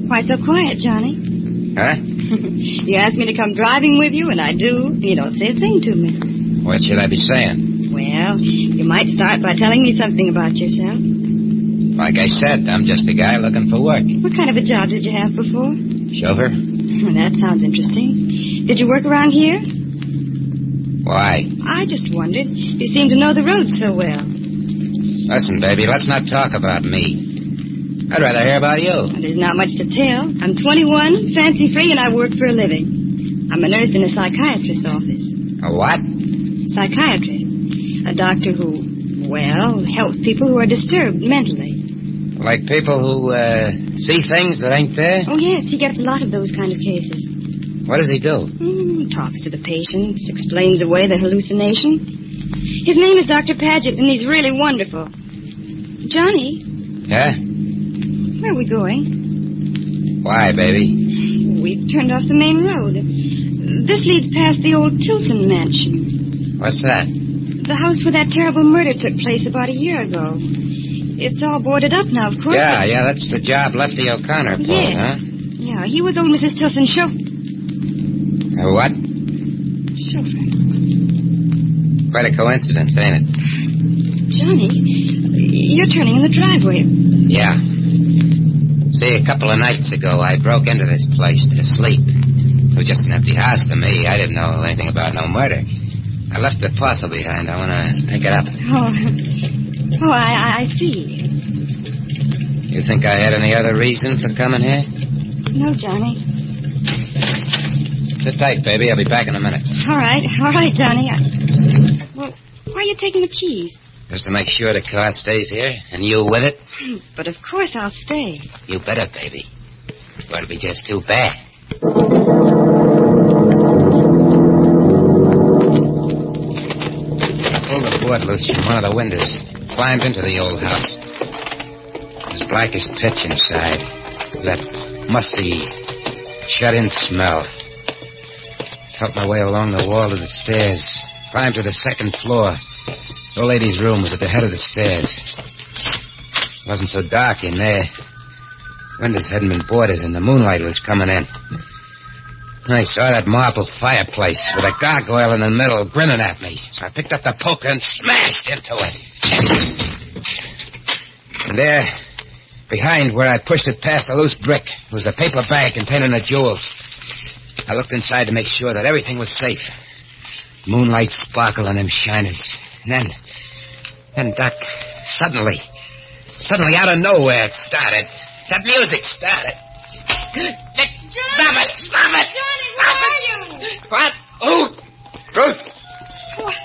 Why so quiet, Johnny? Huh? You asked me to come driving with you, and I do. You don't say a thing to me. What should I be saying? Well, you might start by telling me something about yourself. Like I said, I'm just a guy looking for work. What kind of a job did you have before? Chauffeur? Well, that sounds interesting. Did you work around here? Why? I just wondered. You seem to know the roads so well. Listen, baby, let's not talk about me. I'd rather hear about you. Well, there's not much to tell. I'm 21, fancy-free, and I work for a living. I'm a nurse in a psychiatrist's office. A what? psychiatrist. A doctor who, well, helps people who are disturbed mentally. Like people who see things that ain't there? Oh, yes, he gets a lot of those kind of cases. What does he do? Talks to the patients, explains away the hallucination. His name is Dr. Paget, and he's really wonderful. Johnny? Yeah? Where are we going? Why, baby? We've turned off the main road. This leads past the old Tilson mansion. What's that? The house where that terrible murder took place about a year ago. It's all boarded up now, of course. Yeah, that's the job Lefty O'Connor pulled, yes. huh? Yeah, he was old Mrs. Tilson's chauffeur. What? Chauffeur. Quite a coincidence, ain't it? Johnny, you're turning in the driveway. Yeah. See, a couple of nights ago, I broke into this place to sleep. It was just an empty house to me. I didn't know anything about no murder. I left the parcel behind. I want to pick it up. Oh, I see. You think I had any other reason for coming here? No, Johnny. Sit tight, baby. I'll be back in a minute. All right, Johnny. Well, why are you taking the keys? Just to make sure the car stays here, and you with it. But of course I'll stay. You better, baby. Or it'll be just too bad. I pulled the board loose from one of the windows, climbed into the old house. It was black as pitch inside. That musty, shut-in smell. Felt my way along the wall to the stairs, climbed to the second floor. The old lady's room was at the head of the stairs. It wasn't so dark in there. Windows hadn't been boarded, and the moonlight was coming in. And I saw that marble fireplace with a gargoyle in the middle grinning at me. So I picked up the poker and smashed into it. And there, behind where I pushed it past a loose brick, was a paper bag containing the jewels. I looked inside to make sure that everything was safe. Moonlight sparkled on them shiners. And then, Doc, suddenly out of nowhere it started. That music started. Stop it! Johnny, where are you? What? Oh! Ruth!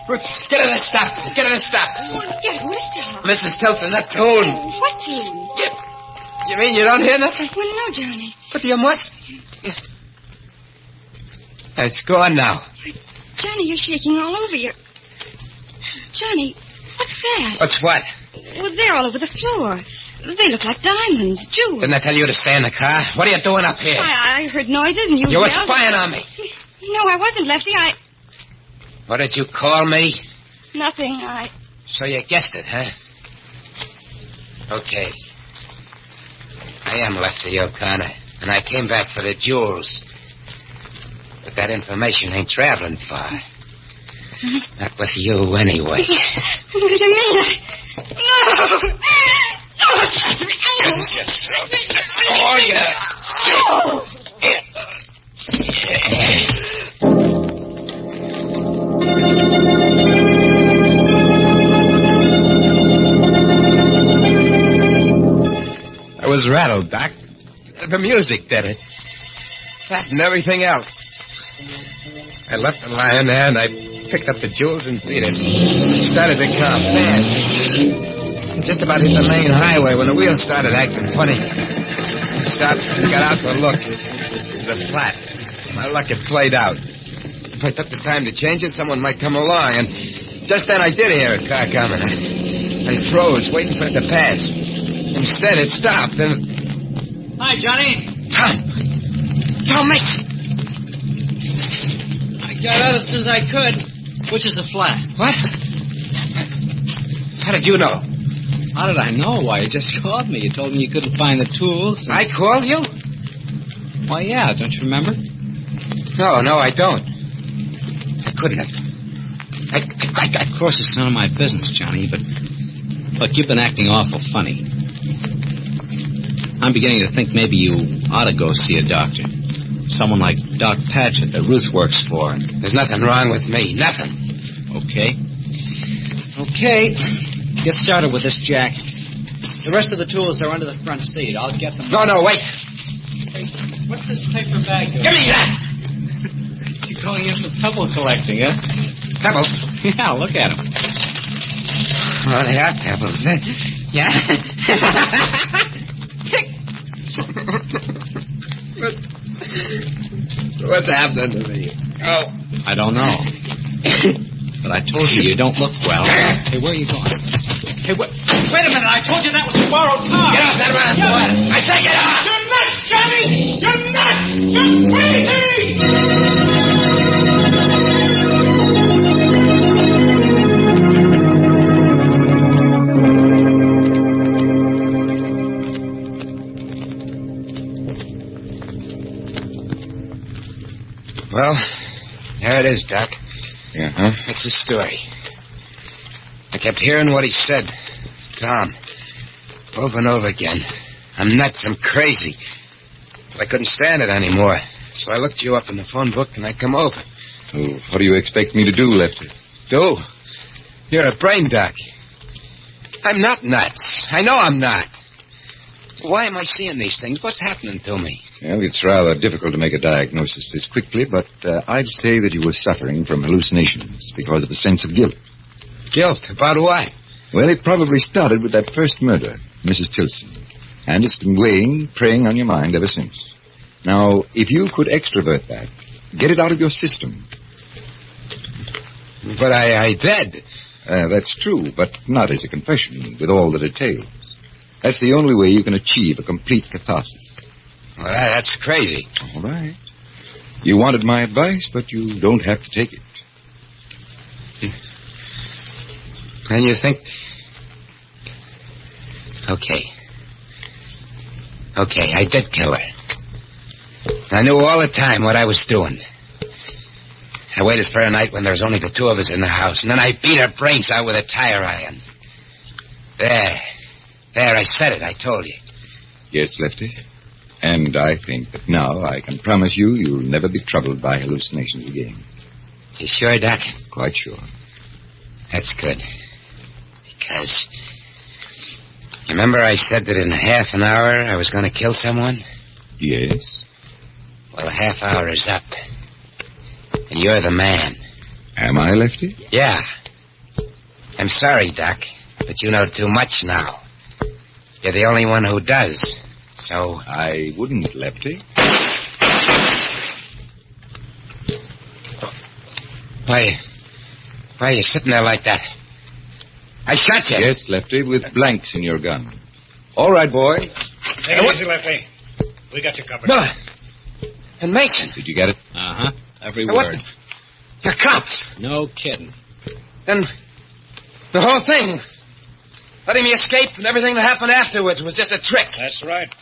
Ruth, get her to stop. Get her to stop. Get who to stop? Mrs. Tilson, that tune. What tune? You mean you don't hear nothing? Well, no, Johnny. But you must. It's gone now. Johnny, you're shaking all over. Johnny, what's that? What's what? Well, they're all over the floor. They look like diamonds, jewels. Didn't I tell you to stay in the car? What are you doing up here? I heard noises and you were yelled. spying on me. No, I wasn't, Lefty. What did you call me? Nothing. So you guessed it, huh? Okay. I am Lefty O'Connor, and I came back for the jewels. But that information ain't traveling far. Not with you, anyway. What do you mean? No! Oh, yeah. I was rattled, Doc. The music did it. That and everything else. I left it lying there, and I picked up the jewels and beat it. Started the car fast. Just about hit the main highway when the wheels started acting funny. I stopped and got out to look. It was a flat. My luck had played out. If I took the time to change it, someone might come along, and just then I did hear a car coming. I froze, waiting for it to pass. Instead, it stopped, and... Hi, Johnny. Tom, mate! I got out as soon as I could. Which is the flat? What? How did you know? How did I know? Why, you just called me. You told me you couldn't find the tools. I called you? Why, yeah. Don't you remember? No, I don't. I couldn't have. Of course, it's none of my business, Johnny, but... Look, you've been acting awful funny. I'm beginning to think maybe you ought to go see a doctor. Someone like Doc Paget that Ruth works for. There's nothing wrong with me. Nothing. Okay. Get started with this jack. The rest of the tools are under the front seat. I'll get them. No, wait. Hey, what's this paper bag doing? Give me that! You're going in for pebble collecting, huh? Pebbles? Yeah, look at him. Oh, they are pebbles. Yeah. What's happening to me? Oh. I don't know. But I told you don't look well. Hey, where are you going? Hey, wait a minute. I told you that was a borrowed car. Get off that ramp, boy. I say get off. You're nuts, Johnny! You're nuts! You're crazy! Well, there it is, Doc. Yeah, That's his story. I kept hearing what he said. Tom. Over and over again. I'm nuts. I'm crazy. But I couldn't stand it anymore. So I looked you up in the phone book and I come over. Well, what do you expect me to do, Lefty? Do? You're a brain doc. I'm not nuts. I know I'm not. Why am I seeing these things? What's happening to me? Well, it's rather difficult to make a diagnosis this quickly, but I'd say that you were suffering from hallucinations because of a sense of guilt. Guilt? About what? Well, it probably started with that first murder, Mrs. Tilson. And it's been weighing, preying on your mind ever since. Now, if you could extrovert that, get it out of your system. But I did. That's true, but not as a confession, with all that it entails. That's the only way you can achieve a complete catharsis. Well, that's crazy. All right. You wanted my advice, but you don't have to take it. And you think... Okay, I did kill her. I knew all the time what I was doing. I waited for a night when there was only the two of us in the house, and then I beat her brains out with a tire iron. There, I said it, I told you. Yes, Lefty. And I think that now I can promise you you'll never be troubled by hallucinations again. You sure, Doc? Quite sure. That's good. Because... Remember I said that in half an hour I was going to kill someone? Yes. Well, a half hour is up. And you're the man. Am I, Lefty? Yeah. I'm sorry, Doc, but you know too much now. You're the only one who does. So... I wouldn't, Lefty. Why are you sitting there like that? I shot you. Yes, Lefty, with blanks in your gun. All right, boy. Take it easy, Lefty. We got you covered. No. And Mason. Did you get it? Uh-huh. Every Now, word. You're cops. No kidding. Then the whole thing, letting me escape and everything that happened afterwards was just a trick. That's right.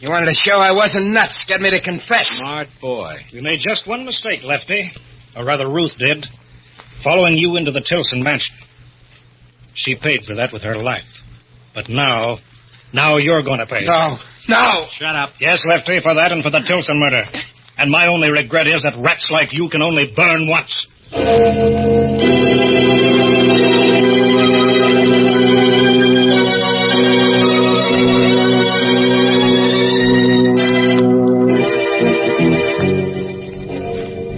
You wanted to show I wasn't nuts, get me to confess. Smart boy. We made just one mistake, Lefty. Or rather, Ruth did. Following you into the Tilson mansion. She paid for that with her life. But now you're going to pay. No. Shut up. Yes, Lefty, for that and for the Tilson murder. And my only regret is that rats like you can only burn once.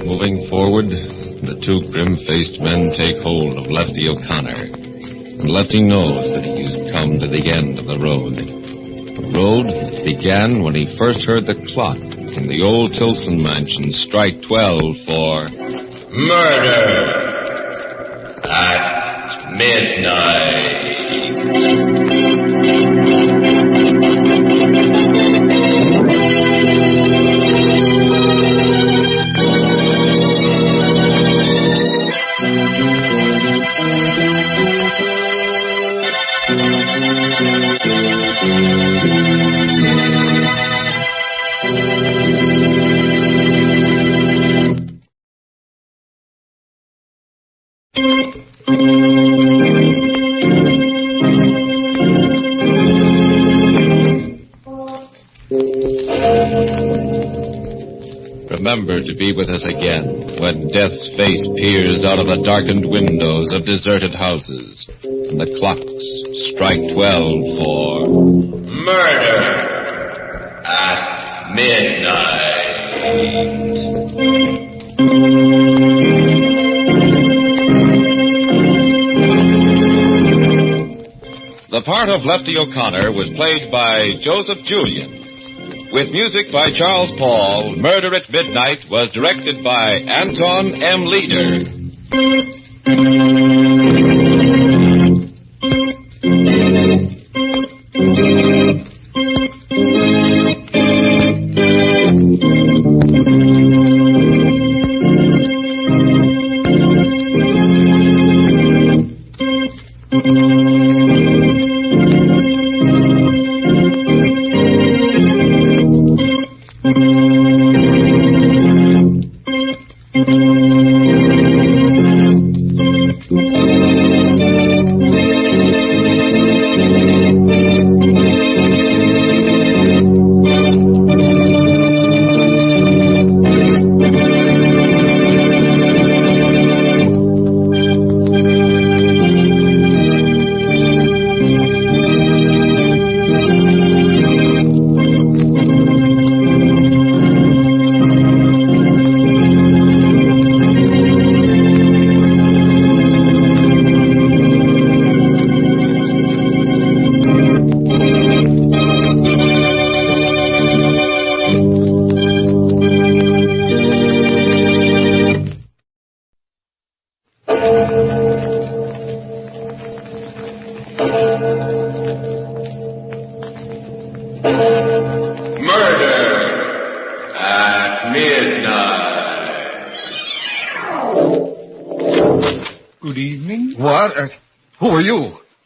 Moving forward, the two grim-faced men take hold of Lefty O'Connor. And Lefty knows that he's come to the end of the road. A road that began when he first heard the clock in the old Tilson mansion strike 12 for... Murder at midnight. Remember to be with us again when death's face peers out of the darkened windows of deserted houses and the clocks strike 12 for... Murder at midnight. part of Lefty O'Connor was played by Joseph Julian. With music by Charles Paul, Murder at Midnight was directed by Anton M. Leader.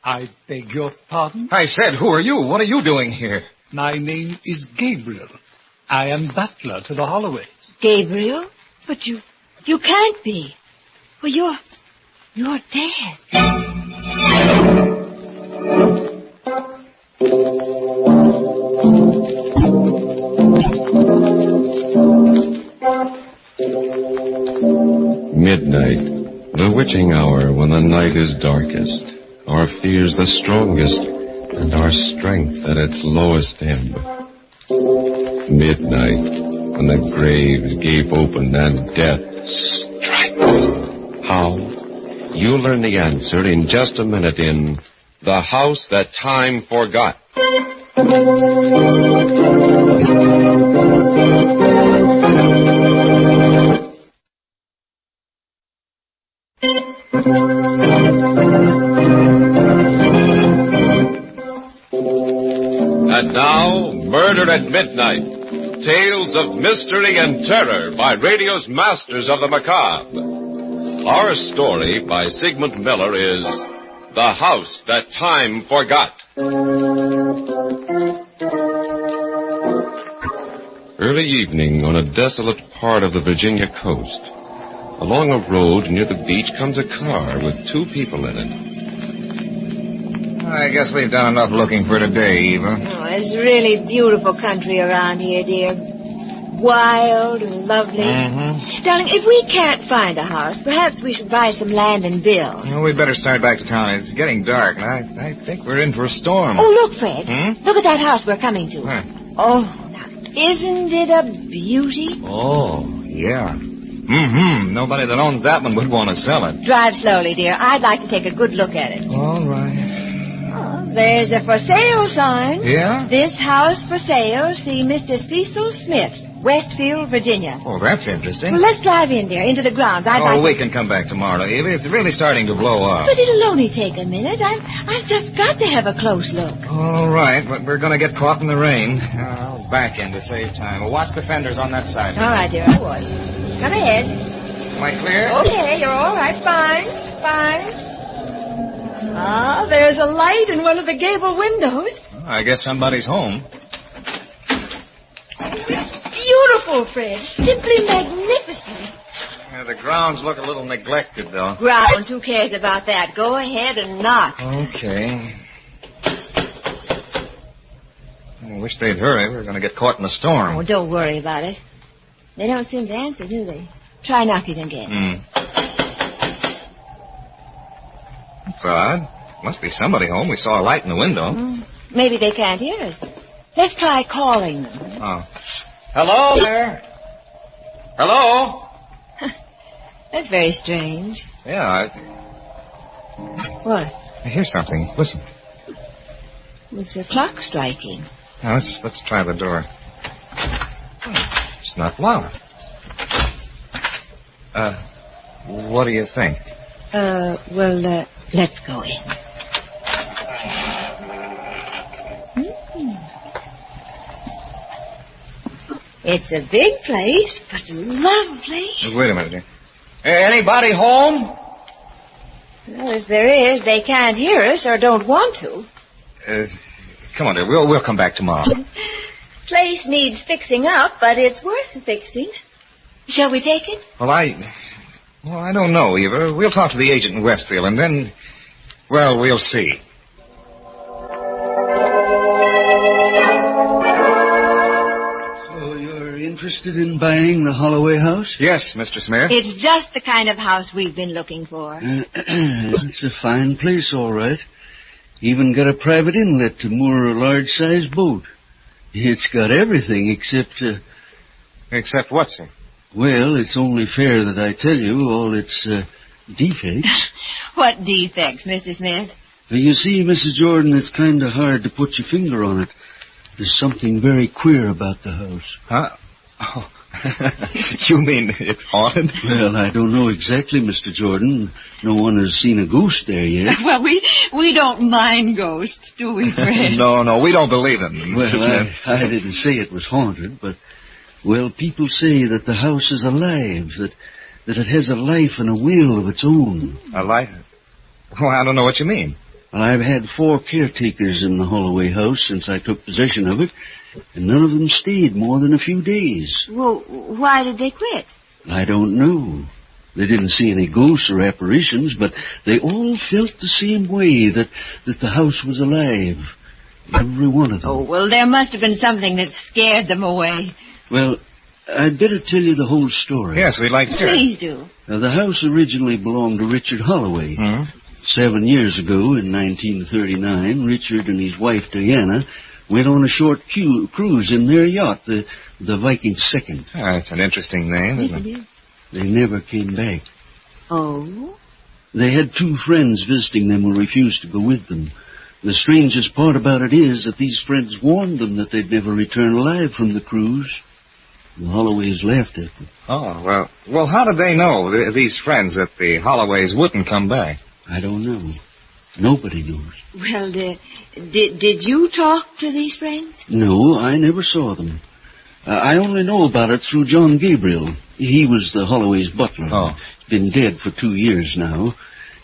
I beg your pardon? I said, who are you? What are you doing here? My name is Gabriel. I am butler to the Holloways. Gabriel? But you can't be. Well, you're dead. Midnight, the witching hour when the night is darkest, our fears the strongest, and our strength at its lowest ebb. Midnight, when the graves gape open and death strikes. How? You'll learn the answer in just a minute in The House That Time Forgot. And now, Murder at Midnight. Tales of mystery and terror by radio's masters of the macabre. Our story by Sigmund Miller is The House That Time Forgot. Early evening on a desolate part of the Virginia coast. Along a road near the beach comes a car with two people in it. I guess we've done enough looking for today, Eva. Oh, it's really beautiful country around here, dear. Wild and lovely. Mm-hmm. Darling, if we can't find a house, perhaps we should buy some land and build. Well, we'd better start back to town. It's getting dark, and I think we're in for a storm. Oh, look, Fred. Look at that house we're coming to. Huh. Oh, now, isn't it a beauty? Oh, yeah. Mm-hmm. Nobody that owns that one would want to sell it. Drive slowly, dear. I'd like to take a good look at it. All right. There's a for sale sign. Yeah? This house for sale. See Mr. Cecil Smith, Westfield, Virginia. Oh, that's interesting. Well, let's drive in there, into the grounds. We can come back tomorrow, Eva. It's really starting to blow up. But it'll only take a minute. I've just got to have a close look. All right, but we're going to get caught in the rain. I'll back in to save time. Well, watch the fenders on that side. All right, dear, I was. Come ahead. Am I clear? Okay, you're all right. Fine. Ah, there's a light in one of the gable windows. Well, I guess somebody's home. It's beautiful, Fred. Simply magnificent. Yeah, the grounds look a little neglected, though. Grounds? Who cares about that? Go ahead and knock. Okay. I wish they'd hurry. We're going to get caught in the storm. Oh, don't worry about it. They don't seem to answer, do they? Try knocking again. That's odd. Must be somebody home. We saw a light in the window. Maybe they can't hear us. Let's try calling them. Oh. Hello there. Hello? That's very strange. Yeah, What? I hear something. Listen. It's a clock striking. Now, let's try the door. It's not locked. What do you think? Let's go in. It's a big place, but lovely. Wait a minute, dear. Anybody home? Well, if there is, they can't hear us or don't want to. Come on, dear. We'll come back tomorrow. Place needs fixing up, but it's worth fixing. Shall we take it? Well, I don't know, Eva. We'll talk to the agent in Westfield, and then, well, we'll see. So you're interested in buying the Holloway house? Yes, Mr. Smith. It's just the kind of house we've been looking for. It's a fine place, all right. Even got a private inlet to moor a large-sized boat. It's got everything except... Except what, sir? Well, it's only fair that I tell you all its defects. What defects, Mr. Smith? You see, Mrs. Jordan, it's kind of hard to put your finger on it. There's something very queer about the house. Huh? Oh. You mean it's haunted? Well, I don't know exactly, Mr. Jordan. No one has seen a ghost there yet. Well, we don't mind ghosts, do we, Fred? No, we don't believe them. Well, I didn't say it was haunted, but, well, people say that the house is alive, that it has a life and a will of its own. A life? Well, I don't know what you mean. Well, I've had 4 caretakers in the Holloway house since I took possession of it, and none of them stayed more than a few days. Well, why did they quit? I don't know. They didn't see any ghosts or apparitions, but they all felt the same way, that the house was alive. Every one of them. Oh, well, there must have been something that scared them away. Well, I'd better tell you the whole story. Yes, we'd like to hear it. Please do. Now, the house originally belonged to Richard Holloway. Mm-hmm. 7 years ago, in 1939, Richard and his wife, Diana, went on a short cruise in their yacht, the Viking II. That's an interesting name, isn't it? They never came back. Oh? They had 2 friends visiting them who refused to go with them. The strangest part about it is that these friends warned them that they'd never return alive from the cruise. The Holloways laughed at them. Oh, well, how did they know, these friends, that the Holloways wouldn't come back? I don't know. Nobody knows. Well, did you talk to these friends? No, I never saw them. I only know about it through John Gabriel. He was the Holloway's butler. Oh. He's been dead for 2 years now.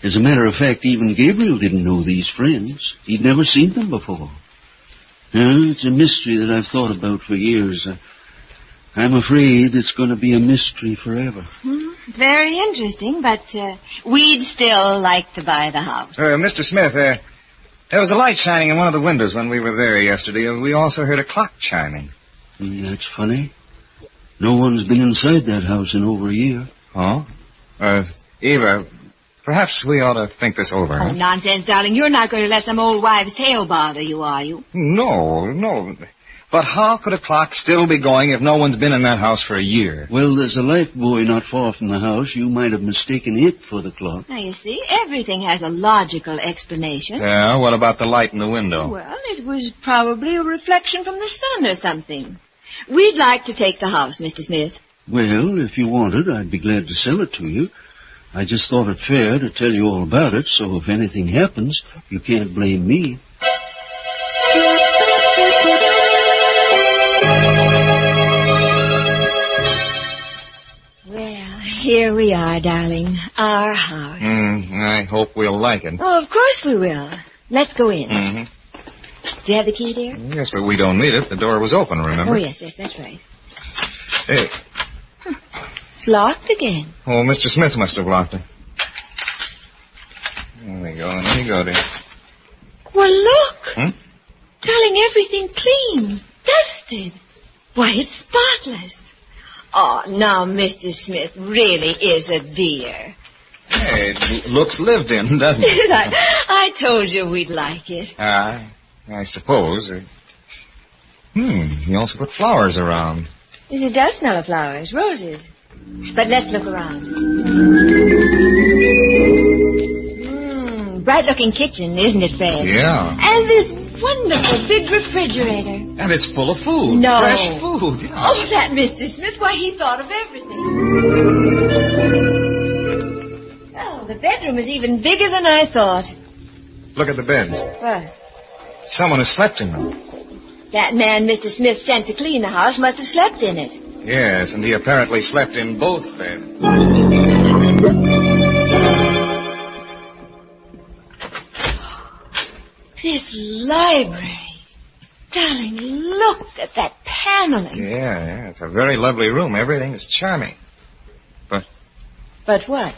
As a matter of fact, even Gabriel didn't know these friends. He'd never seen them before. It's a mystery that I've thought about for years. I'm afraid it's going to be a mystery forever. Very interesting, but we'd still like to buy the house. Mr. Smith, there was a light shining in one of the windows when we were there yesterday. We also heard a clock chiming. That's funny. No one's been inside that house in over a year. Oh? Eva, perhaps we ought to think this over. Oh, nonsense, darling. You're not going to let some old wives' tale bother you, are you? No. But how could a clock still be going if no one's been in that house for a year? Well, there's a light buoy not far from the house. You might have mistaken it for the clock. Now, you see, everything has a logical explanation. Yeah, what about the light in the window? Well, it was probably a reflection from the sun or something. We'd like to take the house, Mr. Smith. Well, if you wanted, I'd be glad to sell it to you. I just thought it fair to tell you all about it, so if anything happens, you can't blame me. Well, here we are, darling. Our house. I hope we'll like it. Oh, of course we will. Let's go in. Mm-hmm. Do you have the key, dear? Yes, but we don't need it. The door was open, remember? Oh, yes, that's right. Hey. It's locked again. Oh, Mr. Smith must have locked it. There we go, dear. Well, look. Darling, everything clean. Dusted. Why, it's spotless. Oh, now, Mr. Smith really is a dear. Hey, it looks lived in, doesn't it? I told you we'd like it. I suppose. You also put flowers around. It does smell of flowers, roses. But let's look around. Bright-looking kitchen, isn't it, Fred? Yeah. And this wonderful big refrigerator. And it's full of food. No. Fresh food, yeah. Oh, that Mr. Smith, why, he thought of everything. Oh, the bedroom is even bigger than I thought. Look at the beds. What? Someone has slept in them. That man Mr. Smith sent to clean the house must have slept in it. Yes, and he apparently slept in both beds. This library. Darling, look at that paneling. Yeah, it's a very lovely room. Everything is charming. But what?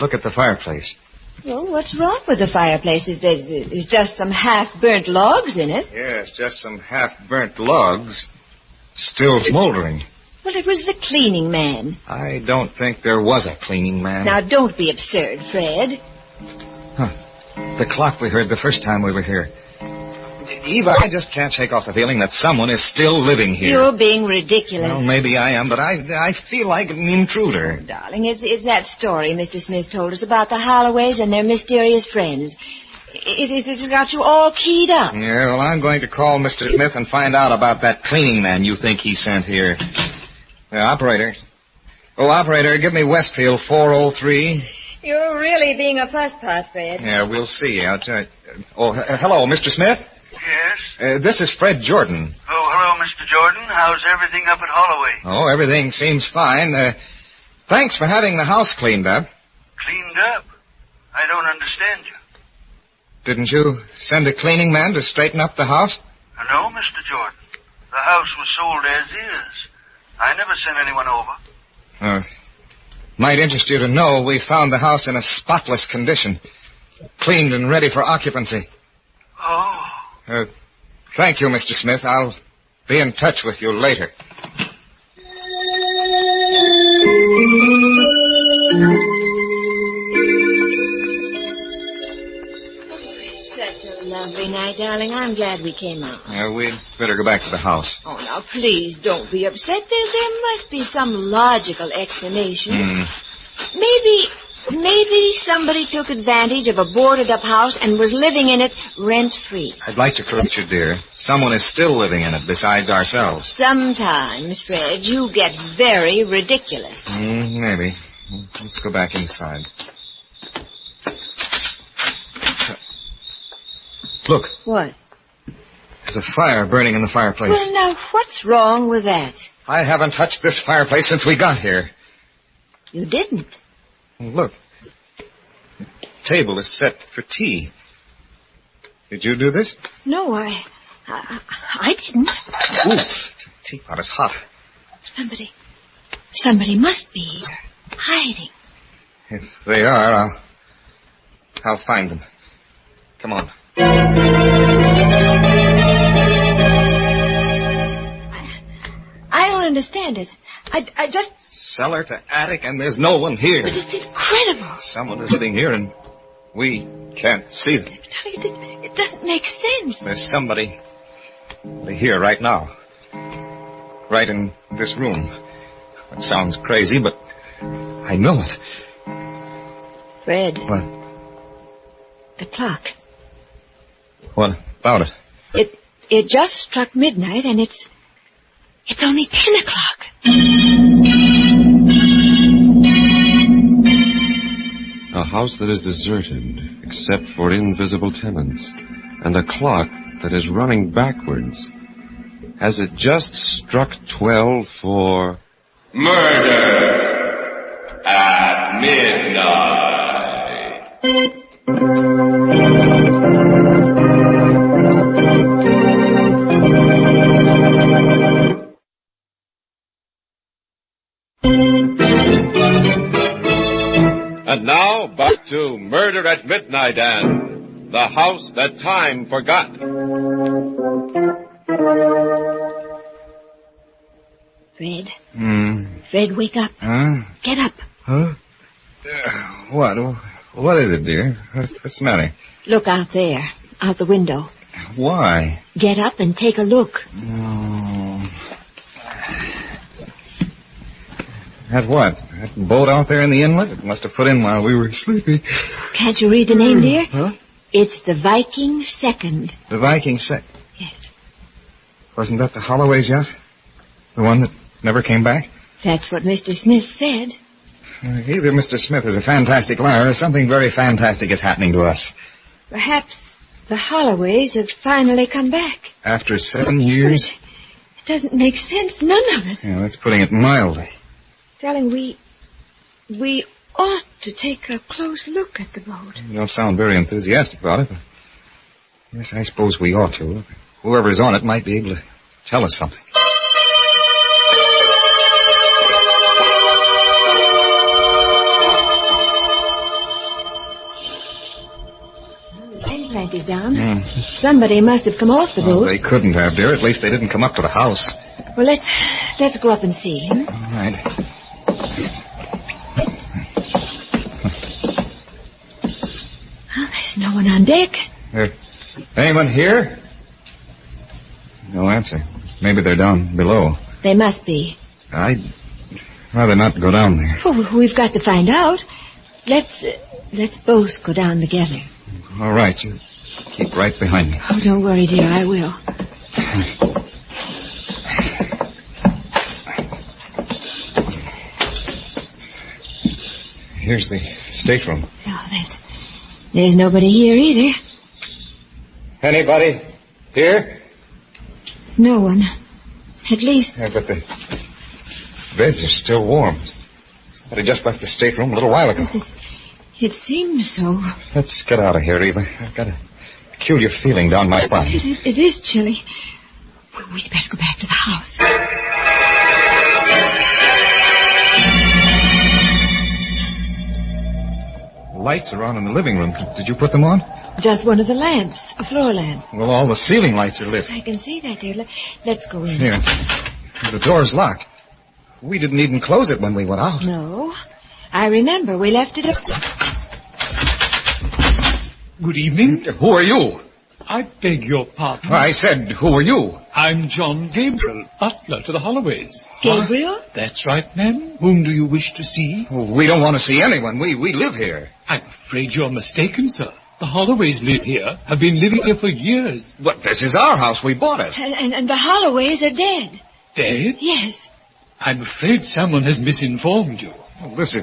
Look at the fireplace. Well, what's wrong with the fireplace? There's just some half-burnt logs in it. Yes, just some half-burnt logs, still smoldering. Well, it was the cleaning man. I don't think there was a cleaning man. Now, don't be absurd, Fred. The clock we heard the first time we were here. Eva, I just can't shake off the feeling that someone is still living here. You're being ridiculous. Well, maybe I am, but I feel like an intruder. Darling, it's that story Mr. Smith told us about the Holloways and their mysterious friends. It's got you all keyed up. Yeah, well, I'm going to call Mr. Smith and find out about that cleaning man you think he sent here. Operator. Oh, operator, give me Westfield 403. You're really being a fuss pot, Fred. Yeah, we'll see. Hello, Mr. Smith? Yes? This is Fred Jordan. Oh, hello, Mr. Jordan. How's everything up at Holloway? Oh, everything seems fine. Thanks for having the house cleaned up. Cleaned up? I don't understand you. Didn't you send a cleaning man to straighten up the house? No, Mr. Jordan. The house was sold as is. I never sent anyone over. Might interest you to know we found the house in a spotless condition. Cleaned and ready for occupancy. Oh. Thank you, Mr. Smith. I'll be in touch with you later. Such a lovely night, darling. I'm glad we came out. Yeah, we'd better go back to the house. Oh, now, please don't be upset. There must be some logical explanation. Maybe somebody took advantage of a boarded-up house and was living in it rent-free. I'd like to correct you, dear. Someone is still living in it besides ourselves. Sometimes, Fred, you get very ridiculous. Maybe. Let's go back inside. Look. What? There's a fire burning in the fireplace. Well, now, what's wrong with that? I haven't touched this fireplace since we got here. You didn't? Look. The table is set for tea. Did you do this? No, I didn't. Ooh, the teapot is hot. Somebody must be here, hiding. If they are, I'll find them. Come on. I don't understand it. I just... Cellar to attic, and there's no one here. But it's incredible. Someone is living here, and we can't see them. It doesn't make sense. There's somebody here right now. Right in this room. It sounds crazy, but I know it. Fred. What? The clock. What about it? It just struck midnight, and it's only 10 o'clock. A house that is deserted, except for invisible tenants, and a clock that is running backwards. Has it just struck 12 for... Murder at midnight. And now, back to Murder at Midnight and The House That Time Forgot. Fred? Fred, wake up. Huh? Get up. Huh? What is it, dear? What's the matter? Look out there, out the window. Why? Get up and take a look. No. That what? That boat out there in the inlet? It must have put in while we were sleeping. Can't you read the name, dear? Huh? It's the Viking Second. The Viking Second? Yes. Wasn't that the Holloway's yacht? The one that never came back? That's what Mr. Smith said. Either Mr. Smith is a fantastic liar or something very fantastic is happening to us. Perhaps the Holloways have finally come back. After 7 years? It doesn't make sense, none of it. Yeah, that's putting it mildly. Darling, we ought to take a close look at the boat. You don't sound very enthusiastic about it, but yes, I suppose we ought to. Whoever's on it might be able to tell us something. Gangplank is down. Somebody must have come off the boat. They couldn't have, dear. At least they didn't come up to the house. Well, let's go up and see. All right. Well, there's no one on deck. Anyone here? No answer. Maybe they're down below. They must be. I'd rather not go down there. Oh, we've got to find out. Let's both go down together. All right, you keep right behind me. Oh, don't worry, dear, I will. Here's the stateroom. Oh, there's nobody here either. Anybody here? No one. At least... Yeah, but the beds are still warm. Somebody just left the stateroom a little while ago. It seems so. Let's get out of here, Eva. I've got a peculiar feeling down my spine. It is chilly. We'd better go back to the house. Lights are on in the living room. Did you put them on? Just one of the lamps, a floor lamp. Well, all the ceiling lights are lit. I can see that, dear. Let's go in. Here. The door's locked. We didn't even close it when we went out. No. I remember we left it up. Good evening. Who are you? I beg your pardon. I said, who are you? I'm John Gabriel, butler to the Holloways. Gabriel? That's right, ma'am. Whom do you wish to see? Well, we don't want to see anyone. We live here. I'm afraid you're mistaken, sir. The Holloways live here, have been living here for years. But this is our house. We bought it. And the Holloways are dead. Dead? Yes. I'm afraid someone has misinformed you. Well, this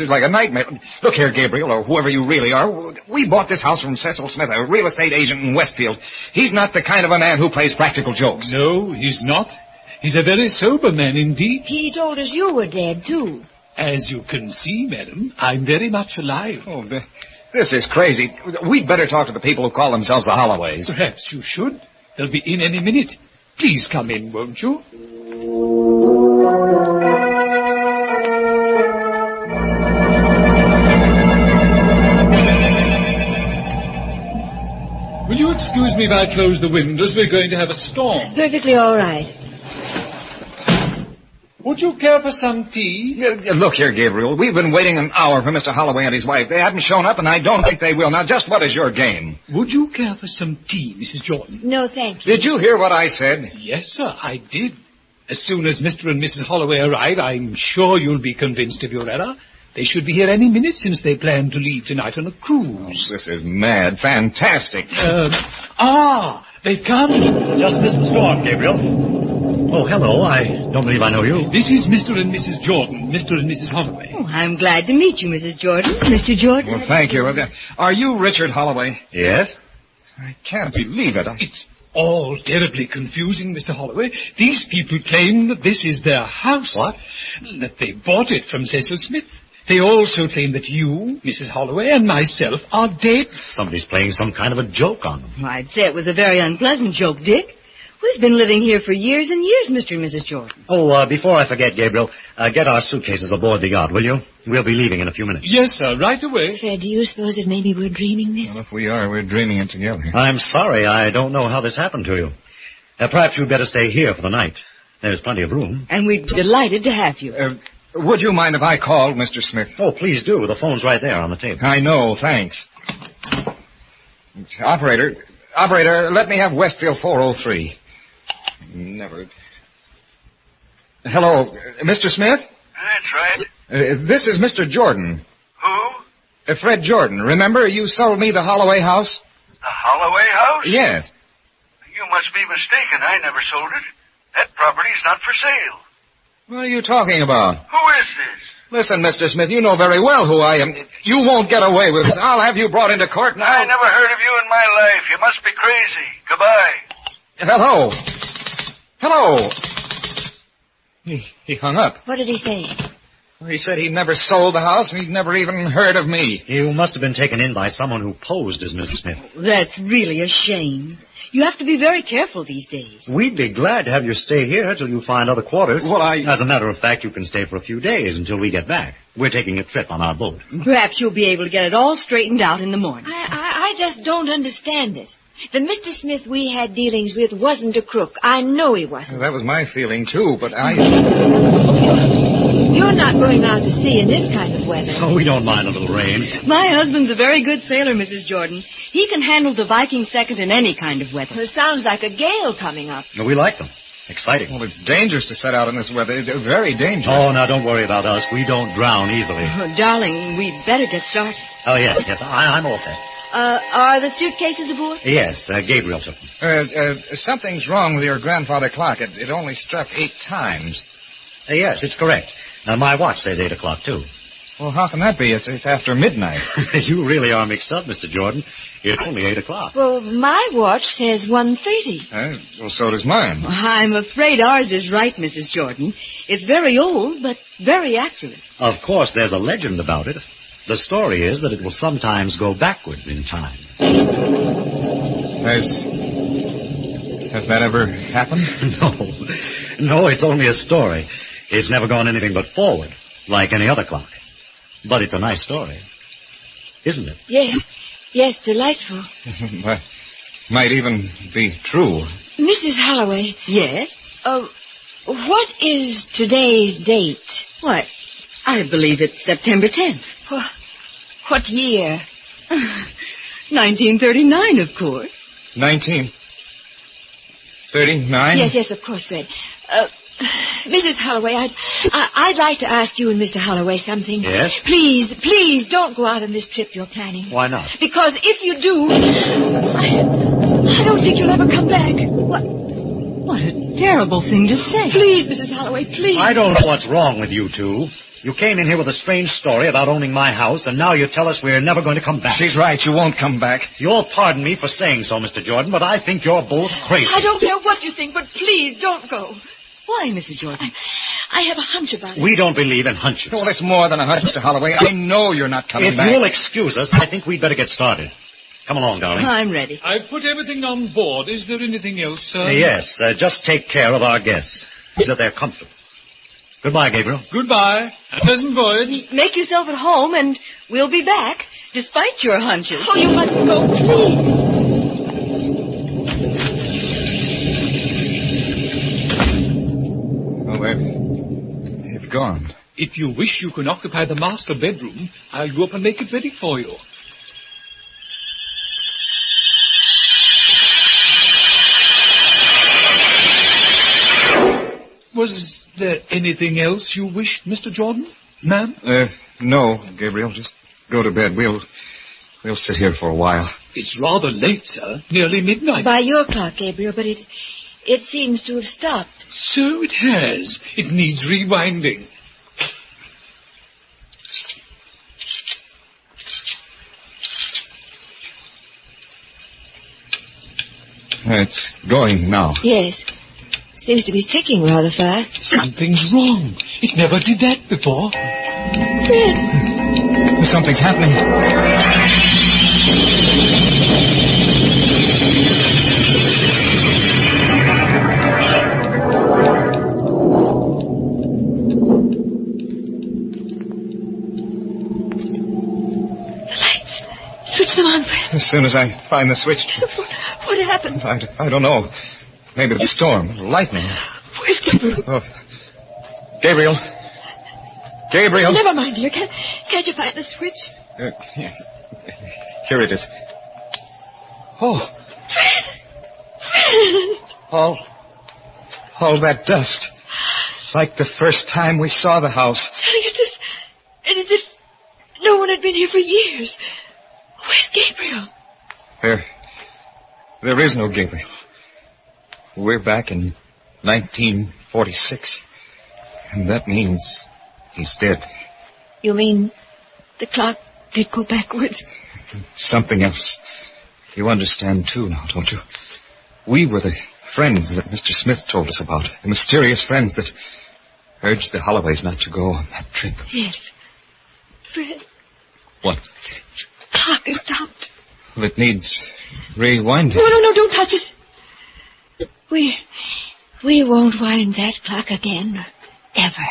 is like a nightmare. Look here, Gabriel, or whoever you really are. We bought this house from Cecil Smith, a real estate agent in Westfield. He's not the kind of a man who plays practical jokes. No, he's not. He's a very sober man indeed. He told us you were dead, too. As you can see, madam, I'm very much alive. Oh, this is crazy. We'd better talk to the people who call themselves the Holloways. Perhaps you should. They'll be in any minute. Please come in, won't you? Will you excuse me if I close the windows? We're going to have a storm. Perfectly all right. Would you care for some tea? Look here, Gabriel. We've been waiting an hour for Mr. Holloway and his wife. They haven't shown up, and I don't think they will. Now, just what is your game? Would you care for some tea, Mrs. Jordan? No, thank you. Did you hear what I said? Yes, sir, I did. As soon as Mr. and Mrs. Holloway arrive, I'm sure you'll be convinced of your error. They should be here any minute since they plan to leave tonight on a cruise. Oh, this is mad. Fantastic. They've come. Just missed the storm, Gabriel. Oh, hello. I don't believe I know you. This is Mr. and Mrs. Jordan, Mr. and Mrs. Holloway. Oh, I'm glad to meet you, Mrs. Jordan. Mr. Jordan. Well, thank you. Are you Richard Holloway? Yes. I can't believe it. It's all terribly confusing, Mr. Holloway. These people claim that this is their house. What? That they bought it from Cecil Smith. They also claim that you, Mrs. Holloway, and myself are dead. Somebody's playing some kind of a joke on them. Well, I'd say it was a very unpleasant joke, Dick. We've been living here for years and years, Mr. and Mrs. Jordan. Oh, before I forget, Gabriel, get our suitcases aboard the yacht, will you? We'll be leaving in a few minutes. Yes, sir, right away. Fred, do you suppose that maybe we're dreaming this? Well, if we are, we're dreaming it together. I'm sorry. I don't know how this happened to you. Perhaps you'd better stay here for the night. There's plenty of room. And we're delighted to have you. Would you mind if I called Mr. Smith? Oh, please do. The phone's right there on the table. I know, thanks. Operator, let me have Westfield 403. Never. Hello, Mr. Smith? That's right. This is Mr. Jordan. Who? Fred Jordan. Remember, you sold me the Holloway house? The Holloway house? Yes. You must be mistaken. I never sold it. That property's not for sale. What are you talking about? Who is this? Listen, Mr. Smith, you know very well who I am. You won't get away with this. I'll have you brought into court now. I never heard of you in my life. You must be crazy. Goodbye. Hello. Hello. He hung up. What did he say? He said he never sold the house and he'd never even heard of me. You must have been taken in by someone who posed as Mr. Smith. That's really a shame. You have to be very careful these days. We'd be glad to have you stay here till you find other quarters. Well, As a matter of fact, you can stay for a few days until we get back. We're taking a trip on our boat. Perhaps you'll be able to get it all straightened out in the morning. I just don't understand it. The Mr. Smith we had dealings with wasn't a crook. I know he wasn't. That was my feeling, too, but I... You're not going out to sea in this kind of weather. Oh, we don't mind a little rain. My husband's a very good sailor, Mrs. Jordan. He can handle the Viking second in any kind of weather. It sounds like a gale coming up. No, we like them. Exciting. Well, it's dangerous to set out in this weather. Very dangerous. Oh, now, don't worry about us. We don't drown easily. Oh, darling, we'd better get started. Oh, yes. I'm all set. Are the suitcases aboard? Yes, Gabriel took them. Something's wrong with your grandfather clock. It only struck 8 times. Yes, it's correct. My watch says 8 o'clock, too. Well, how can that be? It's after midnight. You really are mixed up, Mr. Jordan. It's only 8 o'clock. Well, my watch says 1:30. Well, so does mine. I'm afraid ours is right, Mrs. Jordan. It's very old, but very accurate. Of course, there's a legend about it. The story is that it will sometimes go backwards in time. Has that ever happened? No, it's only a story. It's never gone anything but forward, like any other clock. But it's a nice story, isn't it? Yes, delightful. Might even be true. Mrs. Holloway. Yes? What is today's date? What? I believe it's September 10th. What year? 1939, of course. 1939? Yes, of course, Fred. Mrs. Holloway, I'd like to ask you and Mr. Holloway something. Yes? Please, don't go out on this trip you're planning. Why not? Because if you do, I don't think you'll ever come back. What a terrible thing to say. Please, Mrs. Holloway, please. I don't know what's wrong with you two. You came in here with a strange story about owning my house, and now you tell us we're never going to come back. She's right. You won't come back. You'll pardon me for saying so, Mr. Jordan, but I think you're both crazy. I don't care what you think, but please don't go. Why, Mrs. Jordan? I have a hunch about it. We don't believe in hunches. Well, it's more than a hunch, Mr. Holloway. I know you're not coming back. If you'll excuse us, I think we'd better get started. Come along, darling. I'm ready. I've put everything on board. Is there anything else, sir? Yes, just take care of our guests, so that they're comfortable. Goodbye, Gabriel. Goodbye. A pleasant voyage. Make yourself at home, and we'll be back, despite your hunches. Oh, you mustn't go, please. Oh, they've gone. If you wish, you can occupy the master bedroom. I'll go up and make it ready for you. Was there anything else you wished, Mr. Jordan? Ma'am? No, Gabriel. Just go to bed. We'll sit here for a while. It's rather late, sir. Nearly midnight. By your clock, Gabriel, but it seems to have stopped. So it has. It needs rewinding. It's going now. Yes. Seems to be ticking rather fast. Something's wrong. It never did that before. Fred. Something's happening. The lights. Switch them on, Fred. As soon as I find the switch. What happened? I don't know. Maybe the storm, lightning. Where's Gabriel? Oh. Gabriel. Gabriel. Never mind, dear. Can't you find the switch? Here it is. Oh. Fred! All that dust. Like the first time we saw the house. It's as if no one had been been here for years. Where's Gabriel? There is no Gabriel. We're back in 1946. And that means he's dead. You mean the clock did go backwards? Something else. You understand, too, now, don't you? We were the friends that Mr. Smith told us about. The mysterious friends that urged the Holloways not to go on that trip. Yes. Fred. What? The clock is stopped. Well, it needs rewinding. No, don't touch it. We won't wind that clock again. Ever.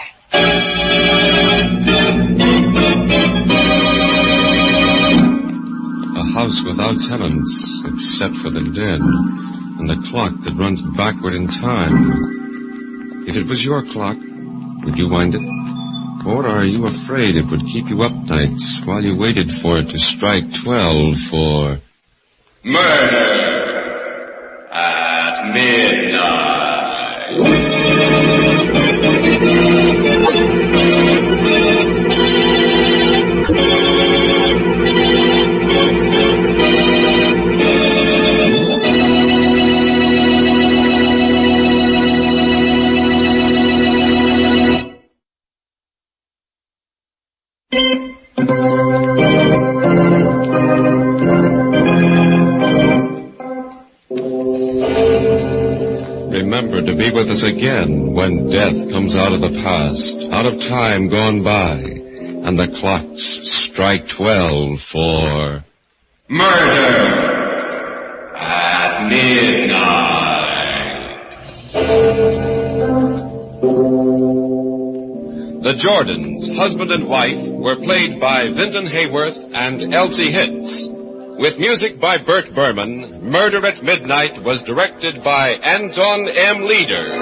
A house without tenants, except for the dead, and a clock that runs backward in time. If it was your clock, would you wind it? Or are you afraid it would keep you up nights while you waited for it to strike 12 for... Murder at midnight. Remember to be with us again when death comes out of the past, out of time gone by, and the clocks strike 12 for... Murder at midnight. The Jordans, husband and wife, were played by Vinton Hayworth and Elsie Hitz. With music by Bert Berman, Murder at Midnight was directed by Anton M. Leader.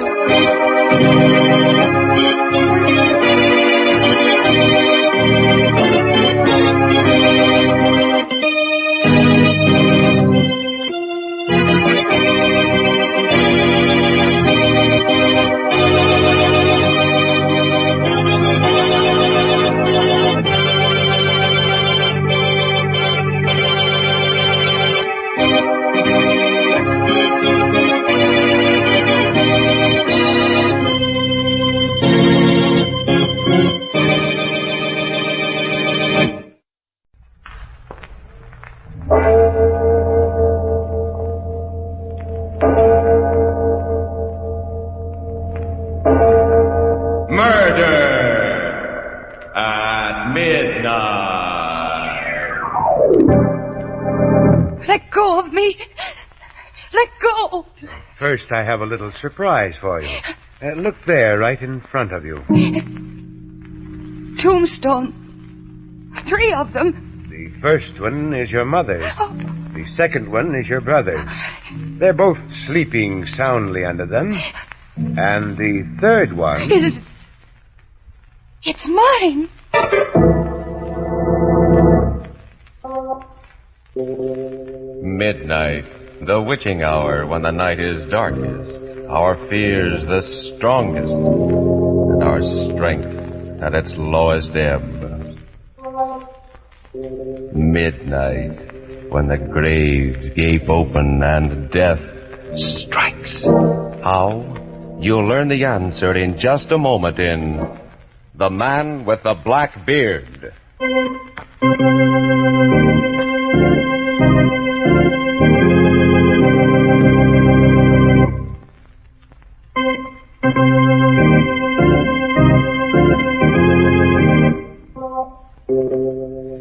First, I have a little surprise for you. Look there, right in front of you. Tombstones. 3 of them. The first one is your mother. Oh. The second one is your brother. They're both sleeping soundly under them. And the third one... It's mine. Midnight. The witching hour when the night is darkest, our fears the strongest, and our strength at its lowest ebb. Midnight, when the graves gape open and death strikes. How? You'll learn the answer in just a moment in The Man with the Black Beard.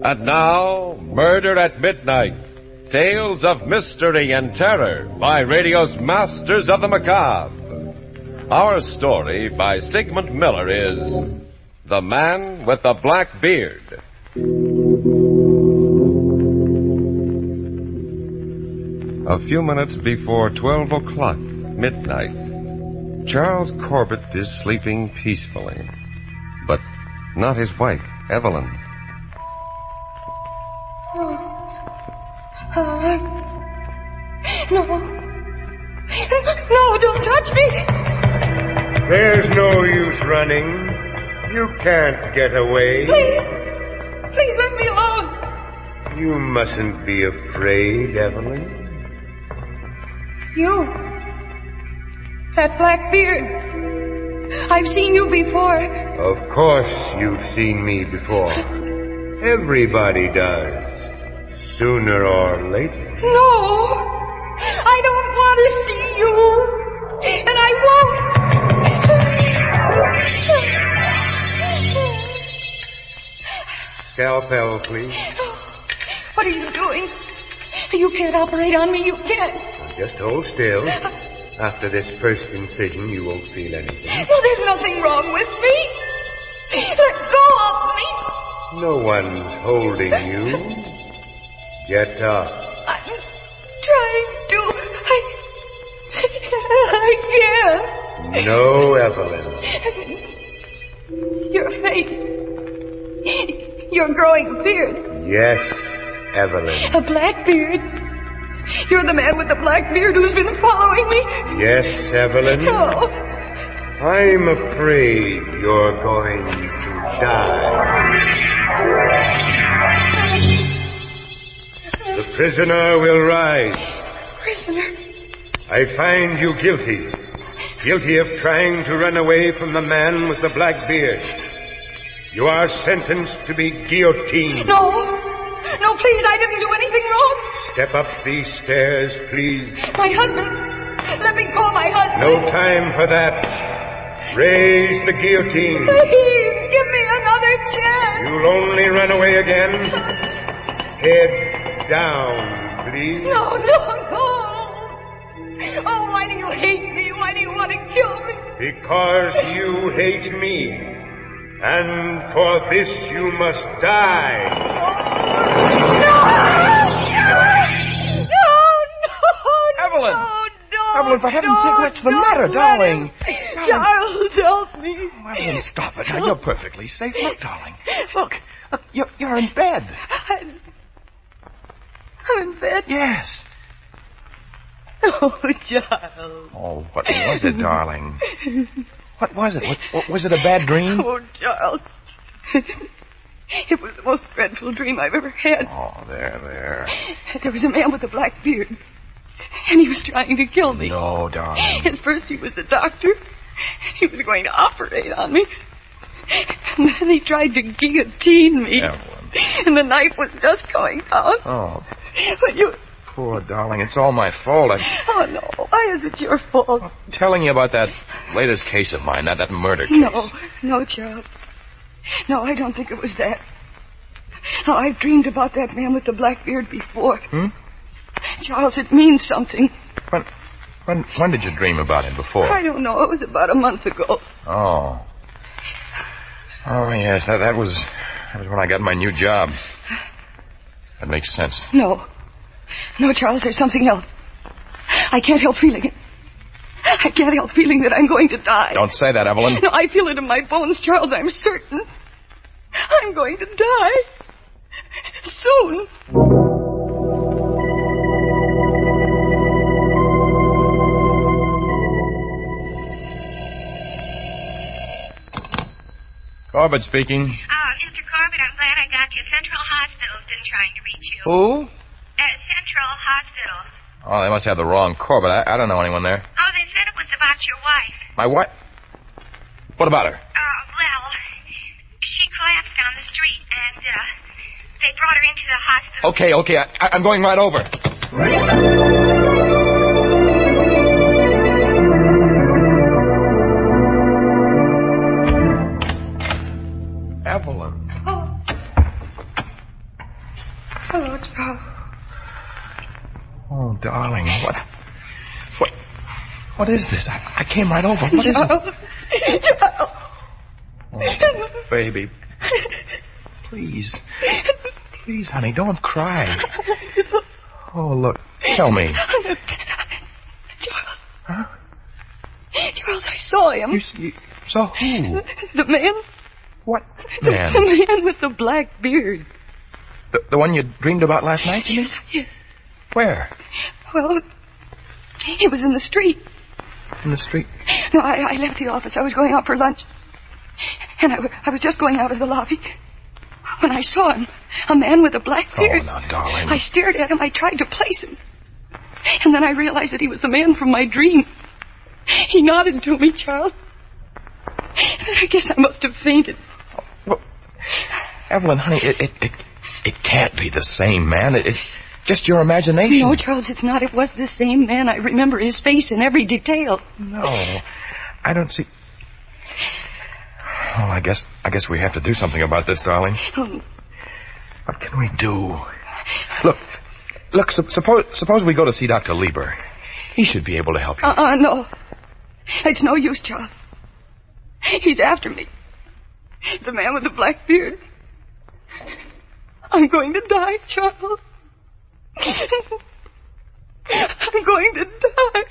And now, Murder at Midnight, Tales of Mystery and Terror by radio's Masters of the Macabre. Our story by Sigmund Miller is The Man with the Black Beard. A few minutes before 12 o'clock, midnight, Charles Corbett is sleeping peacefully. But not his wife, Evelyn. No. No, don't touch me. There's no use running. You can't get away. Please let me alone. You mustn't be afraid, Evelyn. You. That black beard. I've seen you before. Of course you've seen me before. Everybody does. Sooner or later. No. I don't want to see you. And I won't. Scalpel, please. What are you doing? You can't operate on me. You can't. Just hold still. After this first incision, you won't feel anything. Well, there's nothing wrong with me. Let go of me. No one's holding you. Get up. I'm trying to. I can't. No, Evelyn. Your face. Your growing beard. Yes, Evelyn. A black beard. You're the man with the black beard who's been following me. Yes, Evelyn. No. I'm afraid you're going to die. The prisoner will rise. Prisoner? I find you guilty. Guilty of trying to run away from the man with the black beard. You are sentenced to be guillotined. No. No, please, I didn't do anything wrong. Step up these stairs, please. My husband. Let me call my husband. No time for that. Raise the guillotine. Please, give me another chance. You'll only run away again. Head down, please. No. Oh, why do you hate me? Why do you want to kill me? Because you hate me. And for this you must die. No! Evelyn! No, Evelyn, for heaven's sake, what's the matter, darling? Charles, help me. Evelyn, stop it. Now, you're perfectly safe. Look, darling. Look, you're in bed. I'm in bed? Yes. Oh, Charles. Oh, what was it, darling? What was it? What was it a bad dream? Oh, Charles. It was the most dreadful dream I've ever had. Oh, there. There was a man with a black beard, and he was trying to kill me. No, darling. At first he was a doctor. He was going to operate on me. And then he tried to guillotine me. Evelyn. And the knife was just going down. Oh. But you... Poor darling, it's all my fault. Oh, no. Why is it your fault? I'm telling you about that latest case of mine, that murder case. No, Charles. No, I don't think it was that. No, I've dreamed about that man with the black beard before. Charles, it means something. When did you dream about him before? I don't know. It was about a month ago. Oh. Oh, yes, that was when I got my new job. That makes sense. No, Charles, there's something else. I can't help feeling it. I can't help feeling that I'm going to die. Don't say that, Evelyn. No, I feel it in my bones, Charles. I'm certain. I'm going to die. Soon. Corbett speaking. Mr. Corbett, I'm glad I got you. Central Hospital's been trying to reach you. Who? Central Hospital. Oh, they must have the wrong Corbett. I don't know anyone there. Oh, they said it was about your wife. My what? What about her? Well, she collapsed on the street, and they brought her into the hospital. Okay. I'm going right over. Evelyn. Hello, Charles. Oh, darling, what is this? I came right over. What is it? Charles. Oh, baby. Please, honey, don't cry. Oh, look, tell me. Charles. Huh? Charles, I saw him. You saw who? The man. What man? The man with the black beard. The one you dreamed about last night, you mean? Yes. Where? Well, he was in the street. In the street? No, I left the office. I was going out for lunch. And I was just going out of the lobby When I saw him, a man with a black beard. Oh, now, darling. I stared at him. I tried to place him. And then I realized that he was the man from my dream. He nodded to me, Charles. I guess I must have fainted. Well, Evelyn, honey, it can't be the same man. It's just your imagination. No, Charles, it's not. It was the same man. I remember his face in every detail. No, I don't see... Well, I guess we have to do something about this, darling. What can we do? Look, suppose we go to see Dr. Lieber. He should be able to help you. No. It's no use, Charles. He's after me. The man with the black beard. I'm going to die, Charles. I'm going to die.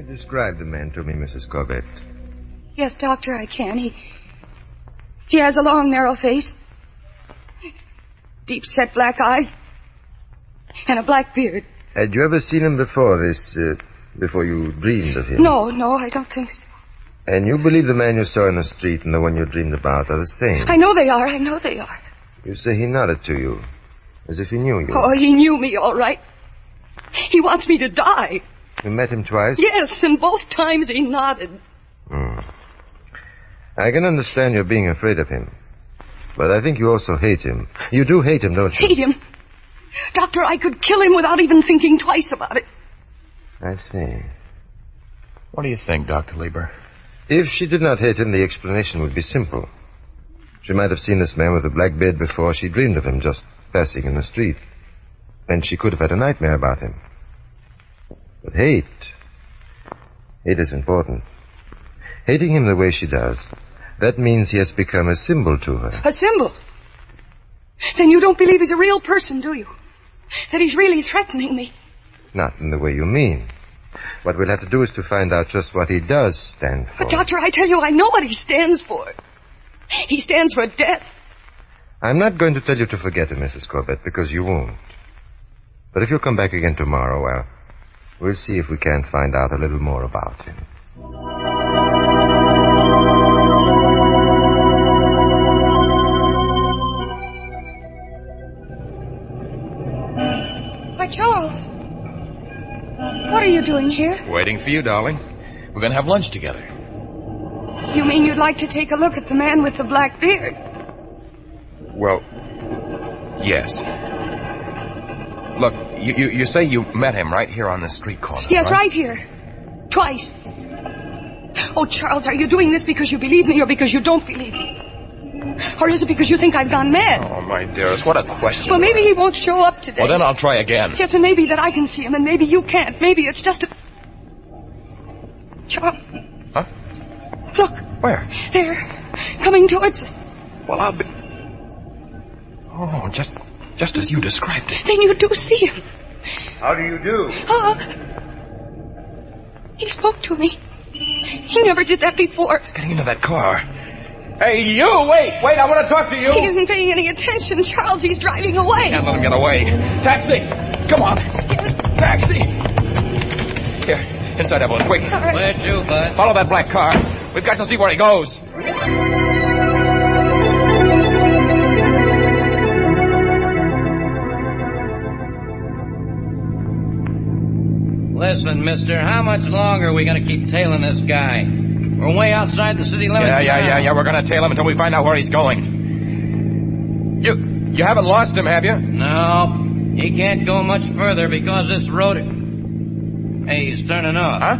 Describe the man to me, Mrs. Corbett. Yes, Doctor, I can. He has a long, narrow face, deep-set black eyes, and a black beard. Had you ever seen him before you dreamed of him? No, I don't think so. And you believe the man you saw in the street and the one you dreamed about are the same? I know they are. You say he nodded to you, as if he knew you. Oh, he knew me, all right. He wants me to die. You met him twice? Yes, and both times he nodded. I can understand your being afraid of him. But I think you also hate him. You do hate him, don't you? Hate him? Doctor, I could kill him without even thinking twice about it. I see. What do you think, Dr. Lieber? If she did not hate him, the explanation would be simple. She might have seen this man with a black beard before she dreamed of him just passing in the street. And she could have had a nightmare about him. But hate is important. Hating him the way she does, that means he has become a symbol to her. A symbol? Then you don't believe he's a real person, do you? That he's really threatening me? Not in the way you mean. What we'll have to do is to find out just what he does stand for. But, Doctor, I tell you, I know what he stands for. He stands for death. I'm not going to tell you to forget him, Mrs. Corbett, because you won't. But if you'll come back again tomorrow, well, we'll see if we can't find out a little more about him. Why, Charles, what are you doing here? Waiting for you, darling. We're going to have lunch together. You mean you'd like to take a look at the man with the black beard? Well, yes. Look, you say you met him right here on the street corner. Yes, right here. Twice. Oh, Charles, are you doing this because you believe me or because you don't believe me? Or is it because you think I've gone mad? Oh, my dearest, what a question. Well, maybe he won't show up today. Well, then I'll try again. Yes, and maybe that I can see him, and maybe you can't. Maybe it's just a... Charles. Huh? Look. Where? There. Coming towards us. Well, I'll be... Oh, just as you described it. Then you do see him. How do you do? He spoke to me. He never did that before. He's getting into that car. Hey, you! Wait, I want to talk to you. He isn't paying any attention, Charles. He's driving away. Can't let him get away. Taxi! Come on. Yes. Taxi! Here, inside, Evelyn, quick. Right. Where to, bud? Follow that black car. We've got to see where he goes. Listen, mister, how much longer are we going to keep tailing this guy? We're way outside the city limits. Yeah. We're going to tail him until we find out where he's going. You haven't lost him, have you? No. He can't go much further because this road... Hey, he's turning off. Huh?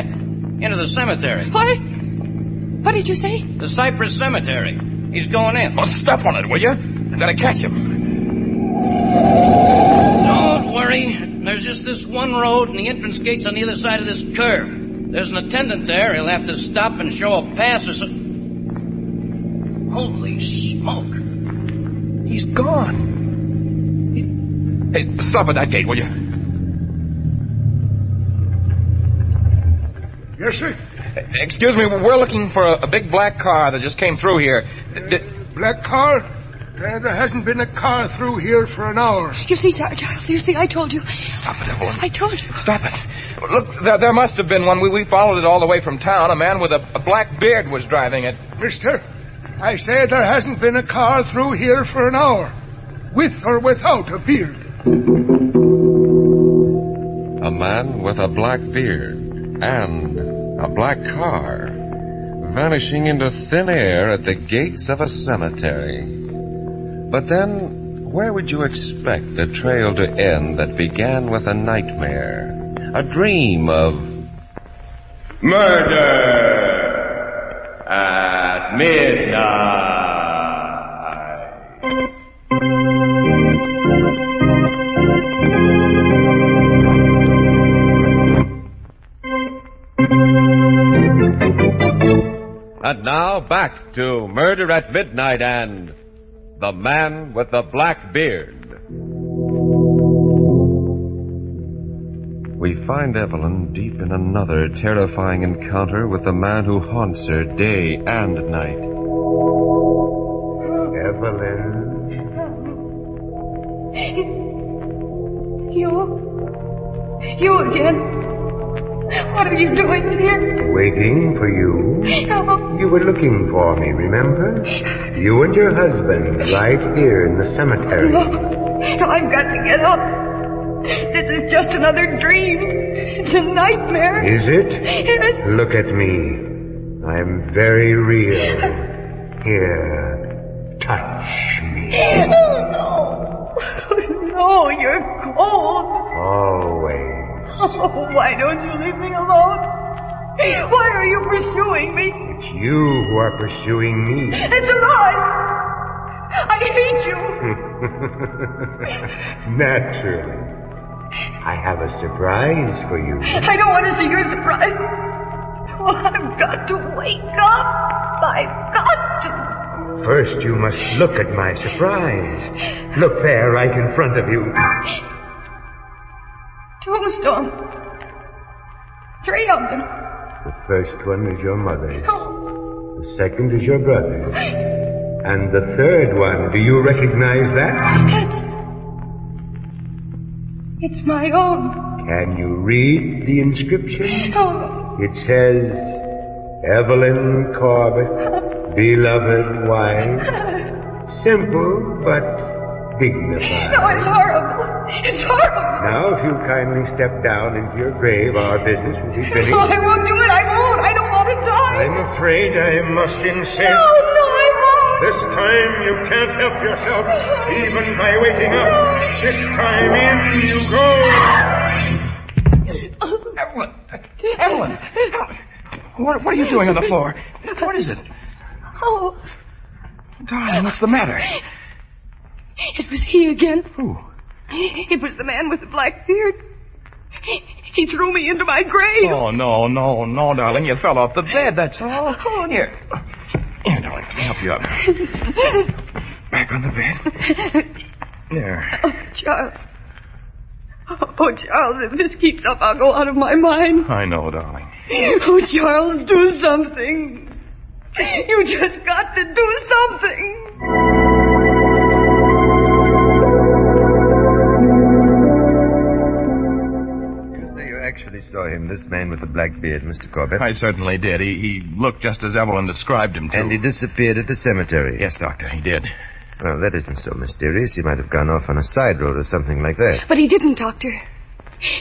Into the cemetery. What did you say? The Cypress Cemetery. He's going in. Oh, step on it, will you? I'm going to catch him. Don't worry. There's just this one road, and the entrance gate's on the other side of this curve. There's an attendant there. He'll have to stop and show a pass or something. Holy smoke. He's gone. Hey, stop at that gate, will you? Yes, sir. Excuse me, we're looking for a big black car that just came through here. Black car? There hasn't been a car through here for an hour. You see, Giles, you see, I told you. Stop it, Evelyn. I told you. Stop it. Look, there must have been one. We followed it all the way from town. A man with a black beard was driving it. Mister, I say there hasn't been a car through here for an hour, with or without a beard. A man with a black beard and a black car vanishing into thin air at the gates of a cemetery. But then, where would you expect a trail to end that began with a nightmare, a dream of Murder at midnight. And now back to Murder at Midnight and The Man with the Black Beard. We find Evelyn deep in another terrifying encounter with the man who haunts her day and night. Evelyn. You again? What are you doing here? Waiting for you. Oh. You were looking for me, remember? You and your husband right here in the cemetery. No, I've got to get up. This is just another dream. It's a nightmare. Is it? Yes. Look at me. I'm very real. Here, touch me. Oh, no. No, you're cold. Always. Oh, why don't you leave me alone? Why are you pursuing me? It's you who are pursuing me. It's a lie. I hate you. Naturally. I have a surprise for you. I don't want to see your surprise. Oh, I've got to wake up. I've got to. First, you must look at my surprise. Look there, right in front of you. Tombstones. 3 of them. The first one is your mother. Oh. The second is your brother. And the third one, do you recognize that? It's my own. Can you read the inscription? Oh. It says, Evelyn Corbett, beloved wife. Simple, but dignified. No, it's horrible. It's horrible. Now, if you kindly step down into your grave, our business will be finished. No, I won't do it. I won't. I don't want to die. I'm afraid I must insist. No, I won't. This time you can't help yourself, even by waking up. This time in you go. Evelyn! What are you doing on the floor? What is it? Oh. Darling, what's the matter? It was he again. Who? It was the man with the black beard. He threw me into my grave. Oh, no, darling. You fell off the bed, that's all. Oh, Here, darling, let me help you up. Back on the bed. There. Oh, Charles. Oh, Charles, if this keeps up, I'll go out of my mind. I know, darling. Oh, Charles, do something. You just got to do something. Actually saw him, this man with the black beard, Mr. Corbett. I certainly did. He looked just as Evelyn described him to. And he disappeared at the cemetery. Yes, Doctor, he did. Well, that isn't so mysterious. He might have gone off on a side road or something like that. But he didn't, Doctor.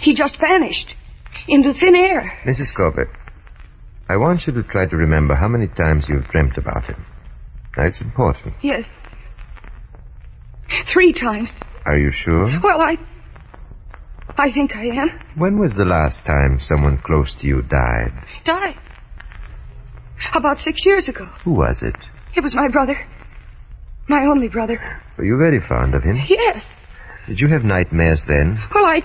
He just vanished into thin air. Mrs. Corbett, I want you to try to remember how many times you've dreamt about him. Now, it's important. Yes. 3 times. Are you sure? Well, I think I am. When was the last time someone close to you died? Died? About 6 years ago. Who was it? It was my brother. My only brother. Were you very fond of him? Yes. Did you have nightmares then? Well,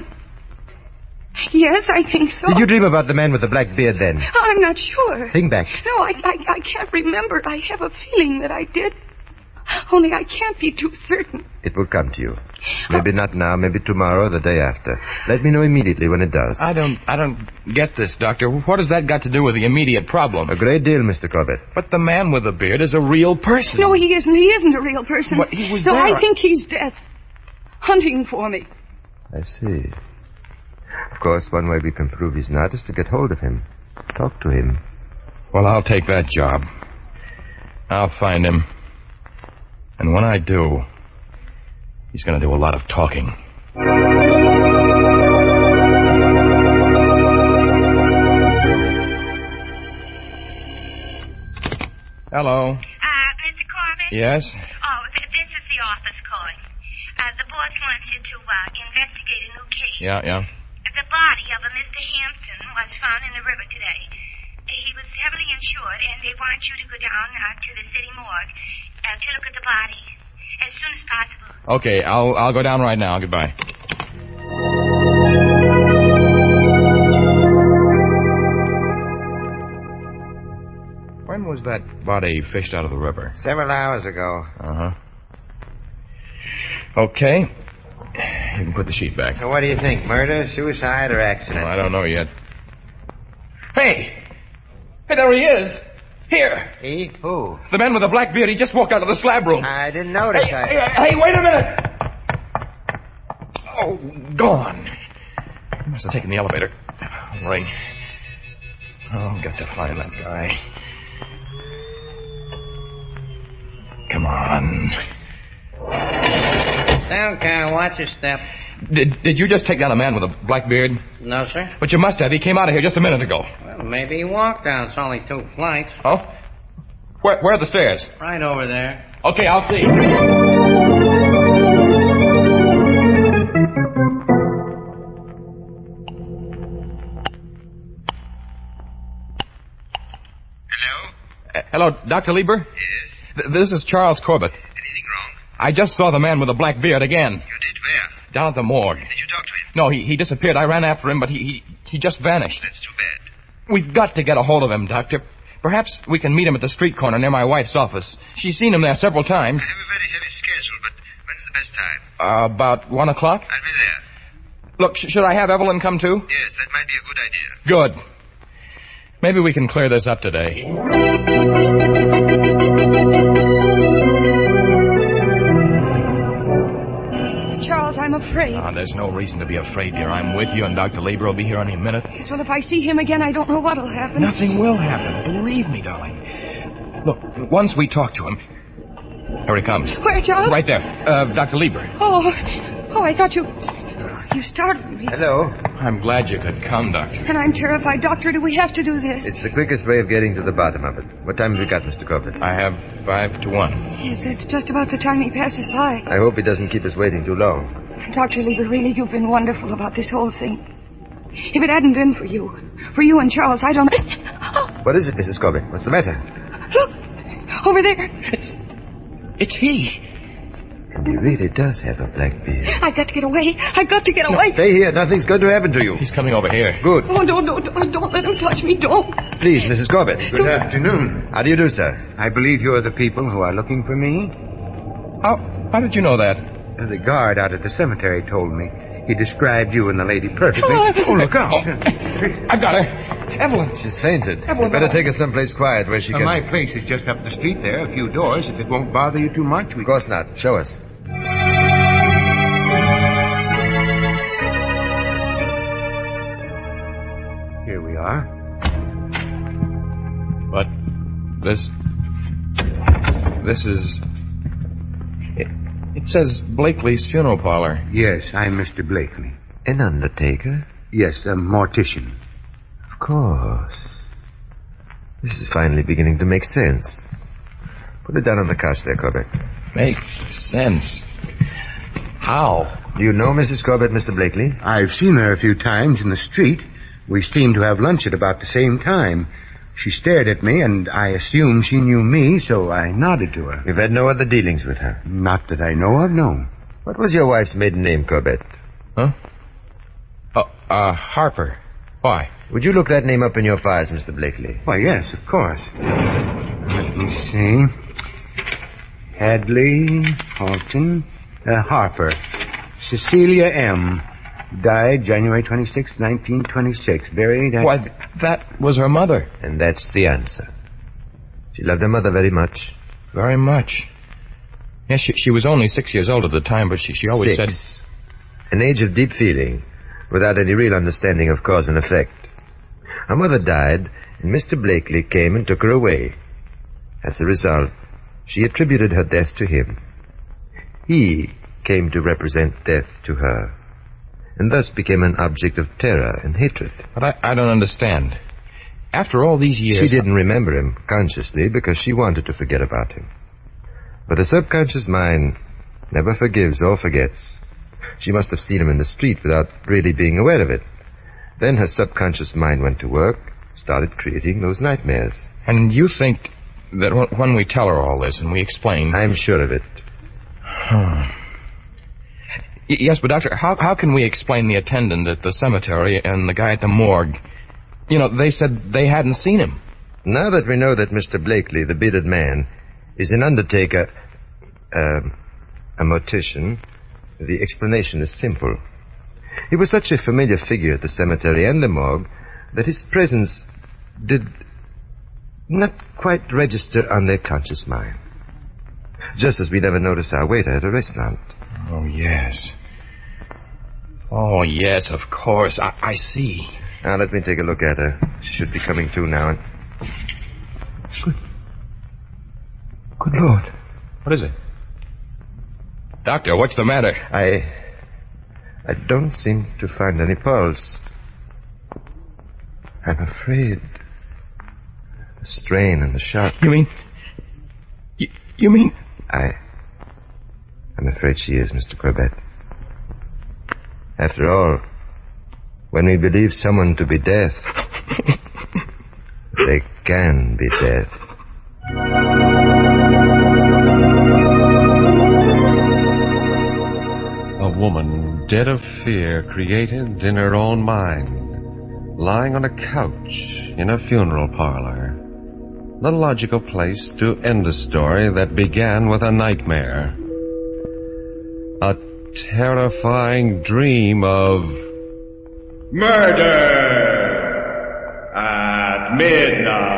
yes, I think so. Did you dream about the man with the black beard then? I'm not sure. Think back. No, I can't remember. I have a feeling that I did. Only I can't be too certain. It will come to you. Maybe not now, maybe tomorrow, the day after. Let me know immediately when it does. I don't get this, Doctor. What has that got to do with the immediate problem? A great deal, Mr. Corbett. But the man with the beard is a real person. No, he isn't. He isn't a real person. But he was no, there. I think he's dead. Hunting for me. I see. Of course, one way we can prove he's not is to get hold of him. Talk to him. Well, I'll take that job. I'll find him. And when I do, he's going to do a lot of talking. Hello. Mr. Corbett? Yes? Oh, this is the office calling. The boss wants you to investigate a new case. Yeah. The body of a Mr. Hampton was found in the river today. He was heavily insured, and they want you to go down to the city morgue to look at the body as soon as possible. Okay, I'll go down right now. Goodbye. When was that body fished out of the river? Several hours ago. Uh-huh. Okay. You can put the sheet back. So what do you think? Murder, suicide, or accident? Well, I don't know yet. Hey! Hey, there he is! Here! He? Who? The man with the black beard. He just walked out of the slab room. I didn't notice. Hey, wait a minute! Oh, gone. He must have taken the elevator. I'll ring. Oh, got to find that guy. Come on. Down, car. Watch your step. Did you just take down a man with a black beard? No, sir. But you must have. He came out of here just a minute ago. Well, maybe he walked down. It's only 2 flights. Oh? Where are the stairs? Right over there. Okay, I'll see. Hello, Dr. Lieber? Yes? This is Charles Corbett. Anything wrong? I just saw the man with the black beard again. You did? Where? Down at the morgue. Did you talk to him? No, he disappeared. I ran after him, but he just vanished. That's too bad. We've got to get a hold of him, Doctor. Perhaps we can meet him at the street corner near my wife's office. She's seen him there several times. I have a very heavy schedule, but when's the best time? About 1 o'clock? I'll be there. Look, should I have Evelyn come too? Yes, that might be a good idea. Good. Maybe we can clear this up today. Charles, I'm afraid. There's no reason to be afraid, dear. I'm with you, and Dr. Lieber will be here any minute. Yes, well, if I see him again, I don't know what'll happen. Nothing will happen. Believe me, darling. Look, once we talk to him... Here he comes. Where, Charles? Right there. Dr. Lieber. Oh, I thought you startled me. Hello. I'm glad you could come, Doctor. And I'm terrified. Doctor, do we have to do this? It's the quickest way of getting to the bottom of it. What time have you got, Mr. Corbett? I have 5 to 1. Yes, it's just about the time he passes by. I hope he doesn't keep us waiting too long. Dr. Lieber, really, you've been wonderful about this whole thing. If it hadn't been for you and Charles, I don't... What is it, Mrs. Corbett? What's the matter? Look, over there. It's he. And he really does have a black beard. I've got to get away. I've got to get away. Stay here. Nothing's going to happen to you. He's coming over here. Good. Oh, no, don't let him touch me. Don't. Please, Mrs. Corbett. Good afternoon. How do you do, sir? I believe you're the people who are looking for me. How did you know that? The guard out at the cemetery told me. He described you and the lady perfectly. Oh, look out. I've got her. Evelyn. She's fainted. Evelyn, You better take her someplace quiet where she can... My place is just up the street there, a few doors. If it won't bother you too much, we... Of course not. Show us. Here we are. But this is... It says Blakely's funeral parlor. Yes, I'm Mr. Blakely. An undertaker? Yes, a mortician. Of course. This is finally beginning to make sense. Put it down on the couch there, Corbett. Make sense. How? Do you know Mrs. Corbett, Mr. Blakely? I've seen her a few times in the street. We seemed to have lunch at about the same time. She stared at me, and I assumed she knew me, so I nodded to her. You've had no other dealings with her? Not that I know of, no. What was your wife's maiden name, Corbett? Huh? Harper. Why? Would you look that name up in your files, Mr. Blakely? Why, yes, of course. Let me see. Hadley, Halton, Harper. Cecilia M. Died January 26, 1926. Buried at... Why, that was her mother. And that's the answer. She loved her mother very much. Very much. Yes, she was only 6 years old at the time, but she always said... An age of deep feeling, without any real understanding of cause and effect. Her mother died, and Mr. Blakely came and took her away. As a result, she attributed her death to him. He came to represent death to her, and thus became an object of terror and hatred. But I don't understand. After all these years... She didn't remember him consciously because she wanted to forget about him. But a subconscious mind never forgives or forgets. She must have seen him in the street without really being aware of it. Then her subconscious mind went to work, started creating those nightmares. And you think that when we tell her all this and we explain... I'm sure of it. Yes, but Doctor, how can we explain the attendant at the cemetery and the guy at the morgue? You know, they said they hadn't seen him. Now that we know that Mr. Blakely, the bearded man, is an undertaker, a mortician, the explanation is simple. He was such a familiar figure at the cemetery and the morgue that his presence did not quite register on their conscious mind. Just as we never notice our waiter at a restaurant. Oh, yes. Oh, yes, of course. I see. Now, let me take a look at her. She should be coming to now. Good Lord. What is it? Doctor, what's the matter? I don't seem to find any pulse. I'm afraid. The strain and the shock. You mean... You mean... I'm afraid she is, Mr. Corbett. After all, when we believe someone to be death, they can be death. A woman dead of fear created in her own mind, lying on a couch in a funeral parlor. The logical place to end a story that began with a nightmare. A terrifying dream of... Murder at midnight.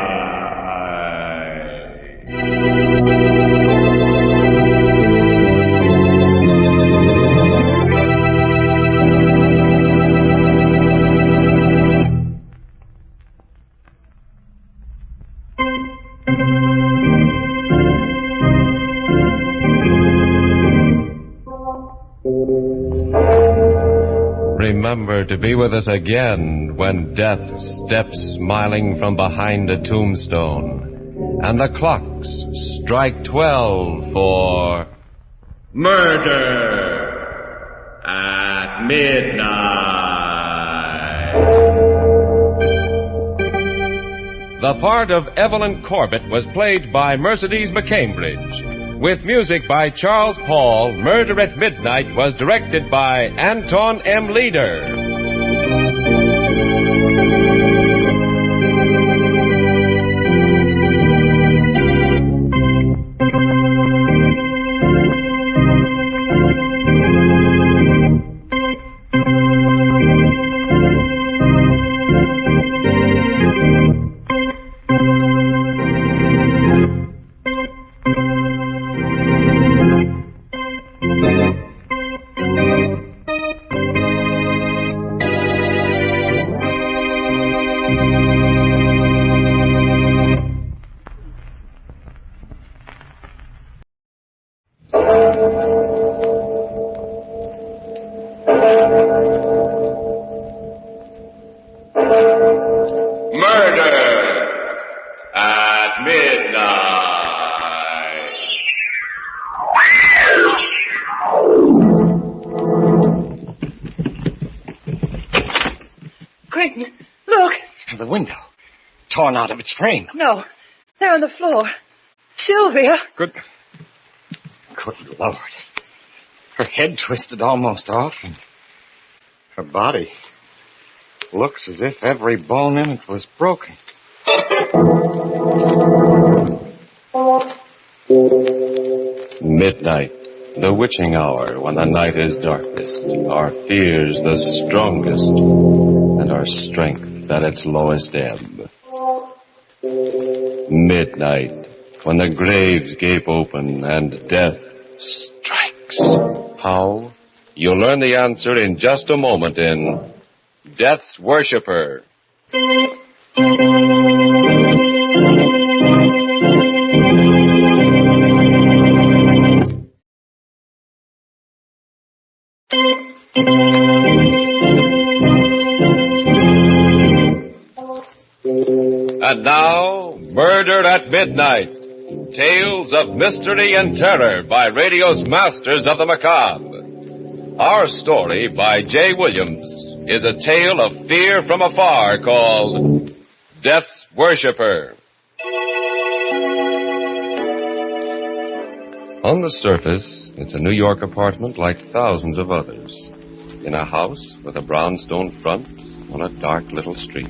Remember to be with us again when death steps smiling from behind a tombstone and the clocks strike 12 for... Murder at midnight. The part of Evelyn Corbett was played by Mercedes McCambridge. With music by Charles Paul, Murder at Midnight was directed by Anton M. Leader. Out of its frame. No, they're on the floor. Sylvia. Good Lord. Her head twisted almost off, and her body looks as if every bone in it was broken. Midnight, the witching hour when the night is darkest, our fears the strongest, and our strength at its lowest ebb. Midnight, when the graves gape open and death strikes. How? You'll learn the answer in just a moment in Death's Worshipper. And now, Murder at Midnight. Tales of Mystery and Terror by radio's Masters of the Macabre. Our story by J. Williams is a tale of fear from afar called Death's Worshipper. On the surface, it's a New York apartment like thousands of others. In a house with a brownstone front on a dark little street.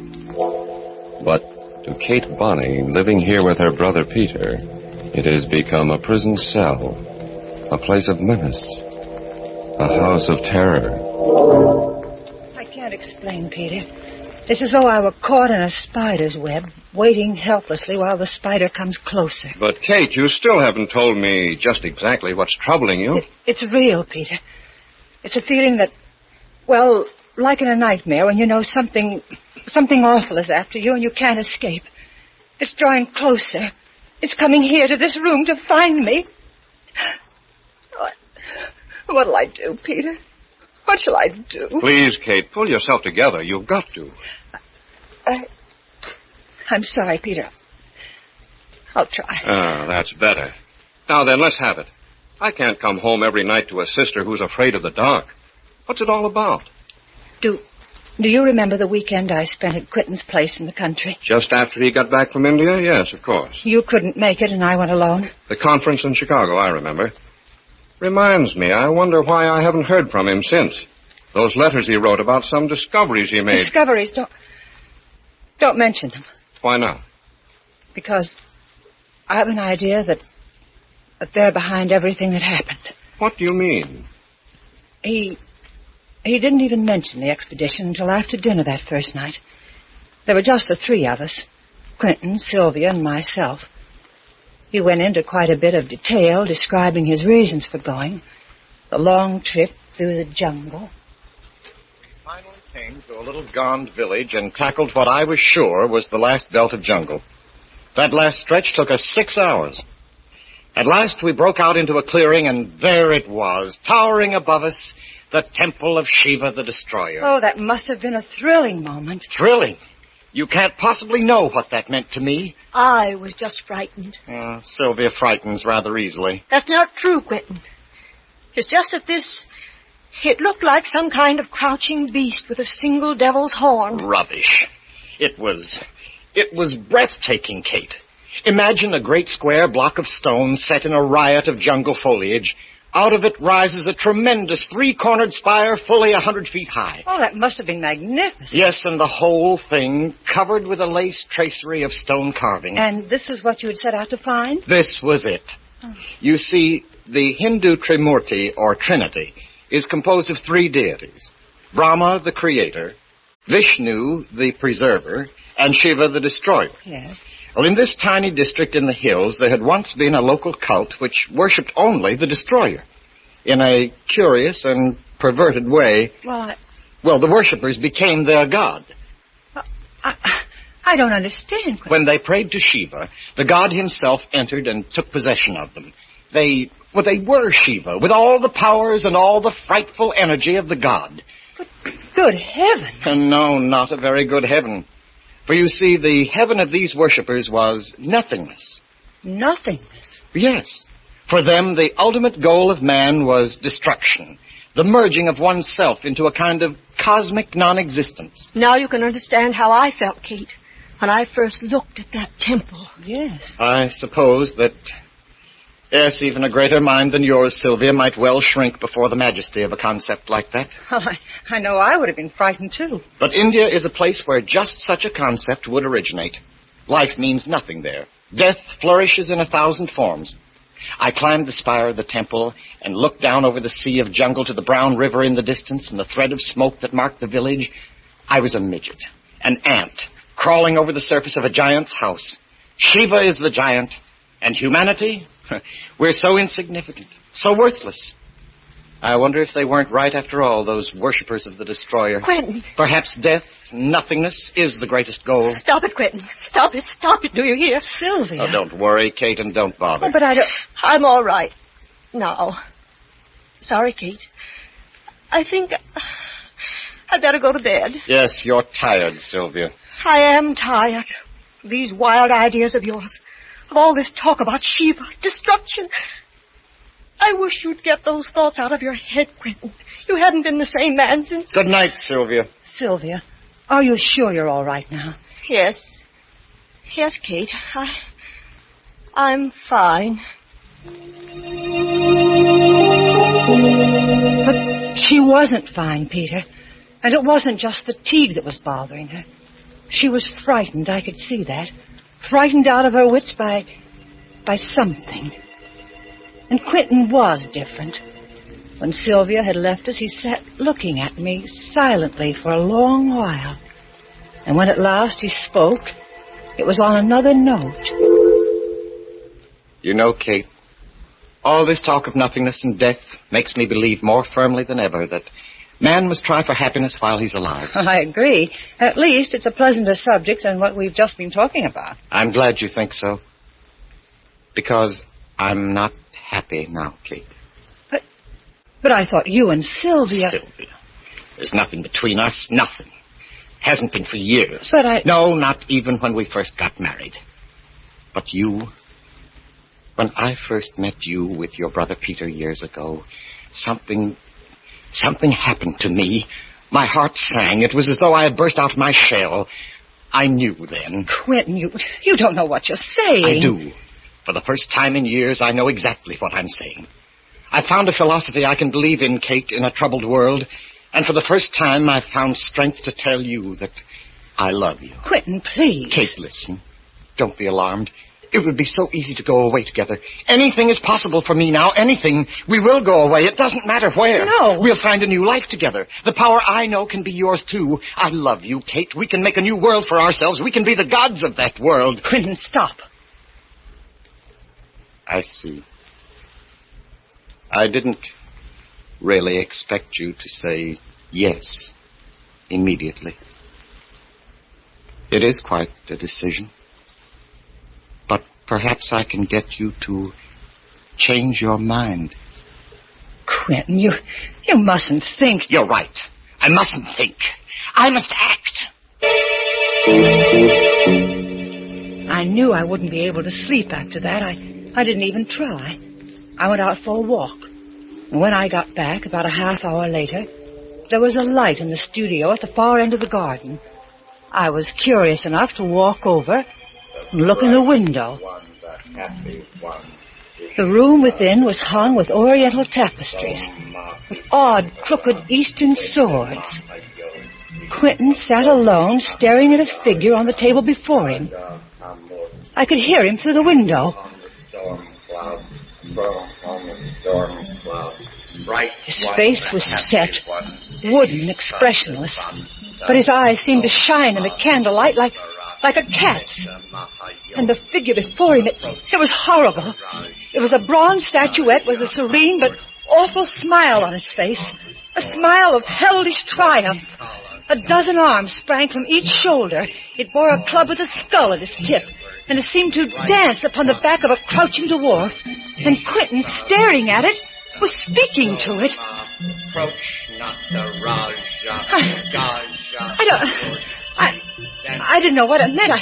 But to Kate Bonney, living here with her brother Peter, it has become a prison cell, a place of menace, a house of terror. I can't explain, Peter. It's as though I were caught in a spider's web, waiting helplessly while the spider comes closer. But, Kate, you still haven't told me just exactly what's troubling you. It's real, Peter. It's a feeling that, well, like in a nightmare when you know something awful is after you and you can't escape. It's drawing closer. It's coming here to this room to find me. What'll I do, Peter? What shall I do? Please, Kate, pull yourself together. You've got to. I'm sorry, Peter. I'll try. Ah, that's better. Now then, let's have it. I can't come home every night to a sister who's afraid of the dark. What's it all about? Do you remember the weekend I spent at Quentin's place in the country? Just after he got back from India? Yes, of course. You couldn't make it and I went alone. The conference in Chicago, I remember. Reminds me, I wonder why I haven't heard from him since. Those letters he wrote about some discoveries he made. Discoveries? Don't mention them. Why not? Because I have an idea that they're behind everything that happened. What do you mean? He didn't even mention the expedition until after dinner that first night. There were just the three of us, Quentin, Sylvia, and myself. He went into quite a bit of detail describing his reasons for going, the long trip through the jungle. Finally came to a little gond village and tackled what I was sure was the last belt of jungle. That last stretch took us 6 hours. At last we broke out into a clearing, and there it was, towering above us, the temple of Shiva the Destroyer. Oh, that must have been a thrilling moment. Thrilling? You can't possibly know what that meant to me. I was just frightened. Sylvia frightens rather easily. That's not true, Quentin. It's just that it looked like some kind of crouching beast with a single devil's horn. Rubbish. It was breathtaking, Kate. Imagine a great square block of stone set in a riot of jungle foliage. Out of it rises a tremendous three-cornered spire fully 100 feet high. Oh, that must have been magnificent. Yes, and the whole thing covered with a lace tracery of stone carving. And this was what you had set out to find? This was it. Oh. You see, the Hindu Trimurti, or Trinity, is composed of three deities. Brahma, the creator, Vishnu, the preserver, and Shiva, the destroyer. Yes. Well, in this tiny district in the hills, there had once been a local cult which worshipped only the destroyer. In a curious and perverted way, the worshippers became their god. I don't understand. When they prayed to Shiva, the god himself entered and took possession of them. They were Shiva, with all the powers and all the frightful energy of the god. But good heaven. No, not a very good heaven. For you see, the heaven of these worshippers was nothingness. Nothingness? Yes. For them, the ultimate goal of man was destruction, the merging of oneself into a kind of cosmic non-existence. Now you can understand how I felt, Kate, when I first looked at that temple. Yes. I suppose that, yes, even a greater mind than yours, Sylvia, might well shrink before the majesty of a concept like that. Well, I know I would have been frightened, too. But India is a place where just such a concept would originate. Life means nothing there. Death flourishes in 1,000 forms. I climbed the spire of the temple and looked down over the sea of jungle to the brown river in the distance and the thread of smoke that marked the village. I was a midget, an ant, crawling over the surface of a giant's house. Shiva is the giant, and humanity, we're so insignificant, so worthless. I wonder if they weren't right after all, those worshippers of the destroyer. Quentin. Perhaps death, nothingness, is the greatest goal. Stop it, Quentin. Stop it. Stop it. Do you hear? Sylvia. Oh, don't worry, Kate, and don't bother. Oh, but I don't... I'm all right. No. Sorry, Kate. I think I'd better go to bed. Yes, you're tired, Sylvia. I am tired. These wild ideas of yours. Of all this talk about Shiva, destruction. I wish you'd get those thoughts out of your head, Quentin. You haven't been the same man since... Good night, Sylvia. Sylvia, are you sure you're all right now? Yes. Yes, Kate. I'm fine. But she wasn't fine, Peter. And it wasn't just fatigue that was bothering her. She was frightened, I could see that. Frightened out of her wits by something. And Quentin was different. When Sylvia had left us, he sat looking at me silently for a long while. And when at last he spoke, it was on another note. You know, Kate, all this talk of nothingness and death makes me believe more firmly than ever that man must try for happiness while he's alive. I agree. At least it's a pleasanter subject than what we've just been talking about. I'm glad you think so. Because I'm not happy now, Kate. But I thought you and Sylvia... Sylvia. There's nothing between us, nothing. Hasn't been for years. But I... No, not even when we first got married. But you... When I first met you with your brother Peter years ago, something happened to me. My heart sang. It was as though I had burst out of my shell. I knew then. Quentin, you don't know what you're saying. I do. For the first time in years, I know exactly what I'm saying. I found a philosophy I can believe in, Kate, in a troubled world. And for the first time, I've found strength to tell you that I love you. Quentin, please. Kate, listen. Don't be alarmed. It would be so easy to go away together. Anything is possible for me now. Anything. We will go away. It doesn't matter where. No. We'll find a new life together. The power I know can be yours, too. I love you, Kate. We can make a new world for ourselves. We can be the gods of that world. Quentin, stop. I see. I didn't really expect you to say yes immediately. It is quite a decision. But perhaps I can get you to change your mind. Quentin, you mustn't think... You're right. I mustn't think. I must act. I knew I wouldn't be able to sleep after that. I didn't even try. I went out for a walk. And when I got back, about a half hour later, there was a light in the studio at the far end of the garden. I was curious enough to walk over and look in the window. The room within was hung with oriental tapestries, with odd, crooked Eastern swords. Quentin sat alone, staring at a figure on the table before him. I could hear him through the window. His face was set, wooden, expressionless, but his eyes seemed to shine in the candlelight like a cat's. And the figure before him, it was horrible. It was a bronze statuette with a serene but awful smile on its face, a smile of hellish triumph. A dozen arms sprang from each shoulder. It bore a club with a skull at its tip, and it seemed to dance upon the back of a crouching dwarf. And Quentin, staring at it, was speaking to it. Approach not the Raja. I didn't know what it meant.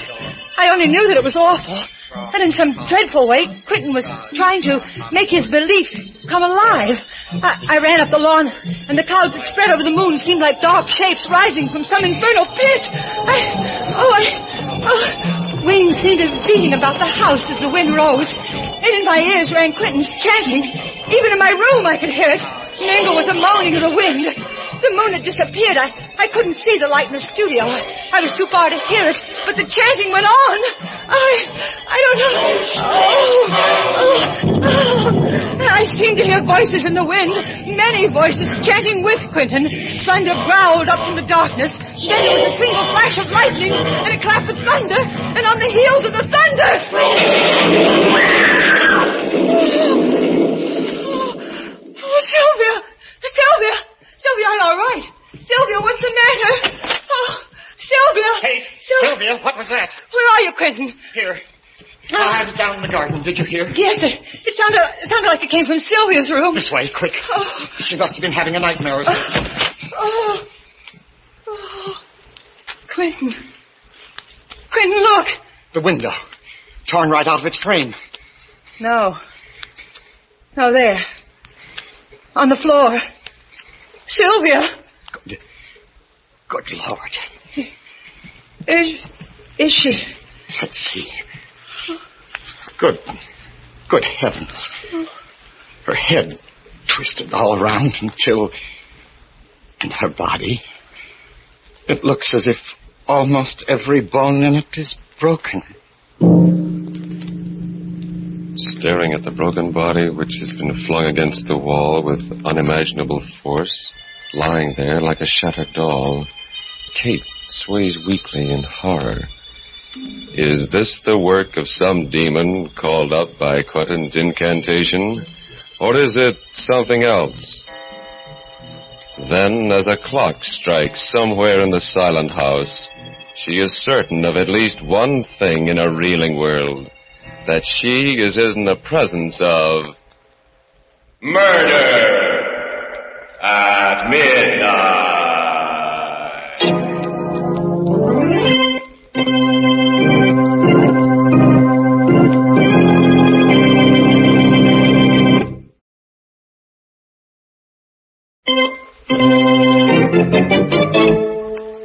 I only knew that it was awful. And in some dreadful way, Quentin was trying to make his beliefs come alive. I ran up the lawn, and the clouds that spread over the moon seemed like dark shapes rising from some infernal pit. Wings seemed to be beating about the house as the wind rose. And in my ears rang Quentin's chanting. Even in my room I could hear it, mingle with the moaning of the wind. The moon had disappeared. I couldn't see the light in the studio. I was too far to hear it. but the chanting went on. I don't know. I seemed to hear voices in the wind, many voices chanting with Quentin. Thunder growled up from the darkness. Then there was a single flash of lightning and a clap of thunder, and on the heels of the thunder... Oh, Sylvia! Sylvia, I'm all right. Sylvia, what's the matter? Oh, Sylvia! Kate! Sylvia, what was that? Where are you, Quentin? Here. I was down in the garden. Did you hear? Yes, it sounded like it came from Sylvia's room. This way, quick. Oh. She must have been having a nightmare or something. Quentin, look. The window. Torn right out of its frame. No, there. On the floor. Sylvia. Good Lord. Is she? Let's see. Good heavens. Her head twisted all around until... And her body... It looks as if almost every bone in it is broken. Staring at the broken body, which has been flung against the wall with unimaginable force, lying there like a shattered doll, Kate sways weakly in horror. Is this the work of some demon called up by Quentin's incantation? Or is it something else? Then, as a clock strikes somewhere in the silent house, she is certain of at least one thing in a reeling world, that she is in the presence of... Murder at midnight.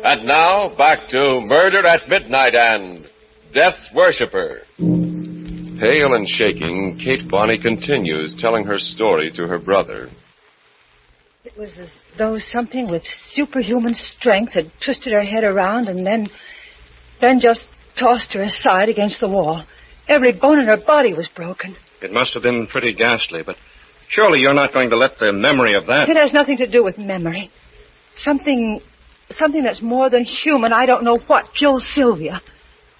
And now, back to Murder at Midnight and Death's Worshipper. Pale and shaking, Kate Bonney continues telling her story to her brother. It was as though something with superhuman strength had twisted her head around and then just tossed her aside against the wall. Every bone in her body was broken. It must have been pretty ghastly, but surely you're not going to let the memory of that... It has nothing to do with memory. Something that's more than human, I don't know what, killed Sylvia.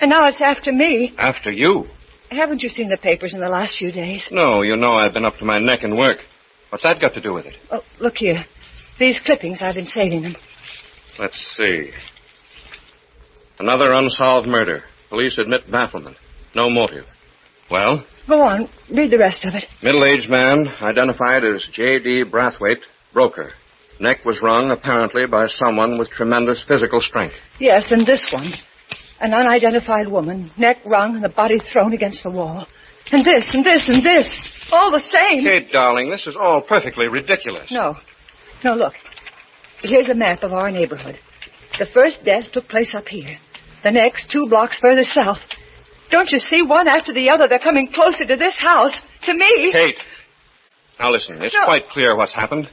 And now it's after me. After you? Haven't you seen the papers in the last few days? No, you know I've been up to my neck in work. What's that got to do with it? Oh, look here. These clippings, I've been saving them. Let's see. Another unsolved murder. Police admit bafflement. No motive. Well? Go on. Read the rest of it. Middle-aged man, identified as J.D. Brathwaite, broker. Neck was wrung, apparently, by someone with tremendous physical strength. Yes, and this one. An unidentified woman, neck wrung and the body thrown against the wall. And this, and this, and this. All the same. Kate, darling, this is all perfectly ridiculous. No, look. Here's a map of our neighborhood. The first death took place up here. The next, 2 blocks further south. Don't you see? One after the other, they're coming closer to this house. To me. Kate. Now listen, it's quite clear what's happened.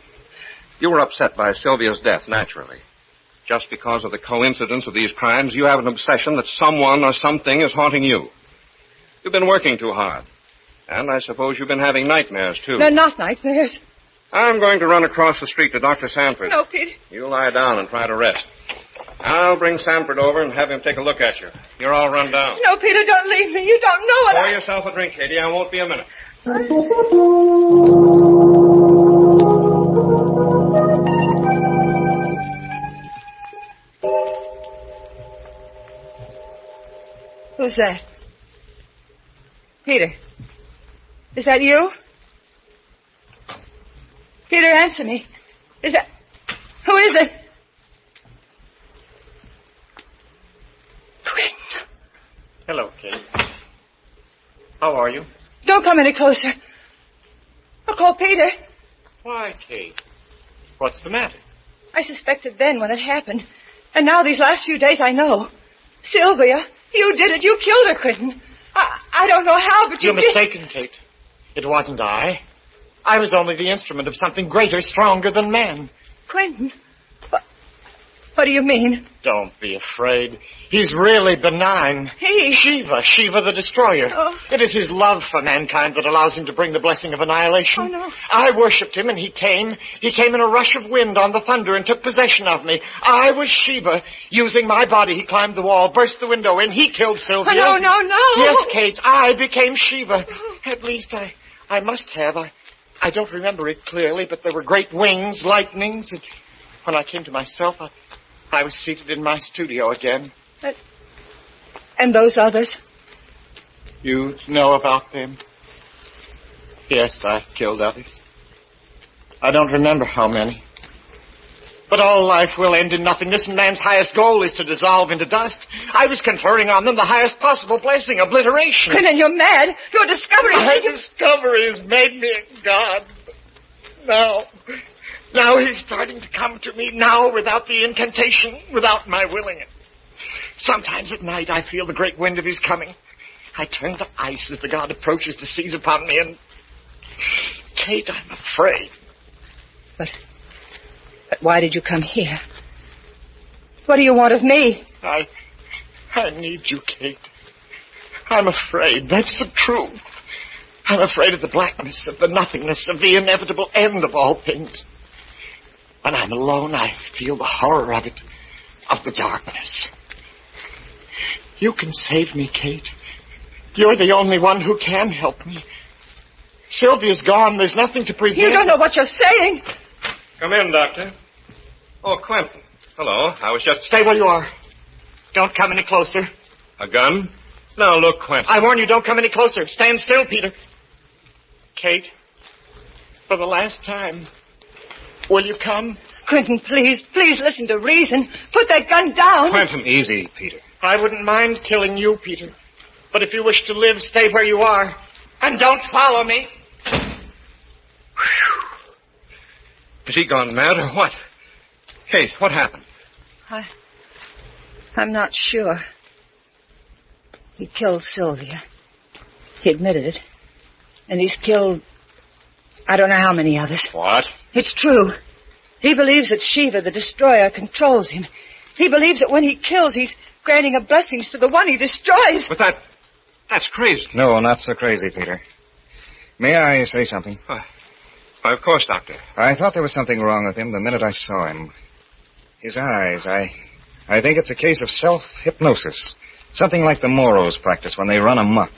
You were upset by Sylvia's death, naturally. Just because of the coincidence of these crimes, you have an obsession that someone or something is haunting you. You've been working too hard. And I suppose you've been having nightmares, too. They're not nightmares. I'm going to run across the street to Dr. Sanford. No, Peter. You lie down and try to rest. I'll bring Sanford over and have him take a look at you. You're all run down. No, Peter, don't leave me. You don't know what Pour yourself a drink, Katie. I won't be a minute. Who's that? Peter. Is that you? Peter, answer me. Is that... Who is it? Quentin. Hello, Kate. How are you? Don't come any closer. I'll call Peter. Why, Kate? What's the matter? I suspected then when it happened. And now these last few days I know. Sylvia, you did it. You killed her, Quentin. I don't know how, but You're mistaken, Kate. It wasn't I. I was only the instrument of something greater, stronger than man. Quentin? What do you mean? Don't be afraid. He's really benign. He? Shiva the Destroyer. Oh. It is his love for mankind that allows him to bring the blessing of annihilation. Oh, no. I worshipped him, and he came. He came in a rush of wind on the thunder and took possession of me. I was Shiva. Using my body, he climbed the wall, burst the window in. He killed Sylvia. Oh, no. Yes, Kate, I became Shiva. At least I must have. I don't remember it clearly, but there were great wings, lightnings, and when I came to myself, I was seated in my studio again. And those others? You know about them? Yes, I killed others. I don't remember how many. But all life will end in nothingness, and man's highest goal is to dissolve into dust. I was conferring on them the highest possible blessing, obliteration. Quentin, you're mad. Your discovery... My discovery has made me a god. Now he's starting to come to me, now without the incantation, without my willing it. Sometimes at night I feel the great wind of his coming. I turn to ice as the god approaches to seize upon me, and... Kate, I'm afraid. But why did you come here? What do you want of me? I need you, Kate. I'm afraid. That's the truth. I'm afraid of the blackness, of the nothingness, of the inevitable end of all things. When I'm alone, I feel the horror of it, of the darkness. You can save me, Kate. You're the only one who can help me. Sylvia's gone. There's nothing to prevent... You don't know what you're saying. Come in, Doctor. Oh, Quentin. Hello. I was just... Stay where you are. Don't come any closer. A gun? Now, look, Quentin. I warn you, don't come any closer. Stand still, Peter. Kate, for the last time, will you come? Quentin, please listen to reason. Put that gun down. Quentin, easy, Peter. I wouldn't mind killing you, Peter. But if you wish to live, stay where you are. And don't follow me. Has he gone mad or what? Kate, what happened? I'm not sure. He killed Sylvia. He admitted it. And he's killed... I don't know how many others. What? It's true. He believes that Shiva, the Destroyer, controls him. He believes that when he kills, he's granting a blessings to the one he destroys. But that's crazy. No, not so crazy, Peter. May I say something? Why, of course, Doctor. I thought there was something wrong with him the minute I saw him. His eyes, I think it's a case of self-hypnosis. Something like the Moros practice when they run amok.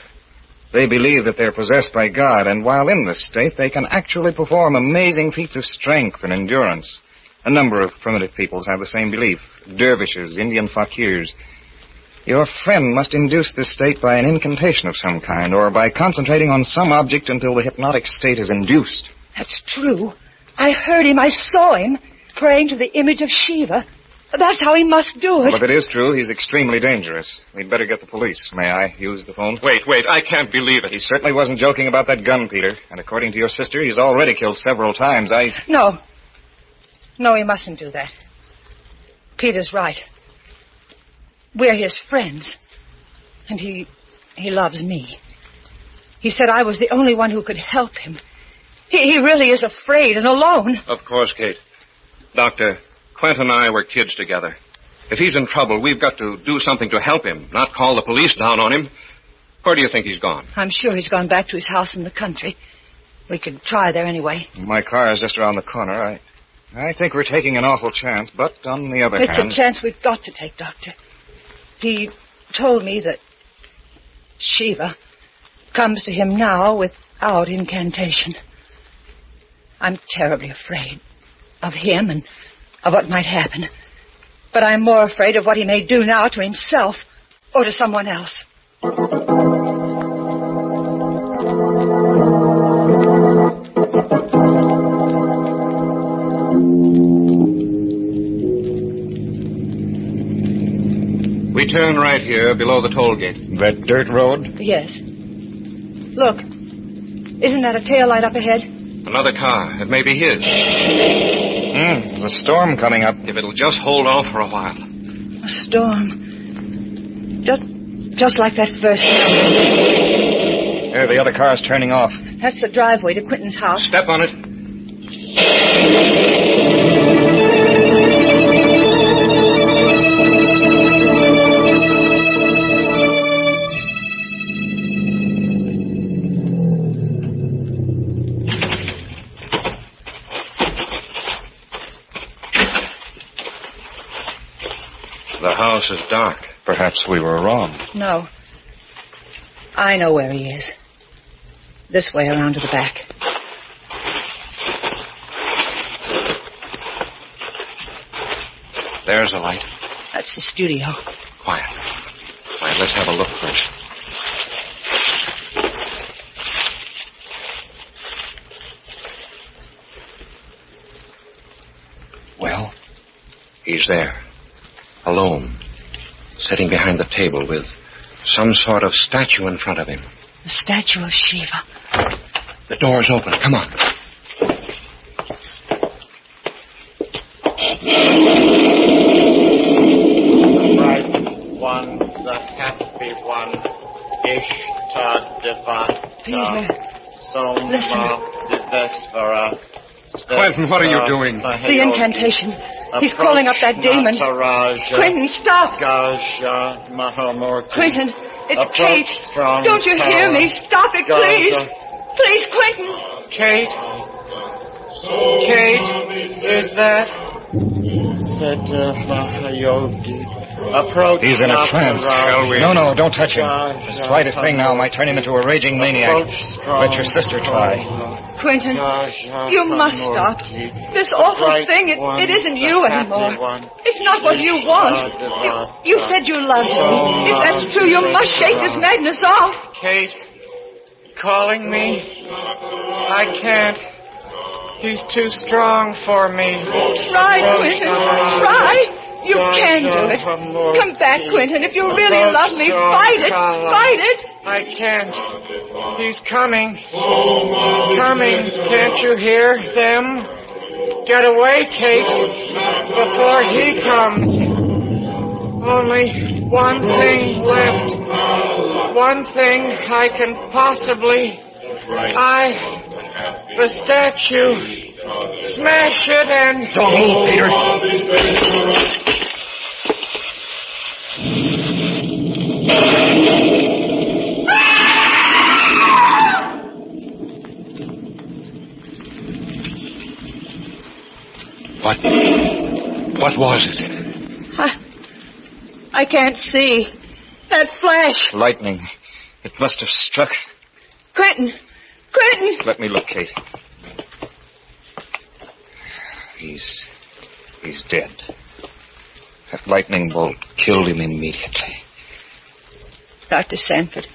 They believe that they're possessed by God, and while in this state, they can actually perform amazing feats of strength and endurance. A number of primitive peoples have the same belief. Dervishes, Indian fakirs. Your friend must induce this state by an incantation of some kind, or by concentrating on some object until the hypnotic state is induced. That's true. I heard him. I saw him praying to the image of Shiva. That's how he must do it. Well, if it is true, he's extremely dangerous. We'd better get the police. May I use the phone? Wait, I can't believe it. He certainly wasn't joking about that gun, Peter. And according to your sister, he's already killed several times. No, he mustn't do that. Peter's right. We're his friends. And he loves me. He said I was the only one who could help him. He really is afraid and alone. Of course, Kate. Doctor, Quint and I were kids together. If he's in trouble, we've got to do something to help him, not call the police down on him. Where do you think he's gone? I'm sure he's gone back to his house in the country. We could try there anyway. My car is just around the corner. I think we're taking an awful chance, but on the other hand... It's a chance we've got to take, Doctor. He told me that Shiva comes to him now without incantation. I'm terribly afraid of him and of what might happen. But I'm more afraid of what he may do now to himself or to someone else. We turn right here below the toll gate. That dirt road? Yes. Look, isn't that a tail light up ahead? Another car. It may be his. There's a storm coming up. If it'll just hold off for a while. A storm. Just like that first night. There, the other car's turning off. That's the driveway to Quentin's house. Step on it. is dark. Perhaps we were wrong. No. I know where he is. This way around to the back. There's a light. That's the studio. Quiet. Let's have a look first. Well, he's there. Alone. Sitting behind the table with some sort of statue in front of him. The statue of Shiva. The door's open. Come on. The bright one, the happy one, Ishtadevata, Soma Divesvara. Quentin, what are you doing? The incantation. He's calling up that demon. Quentin, stop! Quentin, it's Kate. Don't you hear me? Stop it, please. Please, Quentin. Kate? Kate, is that? Approach. He's in a trance. No, don't touch him. The slightest thing now might turn him into a raging maniac. Let your sister try. Quentin, you must stop. This awful thing, it isn't you anymore. It's not what you want. You said you loved me. If that's true, you must shake this madness off. Kate, calling me? I can't. He's too strong for me. Try, Quentin. Try. You can do it. Come back, Quentin. If you really love me, fight it. Fight it. I can't. He's coming. Coming. Can't you hear them? Get away, Kate, before he comes. Only one thing left. One thing I can possibly... the statue. Smash it and... Don't move, Peter. What was it? I can't see. That flash. Lightning. It must have struck. Quentin! Let me look, Kate. He's dead. That lightning bolt killed him immediately. Dr. Sanford.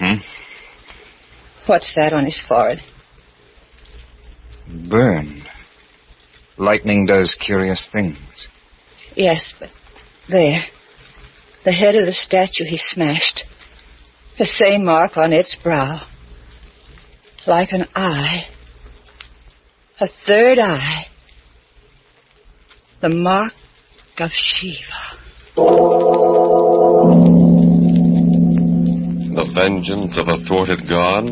What's that on his forehead? Burn. Lightning does curious things. Yes, but there. The head of the statue he smashed. The same mark on its brow. Like an eye. A third eye. The mark of Shiva. The vengeance of a thwarted god?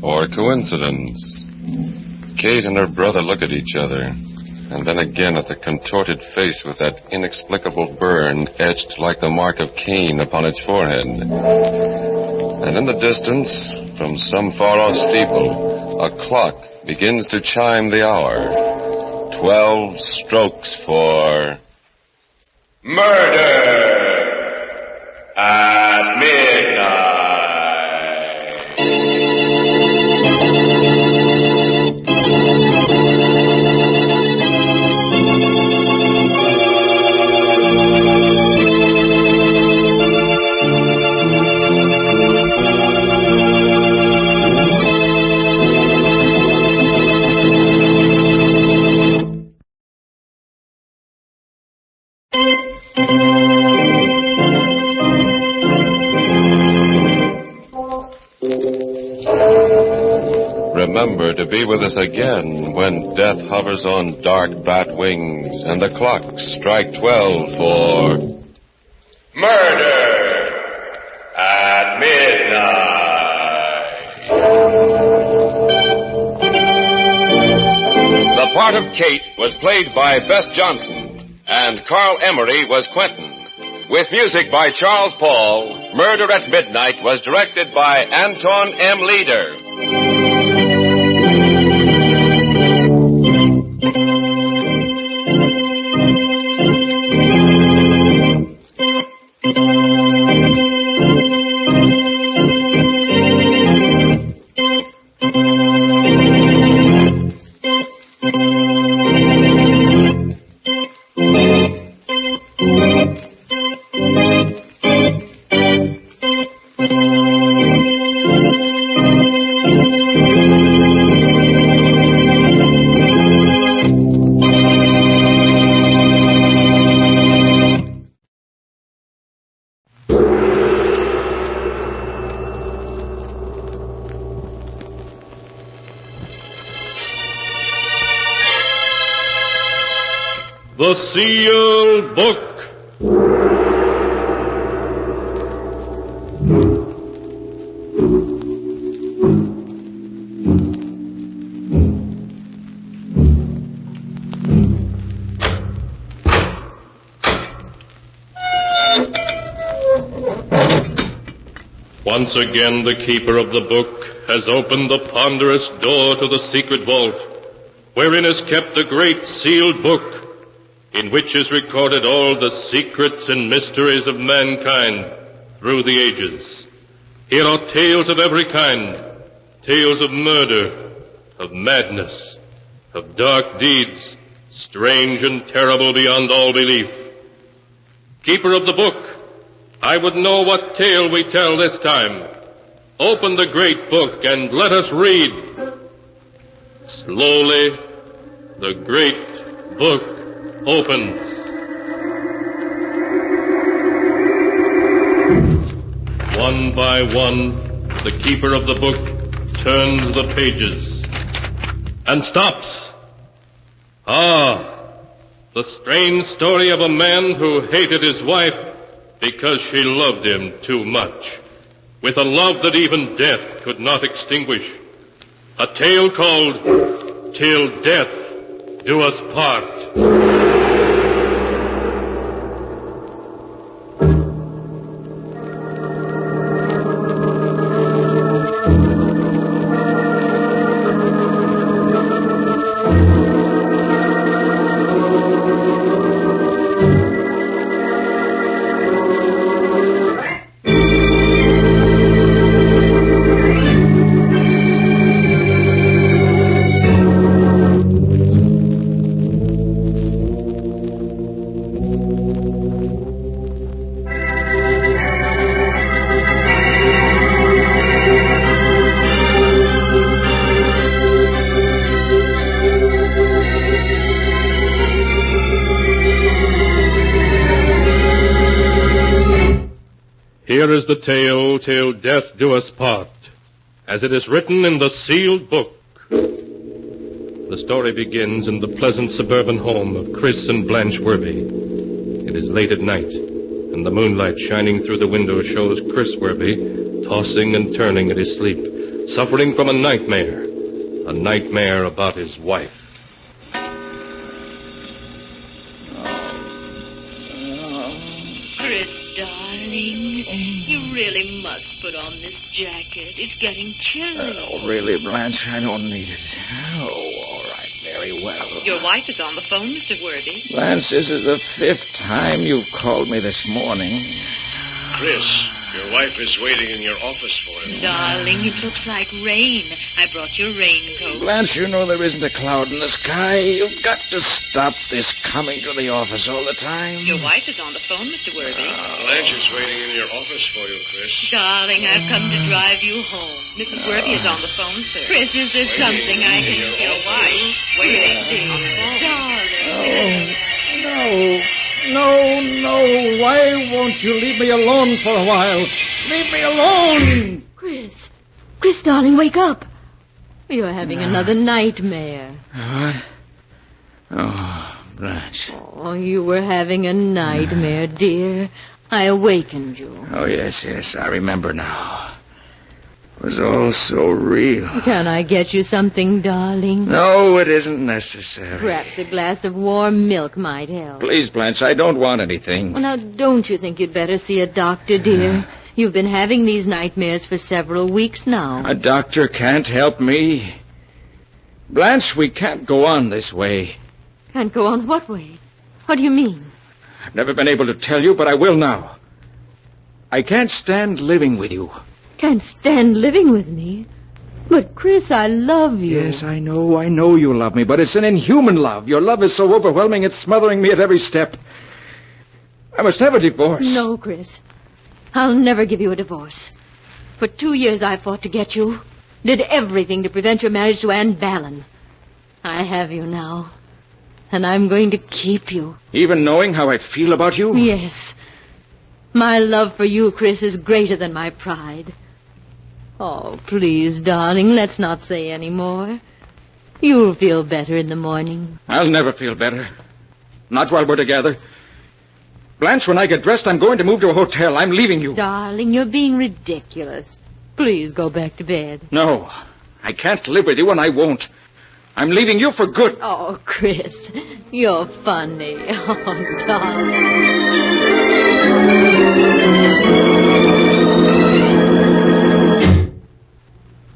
Or coincidence? Kate and her brother look at each other, and then again at the contorted face with that inexplicable burn etched like the mark of Cain upon its forehead. And in the distance, from some far-off steeple, a clock begins to chime the hour. 12 strokes for... Murder at midnight. Remember to be with us again when death hovers on dark bat wings and the clocks strike 12 for... Murder at midnight. The part of Kate was played by Bess Johnson, and Carl Emery was Quentin. With music by Charles Paul, Murder at Midnight was directed by Anton M. Leader. The Sealed Book. Once again, the keeper of the book has opened the ponderous door to the secret vault, wherein is kept the great sealed book, in which is recorded all the secrets and mysteries of mankind through the ages. Here are tales of every kind, tales of murder, of madness, of dark deeds, strange and terrible beyond all belief. Keeper of the book, I would know what tale we tell this time. Open the great book and let us read. Slowly, the great book opens. One by one, the keeper of the book turns the pages and stops. The strange story of a man who hated his wife because she loved him too much, with a love that even death could not extinguish. A tale called Till Death Do Us Part. Here is the tale, Till Death Do Us Part, as it is written in the sealed book. The story begins in the pleasant suburban home of Chris and Blanche Werby. It is late at night, and the moonlight shining through the window shows Chris Werby tossing and turning in his sleep, suffering from a nightmare about his wife. Chris, darling, you really must put on this jacket. It's getting chilly. Really, Blanche, I don't need it. All right, very well. Your wife is on the phone, Mr. Werby. Blanche, this is the 5th time you've called me this morning. Chris, your wife is waiting in your office for you. Darling, it looks like rain. I brought your raincoat. Blanche, you know there isn't a cloud in the sky. You've got to stop this coming to the office all the time. Your wife is on the phone, Mr. Werby. Blanche is waiting in your office for you, Chris. Darling, I've come to drive you home. Mrs. Werby is on the phone, sir. Chris, is there something I can do? Your wife waiting on the phone. Darling. No. Why won't you leave me alone for a while? Leave me alone! Chris, darling, wake up. You're having another nightmare. What? Oh, Blanche. Oh, you were having a nightmare, dear. I awakened you. Oh, yes, I remember now. It was all so real. Can I get you something, darling? No, it isn't necessary. Perhaps a glass of warm milk might help. Please, Blanche, I don't want anything. Well, now, don't you think you'd better see a doctor, dear? You've been having these nightmares for several weeks now. A doctor can't help me. Blanche, we can't go on this way. Can't go on what way? What do you mean? I've never been able to tell you, but I will now. I can't stand living with you. Can't stand living with me? But, Chris, I love you. Yes, I know you love me, but it's an inhuman love. Your love is so overwhelming, it's smothering me at every step. I must have a divorce. No, Chris. I'll never give you a divorce. For 2 years I fought to get you. Did everything to prevent your marriage to Ann Ballon. I have you now. And I'm going to keep you. Even knowing how I feel about you? Yes. My love for you, Chris, is greater than my pride. Oh, please, darling, let's not say any more. You'll feel better in the morning. I'll never feel better. Not while we're together. Blanche, when I get dressed, I'm going to move to a hotel. I'm leaving you. Darling, you're being ridiculous. Please go back to bed. No, I can't live with you, and I won't. I'm leaving you for good. Oh, Chris, you're funny. Oh, darling.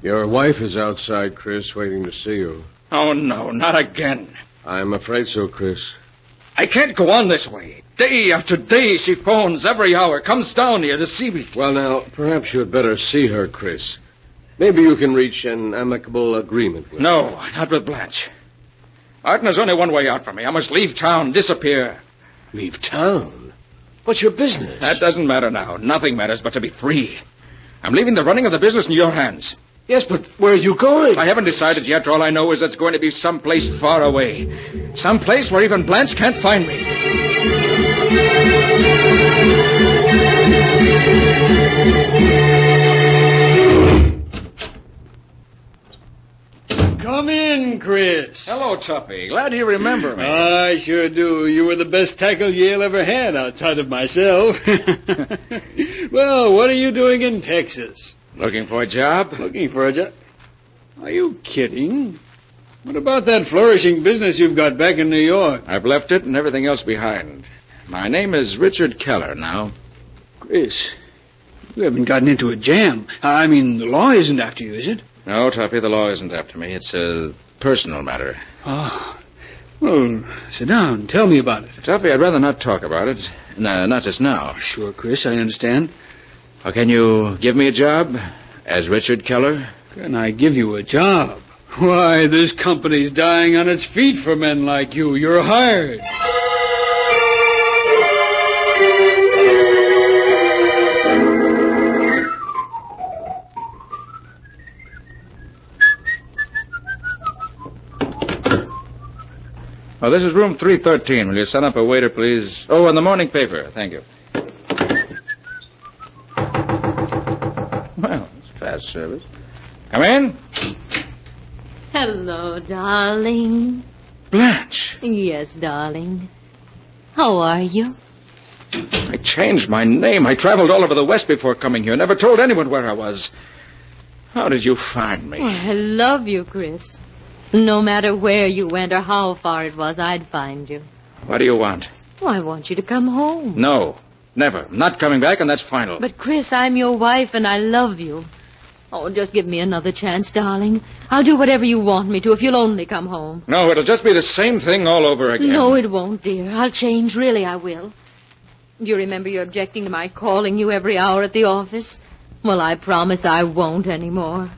Your wife is outside, Chris, waiting to see you. Oh, no, not again. I'm afraid so, Chris. I can't go on this way. Day after day she phones every hour, comes down here to see me. Well, now, perhaps you had better see her, Chris. Maybe you can reach an amicable agreement with her. No, not with Blanche. Martin, there's only one way out for me. I must leave town, disappear. Leave town? What's your business? That doesn't matter now. Nothing matters but to be free. I'm leaving the running of the business in your hands. Yes, but where are you going? I haven't decided yet. All I know is it's going to be someplace far away. Someplace where even Blanche can't find me. Come in, Chris. Hello, Tuppy. Glad you remember me. I sure do. You were the best tackle Yale ever had outside of myself. Well, what are you doing in Texas? Looking for a job? Looking for a job? Are you kidding? What about that flourishing business you've got back in New York? I've left it and everything else behind. My name is Richard Keller now. Chris, you haven't gotten into a jam. I mean, the law isn't after you, is it? No, Tuppy, the law isn't after me. It's a personal matter. Oh. Well, sit down. Tell me about it. Tuppy, I'd rather not talk about it. No, not just now. Sure, Chris, I understand. Well, can you give me a job as Richard Keller? Can I give you a job? Why, this company's dying on its feet for men like you. You're hired. Oh, this is room 313. Will you send up a waiter, please? Oh, and the morning paper. Thank you. Well, it's fast service. Come in. Hello, darling. Blanche. Yes, darling. How are you? I changed my name. I traveled all over the West before coming here. Never told anyone where I was. How did you find me? Well, I love you, Chris. No matter where you went or how far it was, I'd find you. What do you want? Well, I want you to come home. No, never. I'm not coming back, and that's final. But, Chris, I'm your wife, and I love you. Oh, just give me another chance, darling. I'll do whatever you want me to if you'll only come home. No, it'll just be the same thing all over again. No, it won't, dear. I'll change. Really, I will. Do you remember you objecting to my calling you every hour at the office? Well, I promise I won't anymore.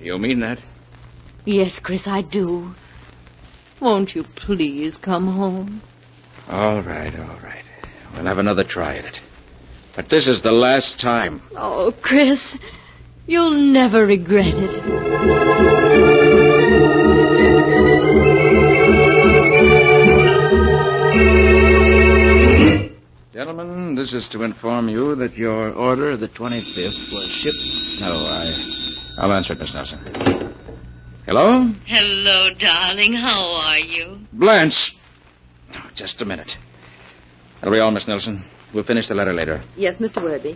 You mean that? Yes, Chris, I do. Won't you please come home? All right. We'll have another try at it. But this is the last time. Oh, Chris, you'll never regret it. Gentlemen, this is to inform you that your order of the 25th was shipped... No, I'll answer it, Miss Nelson. Hello? Hello, darling. How are you? Blanche. Oh, just a minute. That'll be all, Miss Nelson. We'll finish the letter later. Yes, Mr. Worthy.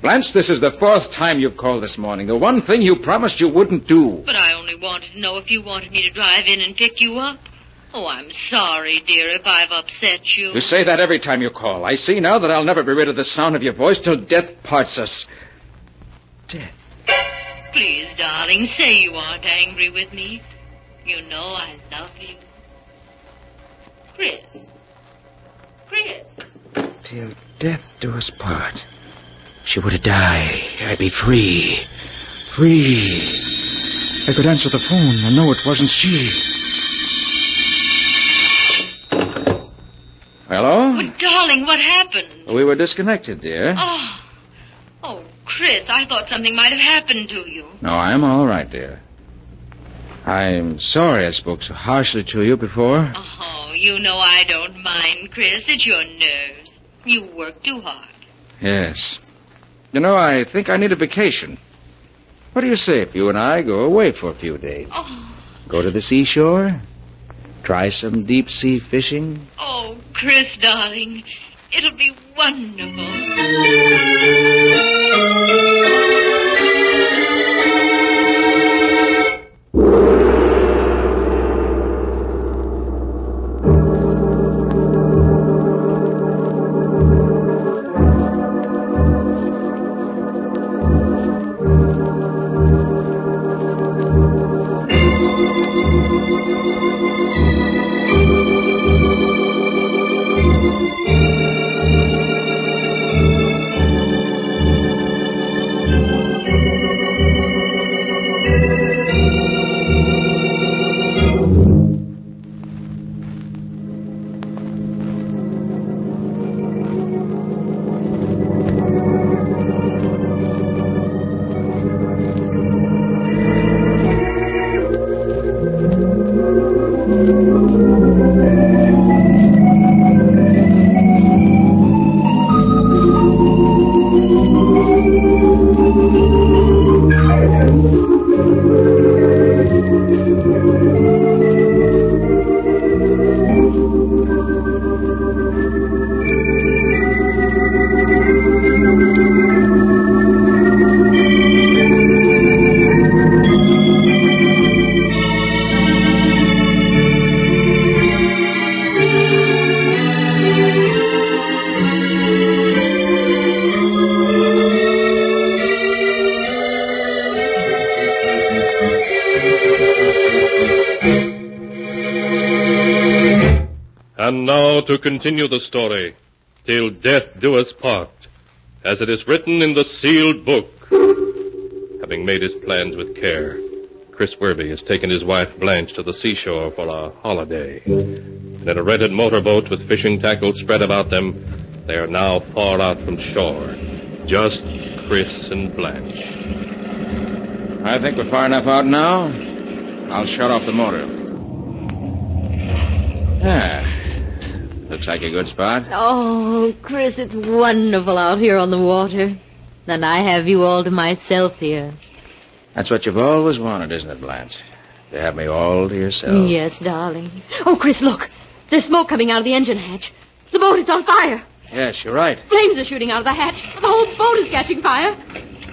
Blanche, this is the 4th time you've called this morning. The one thing you promised you wouldn't do. But I only wanted to know if you wanted me to drive in and pick you up. Oh, I'm sorry, dear, if I've upset you. You say that every time you call. I see now that I'll never be rid of the sound of your voice till death parts us. Death? Please, darling, say you aren't angry with me. You know I love you. Chris. Till death do us part. She were to die, I'd be free. Free. I could answer the phone and know it wasn't she. Hello? Oh, darling, what happened? We were disconnected, dear. Oh, Chris, I thought something might have happened to you. No, I'm all right, dear. I'm sorry I spoke so harshly to you before. Oh, you know I don't mind, Chris. It's your nerves. You work too hard. Yes. You know, I think I need a vacation. What do you say if you and I go away for a few days? Go to the seashore? Try some deep-sea fishing? Oh, Chris, darling, it'll be wonderful. And now to continue the story, till death do us part, as it is written in the sealed book. Having made his plans with care, Chris Werby has taken his wife Blanche to the seashore for a holiday. And in a rented motorboat with fishing tackle spread about them, they are now far out from shore. Just Chris and Blanche. I think we're far enough out now. I'll shut off the motor. Looks like a good spot. Oh, Chris, it's wonderful out here on the water. And I have you all to myself here. That's what you've always wanted, isn't it, Blanche? To have me all to yourself. Yes, darling. Oh, Chris, look. There's smoke coming out of the engine hatch. The boat is on fire. Yes, you're right. Flames are shooting out of the hatch. The whole boat is catching fire.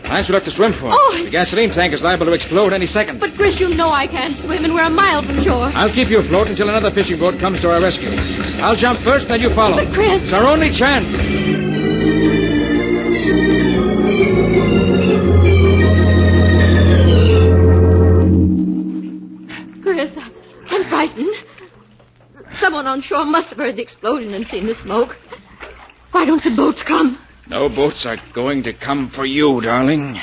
Blanche, we'll have to swim for it. Oh, the gasoline tank is liable to explode any second. But, Chris, you know I can't swim, and we're a mile from shore. I'll keep you afloat until another fishing boat comes to our rescue. I'll jump first, and then you follow. But, Chris... It's our only chance. Chris, I'm frightened. Someone on shore must have heard the explosion and seen the smoke. Why don't the boats come? No boats are going to come for you, darling.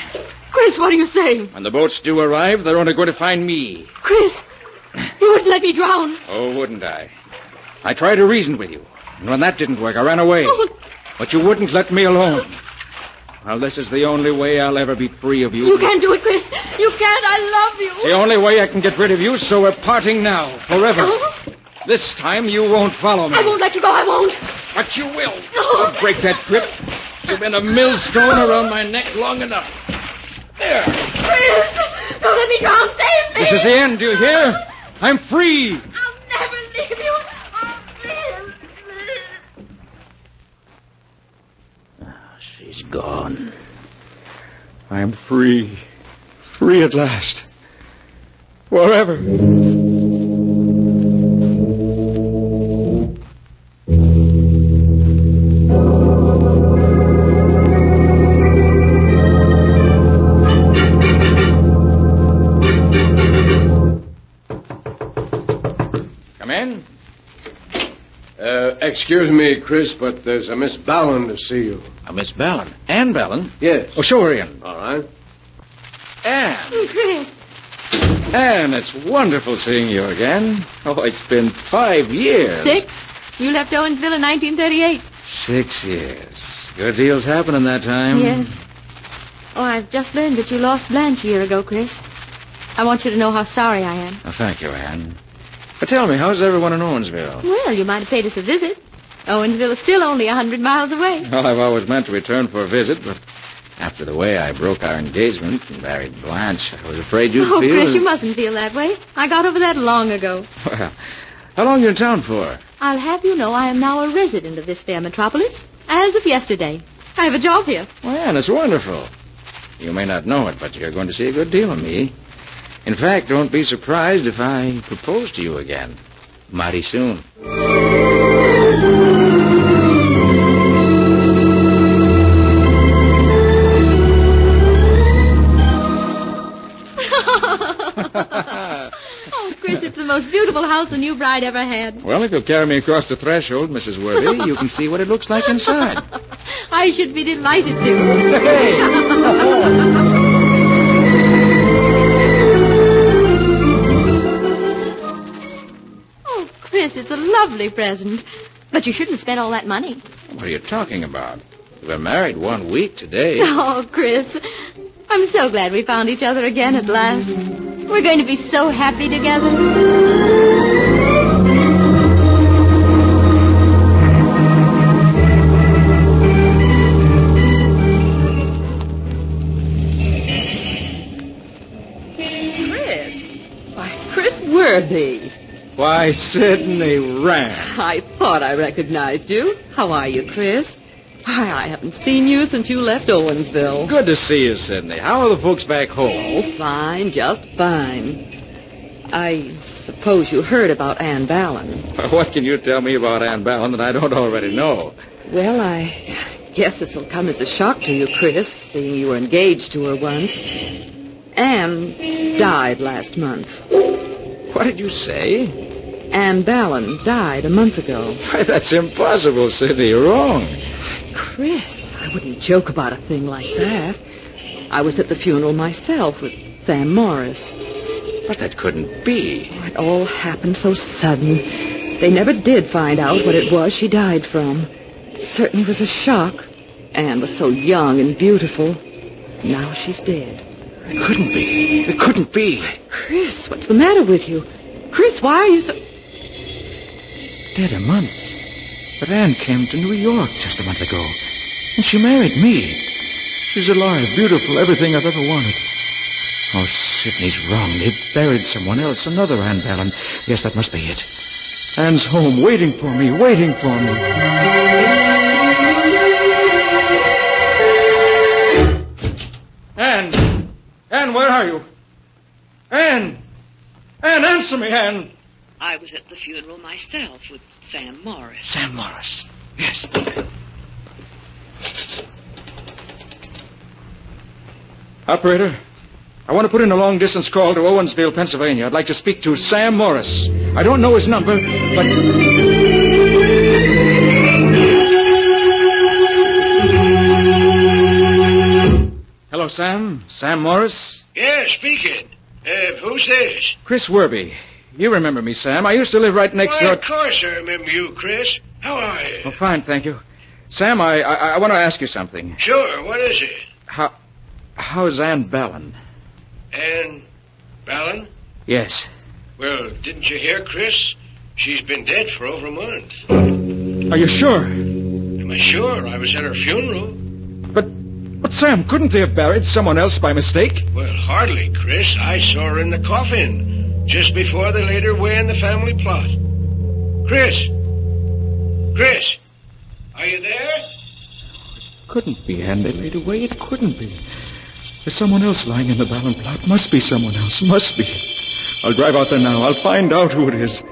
Chris, what are you saying? When the boats do arrive, they're only going to find me. Chris, you wouldn't let me drown. Oh, wouldn't I? I tried to reason with you. And when that didn't work, I ran away. Oh. But you wouldn't let me alone. Well, this is the only way I'll ever be free of you. You can't do it, Chris. You can't. I love you. It's the only way I can get rid of you, so we're parting now, forever. Oh. This time you won't follow me. I won't let you go. I won't. But you will. Oh. I'll break that grip. You've been a millstone around my neck long enough. There. Chris, don't let me drown. Save me. This is the end, do you hear? I'm free. I'll never leave you. Oh, please. She's gone. I'm free. Free at last. Forever. Excuse me, Chris, but there's a Miss Ballon to see you. A Miss Ballon? Ann Ballon? Yes. Oh, show her in. All right. Ann! Chris. Ann, it's wonderful seeing you again. Oh, it's been 5 years. 6? You left Owensville in 1938. 6 years. Good deals happened in that time. Yes. Oh, I've just learned that you lost Blanche a year ago, Chris. I want you to know how sorry I am. Oh, thank you, Ann. But tell me, how's everyone in Owensville? Well, you might have paid us a visit. Owensville is still only 100 miles away. Well, I've always meant to return for a visit, but after the way I broke our engagement and married Blanche, I was afraid you'd Oh, feel... Chris, you mustn't feel that way. I got over that long ago. Well, how long are you in town for? I'll have you know I am now a resident of this fair metropolis, as of yesterday. I have a job here. Well, Ann, it's wonderful. You may not know it, but you're going to see a good deal of me. In fact, don't be surprised if I propose to you again. Mighty soon. Oh, Chris, it's the most beautiful house a new bride ever had. Well, if you'll carry me across the threshold, Mrs. Worthy, you can see what it looks like inside. I should be delighted to. Hey! Oh, Chris, it's a lovely present. But you shouldn't have spent all that money. What are you talking about? We're married 1 week today. Oh, Chris, I'm so glad we found each other again at last. We're going to be so happy together. Chris Worthy. Why, Sidney Rand. I thought I recognized you. How are you, Chris? Why, I haven't seen you since you left Owensville. Good to see you, Sidney. How are the folks back home? Oh, fine, just fine. I suppose you heard about Ann Ballon. What can you tell me about Ann Ballon that I don't already know? Well, I guess this will come as a shock to you, Chris, seeing you were engaged to her once. Ann died last month. What did you say? Ann Ballon died a month ago. Why, that's impossible, Sidney. You're wrong. Chris, I wouldn't joke about a thing like that. I was at the funeral myself with Sam Morris. But that couldn't be. Oh, it all happened so sudden. They never did find out what it was she died from. It certainly was a shock. Ann was so young and beautiful. Now she's dead. It couldn't be. It couldn't be. Chris, what's the matter with you? Chris, why are you so... Dead a month. But Ann came to New York just a month ago. And she married me. She's alive, beautiful, everything I've ever wanted. Oh, Sidney's wrong. They buried someone else, another Ann Ballon. Yes, that must be it. Ann's home, waiting for me, waiting for me. Ann! Ann, where are you? Ann! Ann, answer me, Ann! I was at the funeral myself with Sam Morris. Sam Morris. Yes. Operator, I want to put in a long-distance call to Owensville, Pennsylvania. I'd like to speak to Sam Morris. I don't know his number, but... Hello, Sam. Sam Morris? Yeah, speaking. Who's this? Chris Worby. You remember me, Sam. I used to live right next door... Of course I remember you, Chris. How are you? Oh, fine, thank you. Sam, I want to ask you something. Sure, what is it? How's Ann Ballon? Ann Ballon? Yes. Well, didn't you hear, Chris? She's been dead for over a month. Are you sure? Am I sure? I was at her funeral. But Sam, couldn't they have buried someone else by mistake? Well, hardly, Chris. I saw her in the coffin just before they laid her away in the family plot. Chris! Chris! Are you there? Couldn't be Ann. They laid away. It couldn't be. There's someone else lying in the Ballon plot. Must be someone else. Must be. I'll drive out there now. I'll find out who it is.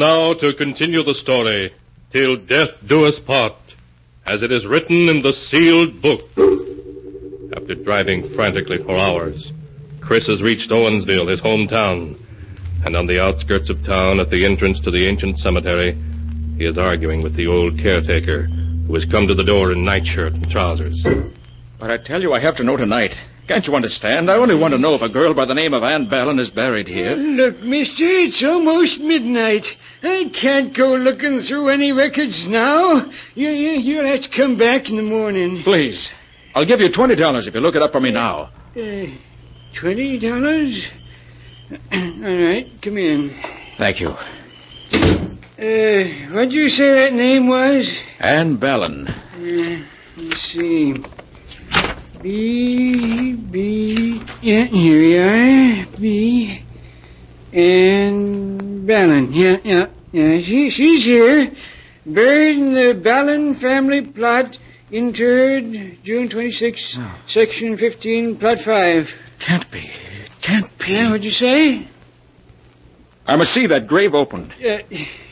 now to continue the story, Till Death Do Us Part, as it is written in the sealed book. After driving frantically for hours, Chris has reached Owensville, his hometown. And on the outskirts of town, at the entrance to the ancient cemetery, he is arguing with the old caretaker, who has come to the door in nightshirt and trousers. But I tell you, I have to know tonight. Can't you understand? I only want to know if a girl by the name of Ann Ballin is buried here. Look, mister, it's almost midnight. I can't go looking through any records now. You'll have to come back in the morning. Please. I'll give you $20 if you look it up for me now. $20? All right, come in. Thank you. What'd you say that name was? Ann Ballin. Let's see. Yeah, here we are. B. And Ballin. Yeah. She's here. Buried in the Ballin family plot, interred June 26, Section 15, Plot 5. Can't be. Yeah, what'd you say? I must see that grave opened.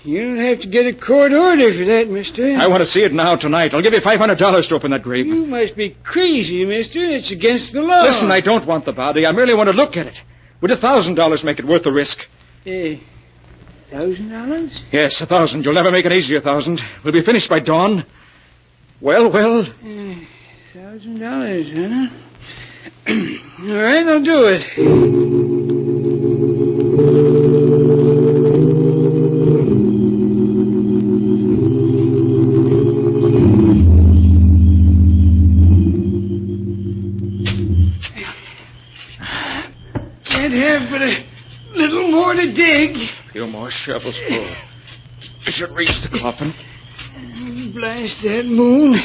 You don't have to get a court order for that, mister. I want to see it now, tonight. I'll give you $500 to open that grave. You must be crazy, mister. It's against the law. Listen, I don't want the body. I merely want to look at it. Would $1,000 make it worth the risk? $1,000? Yes, 1,000. You'll never make it easy, 1,000. We'll be finished by dawn. Well. $1,000, huh? All right, I'll do it. Can't have but a little more to dig. A few more shovels full. We should reach the coffin. Blast that moon.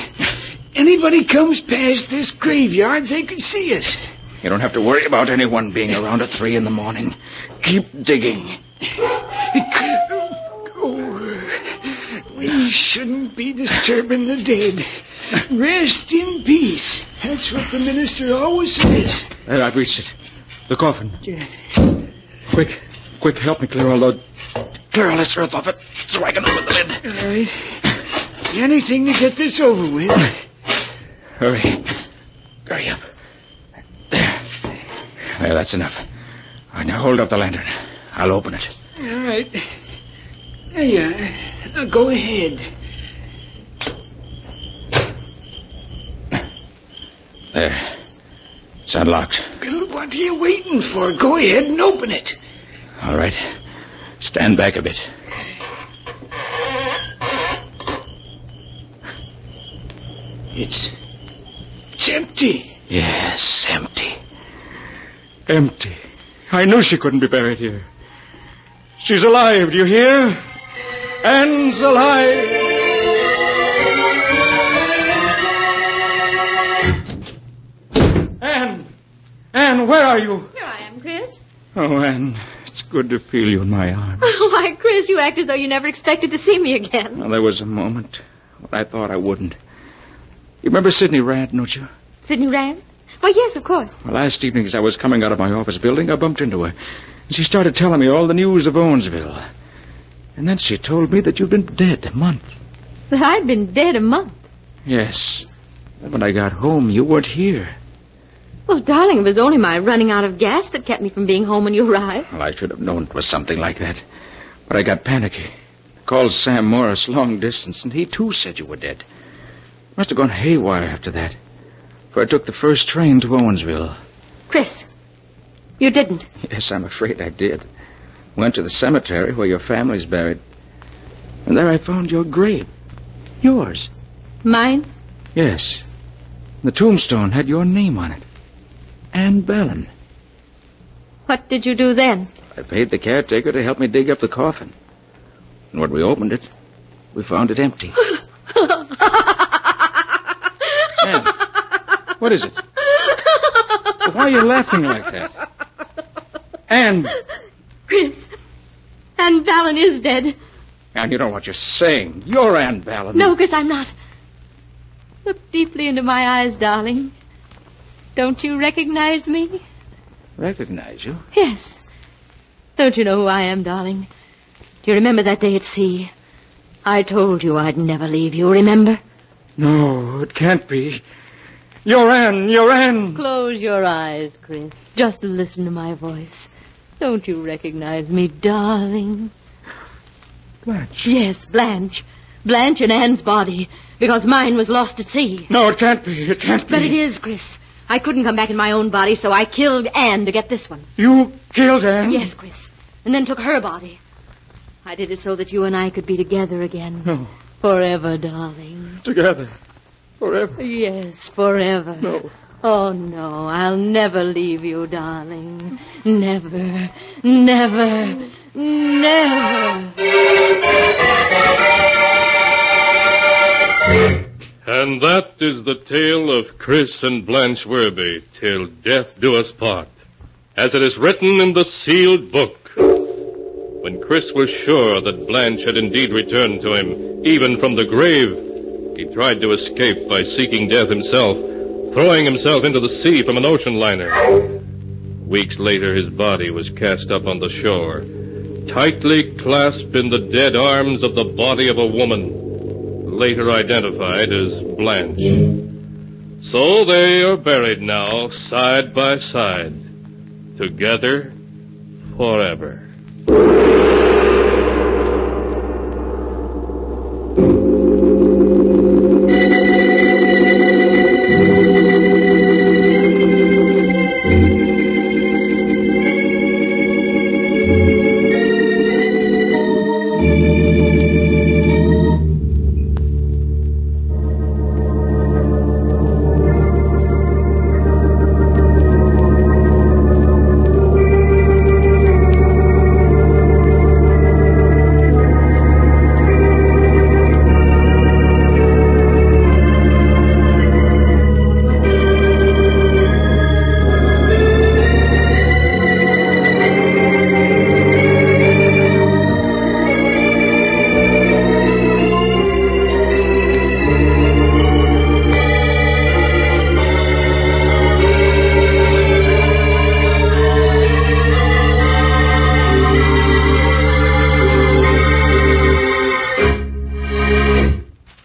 Anybody comes past this graveyard, they could see us. You don't have to worry about anyone being around at 3 a.m. Keep digging. We shouldn't be disturbing the dead. Rest in peace. That's what the minister always says. There, I've reached it. The coffin. Quick, help me clear all this earth off it so I can open the lid. All right. Anything to get this over with. Hurry up. There, that's enough. All right, now hold up the lantern. I'll open it. All right. There you are. Now go ahead. There. It's unlocked. Well, what are you waiting for? Go ahead and open it. All right. Stand back a bit. It's empty. Yes, empty. Empty. I knew she couldn't be buried here. She's alive, do you hear? Ann's alive. Ann, where are you? Here I am, Chris. Oh, Ann, it's good to feel you in my arms. Why, Chris, you act as though you never expected to see me again. Well, there was a moment when I thought I wouldn't. You remember Sidney Rand, don't you? Sidney Rand? Why, yes, of course. Well, last evening as I was coming out of my office building, I bumped into her. And she started telling me all the news of Owensville. And then she told me that you'd been dead a month. That I'd been dead a month? Yes. And when I got home, you weren't here. Well, darling, it was only my running out of gas that kept me from being home when you arrived. Well, I should have known it was something like that. But I got panicky. Called Sam Morris long distance, and he, too, said you were dead. Must have gone haywire after that. For I took the first train to Owensville. Chris, you didn't. Yes, I'm afraid I did. Went to the cemetery where your family's buried. And there I found your grave. Yours. Mine? Yes. The tombstone had your name on it. Ann Ballin. What did you do then? I paid the caretaker to help me dig up the coffin. And when we opened it, we found it empty. Ann, what is it? Why are you laughing like that? Ann! Chris, Ann Ballin is dead. Ann, you know what you're saying. You're Ann Ballin. No, Chris, I'm not. Look deeply into my eyes, darling. Don't you recognize me? Recognize you? Yes. Don't you know who I am, darling? Do you remember that day at sea? I told you I'd never leave you, remember? No, it can't be. You're Anne. Close your eyes, Chris. Just listen to my voice. Don't you recognize me, darling? Blanche. Yes, Blanche. Blanche in Anne's body, because mine was lost at sea. No, it can't be. But it is, Chris. I couldn't come back in my own body, so I killed Anne to get this one. You killed Anne? Yes, Chris. And then took her body. I did it so that you and I could be together again. No. Forever, darling. Together. Forever. Yes, forever. No. Oh, no, I'll never leave you, darling. Never, never, never. And that is the tale of Chris and Blanche Werby, till death do us part, as it is written in the sealed book. When Chris was sure that Blanche had indeed returned to him, even from the grave, he tried to escape by seeking death himself, throwing himself into the sea from an ocean liner. Weeks later, his body was cast up on the shore, tightly clasped in the dead arms of the body of a woman, later identified as Blanche. So they are buried now, side by side, together forever.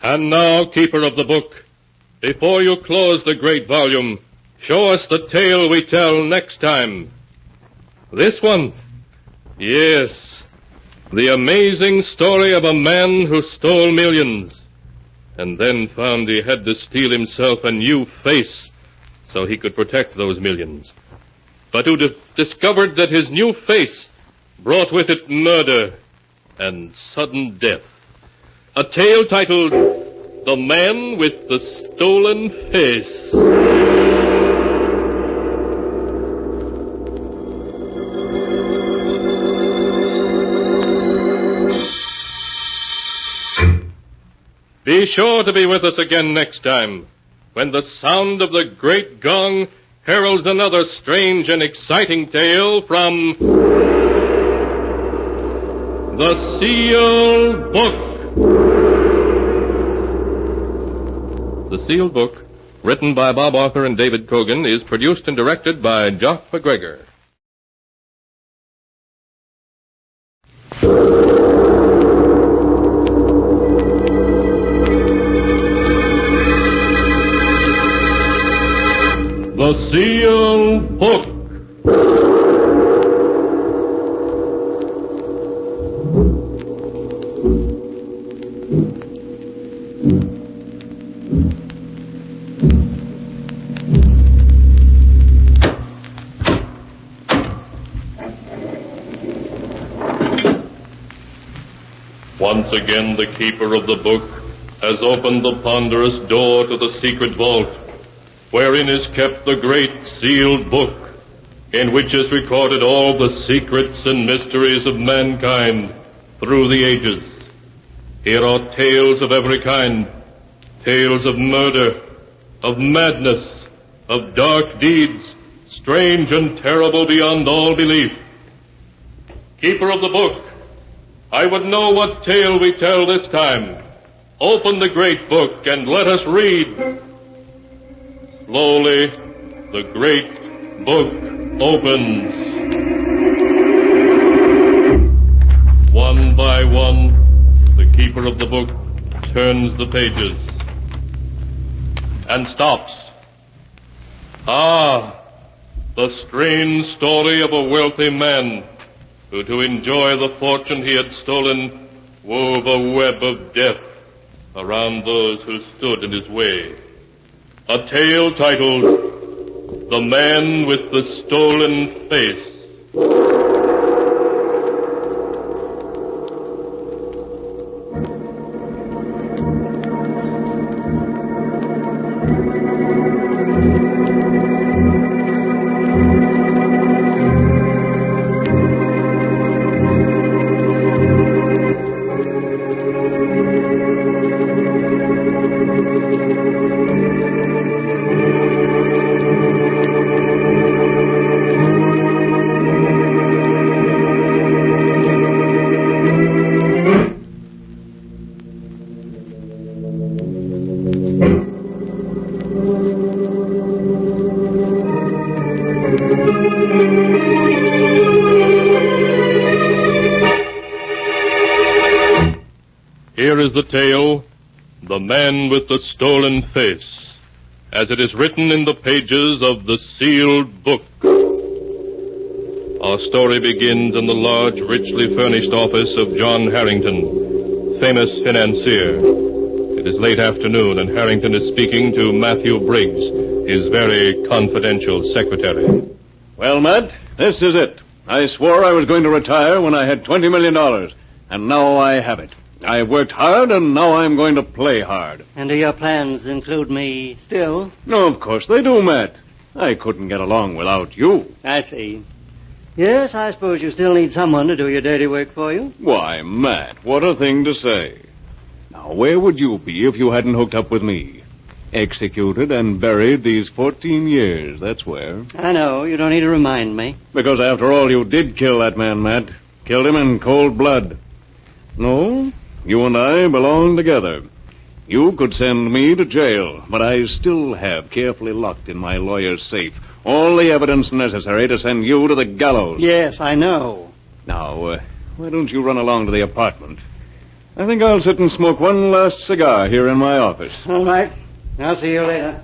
And now, keeper of the book, before you close the great volume, show us the tale we tell next time. This one? Yes, the amazing story of a man who stole millions, and then found he had to steal himself a new face so he could protect those millions, but who discovered that his new face brought with it murder and sudden death. A tale titled The Man with the Stolen Face. Be sure to be with us again next time, when the sound of the great gong heralds another strange and exciting tale from The Sealed Book. The Sealed Book, written by Bob Arthur and David Cogan, is produced and directed by Jock McGregor. The Sealed Book. Once again, the keeper of the book has opened the ponderous door to the secret vault, wherein is kept the great sealed book, in which is recorded all the secrets and mysteries of mankind through the ages. Here are tales of every kind, tales of murder, of madness, of dark deeds, strange and terrible beyond all belief. Keeper of the book, I would know what tale we tell this time. Open the great book and let us read. Slowly, the great book opens. 1, One by one, the keeper of the book turns the pages and stops. Ah, the strange story of a wealthy man who, to enjoy the fortune he had stolen, wove a web of death around those who stood in his way. A tale titled The Man with the Stolen Face. Here is the tale, The Man with the Stolen Face, as it is written in the pages of the sealed book. Our story begins in the large, richly furnished office of John Harrington, famous financier. It is late afternoon, and Harrington is speaking to Matthew Briggs, his very confidential secretary. Well, Matt, this is it. I swore I was going to retire when I had $20 million, and now I have it. I've worked hard, and now I'm going to play hard. And do your plans include me still? No, of course they do, Matt. I couldn't get along without you. I see. Yes, I suppose you still need someone to do your dirty work for you. Why, Matt, what a thing to say. Now, where would you be if you hadn't hooked up with me? Executed and buried these 14 years, that's where. I know, you don't need to remind me. Because after all, you did kill that man, Matt. Killed him in cold blood. No, you and I belong together. You could send me to jail, but I still have carefully locked in my lawyer's safe all the evidence necessary to send you to the gallows. Yes, I know. Now, why don't you run along to the apartment? I think I'll sit and smoke one last cigar here in my office. All right. I'll see you later.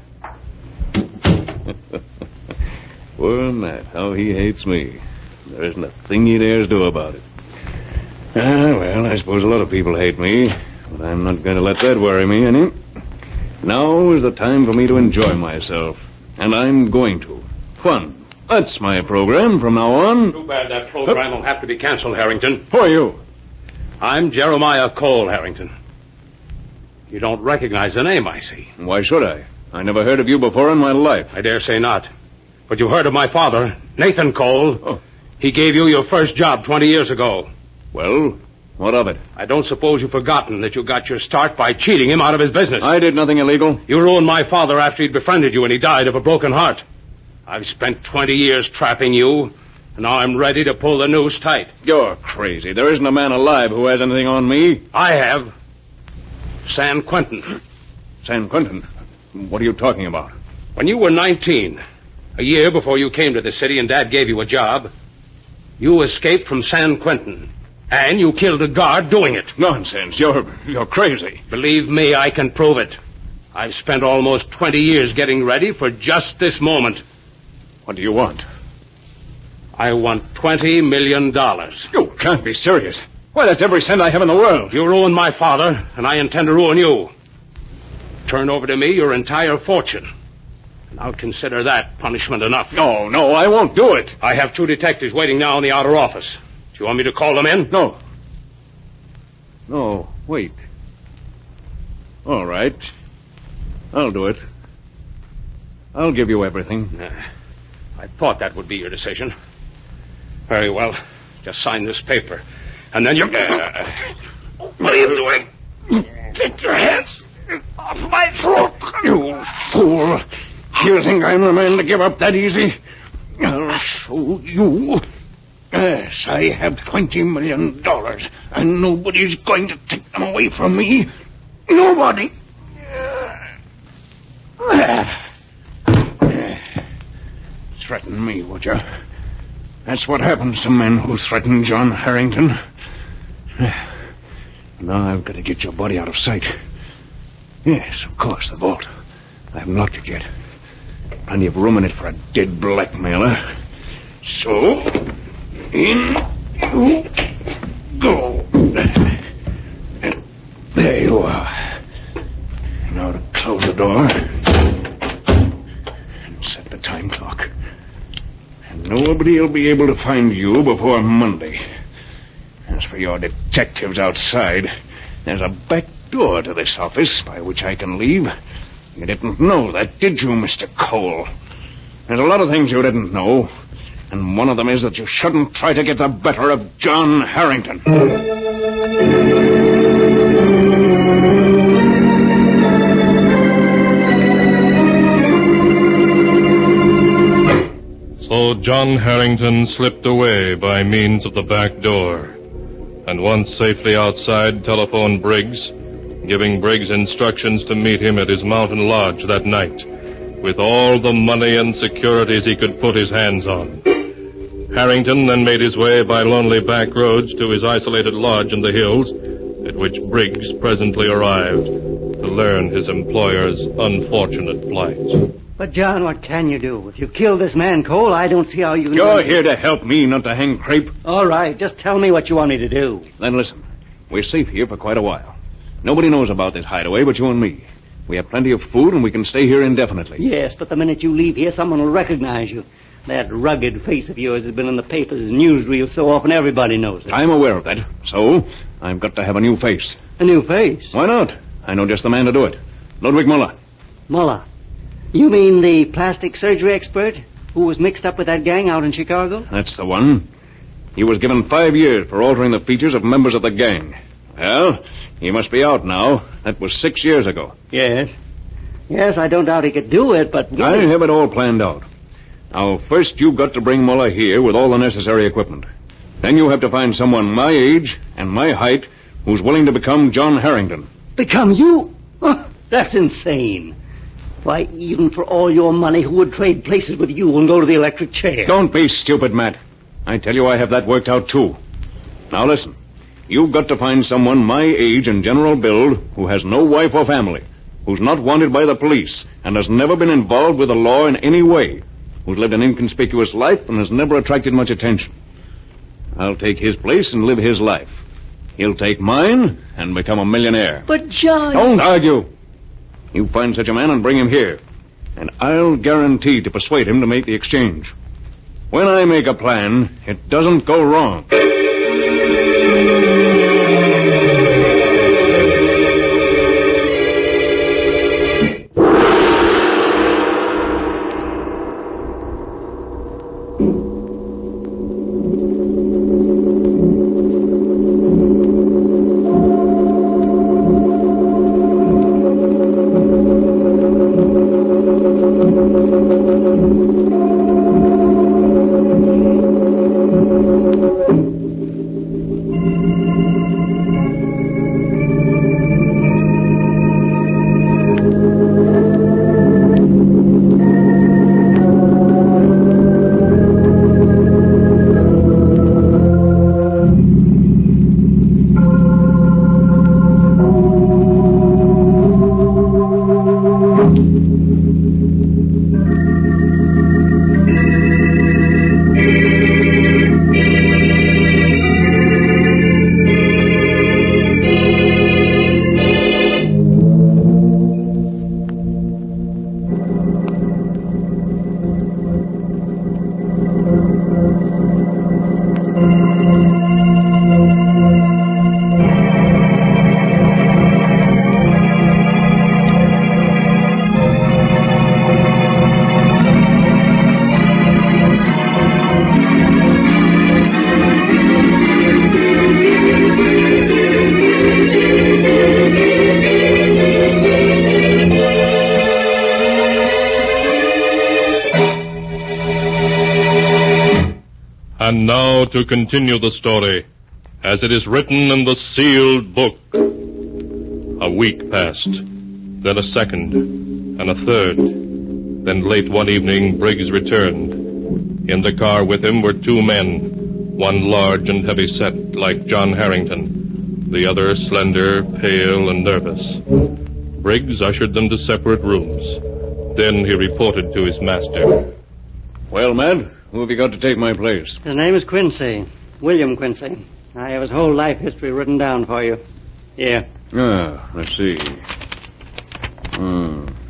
Poor Matt, how he hates me. There isn't a thing he dares do about it. Well, I suppose a lot of people hate me, but I'm not going to let that worry me any. Now is the time for me to enjoy myself, and I'm going to. Fun. That's my program from now on. Too bad that program will have to be canceled, Harrington. Who are you? I'm Jeremiah Cole, Harrington. You don't recognize the name, I see. Why should I? I never heard of you before in my life. I dare say not. But you heard of my father, Nathan Cole. Oh. He gave you your first job 20 years ago. Well, what of it? I don't suppose you've forgotten that you got your start by cheating him out of his business. I did nothing illegal. You ruined my father after he'd befriended you and he died of a broken heart. I've spent 20 years trapping you, and now I'm ready to pull the noose tight. You're crazy. There isn't a man alive who has anything on me. I have. San Quentin. San Quentin? What are you talking about? When you were 19, a year before you came to the city and Dad gave you a job, you escaped from San Quentin. And you killed a guard doing it. Nonsense. You're crazy. Believe me, I can prove it. I've spent almost 20 years getting ready for just this moment. What do you want? I want $20 million. You can't be serious. Why, that's every cent I have in the world. You ruined my father, and I intend to ruin you. Turn over to me your entire fortune. And I'll consider that punishment enough. No, I won't do it. I have 2 detectives waiting now in the outer office. Do you want me to call them in? No, wait. All right. I'll do it. I'll give you everything. I thought that would be your decision. Very well. Just sign this paper. And then you... What are you doing? Take your hands off my throat. You fool. You think I'm the man to give up that easy? I'll show you. Yes, I have $20 million, and nobody's going to take them away from me. Nobody. Threaten me, would you? That's what happens to men who threaten John Harrington. Now I've got to get your body out of sight. Yes, of course, the vault. I haven't locked it yet. Plenty of room in it for a dead blackmailer. So, in you go. There you are. Now to close the door and set the time clock. And nobody will be able to find you before Monday. As for your detectives outside, there's a back door to this office by which I can leave. You didn't know that, did you, Mr. Cole? There's a lot of things you didn't know, and one of them is that you shouldn't try to get the better of John Harrington. So John Harrington slipped away by means of the back door, and once safely outside, telephoned Briggs, giving Briggs instructions to meet him at his mountain lodge that night, with all the money and securities he could put his hands on. Harrington then made his way by lonely back roads to his isolated lodge in the hills, at which Briggs presently arrived to learn his employer's unfortunate plight. But, John, what can you do? If you kill this man, Cole, I don't see how you... You're here to help me, not to hang crepe. All right, just tell me what you want me to do. Then listen, we're safe here for quite a while. Nobody knows about this hideaway but you and me. We have plenty of food and we can stay here indefinitely. Yes, but the minute you leave here, someone will recognize you. That rugged face of yours has been in the papers and newsreels so often everybody knows it. I'm aware of that. So, I've got to have a new face. A new face? Why not? I know just the man to do it. Ludwig Muller. Muller? You mean the plastic surgery expert who was mixed up with that gang out in Chicago? That's the one. He was given 5 years for altering the features of members of the gang. Well, he must be out now. That was 6 years ago. Yes. Yes, I don't doubt he could do it, but... I have it all planned out. Now, first you've got to bring Muller here with all the necessary equipment. Then you have to find someone my age and my height who's willing to become John Harrington. Become you? That's insane. Why, even for all your money, who would trade places with you and go to the electric chair? Don't be stupid, Matt. I tell you I have that worked out, too. Now, listen. You've got to find someone my age and general build who has no wife or family, who's not wanted by the police, and has never been involved with the law in any way, who's lived an inconspicuous life and has never attracted much attention. I'll take his place and live his life. He'll take mine and become a millionaire. But, John... Don't argue. You find such a man and bring him here, and I'll guarantee to persuade him to make the exchange. When I make a plan, it doesn't go wrong. And now to continue the story, as it is written in the sealed book. A week passed, then a second, and a third. Then late one evening, Briggs returned. In the car with him were two men, one large and heavy-set like John Harrington, the other slender, pale, and nervous. Briggs ushered them to separate rooms. Then he reported to his master. Well, Matt, who have you got to take my place? His name is Quincy. William Quincy. I have his whole life history written down for you. Here. Ah, let's see.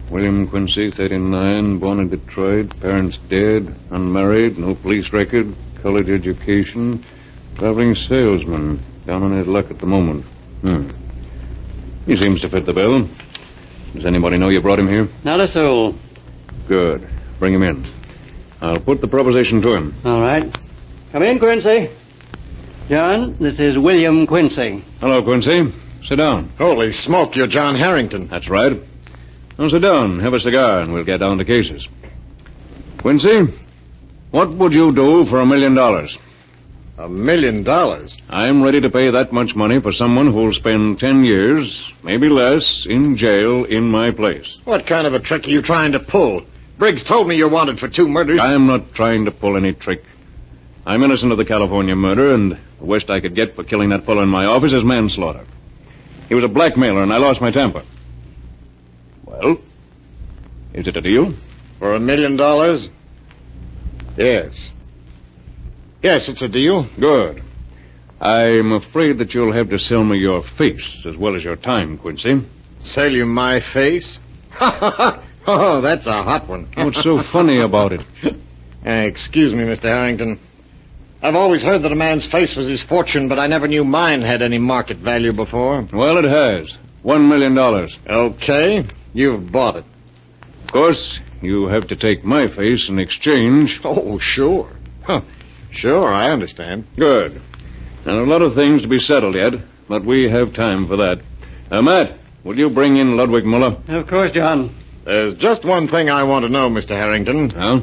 William Quincy, 39, born in Detroit, parents dead, unmarried, no police record, college education, traveling salesman, down on his luck at the moment. He seems to fit the bill. Does anybody know you brought him here? Not a soul. Good. Bring him in. I'll put the proposition to him. All right. Come in, Quincy. John, this is William Quincy. Hello, Quincy. Sit down. Holy smoke, you're John Harrington. That's right. Now sit down, have a cigar, and we'll get down to cases. Quincy, what would you do for $1 million? $1 million? I'm ready to pay that much money for someone who'll spend 10 years, maybe less, in jail in my place. What kind of a trick are you trying to pull? Briggs told me you're wanted for 2 murders. I'm not trying to pull any trick. I'm innocent of the California murder, and the worst I could get for killing that fellow in my office is manslaughter. He was a blackmailer, and I lost my temper. Well, is it a deal? For $1 million? Yes. Yes, it's a deal. Good. I'm afraid that you'll have to sell me your face as well as your time, Quincy. Sell you my face? Oh, that's a hot one. What's so funny about it? Excuse me, Mr. Harrington. I've always heard that a man's face was his fortune, but I never knew mine had any market value before. Well, it has. $1 million. Okay. You've bought it. Of course, you have to take my face in exchange. Oh, sure. Sure, I understand. Good. Now, a lot of things to be settled yet, but we have time for that. Matt, will you bring in Ludwig Muller? Of course, John. There's just one thing I want to know, Mr. Harrington. Huh?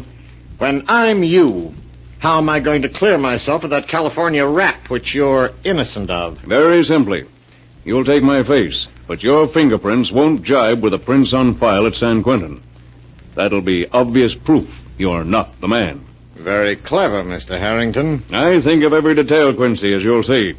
When I'm you, how am I going to clear myself of that California rap which you're innocent of? Very simply. You'll take my face, but your fingerprints won't jibe with the prints on file at San Quentin. That'll be obvious proof you're not the man. Very clever, Mr. Harrington. I think of every detail, Quincy, as you'll see.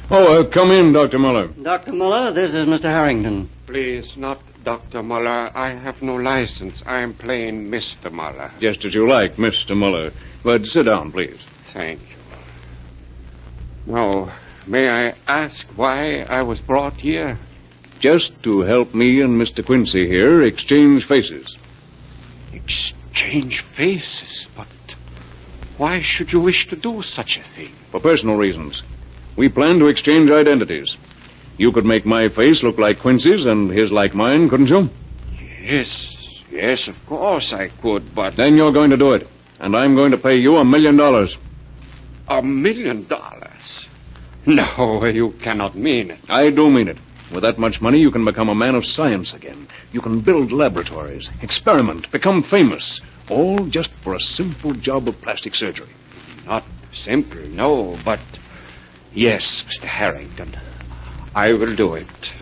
Oh, come in, Dr. Muller. Dr. Muller, this is Mr. Harrington. Please, not Dr. Muller. I have no license. I am plain Mr. Muller. Just as you like, Mr. Muller. But sit down, please. Thank you. Now, may I ask why I was brought here? Just to help me and Mr. Quincy here exchange faces. Exchange faces? But why should you wish to do such a thing? For personal reasons. We plan to exchange identities. You could make my face look like Quincy's and his like mine, couldn't you? Yes, of course I could, but... Then you're going to do it. And I'm going to pay you $1 million. $1 million? No, you cannot mean it. I do mean it. With that much money, you can become a man of science again. You can build laboratories, experiment, become famous. All just for a simple job of plastic surgery. Not simple, no, but... Yes, Mr. Harrington. I will do it.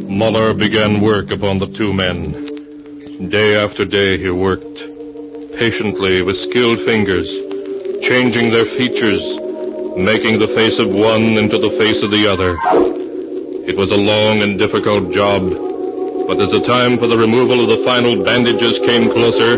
Muller began work upon the 2 men. Day after day he worked, patiently with skilled fingers, changing their features, making the face of one into the face of the other. It was a long and difficult job, but as the time for the removal of the final bandages came closer,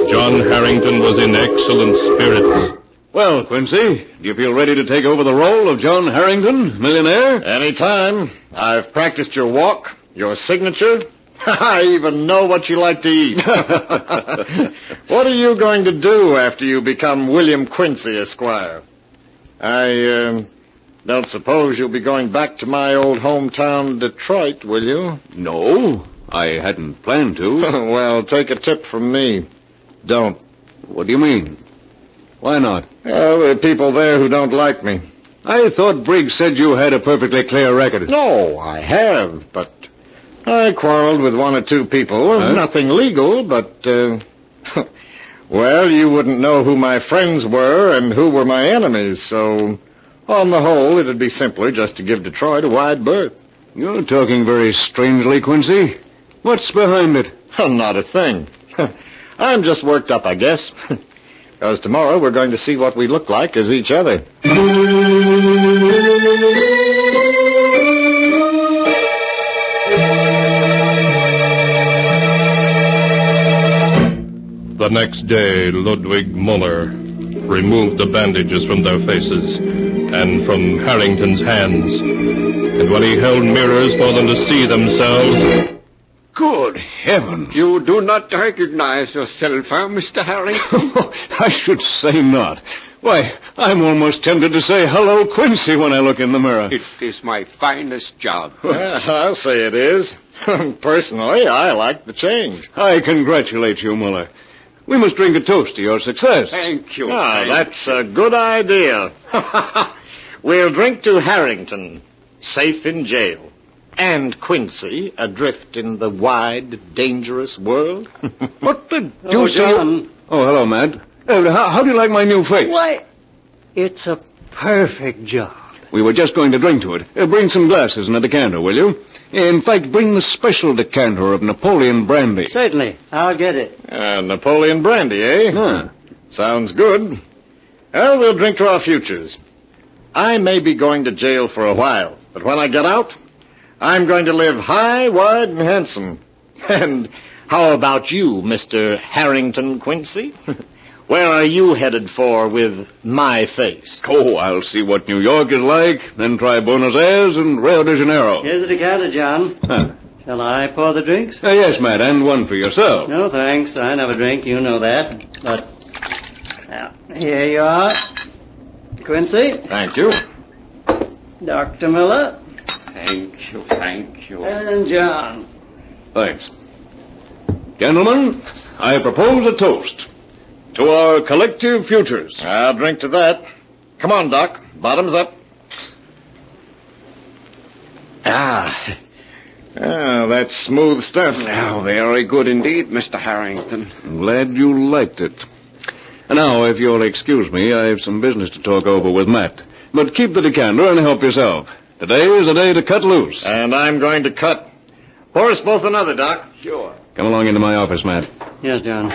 John Harrington was in excellent spirits. Well, Quincy, do you feel ready to take over the role of John Harrington, millionaire? Anytime. I've practiced your walk, your signature. I even know what you like to eat. What are you going to do after you become William Quincy, Esquire? I don't suppose you'll be going back to my old hometown, Detroit, will you? No, I hadn't planned to. Well, take a tip from me. Don't. What do you mean? Why not? Well, there are people there who don't like me. I thought Briggs said you had a perfectly clear record. No, I have, but I quarreled with 1 or 2 people. Huh? Nothing legal, but, well, you wouldn't know who my friends were and who were my enemies, so on the whole, it'd be simpler just to give Detroit a wide berth. You're talking very strangely, Quincy. What's behind it? Not a thing. I'm just worked up, I guess. Because tomorrow we're going to see what we look like as each other. The next day, Ludwig Muller removed the bandages from their faces and from Harrington's hands. And when he held mirrors for them to see themselves... Good heavens. You do not recognize yourself, Mr. Harrington? I should say not. Why, I'm almost tempted to say hello, Quincy, when I look in the mirror. It is my finest job. I'll say it is. Personally, I like the change. I congratulate you, Muller. We must drink a toast to your success. Thank you. That's a good idea. We'll drink to Harrington, safe in jail, and Quincy, adrift in the wide, dangerous world. What the deuce are you... Oh, hello, Matt. How do you like my new face? Why, it's a perfect job. We were just going to drink to it. Bring some glasses and a decanter, will you? In fact, bring the special decanter of Napoleon brandy. Certainly. I'll get it. Napoleon brandy, eh? Huh. Sounds good. Well, we'll drink to our futures. I may be going to jail for a while, but when I get out, I'm going to live high, wide, and handsome. And how about you, Mr. Harrington Quincy? Where are you headed for with my face? Oh, I'll see what New York is like, then try Buenos Aires and Rio de Janeiro. Here's the decanter, John. Huh. Shall I pour the drinks? Yes, Matt, and one for yourself. No, thanks. I never drink. You know that. But, now, here you are. Quincy. Thank you. Dr. Miller. Thank you, thank you. And John. Thanks. Gentlemen, I propose a toast to our collective futures. I'll drink to that. Come on, Doc. Bottoms up. That's smooth stuff. Oh, very good indeed, Mr. Harrington. I'm glad you liked it. And now, if you'll excuse me, I have some business to talk over with Matt. But keep the decanter and help yourself. Today is a day to cut loose. And I'm going to cut. Pour us both another, Doc. Sure. Come along into my office, Matt. Yes, John.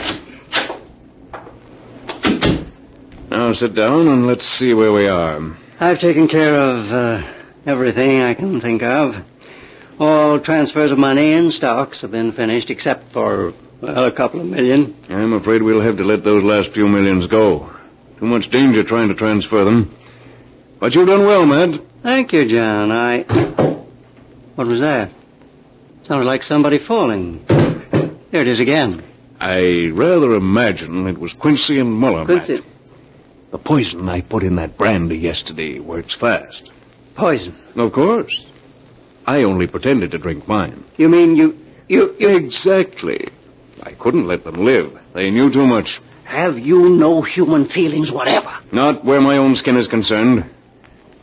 Now sit down and let's see where we are. I've taken care of everything I can think of. All transfers of money and stocks have been finished, except for, well, a couple of million. I'm afraid we'll have to let those last few millions go. Too much danger trying to transfer them. But you've done well, Matt. Thank you, John. What was that? Sounded like somebody falling. There it is again. I rather imagine it was Quincy and Muller, Quincy. Matt. The poison I put in that brandy yesterday works fast. Poison? Of course. I only pretended to drink mine. You mean you... Exactly. I couldn't let them live. They knew too much. Have you no human feelings whatever? Not where my own skin is concerned.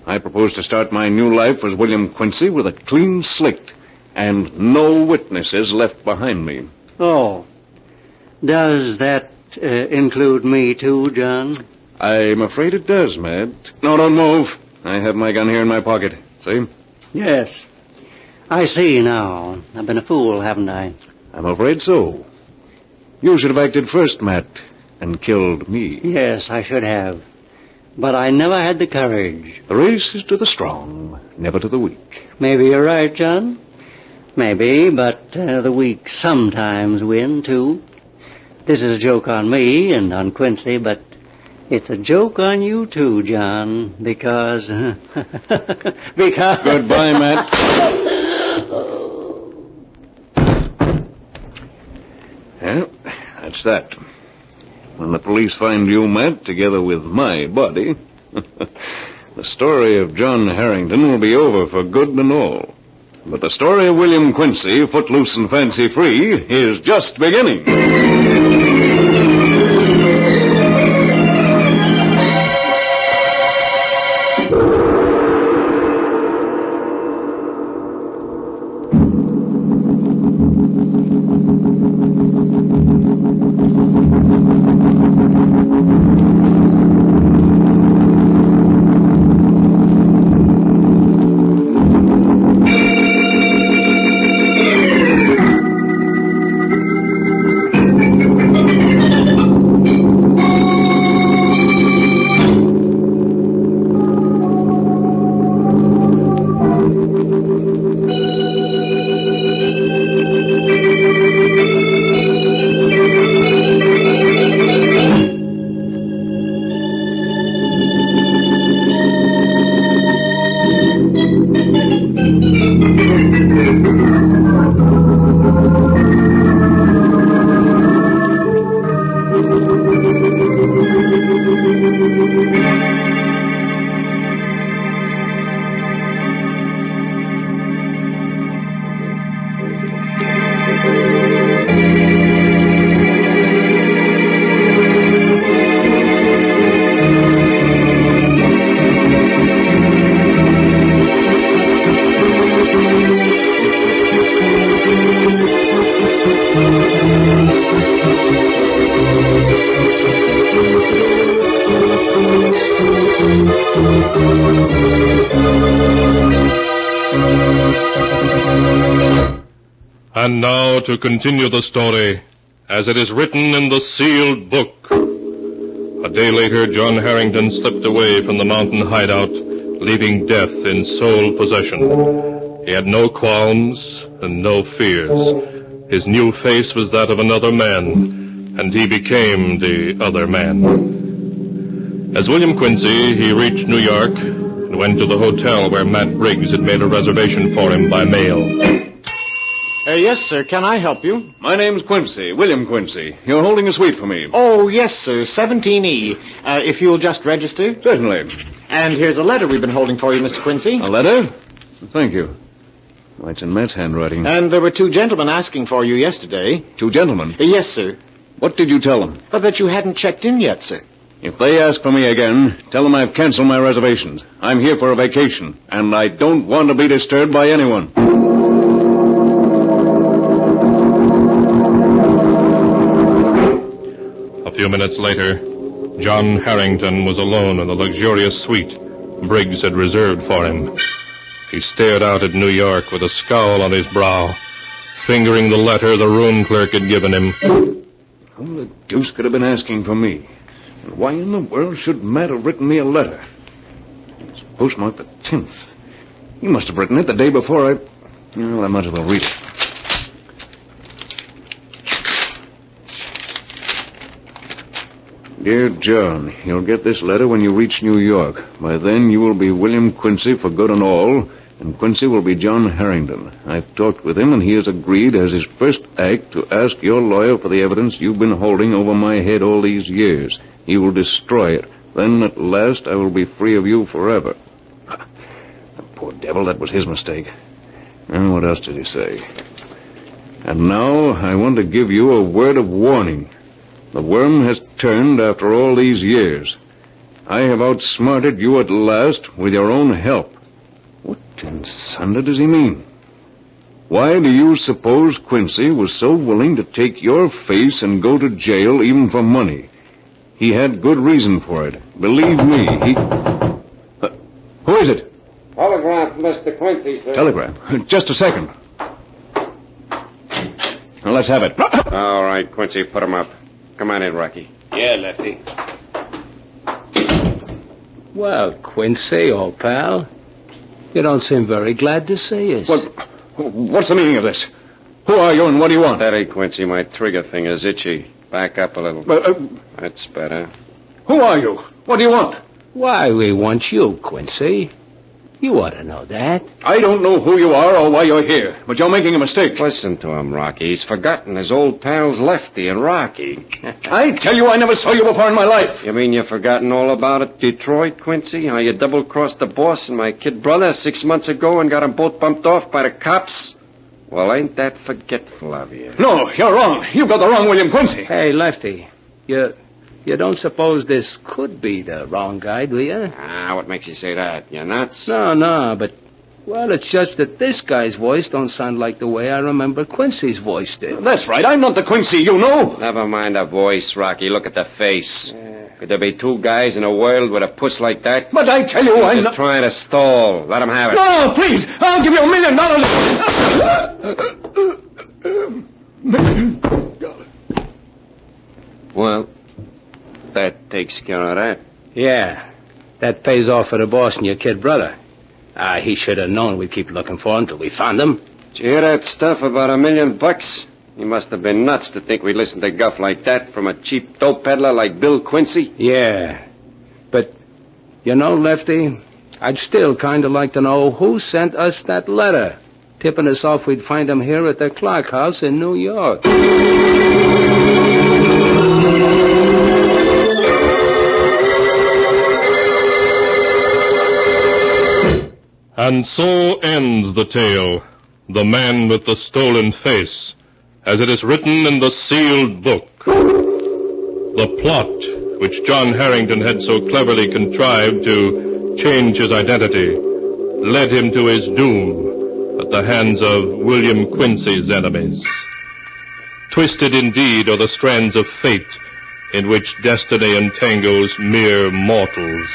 I propose to start my new life as William Quincy with a clean slate and no witnesses left behind me. Oh. Does that include me too, John? I'm afraid it does, Matt. No, don't move. I have my gun here in my pocket. See? Yes. I see now. I've been a fool, haven't I? I'm afraid so. You should have acted first, Matt, and killed me. Yes, I should have. But I never had the courage. The race is to the strong, never to the weak. Maybe you're right, John. Maybe, but the weak sometimes win, too. This is a joke on me and on Quincy, but it's a joke on you, too, John, because... because... Goodbye, Matt. Yeah, that's that. When the police find you, Matt, together with my body, the story of John Harrington will be over for good and all. But the story of William Quincy, footloose and fancy-free, is just beginning. And now to continue the story, as it is written in the sealed book. A day later, John Harrington slipped away from the mountain hideout, leaving death in sole possession. He had no qualms and no fears. His new face was that of another man, and he became the other man. As William Quincy, he reached New York and went to the hotel where Matt Briggs had made a reservation for him by mail. Yes, sir. Can I help you? My name's Quincy, William Quincy. You're holding a suite for me. Oh, yes, sir. 17E. If you'll just register. Certainly. And here's a letter we've been holding for you, Mr. Quincy. A letter? Thank you. Why, it's in Matt's handwriting. And there were two gentlemen asking for you yesterday. Two gentlemen? Yes, sir. What did you tell them? That you hadn't checked in yet, sir. If they ask for me again, tell them I've canceled my reservations. I'm here for a vacation, and I don't want to be disturbed by anyone. A few minutes later, John Harrington was alone in the luxurious suite Briggs had reserved for him. He stared out at New York with a scowl on his brow, fingering the letter the room clerk had given him. Who the deuce could have been asking for me? And why in the world should Matt have written me a letter? It's postmarked the 10th. He must have written it the day before I... Well, I might as well read it. Dear John, you'll get this letter when you reach New York. By then you will be William Quincy for good and all, and Quincy will be John Harrington. I've talked with him, and he has agreed as his first act to ask your lawyer for the evidence you've been holding over my head all these years. He will destroy it. Then, at last, I will be free of you forever. The poor devil, that was his mistake. And what else did he say? And now I want to give you a word of warning. The worm has turned after all these years. I have outsmarted you at last with your own help. What in thunder does he mean? Why do you suppose Quincy was so willing to take your face and go to jail even for money? He had good reason for it. Believe me, he... who is it? Telegram, Mr. Quincy, sir. Telegram? Just a second. Now, let's have it. All right, Quincy, put him up. Come on in, Rocky. Yeah, Lefty. Well, Quincy, old pal, you don't seem very glad to see us. What's the meaning of this? Who are you and what do you want? Steady, Quincy. My trigger thing is itchy. Back up a little. That's better. Who are you? What do you want? Why, we want you, Quincy. You ought to know that. I don't know who you are or why you're here, but you're making a mistake. Listen to him, Rocky. He's forgotten his old pals Lefty and Rocky. I tell you, I never saw you before in my life. You mean you've forgotten all about it, Detroit, Quincy? How you double-crossed the boss and my kid brother 6 months ago and got them both bumped off by the cops? Well, ain't that forgetful of you? No, you're wrong. You've got the wrong William Quincy. Hey, Lefty, you don't suppose this could be the wrong guy, do you? What makes you say that? You nuts? No, but... Well, it's just that this guy's voice don't sound like the way I remember Quincy's voice did. That's right. I'm not the Quincy, you know. Never mind the voice, Rocky. Look at the face. Could there be two guys in a world with a puss like that? But I tell you, I'm just trying to stall. Let him have it. No, please. I'll give you $1 million. Well, that takes care of that. Yeah. That pays off for the boss and your kid brother. He should have known we'd keep looking for him till we found him. Did you hear that stuff about $1 million? He must have been nuts to think we'd listen to guff like that from a cheap dope peddler like Bill Quincy. Yeah. But, you know, Lefty, I'd still kind of like to know who sent us that letter, tipping us off we'd find him here at the Clark House in New York. And so ends the tale, The Man with the Stolen Face, as it is written in the sealed book. The plot, which John Harrington had so cleverly contrived to change his identity, led him to his doom at the hands of William Quincy's enemies. Twisted indeed are the strands of fate in which destiny entangles mere mortals.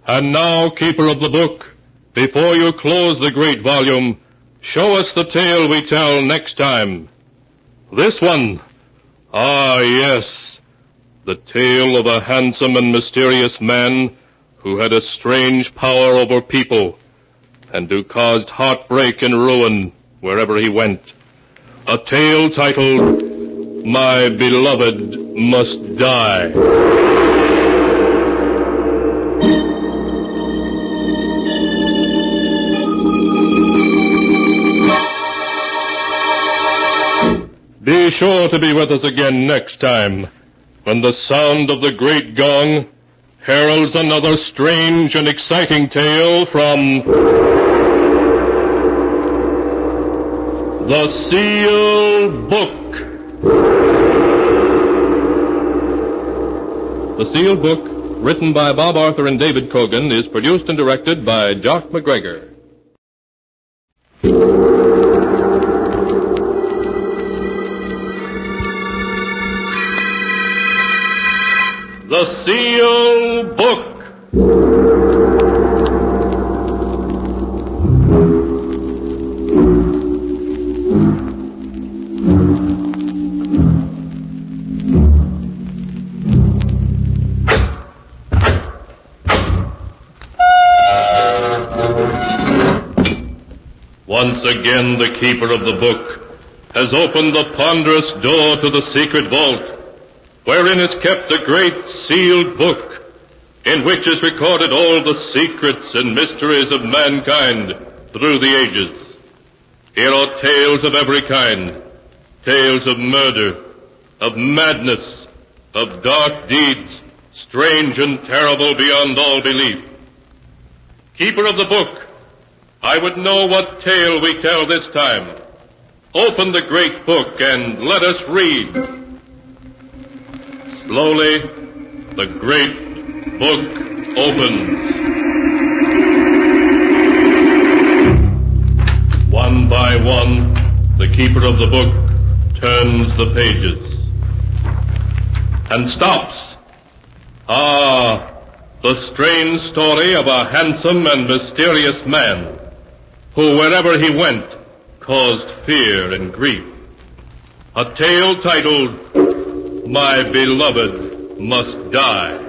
And now, keeper of the book, before you close the great volume, show us the tale we tell next time. This one. Ah, yes. The tale of a handsome and mysterious man who had a strange power over people and who caused heartbreak and ruin wherever he went. A tale titled, My Beloved Must Die. Be sure to be with us again next time, when the sound of the great gong heralds another strange and exciting tale from The Sealed Book. The Sealed Book, written by Bob Arthur and David Cogan, is produced and directed by Jock McGregor. The Sealed Book. Once again, the keeper of the book has opened the ponderous door to the secret vault, wherein is kept a great sealed book, in which is recorded all the secrets and mysteries of mankind through the ages. Here are tales of every kind, tales of murder, of madness, of dark deeds, strange and terrible beyond all belief. Keeper of the book, I would know what tale we tell this time. Open the great book and let us read. Slowly, the great book opens. One by one, the keeper of the book turns the pages and stops. Ah, the strange story of a handsome and mysterious man who, wherever he went, caused fear and grief. A tale titled, My Beloved Must Die.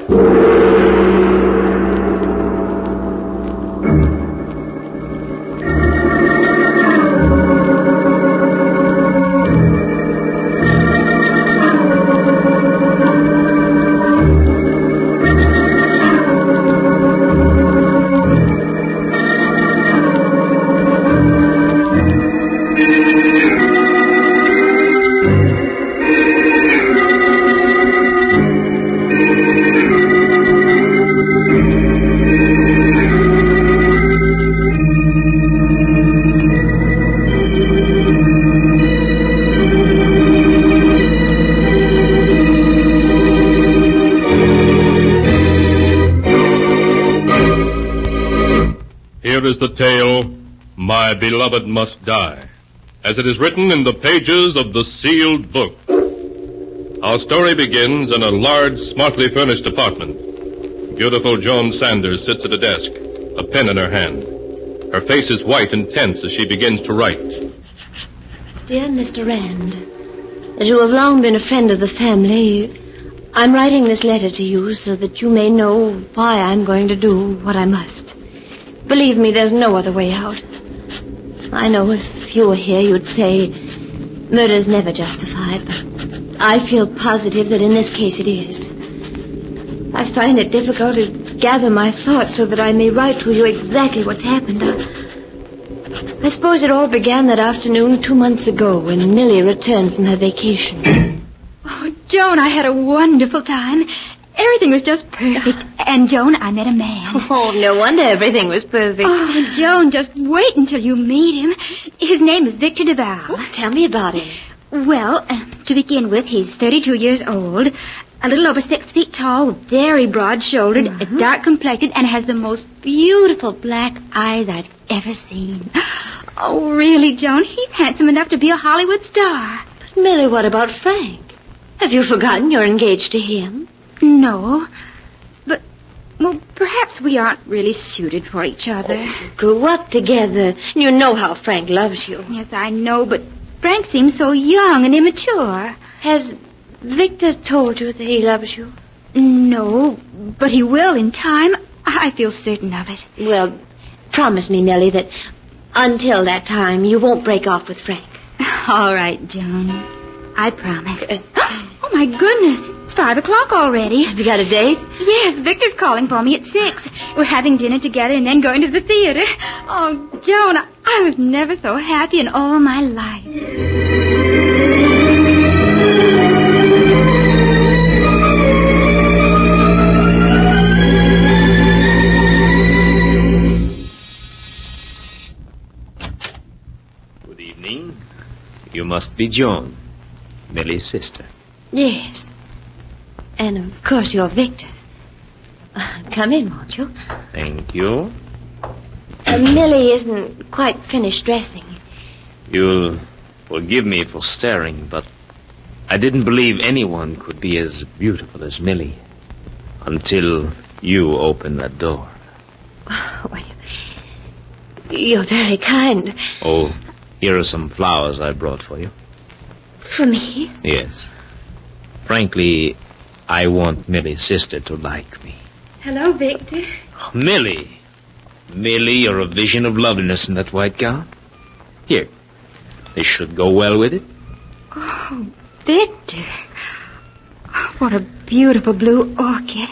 Here is the tale, My Beloved Must Die, as it is written in the pages of the sealed book. Our story begins in a large, smartly furnished apartment. Beautiful Joan Sanders sits at a desk, a pen in her hand. Her face is white and tense as she begins to write. Dear Mr. Rand, as you have long been a friend of the family, I'm writing this letter to you so that you may know why I'm going to do what I must. Believe me, there's no other way out. I know if you were here, you'd say murder's never justified, but I feel positive that in this case it is. I find it difficult to gather my thoughts so that I may write to you exactly what's happened. I suppose it all began that afternoon 2 months ago when Millie returned from her vacation. Oh, Joan, I had a wonderful time. Everything was just perfect. And, Joan, I met a man. Oh, no wonder everything was perfect. Oh, Joan, just wait until you meet him. His name is Victor Duval. Oh, tell me about him. Well, to begin with, he's 32 years old, a little over 6 feet tall, very broad-shouldered, is dark complected, and has the most beautiful black eyes I've ever seen. Oh, really, Joan, he's handsome enough to be a Hollywood star. But, Millie, what about Frank? Have you forgotten you're engaged to him? No, but, well, perhaps we aren't really suited for each other. Oh, you grew up together. You know how Frank loves you. Yes, I know, but Frank seems so young and immature. Has Victor told you that he loves you? No, but he will in time. I feel certain of it. Well, promise me, Millie, that until that time you won't break off with Frank. All right, Joan. I promise. Oh, my goodness. It's 5 o'clock already. Have you got a date? Yes, Victor's calling for me at 6. We're having dinner together and then going to the theater. Oh, Joan, I was never so happy in all my life. Good evening. You must be Joan, Millie's sister. Yes. And, of course, you're Victor. Come in, won't you? Thank you. Millie isn't quite finished dressing. You'll forgive me for staring, but I didn't believe anyone could be as beautiful as Millie until you opened that door. Well, you're very kind. Oh, here are some flowers I brought for you. For me? Yes. Frankly, I want Millie's sister to like me. Hello, Victor. Millie! Millie, you're a vision of loveliness in that white gown. Here, this should go well with it. Oh, Victor. What a beautiful blue orchid.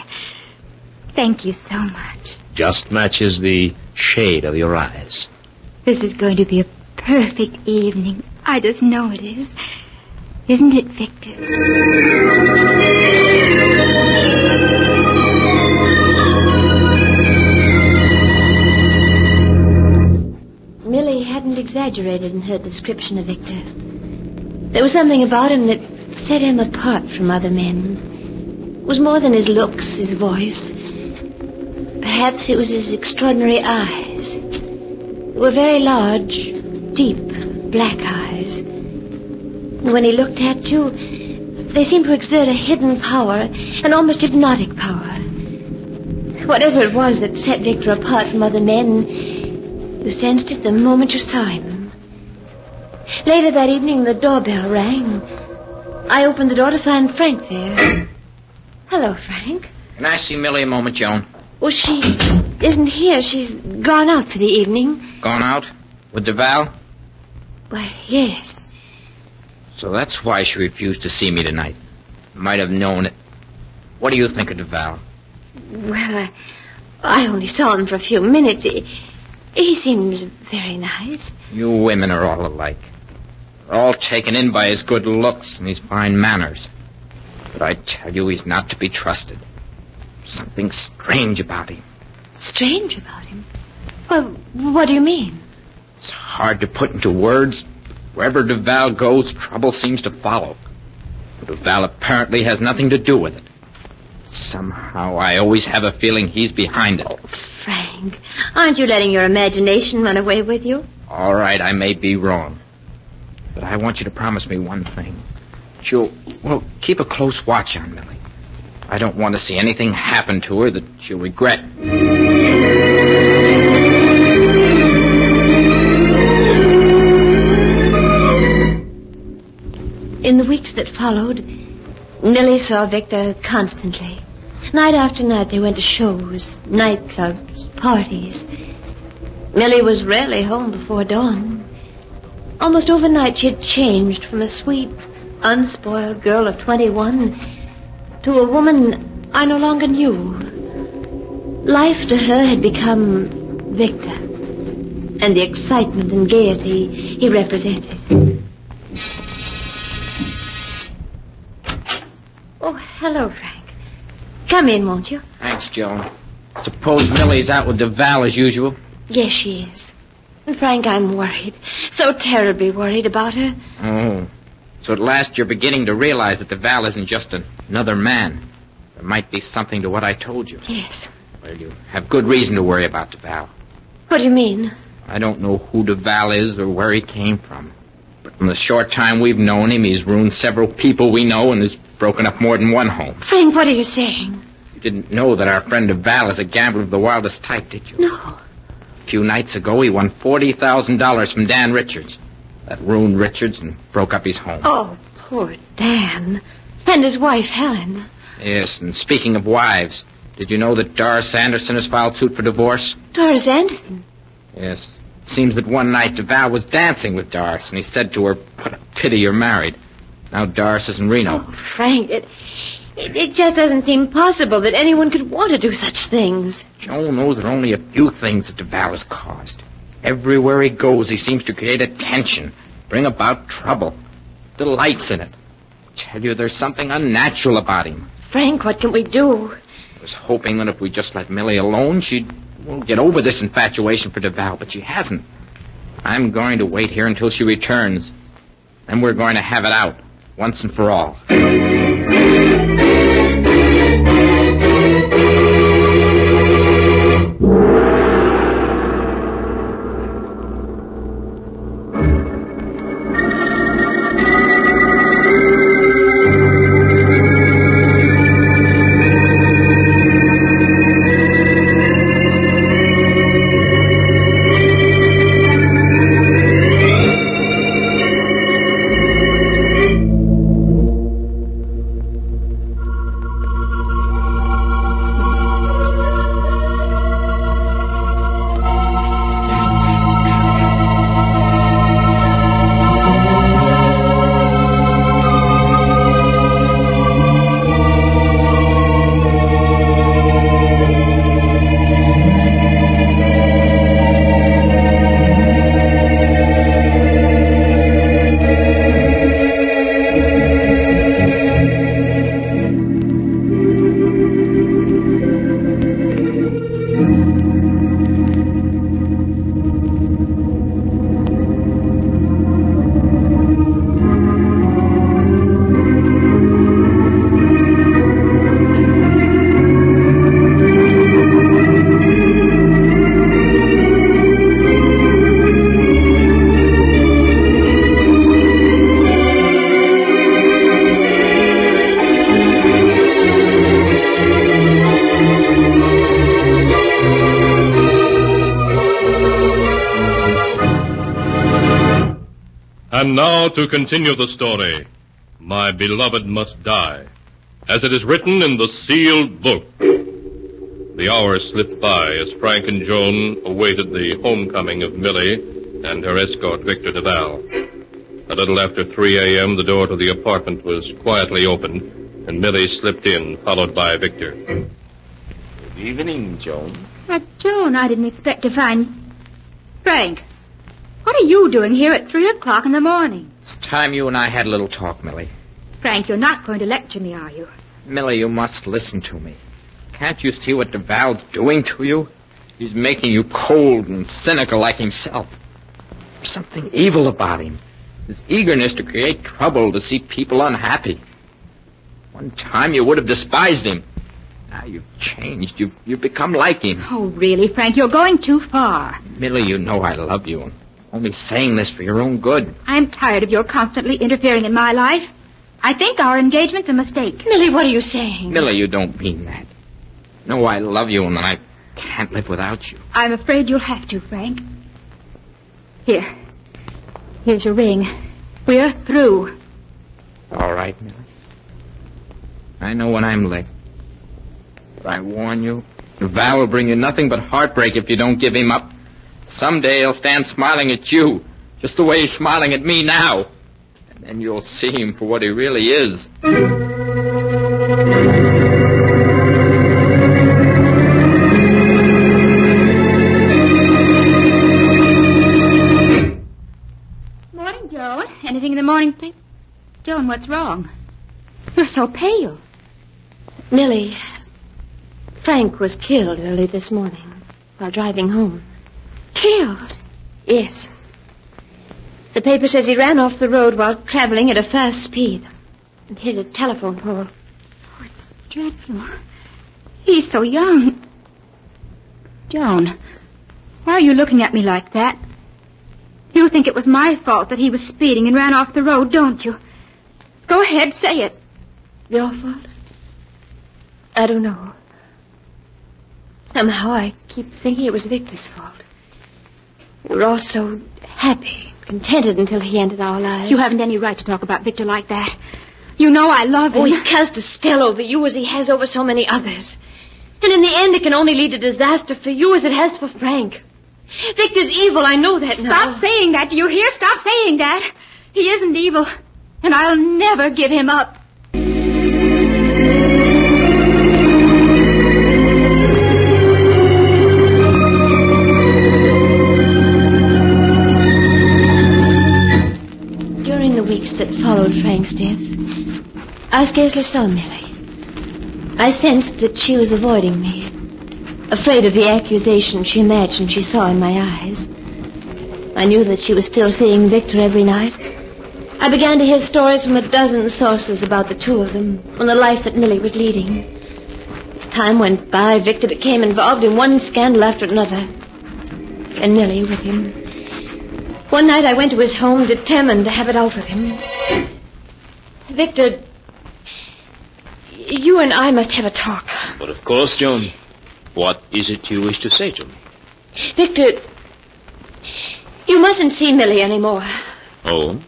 Thank you so much. Just matches the shade of your eyes. This is going to be a perfect evening. I just know it is. Isn't it, Victor? Millie hadn't exaggerated in her description of Victor. There was something about him that set him apart from other men. It was more than his looks, his voice. Perhaps it was his extraordinary eyes. They were very large, deep, black eyes. When he looked at you, they seemed to exert a hidden power, an almost hypnotic power. Whatever it was that set Victor apart from other men, you sensed it the moment you saw him. Later that evening, the doorbell rang. I opened the door to find Frank there. Hello, Frank. Can I see Millie a moment, Joan? Well, she isn't here. She's gone out for the evening. Gone out? With Duval? Why, yes. So that's why she refused to see me tonight. Might have known it. What do you think of Duval? Well, I only saw him for a few minutes. He seems very nice. You women are all alike. We're all taken in by his good looks and his fine manners. But I tell you, he's not to be trusted. Something strange about him. Strange about him? Well, what do you mean? It's hard to put into words. Wherever Duval goes, trouble seems to follow. But Duval apparently has nothing to do with it. Somehow I always have a feeling he's behind it. Oh, Frank, aren't you letting your imagination run away with you? All right, I may be wrong. But I want you to promise me one thing. You'll, keep a close watch on Millie. I don't want to see anything happen to her that she'll regret. In the weeks that followed, Millie saw Victor constantly. Night after night they went to shows, nightclubs, parties. Millie was rarely home before dawn. Almost overnight she had changed from a sweet, unspoiled girl of 21 to a woman I no longer knew. Life to her had become Victor, and the excitement and gaiety he represented. Oh, hello, Frank. Come in, won't you? Thanks, Joan. Suppose Millie's out with DeVal as usual? Yes, she is. And Frank, I'm worried. So terribly worried about her. Oh. So at last you're beginning to realize that DeVal isn't just another man. There might be something to what I told you. Yes. Well, you have good reason to worry about DeVal. What do you mean? I don't know who DeVal is or where he came from. But in the short time we've known him, he's ruined several people we know and has broken up more than one home. Frank, what are you saying? You didn't know that our friend DeVal is a gambler of the wildest type, did you? No. A few nights ago, he won $40,000 from Dan Richards. That ruined Richards and broke up his home. Oh, poor Dan. And his wife, Helen. Yes, and speaking of wives, did you know that Doris Anderson has filed suit for divorce? Doris Anderson? Yes. It seems that one night DeVal was dancing with Doris, and he said to her, "What a pity you're married." Now Doris is in Reno. Oh, Frank, it just doesn't seem possible that anyone could want to do such things. Joan knows there are only a few things that DeVal has caused. Everywhere he goes, he seems to create attention, bring about trouble, delights in it. I tell you, there's something unnatural about him. Frank, what can we do? I was hoping that if we just let Millie alone, she'd get over this infatuation for DeVal, but she hasn't. I'm going to wait here until she returns. Then we're going to have it out, once and for all. And now to continue the story. My beloved must die, as it is written in the sealed book. The hours slipped by as Frank and Joan awaited the homecoming of Millie and her escort, Victor DeVal. A little after 3 a.m., the door to the apartment was quietly opened, and Millie slipped in, followed by Victor. Good evening, Joan. Joan, I didn't expect to find... Frank, what are you doing here at 3 o'clock in the morning? It's time you and I had a little talk, Millie. Frank, you're not going to lecture me, are you? Millie, you must listen to me. Can't you see what DeVal's doing to you? He's making you cold and cynical like himself. There's something evil about him. His eagerness to create trouble, to see people unhappy. One time you would have despised him. Now you've changed. You've become like him. Oh, really, Frank, you're going too far. Millie, you know I love you. I'm only saying this for your own good. I'm tired of your constantly interfering in my life. I think our engagement's a mistake. Millie, what are you saying? Millie, you don't mean that. No, I love you and I can't live without you. I'm afraid you'll have to, Frank. Here's your ring. We're through. All right, Millie. I know when I'm licked. But I warn you, Val will bring you nothing but heartbreak if you don't give him up. Someday he'll stand smiling at you, just the way he's smiling at me now. And then you'll see him for what he really is. Morning, Joan. Anything in the morning, please? Joan, what's wrong? You're so pale. Millie, Frank was killed early this morning while driving home. Killed? Yes. The paper says he ran off the road while traveling at a fast speed and hit a telephone pole. Oh, it's dreadful. He's so young. Joan, why are you looking at me like that? You think it was my fault that he was speeding and ran off the road, don't you? Go ahead, say it. Your fault? I don't know. Somehow I keep thinking it was Victor's fault. We were all so happy, contented until he ended our lives. You haven't any right to talk about Victor like that. You know I love him. Oh, he's cast a spell over you as he has over so many others. And in the end, it can only lead to disaster for you as it has for Frank. Victor's evil, I know that now. Stop saying that, do you hear? Stop saying that. He isn't evil, and I'll never give him up. During the weeks that followed Frank's death, I scarcely saw Millie. I sensed that she was avoiding me, afraid of the accusation she imagined she saw in my eyes. I knew that she was still seeing Victor every night. I began to hear stories from a dozen sources about the two of them and the life that Millie was leading. As time went by, Victor became involved in one scandal after another, and Millie with him. One night I went to his home determined to have it out with him. Victor, you and I must have a talk. But of course, Joan. What is it you wish to say to me? Victor, you mustn't see Millie anymore. Oh?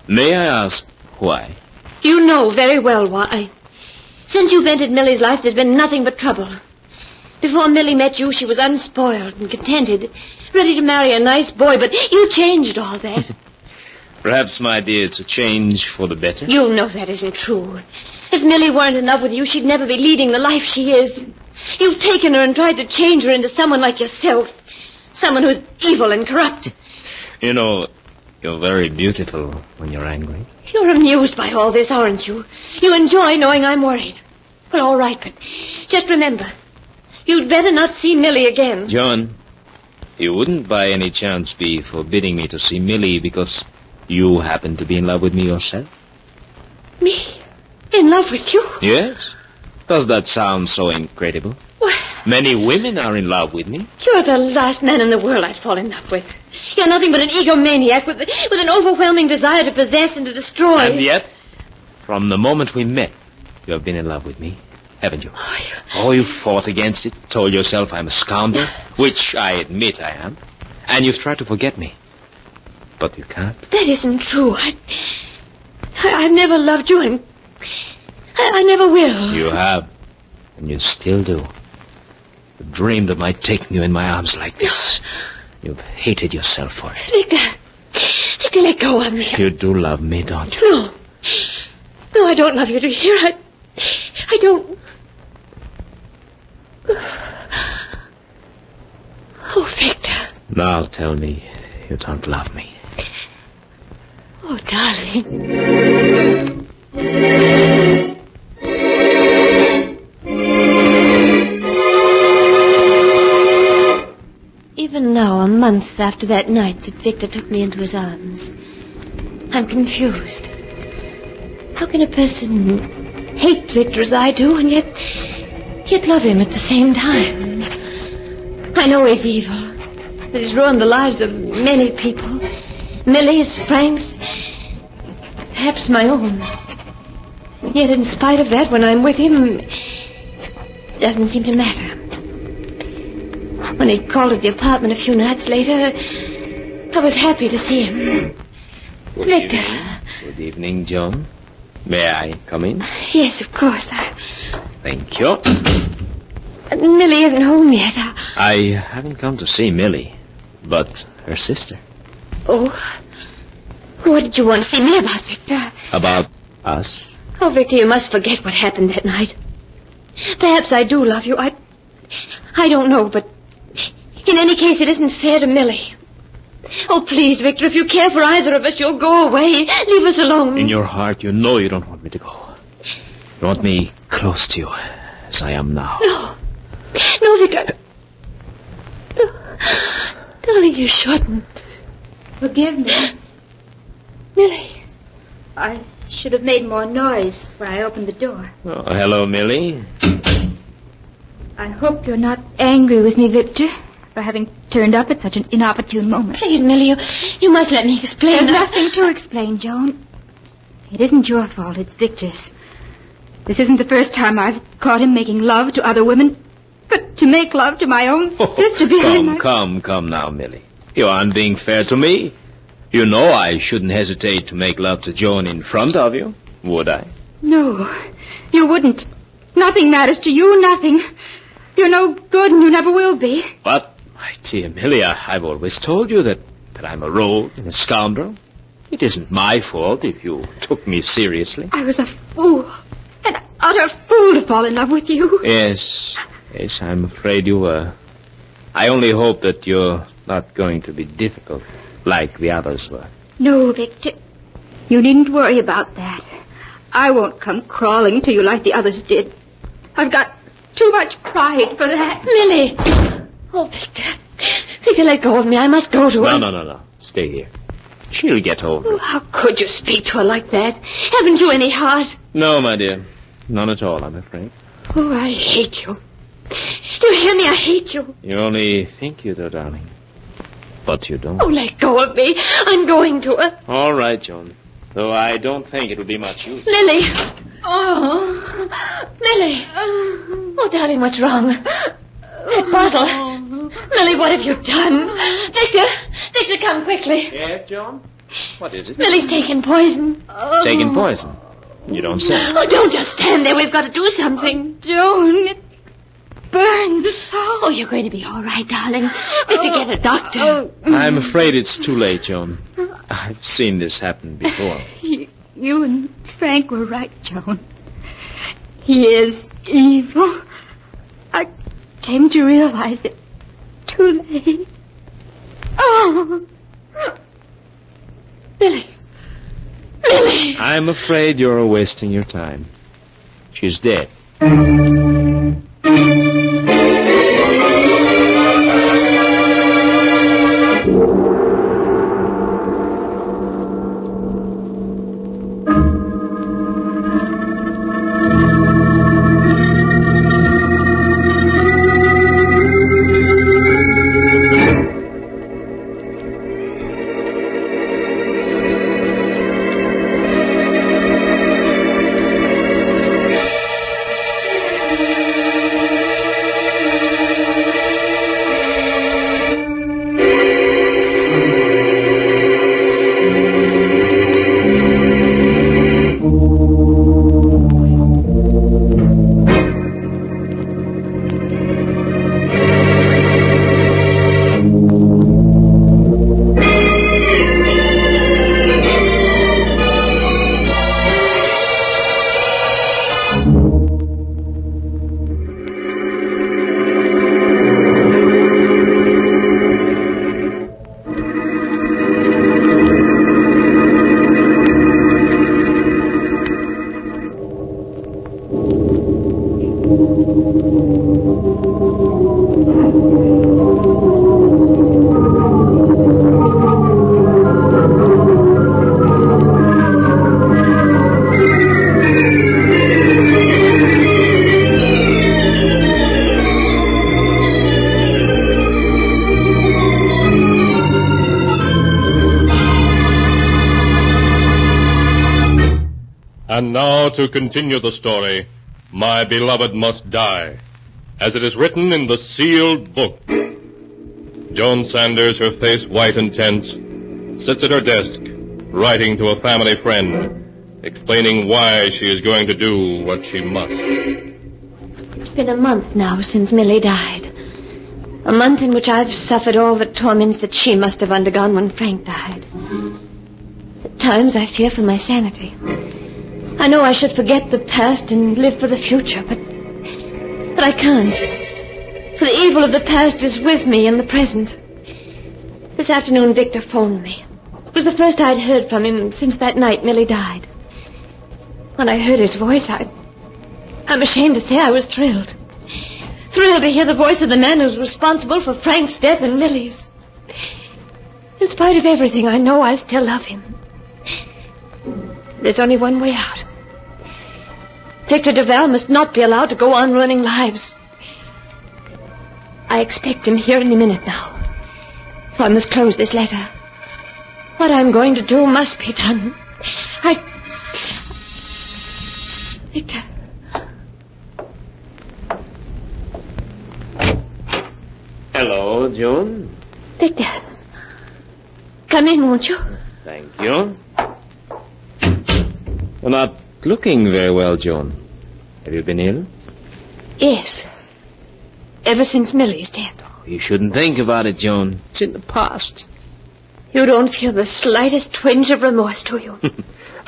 May I ask why? You know very well why. Since you've entered Millie's life, there's been nothing but trouble. Before Millie met you, she was unspoiled and contented, ready to marry a nice boy, but you changed all that. Perhaps, my dear, it's a change for the better. You know that isn't true. If Millie weren't in love with you, she'd never be leading the life she is. You've taken her and tried to change her into someone like yourself. Someone who's evil and corrupt. You know, you're very beautiful when you're angry. You're amused by all this, aren't you? You enjoy knowing I'm worried. Well, all right, but just remember, you'd better not see Millie again. John, you wouldn't by any chance be forbidding me to see Millie because you happen to be in love with me yourself? Me? In love with you? Yes. Does that sound so incredible? Well, many women are in love with me. You're the last man in the world I'd fall in love with. You're nothing but an egomaniac with an overwhelming desire to possess and to destroy. And yet, from the moment we met, you have been in love with me, haven't you? Oh, you fought against it, told yourself I'm a scoundrel, which I admit I am, and you've tried to forget me. But you can't. That isn't true. I've never loved you, and I never will. You have, and you still do. You dreamed of my taking you in my arms like this. You've hated yourself for it. Victor, let go of me. You do love me, don't you? No, I don't love you, do you hear? I don't. Oh, Victor. Now tell me you don't love me. Oh, darling. Even now, a month after that night that Victor took me into his arms, I'm confused. How can a person hate Victor as I do and yet love him at the same time? I know he's evil, that he's ruined the lives of many people. Millie's, Frank's, perhaps my own. Yet in spite of that, when I'm with him, it doesn't seem to matter. When he called at the apartment a few nights later, I was happy to see him. Victor. Good evening, John. May I come in? Yes, of course. Thank you. Millie isn't home yet. I haven't come to see Millie, but her sister. Oh, what did you want to see me about, Victor? About us? Oh, Victor, you must forget what happened that night. Perhaps I do love you. I don't know, but in any case, it isn't fair to Millie. Oh, please, Victor, if you care for either of us, you'll go away. Leave us alone. In your heart, you know you don't want me to go. You want me close to you, as I am now. No, Victor. No. Darling, you shouldn't. Forgive me. Millie. I should have made more noise when I opened the door. Oh, hello, Millie. I hope you're not angry with me, Victor, for having turned up at such an inopportune moment. Please, Millie, you must let me explain. There's nothing to explain, Joan. It isn't your fault, it's Victor's. This isn't the first time I've caught him making love to other women, but to make love to my own sister behind my... Come now, Millie. You aren't being fair to me. You know I shouldn't hesitate to make love to Joan in front of you, would I? No, you wouldn't. Nothing matters to you, nothing. You're no good and you never will be. But, my dear Millie, I've always told you that I'm a rogue and a scoundrel. It isn't my fault if you took me seriously. I was a fool, an utter fool to fall in love with you. Yes, I'm afraid you were. I only hope that you're not going to be difficult like the others were. No, Victor. You needn't worry about that. I won't come crawling to you like the others did. I've got too much pride for that. Millie! Oh, Victor. Victor, let go of me. I must go to her. No. Stay here. She'll get over it. How could you speak to her like that? Haven't you any heart? No, my dear. None at all, I'm afraid. Oh, I hate you. Do you hear me? I hate you. You only think you do, darling. But you don't. Oh, let go of me. I'm going to her. All right, Joan. Though I don't think it'll be much use. Millie. Oh, Millie. Oh, darling, what's wrong? That bottle. Millie, what have you done? Victor, come quickly. Yes, Joan? What is it? Millie's taken poison. Taken poison? You don't say. Oh, don't just stand there. We've got to do something. Joan, it burns so. Oh, you're going to be all right, darling. Victor, get a doctor. I'm afraid it's too late, Joan. I've seen this happen before. You and Frank were right, Joan. He is evil. I came to realize it too late. Oh! Millie! I'm afraid you're wasting your time. She's dead. And now to continue the story, my beloved must die, as it is written in the sealed book. Joan Sanders, her face white and tense, sits at her desk, writing to a family friend, explaining why she is going to do what she must. It's been a month now since Millie died. A month in which I've suffered all the torments that she must have undergone when Frank died. At times I fear for my sanity. I know I should forget the past and live for the future, but I can't. For the evil of the past is with me in the present. This afternoon Victor phoned me. It was the first I'd heard from him since that night Millie died. When I heard his voice, I'm ashamed to say I was thrilled. Thrilled to hear the voice of the man who's responsible for Frank's death and Millie's. In spite of everything, I know I still love him. There's only one way out. Victor Duval must not be allowed to go on ruining lives. I expect him here any minute now. So I must close this letter. What I'm going to do must be done. Victor. Hello, Joan. Victor. Come in, won't you? Thank you. You're not looking very well, Joan. Have you been ill? Yes. Ever since Millie's death. You shouldn't think about it, Joan. It's in the past. You don't feel the slightest twinge of remorse, do you?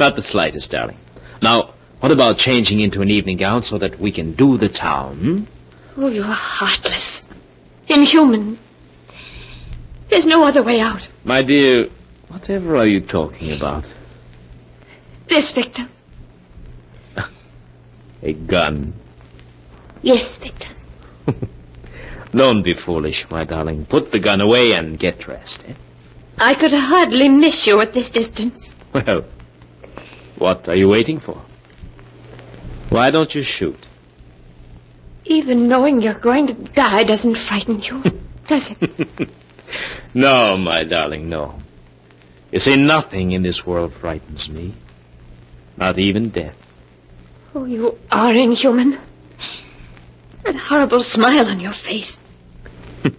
Not the slightest, darling. Now, what about changing into an evening gown so that we can do the town? Oh, you're heartless. Inhuman. There's no other way out. My dear, whatever are you talking about? This, Victor. A gun. Yes, Victor. Don't be foolish, my darling. Put the gun away and get dressed. I could hardly miss you at this distance. Well, what are you waiting for? Why don't you shoot? Even knowing you're going to die doesn't frighten you, does it? No, my darling, no. You see, nothing in this world frightens me. Not even death. Oh, you are inhuman. That horrible smile on your face.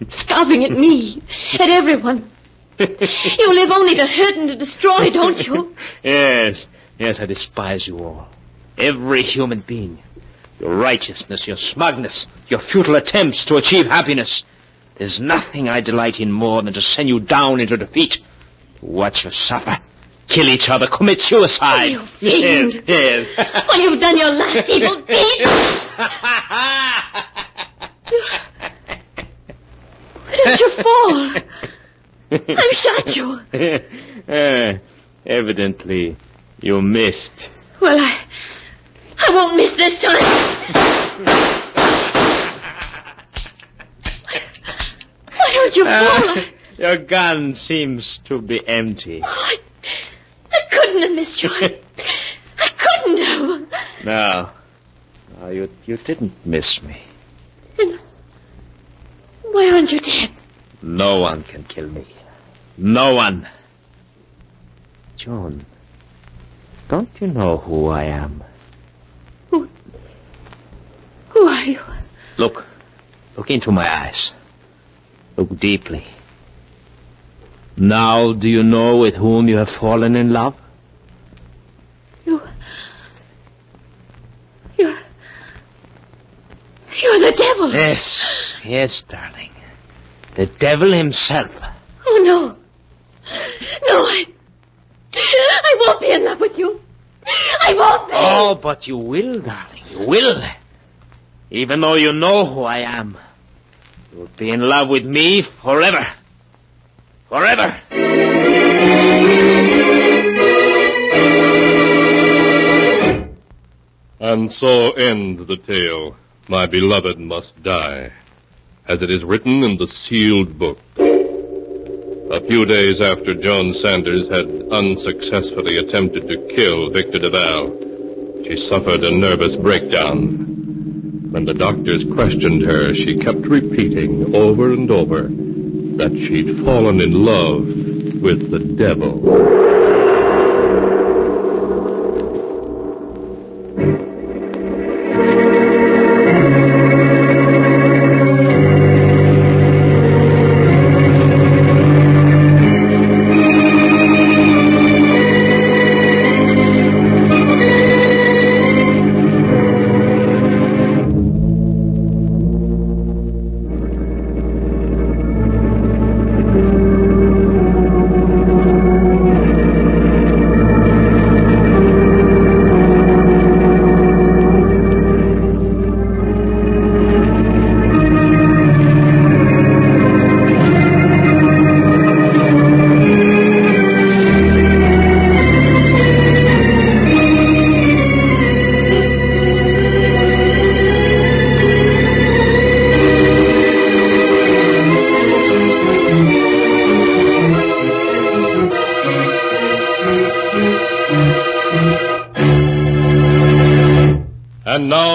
Scoffing at me, at everyone. You live only to hurt and to destroy, don't you? Yes, I despise you all. Every human being. Your righteousness, your smugness, your futile attempts to achieve happiness. There's nothing I delight in more than to send you down into defeat. To watch you suffer, kill each other, commit suicide. Oh, you fiend. Yes. Well, you've done your last evil deed. Why don't you fall? I've shot you. Evidently, you missed. Well, I won't miss this time. Why don't you fall? Your gun seems to be empty. Oh, I couldn't have missed you. I couldn't have. No, you didn't miss me. Then why aren't you dead? No one can kill me. No one. Joan, don't you know who I am? Who are you? Look into my eyes. Look deeply. Now do you know with whom you have fallen in love? You're the devil. Yes, darling. The devil himself. Oh, no. No, I won't be in love with you. I won't be. Oh, but you will, darling. You will. Even though you know who I am. You'll be in love with me forever. Forever. And so end the tale. My beloved must die, as it is written in the sealed book. A few days after Joan Sanders had unsuccessfully attempted to kill Victor Duval, she suffered a nervous breakdown. When the doctors questioned her, she kept repeating over and over that she'd fallen in love with the devil.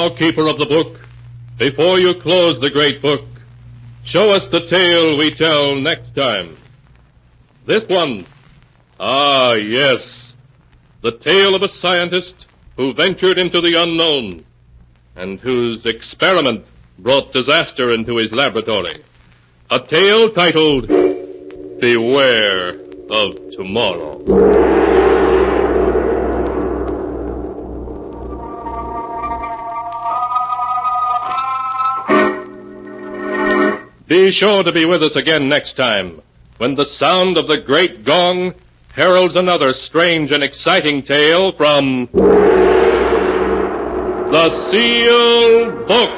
now, keeper of the book, before you close the great book, show us the tale we tell next time. This one. Ah, yes. The tale of a scientist who ventured into the unknown and whose experiment brought disaster into his laboratory. A tale titled Beware of Tomorrow. Be sure to be with us again next time, when the sound of the great gong heralds another strange and exciting tale from The Sealed Book.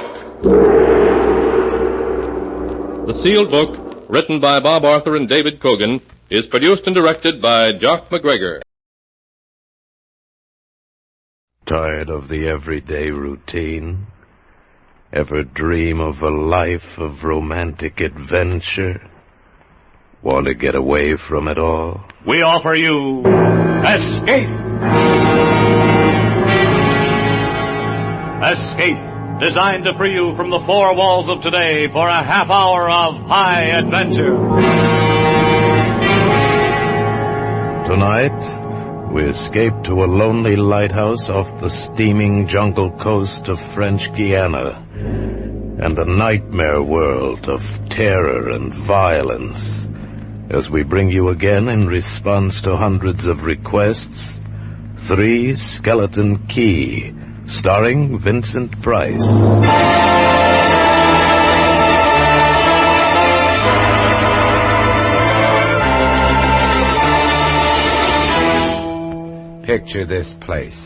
The Sealed Book, written by Bob Arthur and David Cogan, is produced and directed by Jock McGregor. Tired of the everyday routine? Ever dream of a life of romantic adventure? Want to get away from it all? We offer you Escape! Escape, designed to free you from the four walls of today for a half hour of high adventure. Tonight, we escape to a lonely lighthouse off the steaming jungle coast of French Guiana, and a nightmare world of terror and violence, as we bring you again, in response to hundreds of requests, Three Skeleton Key, starring Vincent Price. Picture this place.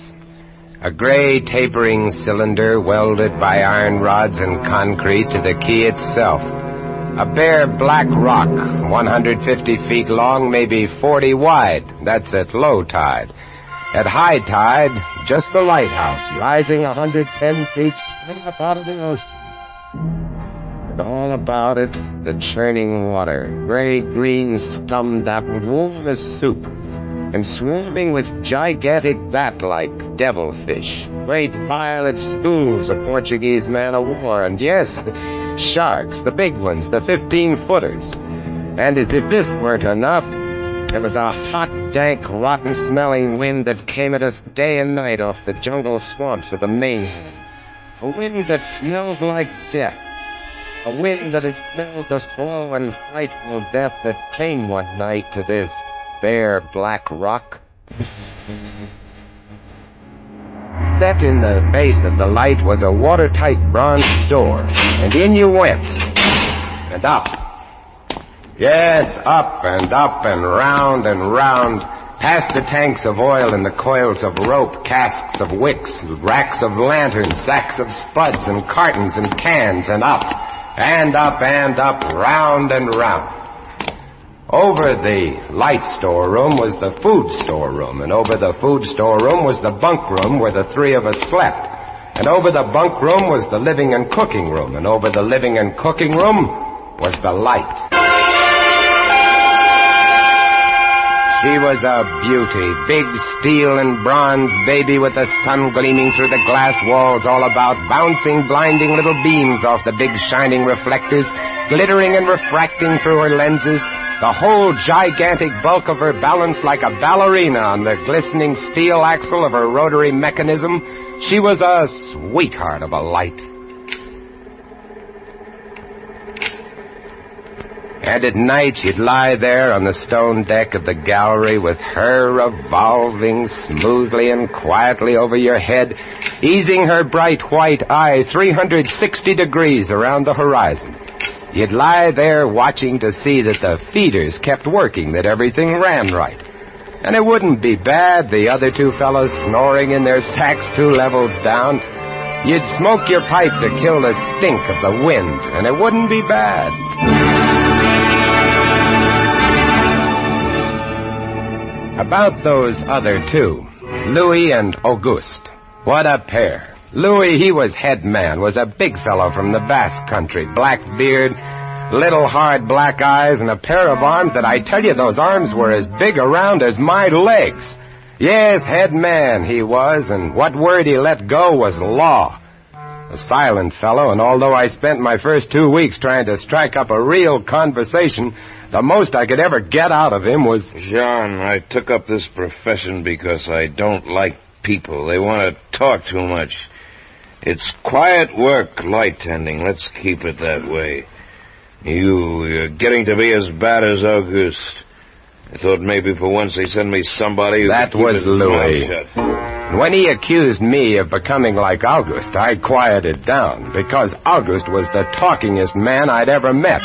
A gray tapering cylinder welded by iron rods and concrete to the key itself. A bare black rock, 150 feet long, maybe 40 wide. That's at low tide. At high tide, just the lighthouse, rising 110 feet straight up out of the ocean. And all about it, the churning water, gray-green, scum-dappled, warm as soup, and swarming with gigantic bat-like devilfish, great violet schools of Portuguese man-of-war, and yes, sharks, the big ones, the 15-footers. And as if this weren't enough, there was a hot, dank, rotten-smelling wind that came at us day and night off the jungle swamps of the mainland. A wind that smelled like death. A wind that had smelled the slow and frightful death that came one night to this bare black rock. Set in the base of the light was a watertight bronze door, and in you went, and up. Yes, up and round and round, past the tanks of oil and the coils of rope, casks of wicks, racks of lanterns, sacks of spuds and cartons and cans, and up, round and round. Over the light storeroom was the food storeroom, and over the food storeroom was the bunk room where the three of us slept. And over the bunk room was the living and cooking room, and over the living and cooking room was the light. She was a beauty, big steel and bronze baby with the sun gleaming through the glass walls all about, bouncing blinding little beams off the big shining reflectors, glittering and refracting through her lenses, the whole gigantic bulk of her balanced like a ballerina on the glistening steel axle of her rotary mechanism. She was a sweetheart of a light. And at night she'd lie there on the stone deck of the gallery with her revolving smoothly and quietly over your head, easing her bright white eye 360 degrees around the horizon. You'd lie there watching to see that the feeders kept working, that everything ran right. And it wouldn't be bad, the other two fellows snoring in their sacks 2 levels down. You'd smoke your pipe to kill the stink of the wind, and it wouldn't be bad. About those other two, Louis and Auguste. What a pair. Louis, he was head man, was a big fellow from the Basque country, black beard, little hard black eyes, and a pair of arms that I tell you, those arms were as big around as my legs. Yes, head man he was, and what word he let go was law. A silent fellow, and although I spent my first 2 weeks trying to strike up a real conversation, the most I could ever get out of him was... John, I took up this profession because I don't like people. They want to talk too much. It's quiet work, light tending. Let's keep it that way. You're getting to be as bad as Auguste. I thought maybe for once they'd send me somebody who That could keep was his Louis. mouth shut. When he accused me of becoming like Auguste, I quieted down, because Auguste was the talkingest man I'd ever met.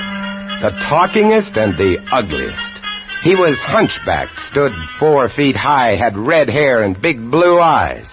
The talkingest and the ugliest. He was hunchbacked, stood 4 feet high, had red hair and big blue eyes.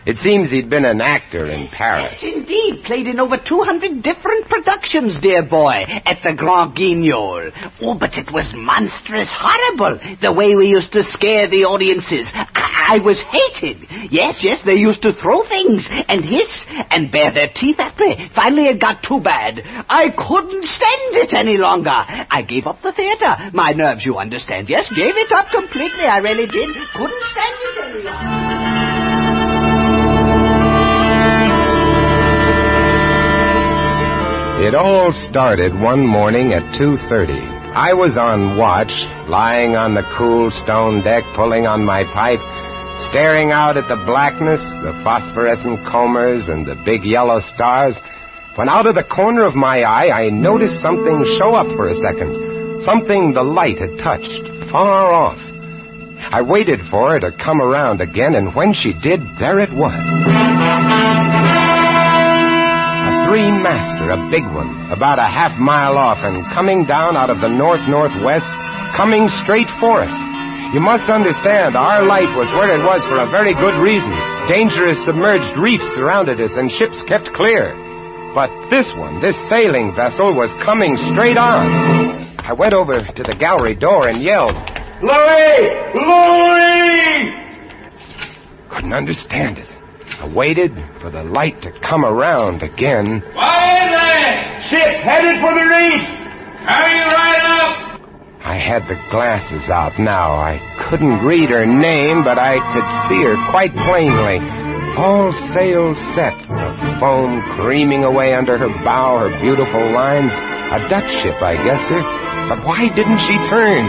It seems he'd been an actor in Paris. Yes, indeed. Played in over 200 different productions, dear boy, at the Grand Guignol. Oh, but it was monstrous horrible, the way we used to scare the audiences. I was hated. Yes, they used to throw things and hiss and bare their teeth at me. Finally, it got too bad. I couldn't stand it any longer. I gave up the theater. My nerves, you understand. Yes, gave it up completely. I really did. Couldn't stand it any longer. It all started one morning at 2:30. I was on watch, lying on the cool stone deck, pulling on my pipe, staring out at the blackness, the phosphorescent combers, and the big yellow stars, when out of the corner of my eye I noticed something show up for a second, something the light had touched, far off. I waited for her to come around again, and when she did, there it was. Three-master, a big one, about a half-mile off, and coming down out of the north-northwest, coming straight for us. You must understand, our light was where it was for a very good reason. Dangerous submerged reefs surrounded us, and ships kept clear. But this one, this sailing vessel, was coming straight on. I went over to the gallery door and yelled, "Louis! Louis!" Couldn't understand it. I waited for the light to come around again. Quiet there! Ship headed for the reef! Hurry right up! I had the glasses out now. I couldn't read her name, but I could see her quite plainly. All sails set, the foam creaming away under her bow, her beautiful lines. A Dutch ship, I guessed her. But why didn't she turn?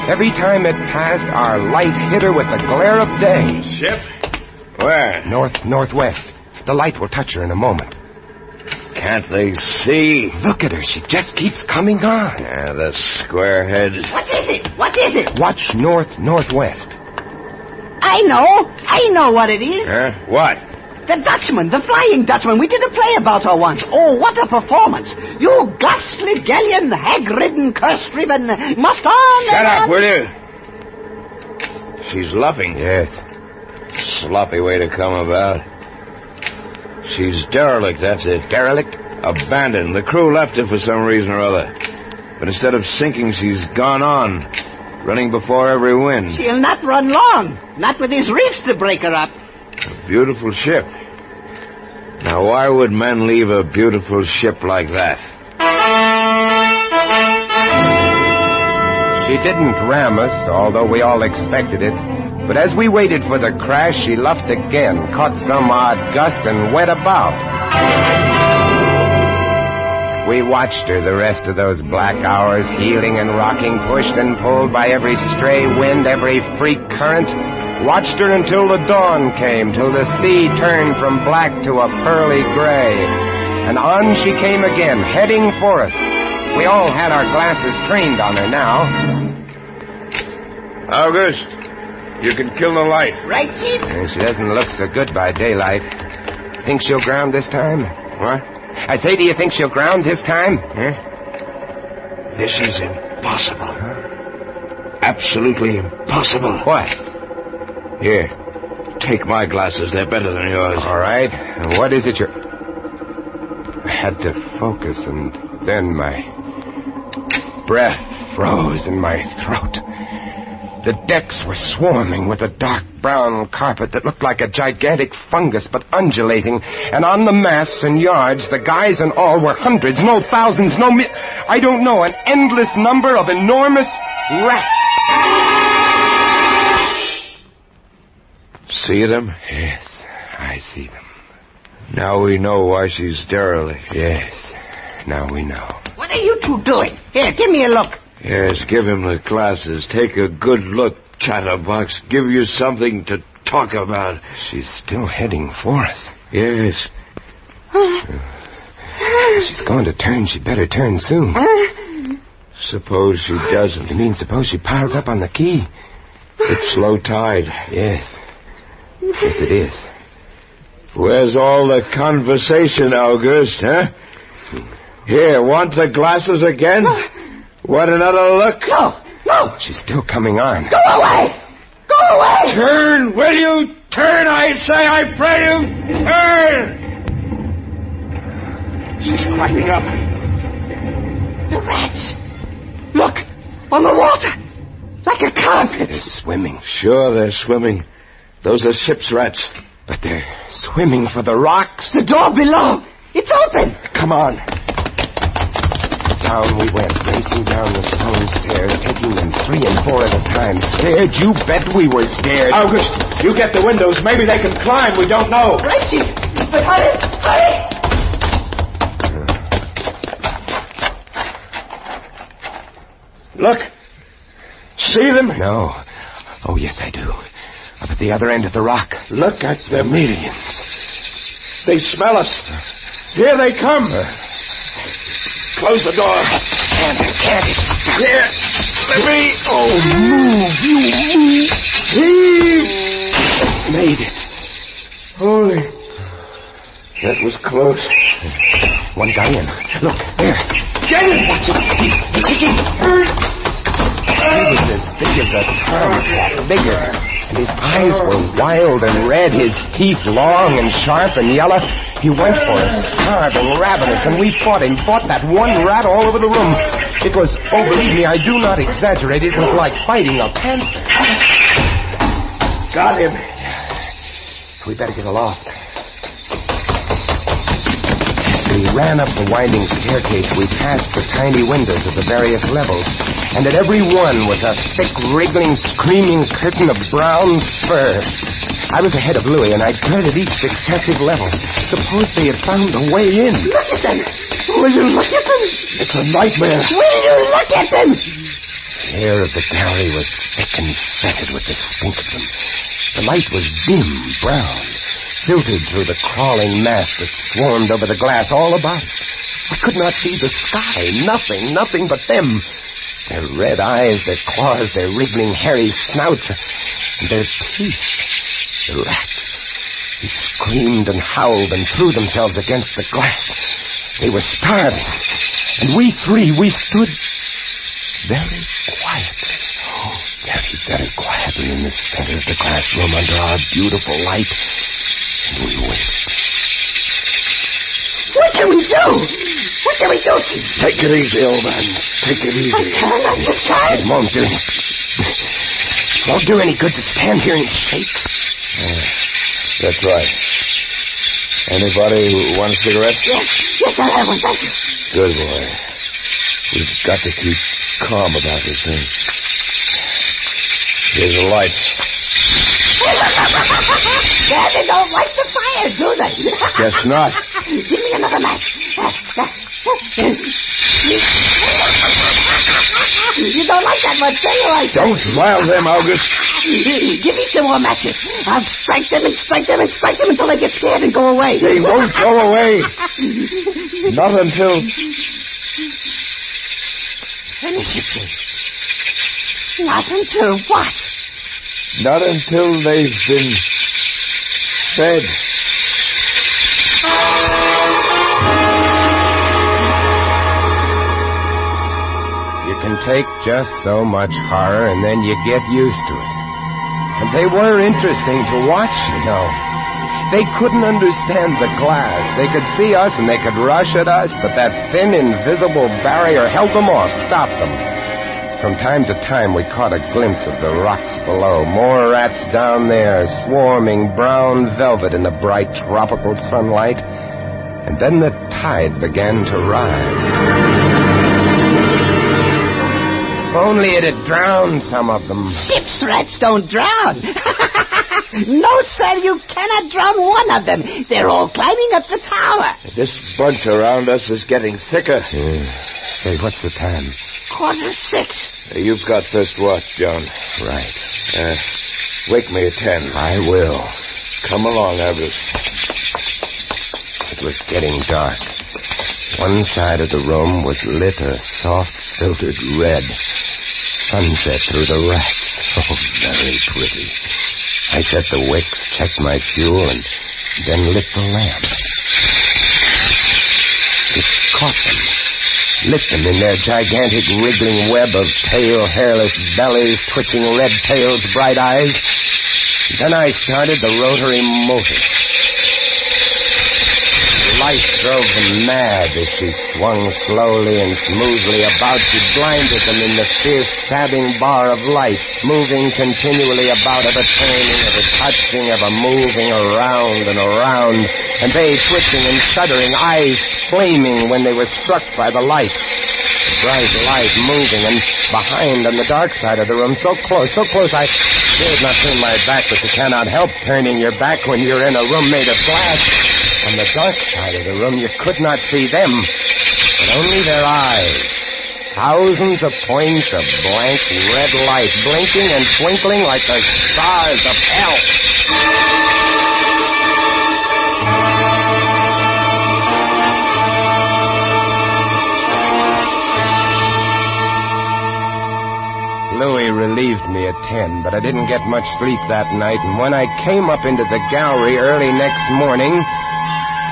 Every time it passed, our light hit her with the glare of day. Ship? Where? Northwest. The light will touch her in a moment. Can't they see? Look at her. She just keeps coming on. Yeah, the squarehead. What is it? What is it? Watch northwest. I know what it is. Huh? What? The Dutchman, the Flying Dutchman. We did a play about her once. Oh, what a performance. You ghastly galleon, hag-ridden, curse-driven, must on. Shut up, will you? She's luffing. Yes. Sloppy way to come about. She's derelict, that's it. Derelict? Abandoned. The crew left her for some reason or other. But instead of sinking, she's gone on, running before every wind. She'll not run long. Not with these reefs to break her up. A beautiful ship. Now, why would men leave a beautiful ship like that? She didn't ram us, although we all expected it. But as we waited for the crash, she luffed again, caught some odd gust, and went about. We watched her the rest of those black hours, heeling and rocking, pushed and pulled by every stray wind, every freak current. Watched her until the dawn came, till the sea turned from black to a pearly gray. And on she came again, heading for us. We all had our glasses trained on her now. August, you can kill the light. Right, Chief? She doesn't look so good by daylight. Think she'll ground this time? What? I say, do you think she'll ground this time? Huh? This is impossible. Absolutely impossible. What? Here, take my glasses. They're better than yours. All right. And what is it you're... I had to focus, and then my breath froze in my throat. The decks were swarming with a dark brown carpet that looked like a gigantic fungus, but undulating. And on the masts and yards, the guys and all were hundreds, no thousands, I don't know, an endless number of enormous rats. See them? Yes, I see them. Now we know why she's derelict. Yes, now we know. What are you two doing? Here, give me a look. Yes, give him the glasses. Take a good look, chatterbox. Give you something to talk about. She's still heading for us. Yes. She's going to turn. She better turn soon. Suppose she doesn't. You mean suppose she piles up on the key? It's low tide. Yes. Yes, it is. Where's all the conversation, August, huh? Here, want the glasses again? Want another look? No. She's still coming on. Go away! Go away! Turn, will you? Turn, I say, I pray you! Turn! She's climbing up. The rats! Look! On the water! Like a carpet! They're swimming. Sure, they're swimming. Those are ship's rats. But they're swimming for the rocks. The door below! It's open! Come on. Down we went, racing down the stone stairs, taking them 3 and 4 at a time. Scared? You bet we were scared. August, you get the windows. Maybe they can climb. We don't know. Right, Chief. But hurry! Look. See them? No. Oh, yes, I do. Up at the other end of the rock. Look at the millions. They smell us. Here they come. Close the door. Can't it? Here. Let me. Oh, move. You move. Heave. Made it. Holy. That was close. One got in. Look, there. Get it. Watch it. He's kicking. He was as big as a tomcat, bigger. And his eyes were wild and red, his teeth long and sharp and yellow. He went for us, starving, ravenous, and we fought him, fought that one rat all over the room. It was, oh, believe me, I do not exaggerate, it was like fighting a panther. Got him. We better get aloft. As we ran up the winding staircase, we passed the tiny windows of the various levels, and at every one was a thick, wriggling, screaming curtain of brown fur. I was ahead of Louis, and I dreaded each successive level. Suppose they had found a way in. Look at them! Will you look at them? It's a nightmare. Will you look at them? The air of the gallery was thick and fetid with the stink of them. The light was dim, brown, filtered through the crawling mass that swarmed over the glass all about us. We could not see the sky. Nothing but them. Their red eyes, their claws, their wriggling, hairy snouts, and their teeth. The rats. They screamed and howled and threw themselves against the glass. They were starving. And we three, we stood very quietly. Oh, very quietly in the center of the glass room under our beautiful light. And we waited. What can we do? What can we do, Chief? Take it easy, old man. Take it easy. I just can't. It won't do. Won't do any good to stand here and shake. That's right. Anybody who want a cigarette? Yes, I'll have one, thank you. Good boy. We've got to keep calm about this thing. Here's a light. They don't light the fire, do they? Guess not. Give me another match. You don't like that much, do you? Don't rile them, August. Give me some more matches. I'll strike them until they get scared and go away. They won't go away. Not until... Finish it, Chief. Not until what? Not until they've been fed. You can take just so much horror and then you get used to it. And they were interesting to watch, you know. They couldn't understand the glass. They could see us and they could rush at us, but that thin, invisible barrier held them off, stopped them. From time to time, we caught a glimpse of the rocks below. More rats down there, swarming brown velvet in the bright tropical sunlight. And then the tide began to rise. If only it had drowned some of them. Ship's rats don't drown. No, sir, you cannot drown one of them. They're all climbing up the tower. This bunch around us is getting thicker. Say, what's the time? 6:15. You've got first watch, John. Right. Wake me at 10. I will. Come along, Aldous. It was getting dark. One side of the room was lit a soft, filtered red. Sunset through the rats. Oh, very pretty. I set the wicks, checked my fuel, and then lit the lamp. It caught them. Lit them in their gigantic wriggling web of pale, hairless bellies, twitching red tails, bright eyes. Then I started the rotary motor. The light drove them mad as she swung slowly and smoothly about. She blinded them in the fierce, stabbing bar of light, moving continually about, of a turning, of a touching, of a moving around and around, and they twitching and shuddering, eyes flaming when they were struck by the light. The bright light moving, and behind on the dark side of the room, so close, I dared not turn my back, but you cannot help turning your back when you're in a room made of glass. On the dark side of the room, you could not see them, but only their eyes. Thousands of points of blank red light, blinking and twinkling like the stars of hell. Louis relieved me at 10, but I didn't get much sleep that night, and when I came up into the gallery early next morning,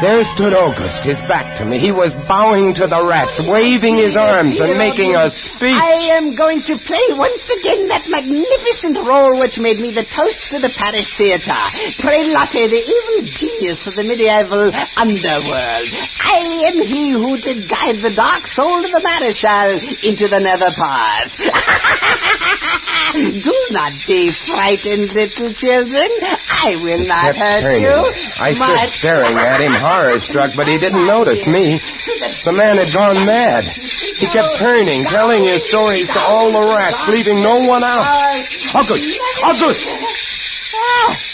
there stood August, his back to me. He was bowing to the rats, waving his arms and making a speech. I am going to play once again that magnificent role which made me the toast of the Paris Theatre. Prelate, the evil genius of the medieval underworld. I am he who did guide the dark soul of the Maréchal into the nether path. Do not be frightened, little children. I will not hurt you. I stood staring at him, horror-struck, but he didn't notice me. The man had gone mad. He kept turning, telling his stories to all the rats, leaving no one out. August! August!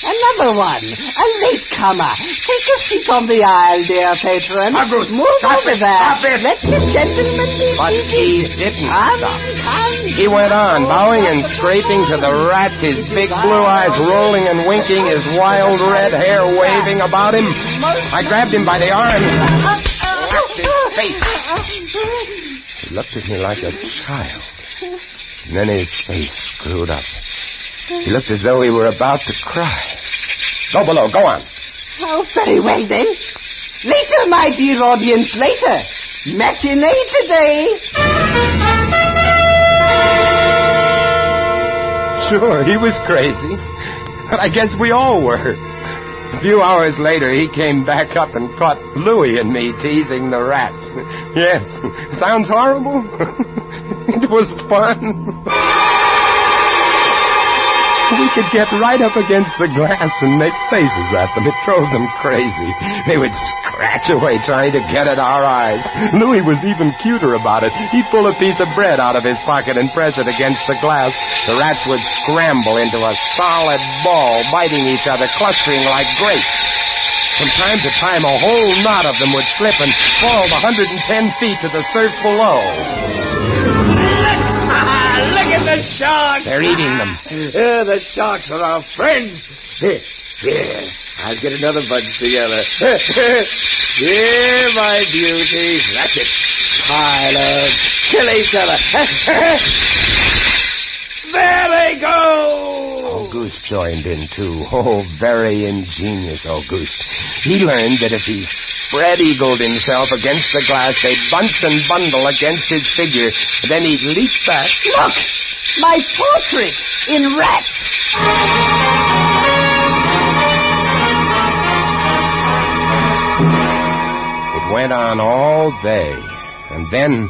Another one. A latecomer. Take a seat on the aisle, dear patron. August, move over there. Stop it. Let the gentleman be But seated. he didn't stop. He went on, bowing and scraping to the rats, his big blue eyes rolling and winking, his wild red hair waving about him. I grabbed him by the arm and slapped his face. He looked at me like a child. And then his face screwed up. He looked as though he were about to cry. Go below, go on. Oh, very well then. Later, my dear audience, later. Matinee today. Sure, he was crazy. But I guess we all were. A few hours later, he came back up and caught Louis and me teasing the rats. Yes, sounds horrible. It was fun. We could get right up against the glass and make faces at them. It drove them crazy. They would scratch away trying to get at our eyes. Louis was even cuter about it. He'd pull a piece of bread out of his pocket and press it against the glass. The rats would scramble into a solid ball, biting each other, clustering like grapes. From time to time, a whole knot of them would slip and fall 110 feet to the surf below. Look at the sharks! They're eating them. The sharks are our friends. Here, I'll get another bunch together. Here, my beauties. That's it. Pile up. Kill each other. There they go! Auguste joined in, too. Oh, very ingenious Auguste. He learned that if he spread-eagled himself against the glass, they'd bunch and bundle against his figure. Then he'd leap back. Look! My portrait in rats! It went on all day, and then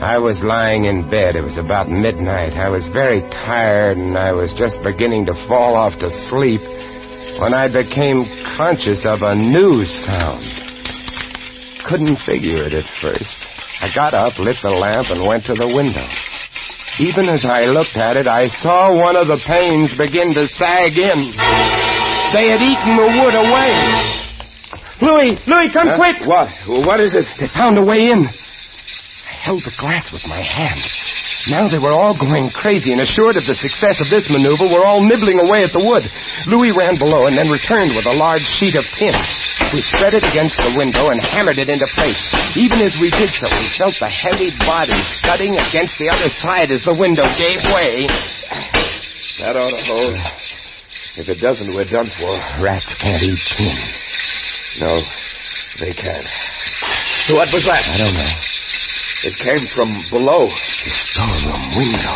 I was lying in bed. It was about midnight. I was very tired, and I was just beginning to fall off to sleep when I became conscious of a new sound. Couldn't figure it at first. I got up, lit the lamp, and went to the window. Even as I looked at it, I saw one of the panes begin to sag in. They had eaten the wood away. Louis, come quick! What is it? They found a way in. I held the glass with my hand. Now they were all going crazy, and assured of the success of this maneuver, were all nibbling away at the wood. Louis ran below and then returned with a large sheet of tin. We spread it against the window and hammered it into place. Even as we did so, we felt the heavy body thudding against the other side as the window gave way. That ought to hold. If it doesn't, we're done for. Rats can't eat tin. No, they can't. What was that? I don't know. It came from below. The storeroom window.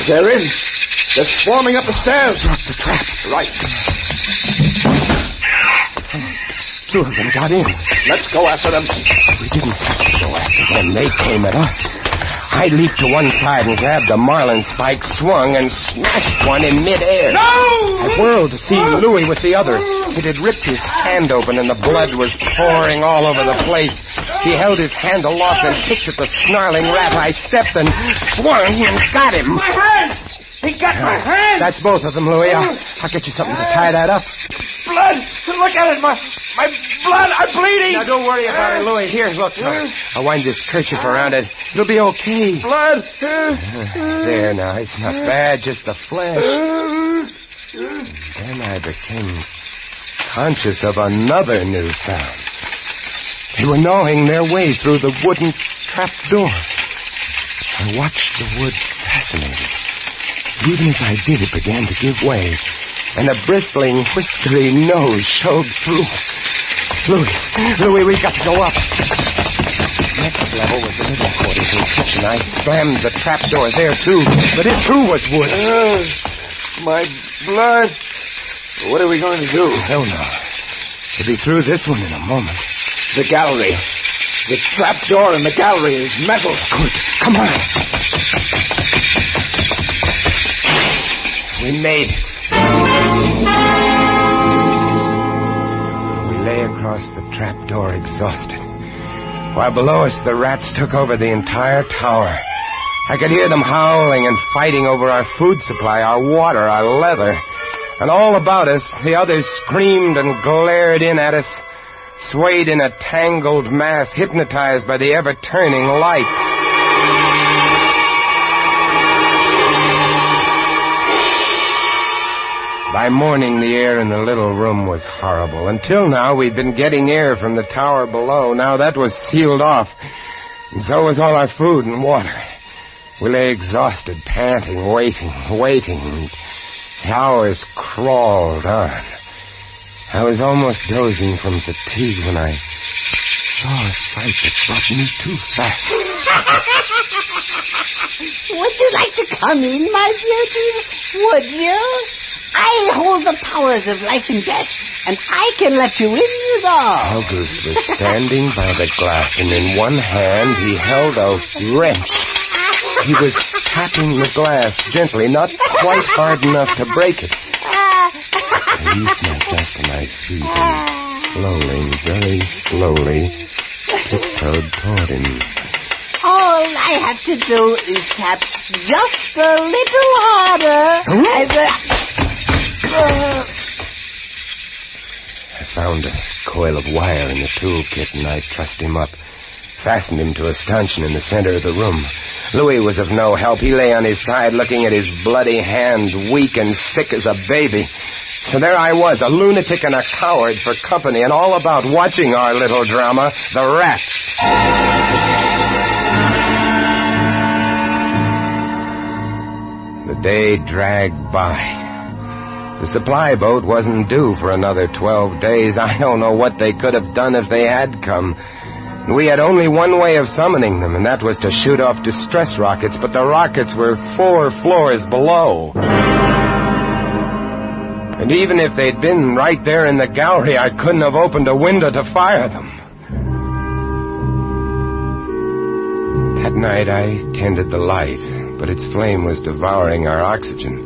They're in. They're swarming up the stairs. Drop the trap. Right. Two of them got in. Let's go after them. We didn't have to go after them. They came at us. I leaped to one side and grabbed a marlin spike, swung, and smashed one in midair. No! I whirled to see Louis with the other. It had ripped his hand open, and the blood was pouring all over the place. He held his hand aloft and kicked at the snarling rat. I stepped and swung and got him. My hand! He got my hand! That's both of them, Louis. I'll get you something to tie that up. Blood! Look at it! My blood! I'm bleeding! Now, don't worry about it, Louis. Here, look. I'll wind this kerchief around it. It'll be okay. Blood! There, now. It's not bad, just the flesh. Then I became conscious of another new sound. They were gnawing their way through the wooden trap door. I watched the wood fascinated. Even as I did, it began to give way, and a bristling, whiskery nose showed through. Louis, we've got to go up. Next level was the living quarters and kitchen. I slammed the trap door there, too, but it, too, was wood. My blood. What are we going to do? Hell no. We'll be through this one in a moment. The gallery. The trap door in the gallery is metal. Good. Come on. We made it. We lay across the trap door exhausted. While below us, the rats took over the entire tower. I could hear them howling and fighting over our food supply, our water, our leather. And all about us, the others screamed and glared in at us, swayed in a tangled mass, hypnotized by the ever-turning light. By morning, the air in the little room was horrible. Until now, we'd been getting air from the tower below. Now that was sealed off, and so was all our food and water. We lay exhausted, panting, waiting. The hours crawled on. I was almost dozing from fatigue when I saw a sight that brought me too fast. Would you like to come in, my beauties? Would you? I hold the powers of life and death, and I can let you in, you know. August was standing by the glass, and in one hand he held a wrench. He was tapping the glass gently, not quite hard enough to break it. I eased myself to my feet and slowly, very slowly, tiptoed toward him. All I have to do is tap just a little harder. I found a coil of wire in the toolkit, and I trussed him up, fastened him to a stanchion in the center of the room. Louis was of no help. He lay on his side, looking at his bloody hand, weak and sick as a baby. So there I was, a lunatic and a coward for company, and all about watching our little drama, the rats. The day dragged by. The supply boat wasn't due for another 12 days. I don't know what they could have done if they had come. We had only one way of summoning them, and that was to shoot off distress rockets, but the rockets were 4 floors below. And even if they'd been right there in the gallery, I couldn't have opened a window to fire them. That night I tended the light, but its flame was devouring our oxygen.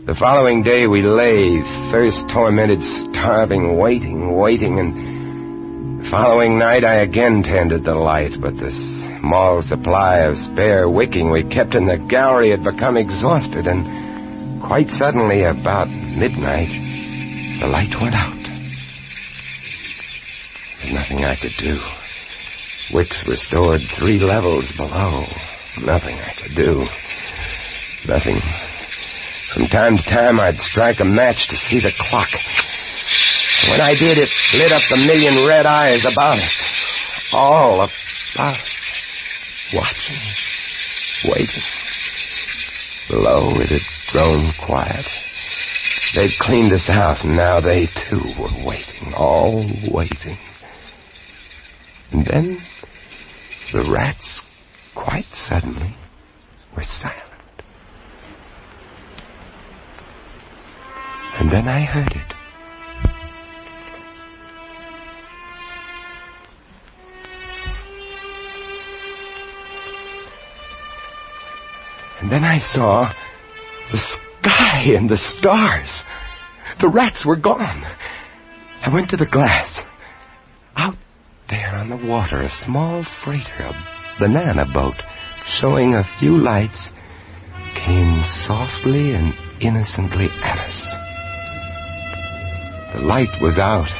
The following day we lay, thirst-tormented, starving, waiting, and the following night I again tended the light, but the small supply of spare wicking we kept in the gallery had become exhausted, and quite suddenly, about midnight, the light went out. There was nothing I could do. Wicks were stored 3 levels below. Nothing I could do. Nothing. From time to time, I'd strike a match to see the clock. When I did, it lit up the million red eyes about us. All about us. Watching. Waiting. Below, it had grown quiet. They'd cleaned us out, and now they, too, were waiting. All waiting. And then the rats, quite suddenly, were silent. And then I heard it. And then I saw the sky and the stars. The rats were gone. I went to the glass. Out there on the water, a small freighter, a banana boat, showing a few lights, came softly and innocently at us. The light was out.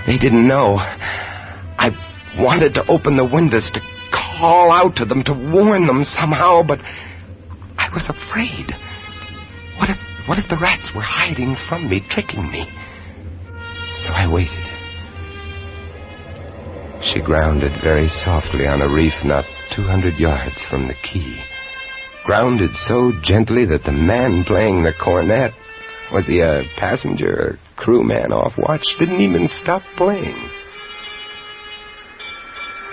They didn't know. I wanted to open the windows to call out to them, to warn them somehow, but I was afraid. What if the rats were hiding from me, tricking me? So I waited. She grounded very softly on a reef not 200 yards from the quay. Grounded so gently that the man playing the cornet, was he a passenger or crewman off watch, didn't even stop playing.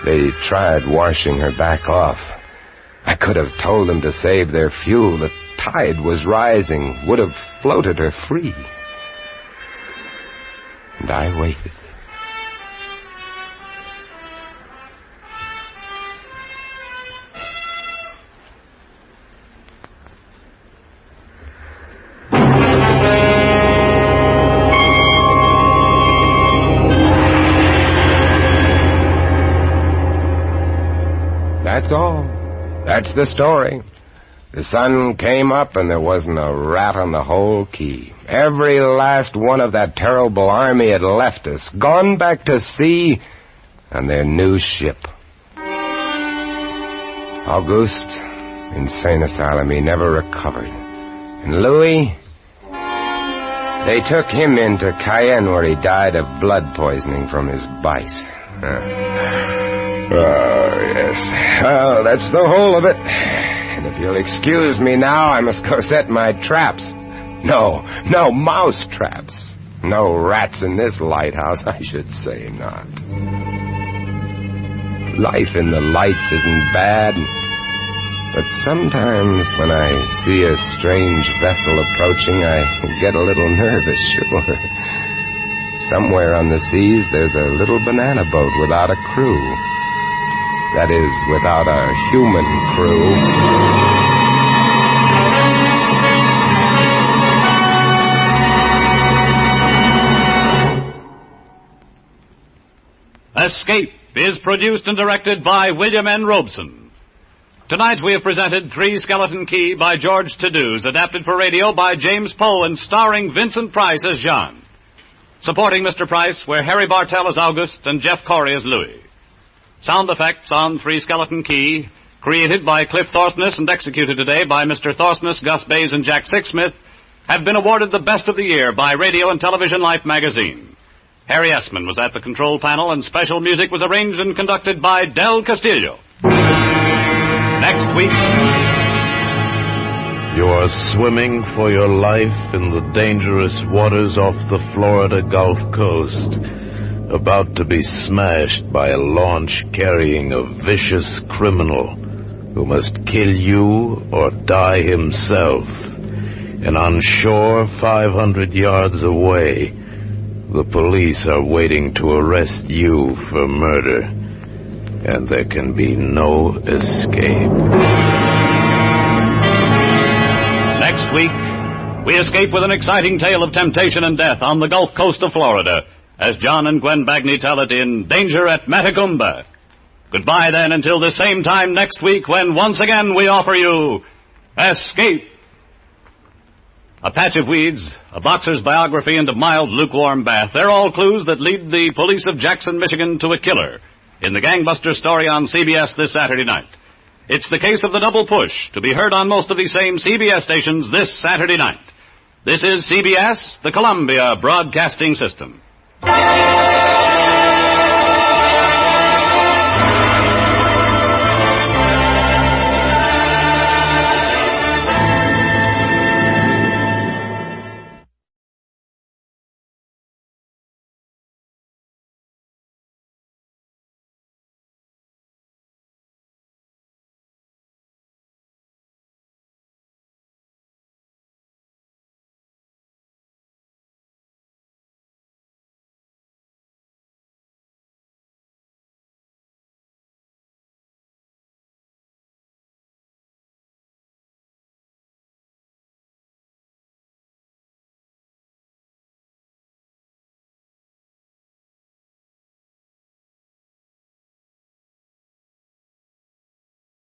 They tried washing her back off. I could have told them to save their fuel. The tide was rising, would have floated her free. And I waited. That's all. That's the story. The sun came up and there wasn't a rat on the whole quay. Every last one of that terrible army had left us, gone back to sea on their new ship. Auguste, insane asylum, he never recovered. And Louis, they took him into Cayenne where he died of blood poisoning from his bite. Oh, yes. Well, that's the whole of it. And if you'll excuse me now, I must go set my traps. No mouse traps. No rats in this lighthouse, I should say not. Life in the lights isn't bad, but sometimes when I see a strange vessel approaching, I get a little nervous, sure. Somewhere on the seas, there's a little banana boat without a crew. That is, without a human crew. Escape is produced and directed by William N. Robeson. Tonight we have presented Three Skeleton Key by George Tadouse, adapted for radio by James Poe and starring Vincent Price as John. Supporting Mr. Price were Harry Bartell as August and Jeff Corey as Louis. Sound effects on Three Skeleton Key, created by Cliff Thorsness and executed today by Mr. Thorsness, Gus Bays, and Jack Sixsmith, have been awarded the Best of the Year by Radio and Television Life magazine. Harry Essman was at the control panel, and special music was arranged and conducted by Del Castillo. Next week... You are swimming for your life in the dangerous waters off the Florida Gulf Coast, about to be smashed by a launch carrying a vicious criminal who must kill you or die himself. And on shore 500 yards away, the police are waiting to arrest you for murder, and there can be no escape. Next week, we escape with an exciting tale of temptation and death on the Gulf Coast of Florida, as John and Gwen Bagney tell it in Danger at Matagumba. Goodbye, then, until the same time next week when once again we offer you Escape. A patch of weeds, a boxer's biography, and a mild, lukewarm bath. They're all clues that lead the police of Jackson, Michigan to a killer in the gangbuster story on CBS this Saturday night. It's the case of the double push, to be heard on most of these same CBS stations this Saturday night. This is CBS, the Columbia Broadcasting System.